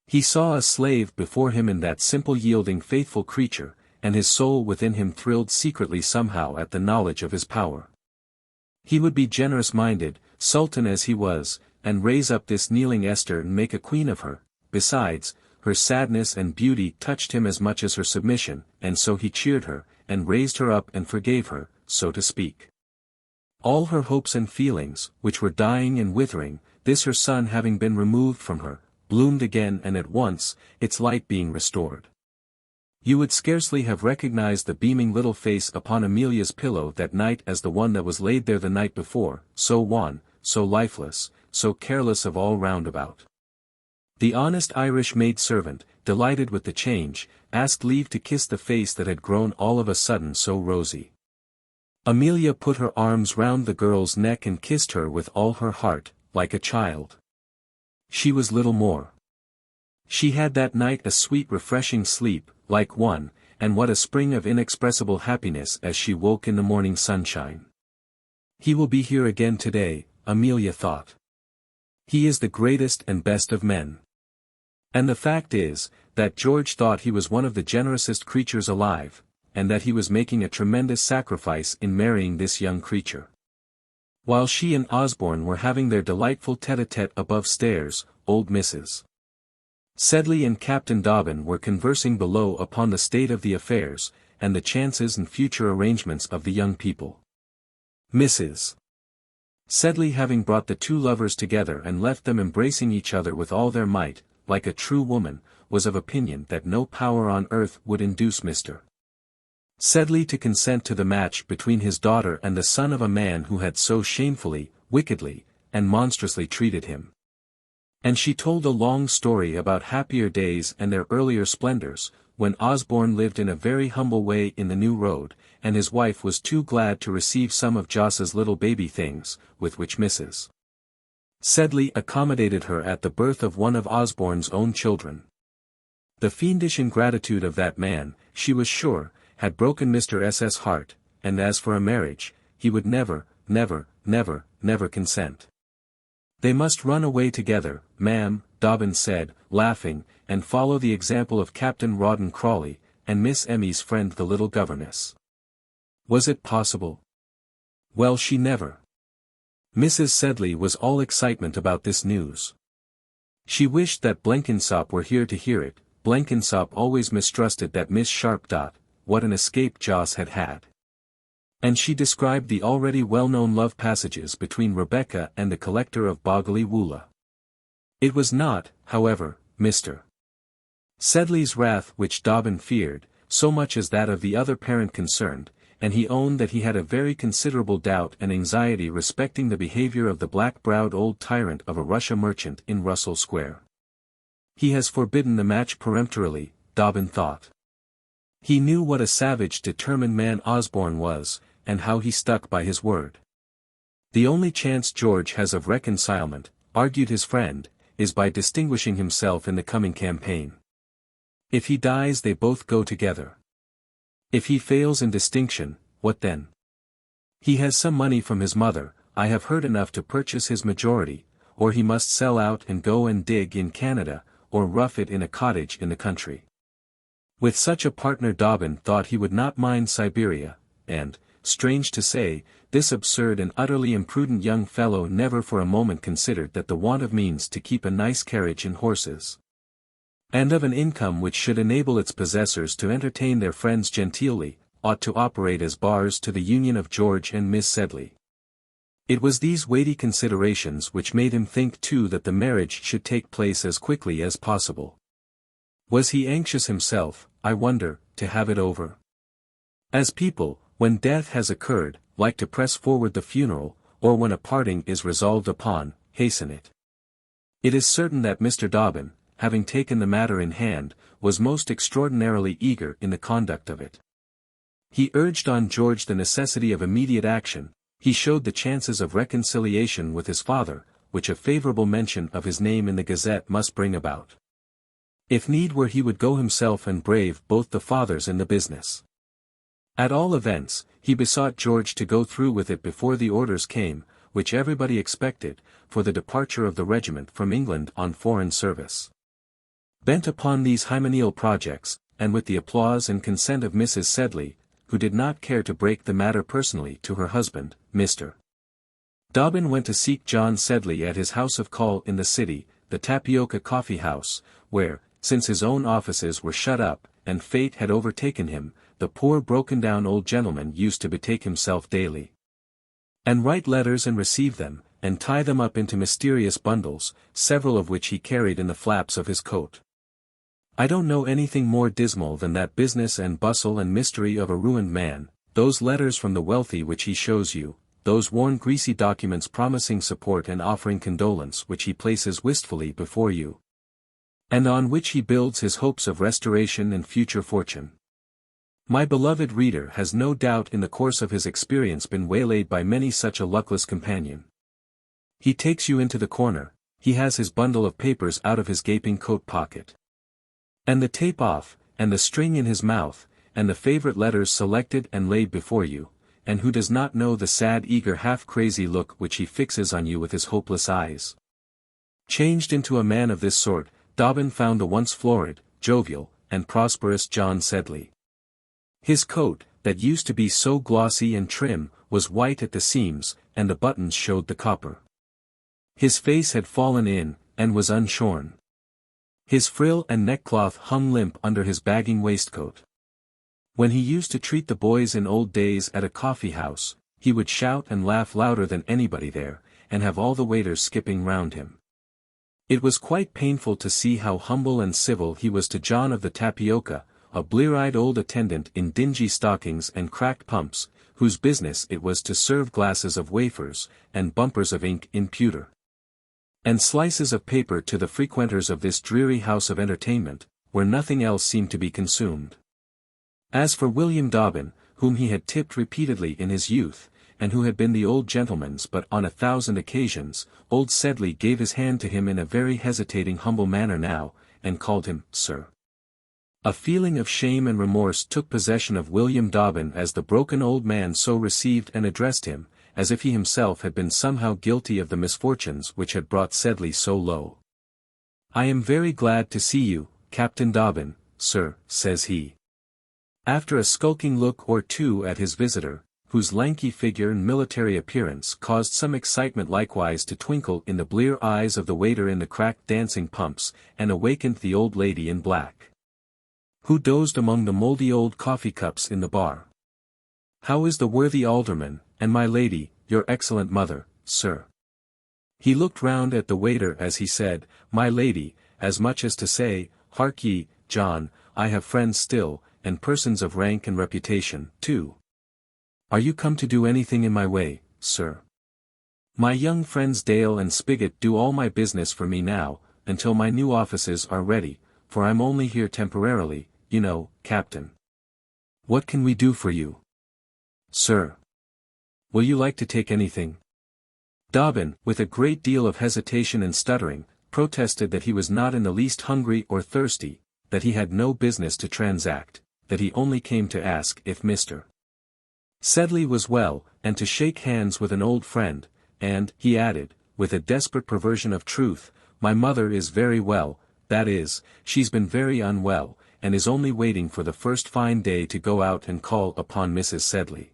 He saw a slave before him in that simple yielding faithful creature, and his soul within him thrilled secretly somehow at the knowledge of his power. He would be generous-minded, sultan as he was, and raise up this kneeling Esther and make a queen of her. Besides, her sadness and beauty touched him as much as her submission, and so he cheered her, and raised her up and forgave her, so to speak. All her hopes and feelings, which were dying and withering, this her son having been removed from her, bloomed again and at once, its light being restored. You would scarcely have recognized the beaming little face upon Amelia's pillow that night as the one that was laid there the night before, so wan, so lifeless, so careless of all round about. The honest Irish maid-servant, delighted with the change, asked leave to kiss the face that had grown all of a sudden so rosy. Amelia put her arms round the girl's neck and kissed her with all her heart, like a child. She was little more. She had that night a sweet refreshing sleep, like one, and what a spring of inexpressible happiness as she woke in the morning sunshine. He will be here again today, Amelia thought. He is the greatest and best of men. And the fact is, that George thought he was one of the generousest creatures alive, and that he was making a tremendous sacrifice in marrying this young creature. While she and Osborne were having their delightful tete-a-tete above stairs, old Mrs. Sedley and Captain Dobbin were conversing below upon the state of the affairs, and the chances and future arrangements of the young people. Mrs. Sedley having brought the two lovers together and left them embracing each other with all their might, like a true woman, was of opinion that no power on earth would induce Mr. Sedley to consent to the match between his daughter and the son of a man who had so shamefully, wickedly, and monstrously treated him. And she told a long story about happier days and their earlier splendors, when Osborne lived in a very humble way in the New Road, and his wife was too glad to receive some of Joss's little baby things, with which Mrs. Sedley accommodated her at the birth of one of Osborne's own children. The fiendish ingratitude of that man, she was sure, had broken Mr. S.'s heart, and as for a marriage, he would never, never, never, never consent. They must run away together, ma'am, Dobbin said, laughing, and follow the example of Captain Rawdon Crawley, and Miss Emmy's friend the little governess. Was it possible? Well, she never. Mrs. Sedley was all excitement about this news. She wished that Blenkinsop were here to hear it. Blenkinsop always mistrusted that Miss Sharp. What an escape Joss had had. And she described the already well-known love passages between Rebecca and the collector of Boggley Woola. It was not, however, Mr. Sedley's wrath which Dobbin feared, so much as that of the other parent concerned, and he owned that he had a very considerable doubt and anxiety respecting the behavior of the black-browed old tyrant of a Russia merchant in Russell Square. He has forbidden the match peremptorily, Dobbin thought. He knew what a savage determined man Osborne was, and how he stuck by his word. The only chance George has of reconcilement, argued his friend, is by distinguishing himself in the coming campaign. If he dies they both go together. If he fails in distinction, what then? He has some money from his mother, I have heard enough to purchase his majority, or he must sell out and go and dig in Canada, or rough it in a cottage in the country. With such a partner Dobbin thought he would not mind Siberia, and, strange to say, this absurd and utterly imprudent young fellow never for a moment considered that the want of means to keep a nice carriage and horses, and of an income which should enable its possessors to entertain their friends genteelly, ought to operate as bars to the union of George and Miss Sedley. It was these weighty considerations which made him think too that the marriage should take place as quickly as possible. Was he anxious himself, I wonder, to have it over? As people, when death has occurred, like to press forward the funeral, or when a parting is resolved upon, hasten it. It is certain that Mr. Dobbin, having taken the matter in hand, was most extraordinarily eager in the conduct of it. He urged on George the necessity of immediate action, he showed the chances of reconciliation with his father, which a favourable mention of his name in the Gazette must bring about. If need were he would go himself and brave both the fathers in the business. At all events, he besought George to go through with it before the orders came, which everybody expected, for the departure of the regiment from England on foreign service. Bent upon these hymeneal projects, and with the applause and consent of Mrs. Sedley, who did not care to break the matter personally to her husband, Mr. Dobbin went to seek John Sedley at his house of call in the city, the Tapioca Coffee House, where, since his own offices were shut up, and fate had overtaken him, the poor broken-down old gentleman used to betake himself daily, and write letters and receive them, and tie them up into mysterious bundles, several of which he carried in the flaps of his coat. I don't know anything more dismal than that business and bustle and mystery of a ruined man, those letters from the wealthy which he shows you, those worn greasy documents promising support and offering condolence which he places wistfully before you, and on which he builds his hopes of restoration and future fortune. My beloved reader has no doubt in the course of his experience been waylaid by many such a luckless companion. He takes you into the corner, he has his bundle of papers out of his gaping coat pocket, and the tape off, and the string in his mouth, and the favorite letters selected and laid before you, and who does not know the sad eager half-crazy look which he fixes on you with his hopeless eyes. Changed into a man of this sort, Dobbin found the once florid, jovial, and prosperous John Sedley. His coat, that used to be so glossy and trim, was white at the seams, and the buttons showed the copper. His face had fallen in, and was unshorn. His frill and neckcloth hung limp under his bagging waistcoat. When he used to treat the boys in old days at a coffee house, he would shout and laugh louder than anybody there, and have all the waiters skipping round him. It was quite painful to see how humble and civil he was to John of the Tapioca, a blear-eyed old attendant in dingy stockings and cracked pumps, whose business it was to serve glasses of wafers, and bumpers of ink in pewter, and slices of paper to the frequenters of this dreary house of entertainment, where nothing else seemed to be consumed. As for William Dobbin, whom he had tipped repeatedly in his youth, and who had been the old gentleman's but on 1,000 occasions, old Sedley gave his hand to him in a very hesitating humble manner now, and called him, Sir. A feeling of shame and remorse took possession of William Dobbin as the broken old man so received and addressed him, as if he himself had been somehow guilty of the misfortunes which had brought Sedley so low. I am very glad to see you, Captain Dobbin, sir, says he. After a skulking look or two at his visitor, whose lanky figure and military appearance caused some excitement likewise to twinkle in the blear eyes of the waiter in the cracked dancing pumps, and awakened the old lady in black, who dozed among the mouldy old coffee cups in the bar. How is the worthy alderman, and my lady, your excellent mother, sir? He looked round at the waiter as he said, my lady, as much as to say, hark ye, John, I have friends still, and persons of rank and reputation, too. Are you come to do anything in my way, sir? My young friends Dale and Spigot do all my business for me now, until my new offices are ready, for I'm only here temporarily, you know, Captain. What can we do for you? Sir. Will you like to take anything? Dobbin, with a great deal of hesitation and stuttering, protested that he was not in the least hungry or thirsty, that he had no business to transact, that he only came to ask if Mr. Sedley was well, and to shake hands with an old friend, and, he added, with a desperate perversion of truth, my mother is very well, that is, she's been very unwell, and is only waiting for the first fine day to go out and call upon Mrs. Sedley.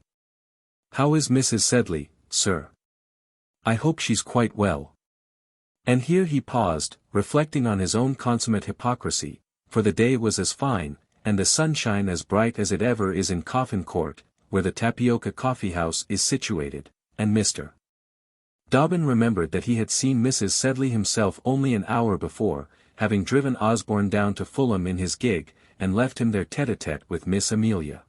How is Mrs. Sedley, sir? I hope she's quite well. And here he paused, reflecting on his own consummate hypocrisy, for the day was as fine, and the sunshine as bright as it ever is in Coffin Court, where the Tapioca Coffee House is situated, and Mr. Dobbin remembered that he had seen Mrs. Sedley himself only an hour before, having driven Osborne down to Fulham in his gig, and left him there tête-à-tête with Miss Amelia.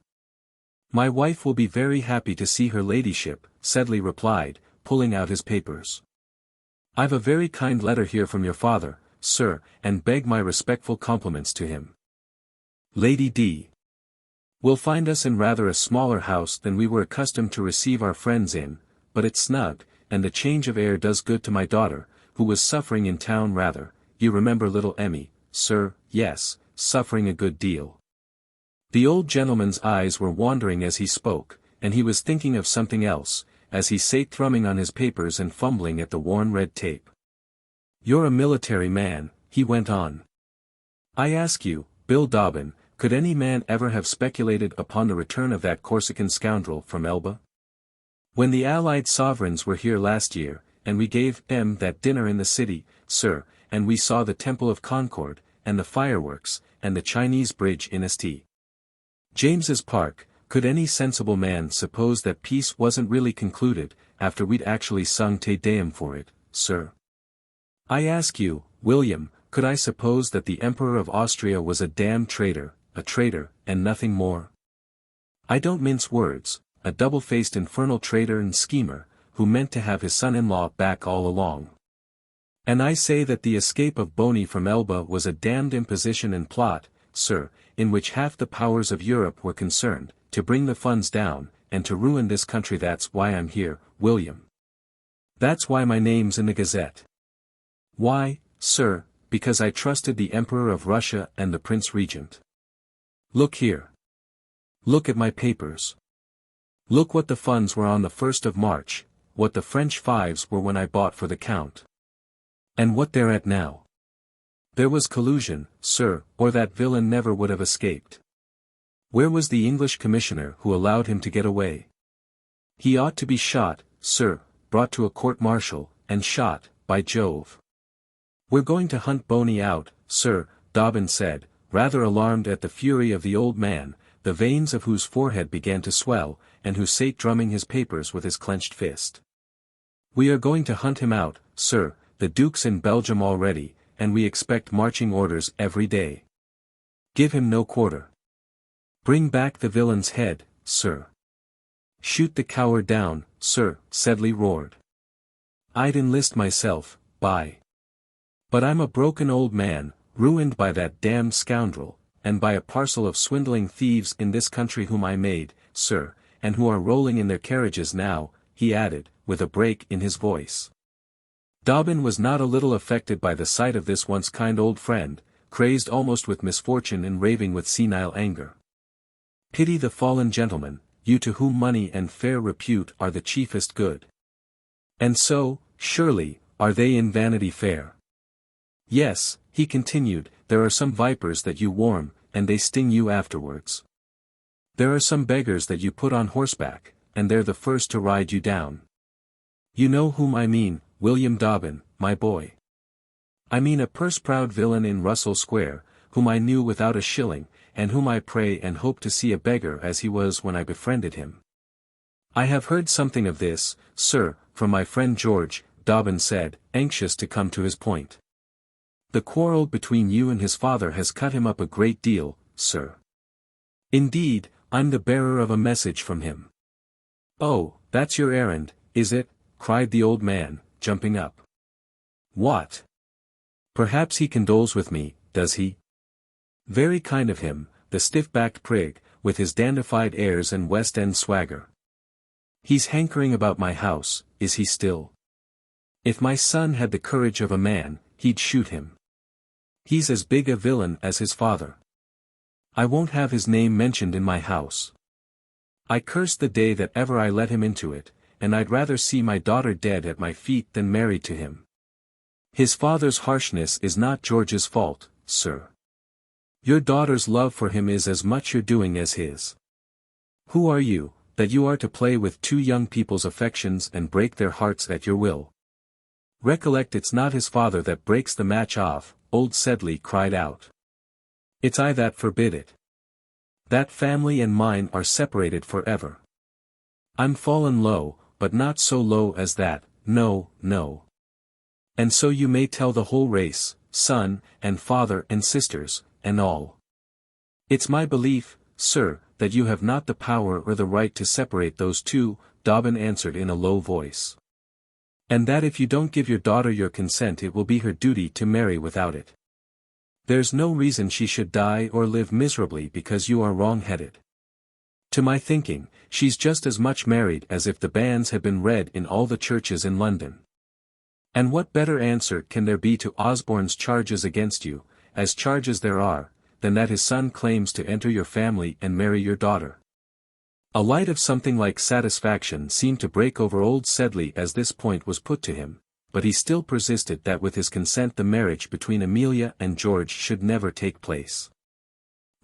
My wife will be very happy to see her ladyship, Sedley replied, pulling out his papers. I've a very kind letter here from your father, sir, and beg my respectful compliments to him. Lady D. will find us in rather a smaller house than we were accustomed to receive our friends in, but it's snug, and the change of air does good to my daughter, who was suffering in town rather, you remember little Emmy, sir, yes, suffering a good deal. The old gentleman's eyes were wandering as he spoke, and he was thinking of something else, as he sate thrumming on his papers and fumbling at the worn red tape. You're a military man, he went on. I ask you, Bill Dobbin, could any man ever have speculated upon the return of that Corsican scoundrel from Elba? When the Allied sovereigns were here last year, and we gave them that dinner in the city, sir, and we saw the Temple of Concord, and the fireworks, and the Chinese bridge in St. James's Park, could any sensible man suppose that peace wasn't really concluded, after we'd actually sung Te Deum for it, sir? I ask you, William, could I suppose that the Emperor of Austria was a damned traitor, and nothing more? I don't mince words, a double-faced infernal traitor and schemer, who meant to have his son-in-law back all along. And I say that the escape of Boney from Elba was a damned imposition and plot, sir, in which half the powers of Europe were concerned, to bring the funds down, and to ruin this country. That's why I'm here, William. That's why my name's in the Gazette. Why, sir, because I trusted the Emperor of Russia and the Prince Regent. Look here. Look at my papers. Look what the funds were on the 1st of March, what the French fives were when I bought for the Count. And what they're at now. There was collusion, sir, or that villain never would have escaped. Where was the English commissioner who allowed him to get away? He ought to be shot, sir, brought to a court-martial, and shot, by Jove. We're going to hunt Boney out, sir, Dobbin said, rather alarmed at the fury of the old man, the veins of whose forehead began to swell, and who sate drumming his papers with his clenched fist. We are going to hunt him out, sir, the Duke's in Belgium already, and we expect marching orders every day. Give him no quarter. Bring back the villain's head, sir. Shoot the coward down, sir, Sedley roared. I'd enlist myself, but I'm a broken old man, ruined by that damned scoundrel, and by a parcel of swindling thieves in this country whom I made, sir, and who are rolling in their carriages now, he added, with a break in his voice. Dobbin was not a little affected by the sight of this once kind old friend, crazed almost with misfortune and raving with senile anger. Pity the fallen gentleman, you to whom money and fair repute are the chiefest good. And so, surely, are they in Vanity Fair. Yes, he continued, there are some vipers that you warm, and they sting you afterwards. There are some beggars that you put on horseback, and they're the first to ride you down. You know whom I mean, William Dobbin, my boy. I mean a purse-proud villain in Russell Square, whom I knew without a shilling, and whom I pray and hope to see a beggar as he was when I befriended him. I have heard something of this, sir, from my friend George, Dobbin said, anxious to come to his point. The quarrel between you and his father has cut him up a great deal, sir. Indeed, I'm the bearer of a message from him. Oh, that's your errand, is it? Cried the old man, jumping up. What? Perhaps he condoles with me, does he? Very kind of him, the stiff-backed prig, with his dandified airs and West End swagger. He's hankering about my house, is he still? If my son had the courage of a man, he'd shoot him. He's as big a villain as his father. I won't have his name mentioned in my house. I curse the day that ever I let him into it, and I'd rather see my daughter dead at my feet than married to him. His father's harshness is not George's fault, sir. Your daughter's love for him is as much your doing as his. Who are you, that you are to play with two young people's affections and break their hearts at your will? Recollect, it's not his father that breaks the match off, old Sedley cried out. It's I that forbid it. That family and mine are separated forever. I'm fallen low, but not so low as that, no, no. And so you may tell the whole race, son, and father and sisters, and all. It's my belief, sir, that you have not the power or the right to separate those two, Dobbin answered in a low voice. And that if you don't give your daughter your consent it will be her duty to marry without it. There's no reason she should die or live miserably because you are wrong-headed. To my thinking, she's just as much married as if the banns had been read in all the churches in London. And what better answer can there be to Osborne's charges against you, as charges there are, than that his son claims to enter your family and marry your daughter? A light of something like satisfaction seemed to break over old Sedley as this point was put to him, but he still persisted that with his consent the marriage between Amelia and George should never take place.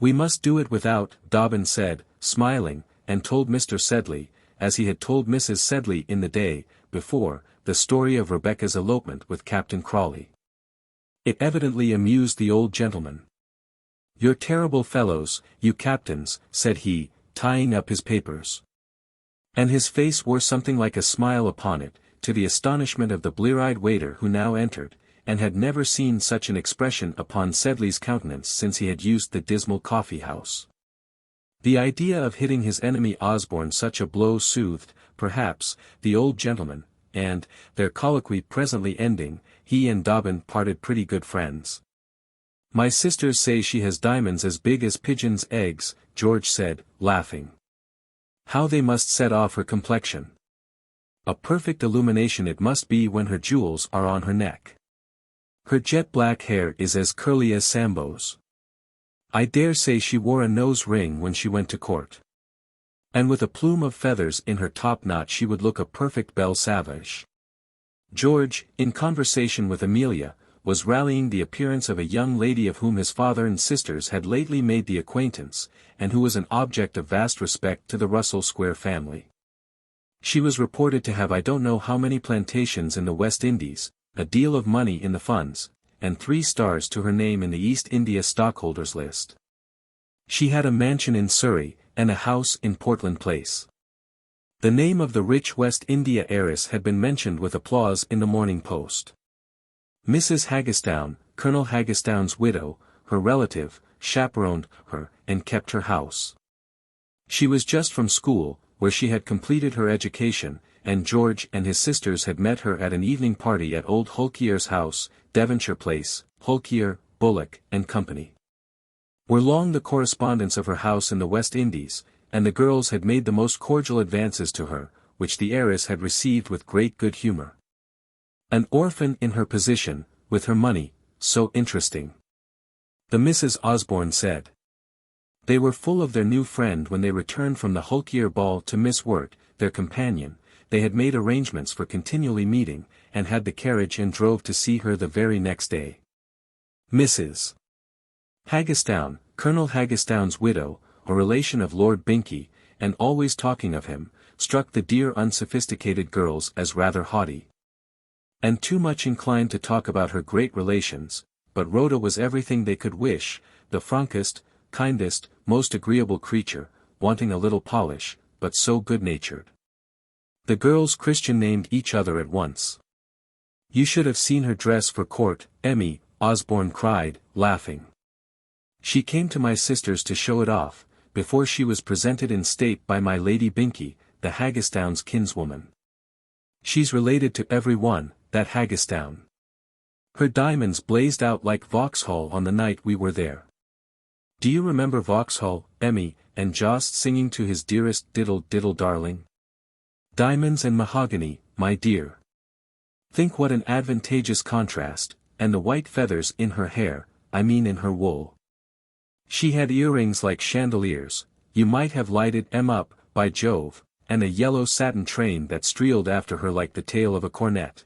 We must do it without, Dobbin said, smiling, and told Mr. Sedley, as he had told Mrs. Sedley in the day before, the story of Rebecca's elopement with Captain Crawley. It evidently amused the old gentleman. You're terrible fellows, you captains, said he, tying up his papers. And his face wore something like a smile upon it, to the astonishment of the blear-eyed waiter who now entered, and had never seen such an expression upon Sedley's countenance since he had used the dismal coffee-house. The idea of hitting his enemy Osborne such a blow soothed, perhaps, the old gentleman, and, their colloquy presently ending, he and Dobbin parted pretty good friends. My sisters say she has diamonds as big as pigeons' eggs, George said, laughing. How they must set off her complexion. A perfect illumination it must be when her jewels are on her neck. Her jet-black hair is as curly as Sambo's. I dare say she wore a nose ring when she went to court. And with a plume of feathers in her top-knot she would look a perfect belle sauvage. George, in conversation with Amelia, was rallying the appearance of a young lady of whom his father and sisters had lately made the acquaintance, and who was an object of vast respect to the Russell Square family. She was reported to have I don't know how many plantations in the West Indies, a deal of money in the funds, and 3 stars to her name in the East India stockholders' list. She had a mansion in Surrey, and a house in Portland Place. The name of the rich West India heiress had been mentioned with applause in the Morning Post. Mrs. Haggestown, Colonel Haggestown's widow, her relative, chaperoned her, and kept her house. She was just from school, where she had completed her education, and George and his sisters had met her at an evening party at old Hulkier's house, Devonshire Place, Hulkier, Bullock, and Company. Were long the correspondence of her house in the West Indies, and the girls had made the most cordial advances to her, which the heiress had received with great good humour. An orphan in her position, with her money, so interesting. The Misses Osborne said. They were full of their new friend when they returned from the Hulkier ball to Miss Wirt, their companion. They had made arrangements for continually meeting, and had the carriage and drove to see her the very next day. Mrs. Haggestown, Colonel Haggestown's widow, a relation of Lord Binkie, and always talking of him, struck the dear unsophisticated girls as rather haughty. And too much inclined to talk about her great relations, but Rhoda was everything they could wish, the frankest, kindest, most agreeable creature, wanting a little polish, but so good-natured. The girls Christian named each other at once. You should have seen her dress for court, Emmy, Osborne cried, laughing. She came to my sister's to show it off, before she was presented in state by my Lady Binkie, the Haggestown's kinswoman. She's related to every one, that Haggestown. Her diamonds blazed out like Vauxhall on the night we were there. Do you remember Vauxhall, Emmy, and Jost singing to his dearest diddle diddle darling? Diamonds and mahogany, my dear. Think what an advantageous contrast, and the white feathers in her hair, I mean in her wool. She had earrings like chandeliers, you might have lighted 'em up, by Jove, and a yellow satin train that streeled after her like the tail of a cornet.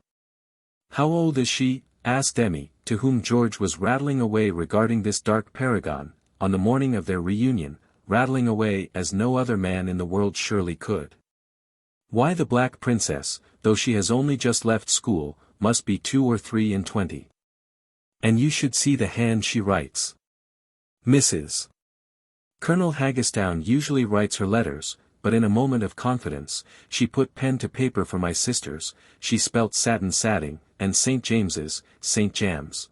How old is she? Asked Emmy, to whom George was rattling away regarding this dark paragon, on the morning of their reunion, rattling away as no other man in the world surely could. Why, the Black Princess, though she has only just left school, must be 2 or 3 and 20. And you should see the hand she writes. Mrs. Colonel Haggestown usually writes her letters, but in a moment of confidence, she put pen to paper for my sisters, she spelt satin satting, and St. James's, St. Jams.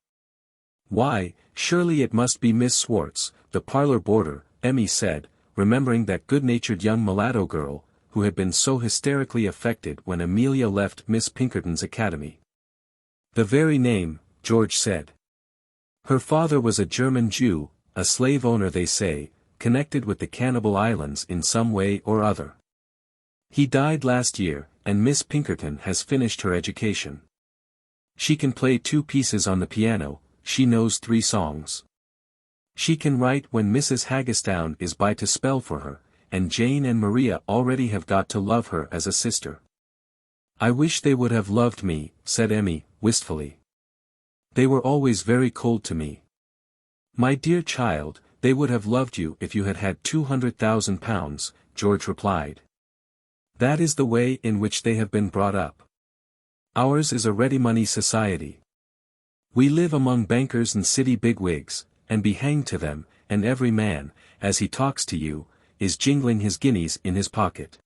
Why, surely it must be Miss Swartz, the parlor boarder, Emmy said, remembering that good-natured young mulatto girl, who had been so hysterically affected when Amelia left Miss Pinkerton's academy. The very name, George said. Her father was a German Jew, a slave owner they say, connected with the Cannibal Islands in some way or other. He died last year, and Miss Pinkerton has finished her education. She can play 2 pieces on the piano, she knows 3 songs. She can write when Mrs. Haggestown is by to spell for her, and Jane and Maria already have got to love her as a sister. I wish they would have loved me, said Emmy, wistfully. They were always very cold to me. My dear child, they would have loved you if you had had £200,000, George replied. That is the way in which they have been brought up. Ours is a ready-money society. We live among bankers and city bigwigs, and be hanged to them, and every man, as he talks to you, is jingling his guineas in his pocket.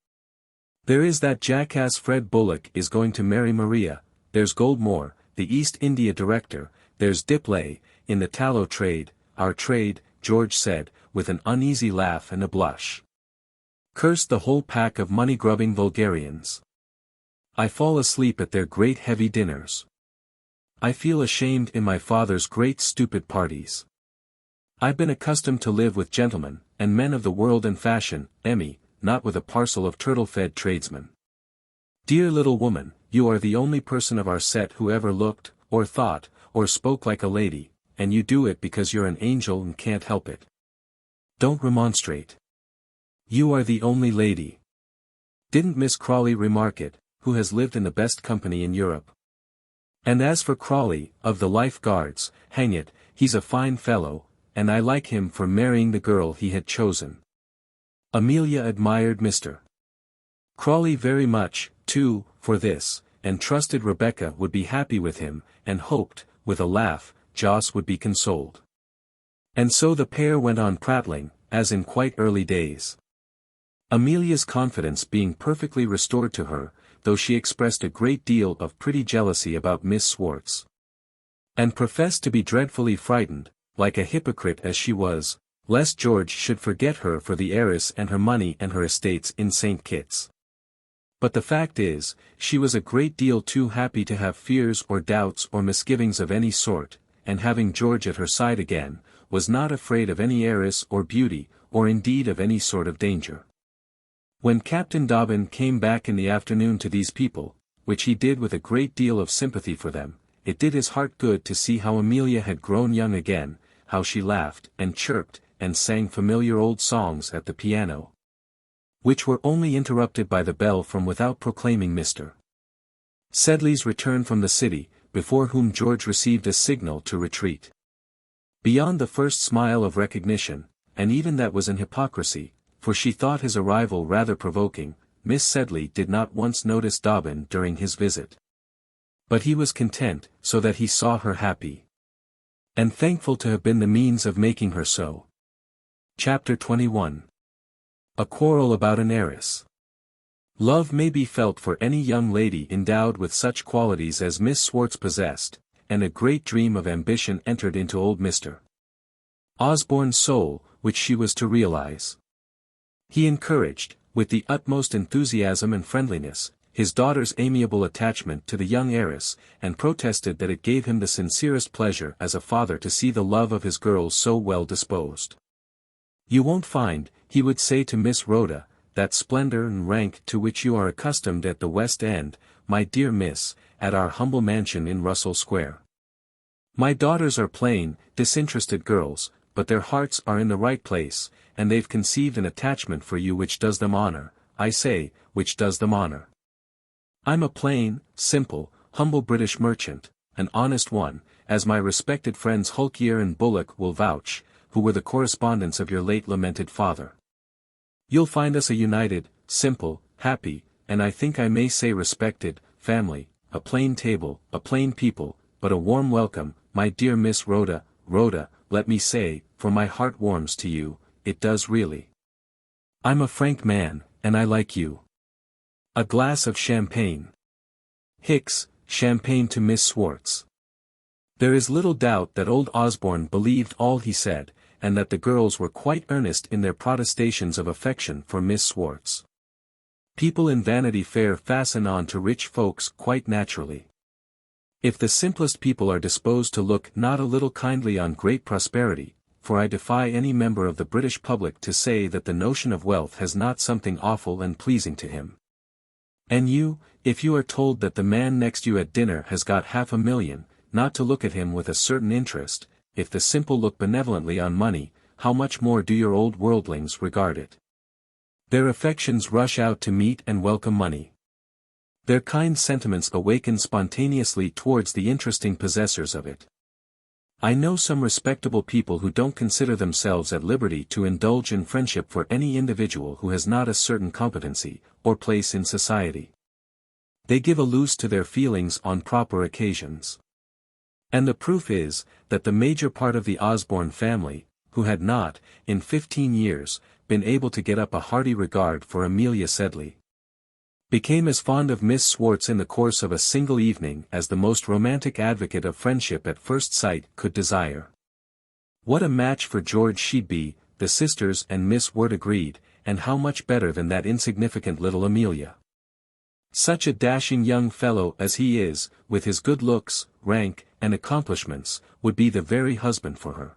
There is that jackass Fred Bullock is going to marry Maria, there's Goldmore, the East India director, there's Dipley, in the tallow trade, our trade, George said, with an uneasy laugh and a blush. Curse the whole pack of money-grubbing vulgarians. I fall asleep at their great heavy dinners. I feel ashamed in my father's great stupid parties. I've been accustomed to live with gentlemen, and men of the world and fashion, Emmy, not with a parcel of turtle-fed tradesmen. Dear little woman, you are the only person of our set who ever looked, or thought, or spoke like a lady, and you do it because you're an angel and can't help it. Don't remonstrate. You are the only lady. Didn't Miss Crawley remark it, who has lived in the best company in Europe? And as for Crawley, of the Life Guards, hang it, he's a fine fellow, and I like him for marrying the girl he had chosen. Amelia admired Mr. Crawley very much, too, for this, and trusted Rebecca would be happy with him, and hoped, with a laugh, Joss would be consoled. And so the pair went on prattling, as in quite early days. Amelia's confidence being perfectly restored to her, though she expressed a great deal of pretty jealousy about Miss Swartz. And professed to be dreadfully frightened, like a hypocrite as she was, lest George should forget her for the heiress and her money and her estates in St. Kitts. But the fact is, she was a great deal too happy to have fears or doubts or misgivings of any sort, and having George at her side again, was not afraid of any heiress or beauty, or indeed of any sort of danger. When Captain Dobbin came back in the afternoon to these people, which he did with a great deal of sympathy for them, it did his heart good to see how Amelia had grown young again, how she laughed, and chirped, and sang familiar old songs at the piano, which were only interrupted by the bell from without proclaiming Mr. Sedley's return from the city, before whom George received a signal to retreat. Beyond the first smile of recognition, and even that was an hypocrisy, for she thought his arrival rather provoking, Miss Sedley did not once notice Dobbin during his visit. But he was content, so that he saw her happy. And thankful to have been the means of making her so. Chapter 21. A quarrel about an heiress. Love may be felt for any young lady endowed with such qualities as Miss Swartz possessed, and a great dream of ambition entered into old Mr. Osborne's soul, which she was to realize. He encouraged, with the utmost enthusiasm and friendliness, his daughter's amiable attachment to the young heiress, and protested that it gave him the sincerest pleasure as a father to see the love of his girls so well disposed. "You won't find," he would say to Miss Rhoda, "that splendor and rank to which you are accustomed at the West End, my dear miss, at our humble mansion in Russell Square. My daughters are plain, disinterested girls, but their hearts are in the right place, and they've conceived an attachment for you which does them honor, I say, which does them honor. I'm a plain, simple, humble British merchant, an honest one, as my respected friends Hulkier and Bullock will vouch, who were the correspondents of your late lamented father. You'll find us a united, simple, happy, and I think I may say respected, family, a plain table, a plain people, but a warm welcome, my dear Miss Rhoda, let me say, for my heart warms to you, it does really. I'm a frank man, and I like you. A glass of champagne. Hicks, champagne to Miss Swartz." There is little doubt that old Osborne believed all he said, and that the girls were quite earnest in their protestations of affection for Miss Swartz. People in Vanity Fair fasten on to rich folks quite naturally. If the simplest people are disposed to look not a little kindly on great prosperity, for I defy any member of the British public to say that the notion of wealth has not something awful and pleasing to him. And you, if you are told that the man next you at dinner has got $500,000, not to look at him with a certain interest, if the simple look benevolently on money, how much more do your old worldlings regard it? Their affections rush out to meet and welcome money. Their kind sentiments awaken spontaneously towards the interesting possessors of it. I know some respectable people who don't consider themselves at liberty to indulge in friendship for any individual who has not a certain competency, or place in society. They give a loose to their feelings on proper occasions. And the proof is, that the major part of the Osborne family, who had not, in 15 years, been able to get up a hearty regard for Amelia Sedley, became as fond of Miss Swartz in the course of a single evening as the most romantic advocate of friendship at first sight could desire. What a match for George she'd be, the sisters and Miss Wirt agreed, and how much better than that insignificant little Amelia. Such a dashing young fellow as he is, with his good looks, rank, and accomplishments, would be the very husband for her.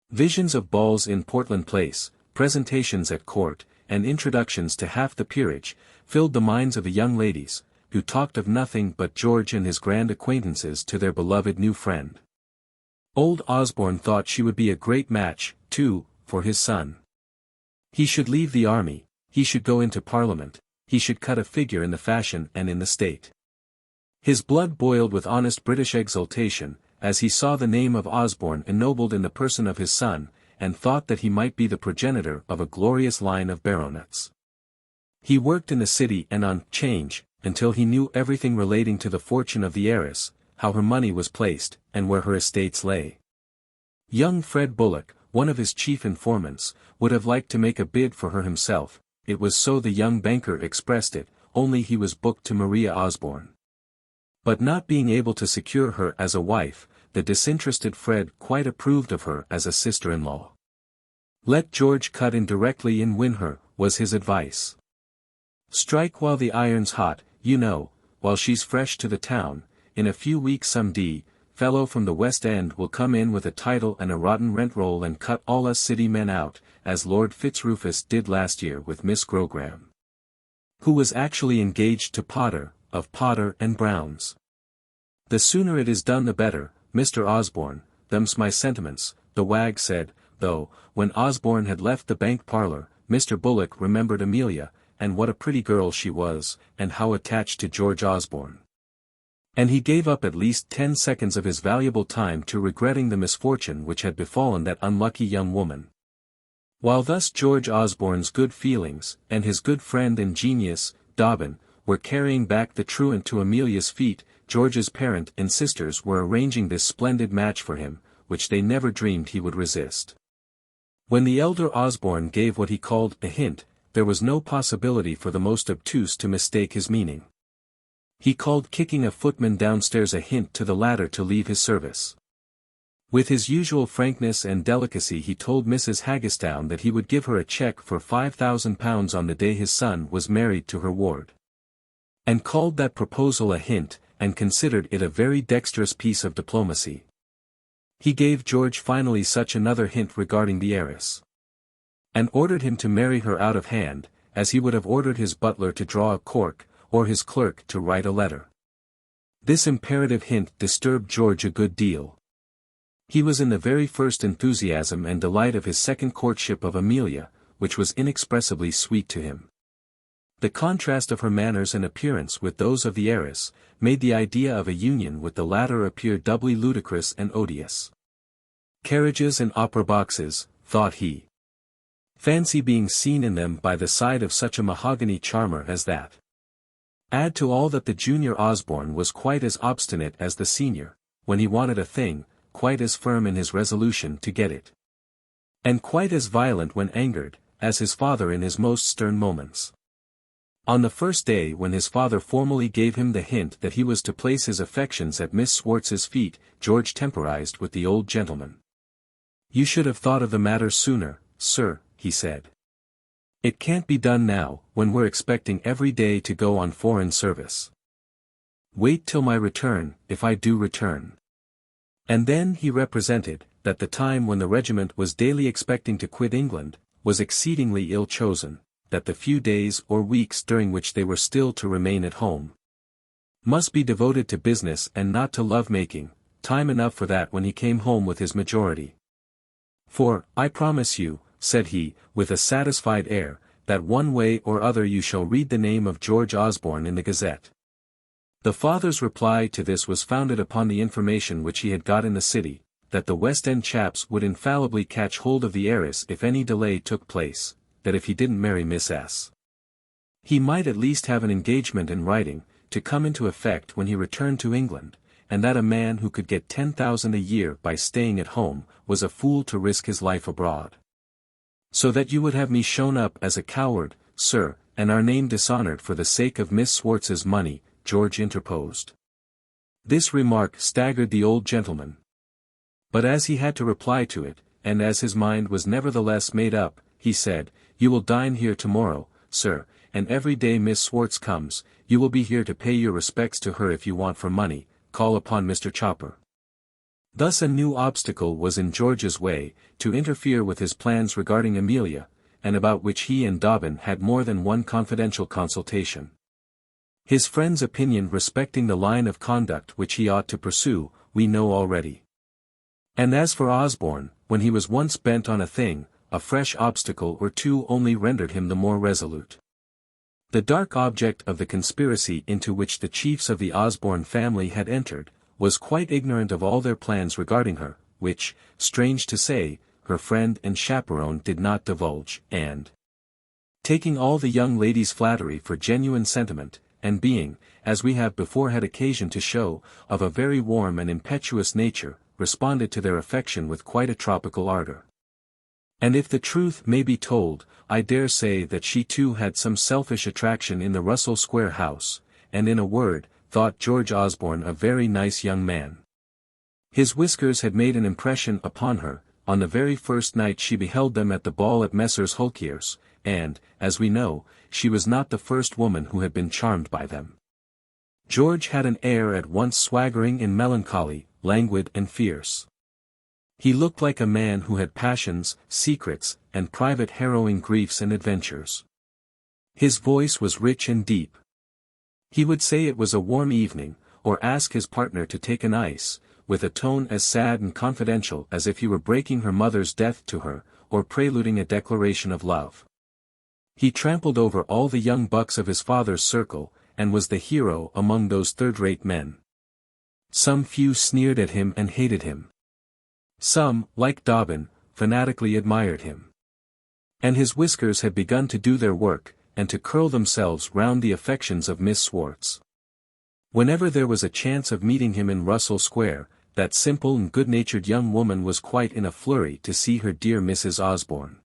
Visions of balls in Portland Place, presentations at court, and introductions to half the peerage, filled the minds of the young ladies, who talked of nothing but George and his grand acquaintances to their beloved new friend. Old Osborne thought she would be a great match, too, for his son. He should leave the army, he should go into Parliament, he should cut a figure in the fashion and in the state. His blood boiled with honest British exultation, as he saw the name of Osborne ennobled in the person of his son, and thought that he might be the progenitor of a glorious line of baronets. He worked in the city and on 'Change, until he knew everything relating to the fortune of the heiress, how her money was placed, and where her estates lay. Young Fred Bullock, one of his chief informants, would have liked to make a bid for her himself, it was so the young banker expressed it, only he was booked to Maria Osborne. But not being able to secure her as a wife, the disinterested Fred quite approved of her as a sister-in-law. Let George cut in directly and win her, was his advice. Strike while the iron's hot, you know, while she's fresh to the town. In a few weeks some fellow from the West End will come in with a title and a rotten rent roll and cut all us city men out, as Lord Fitzrufus did last year with Miss Grogram, who was actually engaged to Potter, of Potter and Brown's. The sooner it is done the better, Mr. Osborne, them's my sentiments, the wag said, though, when Osborne had left the bank parlour, Mr. Bullock remembered Amelia, and what a pretty girl she was, and how attached to George Osborne. And he gave up at least 10 seconds of his valuable time to regretting the misfortune which had befallen that unlucky young woman. While thus George Osborne's good feelings, and his good friend and genius, Dobbin, were carrying back the truant to Amelia's feet, George's parent and sisters were arranging this splendid match for him, which they never dreamed he would resist. When the elder Osborne gave what he called a hint, there was no possibility for the most obtuse to mistake his meaning. He called kicking a footman downstairs a hint to the latter to leave his service. With his usual frankness and delicacy he told Mrs. Haggistown that he would give her a cheque for £5,000 on the day his son was married to her ward. And called that proposal a hint, and considered it a very dexterous piece of diplomacy. He gave George finally such another hint regarding the heiress. And ordered him to marry her out of hand, as he would have ordered his butler to draw a cork, or his clerk to write a letter. This imperative hint disturbed George a good deal. He was in the very first enthusiasm and delight of his second courtship of Amelia, which was inexpressibly sweet to him. The contrast of her manners and appearance with those of the heiress, made the idea of a union with the latter appear doubly ludicrous and odious. Carriages and opera boxes, thought he. Fancy being seen in them by the side of such a mahogany charmer as that. Add to all that the junior Osborne was quite as obstinate as the senior, when he wanted a thing, quite as firm in his resolution to get it. And quite as violent when angered, as his father in his most stern moments. On the first day when his father formally gave him the hint that he was to place his affections at Miss Swartz's feet, George temporized with the old gentleman. "You should have thought of the matter sooner, sir," he said. "It can't be done now, when we're expecting every day to go on foreign service. Wait till my return, if I do return." And then he represented, that the time when the regiment was daily expecting to quit England, was exceedingly ill chosen, that the few days or weeks during which they were still to remain at home must be devoted to business and not to love-making, time enough for that when he came home with his majority. "For, I promise you," said he, with a satisfied air, "that one way or other you shall read the name of George Osborne in the Gazette." The father's reply to this was founded upon the information which he had got in the city, that the West End chaps would infallibly catch hold of the heiress if any delay took place, that if he didn't marry Miss S. he might at least have an engagement in writing, to come into effect when he returned to England, and that a man who could get 10,000 a year by staying at home, was a fool to risk his life abroad. "So that you would have me shown up as a coward, sir, and our name dishonored for the sake of Miss Swartz's money," George interposed. This remark staggered the old gentleman. But as he had to reply to it, and as his mind was nevertheless made up, he said, "You will dine here tomorrow, sir, and every day Miss Swartz comes, you will be here to pay your respects to her. If you want for money, call upon Mr. Chopper." Thus a new obstacle was in George's way, to interfere with his plans regarding Amelia, and about which he and Dobbin had more than one confidential consultation. His friend's opinion respecting the line of conduct which he ought to pursue, we know already. And as for Osborne, when he was once bent on a thing, a fresh obstacle or two only rendered him the more resolute. The dark object of the conspiracy into which the chiefs of the Osborne family had entered, was quite ignorant of all their plans regarding her, which, strange to say, her friend and chaperone did not divulge, and, taking all the young lady's flattery for genuine sentiment, and being, as we have before had occasion to show, of a very warm and impetuous nature, responded to their affection with quite a tropical ardor. And if the truth may be told, I dare say that she too had some selfish attraction in the Russell Square house, and in a word, thought George Osborne a very nice young man. His whiskers had made an impression upon her, on the very first night she beheld them at the ball at Messrs. Hulkier's, and, as we know, she was not the first woman who had been charmed by them. George had an air at once swaggering and melancholy, languid and fierce. He looked like a man who had passions, secrets, and private harrowing griefs and adventures. His voice was rich and deep. He would say it was a warm evening, or ask his partner to take an ice, with a tone as sad and confidential as if he were breaking her mother's death to her, or preluding a declaration of love. He trampled over all the young bucks of his father's circle, and was the hero among those third-rate men. Some few sneered at him and hated him. Some, like Dobbin, fanatically admired him. And his whiskers had begun to do their work, and to curl themselves round the affections of Miss Swartz. Whenever there was a chance of meeting him in Russell Square, that simple and good-natured young woman was quite in a flurry to see her dear Mrs. Osborne.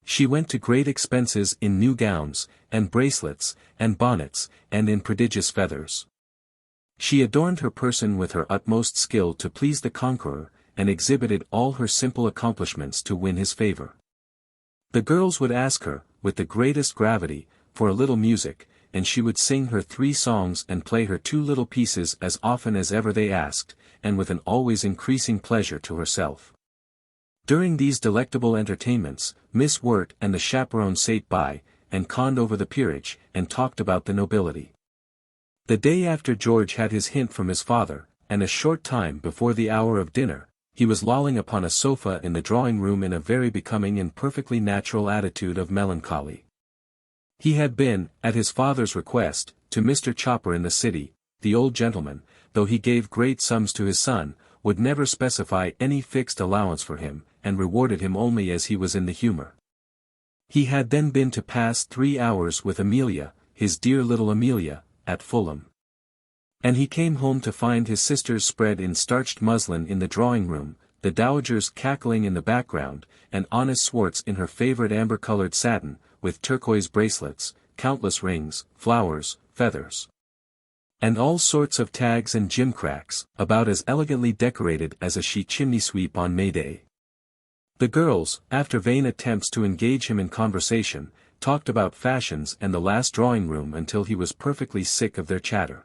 She went to great expenses in new gowns, and bracelets, and bonnets, and in prodigious feathers. She adorned her person with her utmost skill to please the conqueror, and exhibited all her simple accomplishments to win his favor. The girls would ask her, with the greatest gravity, for a little music, and she would sing her 3 songs and play her 2 little pieces as often as ever they asked, and with an always increasing pleasure to herself. During these delectable entertainments, Miss Wirt and the chaperone sate by, and conned over the peerage, and talked about the nobility. The day after George had his hint from his father, and a short time before the hour of dinner, he was lolling upon a sofa in the drawing-room in a very becoming and perfectly natural attitude of melancholy. He had been, at his father's request, to Mr. Chopper in the city. The old gentleman, though he gave great sums to his son, would never specify any fixed allowance for him, and rewarded him only as he was in the humor. He had then been to pass 3 hours with Amelia, his dear little Amelia, at Fulham. And he came home to find his sisters spread in starched muslin in the drawing-room, the dowagers cackling in the background, and honest Swartz in her favorite amber-colored satin, with turquoise bracelets, countless rings, flowers, feathers, and all sorts of tags and gimcracks, about as elegantly decorated as a sheet chimney-sweep on May Day. The girls, after vain attempts to engage him in conversation, talked about fashions and the last drawing-room until he was perfectly sick of their chatter.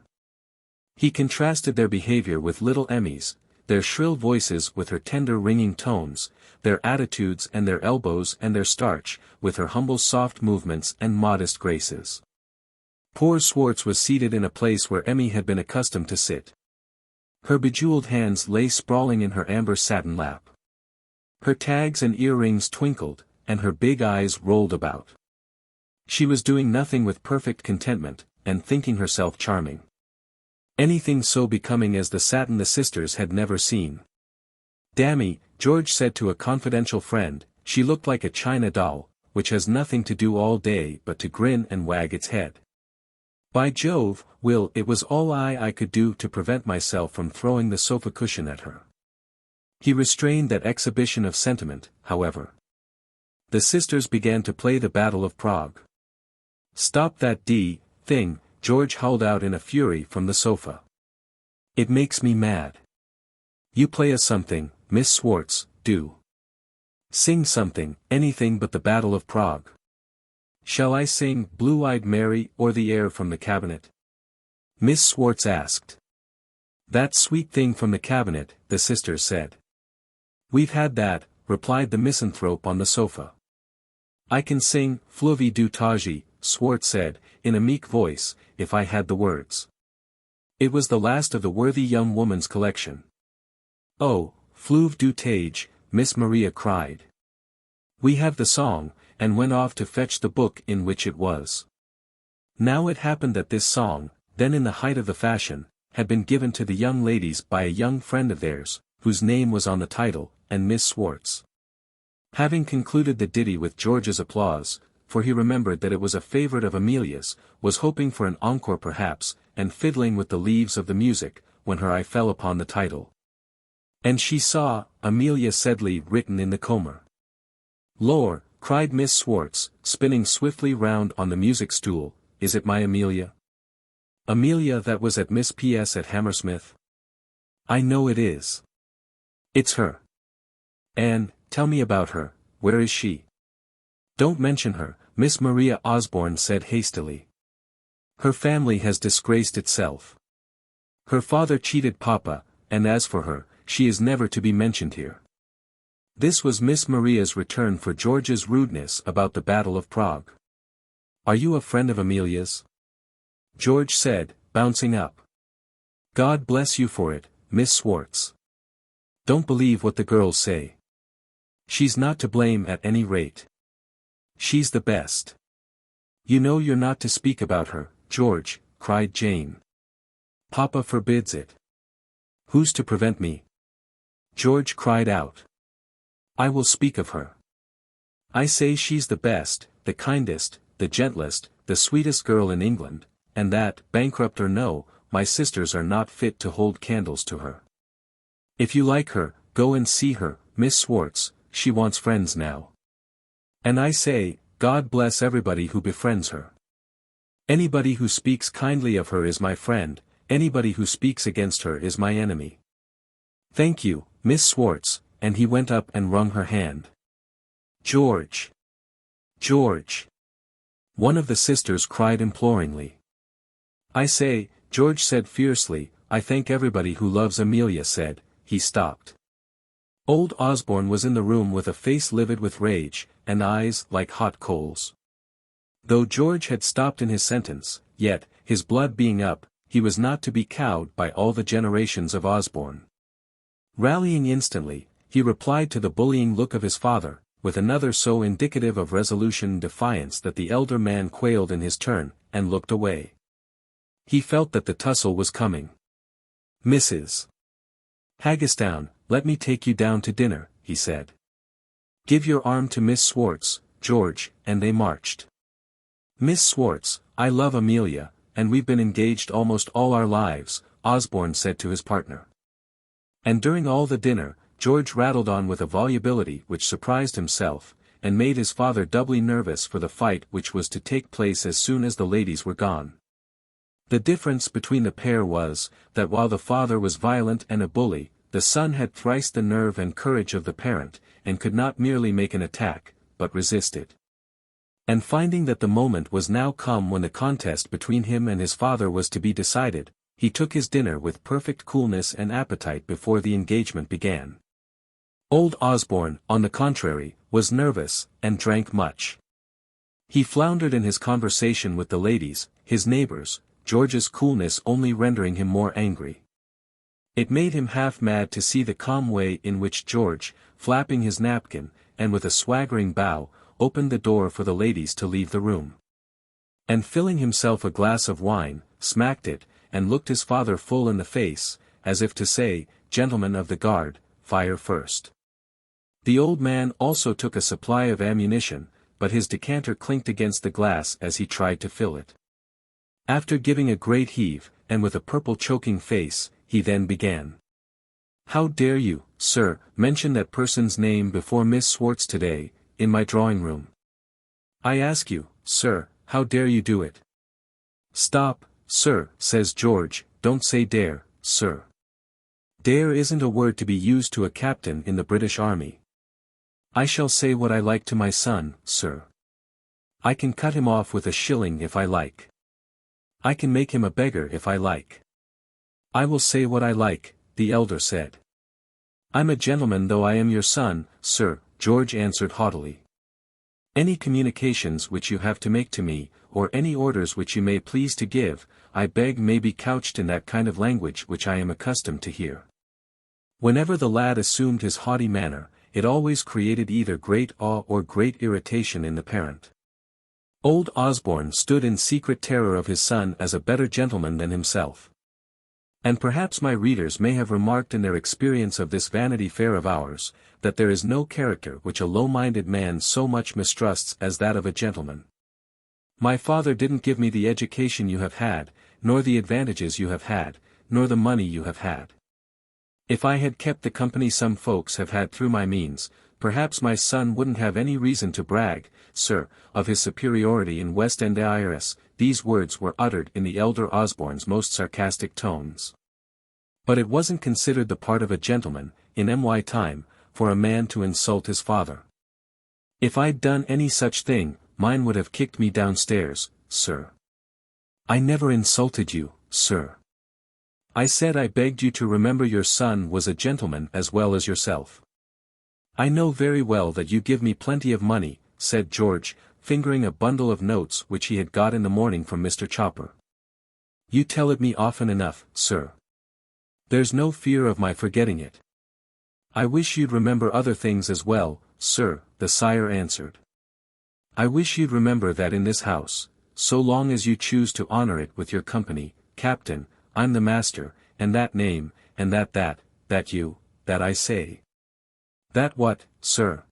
He contrasted their behavior with little Emmy's, their shrill voices with her tender ringing tones, their attitudes and their elbows and their starch, with her humble soft movements and modest graces. Poor Swartz was seated in a place where Emmy had been accustomed to sit. Her bejeweled hands lay sprawling in her amber satin lap. Her tags and earrings twinkled, and her big eyes rolled about. She was doing nothing with perfect contentment, and thinking herself charming. Anything so becoming as the satin the sisters had never seen. "Dammy," George said to a confidential friend, "she looked like a china doll, which has nothing to do all day but to grin and wag its head. By Jove, Will, it was all I could do to prevent myself from throwing the sofa cushion at her." He restrained that exhibition of sentiment, however. The sisters began to play the Battle of Prague. "Stop that thing," George howled out in a fury from the sofa. "It makes me mad. You play us something, Miss Swartz, do. Sing something, anything but the Battle of Prague. Shall I sing Blue-Eyed Mary or the Heir from the Cabinet?" Miss Swartz asked. "That sweet thing from the Cabinet," the sisters said. "We've had that," replied the misanthrope on the sofa. "I can sing Fleuve du Tage," Swartz said, in a meek voice, "if I had the words." It was the last of the worthy young woman's collection. "Oh, Fleuve du Tage," Miss Maria cried. "We have the song," and went off to fetch the book in which it was. Now it happened that this song, then in the height of the fashion, had been given to the young ladies by a young friend of theirs, whose name was on the title, and Miss Swartz, having concluded the ditty with George's applause, for he remembered that it was a favorite of Amelia's, was hoping for an encore perhaps, and fiddling with the leaves of the music, when her eye fell upon the title. And she saw, Amelia Sedley written in the comber. "Lor," cried Miss Swartz, spinning swiftly round on the music stool, "is it my Amelia? Amelia that was at Miss P.S. at Hammersmith? I know it is. It's her. And, tell me about her, where is she?" "Don't mention her," Miss Maria Osborne said hastily. "Her family has disgraced itself. Her father cheated Papa, and as for her, she is never to be mentioned here." This was Miss Maria's return for George's rudeness about the Battle of Prague. "Are you a friend of Amelia's?" George said, bouncing up. "God bless you for it, Miss Swartz. Don't believe what the girls say. She's not to blame at any rate. She's the best." "You know you're not to speak about her, George," cried Jane. "Papa forbids it." "Who's to prevent me?" George cried out. "I will speak of her. I say she's the best, the kindest, the gentlest, the sweetest girl in England, and that, bankrupt or no, my sisters are not fit to hold candles to her. If you like her, go and see her, Miss Swartz, she wants friends now." And I say, God bless everybody who befriends her. Anybody who speaks kindly of her is my friend, anybody who speaks against her is my enemy. Thank you, Miss Swartz, and he went up and wrung her hand. George! George! One of the sisters cried imploringly. I say, George said fiercely, I thank everybody who loves Amelia said, he stopped. Old Osborne was in the room with a face livid with rage, and eyes like hot coals. Though George had stopped in his sentence, yet, his blood being up, he was not to be cowed by all the generations of Osborne. Rallying instantly, he replied to the bullying look of his father, with another so indicative of resolution and defiance that the elder man quailed in his turn, and looked away. He felt that the tussle was coming. Mrs. Haggestown, let me take you down to dinner, he said. Give your arm to Miss Swartz, George, and they marched. Miss Swartz, I love Amelia, and we've been engaged almost all our lives, Osborne said to his partner. And during all the dinner, George rattled on with a volubility which surprised himself, and made his father doubly nervous for the fight which was to take place as soon as the ladies were gone. The difference between the pair was, that while the father was violent and a bully, the son had thrice the nerve and courage of the parent, and could not merely make an attack, but resisted. And finding that the moment was now come when the contest between him and his father was to be decided, he took his dinner with perfect coolness and appetite before the engagement began. Old Osborne, on the contrary, was nervous, and drank much. He floundered in his conversation with the ladies, his neighbors, George's coolness only rendering him more angry. It made him half mad to see the calm way in which George, flapping his napkin, and with a swaggering bow, opened the door for the ladies to leave the room. And filling himself a glass of wine, smacked it, and looked his father full in the face, as if to say, Gentlemen of the guard, fire first. The old man also took a supply of ammunition, but his decanter clinked against the glass as he tried to fill it. After giving a great heave, and with a purple choking face, he then began. How dare you, sir, mention that person's name before Miss Swartz today, in my drawing-room? I ask you, sir, how dare you do it? Stop, sir, says George, don't say dare, sir. Dare isn't a word to be used to a captain in the British Army. I shall say what I like to my son, sir. I can cut him off with a shilling if I like. I can make him a beggar if I like. I will say what I like, the elder said. I'm a gentleman though I am your son, sir, George answered haughtily. Any communications which you have to make to me, or any orders which you may please to give, I beg may be couched in that kind of language which I am accustomed to hear. Whenever the lad assumed his haughty manner, it always created either great awe or great irritation in the parent. Old Osborne stood in secret terror of his son as a better gentleman than himself. And perhaps my readers may have remarked in their experience of this Vanity Fair of ours, that there is no character which a low-minded man so much mistrusts as that of a gentleman. My father didn't give me the education you have had, nor the advantages you have had, nor the money you have had. If I had kept the company some folks have had through my means, perhaps my son wouldn't have any reason to brag, sir, of his superiority in West End heirs. These words were uttered in the elder Osborne's most sarcastic tones. But it wasn't considered the part of a gentleman, in my time, for a man to insult his father. If I'd done any such thing, mine would have kicked me downstairs, sir. I never insulted you, sir. I said I begged you to remember your son was a gentleman as well as yourself. I know very well that you give me plenty of money, said George, fingering a bundle of notes which he had got in the morning from Mr. Chopper. You tell it me often enough, sir. There's no fear of my forgetting it. I wish you'd remember other things as well, sir, the sire answered. I wish you'd remember that in this house, so long as you choose to honor it with your company, Captain, I'm the master, and that name, and that you, that I say. That what, sir?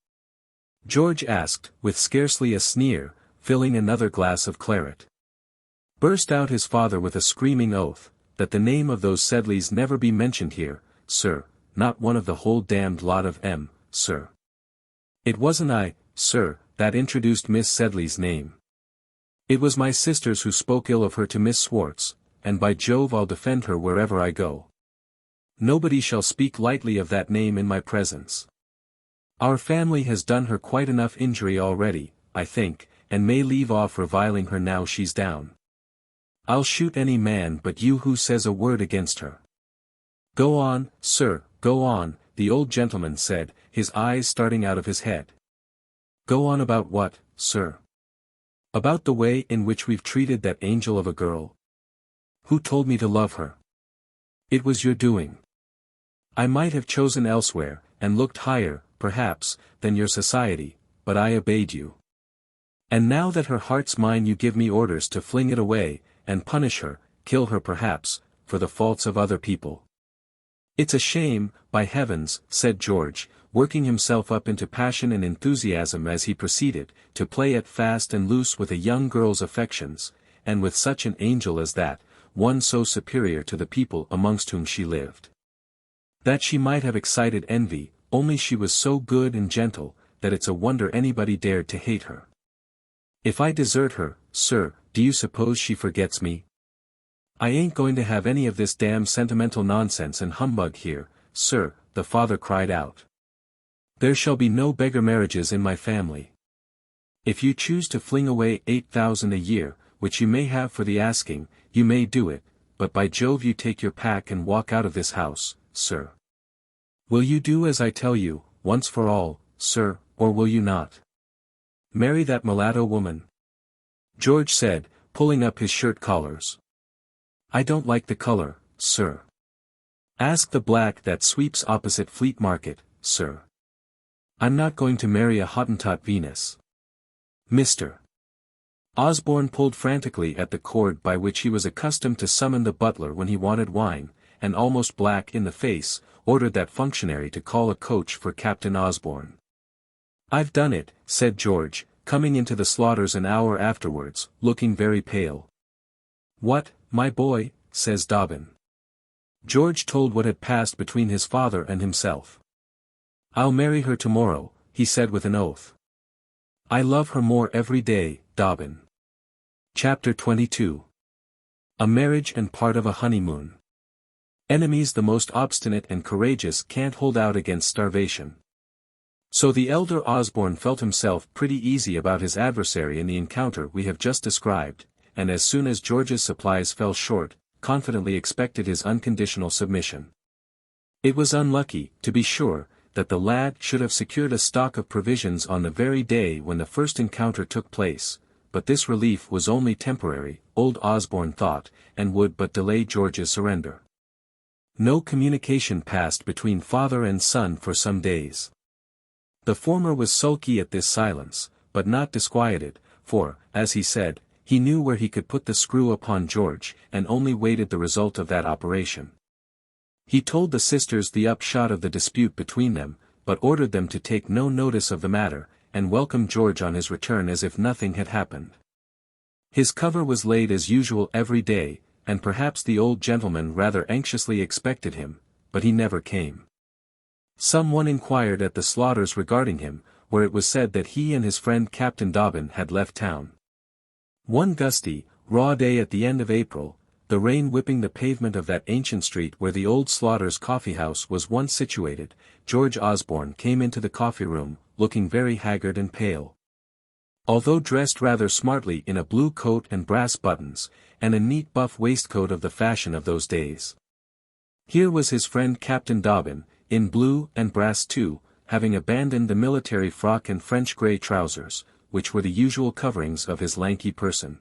George asked, with scarcely a sneer, filling another glass of claret. Burst out his father with a screaming oath, that the name of those Sedleys never be mentioned here, sir, not one of the whole damned lot of 'em, sir. It wasn't I, sir, that introduced Miss Sedley's name. It was my sisters who spoke ill of her to Miss Swartz, and by Jove I'll defend her wherever I go. Nobody shall speak lightly of that name in my presence. Our family has done her quite enough injury already, I think, and may leave off reviling her now she's down. I'll shoot any man but you who says a word against her. Go on, sir, go on, the old gentleman said, his eyes starting out of his head. Go on about what, sir? About the way in which we've treated that angel of a girl. Who told me to love her? It was your doing. I might have chosen elsewhere, and looked higher, perhaps, than your society, but I obeyed you. And now that her heart's mine you give me orders to fling it away, and punish her, kill her perhaps, for the faults of other people. It's a shame, by heavens, said George, working himself up into passion and enthusiasm as he proceeded, to play at fast and loose with a young girl's affections, and with such an angel as that, one so superior to the people amongst whom she lived. That she might have excited envy, only she was so good and gentle, that it's a wonder anybody dared to hate her. If I desert her, sir, do you suppose she forgets me? I ain't going to have any of this damn sentimental nonsense and humbug here, sir, the father cried out. There shall be no beggar marriages in my family. If you choose to fling away 8,000 a year, which you may have for the asking, you may do it, but by Jove you take your pack and walk out of this house, sir. Will you do as I tell you, once for all, sir, or will you not? Marry that mulatto woman? George said, pulling up his shirt collars. I don't like the color, sir. Ask the black that sweeps opposite Fleet Market, sir. I'm not going to marry a Hottentot Venus. Mr. Osborne pulled frantically at the cord by which he was accustomed to summon the butler when he wanted wine, and almost black in the face, ordered that functionary to call a coach for Captain Osborne. I've done it, said George, coming into the Slaughters an hour afterwards, looking very pale. What, my boy, says Dobbin. George told what had passed between his father and himself. I'll marry her tomorrow, he said with an oath. I love her more every day, Dobbin. Chapter 22. A marriage and part of a honeymoon. Enemies the most obstinate and courageous can't hold out against starvation. So the elder Osborne felt himself pretty easy about his adversary in the encounter we have just described, and as soon as George's supplies fell short, confidently expected his unconditional submission. It was unlucky, to be sure, that the lad should have secured a stock of provisions on the very day when the first encounter took place, but this relief was only temporary, old Osborne thought, and would but delay George's surrender. No communication passed between father and son for some days. The former was sulky at this silence, but not disquieted, for, as he said, he knew where he could put the screw upon George, and only waited the result of that operation. He told the sisters the upshot of the dispute between them, but ordered them to take no notice of the matter, and welcomed George on his return as if nothing had happened. His cover was laid as usual every day, and perhaps the old gentleman rather anxiously expected him, but he never came. Someone inquired at the Slaughters regarding him, where it was said that he and his friend Captain Dobbin had left town. One gusty, raw day at the end of April, the rain whipping the pavement of that ancient street where the old Slaughters' coffee-house was once situated, George Osborne came into the coffee-room, looking very haggard and pale. Although dressed rather smartly in a blue coat and brass buttons, and a neat buff waistcoat of the fashion of those days. Here was his friend Captain Dobbin, in blue and brass too, having abandoned the military frock and French grey trousers, which were the usual coverings of his lanky person.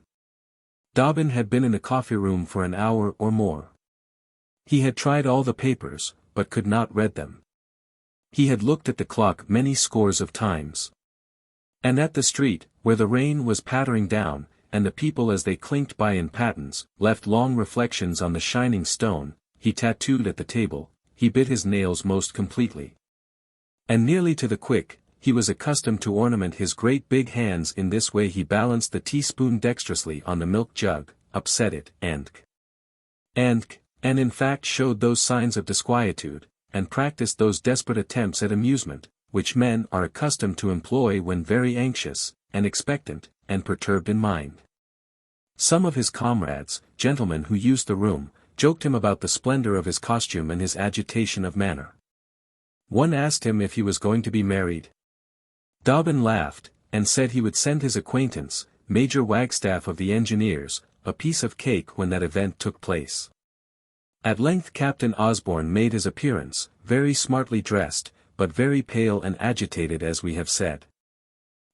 Dobbin had been in the coffee-room for an hour or more. He had tried all the papers, but could not read them. He had looked at the clock many scores of times. And at the street, where the rain was pattering down, and the people as they clinked by in pattens, left long reflections on the shining stone, he tattooed at the table, he bit his nails most completely. And nearly to the quick, he was accustomed to ornament his great big hands in this way. He balanced the teaspoon dexterously on the milk jug, upset it, and in fact showed those signs of disquietude, and practiced those desperate attempts at amusement, which men are accustomed to employ when very anxious, and expectant, and perturbed in mind. Some of his comrades, gentlemen who used the room, joked him about the splendor of his costume and his agitation of manner. One asked him if he was going to be married. Dobbin laughed, and said he would send his acquaintance, Major Wagstaff of the Engineers, a piece of cake when that event took place. At length Captain Osborne made his appearance, very smartly dressed, but very pale and agitated as we have said.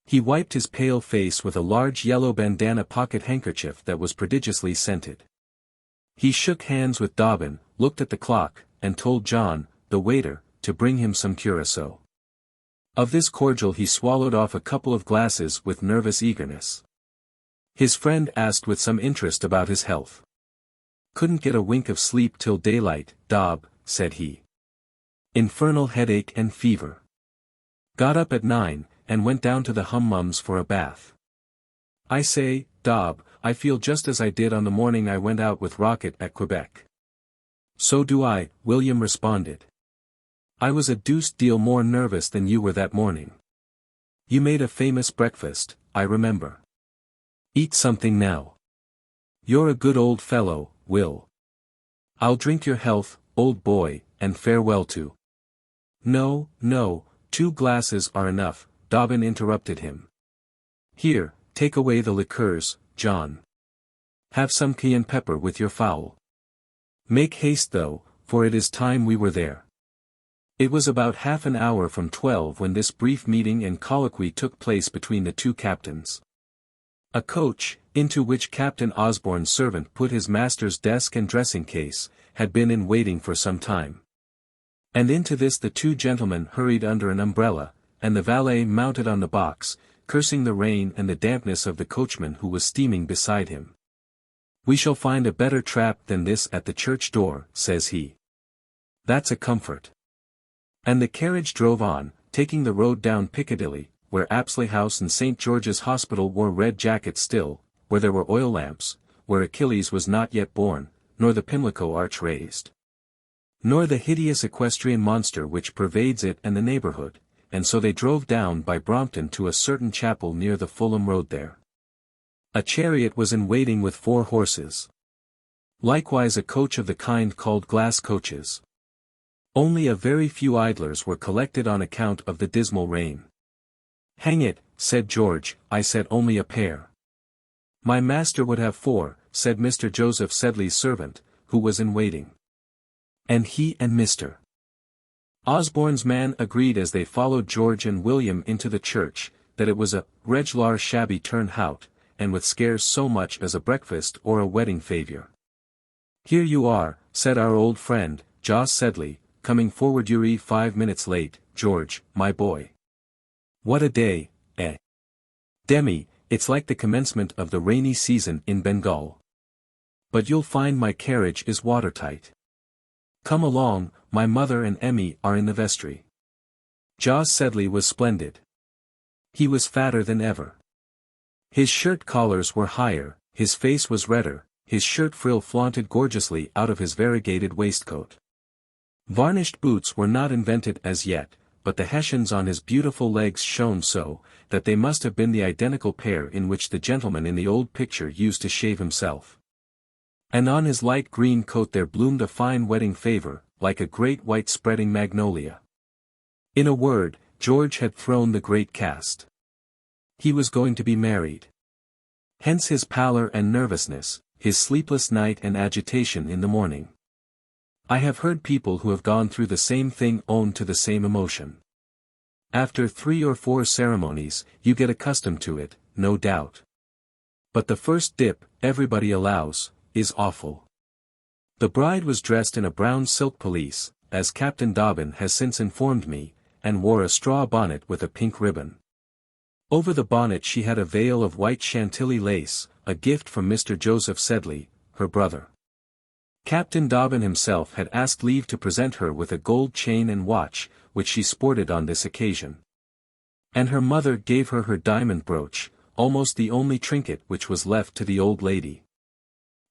He wiped his pale face with a large yellow bandana pocket handkerchief that was prodigiously scented. He shook hands with Dobbin, looked at the clock, and told John, the waiter, to bring him some curaçao. Of this cordial he swallowed off a couple of glasses with nervous eagerness. His friend asked with some interest about his health. "Couldn't get a wink of sleep till daylight, Dob," said he. "Infernal headache and fever. Got up at 9, and went down to the Hummums for a bath. I say, Dob, I feel just as I did on the morning I went out with Rocket at Quebec." "So do I," William responded. "I was a deuced deal more nervous than you were that morning. You made a famous breakfast, I remember. Eat something now. You're a good old fellow, Will. I'll drink your health, old boy, and farewell to—" "No, no, 2 glasses are enough," Dobbin interrupted him. "Here, take away the liqueurs, John. Have some cayenne pepper with your fowl. Make haste though, for it is time we were there." It was about half an hour from 12 when this brief meeting and colloquy took place between the two captains. A coach, into which Captain Osborne's servant put his master's desk and dressing-case, had been in waiting for some time. And into this the two gentlemen hurried under an umbrella, and the valet mounted on the box, cursing the rain and the dampness of the coachman who was steaming beside him. "We shall find a better trap than this at the church door," says he. "That's a comfort." And the carriage drove on, taking the road down Piccadilly, where Apsley House and St. George's Hospital wore red jackets still, where there were oil lamps, where Achilles was not yet born, nor the Pimlico arch raised, nor the hideous equestrian monster which pervades it and the neighborhood, and so they drove down by Brompton to a certain chapel near the Fulham Road there. A chariot was in waiting with 4 horses. Likewise a coach of the kind called glass coaches. Only a very few idlers were collected on account of the dismal rain. "Hang it," said George, "I said only a pair." "My master would have 4, said Mr. Joseph Sedley's servant, who was in waiting. And he and Mr. Osborne's man agreed as they followed George and William into the church, that it was a reg'lar shabby turn-hout, and with scarce so much as a breakfast or a wedding favour. "Here you are," said our old friend, Jos Sedley, coming forward. "You're 5 minutes late, George, my boy. What a day, eh? Demi, it's like the commencement of the rainy season in Bengal. But you'll find my carriage is watertight. Come along, my mother and Emmy are in the vestry." Jos Sedley was splendid. He was fatter than ever. His shirt collars were higher, his face was redder, his shirt frill flaunted gorgeously out of his variegated waistcoat. Varnished boots were not invented as yet, but the Hessians on his beautiful legs shone so, that they must have been the identical pair in which the gentleman in the old picture used to shave himself. And on his light green coat there bloomed a fine wedding favour, like a great white spreading magnolia. In a word, George had thrown the great cast. He was going to be married. Hence his pallor and nervousness, his sleepless night and agitation in the morning. I have heard people who have gone through the same thing own to the same emotion. After 3 or 4 ceremonies, you get accustomed to it, no doubt. But the first dip, everybody allows, is awful. The bride was dressed in a brown silk pelisse, as Captain Dobbin has since informed me, and wore a straw bonnet with a pink ribbon. Over the bonnet she had a veil of white Chantilly lace, a gift from Mr. Joseph Sedley, her brother. Captain Dobbin himself had asked leave to present her with a gold chain and watch, which she sported on this occasion. And her mother gave her her diamond brooch, almost the only trinket which was left to the old lady.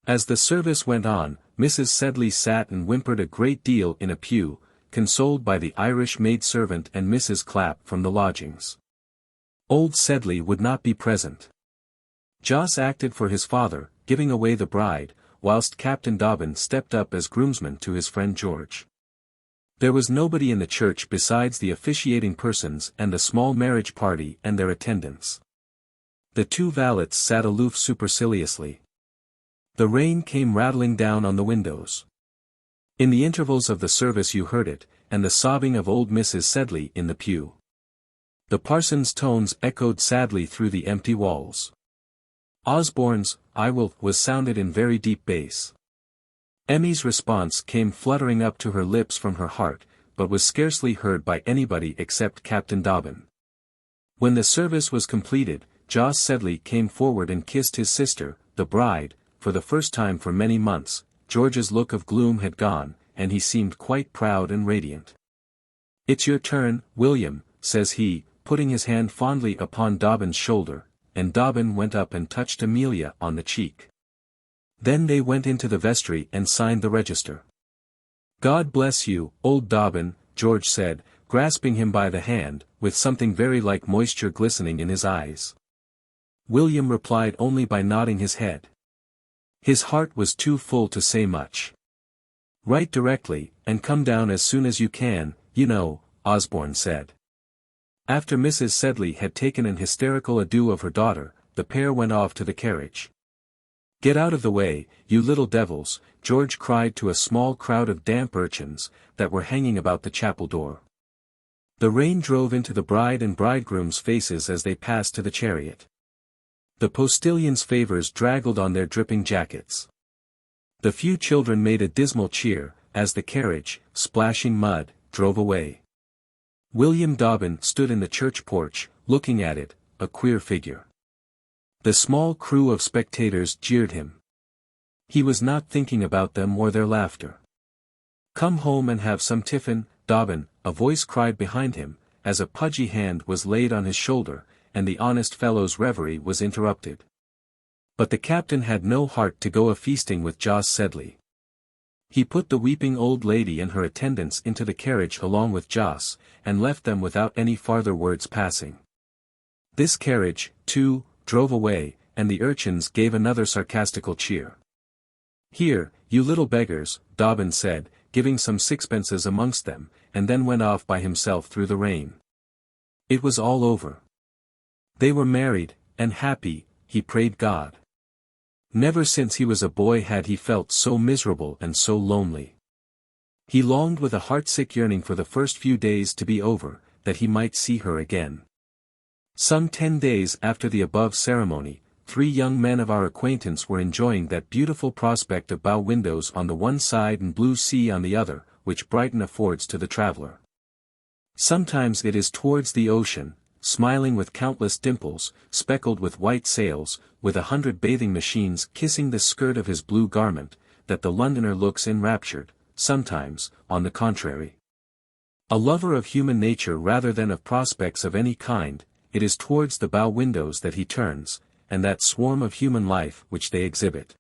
As the service went on, Mrs. Sedley sat and whimpered a great deal in a pew, consoled by the Irish maidservant and Mrs. Clapp from the lodgings. Old Sedley would not be present. Jos acted for his father, giving away the bride, whilst Captain Dobbin stepped up as groomsman to his friend George. There was nobody in the church besides the officiating persons and the small marriage party and their attendants. The two valets sat aloof superciliously. The rain came rattling down on the windows. In the intervals of the service you heard it, and the sobbing of old Mrs. Sedley in the pew. The parson's tones echoed sadly through the empty walls. Osborne's "I will" was sounded in very deep bass. Emmy's response came fluttering up to her lips from her heart, but was scarcely heard by anybody except Captain Dobbin. When the service was completed, Jos Sedley came forward and kissed his sister, the bride, for the first time for many months. George's look of gloom had gone, and he seemed quite proud and radiant. "It's your turn, William," says he, putting his hand fondly upon Dobbin's shoulder, and Dobbin went up and touched Amelia on the cheek. Then they went into the vestry and signed the register. "God bless you, old Dobbin," George said, grasping him by the hand, with something very like moisture glistening in his eyes. William replied only by nodding his head. His heart was too full to say much. "Write directly, and come down as soon as you can, you know," Osborne said. After Mrs. Sedley had taken an hysterical adieu of her daughter, the pair went off to the carriage. "Get out of the way, you little devils," George cried to a small crowd of damp urchins, that were hanging about the chapel door. The rain drove into the bride and bridegroom's faces as they passed to the chariot. The postilions' favors draggled on their dripping jackets. The few children made a dismal cheer, as the carriage, splashing mud, drove away. William Dobbin stood in the church porch, looking at it, a queer figure. The small crew of spectators jeered him. He was not thinking about them or their laughter. "Come home and have some tiffin, Dobbin," a voice cried behind him, as a pudgy hand was laid on his shoulder, and the honest fellow's reverie was interrupted. But the captain had no heart to go a-feasting with Jos Sedley. He put the weeping old lady and her attendants into the carriage along with Jos, and left them without any farther words passing. This carriage, too, drove away, and the urchins gave another sarcastical cheer. "Here, you little beggars," Dobbin said, giving some sixpences amongst them, and then went off by himself through the rain. It was all over. They were married, and happy, he prayed God. Never since he was a boy had he felt so miserable and so lonely. He longed with a heartsick yearning for the first few days to be over, that he might see her again. Some 10 days after the above ceremony, 3 young men of our acquaintance were enjoying that beautiful prospect of bow windows on the one side and blue sea on the other, which Brighton affords to the traveller. Sometimes it is towards the ocean, smiling with countless dimples, speckled with white sails, with 100 bathing machines kissing the skirt of his blue garment, that the Londoner looks enraptured. Sometimes, on the contrary, a lover of human nature rather than of prospects of any kind, it is towards the bow windows that he turns, and that swarm of human life which they exhibit.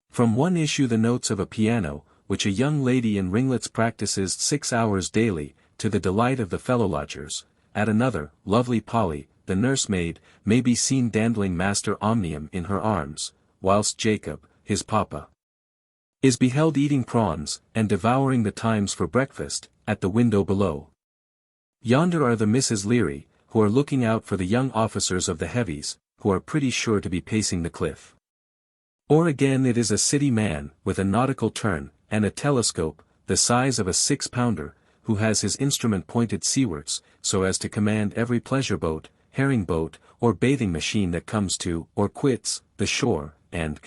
From one issue the notes of a piano, which a young lady in ringlets practices 6 hours daily, to the delight of the fellow-lodgers. At another, lovely Polly, the nursemaid, may be seen dandling Master Omnium in her arms, whilst Jacob, his papa, is beheld eating prawns, and devouring the Times for breakfast, at the window below. Yonder are the Misses Leary, who are looking out for the young officers of the heavies, who are pretty sure to be pacing the cliff. Or again it is a city man, with a nautical turn, and a telescope, the size of a 6-pounder, who has his instrument pointed seawards, so as to command every pleasure boat, herring boat, or bathing machine that comes to, or quits, the shore, and.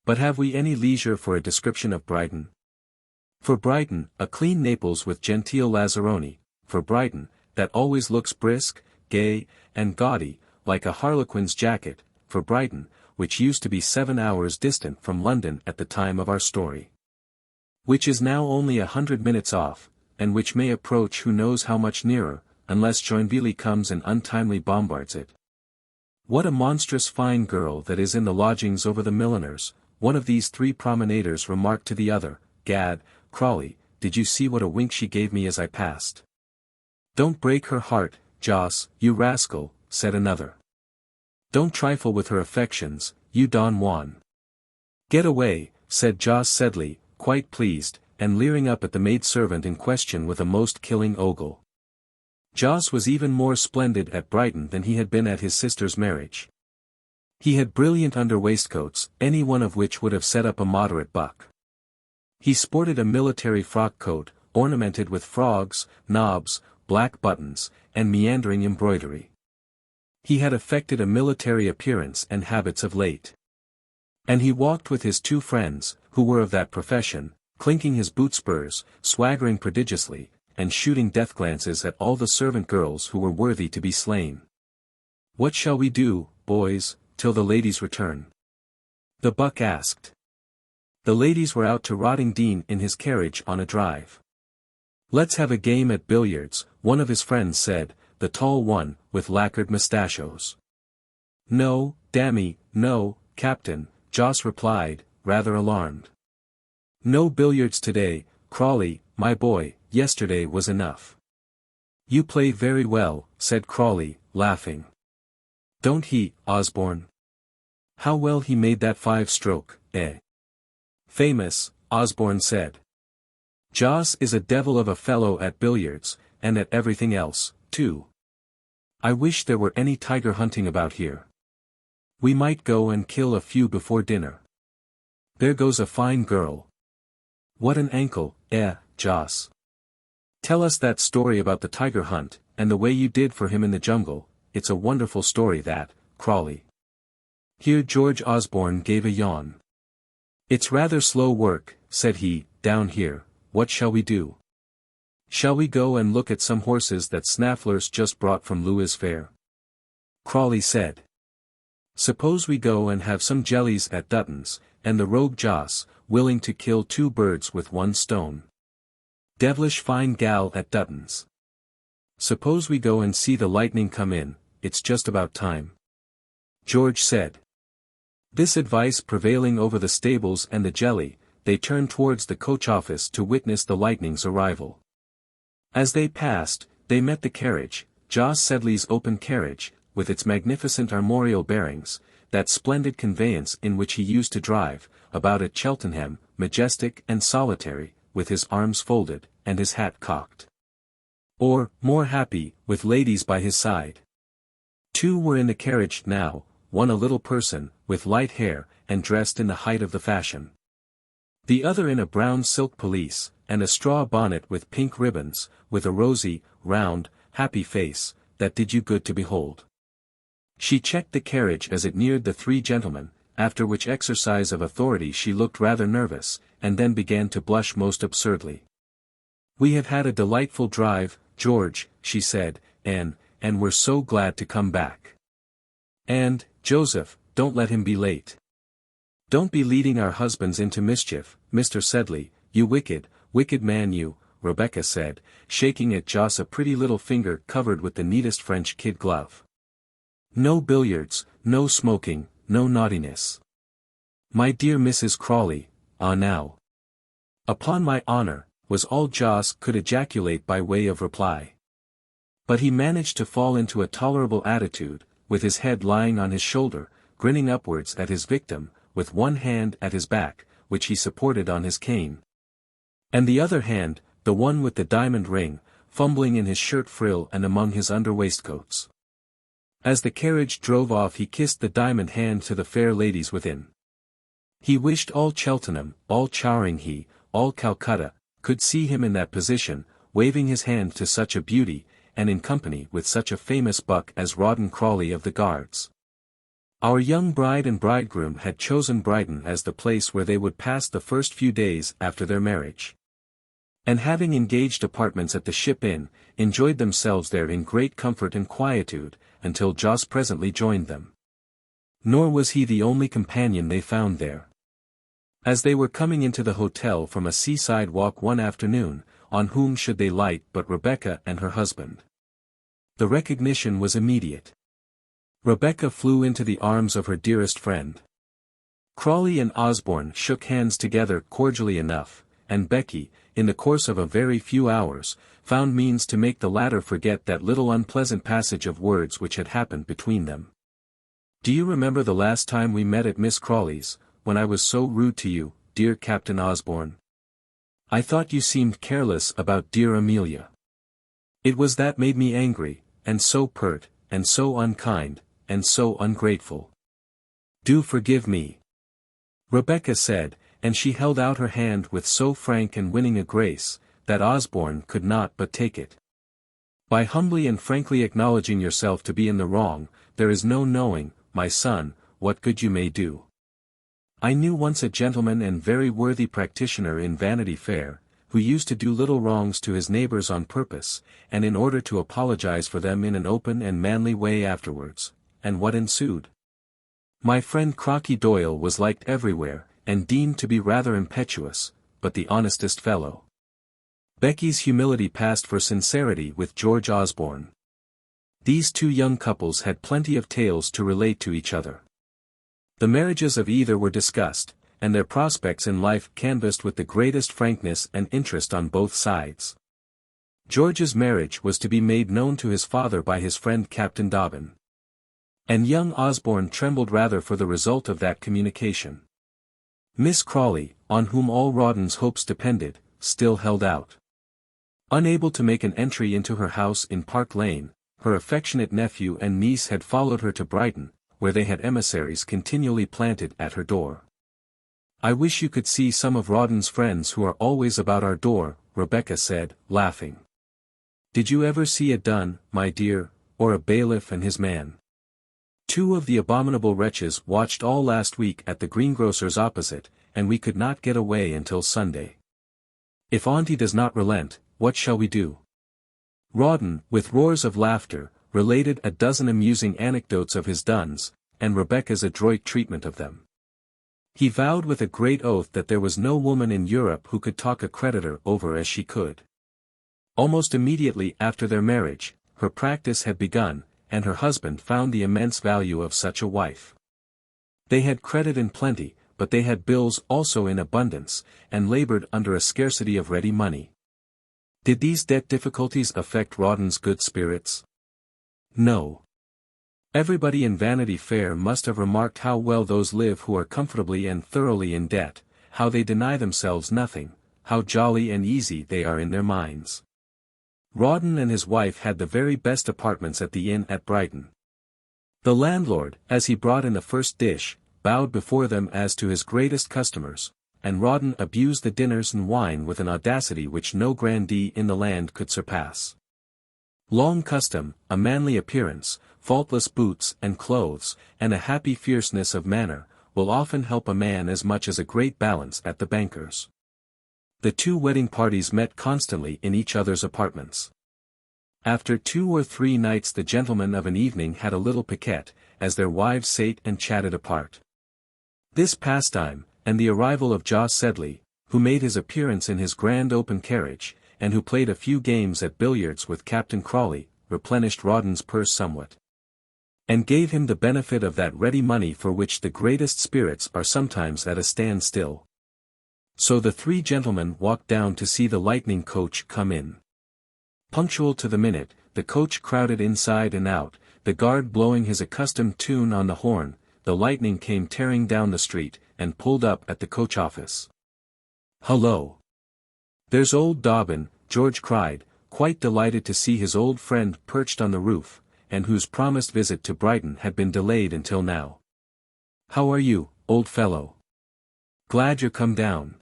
But have we any leisure for a description of Brighton? For Brighton, a clean Naples with genteel Lazzaroni, for Brighton, that always looks brisk, gay, and gaudy, like a harlequin's jacket, for Brighton, which used to be 7 hours distant from London at the time of our story, which is now only 100 minutes off, and which may approach who knows how much nearer, unless Joinville comes and untimely bombards it. What a monstrous fine girl that is in the lodgings over the milliners, one of these 3 promenaders remarked to the other. Gad, Crawley, did you see what a wink she gave me as I passed? Don't break her heart, Joss, you rascal, said another. Don't trifle with her affections, you Don Juan. Get away, said Joss Sedley, quite pleased, and leering up at the maidservant in question with a most killing ogle. Joss was even more splendid at Brighton than he had been at his sister's marriage. He had brilliant under-waistcoats, any one of which would have set up a moderate buck. He sported a military frock coat, ornamented with frogs, knobs, black buttons, and meandering embroidery. He had affected a military appearance and habits of late. And he walked with his two friends, who were of that profession, clinking his boot spurs, swaggering prodigiously, and shooting death glances at all the servant girls who were worthy to be slain. What shall we do, boys, till the ladies return? The buck asked. The ladies were out to Rottingdean in his carriage on a drive. Let's have a game at billiards, one of his friends said, the tall one, with lacquered mustachios. No, dammy, no, Captain, Joss replied, rather alarmed. No billiards today, Crawley, my boy, yesterday was enough. You play very well, said Crawley, laughing. Don't he, Osborne? How well he made that 5-stroke, eh? Famous, Osborne said. Joss is a devil of a fellow at billiards, and at everything else, too. I wish there were any tiger hunting about here. We might go and kill a few before dinner. There goes a fine girl. What an ankle, Joss. Tell us that story about the tiger hunt, and the way you did for him in the jungle. It's a wonderful story that, Crawley. Here George Osborne gave a yawn. It's rather slow work, said he, down here. What shall we do? Shall we go and look at some horses that Snaffler's just brought from Lewes Fair? Crawley said. Suppose we go and have some jellies at Dutton's, and the rogue Joss, willing to kill 2 birds with 1 stone. Devilish fine gal at Dutton's. Suppose we go and see the lightning come in, it's just about time. George said. This advice prevailing over the stables and the jelly, they turned towards the coach office to witness the lightning's arrival. As they passed, they met the carriage, Joss Sedley's open carriage, with its magnificent armorial bearings, that splendid conveyance in which he used to drive, about at Cheltenham, majestic and solitary, with his arms folded, and his hat cocked. Or, more happy, with ladies by his side. 2 were in the carriage now, one a little person, with light hair, and dressed in the height of the fashion. The other in a brown silk pelisse, and a straw bonnet with pink ribbons, with a rosy, round, happy face, that did you good to behold. She checked the carriage as it neared the 3 gentlemen, after which exercise of authority she looked rather nervous, and then began to blush most absurdly. We have had a delightful drive, George, she said, and we're so glad to come back. And, Joseph, don't let him be late. Don't be leading our husbands into mischief, Mr. Sedley, you wicked, wicked man you, Rebecca said, shaking at Joss a pretty little finger covered with the neatest French kid glove. No billiards, no smoking, no naughtiness. My dear Mrs. Crawley, ah now. Upon my honor, was all Joss could ejaculate by way of reply. But he managed to fall into a tolerable attitude, with his head lying on his shoulder, grinning upwards at his victim, with one hand at his back, which he supported on his cane. And the other hand, the one with the diamond ring, fumbling in his shirt frill and among his under-waistcoats. As the carriage drove off he kissed the diamond hand to the fair ladies within. He wished all Cheltenham, all Charing, all Calcutta, could see him in that position, waving his hand to such a beauty, and in company with such a famous buck as Rawdon Crawley of the Guards. Our young bride and bridegroom had chosen Brighton as the place where they would pass the first few days after their marriage. And having engaged apartments at the Ship Inn, enjoyed themselves there in great comfort and quietude, until Joss presently joined them. Nor was he the only companion they found there. As they were coming into the hotel from a seaside walk one afternoon, on whom should they light but Rebecca and her husband? The recognition was immediate. Rebecca flew into the arms of her dearest friend. Crawley and Osborne shook hands together cordially enough, and Becky, in the course of a very few hours, found means to make the latter forget that little unpleasant passage of words which had happened between them. "Do you remember the last time we met at Miss Crawley's, when I was so rude to you, dear Captain Osborne? I thought you seemed careless about dear Amelia. It was that made me angry, and so pert, and so unkind, and so ungrateful. Do forgive me," Rebecca said, and she held out her hand with so frank and winning a grace, that Osborne could not but take it. "By humbly and frankly acknowledging yourself to be in the wrong, there is no knowing, my son, what good you may do. I knew once a gentleman and very worthy practitioner in Vanity Fair, who used to do little wrongs to his neighbors on purpose, and in order to apologize for them in an open and manly way afterwards, and what ensued? My friend Crocky Doyle was liked everywhere, and deemed to be rather impetuous, but the honestest fellow." Becky's humility passed for sincerity with George Osborne. These two young couples had plenty of tales to relate to each other. The marriages of either were discussed, and their prospects in life canvassed with the greatest frankness and interest on both sides. George's marriage was to be made known to his father by his friend Captain Dobbin. And young Osborne trembled rather for the result of that communication. Miss Crawley, on whom all Rawdon's hopes depended, still held out. Unable to make an entry into her house in Park Lane, her affectionate nephew and niece had followed her to Brighton, where they had emissaries continually planted at her door. "I wish you could see some of Rawdon's friends who are always about our door," Rebecca said, laughing. "Did you ever see a Dunn, my dear, or a bailiff and his man? Two of the abominable wretches watched all last week at the greengrocer's opposite, and we could not get away until Sunday. If Auntie does not relent, what shall we do?" Rawdon, with roars of laughter, related a dozen amusing anecdotes of his Dunns, and Rebecca's adroit treatment of them. He vowed with a great oath that there was no woman in Europe who could talk a creditor over as she could. Almost immediately after their marriage, her practice had begun, and her husband found the immense value of such a wife. They had credit in plenty, but they had bills also in abundance, and labored under a scarcity of ready money. Did these debt difficulties affect Rawdon's good spirits? No. Everybody in Vanity Fair must have remarked how well those live who are comfortably and thoroughly in debt, how they deny themselves nothing, how jolly and easy they are in their minds. Rawdon and his wife had the very best apartments at the inn at Brighton. The landlord, as he brought in the first dish, bowed before them as to his greatest customers, and Rawdon abused the dinners and wine with an audacity which no grandee in the land could surpass. Long custom, a manly appearance, faultless boots and clothes, and a happy fierceness of manner, will often help a man as much as a great balance at the banker's. The two wedding parties met constantly in each other's apartments. After 2 or 3 nights the gentlemen of an evening had a little piquet, as their wives sate and chatted apart. This pastime, and the arrival of Jos Sedley, who made his appearance in his grand open carriage, and who played a few games at billiards with Captain Crawley, replenished Rawdon's purse somewhat, and gave him the benefit of that ready money for which the greatest spirits are sometimes at a standstill. So the 3 gentlemen walked down to see the lightning coach come in. Punctual to the minute, the coach crowded inside and out, the guard blowing his accustomed tune on the horn. The lightning came tearing down the street, and pulled up at the coach office. "Hullo! There's old Dobbin," George cried, quite delighted to see his old friend perched on the roof, and whose promised visit to Brighton had been delayed until now. "How are you, old fellow? Glad you're come down."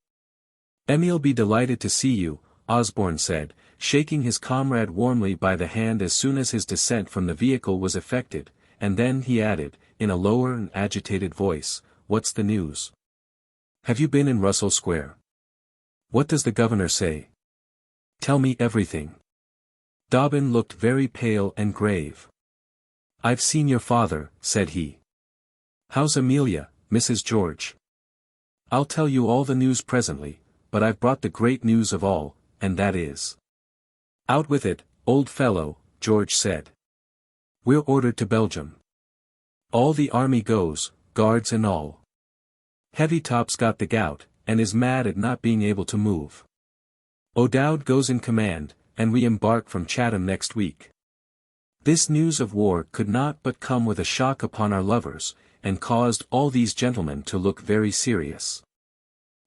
"Emmy'll be delighted to see you," Osborne said, shaking his comrade warmly by the hand as soon as his descent from the vehicle was effected, and then he added, in a lower and agitated voice, "What's the news? Have you been in Russell Square? What does the governor say? Tell me everything." Dobbin looked very pale and grave. "I've seen your father," said he. "How's Amelia, Mrs. George?" "I'll tell you all the news presently, but I've brought the great news of all, and that is—" "Out with it, old fellow," George said. "We're ordered to Belgium. All the army goes, guards and all. Heavytop's got the gout, and is mad at not being able to move. O'Dowd goes in command, and we embark from Chatham next week. This news of war could not but come with a shock upon our lovers, and caused all these gentlemen to look very serious.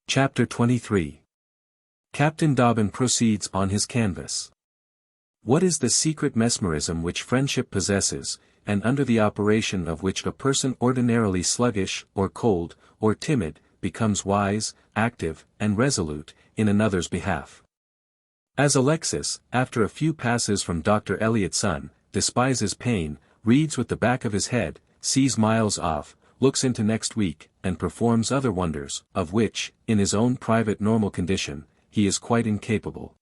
Chapter 23. Captain Dobbin proceeds on his canvass. What is the secret mesmerism which friendship possesses, and under the operation of which a person ordinarily sluggish, or cold, or timid, becomes wise, active, and resolute, in another's behalf? As Alexis, after a few passes from Dr. Eliot's son, despises pain, reads with the back of his head, sees miles off, looks into next week, and performs other wonders, of which, in his own private normal condition, he is quite incapable.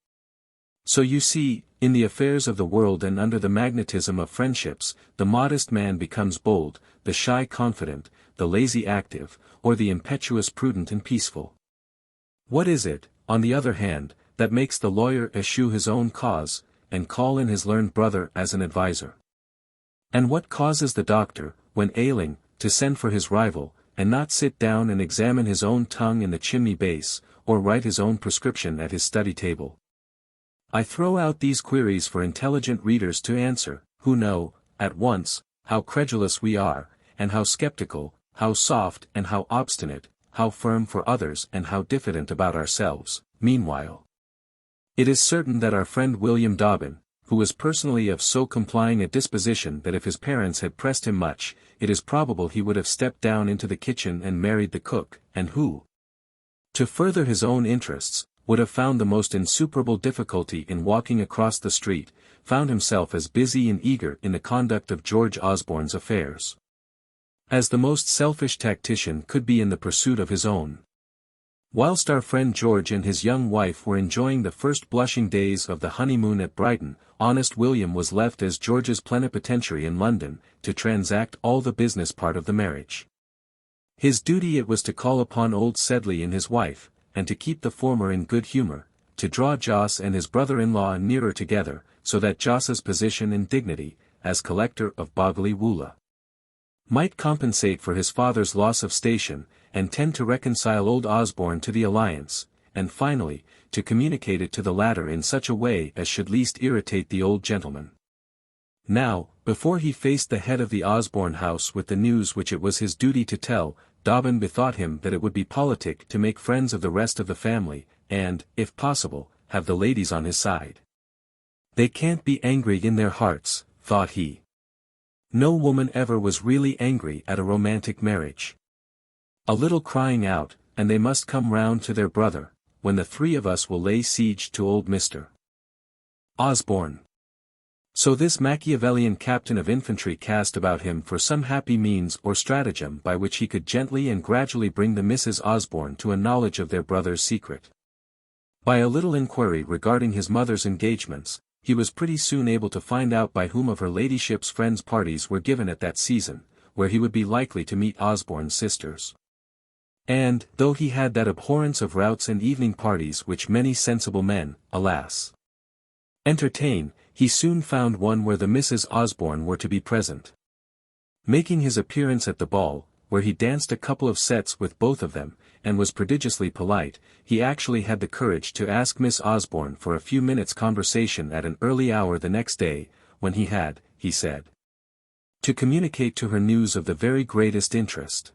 So you see, in the affairs of the world and under the magnetism of friendships, the modest man becomes bold, the shy confident, the lazy active, or the impetuous prudent and peaceful. What is it, on the other hand, that makes the lawyer eschew his own cause, and call in his learned brother as an adviser? And what causes the doctor, when ailing, to send for his rival, and not sit down and examine his own tongue in the chimney base, or write his own prescription at his study table? I throw out these queries for intelligent readers to answer, who know, at once, how credulous we are, and how skeptical, how soft and how obstinate, how firm for others and how diffident about ourselves, meanwhile. It is certain that our friend William Dobbin, who was personally of so complying a disposition that if his parents had pressed him much, it is probable he would have stepped down into the kitchen and married the cook, and who, to further his own interests, would have found the most insuperable difficulty in walking across the street, found himself as busy and eager in the conduct of George Osborne's affairs as the most selfish tactician could be in the pursuit of his own. Whilst our friend George and his young wife were enjoying the first blushing days of the honeymoon at Brighton, honest William was left as George's plenipotentiary in London, to transact all the business part of the marriage. His duty it was to call upon old Sedley and his wife, and to keep the former in good humour, to draw Jos and his brother-in-law nearer together, so that Jos's position and dignity, as collector of Boggley Woola, might compensate for his father's loss of station, and tend to reconcile old Osborne to the alliance, and finally, to communicate it to the latter in such a way as should least irritate the old gentleman. Now, before he faced the head of the Osborne house with the news which it was his duty to tell, Dobbin bethought him that it would be politic to make friends of the rest of the family, and, if possible, have the ladies on his side. They can't be angry in their hearts, thought he. No woman ever was really angry at a romantic marriage. A little crying out, and they must come round to their brother, when the three of us will lay siege to old Mr. Osborne. So this Machiavellian captain of infantry cast about him for some happy means or stratagem by which he could gently and gradually bring the Misses Osborne to a knowledge of their brother's secret. By a little inquiry regarding his mother's engagements, he was pretty soon able to find out by whom of her ladyship's friends parties were given at that season, where he would be likely to meet Osborne's sisters. And, though he had that abhorrence of routs and evening parties which many sensible men, alas, entertain, he soon found one where the Misses Osborne were to be present. Making his appearance at the ball, where he danced a couple of sets with both of them, and was prodigiously polite, he actually had the courage to ask Miss Osborne for a few minutes' conversation at an early hour the next day, when he had, he said, to communicate to her news of the very greatest interest.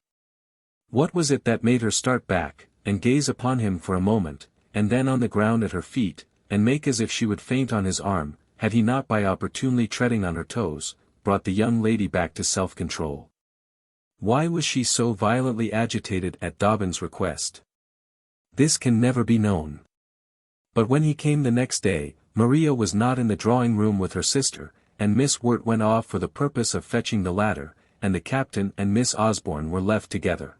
What was it that made her start back, and gaze upon him for a moment, and then on the ground at her feet, and make as if she would faint on his arm, had he not by opportunely treading on her toes, brought the young lady back to self-control? Why was she so violently agitated at Dobbin's request? This can never be known. But when he came the next day, Maria was not in the drawing-room with her sister, and Miss Wirt went off for the purpose of fetching the latter, and the captain and Miss Osborne were left together.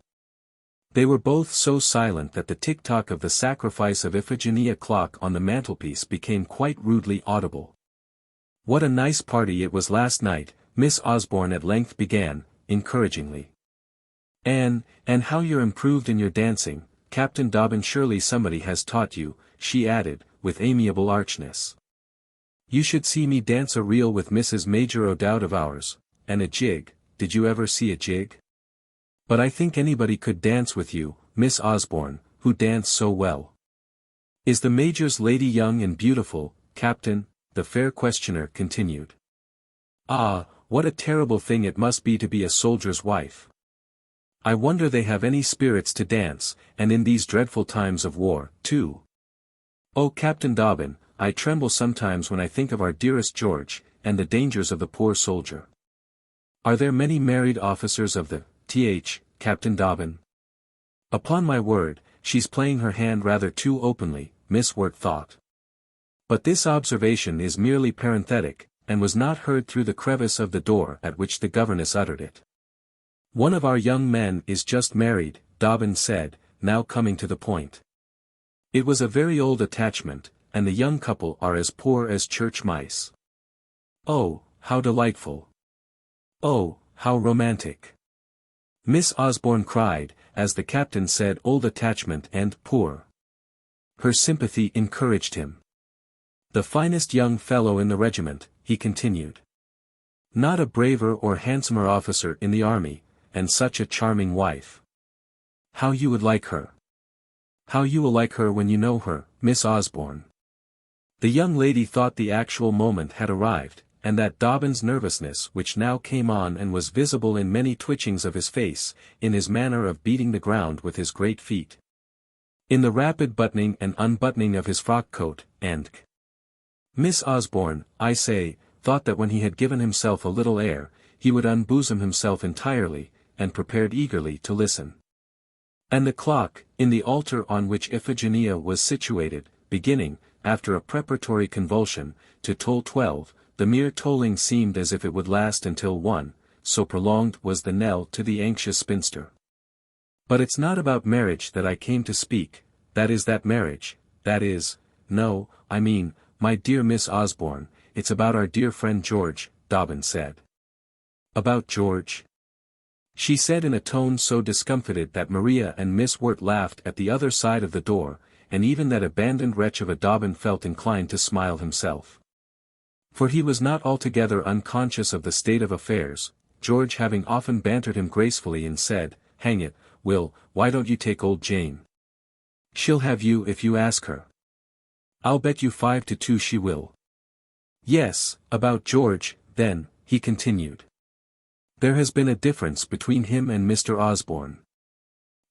They were both so silent that the tick-tock of the sacrifice of Iphigenia clock on the mantelpiece became quite rudely audible. "What a nice party it was last night," Miss Osborne at length began, encouragingly. And how you're improved in your dancing, Captain Dobbin. Surely somebody has taught you," she added, with amiable archness. "You should see me dance a reel with Mrs. Major O'Dowd of ours, and a jig. Did you ever see a jig? But I think anybody could dance with you, Miss Osborne, who dance so well." Is the Major's lady young and beautiful, Captain? The fair questioner continued. Ah, what a terrible thing it must be to be a soldier's wife. I wonder they have any spirits to dance, and in these dreadful times of war, too. Oh, Captain Dobbin, I tremble sometimes when I think of our dearest George, and the dangers of the poor soldier. Are there many married officers of the th, Captain Dobbin? Upon my word, she's playing her hand rather too openly, Miss Wirt thought. But this observation is merely parenthetic, and was not heard through the crevice of the door at which the governess uttered it. One of our young men is just married, Dobbin said, now coming to the point. It was a very old attachment, and the young couple are as poor as church mice. Oh, how delightful! Oh, how romantic! Miss Osborne cried, as the captain said old attachment and poor. Her sympathy encouraged him. The finest young fellow in the regiment, he continued. Not a braver or handsomer officer in the army, and such a charming wife. How you would like her. How you will like her when you know her, Miss Osborne. The young lady thought the actual moment had arrived, and that Dobbin's nervousness which now came on and was visible in many twitchings of his face, in his manner of beating the ground with his great feet. In the rapid buttoning and unbuttoning of his frock coat, and Miss Osborne, I say, thought that when he had given himself a little air, he would unbosom himself entirely, and prepared eagerly to listen. And the clock, in the altar on which Iphigenia was situated, beginning, after a preparatory convulsion, to toll 12, the mere tolling seemed as if it would last until 1, so prolonged was the knell to the anxious spinster. But it's not about marriage that I came to speak, that is that marriage, that is, no, I mean, my dear Miss Osborne, it's about our dear friend George, Dobbin said. About George? She said in a tone so discomfited that Maria and Miss Wirt laughed at the other side of the door, and even that abandoned wretch of a Dobbin felt inclined to smile himself. For he was not altogether unconscious of the state of affairs, George having often bantered him gracefully and said, hang it, Will, why don't you take old Jane? She'll have you if you ask her. I'll bet you 5-2 she will. Yes, about George, then, he continued. There has been a difference between him and Mr. Osborne.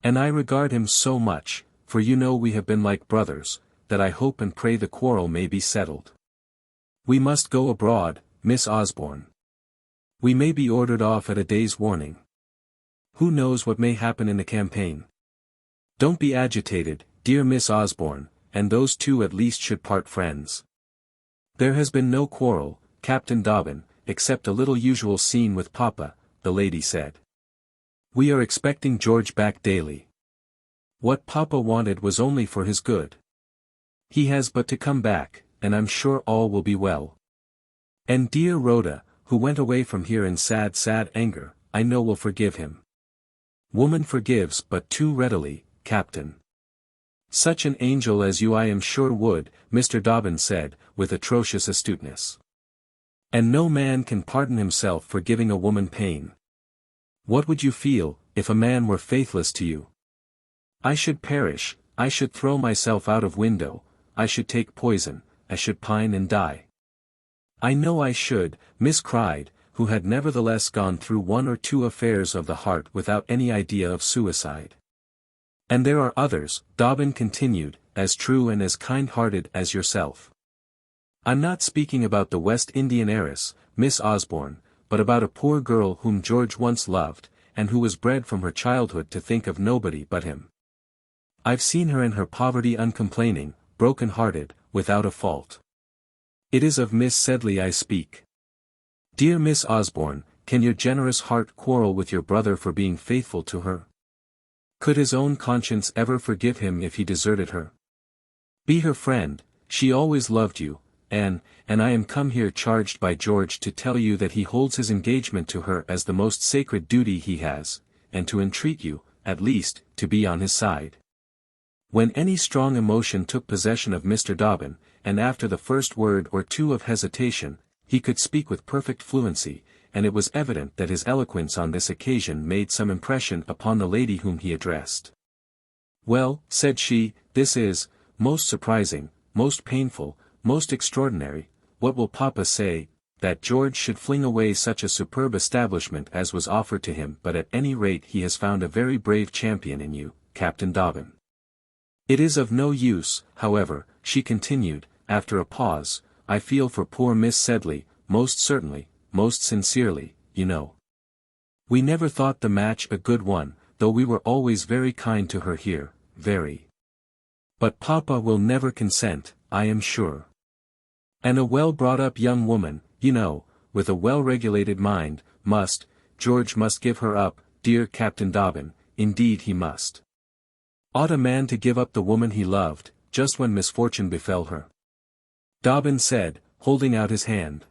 And I regard him so much, for you know we have been like brothers, that I hope and pray the quarrel may be settled. We must go abroad, Miss Osborne. We may be ordered off at a day's warning. Who knows what may happen in the campaign? Don't be agitated, dear Miss Osborne, and those two at least should part friends. There has been no quarrel, Captain Dobbin, except a little usual scene with Papa, the lady said. We are expecting George back daily. What Papa wanted was only for his good. He has but to come back, and I'm sure all will be well. And dear Rhoda, who went away from here in sad anger, I know will forgive him. Woman forgives but too readily, Captain. Such an angel as you I am sure would, Mr. Dobbin said, with atrocious astuteness. And no man can pardon himself for giving a woman pain. What would you feel, if a man were faithless to you? I should perish, I should throw myself out of window, I should take poison, I should pine and die. I know I should, Miss cried, who had nevertheless gone through 1 or 2 affairs of the heart without any idea of suicide. And there are others, Dobbin continued, as true and as kind-hearted as yourself. I'm not speaking about the West Indian heiress, Miss Osborne, but about a poor girl whom George once loved, and who was bred from her childhood to think of nobody but him. I've seen her in her poverty uncomplaining, broken-hearted, without a fault. It is of Miss Sedley I speak. Dear Miss Osborne, can your generous heart quarrel with your brother for being faithful to her? Could his own conscience ever forgive him if he deserted her? Be her friend, she always loved you, and I am come here charged by George to tell you that he holds his engagement to her as the most sacred duty he has, and to entreat you, at least, to be on his side. When any strong emotion took possession of Mr. Dobbin, and after the first word or two of hesitation, he could speak with perfect fluency, and it was evident that his eloquence on this occasion made some impression upon the lady whom he addressed. Well, said she, this is, most surprising, most painful, most extraordinary, what will Papa say, that George should fling away such a superb establishment as was offered to him, but at any rate he has found a very brave champion in you, Captain Dobbin. It is of no use, however, she continued, after a pause, I feel for poor Miss Sedley, most certainly, most sincerely, you know. We never thought the match a good one, though we were always very kind to her here, very. But Papa will never consent, I am sure. And a well-brought-up young woman, you know, with a well-regulated mind, George must give her up, dear Captain Dobbin, indeed he must. Ought a man to give up the woman he loved, just when misfortune befell her? Dobbin said, holding out his hand.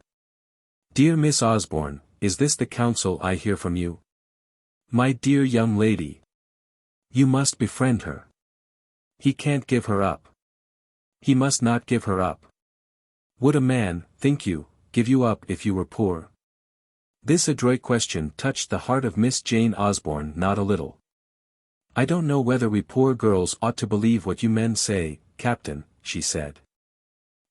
Dear Miss Osborne, is this the counsel I hear from you? My dear young lady. You must befriend her. He can't give her up. He must not give her up. Would a man, think you, give you up if you were poor? This adroit question touched the heart of Miss Jane Osborne not a little. I don't know whether we poor girls ought to believe what you men say, Captain, she said.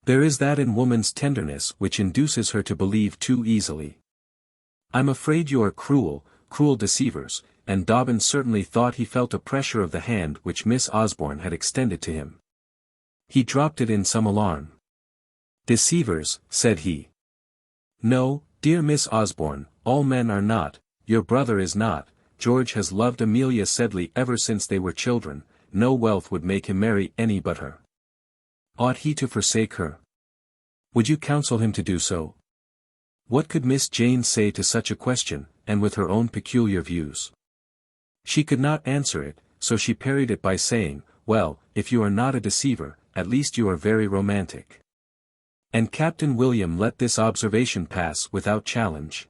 There is that in woman's tenderness which induces her to believe too easily. I'm afraid you are cruel, cruel deceivers, and Dobbin certainly thought he felt a pressure of the hand which Miss Osborne had extended to him. He dropped it in some alarm. Deceivers, said he. No, dear Miss Osborne, all men are not, your brother is not, George has loved Amelia Sedley ever since they were children, no wealth would make him marry any but her. Ought he to forsake her? Would you counsel him to do so? What could Miss Jane say to such a question, and with her own peculiar views? She could not answer it, so she parried it by saying, well, if you are not a deceiver, at least you are very romantic. And Captain William let this observation pass without challenge.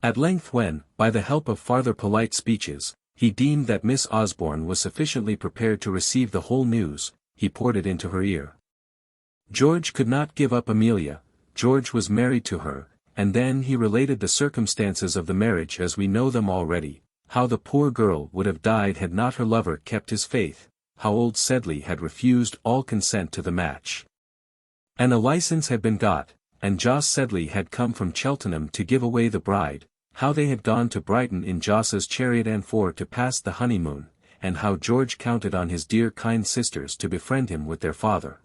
At length when, by the help of farther polite speeches, he deemed that Miss Osborne was sufficiently prepared to receive the whole news, he poured it into her ear. George could not give up Amelia, George was married to her, and then he related the circumstances of the marriage as we know them already, how the poor girl would have died had not her lover kept his faith, how old Sedley had refused all consent to the match. And a license had been got, and Jos Sedley had come from Cheltenham to give away the bride, how they had gone to Brighton in Jos's chariot and four to pass the honeymoon, and how George counted on his dear kind sisters to befriend him with their father.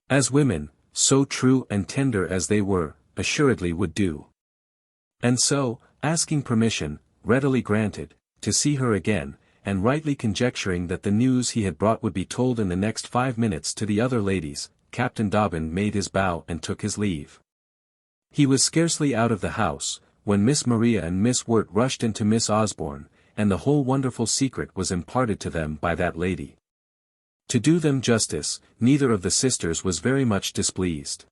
As women, so true and tender as they were, assuredly would do. And so, asking permission, readily granted, to see her again, and rightly conjecturing that the news he had brought would be told in the next 5 minutes to the other ladies, Captain Dobbin made his bow and took his leave. He was scarcely out of the house, when Miss Maria and Miss Wirt rushed into Miss Osborne, and the whole wonderful secret was imparted to them by that lady. To do them justice, neither of the sisters was very much displeased.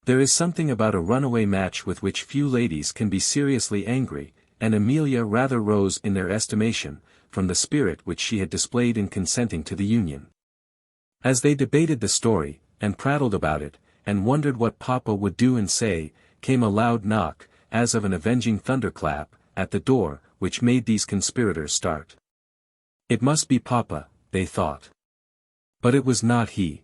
There is something about a runaway match with which few ladies can be seriously angry, and Amelia rather rose in their estimation, from the spirit which she had displayed in consenting to the union. As they debated the story, and prattled about it, and wondered what Papa would do and say, came a loud knock, as of an avenging thunderclap, at the door, which made these conspirators start. It must be Papa, they thought. But it was not he.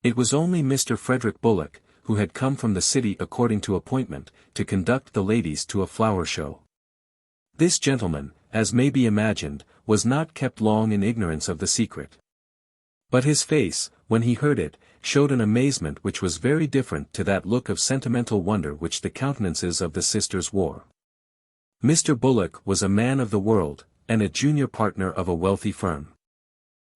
It was only Mr. Frederick Bullock, who had come from the city according to appointment, to conduct the ladies to a flower show. This gentleman, as may be imagined, was not kept long in ignorance of the secret. But his face, when he heard it, showed an amazement which was very different to that look of sentimental wonder which the countenances of the sisters wore. Mr. Bullock was a man of the world, and a junior partner of a wealthy firm.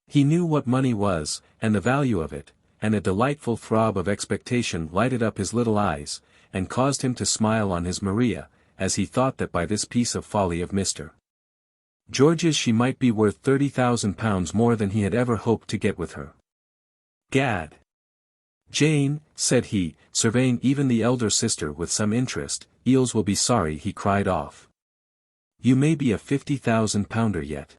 He knew what money was, and the value of it, and a delightful throb of expectation lighted up his little eyes, and caused him to smile on his Maria, as he thought that by this piece of folly of Mr. George's she might be worth £30,000 more than he had ever hoped to get with her. Gad! Jane, said he, surveying even the elder sister with some interest, Eels will be sorry he cried off. You may be a £50,000 yet.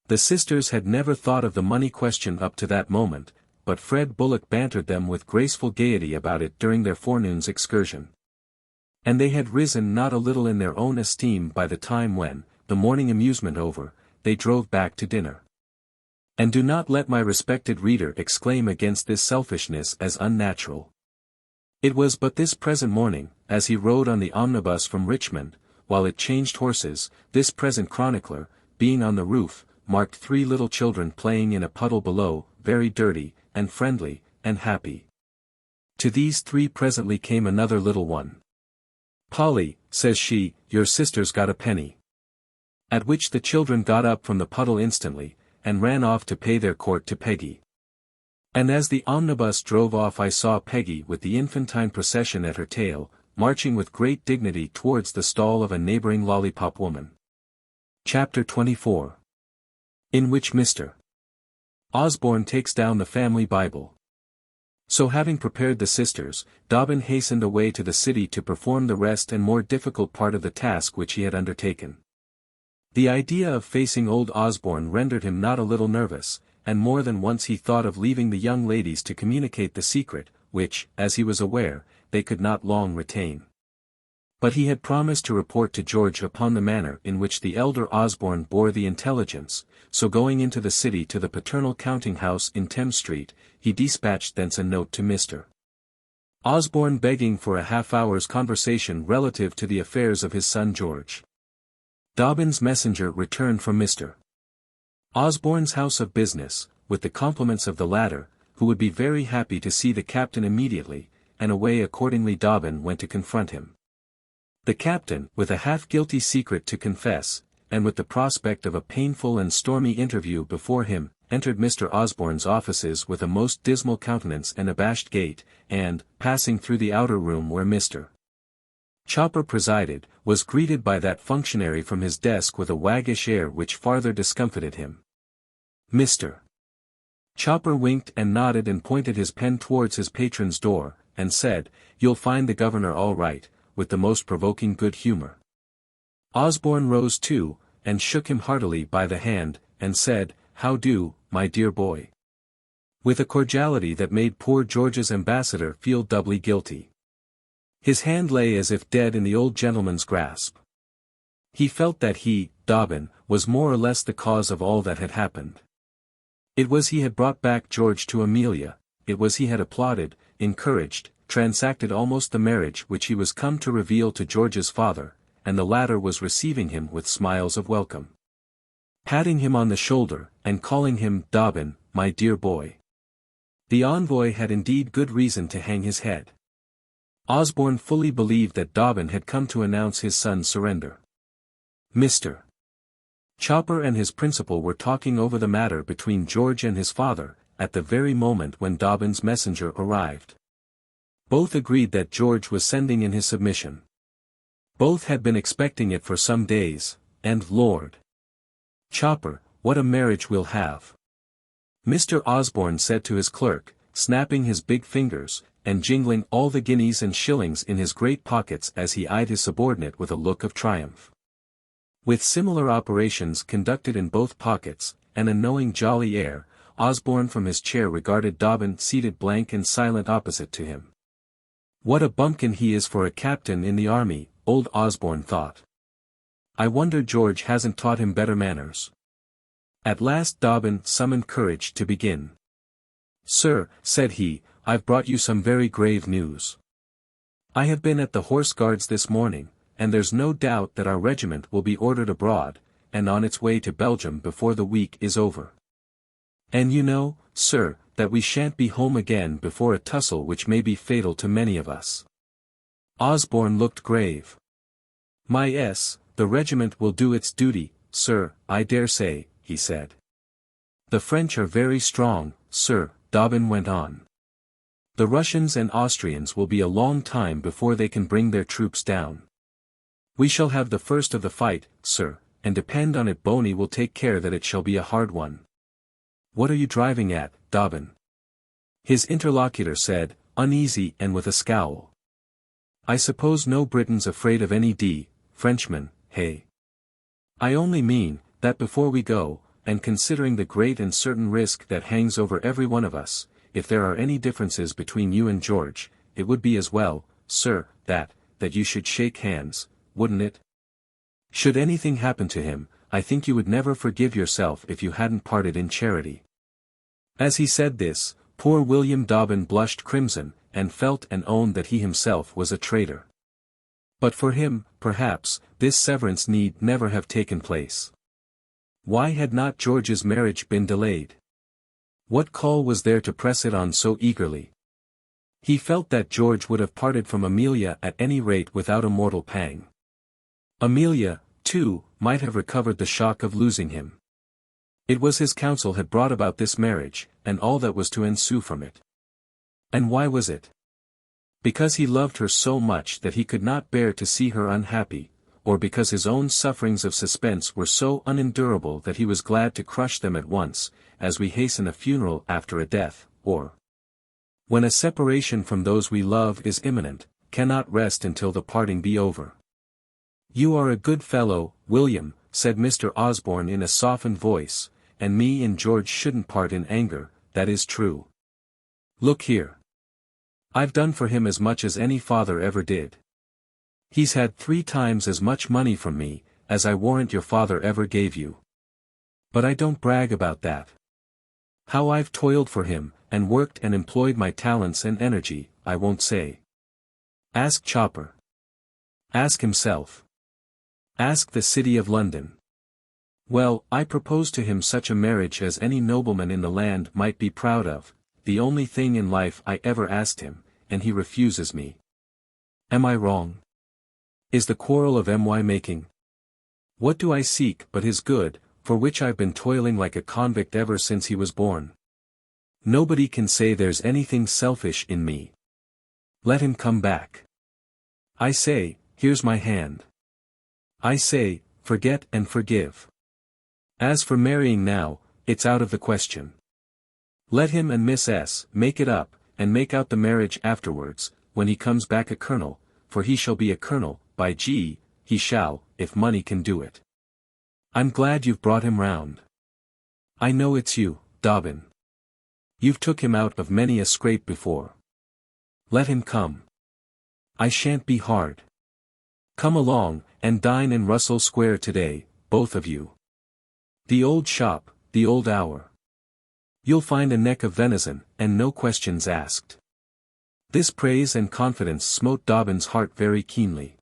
The sisters had never thought of the money question up to that moment, but Fred Bullock bantered them with graceful gaiety about it during their forenoon's excursion. And they had risen not a little in their own esteem by the time when, the morning amusement over, they drove back to dinner. And do not let my respected reader exclaim against this selfishness as unnatural. It was but this present morning, as he rode on the omnibus from Richmond, while it changed horses, this present chronicler, being on the roof, marked 3 little children playing in a puddle below, very dirty, and friendly, and happy. To these 3 presently came another little one. "Polly," says she, "your sister's got a penny." At which the children got up from the puddle instantly, and ran off to pay their court to Peggy. And as the omnibus drove off I saw Peggy with the infantine procession at her tail, marching with great dignity towards the stall of a neighboring lollipop woman. Chapter 24. In which Mr. Osborne takes down the family Bible. So having prepared the sisters, Dobbin hastened away to the city to perform the rest and more difficult part of the task which he had undertaken. The idea of facing old Osborne rendered him not a little nervous, and more than once he thought of leaving the young ladies to communicate the secret, which, as he was aware, they could not long retain. But he had promised to report to George upon the manner in which the elder Osborne bore the intelligence, so going into the city to the paternal counting-house in Thames Street, he dispatched thence a note to Mr. Osborne begging for a half-hour's conversation relative to the affairs of his son George. Dobbin's messenger returned from Mr. Osborne's house of business, with the compliments of the latter, who would be very happy to see the captain immediately, and away accordingly Dobbin went to confront him. The captain, with a half-guilty secret to confess, and with the prospect of a painful and stormy interview before him, entered Mr. Osborne's offices with a most dismal countenance and abashed gait, and, passing through the outer room where Mr. Chopper presided, was greeted by that functionary from his desk with a waggish air which farther discomfited him. Mr. Chopper winked and nodded and pointed his pen towards his patron's door, and said, "You'll find the governor all right," with the most provoking good humor. Osborne rose too, and shook him heartily by the hand, and said, "How do, my dear boy?" with a cordiality that made poor George's ambassador feel doubly guilty. His hand lay as if dead in the old gentleman's grasp. He felt that he, Dobbin, was more or less the cause of all that had happened. It was he had brought back George to Amelia, it was he had applauded, encouraged, transacted almost the marriage which he was come to reveal to George's father, and the latter was receiving him with smiles of welcome, patting him on the shoulder, and calling him Dobbin, my dear boy. The envoy had indeed good reason to hang his head. Osborne fully believed that Dobbin had come to announce his son's surrender. Mr. Chopper and his principal were talking over the matter between George and his father, at the very moment when Dobbin's messenger arrived. Both agreed that George was sending in his submission. Both had been expecting it for some days, and Lord Chopper, what a marriage we'll have! Mr. Osborne said to his clerk, snapping his big fingers, and jingling all the guineas and shillings in his great pockets as he eyed his subordinate with a look of triumph. With similar operations conducted in both pockets, and a knowing jolly air, Osborne from his chair regarded Dobbin seated blank and silent opposite to him. What a bumpkin he is for a captain in the army, old Osborne thought. I wonder George hasn't taught him better manners. At last Dobbin summoned courage to begin. "Sir," said he, "I've brought you some very grave news. I have been at the Horse Guards this morning, and there's no doubt that our regiment will be ordered abroad, and on its way to Belgium before the week is over. And you know, sir, that we shan't be home again before a tussle which may be fatal to many of us." Osborne looked grave. The regiment will do its duty, sir, I dare say," he said. "The French are very strong, sir," Dobbin went on. "The Russians and Austrians will be a long time before they can bring their troops down. We shall have the first of the fight, sir, and depend on it Boney will take care that it shall be a hard one." "What are you driving at, Dobbin?" his interlocutor said, uneasy and with a scowl. "I suppose no Briton's afraid of any Frenchman, hey?" "I only mean, that before we go, and considering the great and certain risk that hangs over every one of us, if there are any differences between you and George, it would be as well, sir, that you should shake hands, wouldn't it? Should anything happen to him, I think you would never forgive yourself if you hadn't parted in charity." As he said this, poor William Dobbin blushed crimson, and felt and owned that he himself was a traitor. But for him, perhaps, this severance need never have taken place. Why had not George's marriage been delayed? What call was there to press it on so eagerly? He felt that George would have parted from Amelia at any rate without a mortal pang. Amelia, too, might have recovered the shock of losing him. It was his counsel had brought about this marriage, and all that was to ensue from it. And why was it? Because he loved her so much that he could not bear to see her unhappy, or because his own sufferings of suspense were so unendurable that he was glad to crush them at once, as we hasten a funeral after a death, or when a separation from those we love is imminent, cannot rest until the parting be over. "You are a good fellow, William," said Mr. Osborne in a softened voice, "and me and George shouldn't part in anger, that is true. Look here. I've done for him as much as any father ever did. He's had 3 times as much money from me, as I warrant your father ever gave you. But I don't brag about that. How I've toiled for him, and worked and employed my talents and energy, I won't say. Ask Chopper. Ask himself. Ask the City of London. Well, I proposed to him such a marriage as any nobleman in the land might be proud of, the only thing in life I ever asked him, and he refuses me. Am I wrong? Is the quarrel of my making? What do I seek but his good, for which I've been toiling like a convict ever since he was born? Nobody can say there's anything selfish in me. Let him come back. I say, here's my hand. I say, forget and forgive. As for marrying now, it's out of the question. Let him and Miss S. make it up, and make out the marriage afterwards, when he comes back a colonel, for he shall be a colonel, by G, he shall, if money can do it. I'm glad you've brought him round. I know it's you, Dobbin. You've took him out of many a scrape before. Let him come. I shan't be hard. Come along, and dine in Russell Square today, both of you. The old shop, the old hour. You'll find a neck of venison, and no questions asked. This praise and confidence smote Dobbin's heart very keenly.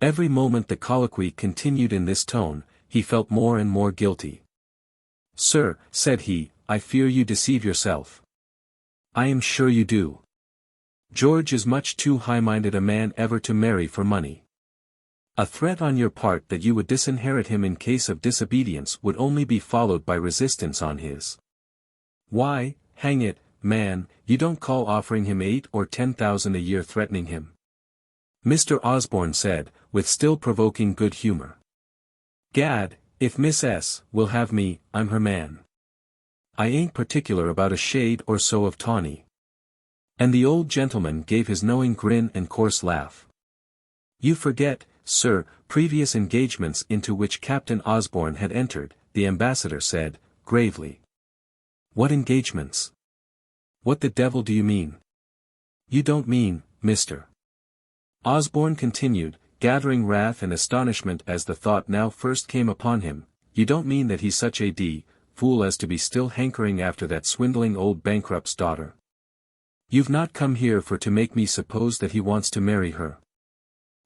Every moment the colloquy continued in this tone, he felt more and more guilty. "Sir," said he, "I fear you deceive yourself. I am sure you do. George is much too high-minded a man ever to marry for money. A threat on your part that you would disinherit him in case of disobedience would only be followed by resistance on his. Why, hang it, man, you don't call offering him 8 or 10,000 a year threatening him?" Mr. Osborne said, with still provoking good humor. "Gad, if Miss S. will have me, I'm her man. I ain't particular about a shade or so of tawny." And the old gentleman gave his knowing grin and coarse laugh. "You forget, sir, previous engagements into which Captain Osborne had entered," the ambassador said, gravely. "What engagements? What the devil do you mean?" "You don't mean, Mr. Osborne continued, gathering wrath and astonishment as the thought now first came upon him, "you don't mean that he's such a fool as to be still hankering after that swindling old bankrupt's daughter? You've not come here for to make me suppose that he wants to marry her.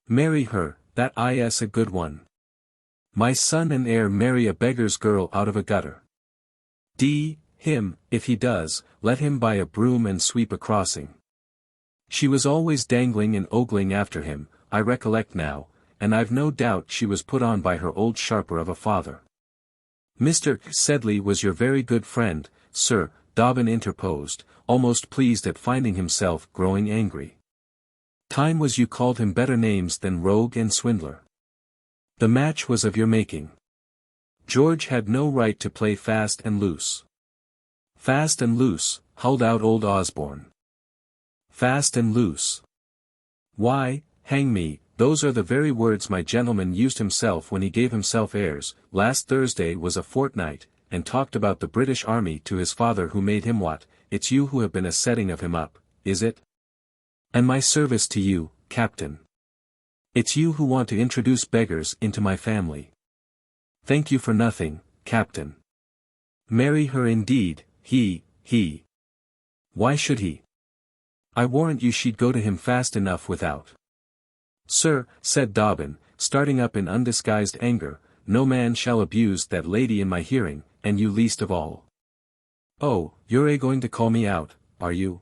Marry her, that is a good one. My son and heir marry a beggar's girl out of a gutter. Him, if he does, let him buy a broom and sweep a crossing. She was always dangling and ogling after him, I recollect now, and I've no doubt she was put on by her old sharper of a father." "Mr. Sedley was your very good friend, sir," Dobbin interposed, almost pleased at finding himself growing angry. "Time was you called him better names than rogue and swindler. The match was of your making. George had no right to play fast and loose." "Fast and loose," howled out old Osborne. "Fast and loose. Why, hang me, those are the very words my gentleman used himself when he gave himself airs. Last Thursday was a fortnight, and talked about the British Army to his father who made him what. It's you who have been a setting of him up, is it? And my service to you, Captain. It's you who want to introduce beggars into my family. Thank you for nothing, Captain. Marry her indeed, he. Why should he? I warrant you she'd go to him fast enough without. Sir, said Dobbin, starting up in undisguised anger, no man shall abuse that lady in my hearing, and you least of all. Oh, you're going to call me out, are you?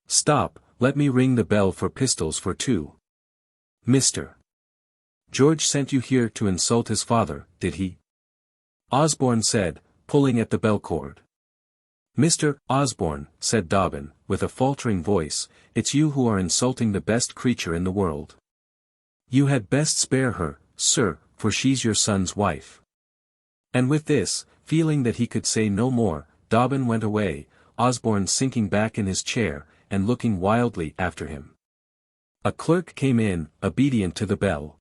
Stop, let me ring the bell for pistols for two. Mr. George sent you here to insult his father, did he? Osborne said, pulling at the bell cord. Mr. Osborne, said Dobbin, with a faltering voice, it's you who are insulting the best creature in the world. You had best spare her, sir, for she's your son's wife. And with this, feeling that he could say no more, Dobbin went away, Osborne sinking back in his chair, and looking wildly after him. A clerk came in, obedient to the bell.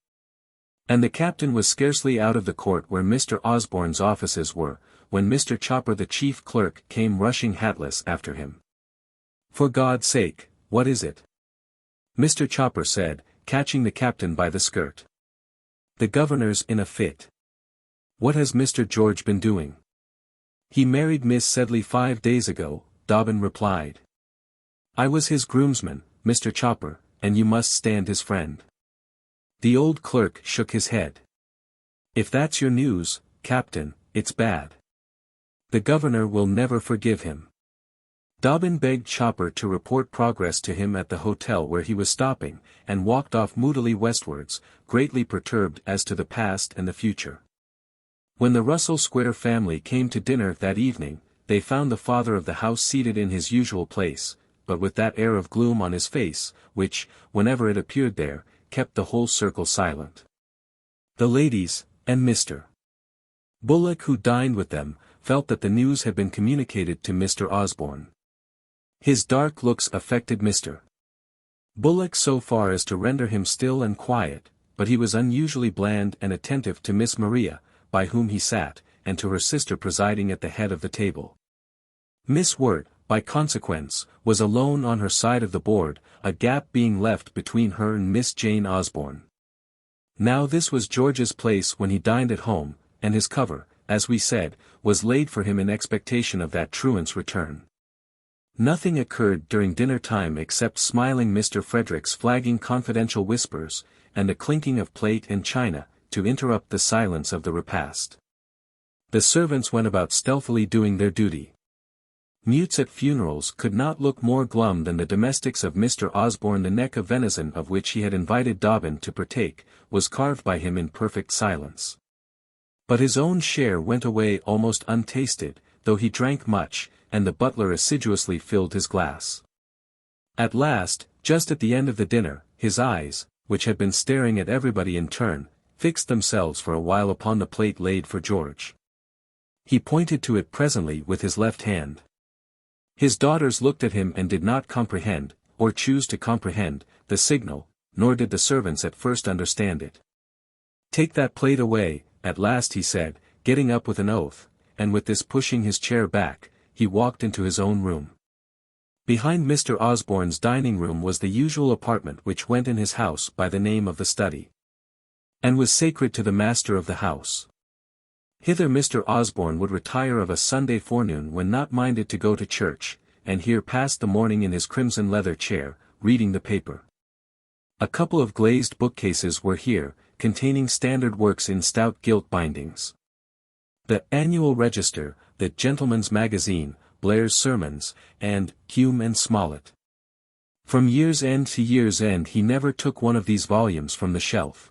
And the captain was scarcely out of the court where Mr. Osborne's offices were, when Mr. Chopper the chief clerk came rushing hatless after him. For God's sake, what is it? Mr. Chopper said, catching the captain by the skirt. The governor's in a fit. What has Mr. George been doing? He married Miss Sedley 5 days ago, Dobbin replied. I was his groomsman, Mr. Chopper, and you must stand his friend. The old clerk shook his head. If that's your news, Captain, it's bad. The governor will never forgive him. Dobbin begged Chopper to report progress to him at the hotel where he was stopping, and walked off moodily westwards, greatly perturbed as to the past and the future. When the Russell Square family came to dinner that evening, they found the father of the house seated in his usual place, but with that air of gloom on his face, which, whenever it appeared there, kept the whole circle silent. The ladies, and Mr. Bullock who dined with them, felt that the news had been communicated to Mr. Osborne. His dark looks affected Mr. Bullock so far as to render him still and quiet, but he was unusually bland and attentive to Miss Maria, by whom he sat, and to her sister presiding at the head of the table. Miss Wirt, by consequence, was alone on her side of the board, a gap being left between her and Miss Jane Osborne. Now this was George's place when he dined at home, and his cover, as we said, was laid for him in expectation of that truant's return. Nothing occurred during dinner time except smiling Mr. Frederick's flagging confidential whispers, and the clinking of plate and china, to interrupt the silence of the repast. The servants went about stealthily doing their duty. Mutes at funerals could not look more glum than the domestics of Mr. Osborne. The neck of venison of which he had invited Dobbin to partake, was carved by him in perfect silence. But his own share went away almost untasted, though he drank much, and the butler assiduously filled his glass. At last, just at the end of the dinner, his eyes, which had been staring at everybody in turn, fixed themselves for a while upon the plate laid for George. He pointed to it presently with his left hand. His daughters looked at him and did not comprehend, or choose to comprehend, the signal, nor did the servants at first understand it. Take that plate away, at last he said, getting up with an oath, and with this pushing his chair back, he walked into his own room. Behind Mr. Osborne's dining room was the usual apartment which went in his house by the name of the study, and was sacred to the master of the house. Hither Mr. Osborne would retire of a Sunday forenoon when not minded to go to church, and here passed the morning in his crimson leather chair, reading the paper. A couple of glazed bookcases were here, containing standard works in stout gilt bindings. The Annual Register, the Gentleman's Magazine, Blair's Sermons, and Hume and Smollett. From year's end to year's end he never took one of these volumes from the shelf.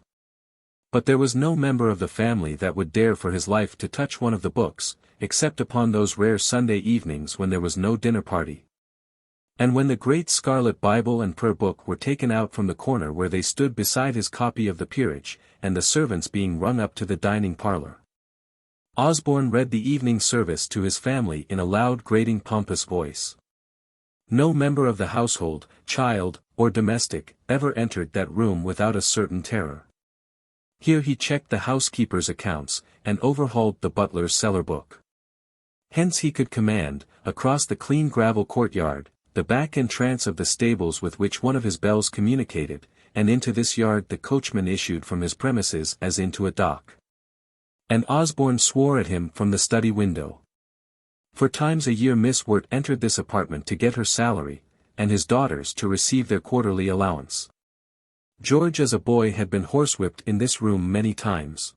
But there was no member of the family that would dare for his life to touch one of the books, except upon those rare Sunday evenings when there was no dinner party. And when the great scarlet Bible and prayer book were taken out from the corner where they stood beside his copy of the peerage, and the servants being rung up to the dining parlour, Osborne read the evening service to his family in a loud grating pompous voice. No member of the household, child, or domestic, ever entered that room without a certain terror. Here he checked the housekeeper's accounts, and overhauled the butler's cellar book. Hence he could command, across the clean gravel courtyard, the back entrance of the stables with which one of his bells communicated, and into this yard the coachman issued from his premises as into a dock. And Osborne swore at him from the study window. 4 times a year Miss Wirt entered this apartment to get her salary, and his daughters to receive their quarterly allowance. George as a boy had been horsewhipped in this room many times.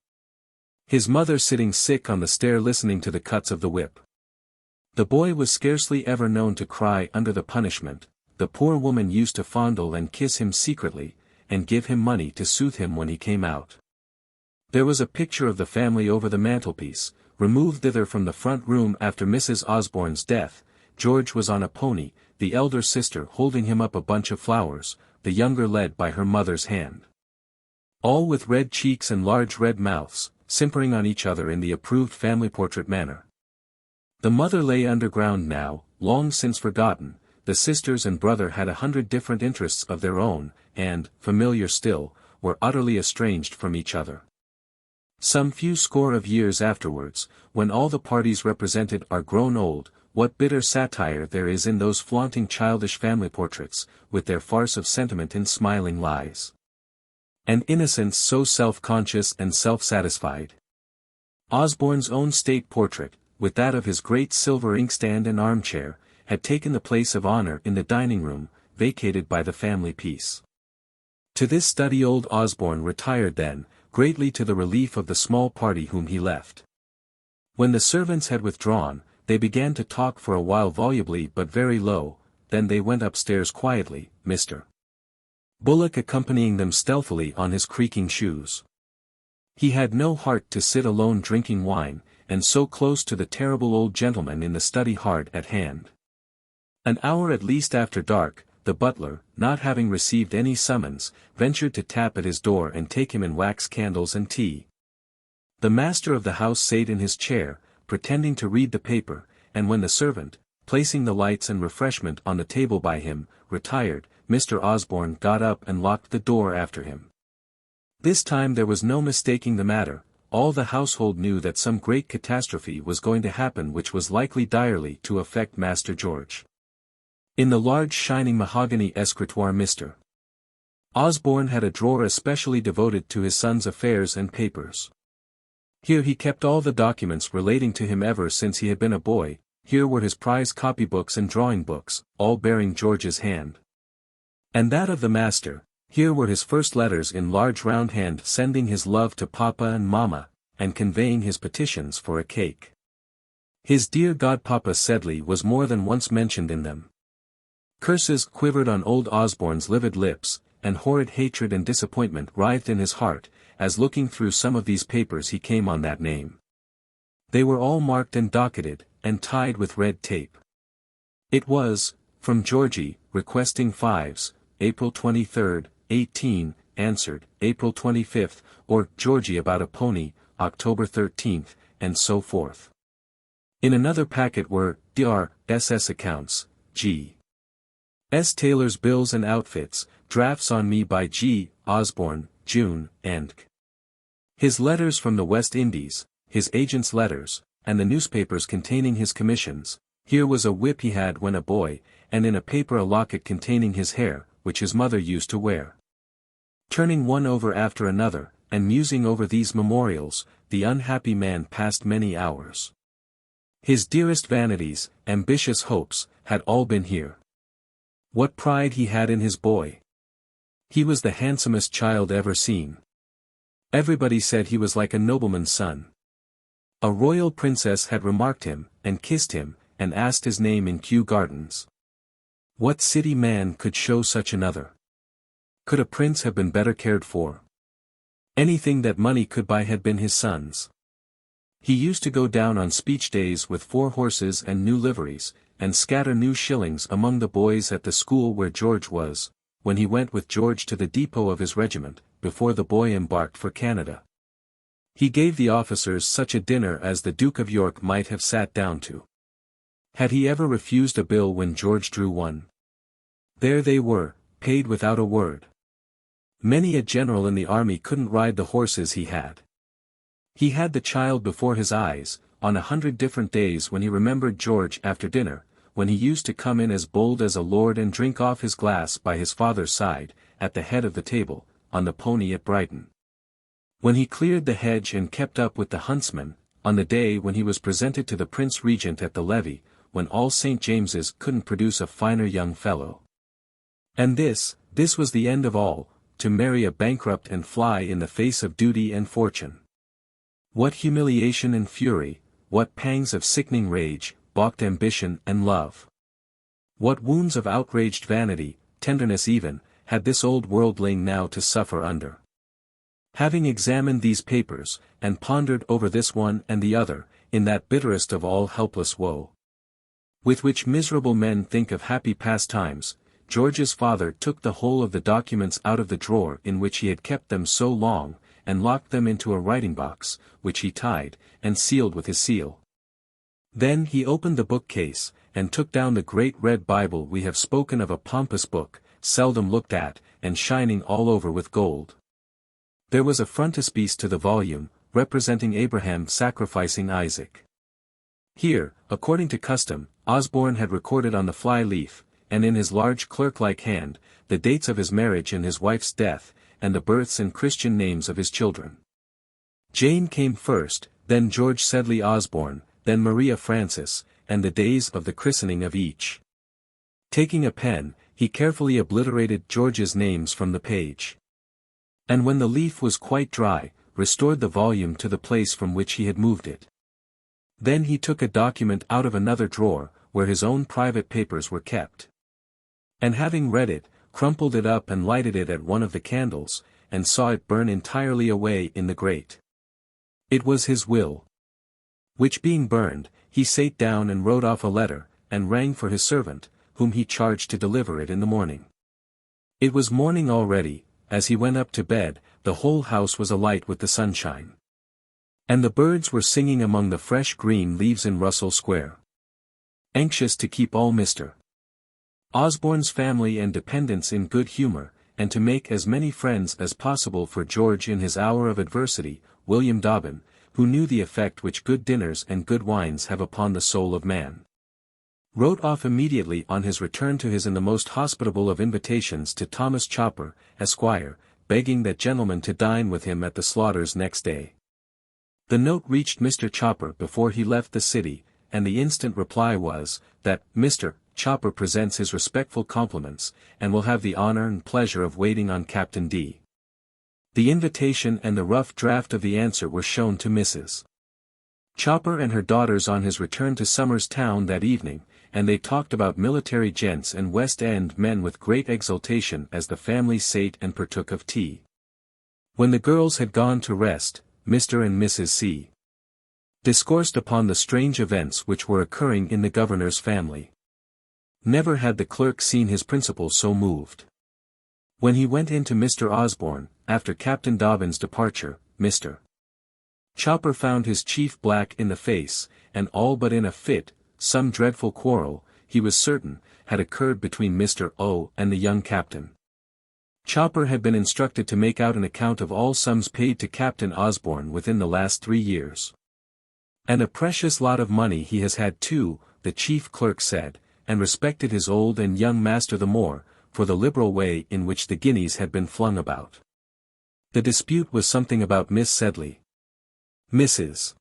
His mother sitting sick on the stair listening to the cuts of the whip. The boy was scarcely ever known to cry under the punishment. The poor woman used to fondle and kiss him secretly, and give him money to soothe him when he came out. There was a picture of the family over the mantelpiece, removed thither from the front room after Mrs. Osborne's death. George was on a pony, the elder sister holding him up a bunch of flowers, the younger led by her mother's hand. All with red cheeks and large red mouths, simpering on each other in the approved family portrait manner. The mother lay underground now, long since forgotten. The sisters and brother had 100 different interests of their own, and, familiar still, were utterly estranged from each other. Some few score of years afterwards, when all the parties represented are grown old, what bitter satire there is in those flaunting childish family portraits, with their farce of sentiment and smiling lies. And innocence so self-conscious and self-satisfied. Osborne's own state portrait, with that of his great silver inkstand and armchair, had taken the place of honor in the dining-room, vacated by the family peace. To this study old Osborne retired then, greatly to the relief of the small party whom he left. When the servants had withdrawn, they began to talk for a while volubly but very low, then they went upstairs quietly, Mr. Bullock accompanying them stealthily on his creaking shoes. He had no heart to sit alone drinking wine, and so close to the terrible old gentleman in the study hard at hand. An hour at least after dark, the butler, not having received any summons, ventured to tap at his door and take him in wax candles and tea. The master of the house sate in his chair, pretending to read the paper, and when the servant, placing the lights and refreshment on the table by him, retired, Mr. Osborne got up and locked the door after him. This time there was no mistaking the matter. All the household knew that some great catastrophe was going to happen which was likely direly to affect Master George. In the large shining mahogany escritoire Mr. Osborne had a drawer especially devoted to his son's affairs and papers. Here he kept all the documents relating to him ever since he had been a boy. Here were his prize copybooks and drawing books, all bearing George's hand. And that of the master. Here were his first letters in large round hand sending his love to Papa and Mama, and conveying his petitions for a cake. His dear godpapa Sedley was more than once mentioned in them. Curses quivered on old Osborne's livid lips, and horrid hatred and disappointment writhed in his heart, as looking through some of these papers he came on that name. They were all marked and docketed, and tied with red tape. It was, from Georgie, requesting fives, April 23rd, 18, answered, April 25th, or Georgie about a pony, October 13th, and so forth. In another packet were, Dr. S.S. accounts, G. S. Taylor's bills and outfits, drafts on me by G. Osborne, June, and his letters from the West Indies, his agent's letters, and the newspapers containing his commissions. Here was a whip he had when a boy, and in a paper a locket containing his hair, which his mother used to wear. Turning one over after another, and musing over these memorials, the unhappy man passed many hours. His dearest vanities, ambitious hopes, had all been here. What pride he had in his boy! He was the handsomest child ever seen. Everybody said he was like a nobleman's son. A royal princess had remarked him, and kissed him, and asked his name in Kew Gardens. What city man could show such another? Could a prince have been better cared for? Anything that money could buy had been his son's. He used to go down on speech days with 4 horses and new liveries, and scatter new shillings among the boys at the school where George was, when he went with George to the depot of his regiment, before the boy embarked for Canada. He gave the officers such a dinner as the Duke of York might have sat down to. Had he ever refused a bill when George drew one? There they were, paid without a word. Many a general in the army couldn't ride the horses he had. He had the child before his eyes, on 100 different days when he remembered George after dinner, when he used to come in as bold as a lord and drink off his glass by his father's side, at the head of the table, on the pony at Brighton. When he cleared the hedge and kept up with the huntsman, on the day when he was presented to the Prince Regent at the levee, when all St. James's couldn't produce a finer young fellow. And this was the end of all, to marry a bankrupt and fly in the face of duty and fortune. What humiliation and fury, what pangs of sickening rage, balked ambition and love. What wounds of outraged vanity, tenderness even, had this old worldling now to suffer under. Having examined these papers, and pondered over this one and the other, in that bitterest of all helpless woe, with which miserable men think of happy past times, George's father took the whole of the documents out of the drawer in which he had kept them so long, and locked them into a writing-box, which he tied, and sealed with his seal. Then he opened the bookcase, and took down the great red Bible we have spoken of, a pompous book, seldom looked at, and shining all over with gold. There was a frontispiece to the volume, representing Abraham sacrificing Isaac. Here, according to custom, Osborne had recorded on the fly-leaf, and in his large clerk-like hand, the dates of his marriage and his wife's death, and the births and Christian names of his children. Jane came first, then George Sedley Osborne, then Maria Frances, and the days of the christening of each. Taking a pen, he carefully obliterated George's names from the page. And when the leaf was quite dry, restored the volume to the place from which he had moved it. Then he took a document out of another drawer, where his own private papers were kept. And having read it, crumpled it up and lighted it at one of the candles, and saw it burn entirely away in the grate. It was his will. Which being burned, he sate down and wrote off a letter, and rang for his servant, whom he charged to deliver it in the morning. It was morning already. As he went up to bed, the whole house was alight with the sunshine. And the birds were singing among the fresh green leaves in Russell Square. Anxious to keep all Mr. Osborne's family and dependents in good humor, and to make as many friends as possible for George in his hour of adversity, William Dobbin, who knew the effect which good dinners and good wines have upon the soul of man, wrote off immediately on his return to his in the most hospitable of invitations to Thomas Chopper, Esquire, begging that gentleman to dine with him at the Slaughters next day. The note reached Mr. Chopper before he left the city, and the instant reply was, that Mr. Chopper presents his respectful compliments, and will have the honor and pleasure of waiting on Captain D. The invitation and the rough draft of the answer were shown to Mrs. Chopper and her daughters on his return to Somers Town that evening, and they talked about military gents and West End men with great exultation as the family sate and partook of tea. When the girls had gone to rest, Mr. and Mrs. C. discoursed upon the strange events which were occurring in the governor's family. Never had the clerk seen his principal so moved. When he went in to Mr. Osborne, after Captain Dobbin's departure, Mr. Chopper found his chief black in the face, and all but in a fit. Some dreadful quarrel, he was certain, had occurred between Mr. O. and the young captain. Chopper had been instructed to make out an account of all sums paid to Captain Osborne within the last 3 years. And a precious lot of money he has had too, the chief clerk said, and respected his old and young master the more, for the liberal way in which the guineas had been flung about. The dispute was something about Miss Sedley. Mrs.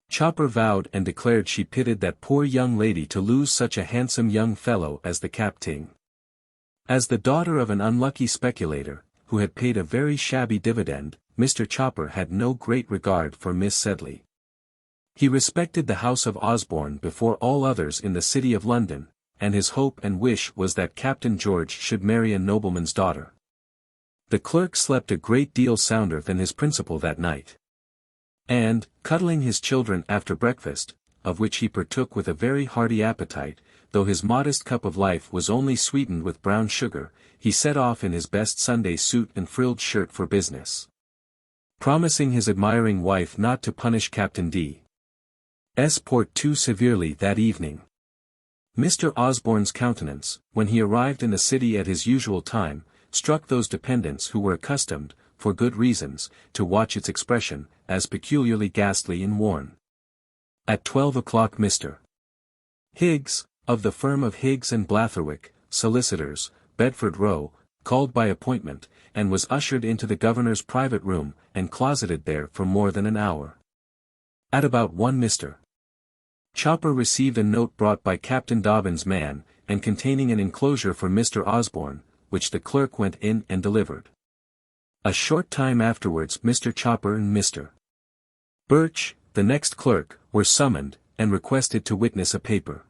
Chopper vowed and declared she pitied that poor young lady to lose such a handsome young fellow as the captain. As the daughter of an unlucky speculator, who had paid a very shabby dividend, Mr. Chopper had no great regard for Miss Sedley. He respected the house of Osborne before all others in the city of London, and his hope and wish was that Captain George should marry a nobleman's daughter. The clerk slept a great deal sounder than his principal that night. And, cuddling his children after breakfast, of which he partook with a very hearty appetite, though his modest cup of life was only sweetened with brown sugar, he set off in his best Sunday suit and frilled shirt for business, promising his admiring wife not to punish Captain D.'s port too severely that evening. Mr. Osborne's countenance, when he arrived in the city at his usual time, struck those dependents who were accustomed, for good reasons, to watch its expression, as peculiarly ghastly and worn. At 12 o'clock Mr. Higgs, of the firm of Higgs and Blatherwick, solicitors, Bedford Row, called by appointment, and was ushered into the governor's private room, and closeted there for more than an hour. At about 1 Mr. Chopper received a note brought by Captain Dobbin's man, and containing an enclosure for Mr. Osborne, which the clerk went in and delivered. A short time afterwards Mr. Chopper and Mr. Birch, the next clerk, were summoned, and requested to witness a paper.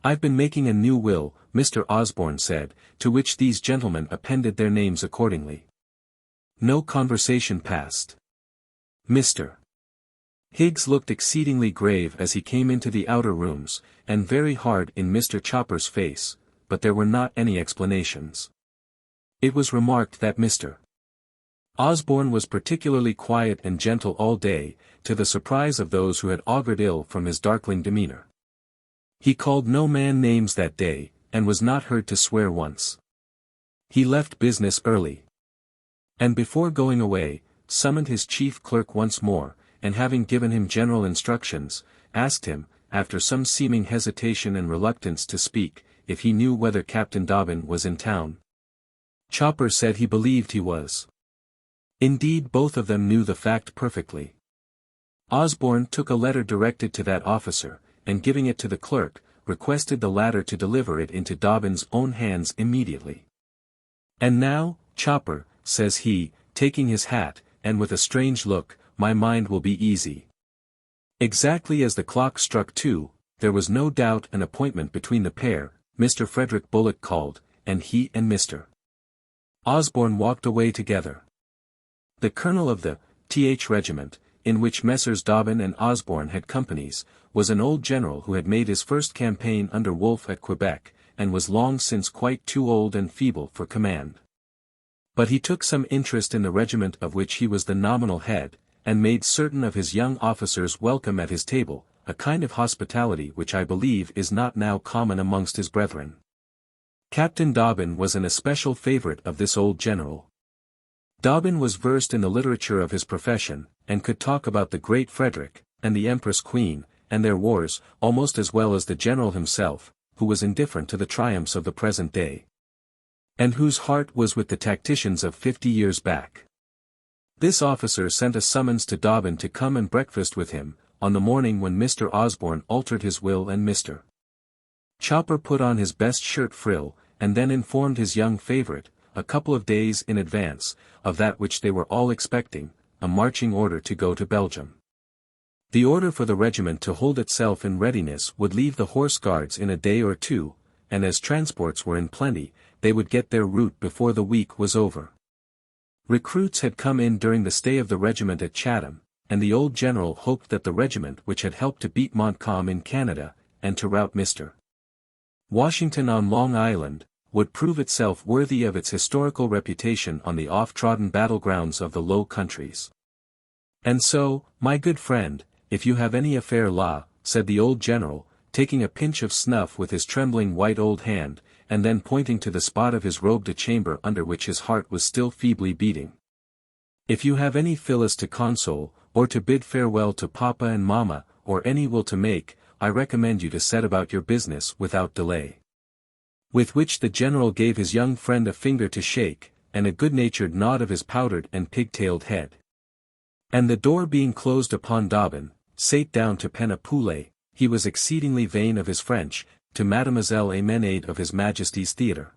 "I've been making a new will," Mr. Osborne said, to which these gentlemen appended their names accordingly. No conversation passed. Mr. Higgs looked exceedingly grave as he came into the outer rooms, and very hard in Mr. Chopper's face, but there were not any explanations. It was remarked that Mr. Osborne was particularly quiet and gentle all day, to the surprise of those who had augured ill from his darkling demeanor. He called no man names that day, and was not heard to swear once. He left business early. And before going away, summoned his chief clerk once more, and having given him general instructions, asked him, after some seeming hesitation and reluctance to speak, if he knew whether Captain Dobbin was in town. Chopper said he believed he was. Indeed, both of them knew the fact perfectly. Osborne took a letter directed to that officer, and giving it to the clerk, requested the latter to deliver it into Dobbin's own hands immediately. "And now, Chopper," says he, taking his hat, and with a strange look, "my mind will be easy." Exactly as the clock struck 2, there was no doubt an appointment between the pair. Mr. Frederick Bullock called, and he and Mr. Osborne walked away together. The colonel of the th regiment, in which Messrs. Dobbin and Osborne had companies, was an old general who had made his first campaign under Wolfe at Quebec, and was long since quite too old and feeble for command. But he took some interest in the regiment of which he was the nominal head, and made certain of his young officers welcome at his table, a kind of hospitality which I believe is not now common amongst his brethren. Captain Dobbin was an especial favourite of this old general. Dobbin was versed in the literature of his profession, and could talk about the great Frederick, and the Empress Queen, and their wars, almost as well as the general himself, who was indifferent to the triumphs of the present day, and whose heart was with the tacticians of 50 years back. This officer sent a summons to Dobbin to come and breakfast with him, on the morning when Mr. Osborne altered his will, and Mr. Chopper put on his best shirt frill, and then informed his young favourite, a couple of days in advance, of that which they were all expecting, a marching order to go to Belgium. The order for the regiment to hold itself in readiness would leave the Horse Guards in a day or two, and as transports were in plenty, they would get their route before the week was over. Recruits had come in during the stay of the regiment at Chatham, and the old general hoped that the regiment which had helped to beat Montcalm in Canada, and to rout Mr. Washington on Long Island, would prove itself worthy of its historical reputation on the oft-trodden battlegrounds of the Low Countries. "And so, my good friend, if you have any affair là," said the old general, taking a pinch of snuff with his trembling white old hand, and then pointing to the spot of his robe de chamber under which his heart was still feebly beating. "If you have any Phyllis to console, or to bid farewell to Papa and Mamma, or any will to make, I recommend you to set about your business without delay." With which the general gave his young friend a finger to shake, and a good-natured nod of his powdered and pigtailed head. And the door being closed upon Dobbin, sate down to pen a poulet. He was exceedingly vain of his French, to Mademoiselle a Menade of His Majesty's Theatre.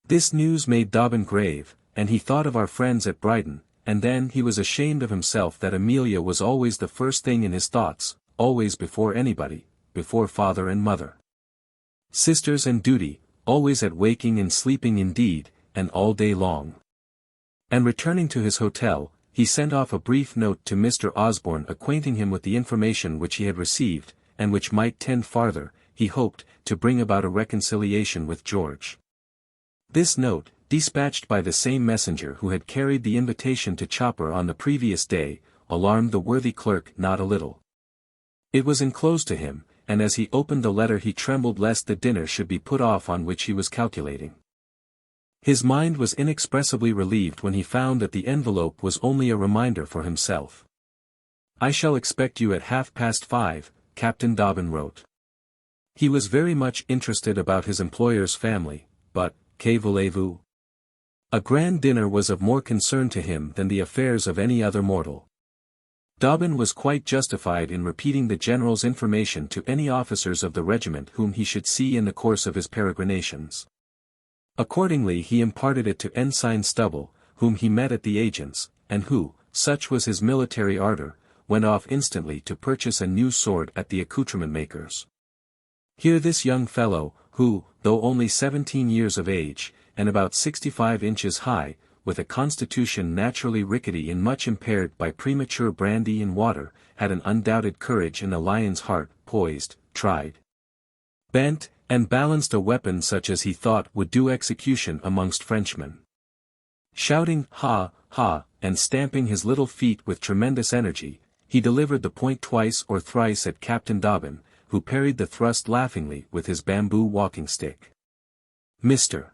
This news made Dobbin grave, and he thought of our friends at Brighton, and then he was ashamed of himself that Amelia was always the first thing in his thoughts, always before anybody, before father and mother, sisters and duty, always at waking and sleeping indeed, and all day long. And returning to his hotel, he sent off a brief note to Mr. Osborne acquainting him with the information which he had received, and which might tend farther, he hoped, to bring about a reconciliation with George. This note, dispatched by the same messenger who had carried the invitation to Chopper on the previous day, alarmed the worthy clerk not a little. It was enclosed to him, and as he opened the letter he trembled lest the dinner should be put off on which he was calculating. His mind was inexpressibly relieved when he found that the envelope was only a reminder for himself. "I shall expect you at 5:30, Captain Dobbin wrote. He was very much interested about his employer's family, but, que voulez-vous? A grand dinner was of more concern to him than the affairs of any other mortal. Dobbin was quite justified in repeating the general's information to any officers of the regiment whom he should see in the course of his peregrinations. Accordingly he imparted it to Ensign Stubble, whom he met at the agent's, and who, such was his military ardor, went off instantly to purchase a new sword at the accoutrement maker's. Here this young fellow, who, though only 17 years of age, and about 65 inches high, with a constitution naturally rickety and much impaired by premature brandy and water, had an undoubted courage and a lion's heart, poised, tried, bent, and balanced a weapon such as he thought would do execution amongst Frenchmen. Shouting, "Ha, ha," and stamping his little feet with tremendous energy, he delivered the point twice or thrice at Captain Dobbin, who parried the thrust laughingly with his bamboo walking-stick. Mr.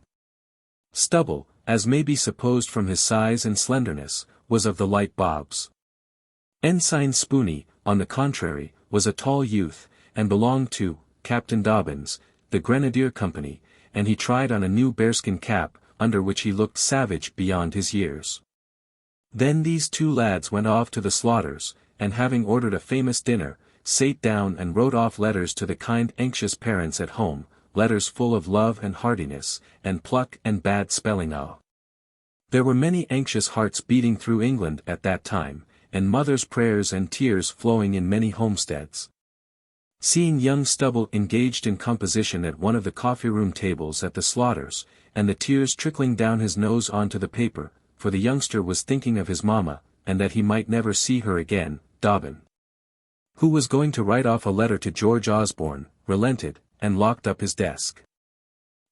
Stubble, as may be supposed from his size and slenderness, was of the light bobs. Ensign Spooney, on the contrary, was a tall youth, and belonged to Captain Dobbin's, the Grenadier Company, and he tried on a new bearskin cap, under which he looked savage beyond his years. Then these two lads went off to the Slaughters, and having ordered a famous dinner, sate down and wrote off letters to the kind anxious parents at home, letters full of love and heartiness, and pluck and bad spelling out. There were many anxious hearts beating through England at that time, and mothers' prayers and tears flowing in many homesteads. Seeing young Stubble engaged in composition at one of the coffee-room tables at the Slaughters, and the tears trickling down his nose onto the paper, for the youngster was thinking of his mamma, and that he might never see her again, Dobbin, who was going to write off a letter to George Osborne, relented, and locked up his desk.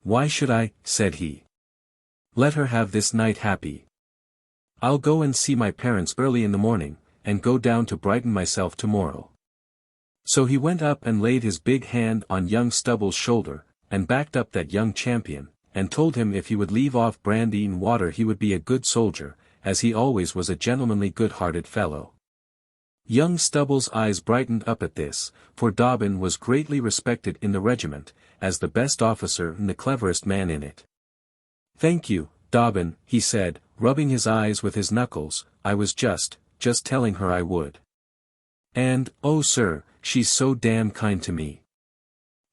"Why should I," said he, "let her have this night happy? I'll go and see my parents early in the morning, and go down to Brighton myself tomorrow." So he went up and laid his big hand on young Stubble's shoulder, and backed up that young champion, and told him if he would leave off brandy and water he would be a good soldier, as he always was a gentlemanly good-hearted fellow. Young Stubble's eyes brightened up at this, for Dobbin was greatly respected in the regiment, as the best officer and the cleverest man in it. "Thank you, Dobbin," he said, rubbing his eyes with his knuckles, "I was just telling her I would. And, oh sir, she's so damn kind to me."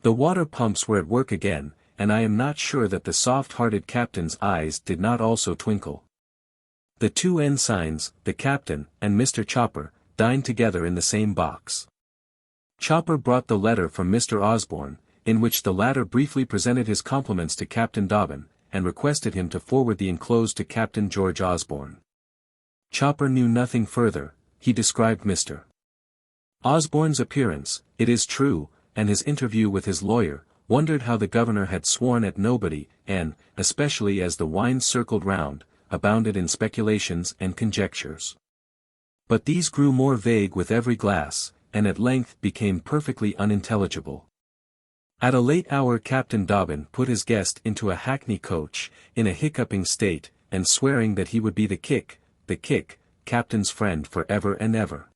The water pumps were at work again, and I am not sure that the soft-hearted captain's eyes did not also twinkle. The two ensigns, the captain, and Mr. Chopper, dined together in the same box. Chopper brought the letter from Mr. Osborne, in which the latter briefly presented his compliments to Captain Dobbin, and requested him to forward the enclosed to Captain George Osborne. Chopper knew nothing further. He described Mr. Osborne's appearance, it is true, and his interview with his lawyer, wondered how the governor had sworn at nobody, and, especially as the wine circled round, abounded in speculations and conjectures. But these grew more vague with every glass, and at length became perfectly unintelligible. At a late hour Captain Dobbin put his guest into a hackney coach, in a hiccuping state, and swearing that he would be the kick, captain's friend for ever and ever.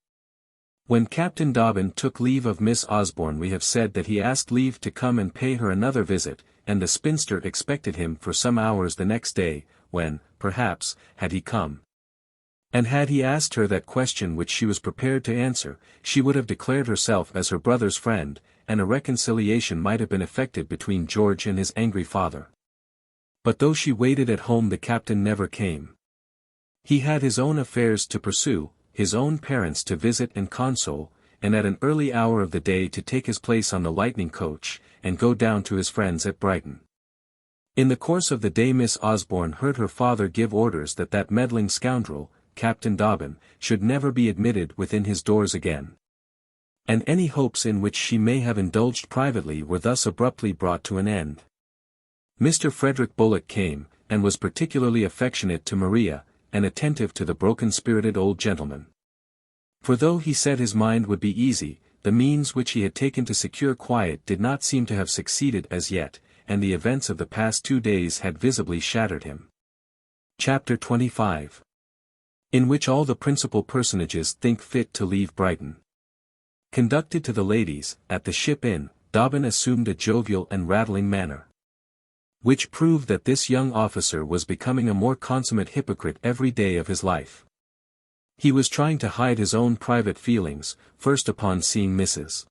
When Captain Dobbin took leave of Miss Osborne we have said that he asked leave to come and pay her another visit, and the spinster expected him for some hours the next day, when, perhaps, had he come, and had he asked her that question which she was prepared to answer, she would have declared herself as her brother's friend, and a reconciliation might have been effected between George and his angry father. But though she waited at home the captain never came. He had his own affairs to pursue, his own parents to visit and console, and at an early hour of the day to take his place on the lightning coach, and go down to his friends at Brighton. In the course of the day Miss Osborne heard her father give orders that that meddling scoundrel, Captain Dobbin, should never be admitted within his doors again. And any hopes in which she may have indulged privately were thus abruptly brought to an end. Mr. Frederick Bullock came, and was particularly affectionate to Maria, and attentive to the broken-spirited old gentleman. For though he said his mind would be easy, the means which he had taken to secure quiet did not seem to have succeeded as yet, and the events of the past 2 days had visibly shattered him. Chapter 25. In which all the principal personages think fit to leave Brighton. Conducted to the ladies, at the Ship Inn, Dobbin assumed a jovial and rattling manner, which proved that this young officer was becoming a more consummate hypocrite every day of his life. He was trying to hide his own private feelings, first upon seeing Mrs.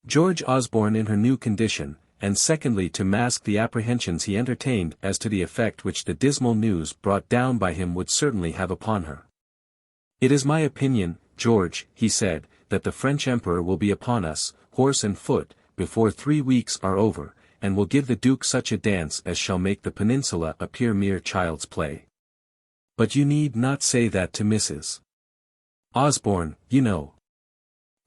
George Osborne in her new condition, and secondly to mask the apprehensions he entertained as to the effect which the dismal news brought down by him would certainly have upon her. "It is my opinion, George," he said, "that the French Emperor will be upon us, horse and foot, before 3 weeks are over, and will give the Duke such a dance as shall make the peninsula appear mere child's play. But you need not say that to Mrs. Osborne, you know.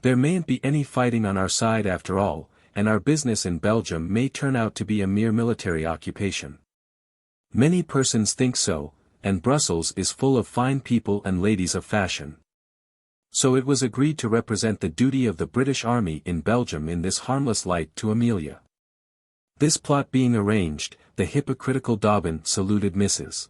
There mayn't be any fighting on our side after all, and our business in Belgium may turn out to be a mere military occupation. Many persons think so, and Brussels is full of fine people and ladies of fashion. So it was agreed to represent the duty of the British Army in Belgium in this harmless light to Amelia." This plot being arranged, the hypocritical Dobbin saluted Mrs.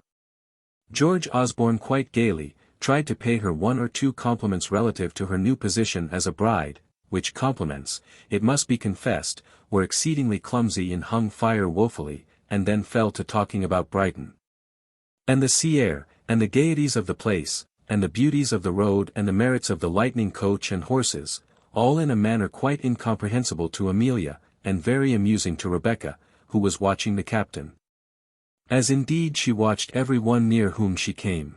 George Osborne quite gaily, tried to pay her 1 or 2 compliments relative to her new position as a bride, which compliments, it must be confessed, were exceedingly clumsy and hung fire woefully, and then fell to talking about Brighton, and the sea air, and the gaieties of the place, and the beauties of the road and the merits of the lightning coach and horses, all in a manner quite incomprehensible to Amelia, and very amusing to Rebecca, who was watching the captain. As indeed she watched every one near whom she came.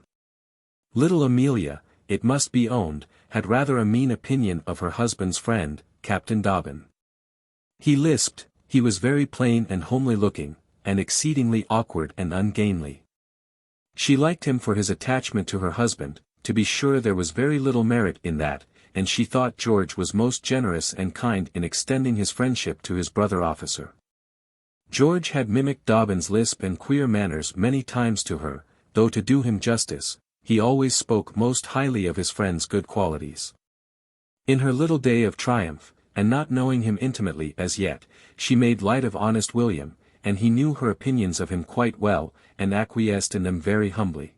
Little Amelia, it must be owned, had rather a mean opinion of her husband's friend, Captain Dobbin. He lisped, he was very plain and homely looking, and exceedingly awkward and ungainly. She liked him for his attachment to her husband, to be sure there was very little merit in that, and she thought George was most generous and kind in extending his friendship to his brother officer. George had mimicked Dobbin's lisp and queer manners many times to her, though to do him justice, he always spoke most highly of his friend's good qualities. In her little day of triumph, and not knowing him intimately as yet, she made light of honest William, and he knew her opinions of him quite well, and acquiesced in them very humbly.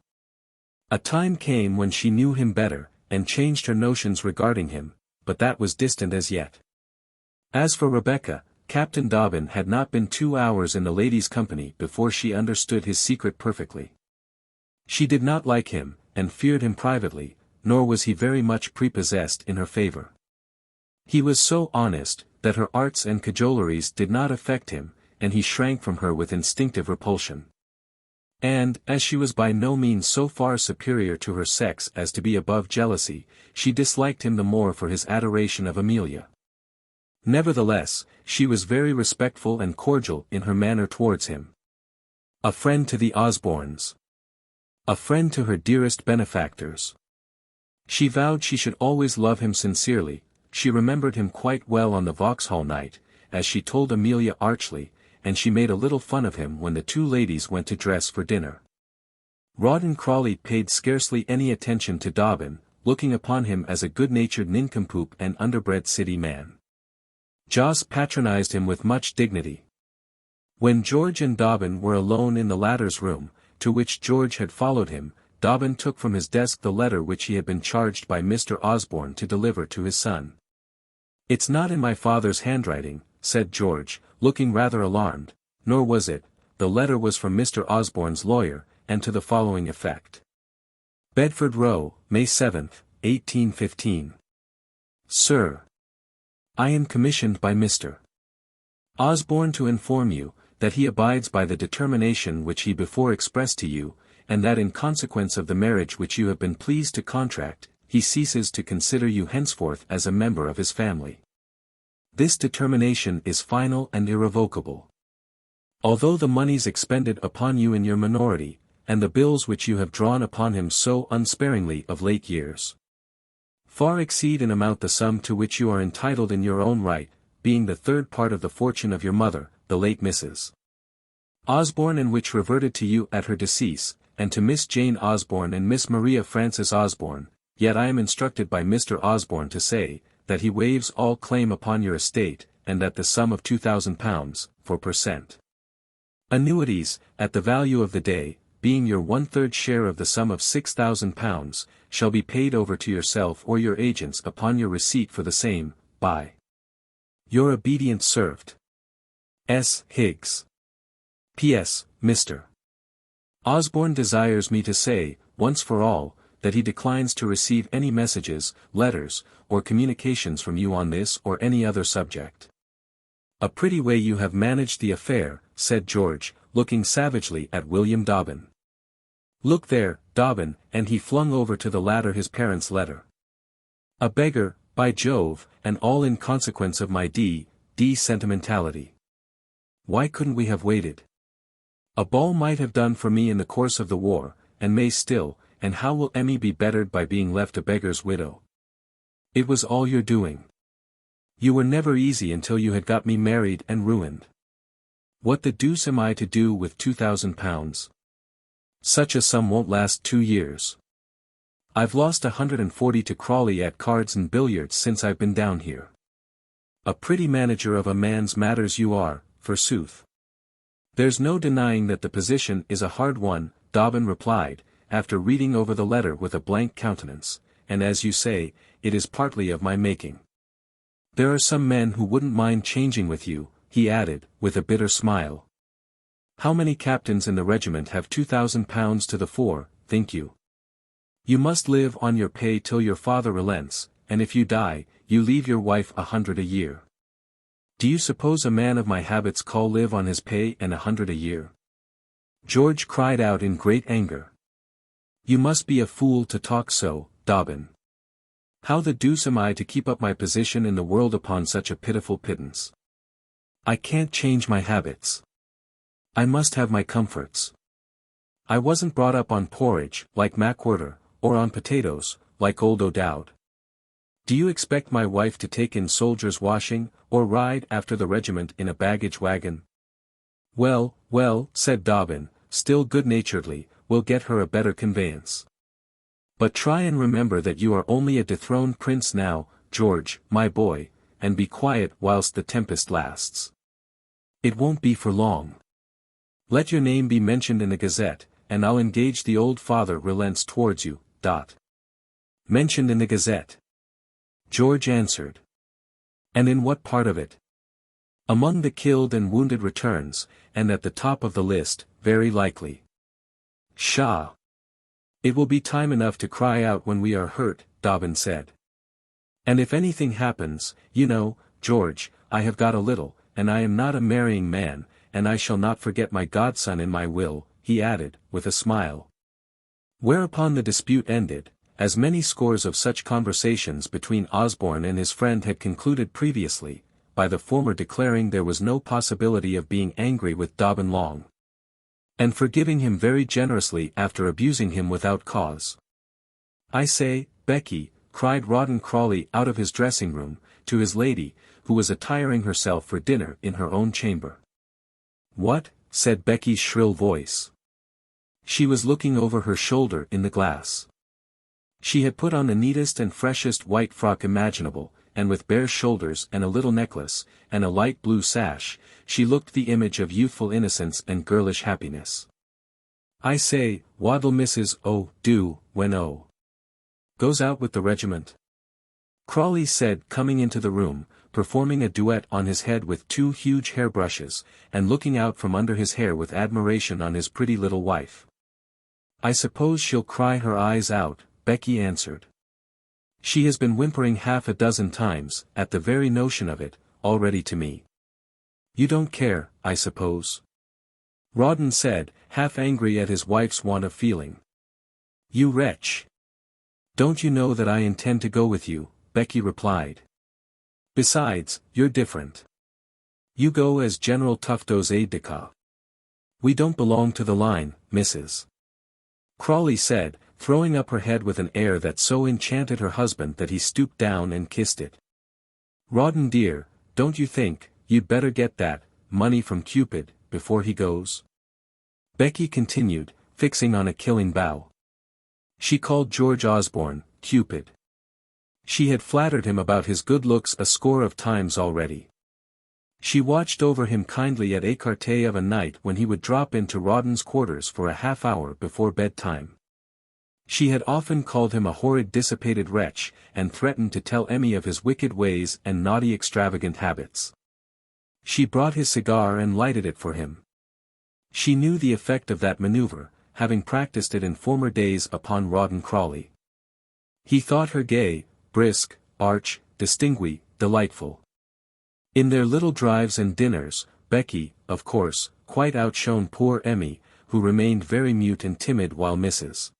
A time came when she knew him better, and changed her notions regarding him, but that was distant as yet. As for Rebecca, Captain Dobbin had not been 2 hours in the ladies' company before she understood his secret perfectly. She did not like him, and feared him privately, nor was he very much prepossessed in her favor. He was so honest, that her arts and cajoleries did not affect him, and he shrank from her with instinctive repulsion. And, as she was by no means so far superior to her sex as to be above jealousy, she disliked him the more for his adoration of Amelia. Nevertheless, she was very respectful and cordial in her manner towards him. A friend to the Osbornes. A friend to her dearest benefactors. She vowed she should always love him sincerely. She remembered him quite well on the Vauxhall night, as she told Amelia archly, and she made a little fun of him when the 2 ladies went to dress for dinner. Rawdon Crawley paid scarcely any attention to Dobbin, looking upon him as a good-natured nincompoop and underbred city man. Jos patronized him with much dignity. When George and Dobbin were alone in the latter's room, to which George had followed him, Dobbin took from his desk the letter which he had been charged by Mr. Osborne to deliver to his son. "It's not in my father's handwriting," said George, looking rather alarmed, nor was it. The letter was from Mr. Osborne's lawyer, and to the following effect. Bedford Row, May 7th, 1815. Sir, I am commissioned by Mr. Osborne to inform you, that he abides by the determination which he before expressed to you, and that in consequence of the marriage which you have been pleased to contract, he ceases to consider you henceforth as a member of his family. This determination is final and irrevocable. Although the moneys expended upon you in your minority, and the bills which you have drawn upon him so unsparingly of late years, far exceed in amount the sum to which you are entitled in your own right, being the 3rd part of the fortune of your mother, the late Mrs. Osborne, and which reverted to you at her decease, and to Miss Jane Osborne and Miss Maria Frances Osborne, yet I am instructed by Mr. Osborne to say, that he waives all claim upon your estate, and that the sum of £2,000, for per cent. Annuities, at the value of the day, being your 1/3 share of the sum of £6,000, shall be paid over to yourself or your agents upon your receipt for the same, by your obedient servant, S. Higgs. P.S. Mr. Osborne desires me to say, once for all, that he declines to receive any messages, letters, or communications from you on this or any other subject. A pretty way you have managed the affair, said George, looking savagely at William Dobbin. Look there, Dobbin, and he flung over to the latter his parents' letter. A beggar, by Jove, and all in consequence of my D. sentimentality. Why couldn't we have waited? A ball might have done for me in the course of the war, and may still, and how will Emmy be bettered by being left a beggar's widow? It was all your doing. You were never easy until you had got me married and ruined. What the deuce am I to do with £2,000? Such a sum won't last 2 years. I've lost 140 to Crawley at cards and billiards since I've been down here. A pretty manager of a man's matters you are, forsooth. There's no denying that the position is a hard one, Dobbin replied, after reading over the letter with a blank countenance, and as you say, it is partly of my making. There are some men who wouldn't mind changing with you, he added, with a bitter smile. How many captains in the regiment have £2,000 to the fore, think you? You must live on your pay till your father relents, and if you die, you leave your wife 100 a year. Do you suppose a man of my habits call live on his pay and 100 a year? George cried out in great anger. You must be a fool to talk so, Dobbin. How the deuce am I to keep up my position in the world upon such a pitiful pittance? I can't change my habits. I must have my comforts. I wasn't brought up on porridge, like Macwhirter, or on potatoes, like old O'Dowd. Do you expect my wife to take in soldiers' washing, or ride after the regiment in a baggage wagon? Well, well, said Dobbin, still good-naturedly, we'll get her a better conveyance. But try and remember that you are only a dethroned prince now, George, my boy, and be quiet whilst the tempest lasts. It won't be for long. Let your name be mentioned in the Gazette, and I'll engage the old father relents towards you, Mentioned in the Gazette. George answered. And in what part of it? Among the killed and wounded returns, and at the top of the list, very likely. Pshaw! It will be time enough to cry out when we are hurt, Dobbin said. And if anything happens, you know, George, I have got a little, and I am not a marrying man, and I shall not forget my godson in my will, he added, with a smile. Whereupon the dispute ended, as many scores of such conversations between Osborne and his friend had concluded previously, by the former declaring there was no possibility of being angry with Dobbin long, and forgiving him very generously after abusing him without cause. I say, Becky, cried Rawdon Crawley out of his dressing-room, to his lady, who was attiring herself for dinner in her own chamber. What? Said Becky's shrill voice. She was looking over her shoulder in the glass. She had put on the neatest and freshest white frock imaginable, and with bare shoulders and a little necklace, and a light blue sash, she looked the image of youthful innocence and girlish happiness. I say, what'll Mrs. O. do, when O. goes out with the regiment? Crawley said, coming into the room, performing a duet on his head with 2 huge hairbrushes, and looking out from under his hair with admiration on his pretty little wife. I suppose she'll cry her eyes out, Becky answered. She has been whimpering half a dozen times, at the very notion of it, already to me. You don't care, I suppose? Rawdon said, half angry at his wife's want of feeling. You wretch! Don't you know that I intend to go with you? Becky replied. Besides, you're different. You go as General Tufto's aide-de-camp. We don't belong to the line, Mrs. Crawley said, throwing up her head with an air that so enchanted her husband that he stooped down and kissed it. Rawdon dear, don't you think, you'd better get that money from Cupid, before he goes? Becky continued, fixing on a killing bow. She called George Osborne, Cupid. She had flattered him about his good looks a score of times already. She watched over him kindly at écarté of a night when he would drop into Rawdon's quarters for a half-hour before bedtime. She had often called him a horrid dissipated wretch, and threatened to tell Emmy of his wicked ways and naughty extravagant habits. She brought his cigar and lighted it for him. She knew the effect of that maneuver, having practiced it in former days upon Rawdon Crawley. He thought her gay, brisk, arch, distingué, delightful. In their little drives and dinners, Becky, of course, quite outshone poor Emmy, who remained very mute and timid while Mrs.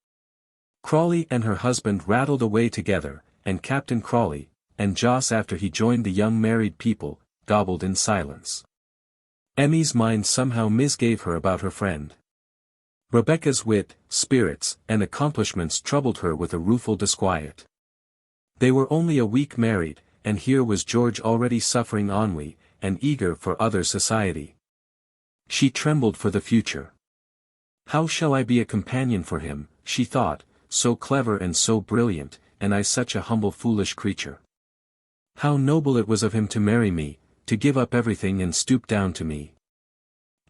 Crawley and her husband rattled away together, and Captain Crawley, and Joss after he joined the young married people, gobbled in silence. Emmy's mind somehow misgave her about her friend. Rebecca's wit, spirits, and accomplishments troubled her with a rueful disquiet. They were only a week married, and here was George already suffering ennui, and eager for other society. She trembled for the future. How shall I be a companion for him, she thought, so clever and so brilliant, and I such a humble foolish creature. How noble it was of him to marry me, to give up everything and stoop down to me.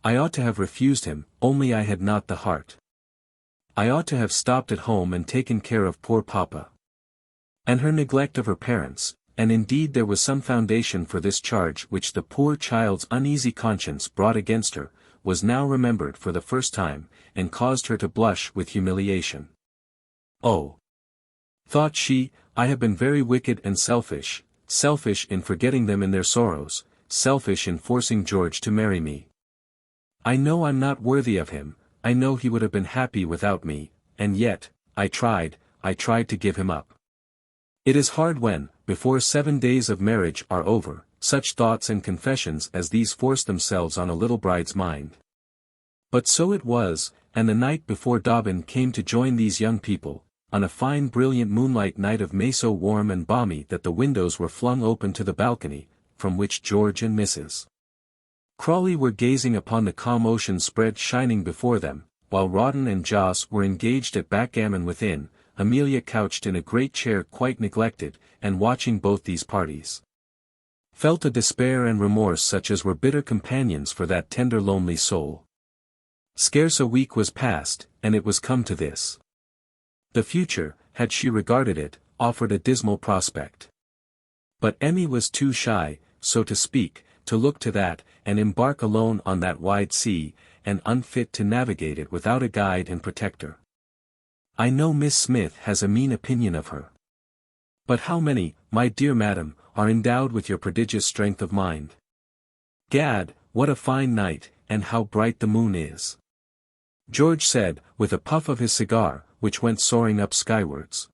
I ought to have refused him, only I had not the heart. I ought to have stopped at home and taken care of poor papa. And her neglect of her parents, and indeed there was some foundation for this charge which the poor child's uneasy conscience brought against her, was now remembered for the first time, and caused her to blush with humiliation. Oh! Thought she, I have been very wicked and selfish in forgetting them in their sorrows, selfish in forcing George to marry me. I know I'm not worthy of him, I know he would have been happy without me, and yet, I tried to give him up. It is hard when, before 7 days of marriage are over, such thoughts and confessions as these force themselves on a little bride's mind. But so it was, and the night before Dobbin came to join these young people, on a fine brilliant moonlight night of May so warm and balmy that the windows were flung open to the balcony, from which George and Mrs. Crawley were gazing upon the calm ocean spread shining before them, while Rawdon and Joss were engaged at backgammon within, Amelia couched in a great chair quite neglected, and watching both these parties. Felt a despair and remorse such as were bitter companions for that tender lonely soul. Scarce a week was past, and it was come to this. The future, had she regarded it, offered a dismal prospect. But Emmy was too shy, so to speak, to look to that, and embark alone on that wide sea, and unfit to navigate it without a guide and protector. I know Miss Smith has a mean opinion of her. But how many, my dear madam, are endowed with your prodigious strength of mind? Gad, what a fine night, and how bright the moon is! George said, with a puff of his cigar, which went soaring up skywards.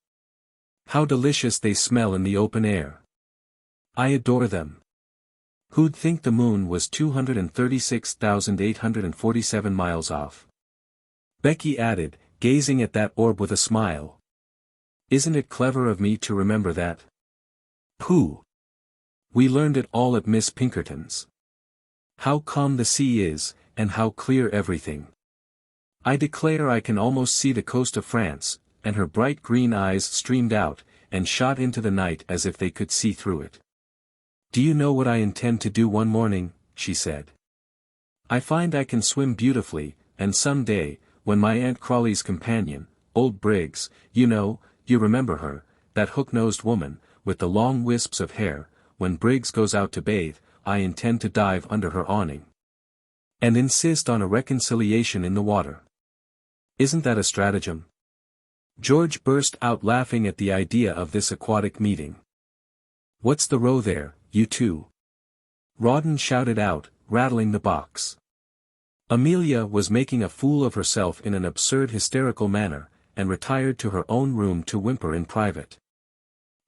How delicious they smell in the open air! I adore them. Who'd think the moon was 236,847 miles off? Becky added, gazing at that orb with a smile. Isn't it clever of me to remember that? Pooh! We learned it all at Miss Pinkerton's. How calm the sea is, and how clear everything. I declare I can almost see the coast of France, and her bright green eyes streamed out, and shot into the night as if they could see through it. Do you know what I intend to do one morning? She said. I find I can swim beautifully, and some day, when my Aunt Crawley's companion, old Briggs, you remember her, that hook-nosed woman, with the long wisps of hair, when Briggs goes out to bathe, I intend to dive under her awning. And insist on a reconciliation in the water. Isn't that a stratagem? George burst out laughing at the idea of this aquatic meeting. What's the row there, you two? Rawdon shouted out, rattling the box. Amelia was making a fool of herself in an absurd hysterical manner, and retired to her own room to whimper in private.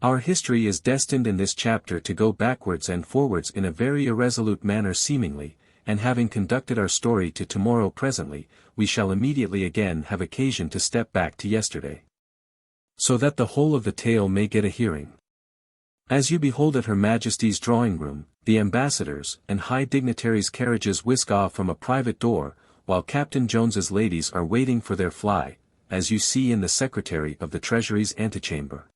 Our history is destined in this chapter to go backwards and forwards in a very irresolute manner seemingly, and having conducted our story to tomorrow presently, we shall immediately again have occasion to step back to yesterday. So that the whole of the tale may get a hearing. As you behold at Her Majesty's drawing-room, the ambassadors' and high dignitaries' carriages whisk off from a private door, while Captain Jones's ladies are waiting for their fly, as you see in the Secretary of the Treasury's antechamber.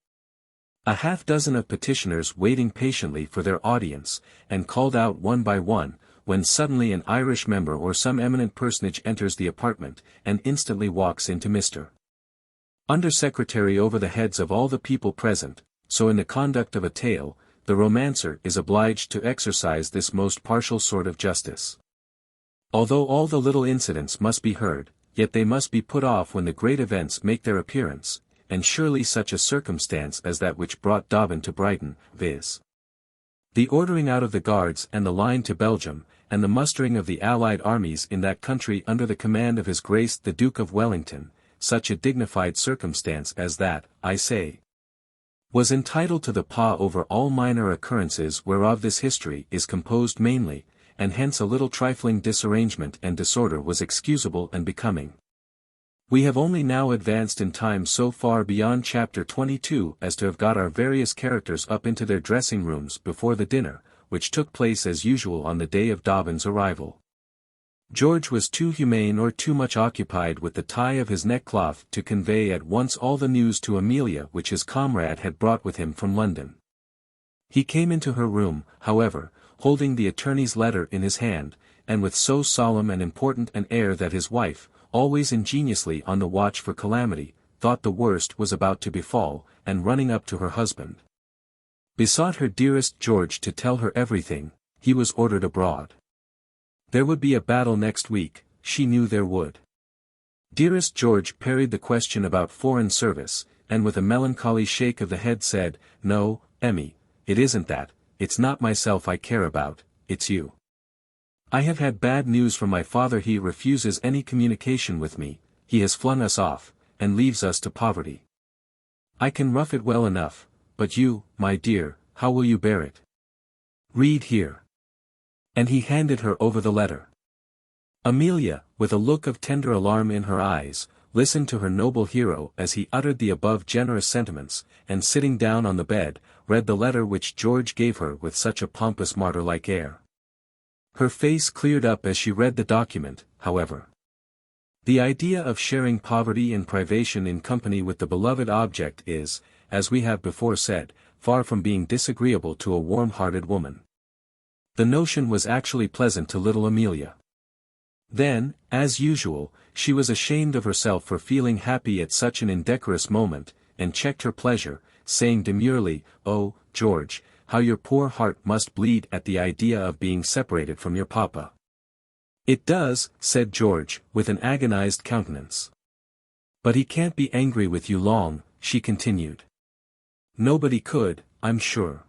A half-dozen of petitioners waiting patiently for their audience, and called out one by one, when suddenly an Irish member or some eminent personage enters the apartment, and instantly walks into Mr. Under-Secretary over the heads of all the people present. So in the conduct of a tale, the romancer is obliged to exercise this most partial sort of justice. Although all the little incidents must be heard, yet they must be put off when the great events make their appearance, and surely such a circumstance as that which brought Dobbin to Brighton, viz. the ordering out of the Guards and the line to Belgium, and the mustering of the allied armies in that country under the command of His Grace the Duke of Wellington, such a dignified circumstance as that, I say, was entitled to the paw over all minor occurrences whereof this history is composed mainly, and hence a little trifling disarrangement and disorder was excusable and becoming. We have only now advanced in time so far beyond chapter 22 as to have got our various characters up into their dressing rooms before the dinner, which took place as usual on the day of Dobbin's arrival. George was too humane or too much occupied with the tie of his neckcloth to convey at once all the news to Amelia which his comrade had brought with him from London. He came into her room, however, holding the attorney's letter in his hand, and with so solemn and important an air that his wife, always ingeniously on the watch for calamity, thought the worst was about to befall, and running up to her husband, besought her dearest George to tell her everything. He was ordered abroad. There would be a battle next week, she knew there would. Dearest George parried the question about foreign service, and with a melancholy shake of the head said, "No, Emmy, it isn't that, it's not myself I care about, it's you. I have had bad news from my father. He refuses any communication with me, he has flung us off, and leaves us to poverty. I can rough it well enough, but you, my dear, how will you bear it? Read here." And he handed her over the letter. Amelia, with a look of tender alarm in her eyes, listened to her noble hero as he uttered the above generous sentiments, and sitting down on the bed, read the letter which George gave her with such a pompous martyr-like air. Her face cleared up as she read the document, however. The idea of sharing poverty and privation in company with the beloved object is, as we have before said, far from being disagreeable to a warm-hearted woman. The notion was actually pleasant to little Amelia. Then, as usual, she was ashamed of herself for feeling happy at such an indecorous moment, and checked her pleasure, saying demurely, "Oh, George, how your poor heart must bleed at the idea of being separated from your papa." "It does," said George, with an agonized countenance. "But he can't be angry with you long," she continued. "Nobody could, I'm sure.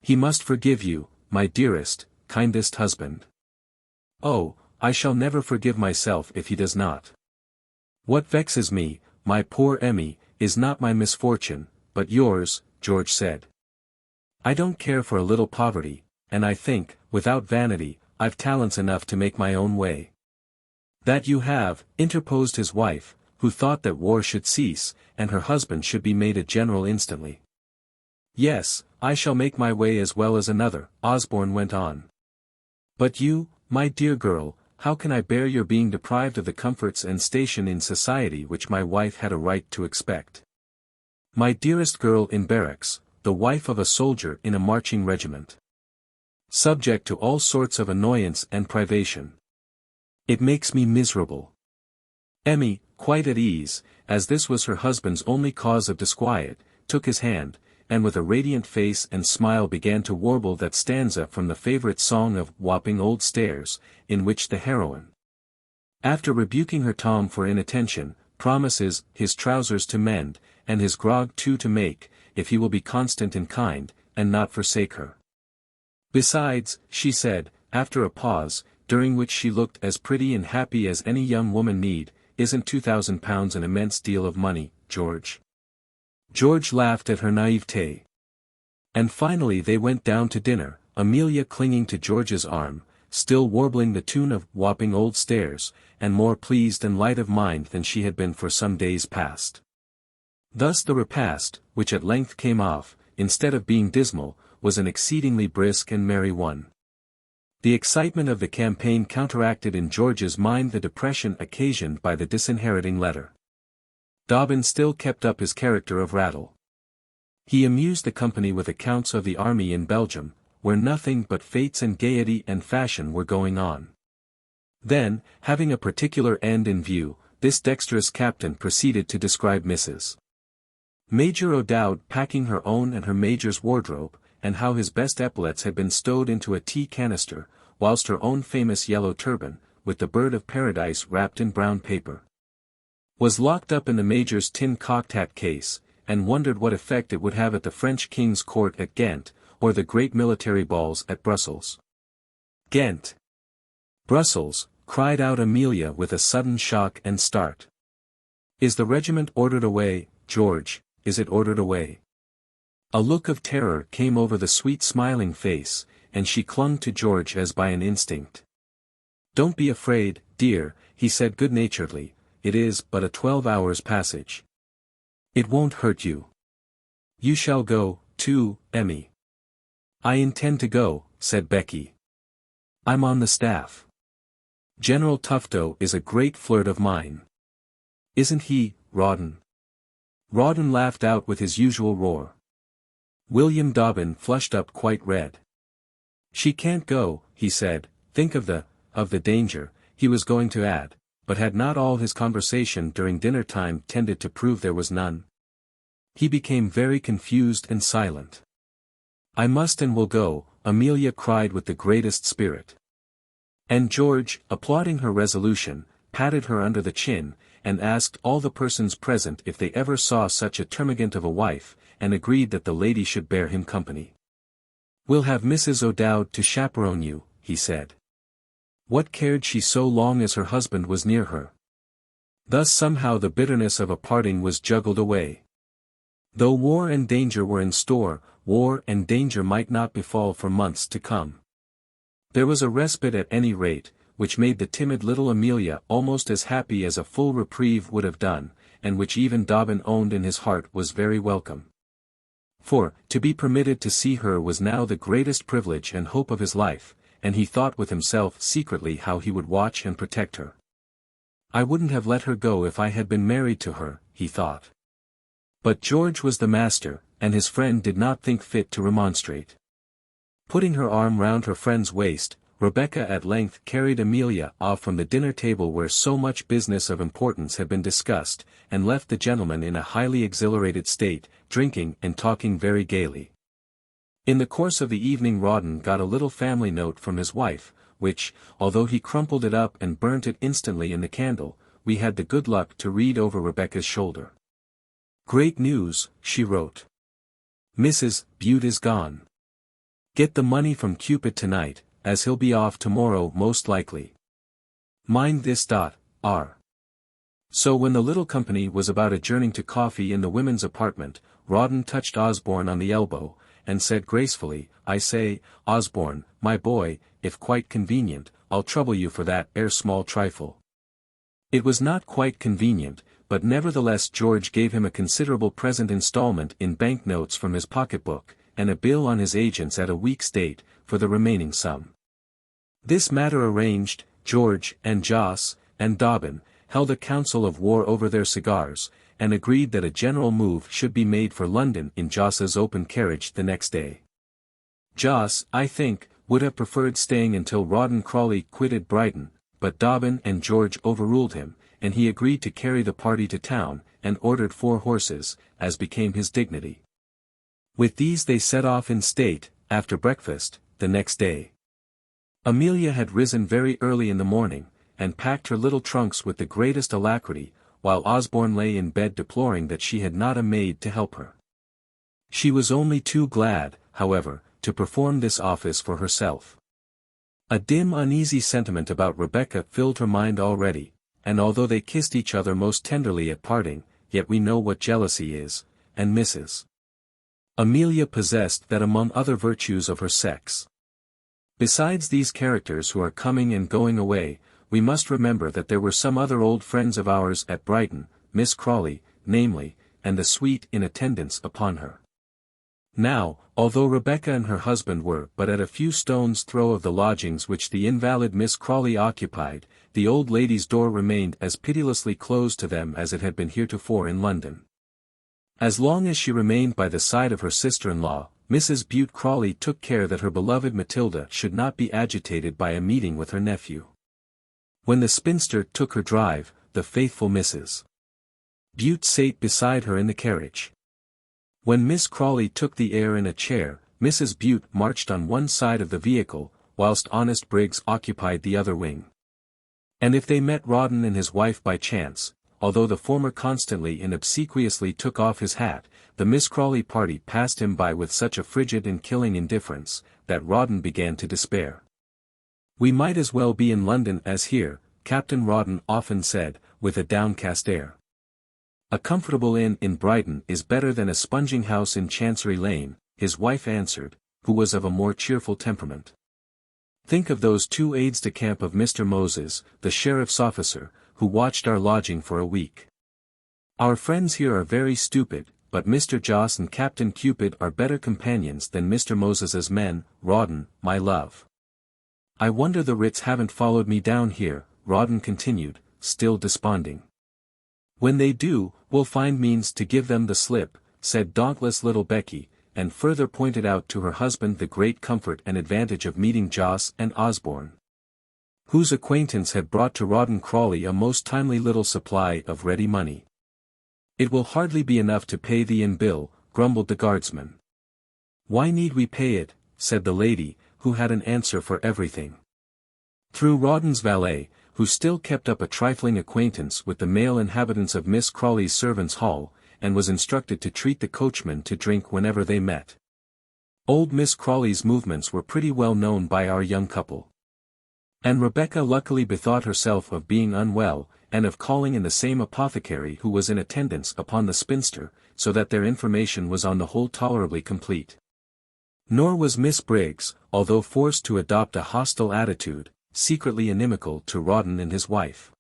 He must forgive you, my dearest, kindest husband." "Oh, I shall never forgive myself if he does not. What vexes me, my poor Emmy, is not my misfortune, but yours," George said. "I don't care for a little poverty, and I think, without vanity, I've talents enough to make my own way." "That you have," interposed his wife, who thought that war should cease, and her husband should be made a general instantly. "Yes, I shall make my way as well as another," Osborne went on. "But you, my dear girl, how can I bear your being deprived of the comforts and station in society which my wife had a right to expect? My dearest girl in barracks, the wife of a soldier in a marching regiment. Subject to all sorts of annoyance and privation. It makes me miserable." Emmy, quite at ease, as this was her husband's only cause of disquiet, took his hand, and with a radiant face and smile began to warble that stanza from the favorite song of Wapping Old Stairs, in which the heroine, after rebuking her Tom for inattention, promises his trousers to mend, and his grog too to make, if he will be constant and kind, and not forsake her. "Besides," she said, after a pause, during which she looked as pretty and happy as any young woman need, "isn't £2,000 an immense deal of money, George?" George laughed at her naivete. And finally they went down to dinner, Amelia clinging to George's arm, still warbling the tune of Wapping Old Stairs, and more pleased and light of mind than she had been for some days past. Thus the repast, which at length came off, instead of being dismal, was an exceedingly brisk and merry one. The excitement of the campaign counteracted in George's mind the depression occasioned by the disinheriting letter. Dobbin still kept up his character of rattle. He amused the company with accounts of the army in Belgium, where nothing but fetes and gaiety and fashion were going on. Then, having a particular end in view, this dexterous captain proceeded to describe Mrs. Major O'Dowd packing her own and her major's wardrobe, and how his best epaulets had been stowed into a tea canister, whilst her own famous yellow turban, with the bird of paradise wrapped in brown paper, Was locked up in the Major's tin cocked hat case, and wondered what effect it would have at the French King's court at Ghent, or the great military balls at Brussels. Ghent! Brussels! Cried out Amelia with a sudden shock and start. Is the regiment ordered away, George, is it ordered away? A look of terror came over the sweet smiling face, and she clung to George as by an instinct. Don't be afraid, dear, he said good-naturedly, it is but a 12 hours passage. It won't hurt you. You shall go, too, Emmy. I intend to go, said Becky. I'm on the staff. General Tufto is a great flirt of mine. Isn't he, Rawdon? Rawdon laughed out with his usual roar. William Dobbin flushed up quite red. She can't go, he said, think of the danger, he was going to add, but had not all his conversation during dinner time tended to prove there was none? He became very confused and silent. I must and will go, Amelia cried with the greatest spirit. And George, applauding her resolution, patted her under the chin, and asked all the persons present if they ever saw such a termagant of a wife, and agreed that the lady should bear him company. We'll have Mrs. O'Dowd to chaperone you, he said. What cared she so long as her husband was near her? Thus somehow the bitterness of a parting was juggled away. Though war and danger were in store, war and danger might not befall for months to come. There was a respite at any rate, which made the timid little Amelia almost as happy as a full reprieve would have done, and which even Dobbin owned in his heart was very welcome. For, to be permitted to see her was now the greatest privilege and hope of his life, and he thought with himself secretly how he would watch and protect her. I wouldn't have let her go if I had been married to her, he thought. But George was the master, and his friend did not think fit to remonstrate. Putting her arm round her friend's waist, Rebecca at length carried Amelia off from the dinner table where so much business of importance had been discussed, and left the gentlemen in a highly exhilarated state, drinking and talking very gaily. In the course of the evening Rawdon got a little family note from his wife, which, although he crumpled it up and burnt it instantly in the candle, we had the good luck to read over Rebecca's shoulder. Great news, she wrote. Mrs. Bute is gone. Get the money from Cupid tonight, as he'll be off tomorrow most likely. Mind this. R. So when the little company was about adjourning to coffee in the women's apartment, Rawdon touched Osborne on the elbow, and said gracefully, I say, Osborne, my boy, if quite convenient, I'll trouble you for that small trifle. It was not quite convenient, but nevertheless George gave him a considerable present installment in banknotes from his pocketbook, and a bill on his agents at a week's date, for the remaining sum. This matter arranged, George, and Joss, and Dobbin, held a council of war over their cigars, and agreed that a general move should be made for London in Joss's open carriage the next day. Joss, I think, would have preferred staying until Rawdon Crawley quitted Brighton, but Dobbin and George overruled him, and he agreed to carry the party to town, and ordered 4 horses, as became his dignity. With these they set off in state, after breakfast, the next day. Amelia had risen very early in the morning, and packed her little trunks with the greatest alacrity, while Osborne lay in bed deploring that she had not a maid to help her. She was only too glad, however, to perform this office for herself. A dim uneasy sentiment about Rebecca filled her mind already, and although they kissed each other most tenderly at parting, yet we know what jealousy is, and Mrs. Amelia possessed that among other virtues of her sex. Besides these characters who are coming and going away, we must remember that there were some other old friends of ours at Brighton, Miss Crawley, namely, and the suite in attendance upon her. Now, although Rebecca and her husband were but at a few stones' throw of the lodgings which the invalid Miss Crawley occupied, the old lady's door remained as pitilessly closed to them as it had been heretofore in London. As long as she remained by the side of her sister-in-law, Mrs. Bute Crawley took care that her beloved Matilda should not be agitated by a meeting with her nephew. When the spinster took her drive, the faithful Mrs. Bute sate beside her in the carriage. When Miss Crawley took the air in a chair, Mrs. Bute marched on one side of the vehicle, whilst honest Briggs occupied the other wing. And if they met Rawdon and his wife by chance, although the former constantly and obsequiously took off his hat, the Miss Crawley party passed him by with such a frigid and killing indifference, that Rawdon began to despair. "We might as well be in London as here," Captain Rawdon often said, with a downcast air. "A comfortable inn in Brighton is better than a sponging house in Chancery Lane," his wife answered, who was of a more cheerful temperament. "Think of those 2 aides-de-camp of Mr. Moses, the sheriff's officer, who watched our lodging for a week. Our friends here are very stupid, but Mr. Joss and Captain Cupid are better companions than Mr. Moses's men. Rawdon, my love. I wonder the writs haven't followed me down here," Rawdon continued, still desponding. "When they do, we'll find means to give them the slip," said dauntless little Becky, and further pointed out to her husband the great comfort and advantage of meeting Joss and Osborne, whose acquaintance had brought to Rawdon Crawley a most timely little supply of ready money. "It will hardly be enough to pay the inn bill," grumbled the guardsman. "Why need we pay it?" said the lady, who had an answer for everything. Through Rawdon's valet, who still kept up a trifling acquaintance with the male inhabitants of Miss Crawley's servants' hall, and was instructed to treat the coachman to drink whenever they met. Old Miss Crawley's movements were pretty well known by our young couple. And Rebecca luckily bethought herself of being unwell, and of calling in the same apothecary who was in attendance upon the spinster, so that their information was on the whole tolerably complete. Nor was Miss Briggs, although forced to adopt a hostile attitude, secretly inimical to Rawdon and his wife.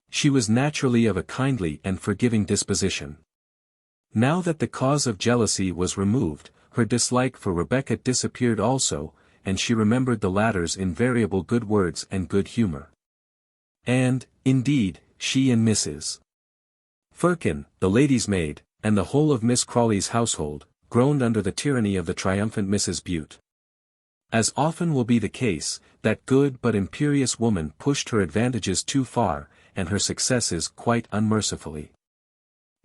She was naturally of a kindly and forgiving disposition. Now that the cause of jealousy was removed, her dislike for Rebecca disappeared also, and she remembered the latter's invariable good words and good humor. And, indeed, she and Mrs. Firkin, the lady's maid, and the whole of Miss Crawley's household, groaned under the tyranny of the triumphant Mrs. Bute. As often will be the case, that good but imperious woman pushed her advantages too far, and her successes quite unmercifully.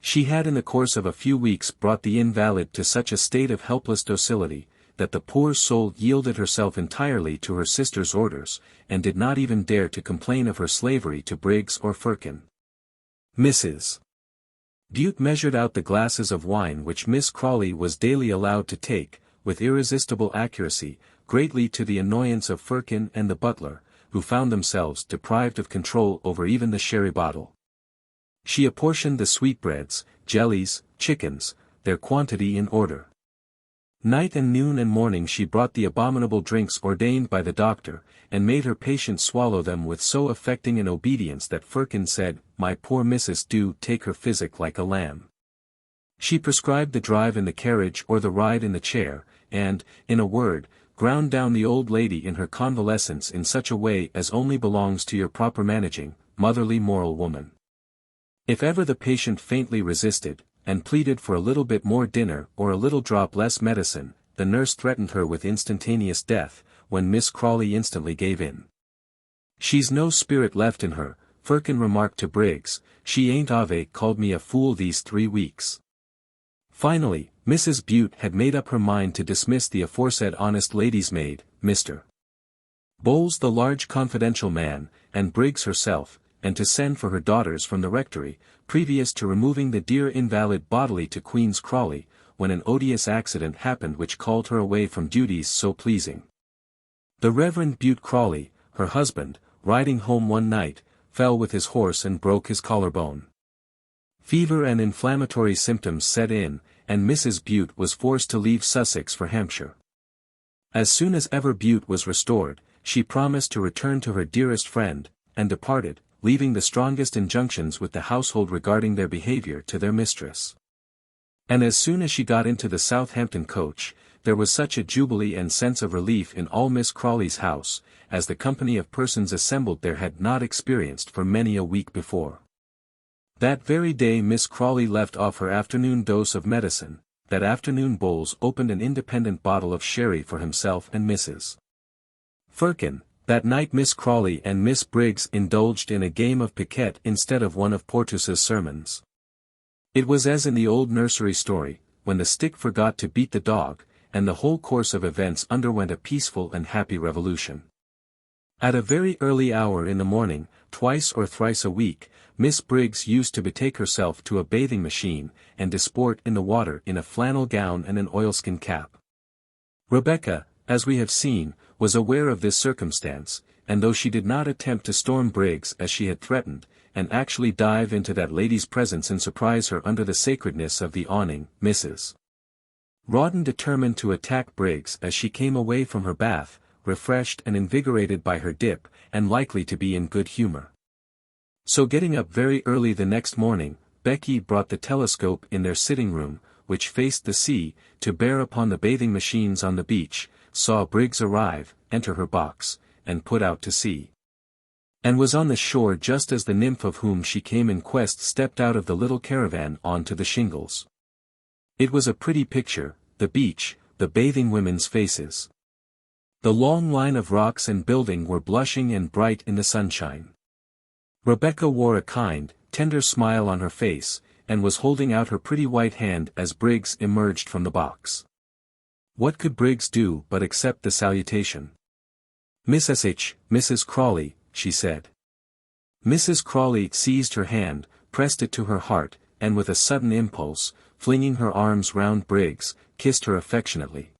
She had in the course of a few weeks brought the invalid to such a state of helpless docility, that the poor soul yielded herself entirely to her sister's orders, and did not even dare to complain of her slavery to Briggs or Firkin. Mrs. Bute measured out the glasses of wine which Miss Crawley was daily allowed to take, with irresistible accuracy, greatly to the annoyance of Firkin and the butler, who found themselves deprived of control over even the sherry bottle. She apportioned the sweetbreads, jellies, chickens, their quantity in order. Night and noon and morning she brought the abominable drinks ordained by the doctor, and made her patient swallow them with so affecting an obedience that Firkin said, "My poor missus do take her physic like a lamb." She prescribed the drive in the carriage or the ride in the chair, and, in a word, ground down the old lady in her convalescence in such a way as only belongs to your proper managing, motherly moral woman. If ever the patient faintly resisted, and pleaded for a little bit more dinner or a little drop less medicine, the nurse threatened her with instantaneous death, when Miss Crawley instantly gave in. "She's no spirit left in her," Firkin remarked to Briggs, "she ain't called me a fool these 3 weeks." Finally, Mrs. Bute had made up her mind to dismiss the aforesaid honest lady's maid, Mr. Bowles the large confidential man, and Briggs herself, and to send for her daughters from the rectory, previous to removing the dear invalid bodily to Queen's Crawley, when an odious accident happened which called her away from duties so pleasing. The Reverend Bute Crawley, her husband, riding home one night, fell with his horse and broke his collarbone. Fever and inflammatory symptoms set in, and Mrs. Bute was forced to leave Sussex for Hampshire. As soon as ever Bute was restored, she promised to return to her dearest friend, and departed, leaving the strongest injunctions with the household regarding their behavior to their mistress. And as soon as she got into the Southampton coach, there was such a jubilee and sense of relief in all Miss Crawley's house, as the company of persons assembled there had not experienced for many a week before. That very day Miss Crawley left off her afternoon dose of medicine. That afternoon Bowles opened an independent bottle of sherry for himself and Mrs. Firkin. That night Miss Crawley and Miss Briggs indulged in a game of piquet instead of one of Porteus's sermons. It was as in the old nursery story, when the stick forgot to beat the dog, and the whole course of events underwent a peaceful and happy revolution. At a very early hour in the morning, twice or thrice a week, Miss Briggs used to betake herself to a bathing machine, and disport in the water in a flannel gown and an oilskin cap. Rebecca, as we have seen, was aware of this circumstance, and though she did not attempt to storm Briggs as she had threatened, and actually dive into that lady's presence and surprise her under the sacredness of the awning, Mrs. Rawdon determined to attack Briggs as she came away from her bath, refreshed and invigorated by her dip, and likely to be in good humor. So getting up very early the next morning, Becky brought the telescope in their sitting room, which faced the sea, to bear upon the bathing machines on the beach, saw Briggs arrive, enter her box, and put out to sea. And was on the shore just as the nymph of whom she came in quest stepped out of the little caravan onto the shingles. It was a pretty picture, the beach, the bathing women's faces. The long line of rocks and building were blushing and bright in the sunshine. Rebecca wore a kind, tender smile on her face, and was holding out her pretty white hand as Briggs emerged from the box. What could Briggs do but accept the salutation? Mrs. Crawley, she said. Mrs. Crawley seized her hand, pressed it to her heart, and with a sudden impulse, flinging her arms round Briggs, kissed her affectionately.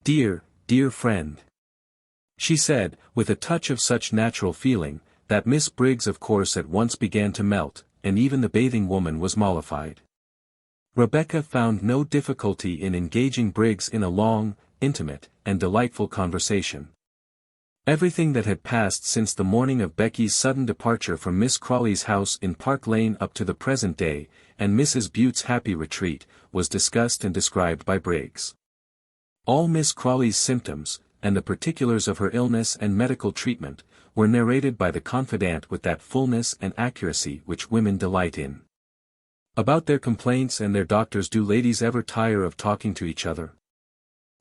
Dear, dear friend, she said, with a touch of such natural feeling, that Miss Briggs of course at once began to melt, and even the bathing woman was mollified. Rebecca found no difficulty in engaging Briggs in a long, intimate, and delightful conversation. Everything that had passed since the morning of Becky's sudden departure from Miss Crawley's house in Park Lane up to the present day, and Mrs. Bute's happy retreat, was discussed and described by Briggs. All Miss Crawley's symptoms, and the particulars of her illness and medical treatment, were narrated by the confidante with that fullness and accuracy which women delight in. About their complaints and their doctors do ladies ever tire of talking to each other?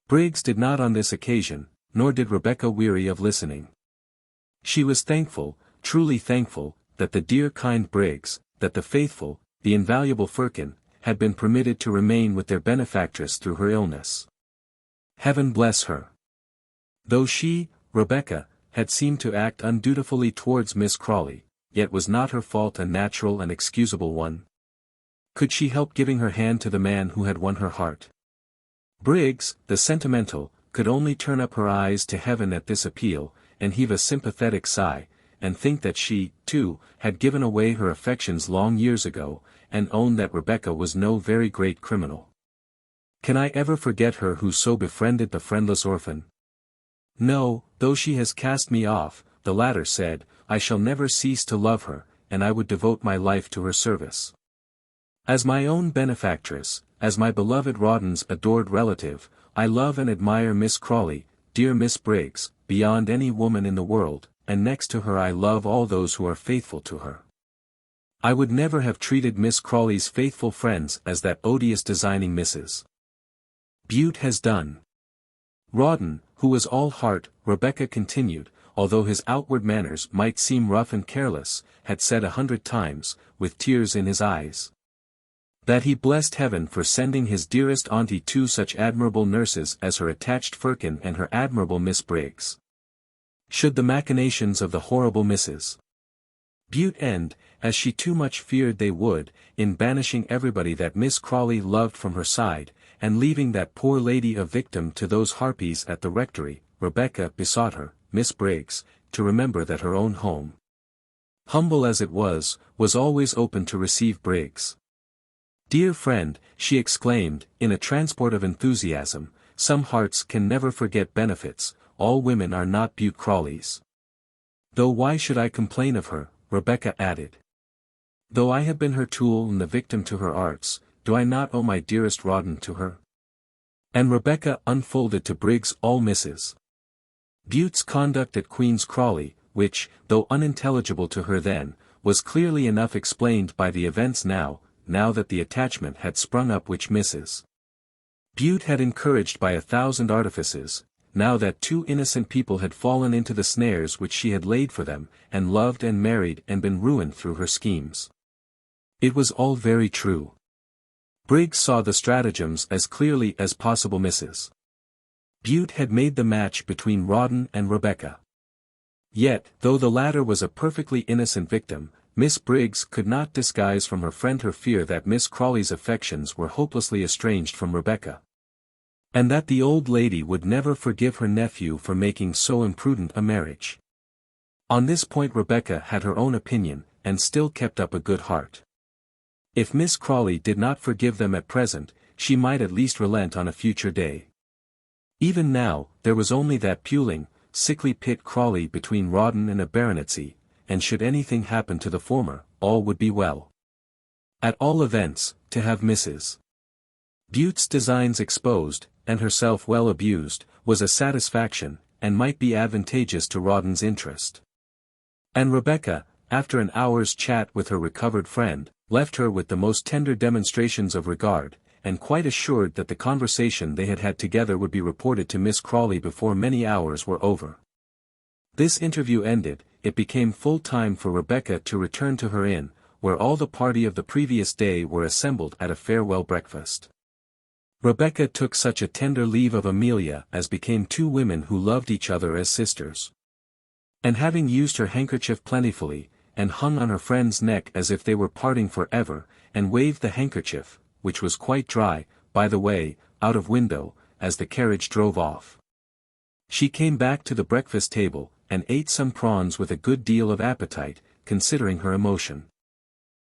Briggs did not on this occasion, nor did Rebecca weary of listening. She was thankful, truly thankful, that the dear kind Briggs, that the faithful, the invaluable Firkin, had been permitted to remain with their benefactress through her illness. Heaven bless her! Though she, Rebecca, had seemed to act undutifully towards Miss Crawley, yet was not her fault a natural and excusable one? Could she help giving her hand to the man who had won her heart? Briggs, the sentimental, could only turn up her eyes to heaven at this appeal, and heave a sympathetic sigh, and think that she, too, had given away her affections long years ago, and own that Rebecca was no very great criminal. Can I ever forget her who so befriended the friendless orphan? No, though she has cast me off, the latter said, I shall never cease to love her, and I would devote my life to her service. As my own benefactress, as my beloved Rawdon's adored relative, I love and admire Miss Crawley, dear Miss Briggs, beyond any woman in the world, and next to her I love all those who are faithful to her. I would never have treated Miss Crawley's faithful friends as that odious designing Mrs. Bute has done. Rawdon, who was all heart, Rebecca continued, although his outward manners might seem rough and careless, had said 100 times, with tears in his eyes, that he blessed heaven for sending his dearest auntie two such admirable nurses as her attached Firkin and her admirable Miss Briggs. Should the machinations of the horrible Mrs. Bute end, as she too much feared they would, in banishing everybody that Miss Crawley loved from her side, and leaving that poor lady a victim to those harpies at the rectory, Rebecca besought her, Miss Briggs, to remember that her own home, humble as it was always open to receive Briggs. Dear friend, she exclaimed, in a transport of enthusiasm, some hearts can never forget benefits, all women are not Bute Crawleys. Though why should I complain of her, Rebecca added. Though I have been her tool and the victim to her arts, do I not owe my dearest Rawdon to her? And Rebecca unfolded to Briggs all Mrs. Bute's conduct at Queen's Crawley, which, though unintelligible to her then, was clearly enough explained by the events now that the attachment had sprung up which Mrs. Bute had encouraged by 1,000 artifices, now that two innocent people had fallen into the snares which she had laid for them, and loved and married and been ruined through her schemes. It was all very true. Briggs saw the stratagems as clearly as possible. Mrs. Bute had made the match between Rawdon and Rebecca. Yet, though the latter was a perfectly innocent victim, Miss Briggs could not disguise from her friend her fear that Miss Crawley's affections were hopelessly estranged from Rebecca. And that the old lady would never forgive her nephew for making so imprudent a marriage. On this point Rebecca had her own opinion, and still kept up a good heart. If Miss Crawley did not forgive them at present, she might at least relent on a future day. Even now, there was only that puling, sickly pit Crawley between Rawdon and a baronetcy, and should anything happen to the former, all would be well. At all events, to have Mrs. Bute's designs exposed, and herself well abused, was a satisfaction, and might be advantageous to Rawdon's interest. And Rebecca, after an hour's chat with her recovered friend, left her with the most tender demonstrations of regard, and quite assured that the conversation they had had together would be reported to Miss Crawley before many hours were over. This interview ended, it became full time for Rebecca to return to her inn, where all the party of the previous day were assembled at a farewell breakfast. Rebecca took such a tender leave of Amelia as became two women who loved each other as sisters. And having used her handkerchief plentifully, and hung on her friend's neck as if they were parting for ever, and waved the handkerchief, which was quite dry, by the way, out of window, as the carriage drove off. She came back to the breakfast table, and ate some prawns with a good deal of appetite, considering her emotion.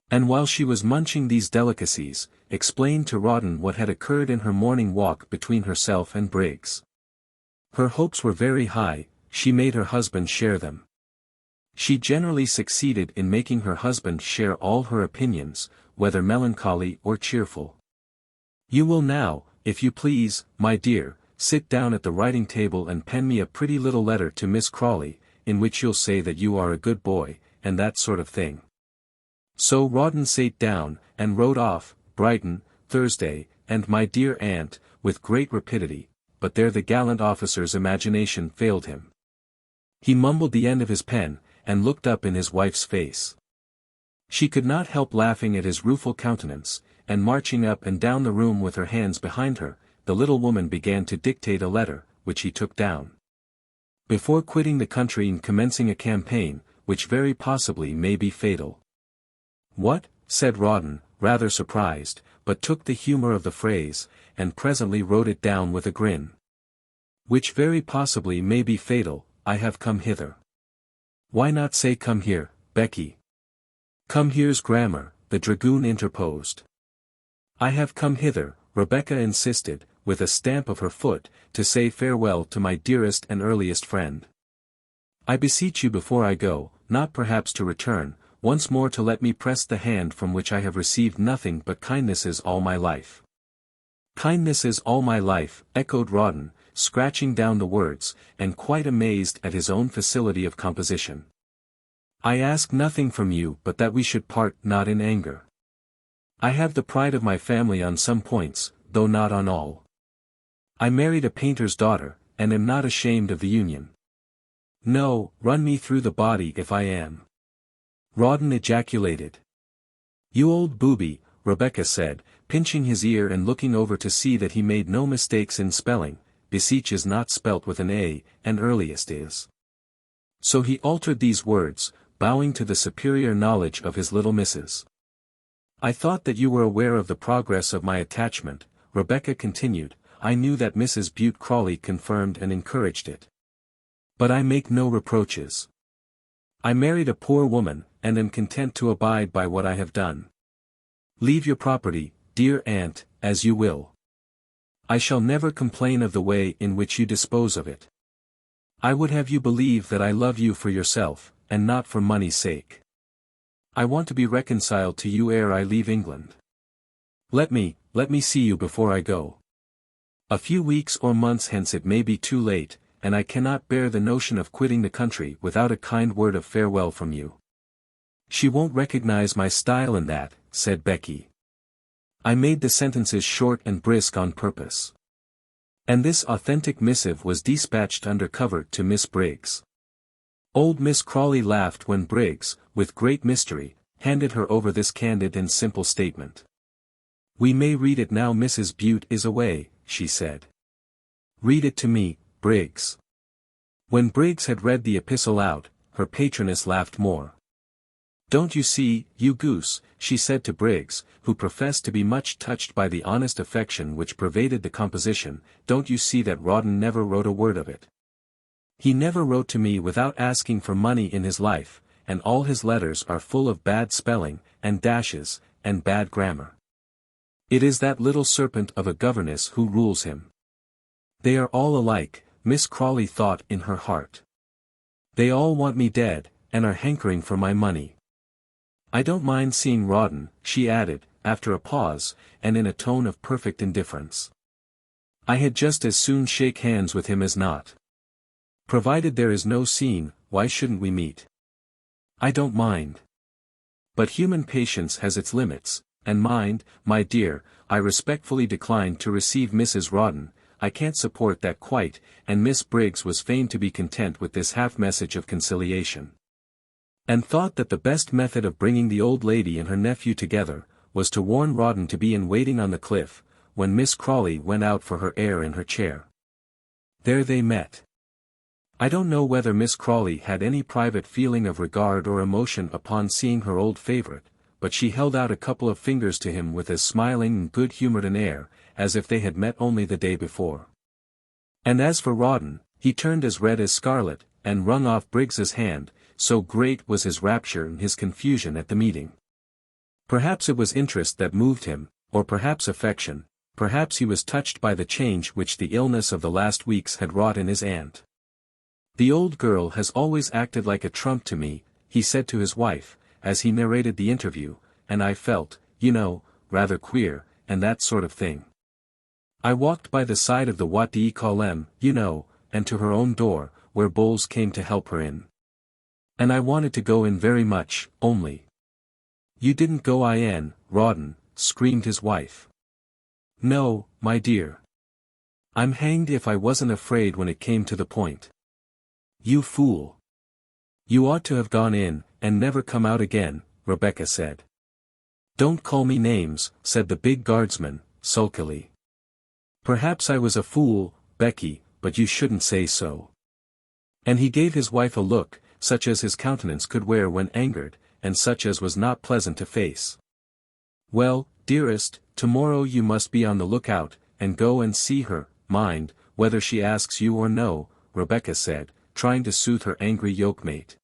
And while she was munching these delicacies, explained to Rawdon what had occurred in her morning walk between herself and Briggs. Her hopes were very high, she made her husband share them. She generally succeeded in making her husband share all her opinions, whether melancholy or cheerful. You will now, if you please, my dear, sit down at the writing table and pen me a pretty little letter to Miss Crawley, in which you'll say that you are a good boy, and that sort of thing. So Rawdon sate down, and wrote off, Brighton, Thursday, and my dear aunt, with great rapidity, but there the gallant officer's imagination failed him. He mumbled the end of his pen, and looked up in his wife's face. She could not help laughing at his rueful countenance, and marching up and down the room with her hands behind her, the little woman began to dictate a letter, which he took down. Before quitting the country and commencing a campaign, which very possibly may be fatal. What? Said Rawdon, rather surprised, but took the humor of the phrase, and presently wrote it down with a grin. Which very possibly may be fatal, I have come hither. Why not say come here, Becky? Come here's grammar, the dragoon interposed. I have come hither, Rebecca insisted, with a stamp of her foot, to say farewell to my dearest and earliest friend. I beseech you before I go, not perhaps to return, once more to let me press the hand from which I have received nothing but kindnesses all my life. Kindnesses all my life, echoed Rawdon, scratching down the words, and quite amazed at his own facility of composition. I ask nothing from you but that we should part not in anger. I have the pride of my family on some points, though not on all. I married a painter's daughter, and am not ashamed of the union. No, run me through the body if I am. Rawdon ejaculated. You old booby, Rebecca said, pinching his ear and looking over to see that he made no mistakes in spelling. Beseech is not spelt with an A, and earliest is. So he altered these words, bowing to the superior knowledge of his little missus. I thought that you were aware of the progress of my attachment, Rebecca continued. I knew that Mrs. Bute Crawley confirmed and encouraged it. But I make no reproaches. I married a poor woman, and am content to abide by what I have done. Leave your property, dear aunt, as you will. I shall never complain of the way in which you dispose of it. I would have you believe that I love you for yourself, and not for money's sake. I want to be reconciled to you ere I leave England. Let me see you before I go. A few weeks or months hence it may be too late, and I cannot bear the notion of quitting the country without a kind word of farewell from you. She won't recognize my style in that, said Becky. I made the sentences short and brisk on purpose. And this authentic missive was dispatched under cover to Miss Briggs. Old Miss Crawley laughed when Briggs, with great mystery, handed her over this candid and simple statement. We may read it now Mrs. Bute is away, she said. Read it to me, Briggs. When Briggs had read the epistle out, her patroness laughed more. "Don't you see, you goose," she said to Briggs, who professed to be much touched by the honest affection which pervaded the composition, "don't you see that Rawdon never wrote a word of it? He never wrote to me without asking for money in his life, and all his letters are full of bad spelling, and dashes, and bad grammar. It is that little serpent of a governess who rules him. They are all alike," Miss Crawley thought in her heart. "They all want me dead, and are hankering for my money. I don't mind seeing Rawdon," she added, after a pause, and in a tone of perfect indifference. "I had just as soon shake hands with him as not. Provided there is no scene, why shouldn't we meet? I don't mind. But human patience has its limits, and mind, my dear, I respectfully decline to receive Mrs. Rawdon. I can't support that quite," and Miss Briggs was fain to be content with this half-message of conciliation. And thought that the best method of bringing the old lady and her nephew together, was to warn Rawdon to be in waiting on the cliff, when Miss Crawley went out for her air in her chair. There they met. I don't know whether Miss Crawley had any private feeling of regard or emotion upon seeing her old favourite, but she held out a couple of fingers to him with as smiling and good-humoured an air, as if they had met only the day before. And as for Rawdon, he turned as red as scarlet, and wrung off Briggs's hand, so great was his rapture and his confusion at the meeting. Perhaps it was interest that moved him, or perhaps affection, perhaps he was touched by the change which the illness of the last weeks had wrought in his aunt. "The old girl has always acted like a trump to me," he said to his wife, as he narrated the interview, "and I felt, you know, rather queer, and that sort of thing. I walked by the side of the what d'ye call 'em, you know, and to her own door, where Bowles came to help her in. And I wanted to go in very much, only—" "You didn't go in, Rawdon," screamed his wife. "No, my dear. I'm hanged if I wasn't afraid when it came to the point." "You fool. You ought to have gone in, and never come out again," Rebecca said. "Don't call me names," said the big guardsman, sulkily. "Perhaps I was a fool, Becky, but you shouldn't say so." And he gave his wife a look, such as his countenance could wear when angered, and such as was not pleasant to face. "Well, dearest, tomorrow you must be on the lookout, and go and see her, mind, whether she asks you or no," Rebecca said, trying to soothe her angry yokemate.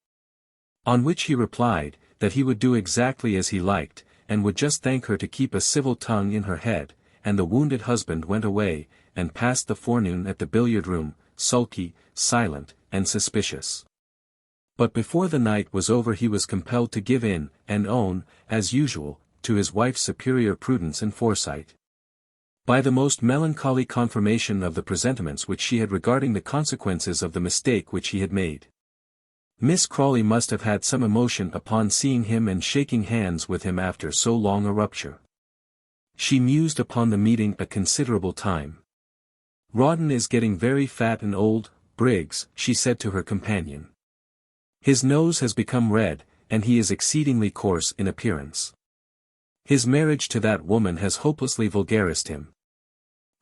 On which he replied, that he would do exactly as he liked, and would just thank her to keep a civil tongue in her head, and the wounded husband went away, and passed the forenoon at the billiard-room, sulky, silent, and suspicious. But before the night was over he was compelled to give in, and own, as usual, to his wife's superior prudence and foresight. By the most melancholy confirmation of the presentiments which she had regarding the consequences of the mistake which he had made. Miss Crawley must have had some emotion upon seeing him and shaking hands with him after so long a rupture. She mused upon the meeting a considerable time. "Rawdon is getting very fat and old, Briggs," she said to her companion. "His nose has become red, and he is exceedingly coarse in appearance. His marriage to that woman has hopelessly vulgarised him.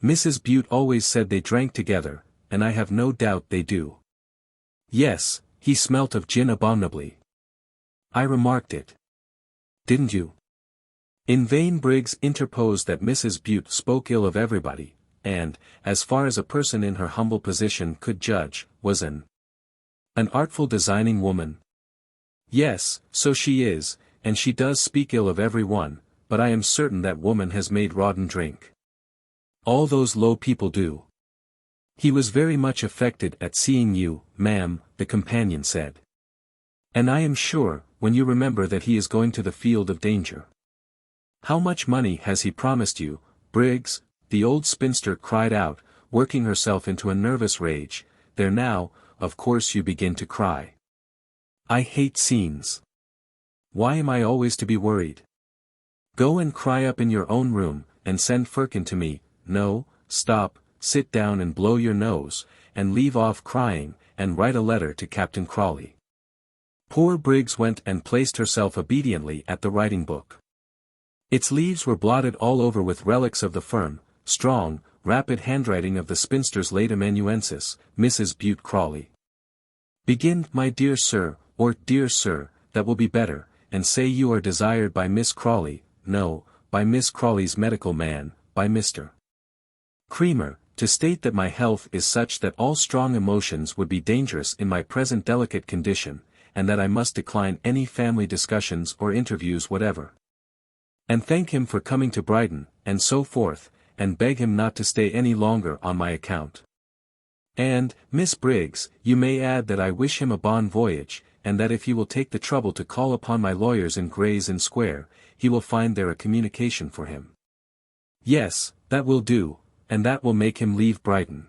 Mrs. Bute always said they drank together, and I have no doubt they do. Yes, he smelt of gin abominably. I remarked it. Didn't you?" In vain Briggs interposed that Mrs. Bute spoke ill of everybody, and, as far as a person in her humble position could judge, was an artful designing woman. "Yes, so she is, and she does speak ill of every one, but I am certain that woman has made Rawdon drink. All those low people do." "He was very much affected at seeing you, ma'am," the companion said. "And I am sure, when you remember that he is going to the field of danger." "How much money has he promised you, Briggs?" the old spinster cried out, working herself into a nervous rage. "There now, of course you begin to cry. I hate scenes. Why am I always to be worried? Go and cry up in your own room, and send Firkin to me. No, stop, sit down and blow your nose, and leave off crying, and write a letter to Captain Crawley." Poor Briggs went and placed herself obediently at the writing-book. Its leaves were blotted all over with relics of the firm, strong, rapid handwriting of the spinster's late amanuensis, Mrs. Bute Crawley. Begin, my dear sir, or dear sir, that will be better, and say you are desired by Miss Crawley, no, by Miss Crawley's medical man, by Mr. Creamer, to state that my health is such that all strong emotions would be dangerous in my present delicate condition, and that I must decline any family discussions or interviews whatever. And thank him for coming to Brighton, and so forth, and beg him not to stay any longer on my account. And, Miss Briggs, you may add that I wish him a bon voyage, and that if he will take the trouble to call upon my lawyers in Gray's Inn Square, he will find there a communication for him. Yes, that will do, and that will make him leave Brighton.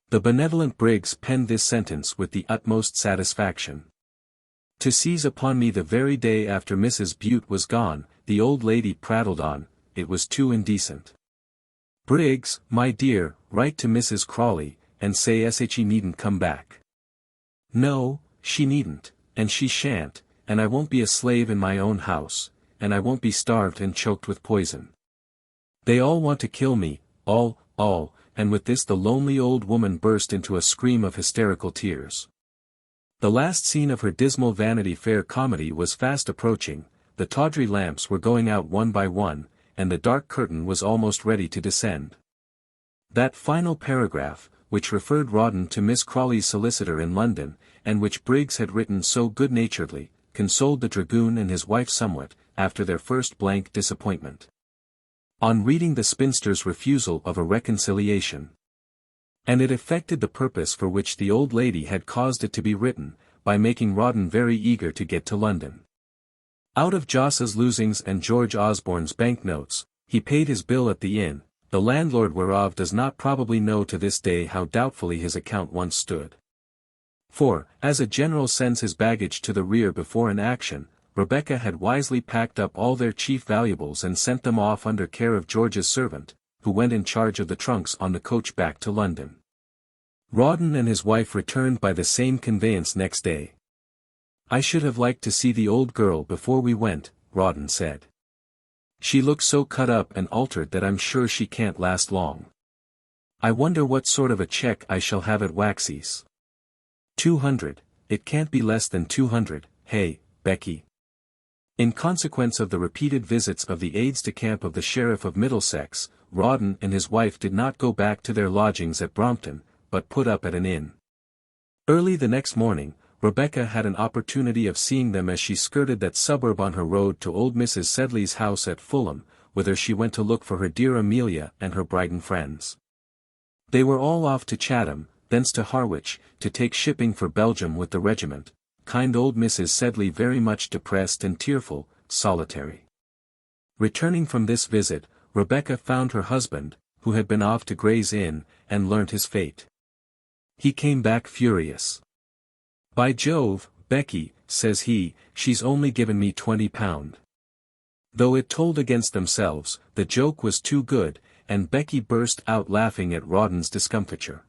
The benevolent Briggs penned this sentence with the utmost satisfaction. To seize upon me the very day after Mrs. Bute was gone, the old lady prattled on, it was too indecent. Briggs, my dear, write to Mrs. Crawley, and say she needn't come back. No, she needn't, and she shan't, and I won't be a slave in my own house, and I won't be starved and choked with poison. They all want to kill me, all, and with this the lonely old woman burst into a scream of hysterical tears. The last scene of her dismal Vanity Fair comedy was fast approaching, the tawdry lamps were going out one by one, and the dark curtain was almost ready to descend. That final paragraph, which referred Rawdon to Miss Crawley's solicitor in London, and which Briggs had written so good-naturedly, consoled the dragoon and his wife somewhat, after their first blank disappointment. On reading the spinster's refusal of a reconciliation. And it effected the purpose for which the old lady had caused it to be written, by making Rawdon very eager to get to London. Out of Jos's losings and George Osborne's banknotes, he paid his bill at the inn, the landlord whereof does not probably know to this day how doubtfully his account once stood. For, as a general sends his baggage to the rear before an action, Rebecca had wisely packed up all their chief valuables and sent them off under care of George's servant, who went in charge of the trunks on the coach back to London. Rawdon and his wife returned by the same conveyance next day. I should have liked to see the old girl before we went, Rawdon said. She looks so cut up and altered that I'm sure she can't last long. I wonder what sort of a cheque I shall have at Waxy's. 200, it can't be less than 200, hey, Becky. In consequence of the repeated visits of the aides-de-camp of the Sheriff of Middlesex, Rawdon and his wife did not go back to their lodgings at Brompton, but put up at an inn. Early the next morning, Rebecca had an opportunity of seeing them as she skirted that suburb on her road to old Mrs. Sedley's house at Fulham, whither she went to look for her dear Amelia and her Brighton friends. They were all off to Chatham, thence to Harwich, to take shipping for Belgium with the regiment, kind old Mrs. Sedley very much depressed and tearful, solitary. Returning from this visit, Rebecca found her husband, who had been off to Gray's Inn, and learnt his fate. He came back furious. By Jove, Becky, says he, she's only given me £20. Though it told against themselves, the joke was too good, and Becky burst out laughing at Rawdon's discomfiture.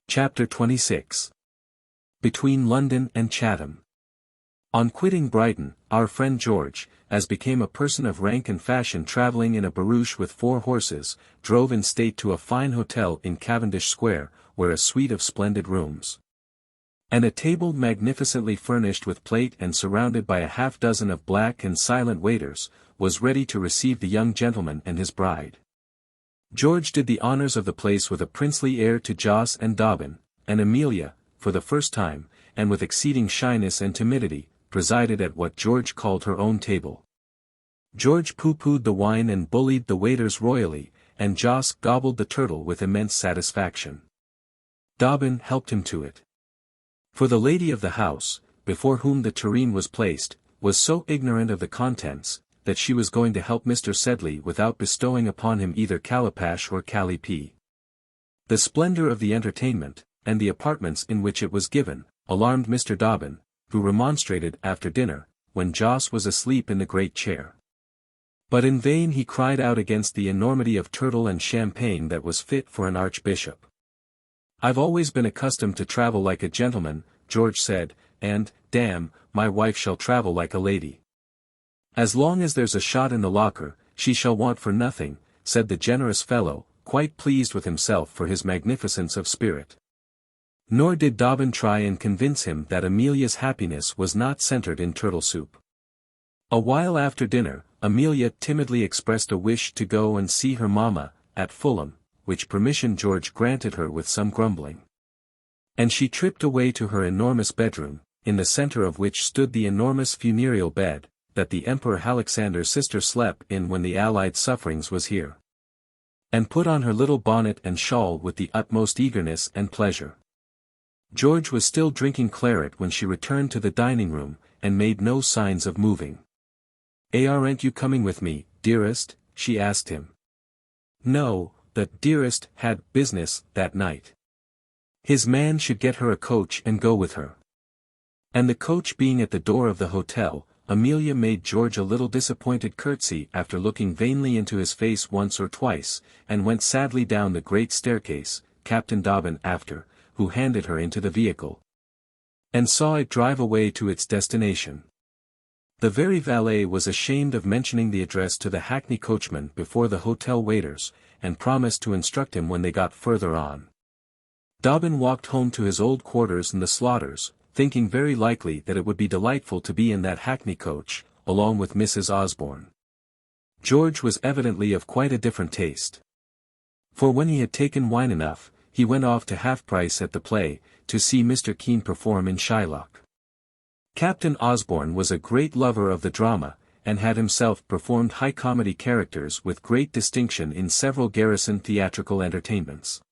Chapter 26. Between London and Chatham. On quitting Brighton, our friend George, as became a person of rank and fashion travelling in a barouche with 4 horses, drove in state to a fine hotel in Cavendish Square, where a suite of splendid rooms, and a table magnificently furnished with plate and surrounded by a half-dozen of black and silent waiters, was ready to receive the young gentleman and his bride. George did the honours of the place with a princely air to Jos and Dobbin, and Amelia, for the first time, and with exceeding shyness and timidity, presided at what George called her own table. George pooh-poohed the wine and bullied the waiters royally, and Jos gobbled the turtle with immense satisfaction. Dobbin helped him to it. For the lady of the house, before whom the tureen was placed, was so ignorant of the contents, that she was going to help Mr. Sedley without bestowing upon him either calipash or callipee. The splendour of the entertainment, and the apartments in which it was given, alarmed Mr. Dobbin, who remonstrated after dinner, when Jos was asleep in the great chair. But in vain he cried out against the enormity of turtle and champagne that was fit for an archbishop. I've always been accustomed to travel like a gentleman, George said, and, damn, my wife shall travel like a lady. As long as there's a shot in the locker, she shall want for nothing, said the generous fellow, quite pleased with himself for his magnificence of spirit. Nor did Dobbin try and convince him that Amelia's happiness was not centered in turtle soup. A while after dinner, Amelia timidly expressed a wish to go and see her mamma, at Fulham, which permission George granted her with some grumbling. And she tripped away to her enormous bedroom, in the center of which stood the enormous funereal bed, that the Emperor Alexander's sister slept in when the Allied sufferings was here. And put on her little bonnet and shawl with the utmost eagerness and pleasure. George was still drinking claret when she returned to the dining room, and made no signs of moving. "Aren't you coming with me, dearest?" she asked him. No, the "dearest" had business that night. His man should get her a coach and go with her. And the coach being at the door of the hotel, Amelia made George a little disappointed curtsy after looking vainly into his face once or twice, and went sadly down the great staircase, Captain Dobbin after, who handed her into the vehicle. And saw it drive away to its destination. The very valet was ashamed of mentioning the address to the hackney coachman before the hotel waiters, and promised to instruct him when they got further on. Dobbin walked home to his old quarters in the Slaughters, thinking very likely that it would be delightful to be in that hackney coach, along with Mrs. Osborne. George was evidently of quite a different taste. For when he had taken wine enough, he went off to half-price at the play, to see Mr. Kean perform in Shylock. Captain Osborne was a great lover of the drama, and had himself performed high comedy characters with great distinction in several garrison theatrical entertainments.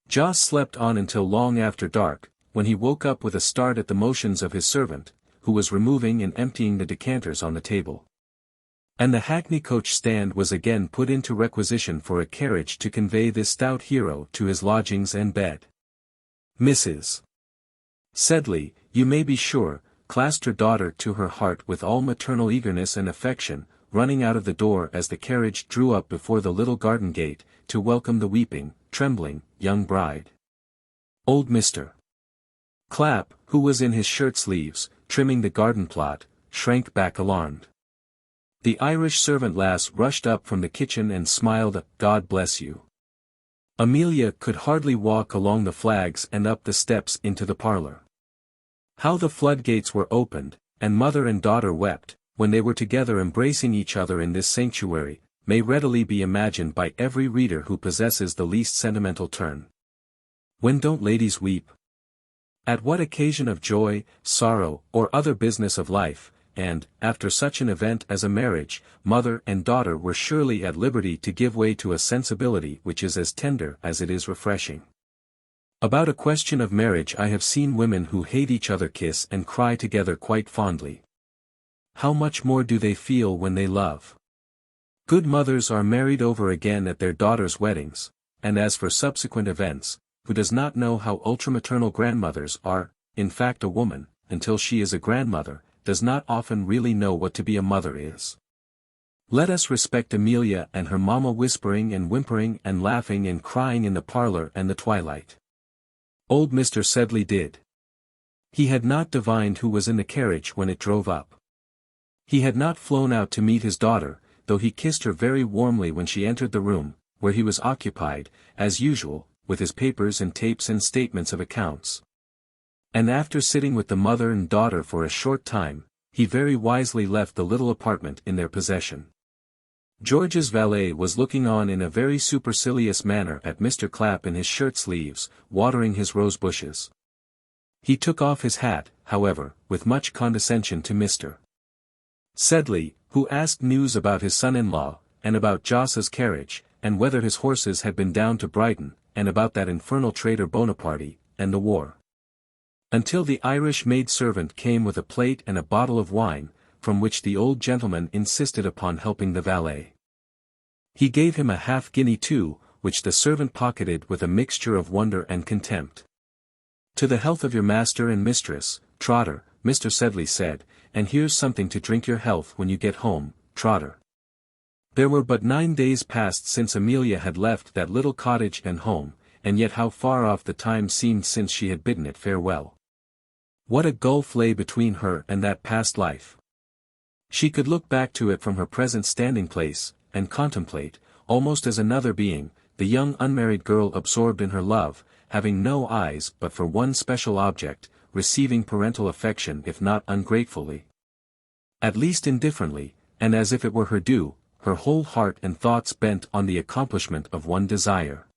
Jos slept on until long after dark, when he woke up with a start at the motions of his servant, who was removing and emptying the decanters on the table. And the hackney coach stand was again put into requisition for a carriage to convey this stout hero to his lodgings and bed. Mrs. Sedley, you may be sure, clasped her daughter to her heart with all maternal eagerness and affection, running out of the door as the carriage drew up before the little garden gate, to welcome the weeping, trembling, young bride. Old Mr. Clapp, who was in his shirt-sleeves, trimming the garden plot, shrank back alarmed. The Irish servant lass rushed up from the kitchen and smiled a "God bless you." Amelia could hardly walk along the flags and up the steps into the parlor. How the floodgates were opened, and mother and daughter wept, when they were together embracing each other in this sanctuary, may readily be imagined by every reader who possesses the least sentimental turn. When don't ladies weep? At what occasion of joy, sorrow, or other business of life, and, after such an event as a marriage, mother and daughter were surely at liberty to give way to a sensibility which is as tender as it is refreshing. About a question of marriage I have seen women who hate each other kiss and cry together quite fondly. How much more do they feel when they love? Good mothers are married over again at their daughters' weddings, and as for subsequent events, who does not know how ultramaternal grandmothers are, in fact a woman, until she is a grandmother, does not often really know what to be a mother is. Let us respect Amelia and her mamma whispering and whimpering and laughing and crying in the parlor and the twilight. Old Mr. Sedley did. He had not divined who was in the carriage when it drove up. He had not flown out to meet his daughter, though he kissed her very warmly when she entered the room, where he was occupied, as usual, with his papers and tapes and statements of accounts. And after sitting with the mother and daughter for a short time, he very wisely left the little apartment in their possession. George's valet was looking on in a very supercilious manner at Mr. Clapp in his shirt-sleeves, watering his rose bushes. He took off his hat, however, with much condescension to Mr. Sedley, who asked news about his son-in-law, and about Jos's carriage, and whether his horses had been down to Brighton, and about that infernal traitor Bonaparte, and the war. Until the Irish maid-servant came with a plate and a bottle of wine, from which the old gentleman insisted upon helping the valet. He gave him a half-guinea too, which the servant pocketed with a mixture of wonder and contempt. "To the health of your master and mistress, Trotter," Mr. Sedley said, "and here's something to drink your health when you get home, Trotter." There were but 9 days past since Amelia had left that little cottage and home, and yet how far off the time seemed since she had bidden it farewell. What a gulf lay between her and that past life! She could look back to it from her present standing place, and contemplate, almost as another being, the young unmarried girl absorbed in her love, having no eyes but for one special object, receiving parental affection if not ungratefully, at least indifferently, and as if it were her due, her whole heart and thoughts bent on the accomplishment of one desire.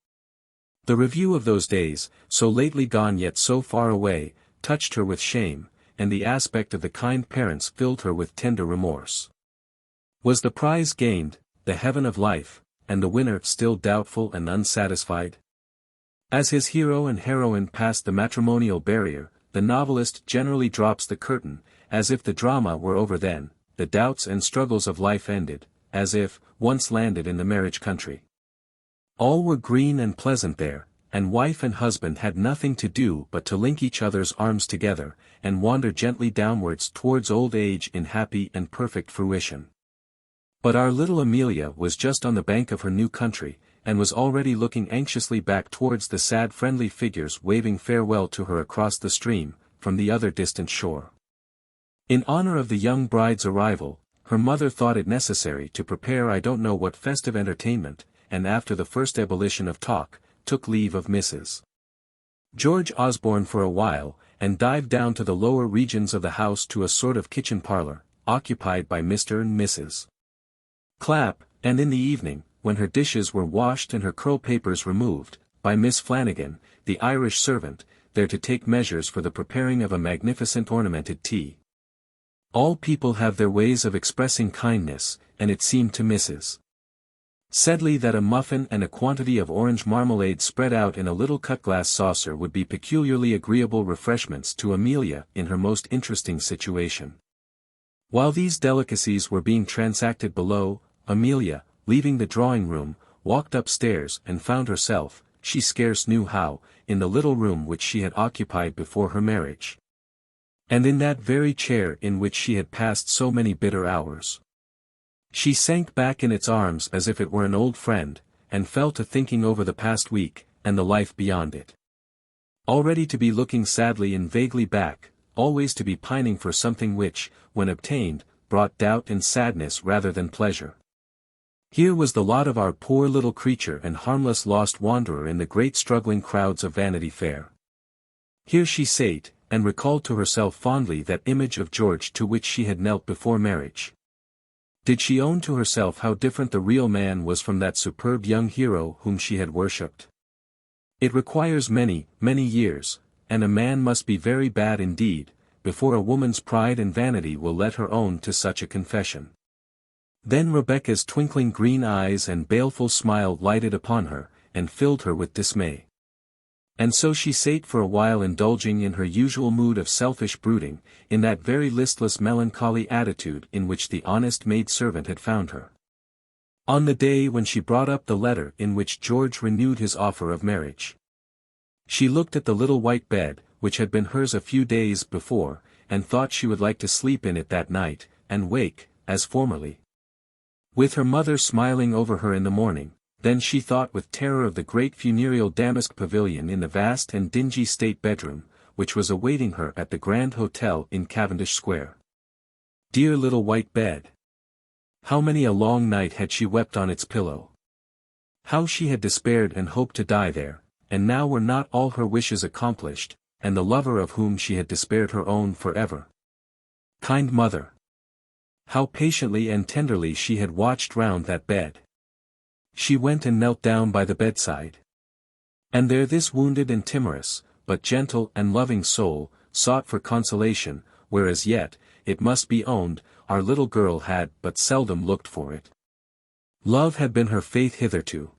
The review of those days, so lately gone yet so far away, touched her with shame, and the aspect of the kind parents filled her with tender remorse. Was the prize gained, the heaven of life, and the winner still doubtful and unsatisfied? As his hero and heroine pass the matrimonial barrier, the novelist generally drops the curtain, as if the drama were over then, the doubts and struggles of life ended, as if, once landed in the marriage country, all were green and pleasant there, and wife and husband had nothing to do but to link each other's arms together, and wander gently downwards towards old age in happy and perfect fruition. But our little Amelia was just on the bank of her new country, and was already looking anxiously back towards the sad friendly figures waving farewell to her across the stream, from the other distant shore. In honor of the young bride's arrival, her mother thought it necessary to prepare I don't know what festive entertainment, and after the first ebullition of talk, took leave of Mrs. George Osborne for a while, and dived down to the lower regions of the house to a sort of kitchen parlor, occupied by Mr. and Mrs. Clapp, and in the evening, when her dishes were washed and her curl papers removed, by Miss Flanagan, the Irish servant, there to take measures for the preparing of a magnificent ornamented tea. All people have their ways of expressing kindness, and it seemed to Mrs. Sedley that a muffin and a quantity of orange marmalade spread out in a little cut-glass saucer would be peculiarly agreeable refreshments to Amelia in her most interesting situation. While these delicacies were being transacted below, Amelia, leaving the drawing-room, walked upstairs and found herself, she scarce knew how, in the little room which she had occupied before her marriage. And in that very chair in which she had passed so many bitter hours. She sank back in its arms as if it were an old friend, and fell to thinking over the past week, and the life beyond it. Already to be looking sadly and vaguely back, always to be pining for something which, when obtained, brought doubt and sadness rather than pleasure. Here was the lot of our poor little creature and harmless lost wanderer in the great struggling crowds of Vanity Fair. Here she sate, and recalled to herself fondly that image of George to which she had knelt before marriage. Did she own to herself how different the real man was from that superb young hero whom she had worshipped? It requires many, many years, and a man must be very bad indeed, before a woman's pride and vanity will let her own to such a confession. Then Rebecca's twinkling green eyes and baleful smile lighted upon her, and filled her with dismay. And so she sate for a while indulging in her usual mood of selfish brooding, in that very listless melancholy attitude in which the honest maid-servant had found her. On the day when she brought up the letter in which George renewed his offer of marriage. She looked at the little white bed, which had been hers a few days before, and thought she would like to sleep in it that night, and wake, as formerly, with her mother smiling over her in the morning. Then she thought with terror of the great funereal damask pavilion in the vast and dingy state bedroom, which was awaiting her at the Grand Hotel in Cavendish Square. Dear little white bed! How many a long night had she wept on its pillow! How she had despaired and hoped to die there, and now were not all her wishes accomplished, and the lover of whom she had despaired her own forever. Kind mother! How patiently and tenderly she had watched round that bed! She went and knelt down by the bedside. And there this wounded and timorous, but gentle and loving soul, sought for consolation, whereas yet, it must be owned, our little girl had but seldom looked for it. Love had been her faith hitherto.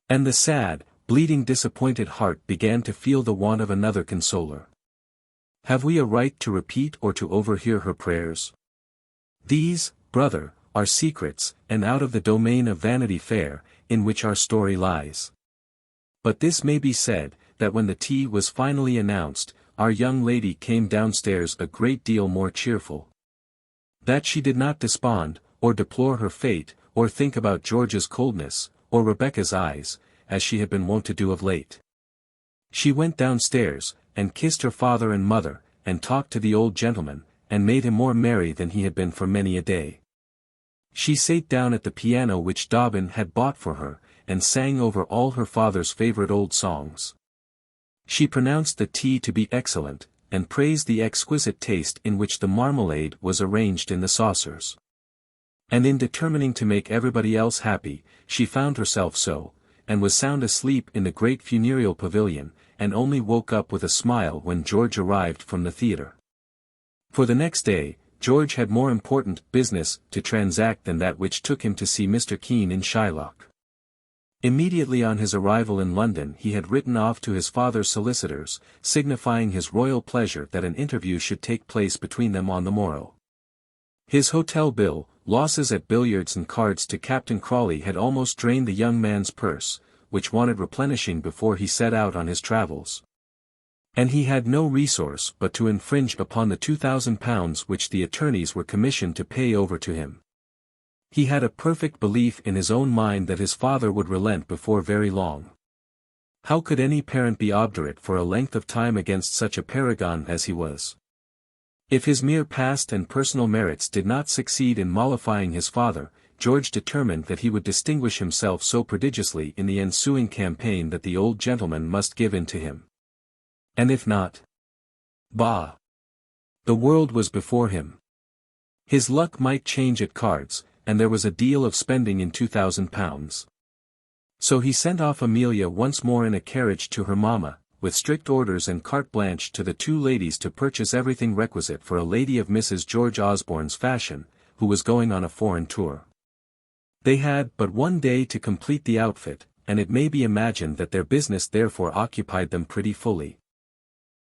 And the sad, bleeding disappointed heart began to feel the want of another consoler. Have we a right to repeat or to overhear her prayers? These, brother, are secrets, and out of the domain of Vanity Fair, in which our story lies. But this may be said, that when the tea was finally announced, our young lady came downstairs a great deal more cheerful. That she did not despond, or deplore her fate, or think about George's coldness, or Rebecca's eyes, as she had been wont to do of late. She went downstairs, and kissed her father and mother, and talked to the old gentleman, and made him more merry than he had been for many a day. She sate down at the piano which Dobbin had bought for her, and sang over all her father's favorite old songs. She pronounced the tea to be excellent, and praised the exquisite taste in which the marmalade was arranged in the saucers. And in determining to make everybody else happy, she found herself so, and was sound asleep in the great funereal pavilion, and only woke up with a smile when George arrived from the theatre. For the next day, George had more important business to transact than that which took him to see Mr. Keene in Shylock. Immediately on his arrival in London he had written off to his father's solicitors, signifying his royal pleasure that an interview should take place between them on the morrow. His hotel bill, losses at billiards and cards to Captain Crawley had almost drained the young man's purse, which wanted replenishing before he set out on his travels. And he had no resource but to infringe upon the £2,000 which the attorneys were commissioned to pay over to him. He had a perfect belief in his own mind that his father would relent before very long. How could any parent be obdurate for a length of time against such a paragon as he was? If his mere past and personal merits did not succeed in mollifying his father, George determined that he would distinguish himself so prodigiously in the ensuing campaign that the old gentleman must give in to him. And if not? Bah! The world was before him. His luck might change at cards, and there was a deal of spending in £2,000. So he sent off Amelia once more in a carriage to her mamma, with strict orders and carte blanche to the two ladies to purchase everything requisite for a lady of Mrs. George Osborne's fashion, who was going on a foreign tour. They had but one day to complete the outfit, and it may be imagined that their business therefore occupied them pretty fully.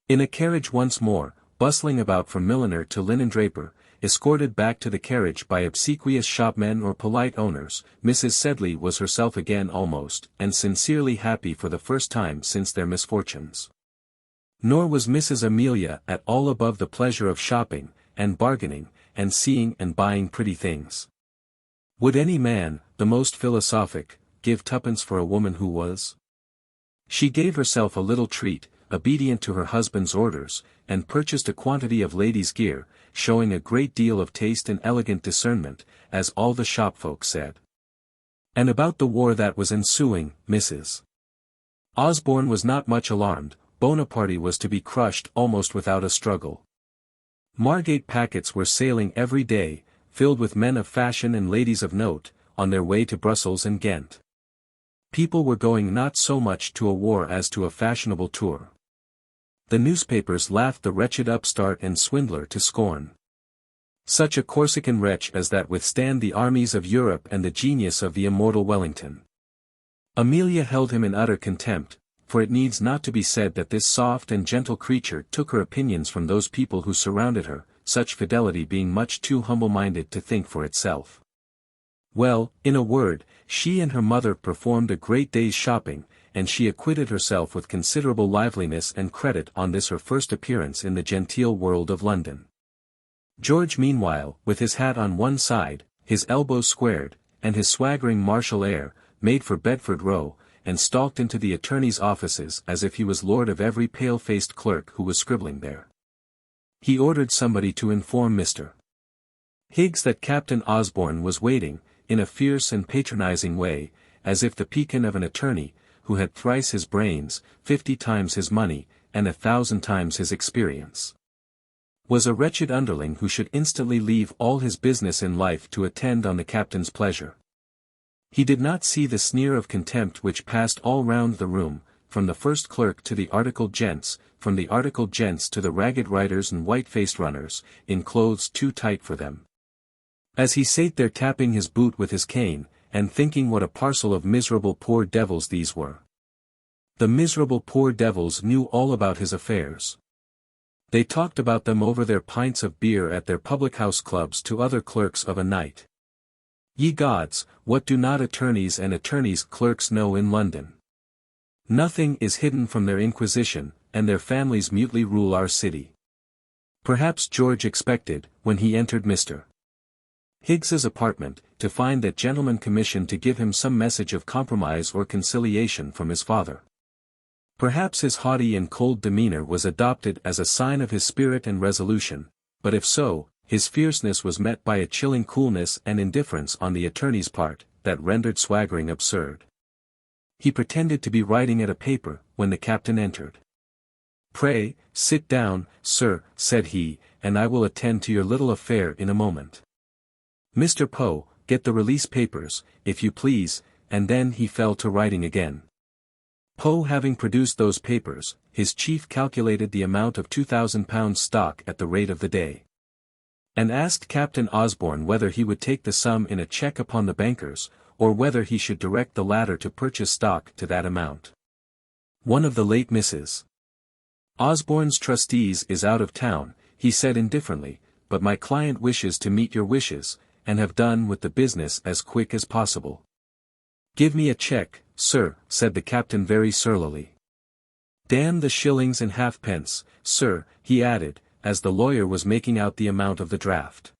In a carriage once more, bustling about from milliner to linen-draper, escorted back to the carriage by obsequious shopmen or polite owners, Mrs. Sedley was herself again almost, and sincerely happy for the first time since their misfortunes. Nor was Mrs. Amelia at all above the pleasure of shopping, and bargaining, and seeing and buying pretty things. Would any man, the most philosophic, give twopence for a woman who was? She gave herself a little treat, obedient to her husband's orders, and purchased a quantity of ladies' gear, showing a great deal of taste and elegant discernment, as all the shopfolk said. And about the war that was ensuing, Mrs. Osborne was not much alarmed. Bonaparte was to be crushed almost without a struggle. Margate packets were sailing every day, filled with men of fashion and ladies of note, on their way to Brussels and Ghent. People were going not so much to a war as to a fashionable tour. The newspapers laughed the wretched upstart and swindler to scorn. Such a Corsican wretch as that withstand the armies of Europe and the genius of the immortal Wellington. Amelia held him in utter contempt, for it needs not to be said that this soft and gentle creature took her opinions from those people who surrounded her, such fidelity being much too humble-minded to think for itself. Well, in a word, she and her mother performed a great day's shopping, and she acquitted herself with considerable liveliness and credit on this her first appearance in the genteel world of London. George meanwhile, with his hat on one side, his elbows squared, and his swaggering martial air, made for Bedford Row, and stalked into the attorney's offices as if he was lord of every pale-faced clerk who was scribbling there. He ordered somebody to inform Mr. Higgs that Captain Osborne was waiting, in a fierce and patronizing way, as if the pecan of an attorney, who had thrice his brains, 50 times his money, and 1,000 times his experience, was a wretched underling who should instantly leave all his business in life to attend on the captain's pleasure. He did not see the sneer of contempt which passed all round the room, from the first clerk to the articled gents, from the articled gents to the ragged riders and white-faced runners, in clothes too tight for them. As he sate there tapping his boot with his cane, and thinking what a parcel of miserable poor devils these were. The miserable poor devils knew all about his affairs. They talked about them over their pints of beer at their public-house clubs to other clerks of a night. Ye gods, what do not attorneys and attorneys' clerks know in London? Nothing is hidden from their inquisition, and their families mutely rule our city. Perhaps George expected, when he entered Mr. Higgs's apartment, to find that gentleman commissioned to give him some message of compromise or conciliation from his father. Perhaps his haughty and cold demeanor was adopted as a sign of his spirit and resolution, but if so, his fierceness was met by a chilling coolness and indifference on the attorney's part, that rendered swaggering absurd. He pretended to be writing at a paper, when the captain entered. "Pray, sit down, sir," said he, "and I will attend to your little affair in a moment. Mr. Poe, get the release papers, if you please," and then he fell to writing again. Poe having produced those papers, his chief calculated the amount of £2,000 stock at the rate of the day, and asked Captain Osborne whether he would take the sum in a cheque upon the bankers, or whether he should direct the latter to purchase stock to that amount. One of the late Mrs. Osborne's trustees is out of town, he said indifferently, but my client wishes to meet your wishes, and have done with the business as quick as possible. "Give me a cheque, sir," said the captain very surlily. "Damn the shillings and halfpence, sir," he added, as the lawyer was making out the amount of the draft.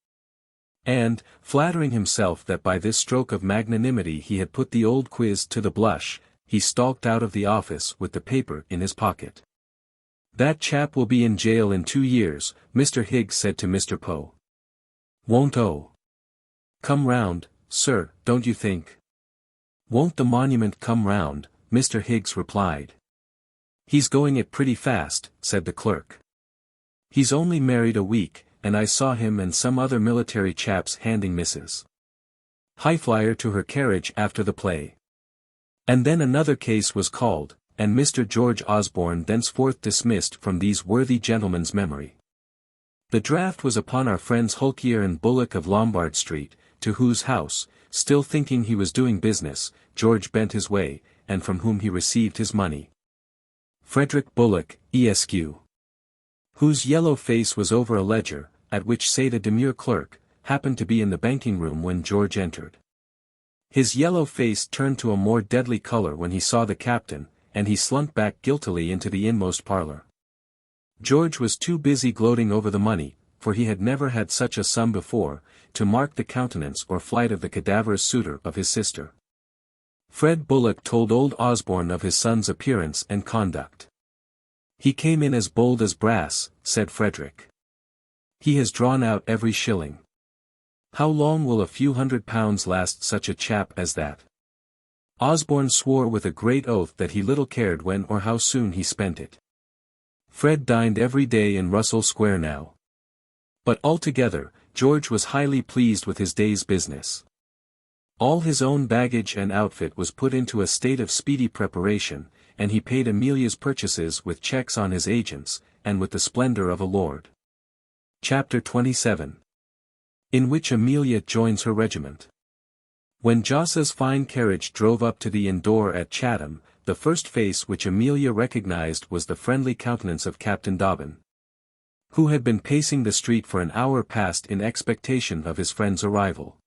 And, flattering himself that by this stroke of magnanimity he had put the old quiz to the blush, he stalked out of the office with the paper in his pocket. "That chap will be in jail in 2 years, Mr. Higgs said to Mr. Poe. "Won't come round, sir, don't you think?" "Won't the monument come round?" Mr. Higgs replied. "He's going it pretty fast," said the clerk. "He's only married a week, and I saw him and some other military chaps handing Mrs. Highflyer to her carriage after the play." And then another case was called, and Mr. George Osborne thenceforth dismissed from these worthy gentlemen's memory. The draft was upon our friends Hulkier and Bullock of Lombard Street, to whose house, still thinking he was doing business, George bent his way, and from whom he received his money. Frederick Bullock, Esq., whose yellow face was over a ledger, at which sate a demure clerk, happened to be in the banking room when George entered. His yellow face turned to a more deadly color when he saw the captain, and he slunk back guiltily into the inmost parlor. George was too busy gloating over the money, for he had never had such a sum before, to mark the countenance or flight of the cadaverous suitor of his sister. Fred Bullock told old Osborne of his son's appearance and conduct. "He came in as bold as brass," said Frederick. "He has drawn out every shilling. How long will a few £100 last such a chap as that?" Osborne swore with a great oath that he little cared when or how soon he spent it. Fred dined every day in Russell Square now. But altogether, George was highly pleased with his day's business. All his own baggage and outfit was put into a state of speedy preparation, and he paid Amelia's purchases with cheques on his agents, and with the splendor of a lord. Chapter 27. In which Amelia joins her regiment. When Jos's fine carriage drove up to the inn door at Chatham, the first face which Amelia recognized was the friendly countenance of Captain Dobbin, who had been pacing the street for an hour past in expectation of his friend's arrival.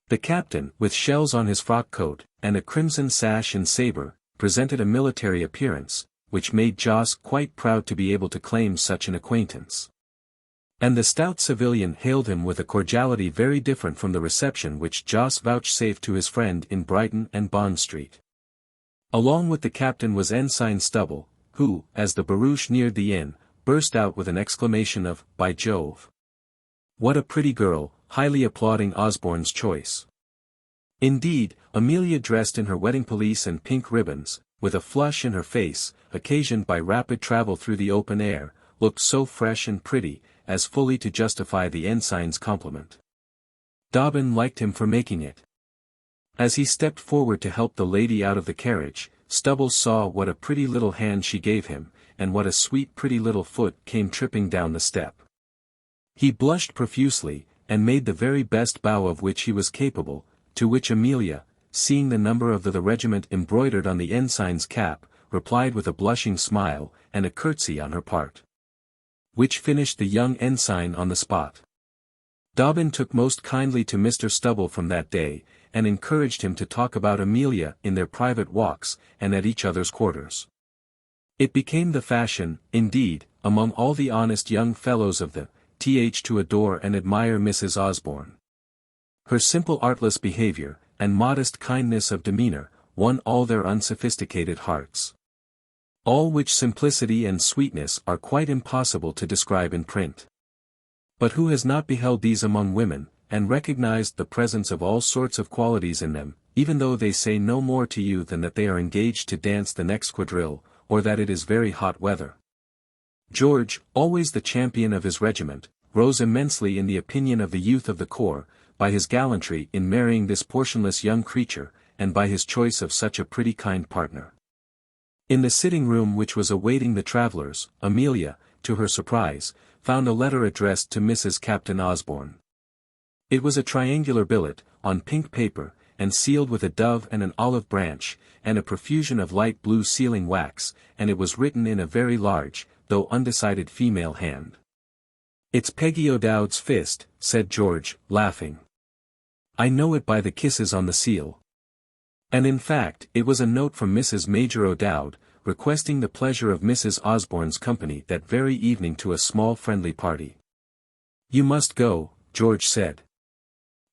The captain, with shells on his frock coat, and a crimson sash and sabre, presented a military appearance, which made Jos quite proud to be able to claim such an acquaintance. And the stout civilian hailed him with a cordiality very different from the reception which Jos vouchsafed to his friend in Brighton and Bond Street. Along with the captain was Ensign Stubble, who, as the barouche neared the inn, burst out with an exclamation of, "By Jove! What a pretty girl," highly applauding Osborne's choice. Indeed, Amelia, dressed in her wedding pelisse and pink ribbons, with a flush in her face, occasioned by rapid travel through the open air, looked so fresh and pretty, as fully to justify the ensign's compliment. Dobbin liked him for making it. As he stepped forward to help the lady out of the carriage, Stubble saw what a pretty little hand she gave him, and what a sweet pretty little foot came tripping down the step. He blushed profusely, and made the very best bow of which he was capable, to which Amelia, seeing the number of the regiment embroidered on the ensign's cap, replied with a blushing smile, and a curtsy on her part, which finished the young ensign on the spot. Dobbin took most kindly to Mr. Stubble from that day, and encouraged him to talk about Amelia in their private walks, and at each other's quarters. It became the fashion, indeed, among all the honest young fellows of the th to adore and admire Mrs. Osborne. Her simple artless behavior, and modest kindness of demeanor, won all their unsophisticated hearts. All which simplicity and sweetness are quite impossible to describe in print. But who has not beheld these among women, and recognized the presence of all sorts of qualities in them, even though they say no more to you than that they are engaged to dance the next quadrille, or that it is very hot weather? George, always the champion of his regiment, rose immensely in the opinion of the youth of the corps, by his gallantry in marrying this portionless young creature, and by his choice of such a pretty kind partner. In the sitting-room which was awaiting the travellers, Amelia, to her surprise, found a letter addressed to Mrs. Captain Osborne. It was a triangular billet, on pink paper, and sealed with a dove and an olive branch, and a profusion of light blue sealing wax, and it was written in a very large, though undecided female hand. "It's Peggy O'Dowd's fist," said George, laughing. "I know it by the kisses on the seal." And in fact, it was a note from Mrs. Major O'Dowd, requesting the pleasure of Mrs. Osborne's company that very evening to a small friendly party. "You must go," George said.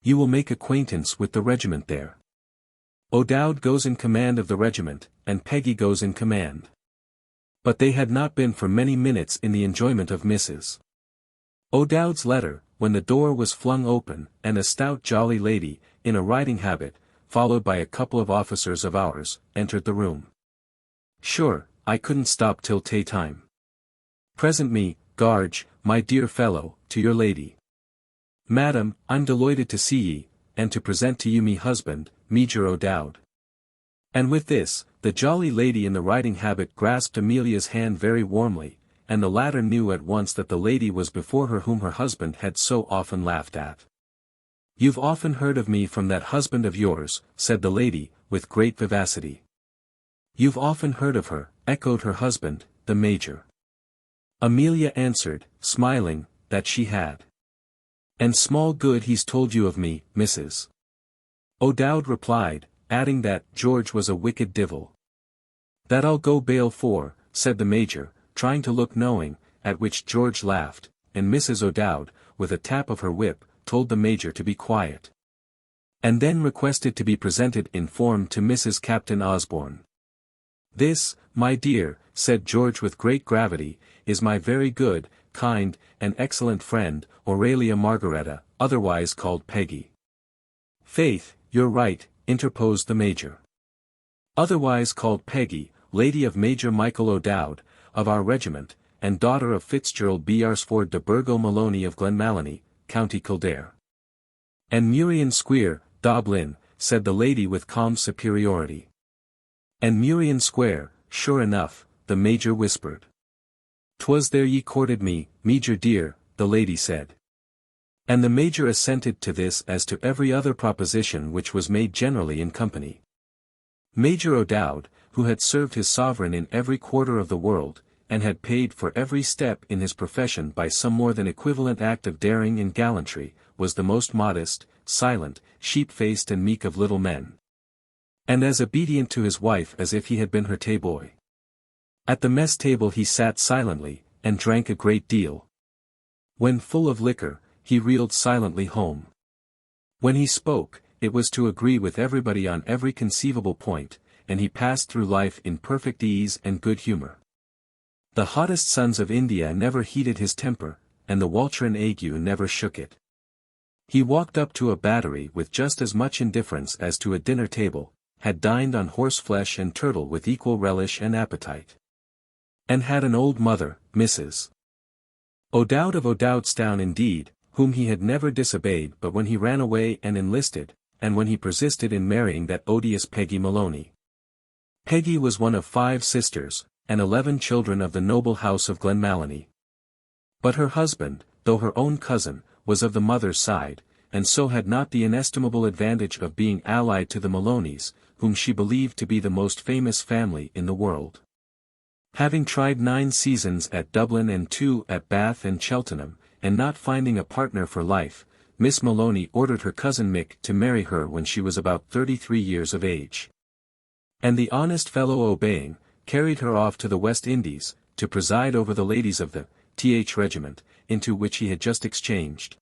"You will make acquaintance with the regiment there. O'Dowd goes in command of the regiment, and Peggy goes in command." But they had not been for many minutes in the enjoyment of Mrs. O'Dowd's letter, when the door was flung open, and a stout jolly lady, in a riding habit, followed by a couple of officers of ours, entered the room. "Sure, I couldn't stop till tay time. Present me, Garge, my dear fellow, to your lady. Madam, I'm delighted to see ye, and to present to you me husband, Major O'Dowd." And with this, the jolly lady in the riding habit grasped Amelia's hand very warmly, and the latter knew at once that the lady was before her whom her husband had so often laughed at. "You've often heard of me from that husband of yours," said the lady, with great vivacity. "You've often heard of her," echoed her husband, the Major. Amelia answered, smiling, that she had. "And small good he's told you of me, Mrs. O'Dowd replied, adding that George was a wicked divil. "That I'll go bail for," said the Major, trying to look knowing, at which George laughed, and Mrs. O'Dowd, with a tap of her whip, told the Major to be quiet. And then requested to be presented in form to Mrs. Captain Osborne. "This, my dear," said George with great gravity, "is my very good, kind, and excellent friend, Aurelia Margaretta, otherwise called Peggy." "Faith, you're right," interposed the Major. "Otherwise called Peggy, lady of Major Michael O'Dowd, of our regiment, and daughter of Fitzgerald Bearsford de Burgo Maloney of Glenmalony, County Kildare." "And Murian Square, Dublin," said the lady with calm superiority. "And Murian Square, sure enough," the Major whispered. "'Twas there ye courted me, Major dear," the lady said. And the Major assented to this as to every other proposition which was made generally in company. Major O'Dowd, who had served his sovereign in every quarter of the world, and had paid for every step in his profession by some more than equivalent act of daring and gallantry, was the most modest, silent, sheep-faced and meek of little men. And as obedient to his wife as if he had been her tay-boy. At the mess table he sat silently, and drank a great deal. When full of liquor, he reeled silently home. When he spoke, it was to agree with everybody on every conceivable point, and he passed through life in perfect ease and good humor. The hottest suns of India never heated his temper, and the Walcheren ague never shook it. He walked up to a battery with just as much indifference as to a dinner table, had dined on horseflesh and turtle with equal relish and appetite. And had an old mother, Mrs. O'Dowd of O'Dowdstown indeed, whom he had never disobeyed but when he ran away and enlisted, and when he persisted in marrying that odious Peggy Maloney. Peggy was one of 5 sisters, and 11 children of the noble house of Glenmalony. But her husband, though her own cousin, was of the mother's side, and so had not the inestimable advantage of being allied to the Maloneys, whom she believed to be the most famous family in the world. Having tried 9 seasons at Dublin and 2 at Bath and Cheltenham, and not finding a partner for life, Miss Maloney ordered her cousin Mick to marry her when she was about 33 years of age. And the honest fellow obeying, carried her off to the West Indies, to preside over the ladies of the th regiment, into which he had just exchanged.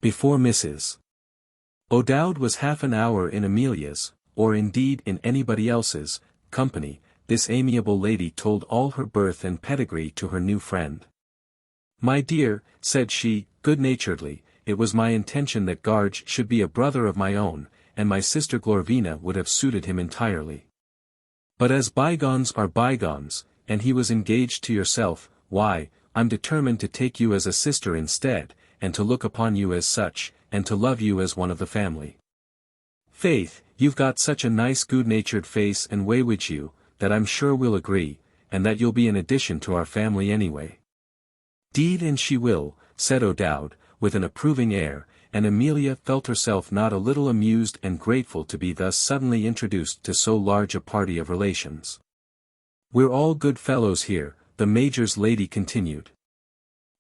Before Mrs. O'Dowd was half an hour in Amelia's, or indeed in anybody else's, company, this amiable lady told all her birth and pedigree to her new friend. "My dear," said she, good-naturedly, "it was my intention that Garge should be a brother of my own, and my sister Glorvina would have suited him entirely. But as bygones are bygones, and he was engaged to yourself, why, I'm determined to take you as a sister instead, and to look upon you as such, and to love you as one of the family. Faith, you've got such a nice good-natured face and way with you, that I'm sure we'll agree, and that you'll be an addition to our family anyway. "'Deed and she will," said O'Dowd, with an approving air, and Amelia felt herself not a little amused and grateful to be thus suddenly introduced to so large a party of relations. "We're all good fellows here," the Major's lady continued.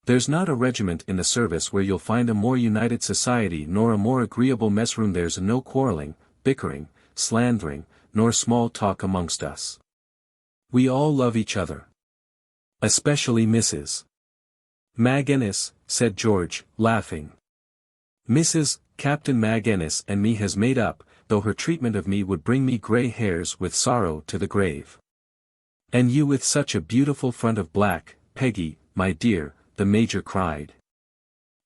"There's not a regiment in the service where you'll find a more united society nor a more agreeable messroom. There's no quarrelling, bickering, slandering, nor small talk amongst us. We all love each other. Especially Mrs. Magennis," said George, laughing. "Mrs. Captain Magennis and me has made up, though her treatment of me would bring me grey hairs with sorrow to the grave." "And you with such a beautiful front of black, Peggy, my dear," the Major cried.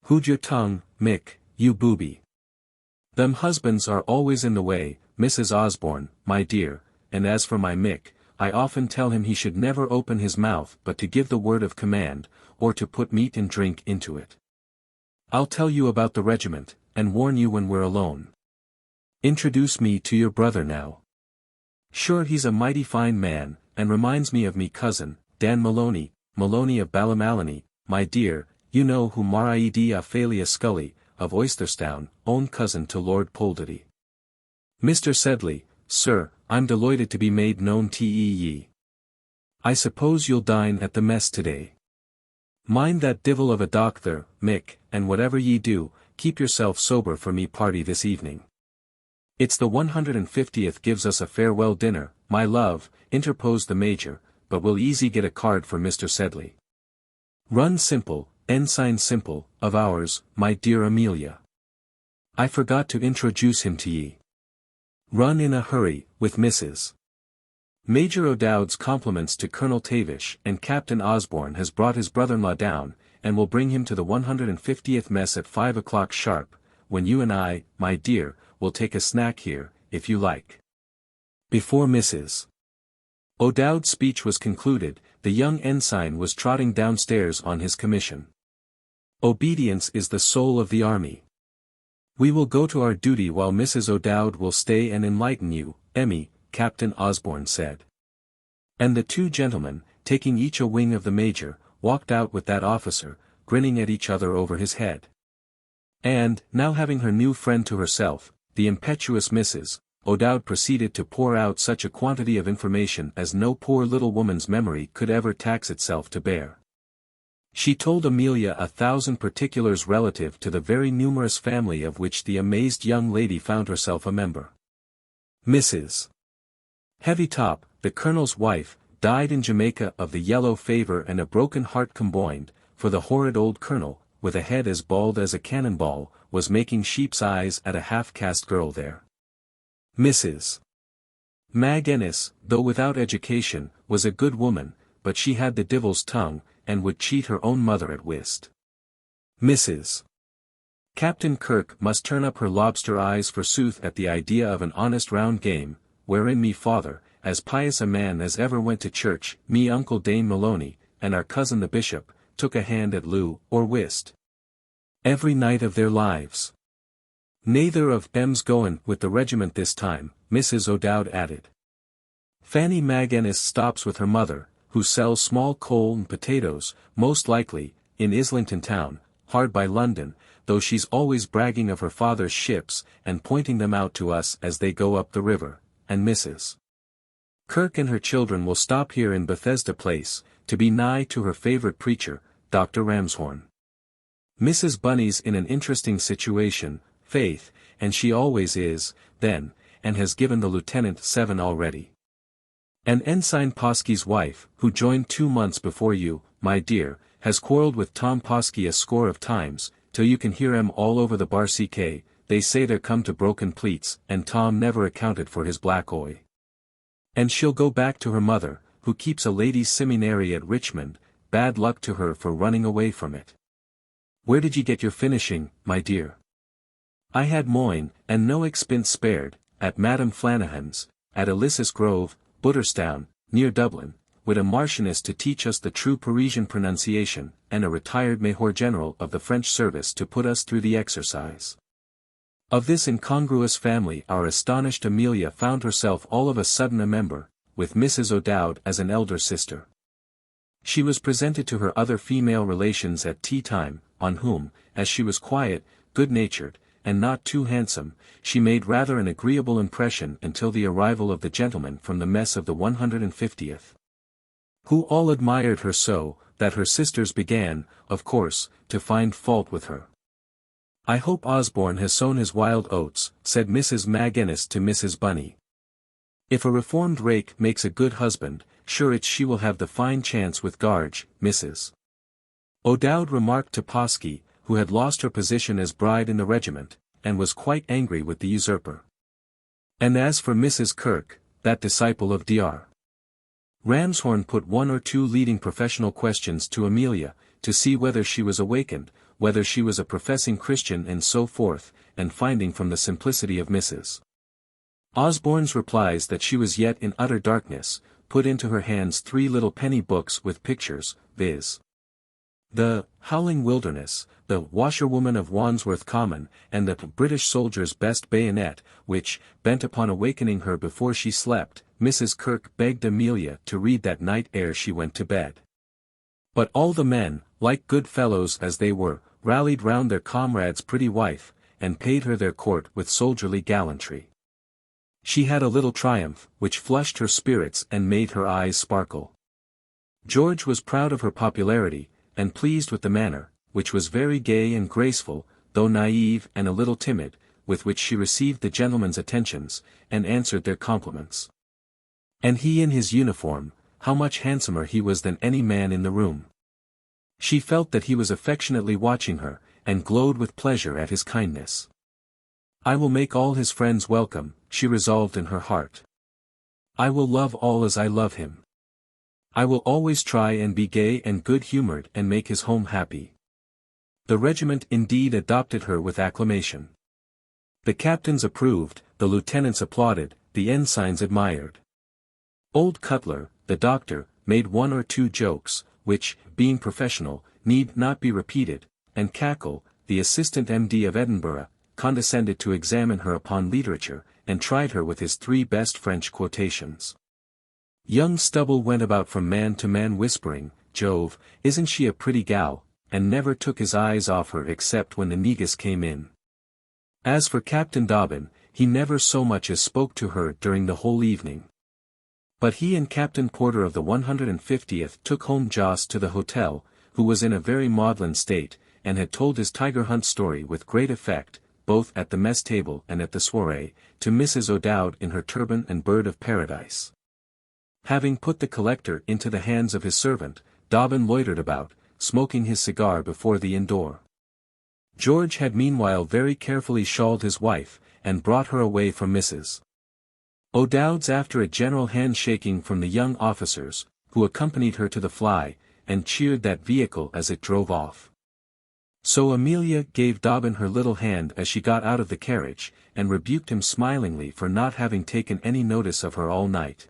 "Hold your tongue, Mick, you booby. Them husbands are always in the way, Mrs. Osborne, my dear, and as for my Mick, I often tell him he should never open his mouth but to give the word of command, or to put meat and drink into it. I'll tell you about the regiment, and warn you when we're alone. Introduce me to your brother now. Sure he's a mighty fine man, and reminds me of me cousin, Dan Maloney of Ballymaloney, my dear, you know who married Ophelia Scully, of Oysterstown, own cousin to Lord Poldarty. Mr. Sedley, sir, I'm delighted to be made known to ye. I suppose you'll dine at the mess today. Mind that divil of a doctor, Mick, and whatever ye do, keep yourself sober for me party this evening." "It's the 150th gives us a farewell dinner, my love," interposed the Major, "but we'll easy get a card for Mr. Sedley. Run Simple, Ensign Simple, of ours, my dear Amelia. I forgot to introduce him to ye. Run in a hurry, with Mrs. Major O'Dowd's compliments to Colonel Tavish, and Captain Osborne has brought his brother-in-law down, and will bring him to the 150th mess at 5 o'clock sharp, when you and I, my dear, will take a snack here, if you like." Before Mrs. O'Dowd's speech was concluded, the young ensign was trotting downstairs on his commission. "Obedience is the soul of the army. We will go to our duty while Mrs. O'Dowd will stay and enlighten you, Emmy," Captain Osborne said. And the two gentlemen, taking each a wing of the Major, walked out with that officer, grinning at each other over his head. And, now having her new friend to herself, the impetuous Mrs. O'Dowd proceeded to pour out such a quantity of information as no poor little woman's memory could ever tax itself to bear. She told Amelia 1,000 particulars relative to the very numerous family of which the amazed young lady found herself a member. Mrs. Heavytop, the Colonel's wife, died in Jamaica of the yellow fever and a broken heart combined, for the horrid old Colonel, with a head as bald as a cannonball, was making sheep's eyes at a half-caste girl there. Mrs. Magennis, though without education, was a good woman, but she had the divil's tongue, and would cheat her own mother at whist. Mrs. Captain Kirk must turn up her lobster eyes forsooth at the idea of an honest round game, wherein me father, as pious a man as ever went to church, me uncle Dame Maloney, and our cousin the bishop, took a hand at loo, or whist. Every night of their lives. Neither of them's goin' with the regiment this time, Mrs. O'Dowd added. Fanny Magennis stops with her mother, who sells small coal and potatoes, most likely, in Islington town, hard by London, though she's always bragging of her father's ships, and pointing them out to us as they go up the river, and Mrs. Kirk and her children will stop here in Bethesda Place, to be nigh to her favourite preacher, Dr. Ramshorn. Mrs. Bunny's in an interesting situation, faith, and she always is, then, and has given the Lieutenant 7 already. And Ensign Posky's wife, who joined 2 months before you, my dear, has quarrelled with Tom Posky a score of times, till you can hear 'em all over the bar. They say they're come to broken pleats, and Tom never accounted for his black eye. And she'll go back to her mother, who keeps a ladies' seminary at Richmond, bad luck to her for running away from it. Where did you get your finishing, my dear? I had moine, and no expense spared, at Madame Flanahan's, at Ilyssus Grove, Butterstown, near Dublin, with a marchioness to teach us the true Parisian pronunciation, and a retired major general of the French service to put us through the exercise. Of this incongruous family our astonished Amelia found herself all of a sudden a member, with Mrs. O'Dowd as an elder sister. She was presented to her other female relations at tea-time, on whom, as she was quiet, good-natured, and not too handsome, she made rather an agreeable impression until the arrival of the gentlemen from the mess of the 150th. Who all admired her so, that her sisters began, of course, to find fault with her. "I hope Osborne has sown his wild oats," said Mrs. McGinnis to Mrs. Bunny. "If a reformed rake makes a good husband, sure it's she will have the fine chance with Garge, Mrs. O'Dowd remarked to Posky, who had lost her position as bride in the regiment, and was quite angry with the usurper. And as for Mrs. Kirk, that disciple of Dr. Ramshorn put one or two leading professional questions to Amelia, to see whether she was awakened, whether she was a professing Christian and so forth, and finding from the simplicity of Mrs. Osborne's replies that she was yet in utter darkness, put into her hands 3 little penny books with pictures, viz. The Howling Wilderness, the Washerwoman of Wandsworth Common, and the British Soldier's Best Bayonet, which, bent upon awakening her before she slept, Mrs. Kirk begged Amelia to read that night ere she went to bed. But all the men, like good fellows as they were, rallied round their comrade's pretty wife, and paid her their court with soldierly gallantry. She had a little triumph, which flushed her spirits and made her eyes sparkle. George was proud of her popularity, and pleased with the manner, which was very gay and graceful, though naive and a little timid, with which she received the gentlemen's attentions, and answered their compliments. And he in his uniform, how much handsomer he was than any man in the room. She felt that he was affectionately watching her, and glowed with pleasure at his kindness. "I will make all his friends welcome," she resolved in her heart. "I will love all as I love him. I will always try and be gay and good-humored and make his home happy." The regiment indeed adopted her with acclamation. The captains approved, the lieutenants applauded, the ensigns admired. Old Cutler, the doctor, made 1 or 2 jokes, which, being professional, need not be repeated, and Cackle, the assistant MD of Edinburgh, condescended to examine her upon literature, and tried her with his 3 best French quotations. Young Stubble went about from man to man whispering, "Jove, isn't she a pretty gal," and never took his eyes off her except when the negus came in. As for Captain Dobbin, he never so much as spoke to her during the whole evening. But he and Captain Porter of the 150th took home Joss to the hotel, who was in a very maudlin state, and had told his tiger hunt story with great effect, both at the mess table and at the soiree, to Mrs. O'Dowd in her turban and bird of paradise. Having put the collector into the hands of his servant, Dobbin loitered about, smoking his cigar before the inn door. George had meanwhile very carefully shawled his wife, and brought her away from Mrs. O'Dowd's after a general hand-shaking from the young officers, who accompanied her to the fly, and cheered that vehicle as it drove off. So Amelia gave Dobbin her little hand as she got out of the carriage, and rebuked him smilingly for not having taken any notice of her all night.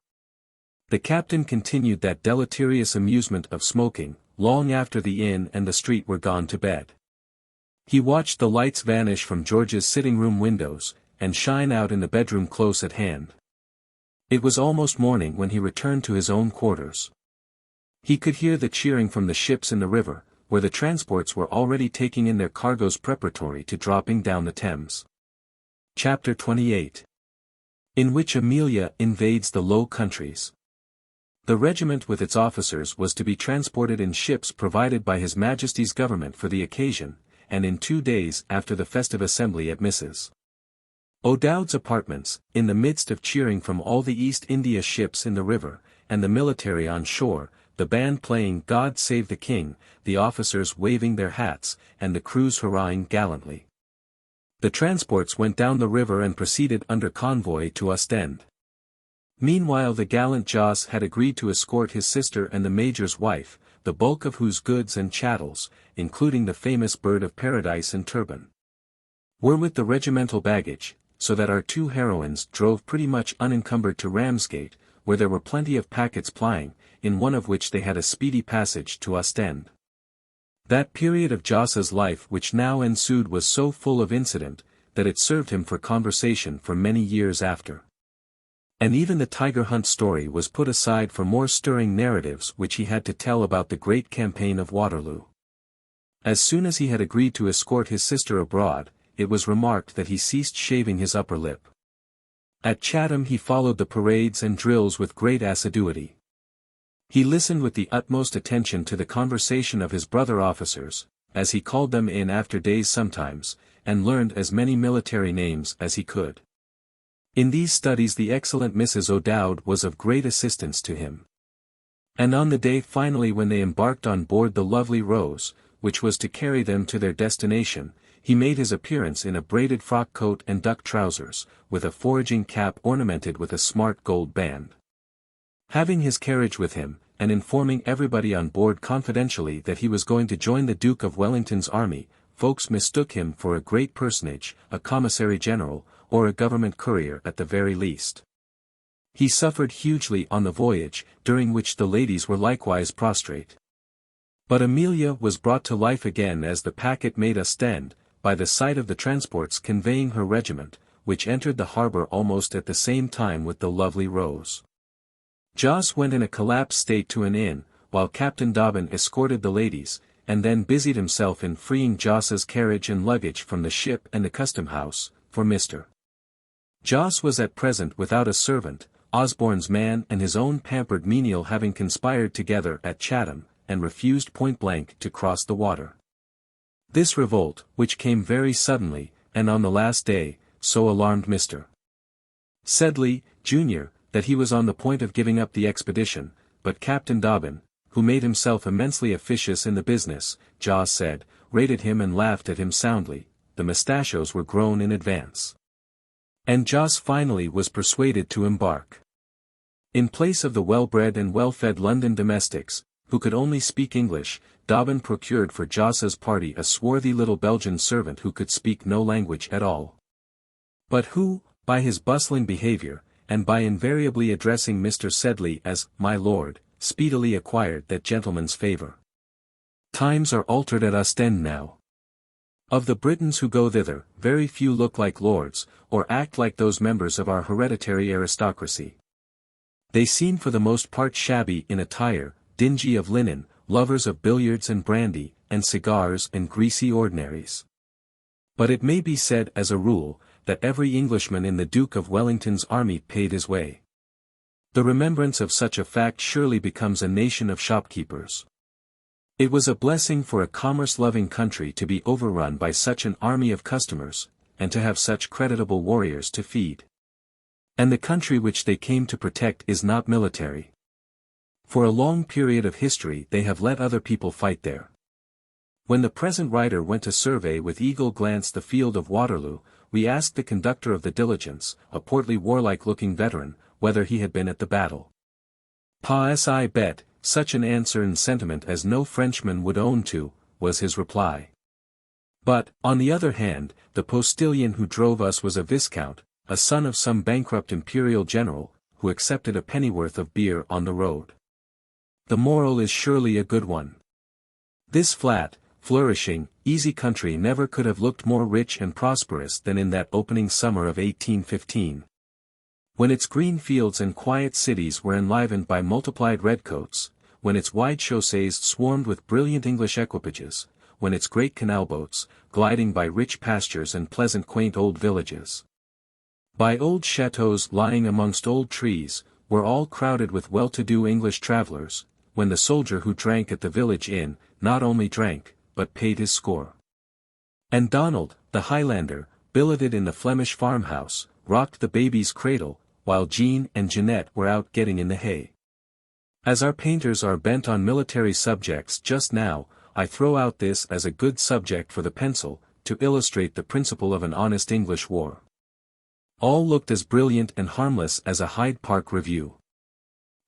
The captain continued that deleterious amusement of smoking, long after the inn and the street were gone to bed. He watched the lights vanish from George's sitting-room windows, and shine out in the bedroom close at hand. It was almost morning when he returned to his own quarters. He could hear the cheering from the ships in the river, where the transports were already taking in their cargoes preparatory to dropping down the Thames. Chapter 28. In which Amelia invades the Low Countries. The regiment with its officers was to be transported in ships provided by His Majesty's government for the occasion, and in 2 days after the festive assembly at Mrs. O'Dowd's apartments, in the midst of cheering from all the East India ships in the river, and the military on shore, the band playing God Save the King, the officers waving their hats, and the crews hurrahing gallantly. The transports went down the river and proceeded under convoy to Ostend. Meanwhile the gallant Joss had agreed to escort his sister and the major's wife, the bulk of whose goods and chattels, including the famous bird of paradise and turban, were with the regimental baggage, so that our 2 heroines drove pretty much unencumbered to Ramsgate, where there were plenty of packets plying, in one of which they had a speedy passage to Ostend. That period of Jos's life which now ensued was so full of incident, that it served him for conversation for many years after. And even the tiger hunt story was put aside for more stirring narratives which he had to tell about the great campaign of Waterloo. As soon as he had agreed to escort his sister abroad, it was remarked that he ceased shaving his upper lip. At Chatham he followed the parades and drills with great assiduity. He listened with the utmost attention to the conversation of his brother officers, as he called them in after days sometimes, and learned as many military names as he could. In these studies the excellent Mrs. O'Dowd was of great assistance to him. And on the day finally when they embarked on board the Lovely Rose, which was to carry them to their destination, he made his appearance in a braided frock coat and duck trousers, with a foraging cap ornamented with a smart gold band. Having his carriage with him, and informing everybody on board confidentially that he was going to join the Duke of Wellington's army, folks mistook him for a great personage, a commissary general, or a government courier at the very least. He suffered hugely on the voyage, during which the ladies were likewise prostrate. But Amelia was brought to life again as the packet made Ostend, by the sight of the transports conveying her regiment, which entered the harbour almost at the same time with the Lovely Rose. Jos went in a collapsed state to an inn, while Captain Dobbin escorted the ladies, and then busied himself in freeing Jos's carriage and luggage from the ship and the custom-house, for Mr. Jos was at present without a servant, Osborne's man and his own pampered menial having conspired together at Chatham, and refused point-blank to cross the water. This revolt, which came very suddenly, and on the last day, so alarmed Mr. Sedley, Jr., that he was on the point of giving up the expedition, but Captain Dobbin, who made himself immensely officious in the business, Jos said, rated him and laughed at him soundly. The mustachios were grown in advance. And Jos finally was persuaded to embark. In place of the well-bred and well-fed London domestics, who could only speak English, Dobbin procured for Jos's party a swarthy little Belgian servant who could speak no language at all, but who, by his bustling behaviour, and by invariably addressing Mr. Sedley as "my lord," speedily acquired that gentleman's favour. Times are altered at Ostend now. Of the Britons who go thither, very few look like lords, or act like those members of our hereditary aristocracy. They seem for the most part shabby in attire, dingy of linen, lovers of billiards and brandy, and cigars and greasy ordinaries. But it may be said as a rule, that every Englishman in the Duke of Wellington's army paid his way. The remembrance of such a fact surely becomes a nation of shopkeepers. It was a blessing for a commerce-loving country to be overrun by such an army of customers, and to have such creditable warriors to feed. And the country which they came to protect is not military. For a long period of history they have let other people fight there. When the present writer went to survey with eagle glance the field of Waterloo, we asked the conductor of the diligence, a portly warlike-looking veteran, whether he had been at the battle. "Pas I bet," such an answer in sentiment as no Frenchman would own to, was his reply. But, on the other hand, the postilion who drove us was a viscount, a son of some bankrupt imperial general, who accepted a pennyworth of beer on the road. The moral is surely a good one. This flat, flourishing, easy country never could have looked more rich and prosperous than in that opening summer of 1815. When its green fields and quiet cities were enlivened by multiplied redcoats, when its wide chaussées swarmed with brilliant English equipages, when its great canal boats, gliding by rich pastures and pleasant quaint old villages, by old chateaux lying amongst old trees, were all crowded with well-to-do English travellers, when the soldier who drank at the village inn, not only drank, but paid his score. And Donald, the Highlander, billeted in the Flemish farmhouse, rocked the baby's cradle, while Jean and Jeanette were out getting in the hay. As our painters are bent on military subjects just now, I throw out this as a good subject for the pencil, to illustrate the principle of an honest English war. All looked as brilliant and harmless as a Hyde Park review.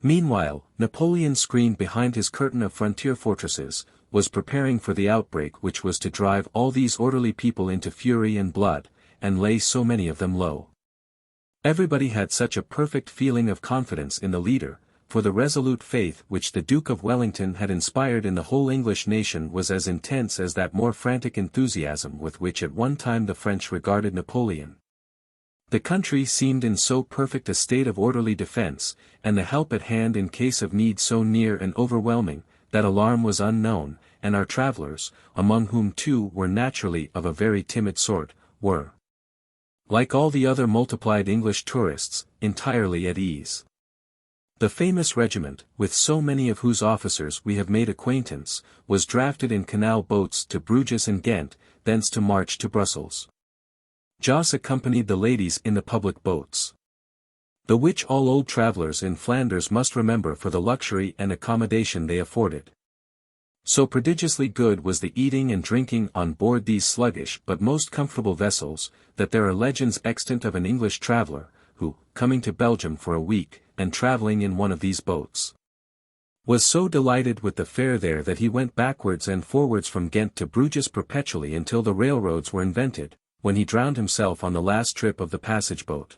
Meanwhile, Napoleon, screened behind his curtain of frontier fortresses, was preparing for the outbreak which was to drive all these orderly people into fury and blood, and lay so many of them low. Everybody had such a perfect feeling of confidence in the leader, for the resolute faith which the Duke of Wellington had inspired in the whole English nation was as intense as that more frantic enthusiasm with which at one time the French regarded Napoleon. The country seemed in so perfect a state of orderly defense, and the help at hand in case of need so near and overwhelming, that alarm was unknown, and our travellers, among whom two were naturally of a very timid sort, were, like all the other multiplied English tourists, entirely at ease. The famous regiment, with so many of whose officers we have made acquaintance, was drafted in canal boats to Bruges and Ghent, thence to march to Brussels. Jos accompanied the ladies in the public boats, the which all old travellers in Flanders must remember for the luxury and accommodation they afforded. So prodigiously good was the eating and drinking on board these sluggish but most comfortable vessels, that there are legends extant of an English traveller, who, coming to Belgium for a week, and travelling in one of these boats, was so delighted with the fare there that he went backwards and forwards from Ghent to Bruges perpetually until the railroads were invented, when he drowned himself on the last trip of the passage boat.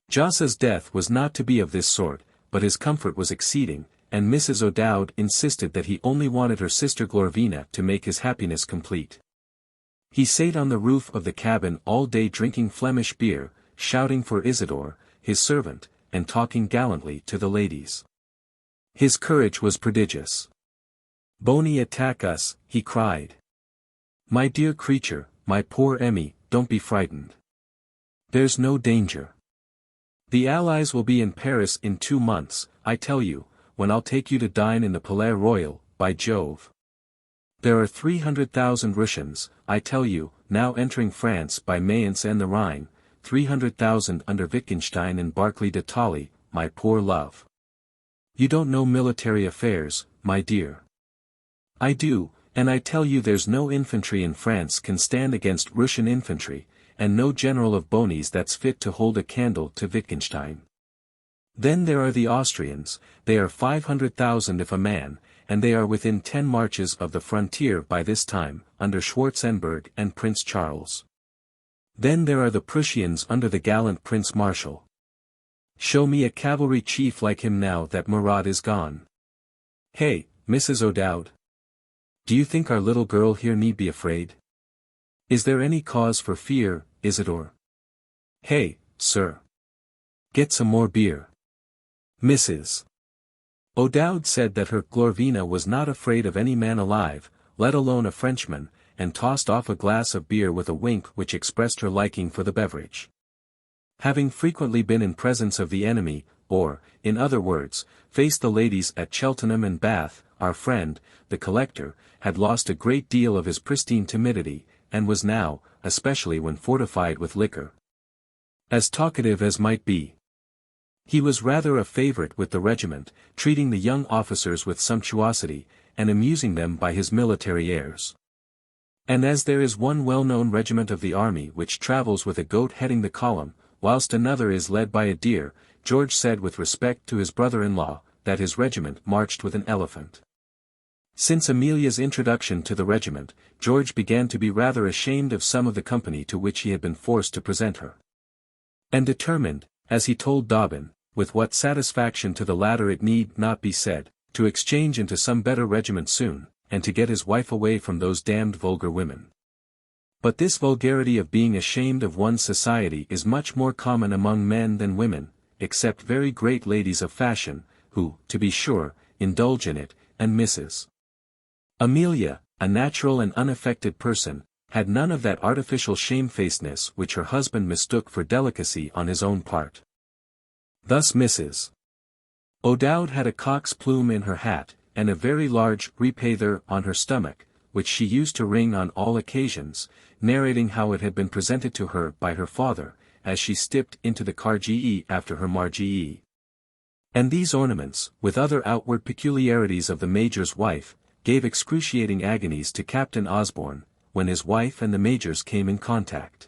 Jos's death was not to be of this sort, but his comfort was exceeding, and Mrs. O'Dowd insisted that he only wanted her sister Glorvina to make his happiness complete. He sate on the roof of the cabin all day drinking Flemish beer, shouting for Isidore, his servant, and talking gallantly to the ladies. His courage was prodigious. "Boney attack us," he cried. "My dear creature, my poor Emmy, don't be frightened. There's no danger. The Allies will be in Paris in 2 months, I tell you, when I'll take you to dine in the Palais Royal, by Jove. There are 300,000 Russians, I tell you, now entering France by Mayence and the Rhine, 300,000 under Wittgenstein and Barclay de Tolly, my poor love. You don't know military affairs, my dear. I do, and I tell you there's no infantry in France can stand against Russian infantry, and no general of Boney's that's fit to hold a candle to Wittgenstein. Then there are the Austrians, they are 500,000 if a man, and they are within 10 marches of the frontier by this time, under Schwarzenberg and Prince Charles. Then there are the Prussians under the gallant Prince Marshal. Show me a cavalry chief like him now that Murat is gone. Hey, Mrs. O'Dowd. Do you think our little girl here need be afraid? Is there any cause for fear, Isidore? Hey, sir. Get some more beer. Mrs. O'Dowd said that her Glorvina was not afraid of any man alive, let alone a Frenchman, and tossed off a glass of beer with a wink which expressed her liking for the beverage. Having frequently been in presence of the enemy, or, in other words, faced the ladies at Cheltenham and Bath, our friend, the collector, had lost a great deal of his pristine timidity, and was now, especially when fortified with liquor, as talkative as might be. He was rather a favourite with the regiment, treating the young officers with sumptuosity, and amusing them by his military airs. And as there is one well-known regiment of the army which travels with a goat heading the column, whilst another is led by a deer, George said with respect to his brother-in-law, that his regiment marched with an elephant. Since Amelia's introduction to the regiment, George began to be rather ashamed of some of the company to which he had been forced to present her. And determined, as he told Dobbin, with what satisfaction to the latter it need not be said, to exchange into some better regiment soon, and to get his wife away from those damned vulgar women. But this vulgarity of being ashamed of one's society is much more common among men than women, except very great ladies of fashion, who, to be sure, indulge in it, and Mrs. Amelia, a natural and unaffected person, had none of that artificial shamefacedness which her husband mistook for delicacy on his own part. Thus Mrs. O'Dowd had a cock's plume in her hat, and a very large repaither on her stomach, which she used to ring on all occasions, narrating how it had been presented to her by her father, as she stepped into the cargee after her margee. And these ornaments, with other outward peculiarities of the Major's wife, gave excruciating agonies to Captain Osborne, when his wife and the Major's came in contact.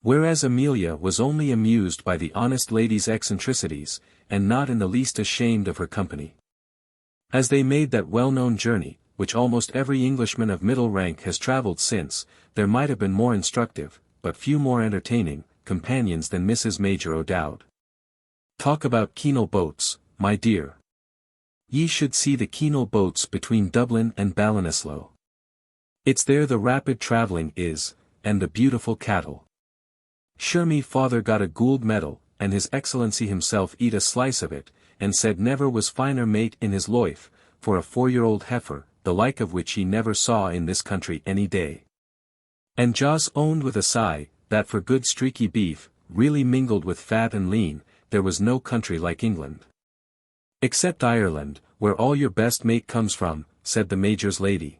Whereas Amelia was only amused by the honest lady's eccentricities, and not in the least ashamed of her company. As they made that well-known journey, which almost every Englishman of middle rank has travelled since, there might have been more instructive, but few more entertaining, companions than Mrs. Major O'Dowd. Talk about Keenel boats, my dear. Ye should see the Keenal boats between Dublin and Ballinasloe. It's there the rapid travelling is, and the beautiful cattle. Sure me father got a Gould medal, and His Excellency himself eat a slice of it, and said never was finer mate in his loife, for a 4-year-old heifer, the like of which he never saw in this country any day. And Joss owned with a sigh, that for good streaky beef, really mingled with fat and lean, there was no country like England. Except Ireland, where all your best mate comes from, said the Major's lady.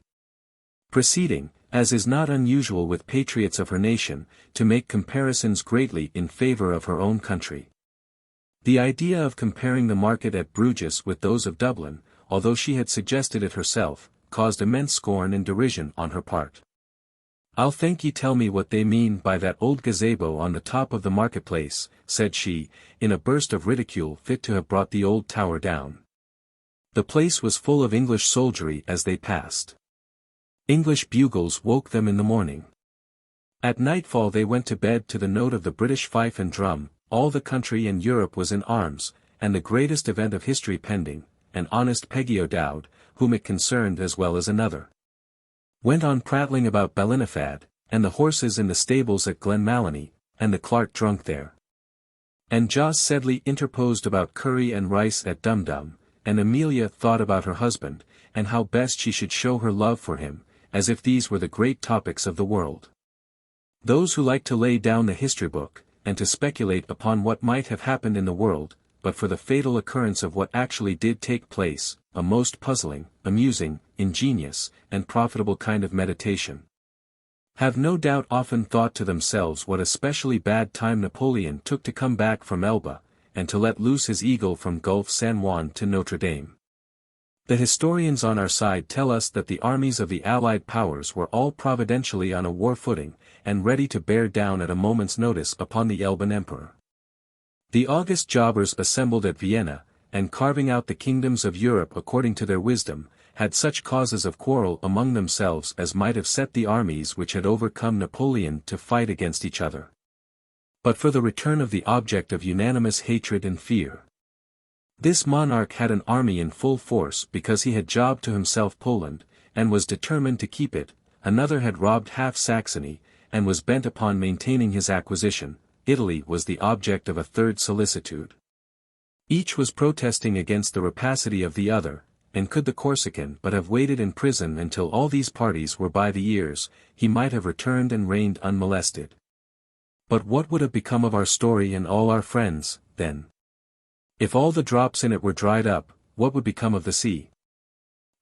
Proceeding, as is not unusual with patriots of her nation, to make comparisons greatly in favour of her own country. The idea of comparing the market at Bruges with those of Dublin, although she had suggested it herself, caused immense scorn and derision on her part. "I'll thank ye tell me what they mean by that old gazebo on the top of the marketplace," said she, in a burst of ridicule fit to have brought the old tower down. The place was full of English soldiery as they passed. English bugles woke them in the morning. At nightfall they went to bed to the note of the British fife and drum. All the country and Europe was in arms, and the greatest event of history pending, and honest Peggy O'Dowd, whom it concerned as well as another, went on prattling about Ballinafad, and the horses in the stables at Glenmalony, and the clerk drunk there. And Joss Sedley interposed about curry and rice at Dum Dum, and Amelia thought about her husband, and how best she should show her love for him, as if these were the great topics of the world. Those who like to lay down the history book, and to speculate upon what might have happened in the world, but for the fatal occurrence of what actually did take place, a most puzzling, amusing, ingenious, and profitable kind of meditation, have no doubt often thought to themselves what a specially bad time Napoleon took to come back from Elba, and to let loose his eagle from Gulf San Juan to Notre Dame. The historians on our side tell us that the armies of the Allied powers were all providentially on a war footing, and ready to bear down at a moment's notice upon the Elban Emperor. The august jobbers assembled at Vienna, and carving out the kingdoms of Europe according to their wisdom, had such causes of quarrel among themselves as might have set the armies which had overcome Napoleon to fight against each other. But for the return of the object of unanimous hatred and fear. This monarch had an army in full force because he had jobbed to himself Poland, and was determined to keep it. Another had robbed half Saxony, and was bent upon maintaining his acquisition. Italy was the object of a third solicitude. Each was protesting against the rapacity of the other, and could the Corsican but have waited in prison until all these parties were by the ears, he might have returned and reigned unmolested. But what would have become of our story and all our friends, then? If all the drops in it were dried up, what would become of the sea?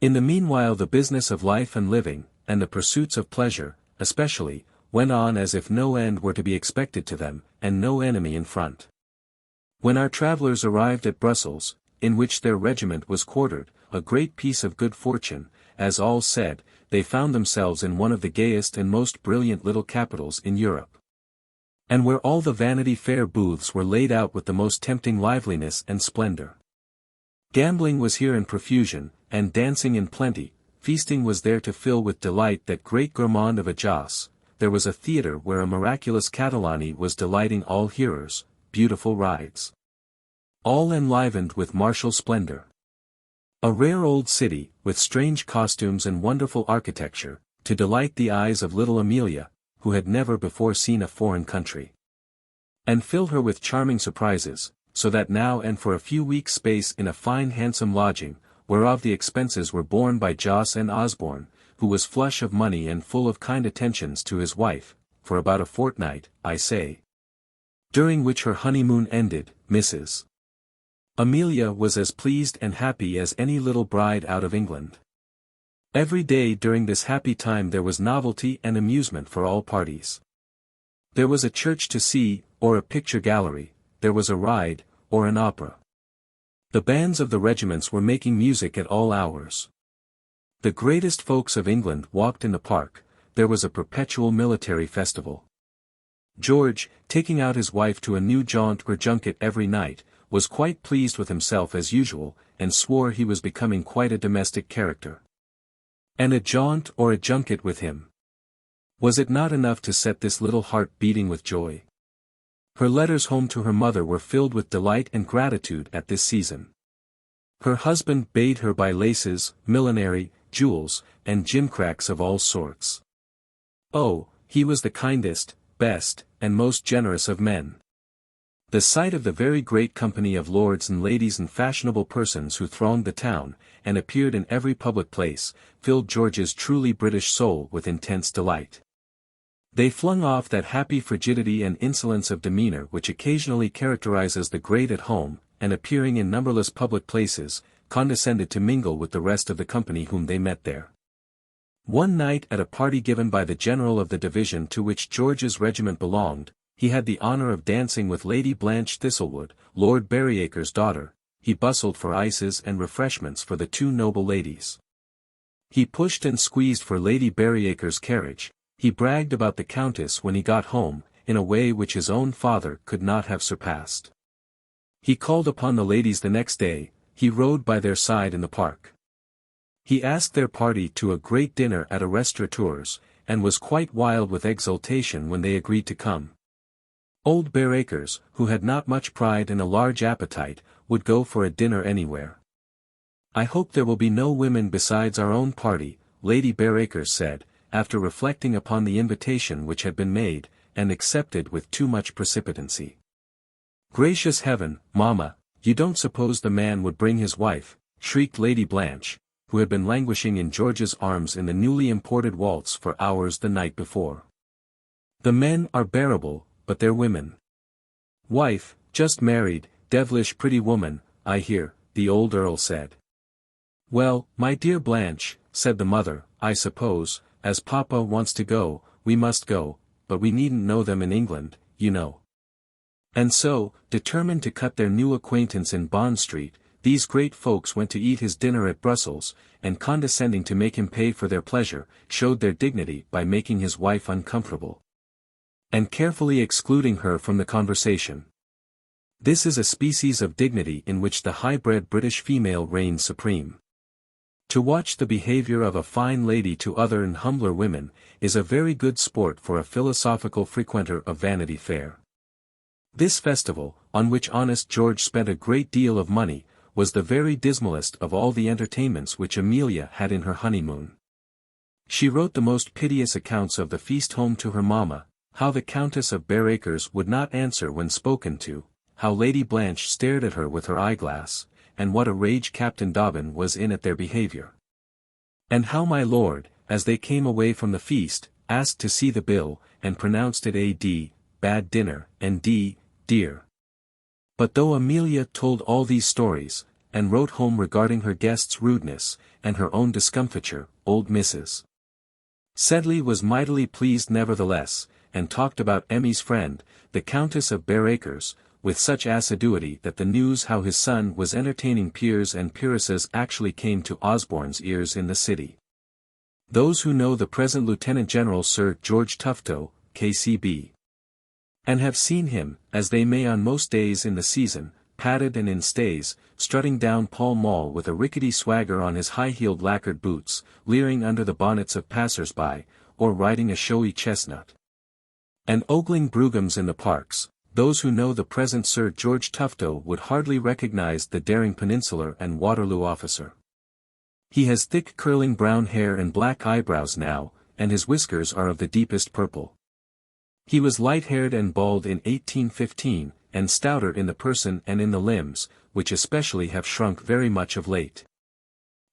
In the meanwhile the business of life and living, and the pursuits of pleasure, especially, went on as if no end were to be expected to them, and no enemy in front. When our travellers arrived at Brussels, in which their regiment was quartered, a great piece of good fortune, as all said, they found themselves in one of the gayest and most brilliant little capitals in Europe. And where all the Vanity Fair booths were laid out with the most tempting liveliness and splendor. Gambling was here in profusion, and dancing in plenty. Feasting was there to fill with delight that great gourmand of a Joss. There was a theatre where a miraculous Catalani was delighting all hearers, beautiful rides, all enlivened with martial splendor. A rare old city, with strange costumes and wonderful architecture, to delight the eyes of little Amelia, who had never before seen a foreign country, and filled her with charming surprises, so that now and for a few weeks' space in a fine handsome lodging, whereof the expenses were borne by Joss and Osborne, who was flush of money and full of kind attentions to his wife, for about a fortnight, I say, during which her honeymoon ended, Mrs. Amelia was as pleased and happy as any little bride out of England. Every day during this happy time there was novelty and amusement for all parties. There was a church to see, or a picture gallery, there was a ride, or an opera. The bands of the regiments were making music at all hours. The greatest folks of England walked in the park, there was a perpetual military festival. George, taking out his wife to a new jaunt or junket every night, was quite pleased with himself as usual, and swore he was becoming quite a domestic character. And a jaunt or a junket with him. Was it not enough to set this little heart beating with joy? Her letters home to her mother were filled with delight and gratitude at this season. Her husband bade her buy laces, millinery, jewels, and gimcracks of all sorts. Oh, he was the kindest, best, and most generous of men. The sight of the very great company of lords and ladies and fashionable persons who thronged the town, and appeared in every public place, filled George's truly British soul with intense delight. They flung off that happy frigidity and insolence of demeanor which occasionally characterizes the great at home, and appearing in numberless public places, condescended to mingle with the rest of the company whom they met there. One night at a party given by the general of the division to which George's regiment belonged, he had the honour of dancing with Lady Blanche Thistlewood, Lord Berryacre's daughter. He bustled for ices and refreshments for the two noble ladies. He pushed and squeezed for Lady Berryacre's carriage. He bragged about the Countess when he got home, in a way which his own father could not have surpassed. He called upon the ladies the next day. He rode by their side in the park. He asked their party to a great dinner at a restaurateur's, and was quite wild with exultation when they agreed to come. Old Berryacres, who had not much pride and a large appetite, would go for a dinner anywhere. "I hope there will be no women besides our own party," Lady Berryacres said, after reflecting upon the invitation which had been made, and accepted with too much precipitancy. "Gracious heaven, mamma, you don't suppose the man would bring his wife?" shrieked Lady Blanche, who had been languishing in George's arms in the newly imported waltz for hours the night before. "The men are bearable, but they're women. Wife, just married, devilish pretty woman, I hear," the old Earl said. "Well, my dear Blanche," said the mother, "I suppose, as Papa wants to go, we must go, but we needn't know them in England, you know." And so, determined to cut their new acquaintance in Bond Street, these great folks went to eat his dinner at Brussels, and condescending to make him pay for their pleasure, showed their dignity by making his wife uncomfortable, and carefully excluding her from the conversation. This is a species of dignity in which the high-bred British female reigns supreme. To watch the behavior of a fine lady to other and humbler women, is a very good sport for a philosophical frequenter of Vanity Fair. This festival, on which honest George spent a great deal of money, was the very dismalest of all the entertainments which Amelia had in her honeymoon. She wrote the most piteous accounts of the feast home to her mamma, how the Countess of Berryacres would not answer when spoken to, how Lady Blanche stared at her with her eyeglass, and what a rage Captain Dobbin was in at their behaviour. And how my lord, as they came away from the feast, asked to see the bill, and pronounced it a d, bad dinner, and d, dear. But though Amelia told all these stories, and wrote home regarding her guests' rudeness, and her own discomfiture, old Mrs. Sedley was mightily pleased nevertheless, and talked about Emmy's friend, the Countess of Berryacres, with such assiduity that the news how his son was entertaining peers and peeresses actually came to Osborne's ears in the city. Those who know the present Lieutenant General Sir George Tufto, K.C.B., and have seen him, as they may on most days in the season, padded and in stays, strutting down Pall Mall with a rickety swagger on his high-heeled lacquered boots, leering under the bonnets of passers-by, or riding a showy chestnut, and ogling broughams in the parks, those who know the present Sir George Tufto would hardly recognize the daring Peninsular and Waterloo officer. He has thick curling brown hair and black eyebrows now, and his whiskers are of the deepest purple. He was light-haired and bald in 1815, and stouter in the person and in the limbs, which especially have shrunk very much of late.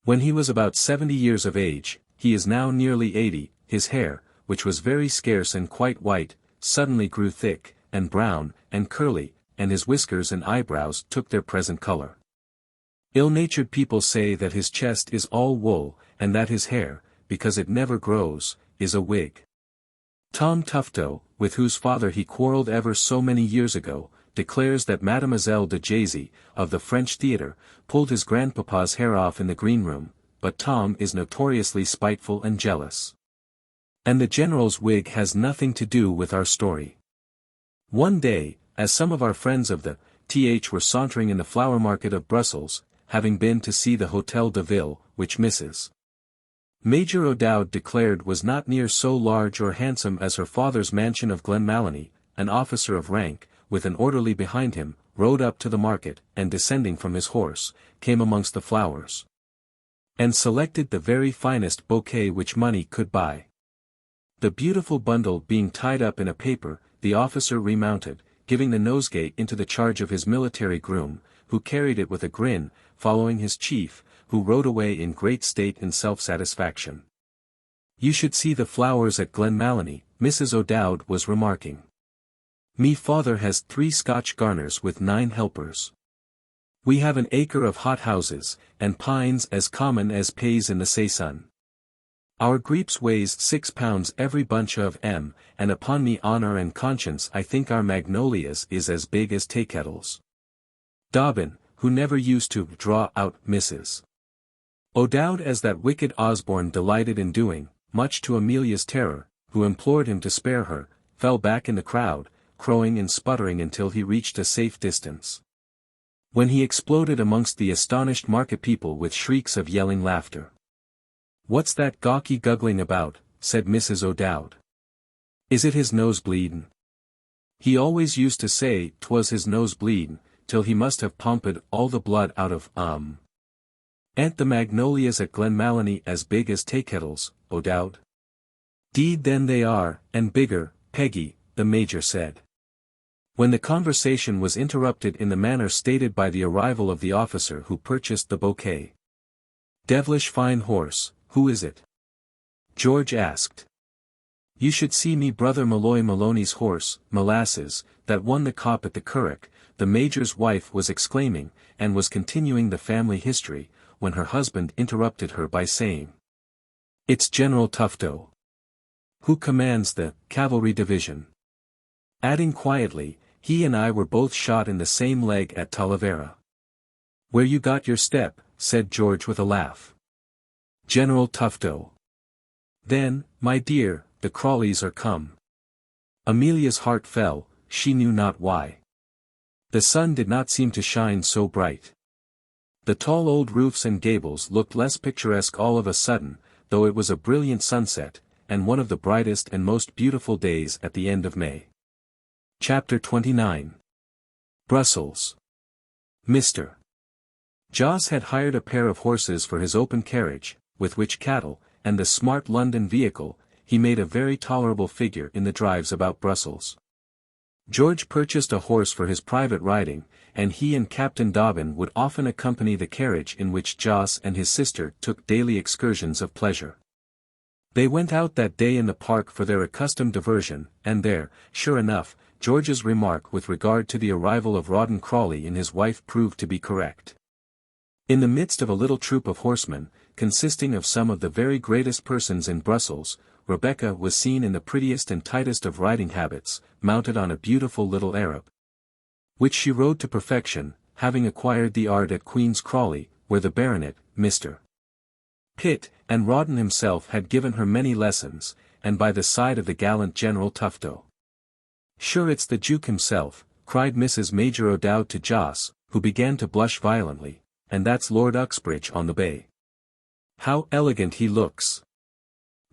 When he was about 70 years of age, he is now nearly 80, his hair, which was very scarce and quite white, suddenly grew thick, and brown, and curly, and his whiskers and eyebrows took their present color. Ill-natured people say that his chest is all wool, and that his hair, because it never grows, is a wig. Tom Tufto, with whose father he quarrelled ever so many years ago, declares that Mademoiselle de Jaisy, of the French theatre, pulled his grandpapa's hair off in the green room, but Tom is notoriously spiteful and jealous. And the General's wig has nothing to do with our story. One day, as some of our friends of the th were sauntering in the flower market of Brussels, having been to see the Hôtel de Ville, which Mrs. Major O'Dowd declared was not near so large or handsome as her father's mansion of Glenmalony, an officer of rank, with an orderly behind him, rode up to the market, and descending from his horse, came amongst the flowers, and selected the very finest bouquet which money could buy. The beautiful bundle being tied up in a paper, the officer remounted, giving the nosegay into the charge of his military groom, who carried it with a grin, following his chief, who rode away in great state and self-satisfaction. "You should see the flowers at Glenmalony," Mrs. O'Dowd was remarking. "Me father has 3 Scotch garners with 9 helpers. We have an acre of hothouses, and pines as common as pays in the Saison. Our grapes weighs 6 pounds every bunch of 'em, and upon me honour and conscience I think our magnolias is as big as teakettles." Dobbin, who never used to draw out Mrs. O'Dowd as that wicked Osborne delighted in doing, much to Amelia's terror, who implored him to spare her, fell back in the crowd, crowing and sputtering until he reached a safe distance, when he exploded amongst the astonished market people with shrieks of yelling laughter. "What's that gawky guggling about?" said Mrs. O'Dowd. "Is it his nose bleedin'? He always used to say 'twas his nose bleedin', till he must have pumped all the blood out of, Ain't the magnolias at Glenmalony as big as teakettles, O'Dowd?" "'Deed then they are, and bigger, Peggy," the Major said, when the conversation was interrupted in the manner stated by the arrival of the officer who purchased the bouquet. "Devilish fine horse, who is it?" George asked. "You should see me brother Malloy Maloney's horse, Molasses, that won the cop at the Curragh," the Major's wife was exclaiming, and was continuing the family history, when her husband interrupted her by saying, "It's General Tufto, who commands the cavalry division," adding quietly, "He and I were both shot in the same leg at Talavera." "Where you got your step," said George with a laugh. "General Tufto. Then, my dear, the Crawleys are come." Amelia's heart fell, she knew not why. The sun did not seem to shine so bright. The tall old roofs and gables looked less picturesque all of a sudden, though it was a brilliant sunset, and one of the brightest and most beautiful days at the end of May. Chapter 29. Brussels. Mr. Joss had hired a pair of horses for his open carriage, with which cattle, and the smart London vehicle, he made a very tolerable figure in the drives about Brussels. George purchased a horse for his private riding, and he and Captain Dobbin would often accompany the carriage in which Joss and his sister took daily excursions of pleasure. They went out that day in the park for their accustomed diversion, and there, sure enough, George's remark with regard to the arrival of Rawdon Crawley and his wife proved to be correct. In the midst of a little troop of horsemen, consisting of some of the very greatest persons in Brussels, Rebecca was seen in the prettiest and tightest of riding habits, mounted on a beautiful little Arab, which she rode to perfection, having acquired the art at Queen's Crawley, where the baronet, Mr. Pitt, and Rawdon himself had given her many lessons, and by the side of the gallant General Tufto. "Sure it's the Duke himself," cried Mrs. Major O'Dowd to Joss, who began to blush violently, "and that's Lord Uxbridge on the bay. How elegant he looks!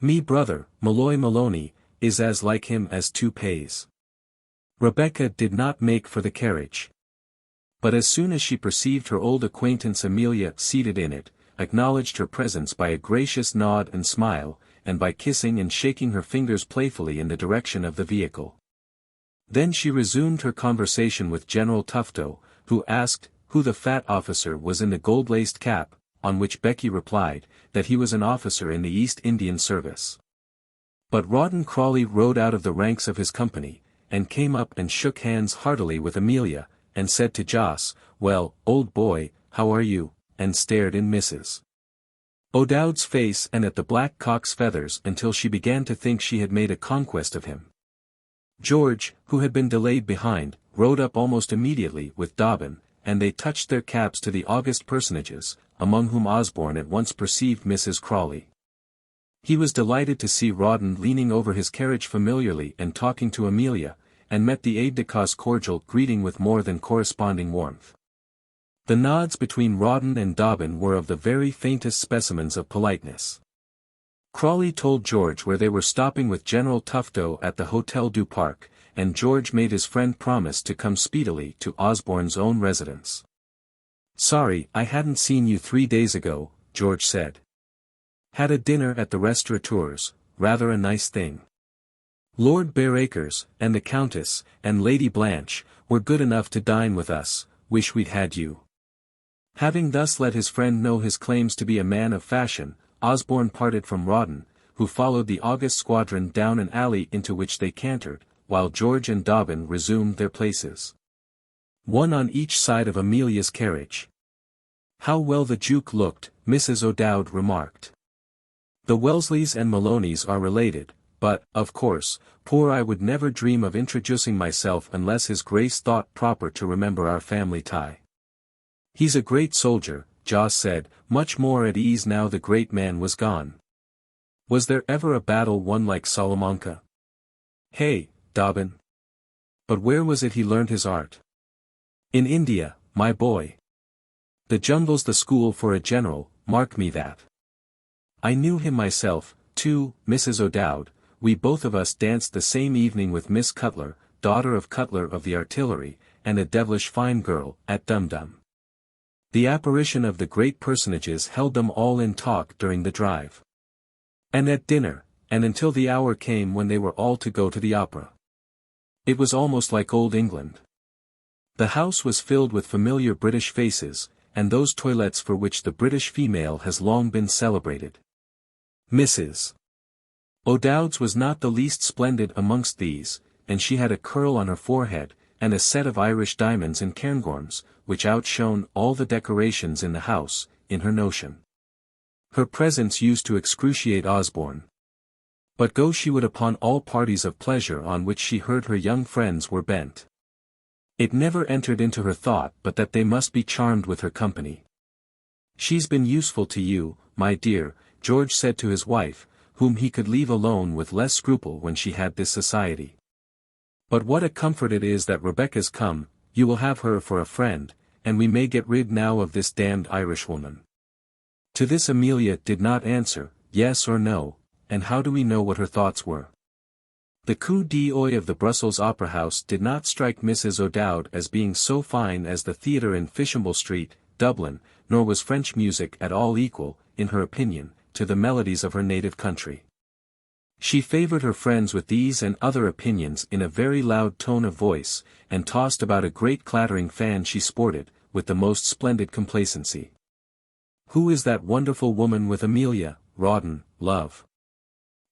Me brother, Malloy Maloney, is as like him as 2 peas." Rebecca did not make for the carriage, but as soon as she perceived her old acquaintance Amelia seated in it, acknowledged her presence by a gracious nod and smile, and by kissing and shaking her fingers playfully in the direction of the vehicle. Then she resumed her conversation with General Tufto, who asked who the fat officer was in the gold-laced cap, on which Becky replied, that he was an officer in the East Indian service. But Rawdon Crawley rode out of the ranks of his company, and came up and shook hands heartily with Amelia, and said to Joss, "Well, old boy, how are you?" and stared in Mrs. O'Dowd's face and at the black cock's feathers until she began to think she had made a conquest of him. George, who had been delayed behind, rode up almost immediately with Dobbin, and they touched their caps to the august personages, among whom Osborne at once perceived Mrs. Crawley. He was delighted to see Rawdon leaning over his carriage familiarly and talking to Amelia, and met the aide-de-camp's cordial greeting with more than corresponding warmth. The nods between Rawdon and Dobbin were of the very faintest specimens of politeness. Crawley told George where they were stopping with General Tufto at the Hotel du Parc, and George made his friend promise to come speedily to Osborne's own residence. "Sorry I hadn't seen you 3 days ago," George said. "Had a dinner at the restaurateurs, rather a nice thing. Lord Bareacres, and the Countess, and Lady Blanche, were good enough to dine with us, wish we'd had you." Having thus let his friend know his claims to be a man of fashion, Osborne parted from Rawdon, who followed the august squadron down an alley into which they cantered, while George and Dobbin resumed their places. One on each side of Amelia's carriage. "How well the Duke looked," Mrs. O'Dowd remarked. "The Wellesleys and Maloneys are related, but, of course, poor I would never dream of introducing myself unless his Grace thought proper to remember our family tie." "He's a great soldier," Jos said, much more at ease now the great man was gone. "Was there ever a battle won like Salamanca?" "Hey, Dobbin. But where was it he learned his art?" "In India, my boy. The jungle's the school for a general, mark me that. I knew him myself, too, Mrs. O'Dowd. We both of us danced the same evening with Miss Cutler, daughter of Cutler of the Artillery, and a devilish fine girl, at Dum Dum." The apparition of the great personages held them all in talk during the drive. And at dinner, and until the hour came when they were all to go to the opera. It was almost like old England. The house was filled with familiar British faces, and those toilettes for which the British female has long been celebrated. Mrs. O'Dowd's was not the least splendid amongst these, and she had a curl on her forehead, and a set of Irish diamonds in cairngorms, which outshone all the decorations in the house, in her notion. Her presence used to excruciate Osborne. But go she would upon all parties of pleasure on which she heard her young friends were bent. It never entered into her thought but that they must be charmed with her company. "She's been useful to you, my dear," George said to his wife, whom he could leave alone with less scruple when she had this society. "But what a comfort it is that Rebecca's come, you will have her for a friend, and we may get rid now of this damned Irishwoman." To this Amelia did not answer, yes or no, and how do we know what her thoughts were? The coup d'oeil of the Brussels Opera House did not strike Mrs. O'Dowd as being so fine as the theatre in Fishamble Street, Dublin, nor was French music at all equal, in her opinion, to the melodies of her native country. She favoured her friends with these and other opinions in a very loud tone of voice, and tossed about a great clattering fan she sported, with the most splendid complacency. "Who is that wonderful woman with Amelia, Rawdon, love?"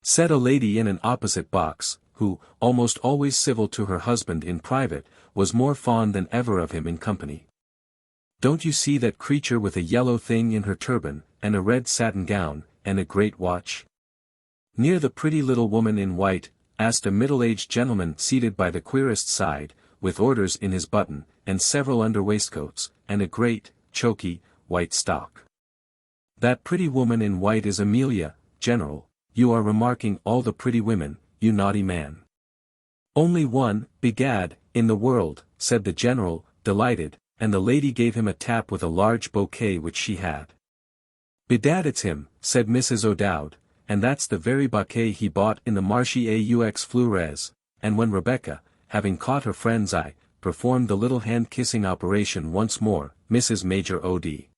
said a lady in an opposite box, who, almost always civil to her husband in private, was more fond than ever of him in company. "Don't you see that creature with a yellow thing in her turban, and a red satin gown, and a great watch?" "Near the pretty little woman in white?" asked a middle-aged gentleman seated by the querist's side, with orders in his button, and several under waistcoats, and a great, choky, white stock. "That pretty woman in white is Amelia, General. You are remarking all the pretty women, you naughty man." "Only one, begad, in the world," said the General, delighted, and the lady gave him a tap with a large bouquet which she had. "Bedad it's him," said Mrs. O'Dowd, "and that's the very bouquet he bought in the Marché aux Fleurs," and when Rebecca, having caught her friend's eye, performed the little hand-kissing operation once more, Mrs. Major O.D.,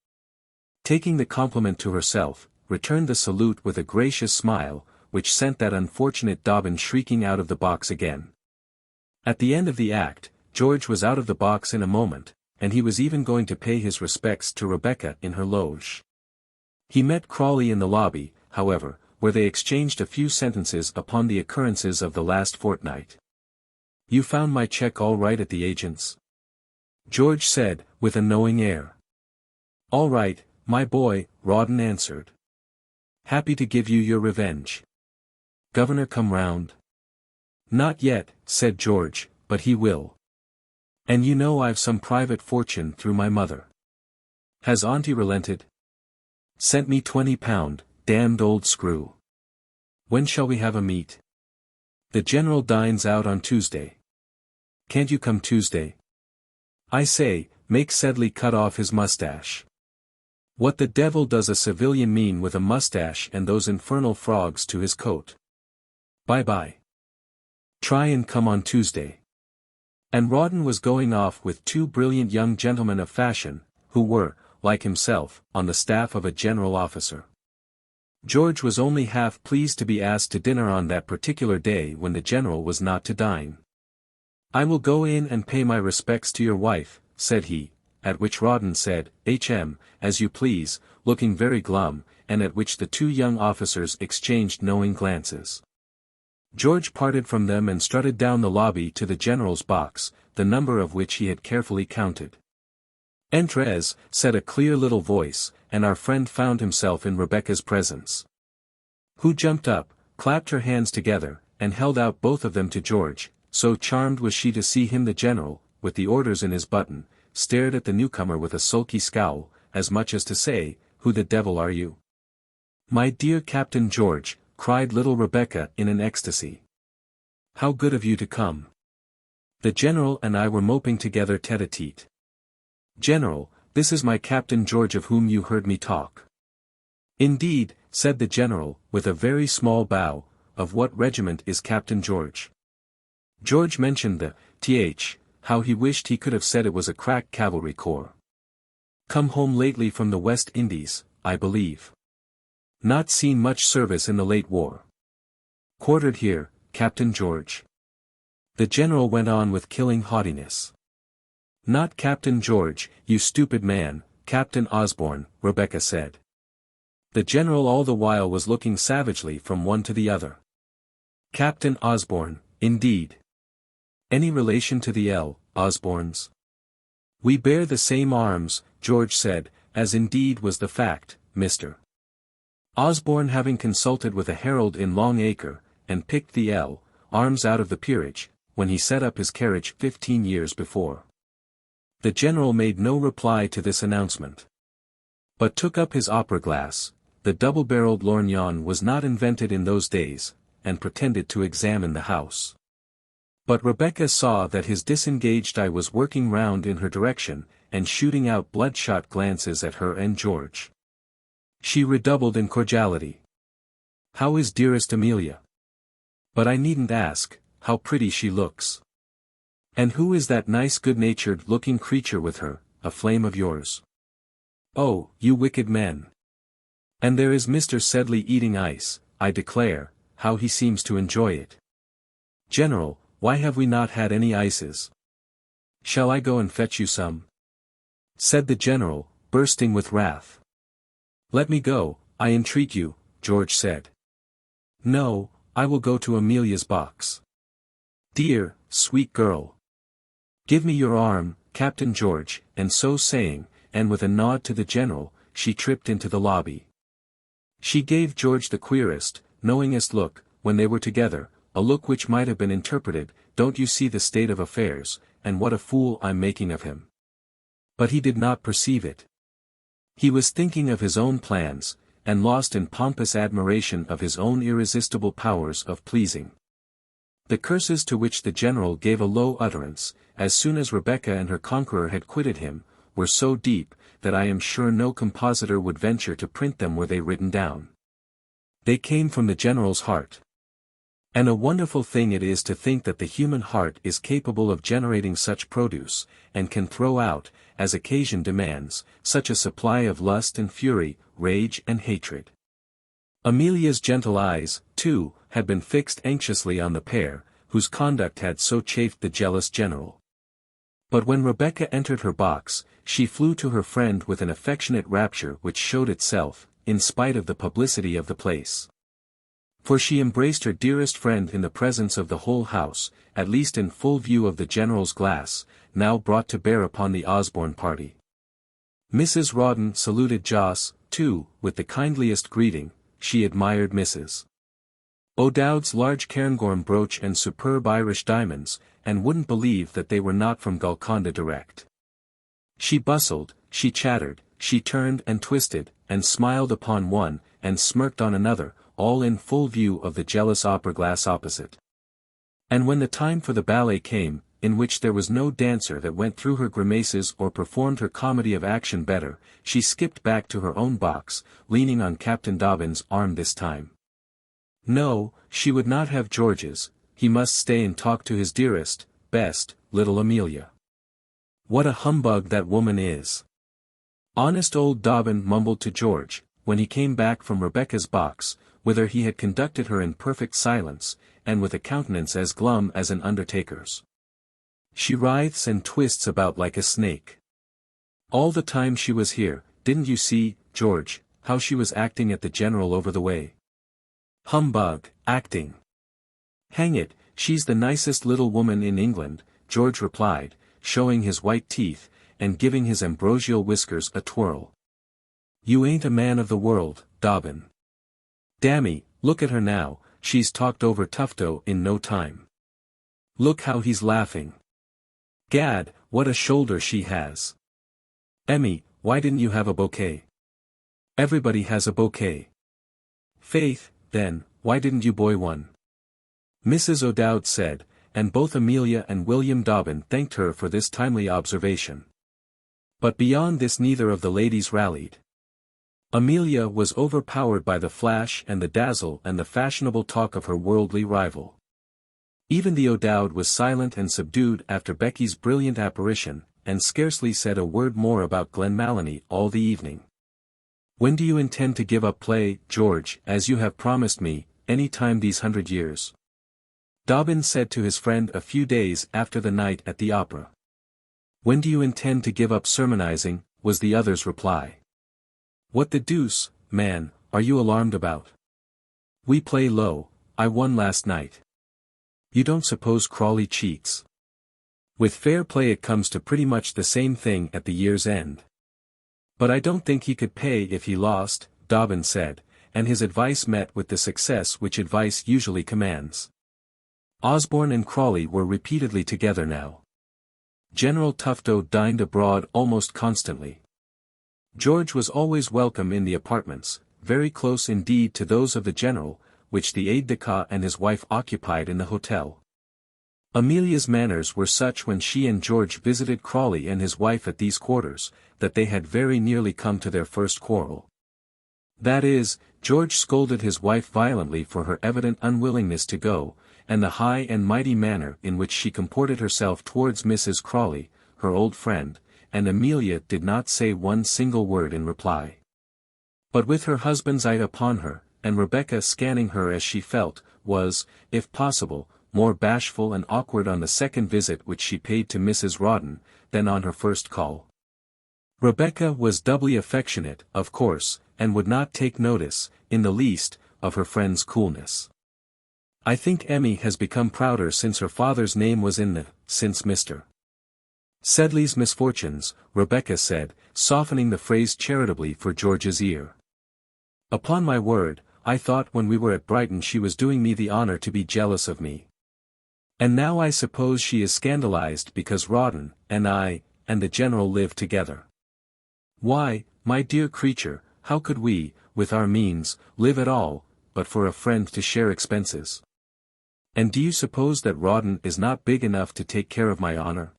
taking the compliment to herself, returned the salute with a gracious smile, which sent that unfortunate Dobbin shrieking out of the box again. At the end of the act, George was out of the box in a moment, and he was even going to pay his respects to Rebecca in her loge. He met Crawley in the lobby, however, where they exchanged a few sentences upon the occurrences of the last fortnight. "You found my cheque all right at the agent's?" George said, with a knowing air. "All right, my boy," Rawdon answered. "Happy to give you your revenge. Governor come round?" "Not yet," said George, "but he will. And you know I've some private fortune through my mother. Has Auntie relented? Sent me £20, damned old screw. When shall we have a meet? The General dines out on Tuesday. Can't you come Tuesday? I say, make Sedley cut off his mustache. What the devil does a civilian mean with a mustache and those infernal frogs to his coat? Bye-bye." Try and come on Tuesday. And Rawdon was going off with two brilliant young gentlemen of fashion, who were, like himself, on the staff of a general officer. George was only half pleased to be asked to dinner on that particular day when the general was not to dine. "I will go in and pay my respects to your wife," said he, at which Rawdon said, "As you please," looking very glum, and at which the two young officers exchanged knowing glances. George parted from them and strutted down the lobby to the general's box, the number of which he had carefully counted. "Entrez," said a clear little voice, and our friend found himself in Rebecca's presence. Who jumped up, clapped her hands together, and held out both of them to George, so charmed was she to see him. The general, with the orders in his button, stared at the newcomer with a sulky scowl, as much as to say, "Who the devil are you?" "My dear Captain George," cried little Rebecca in an ecstasy. "How good of you to come. The general and I were moping together tete-a-tete. General, this is my Captain George of whom you heard me talk." "Indeed," said the general, with a very small bow. "Of what regiment is Captain George?" George mentioned the th, how he wished he could have said it was a crack cavalry corps. "Come home lately from the West Indies, I believe. Not seen much service in the late war. Quartered here, Captain George." The general went on with killing haughtiness. "Not Captain George, you stupid man, Captain Osborne," Rebecca said. The general all the while was looking savagely from one to the other. "Captain Osborne, indeed. Any relation to the Osbornes?" "We bear the same arms," George said, as indeed was the fact, Mr. Osborne having consulted with a herald in Long Acre, and picked the arms out of the peerage, when he set up his carriage 15 years before. The general made no reply to this announcement, but took up his opera-glass. The double-barreled lorgnon was not invented in those days, and pretended to examine the house. But Rebecca saw that his disengaged eye was working round in her direction, and shooting out bloodshot glances at her and George. She redoubled in cordiality. "How is dearest Amelia? But I needn't ask, how pretty she looks. And who is that nice good-natured looking creature with her, a flame of yours? Oh, you wicked men! And there is Mr. Sedley eating ice, I declare, how he seems to enjoy it. General, why have we not had any ices? Shall I go and fetch you some?" said the general, bursting with wrath. "Let me go, I entreat you," George said. "No, I will go to Amelia's box. Dear, sweet girl. Give me your arm, Captain George," and so saying, and with a nod to the general, she tripped into the lobby. She gave George the queerest, knowingest look, when they were together, a look which might have been interpreted, "Don't you see the state of affairs, and what a fool I'm making of him?" But he did not perceive it. He was thinking of his own plans, and lost in pompous admiration of his own irresistible powers of pleasing. The curses to which the general gave a low utterance, as soon as Rebecca and her conqueror had quitted him, were so deep, that I am sure no compositor would venture to print them were they written down. They came from the general's heart. And a wonderful thing it is to think that the human heart is capable of generating such produce, and can throw out, as occasion demands, such a supply of lust and fury, rage and hatred. Amelia's gentle eyes, too, had been fixed anxiously on the pair, whose conduct had so chafed the jealous general. But when Rebecca entered her box, she flew to her friend with an affectionate rapture which showed itself, in spite of the publicity of the place. For she embraced her dearest friend in the presence of the whole house, at least in full view of the general's glass, now brought to bear upon the Osborne party. Mrs. Rawdon saluted Joss, too, with the kindliest greeting. She admired Mrs. O'Dowd's large Cairngorm brooch and superb Irish diamonds, and wouldn't believe that they were not from Golconda direct. She bustled, she chattered, she turned and twisted, and smiled upon one, and smirked on another, all in full view of the jealous opera-glass opposite. And when the time for the ballet came, in which there was no dancer that went through her grimaces or performed her comedy of action better, she skipped back to her own box, leaning on Captain Dobbin's arm this time. No, she would not have George's, he must stay and talk to his dearest, best, little Amelia. What a humbug that woman is. Honest old Dobbin mumbled to George, when he came back from Rebecca's box, whither he had conducted her in perfect silence, and with a countenance as glum as an undertaker's. She writhes and twists about like a snake. All the time she was here, didn't you see, George, how she was acting at the general over the way? Humbug, acting. Hang it, she's the nicest little woman in England, George replied, showing his white teeth, and giving his ambrosial whiskers a twirl. You ain't a man of the world, Dobbin. Dammy, look at her now, she's talked over Tufto in no time. Look how he's laughing. Gad, what a shoulder she has. Emmy, why didn't you have a bouquet? Everybody has a bouquet. Faith, then, why didn't you buy one? Mrs. O'Dowd said, and both Amelia and William Dobbin thanked her for this timely observation. But beyond this neither of the ladies rallied. Amelia was overpowered by the flash and the dazzle and the fashionable talk of her worldly rival. Even the O'Dowd was silent and subdued after Becky's brilliant apparition, and scarcely said a word more about Glenmalony all the evening. When do you intend to give up play, George, as you have promised me, any time these 100 years? Dobbin said to his friend a few days after the night at the opera. When do you intend to give up sermonizing, was the other's reply. What the deuce, man, are you alarmed about? We play low, I won last night. You don't suppose Crawley cheats? With fair play it comes to pretty much the same thing at the year's end. But I don't think he could pay if he lost, Dobbin said, and his advice met with the success which advice usually commands. Osborne and Crawley were repeatedly together now. General Tufto dined abroad almost constantly. George was always welcome in the apartments, very close indeed to those of the general, which the aide-de-camp and his wife occupied in the hotel. Amelia's manners were such when she and George visited Crawley and his wife at these quarters, that they had very nearly come to their first quarrel. That is, George scolded his wife violently for her evident unwillingness to go, and the high and mighty manner in which she comported herself towards Mrs. Crawley, her old friend, and Amelia did not say one single word in reply. But with her husband's eye upon her, and Rebecca scanning her as she felt, was, if possible, more bashful and awkward on the second visit which she paid to Mrs. Rawdon, than on her first call. Rebecca was doubly affectionate, of course, and would not take notice, in the least, of her friend's coolness. I think Emmy has become prouder since her father's name was in since Mr. Sedley's misfortunes, Rebecca said, softening the phrase charitably for George's ear. Upon my word, I thought when we were at Brighton she was doing me the honor to be jealous of me. And now I suppose she is scandalized because Rawdon, and I, and the general live together. Why, my dear creature, how could we, with our means, live at all, but for a friend to share expenses? And do you suppose that Rawdon is not big enough to take care of my honor?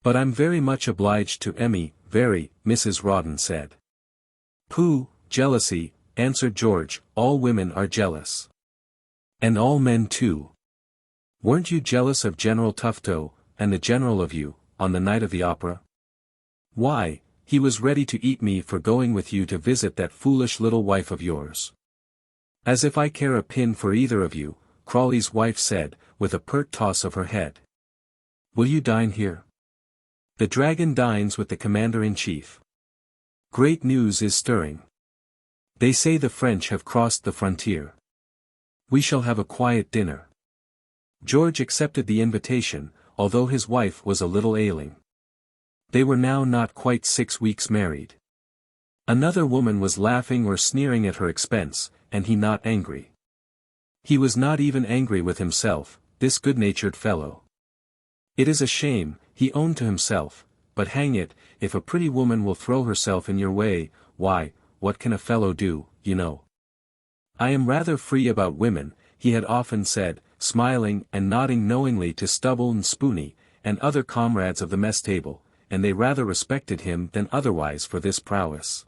But I'm very much obliged to Emmy, very, Mrs. Rawdon said. Pooh, jealousy, answered George, all women are jealous. And all men too. Weren't you jealous of General Tufto, and the general of you, on the night of the opera? Why, he was ready to eat me for going with you to visit that foolish little wife of yours. As if I care a pin for either of you, Crawley's wife said, with a pert toss of her head. Will you dine here? The dragon dines with the commander-in-chief. Great news is stirring. They say the French have crossed the frontier. We shall have a quiet dinner. George accepted the invitation, although his wife was a little ailing. They were now not quite 6 weeks married. Another woman was laughing or sneering at her expense, and he not angry. He was not even angry with himself, this good-natured fellow. It is a shame, he owned to himself, but hang it, if a pretty woman will throw herself in your way, why, what can a fellow do, you know? I am rather free about women, he had often said, smiling and nodding knowingly to Stubble and Spoony, and other comrades of the mess table, and they rather respected him than otherwise for this prowess.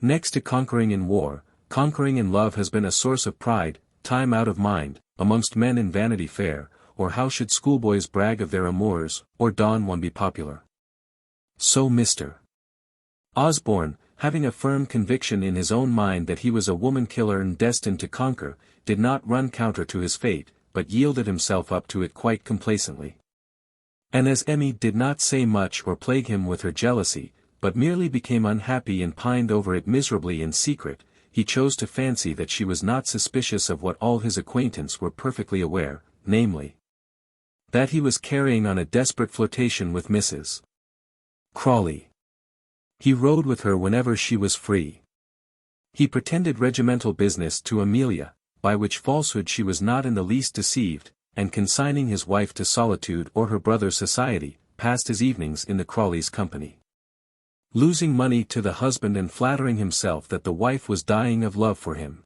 Next to conquering in war, conquering in love has been a source of pride time out of mind, amongst men in Vanity Fair, or how should schoolboys brag of their amours, or Don Juan be popular? So Mr. Osborne, having a firm conviction in his own mind that he was a woman-killer and destined to conquer, did not run counter to his fate, but yielded himself up to it quite complacently. And as Emmy did not say much or plague him with her jealousy, but merely became unhappy and pined over it miserably in secret, he chose to fancy that she was not suspicious of what all his acquaintance were perfectly aware, namely, that he was carrying on a desperate flirtation with Mrs. Crawley. He rode with her whenever she was free. He pretended regimental business to Amelia, by which falsehood she was not in the least deceived, and consigning his wife to solitude or her brother's society, passed his evenings in the Crawleys' company. Losing money to the husband and flattering himself that the wife was dying of love for him.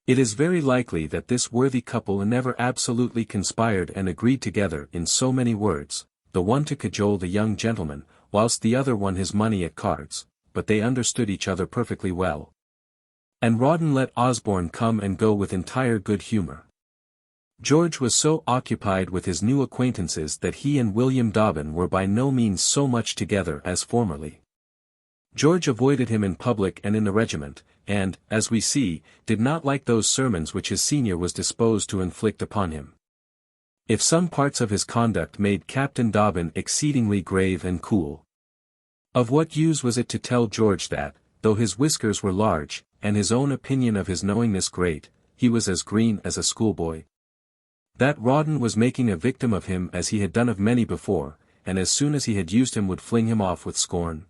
It is very likely that this worthy couple never absolutely conspired and agreed together in so many words, the one to cajole the young gentleman, whilst the other won his money at cards, but they understood each other perfectly well. And Rawdon let Osborne come and go with entire good humour. George was so occupied with his new acquaintances that he and William Dobbin were by no means so much together as formerly. George avoided him in public and in the regiment, and, as we see, did not like those sermons which his senior was disposed to inflict upon him. If some parts of his conduct made Captain Dobbin exceedingly grave and cool. Of what use was it to tell George that, though his whiskers were large, and his own opinion of his knowingness great, he was as green as a schoolboy? That Rawdon was making a victim of him as he had done of many before, and as soon as he had used him would fling him off with scorn.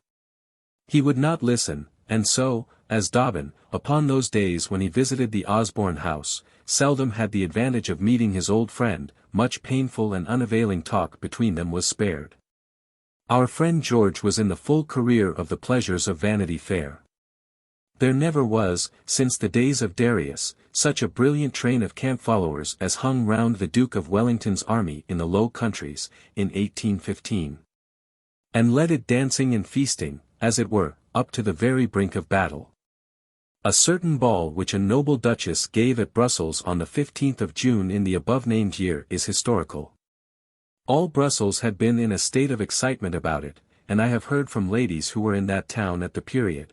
He would not listen, and so, as Dobbin, upon those days when he visited the Osborne house, seldom had the advantage of meeting his old friend, much painful and unavailing talk between them was spared. Our friend George was in the full career of the pleasures of Vanity Fair. There never was, since the days of Darius, such a brilliant train of camp followers as hung round the Duke of Wellington's army in the Low Countries, in 1815. And led it dancing and feasting, as it were, up to the very brink of battle. A certain ball which a noble duchess gave at Brussels on the 15th of June in the above-named year is historical. All Brussels had been in a state of excitement about it, and I have heard from ladies who were in that town at the period,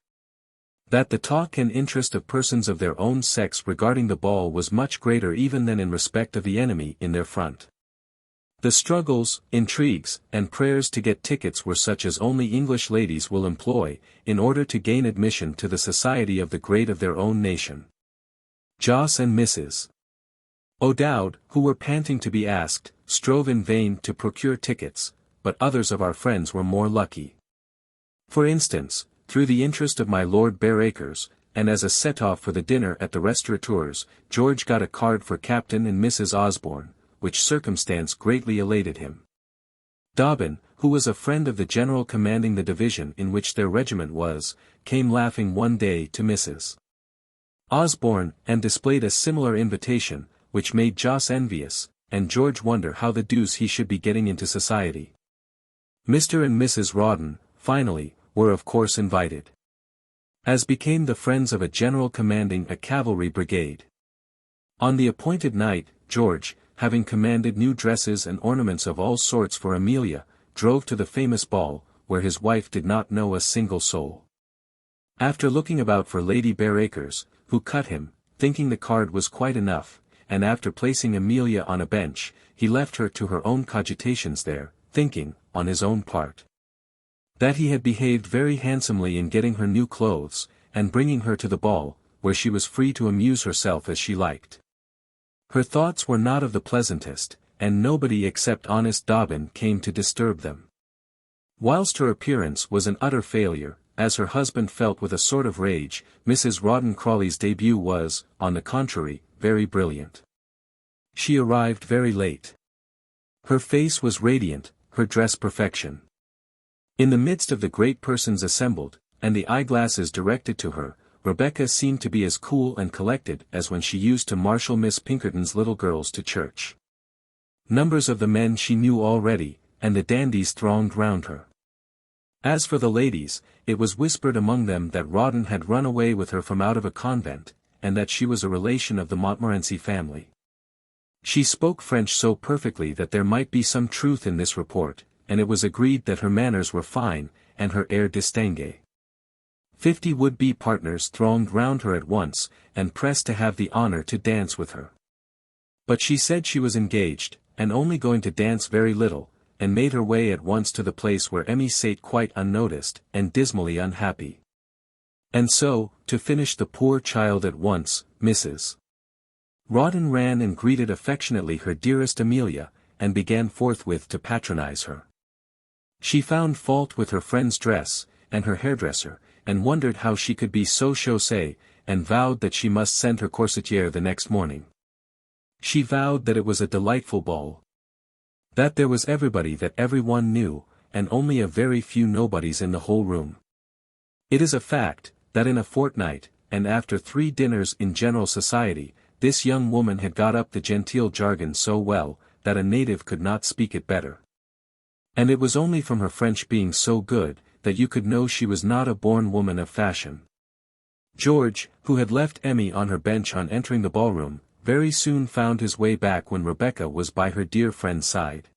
that the talk and interest of persons of their own sex regarding the ball was much greater even than in respect of the enemy in their front. The struggles, intrigues, and prayers to get tickets were such as only English ladies will employ, in order to gain admission to the society of the great of their own nation. Jos and Mrs. O'Dowd, who were panting to be asked, strove in vain to procure tickets, but others of our friends were more lucky. For instance, through the interest of my Lord Bareacres, and as a set-off for the dinner at the restaurateurs, George got a card for Captain and Mrs. Osborne, which circumstance greatly elated him. Dobbin, who was a friend of the general commanding the division in which their regiment was, came laughing one day to Mrs. Osborne, and displayed a similar invitation, which made Jos envious, and George wonder how the deuce he should be getting into society. Mr. and Mrs. Rawdon, finally, were of course invited, as became the friends of a general commanding a cavalry brigade. On the appointed night, George, having commanded new dresses and ornaments of all sorts for Amelia, drove to the famous ball, where his wife did not know a single soul. After looking about for Lady Bareacres, who cut him, thinking the card was quite enough, and after placing Amelia on a bench, he left her to her own cogitations there, thinking, on his own part, that he had behaved very handsomely in getting her new clothes, and bringing her to the ball, where she was free to amuse herself as she liked. Her thoughts were not of the pleasantest, and nobody except honest Dobbin came to disturb them. Whilst her appearance was an utter failure, as her husband felt with a sort of rage, Mrs. Rawdon Crawley's debut was, on the contrary, very brilliant. She arrived very late. Her face was radiant, her dress perfection. In the midst of the great persons assembled, and the eyeglasses directed to her, Rebecca seemed to be as cool and collected as when she used to marshal Miss Pinkerton's little girls to church. Numbers of the men she knew already, and the dandies thronged round her. As for the ladies, it was whispered among them that Rawdon had run away with her from out of a convent, and that she was a relation of the Montmorency family. She spoke French so perfectly that there might be some truth in this report, and it was agreed that her manners were fine, and her air distingué. 50 would-be partners thronged round her at once, and pressed to have the honor to dance with her. But she said she was engaged, and only going to dance very little, and made her way at once to the place where Emmy sate quite unnoticed, and dismally unhappy. And so, to finish the poor child at once, Mrs. Rawdon ran and greeted affectionately her dearest Amelia, and began forthwith to patronize her. She found fault with her friend's dress, and her hairdresser, and wondered how she could be so chaussée, and vowed that she must send her corsetière the next morning. She vowed that it was a delightful ball. That there was everybody that everyone knew, and only a very few nobodies in the whole room. It is a fact, that in a fortnight, and after 3 dinners in general society, this young woman had got up the genteel jargon so well, that a native could not speak it better. And it was only from her French being so good, that you could know she was not a born woman of fashion. George, who had left Emmy on her bench on entering the ballroom, very soon found his way back when Rebecca was by her dear friend's side.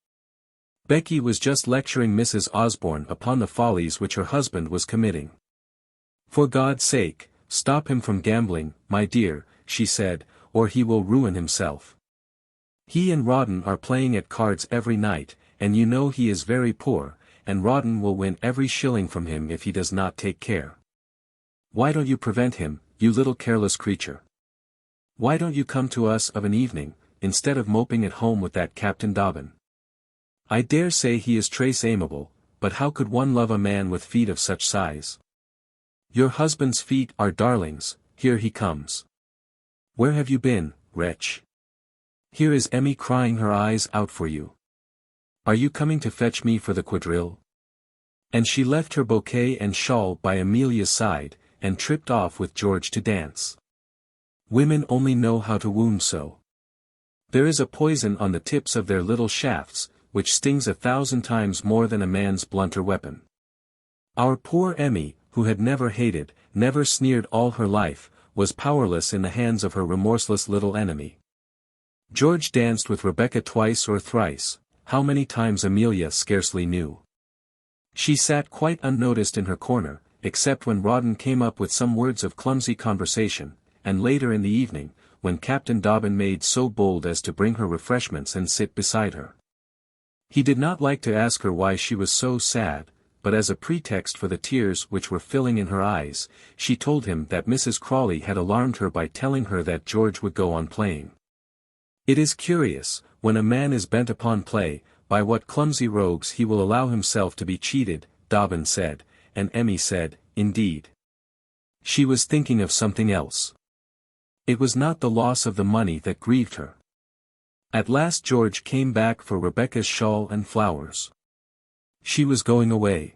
Becky was just lecturing Mrs. Osborne upon the follies which her husband was committing. "For God's sake, stop him from gambling, my dear," she said, "or he will ruin himself. He and Rawdon are playing at cards every night, and you know he is very poor, and Rawdon will win every shilling from him if he does not take care. Why don't you prevent him, you little careless creature? Why don't you come to us of an evening, instead of moping at home with that Captain Dobbin? I dare say he is très amiable, but how could one love a man with feet of such size? Your husband's feet are darlings, here he comes. Where have you been, wretch? Here is Emmy crying her eyes out for you. Are you coming to fetch me for the quadrille?" And she left her bouquet and shawl by Amelia's side, and tripped off with George to dance. Women only know how to wound so. There is a poison on the tips of their little shafts, which stings 1,000 times more than a man's blunter weapon. Our poor Emmy, who had never hated, never sneered all her life, was powerless in the hands of her remorseless little enemy. George danced with Rebecca twice or thrice, how many times Amelia scarcely knew. She sat quite unnoticed in her corner, except when Rawdon came up with some words of clumsy conversation, and later in the evening, when Captain Dobbin made so bold as to bring her refreshments and sit beside her. He did not like to ask her why she was so sad, but as a pretext for the tears which were filling in her eyes, she told him that Mrs. Crawley had alarmed her by telling her that George would go on playing. It is curious, when a man is bent upon play, by what clumsy rogues he will allow himself to be cheated, Dobbin said, and Emmy said, indeed. She was thinking of something else. It was not the loss of the money that grieved her. At last George came back for Rebecca's shawl and flowers. She was going away.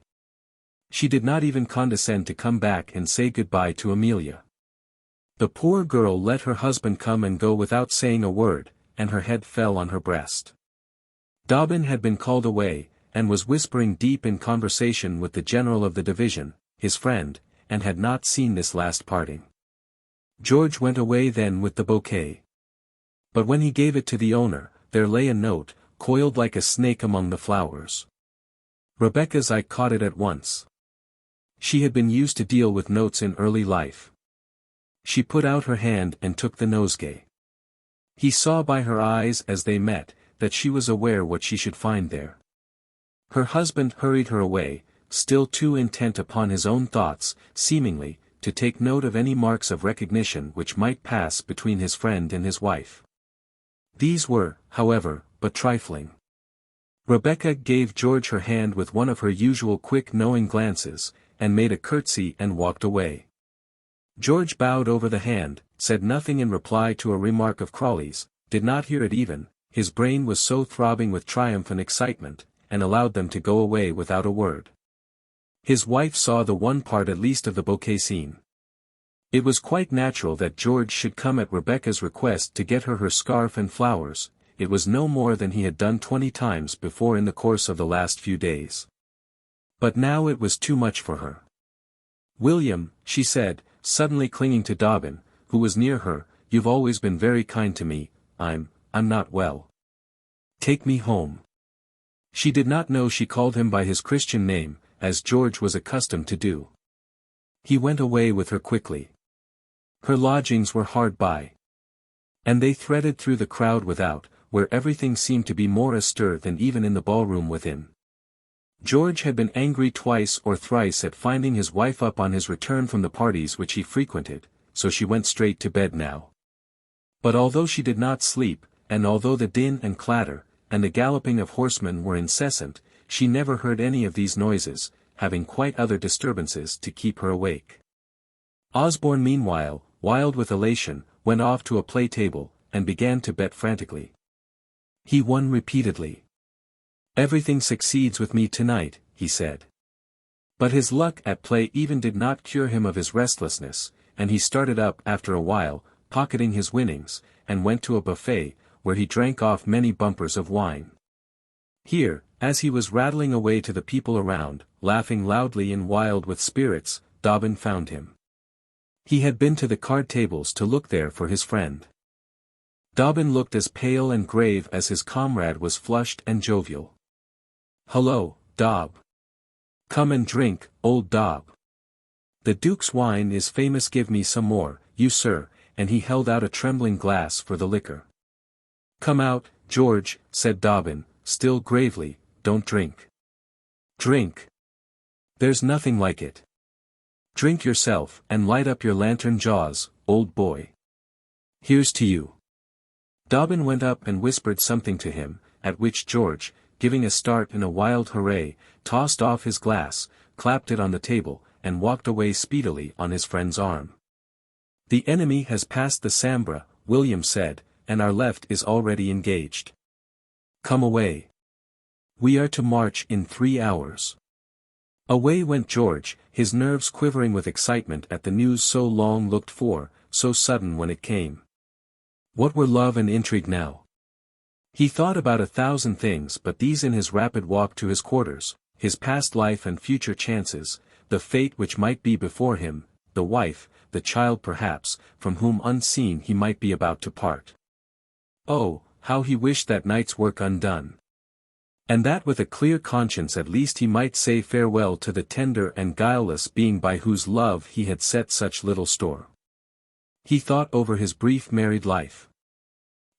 She did not even condescend to come back and say goodbye to Amelia. The poor girl let her husband come and go without saying a word, and her head fell on her breast. Dobbin had been called away, and was whispering deep in conversation with the general of the division, his friend, and had not seen this last parting. George went away then with the bouquet. But when he gave it to the owner, there lay a note, coiled like a snake among the flowers. Rebecca's eye caught it at once. She had been used to deal with notes in early life. She put out her hand and took the nosegay. He saw by her eyes as they met, that she was aware what she should find there. Her husband hurried her away, still too intent upon his own thoughts, seemingly, to take note of any marks of recognition which might pass between his friend and his wife. These were, however, but trifling. Rebecca gave George her hand with one of her usual quick knowing glances, and made a curtsy and walked away. George bowed over the hand, said nothing in reply to a remark of Crawley's, did not hear it even, his brain was so throbbing with triumph and excitement, and allowed them to go away without a word. His wife saw the one part at least of the bouquet scene. It was quite natural that George should come at Rebecca's request to get her scarf and flowers. It was no more than he had done 20 times before in the course of the last few days. But now it was too much for her. "William," she said, suddenly clinging to Dobbin, who was near her, "You've always been very kind to me. I'm not well. Take me home." She did not know she called him by his Christian name, as George was accustomed to do. He went away with her quickly. Her lodgings were hard by. And they threaded through the crowd without, where everything seemed to be more astir than even in the ballroom within. George had been angry twice or thrice at finding his wife up on his return from the parties which he frequented, so she went straight to bed now. But although she did not sleep, and although the din and clatter, and the galloping of horsemen were incessant, she never heard any of these noises, having quite other disturbances to keep her awake. Osborne meanwhile, wild with elation, went off to a play table, and began to bet frantically. He won repeatedly. "Everything succeeds with me tonight," he said. But his luck at play even did not cure him of his restlessness, and he started up after a while, pocketing his winnings, and went to a buffet, where he drank off many bumpers of wine. Here, as he was rattling away to the people around, laughing loudly and wild with spirits, Dobbin found him. He had been to the card tables to look there for his friend. Dobbin looked as pale and grave as his comrade was flushed and jovial. "Hullo, Dobb. Come and drink, old Dobb. The Duke's wine is famous. Give me some more, you sir," and he held out a trembling glass for the liquor. "Come out, George," said Dobbin, still gravely, "don't drink. Drink. There's nothing like it. Drink yourself, and light up your lantern jaws, old boy. Here's to you." Dobbin went up and whispered something to him, at which George, giving a start in a wild hooray, tossed off his glass, clapped it on the table, and walked away speedily on his friend's arm. "The enemy has passed the Sambre," William said, "and our left is already engaged. Come away. We are to march in 3 hours." Away went George, his nerves quivering with excitement at the news so long looked for, so sudden when it came. What were love and intrigue now? He thought about 1,000 things, but these in his rapid walk to his quarters, his past life and future chances, the fate which might be before him, the wife, the child perhaps, from whom unseen he might be about to part. Oh, how he wished that night's work undone. And that with a clear conscience at least he might say farewell to the tender and guileless being by whose love he had set such little store. He thought over his brief married life.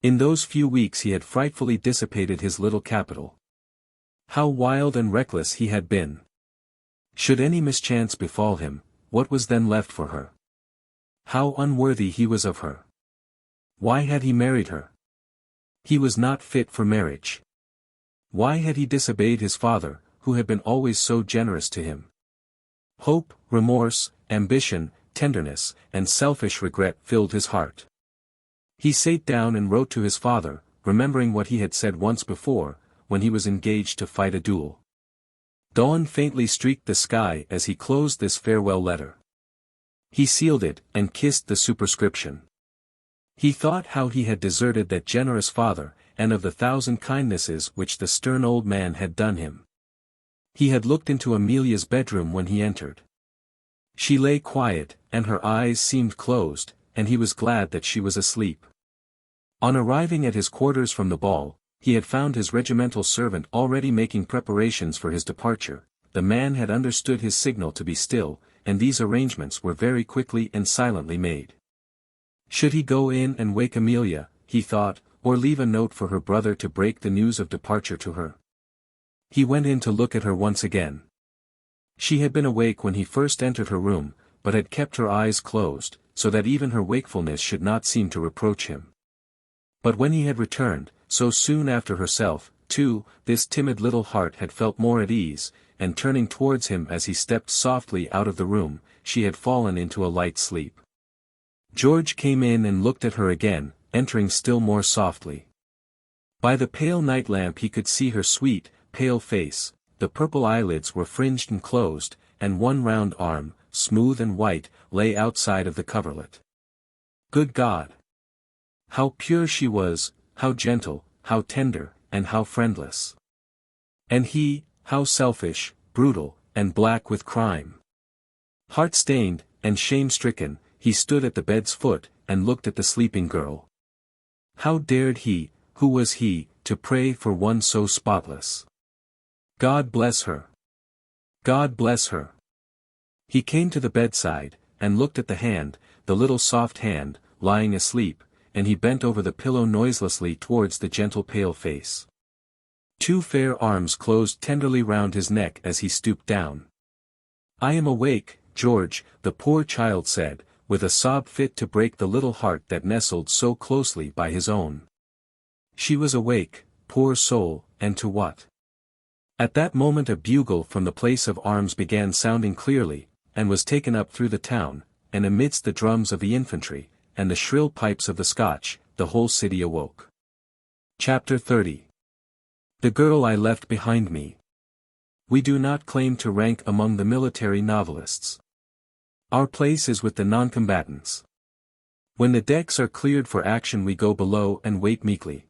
In those few weeks he had frightfully dissipated his little capital. How wild and reckless he had been. Should any mischance befall him, what was then left for her? How unworthy he was of her. Why had he married her? He was not fit for marriage. Why had he disobeyed his father, who had been always so generous to him? Hope, remorse, ambition, tenderness, and selfish regret filled his heart. He sat down and wrote to his father, remembering what he had said once before, when he was engaged to fight a duel. Dawn faintly streaked the sky as he closed this farewell letter. He sealed it, and kissed the superscription. He thought how he had deserted that generous father, and of the 1,000 kindnesses which the stern old man had done him. He had looked into Amelia's bedroom when he entered. She lay quiet, and her eyes seemed closed, and he was glad that she was asleep. On arriving at his quarters from the ball, he had found his regimental servant already making preparations for his departure. The man had understood his signal to be still, and these arrangements were very quickly and silently made. Should he go in and wake Amelia, he thought, or leave a note for her brother to break the news of departure to her? He went in to look at her once again. She had been awake when he first entered her room, but had kept her eyes closed, so that even her wakefulness should not seem to reproach him. But when he had returned, so soon after herself, too, this timid little heart had felt more at ease, and turning towards him as he stepped softly out of the room, she had fallen into a light sleep. George came in and looked at her again, entering still more softly. By the pale night lamp he could see her sweet, pale face. The purple eyelids were fringed and closed, and one round arm, smooth and white, lay outside of the coverlet. Good God! How pure she was, how gentle, how tender, and how friendless. And he, how selfish, brutal, and black with crime. Heart-stained, and shame-stricken, he stood at the bed's foot, and looked at the sleeping girl. How dared he, who was he, to pray for one so spotless? God bless her. God bless her. He came to the bedside, and looked at the hand, the little soft hand, lying asleep, and he bent over the pillow noiselessly towards the gentle pale face. Two fair arms closed tenderly round his neck as he stooped down. I am awake, George, the poor child said, with a sob fit to break the little heart that nestled so closely by his own. She was awake, poor soul, and to what? At that moment a bugle from the place of arms began sounding clearly, and was taken up through the town, and amidst the drums of the infantry, and the shrill pipes of the Scotch, the whole city awoke. Chapter 30. The girl I left behind me. We do not claim to rank among the military novelists. Our place is with the non-combatants. When the decks are cleared for action we go below and wait meekly.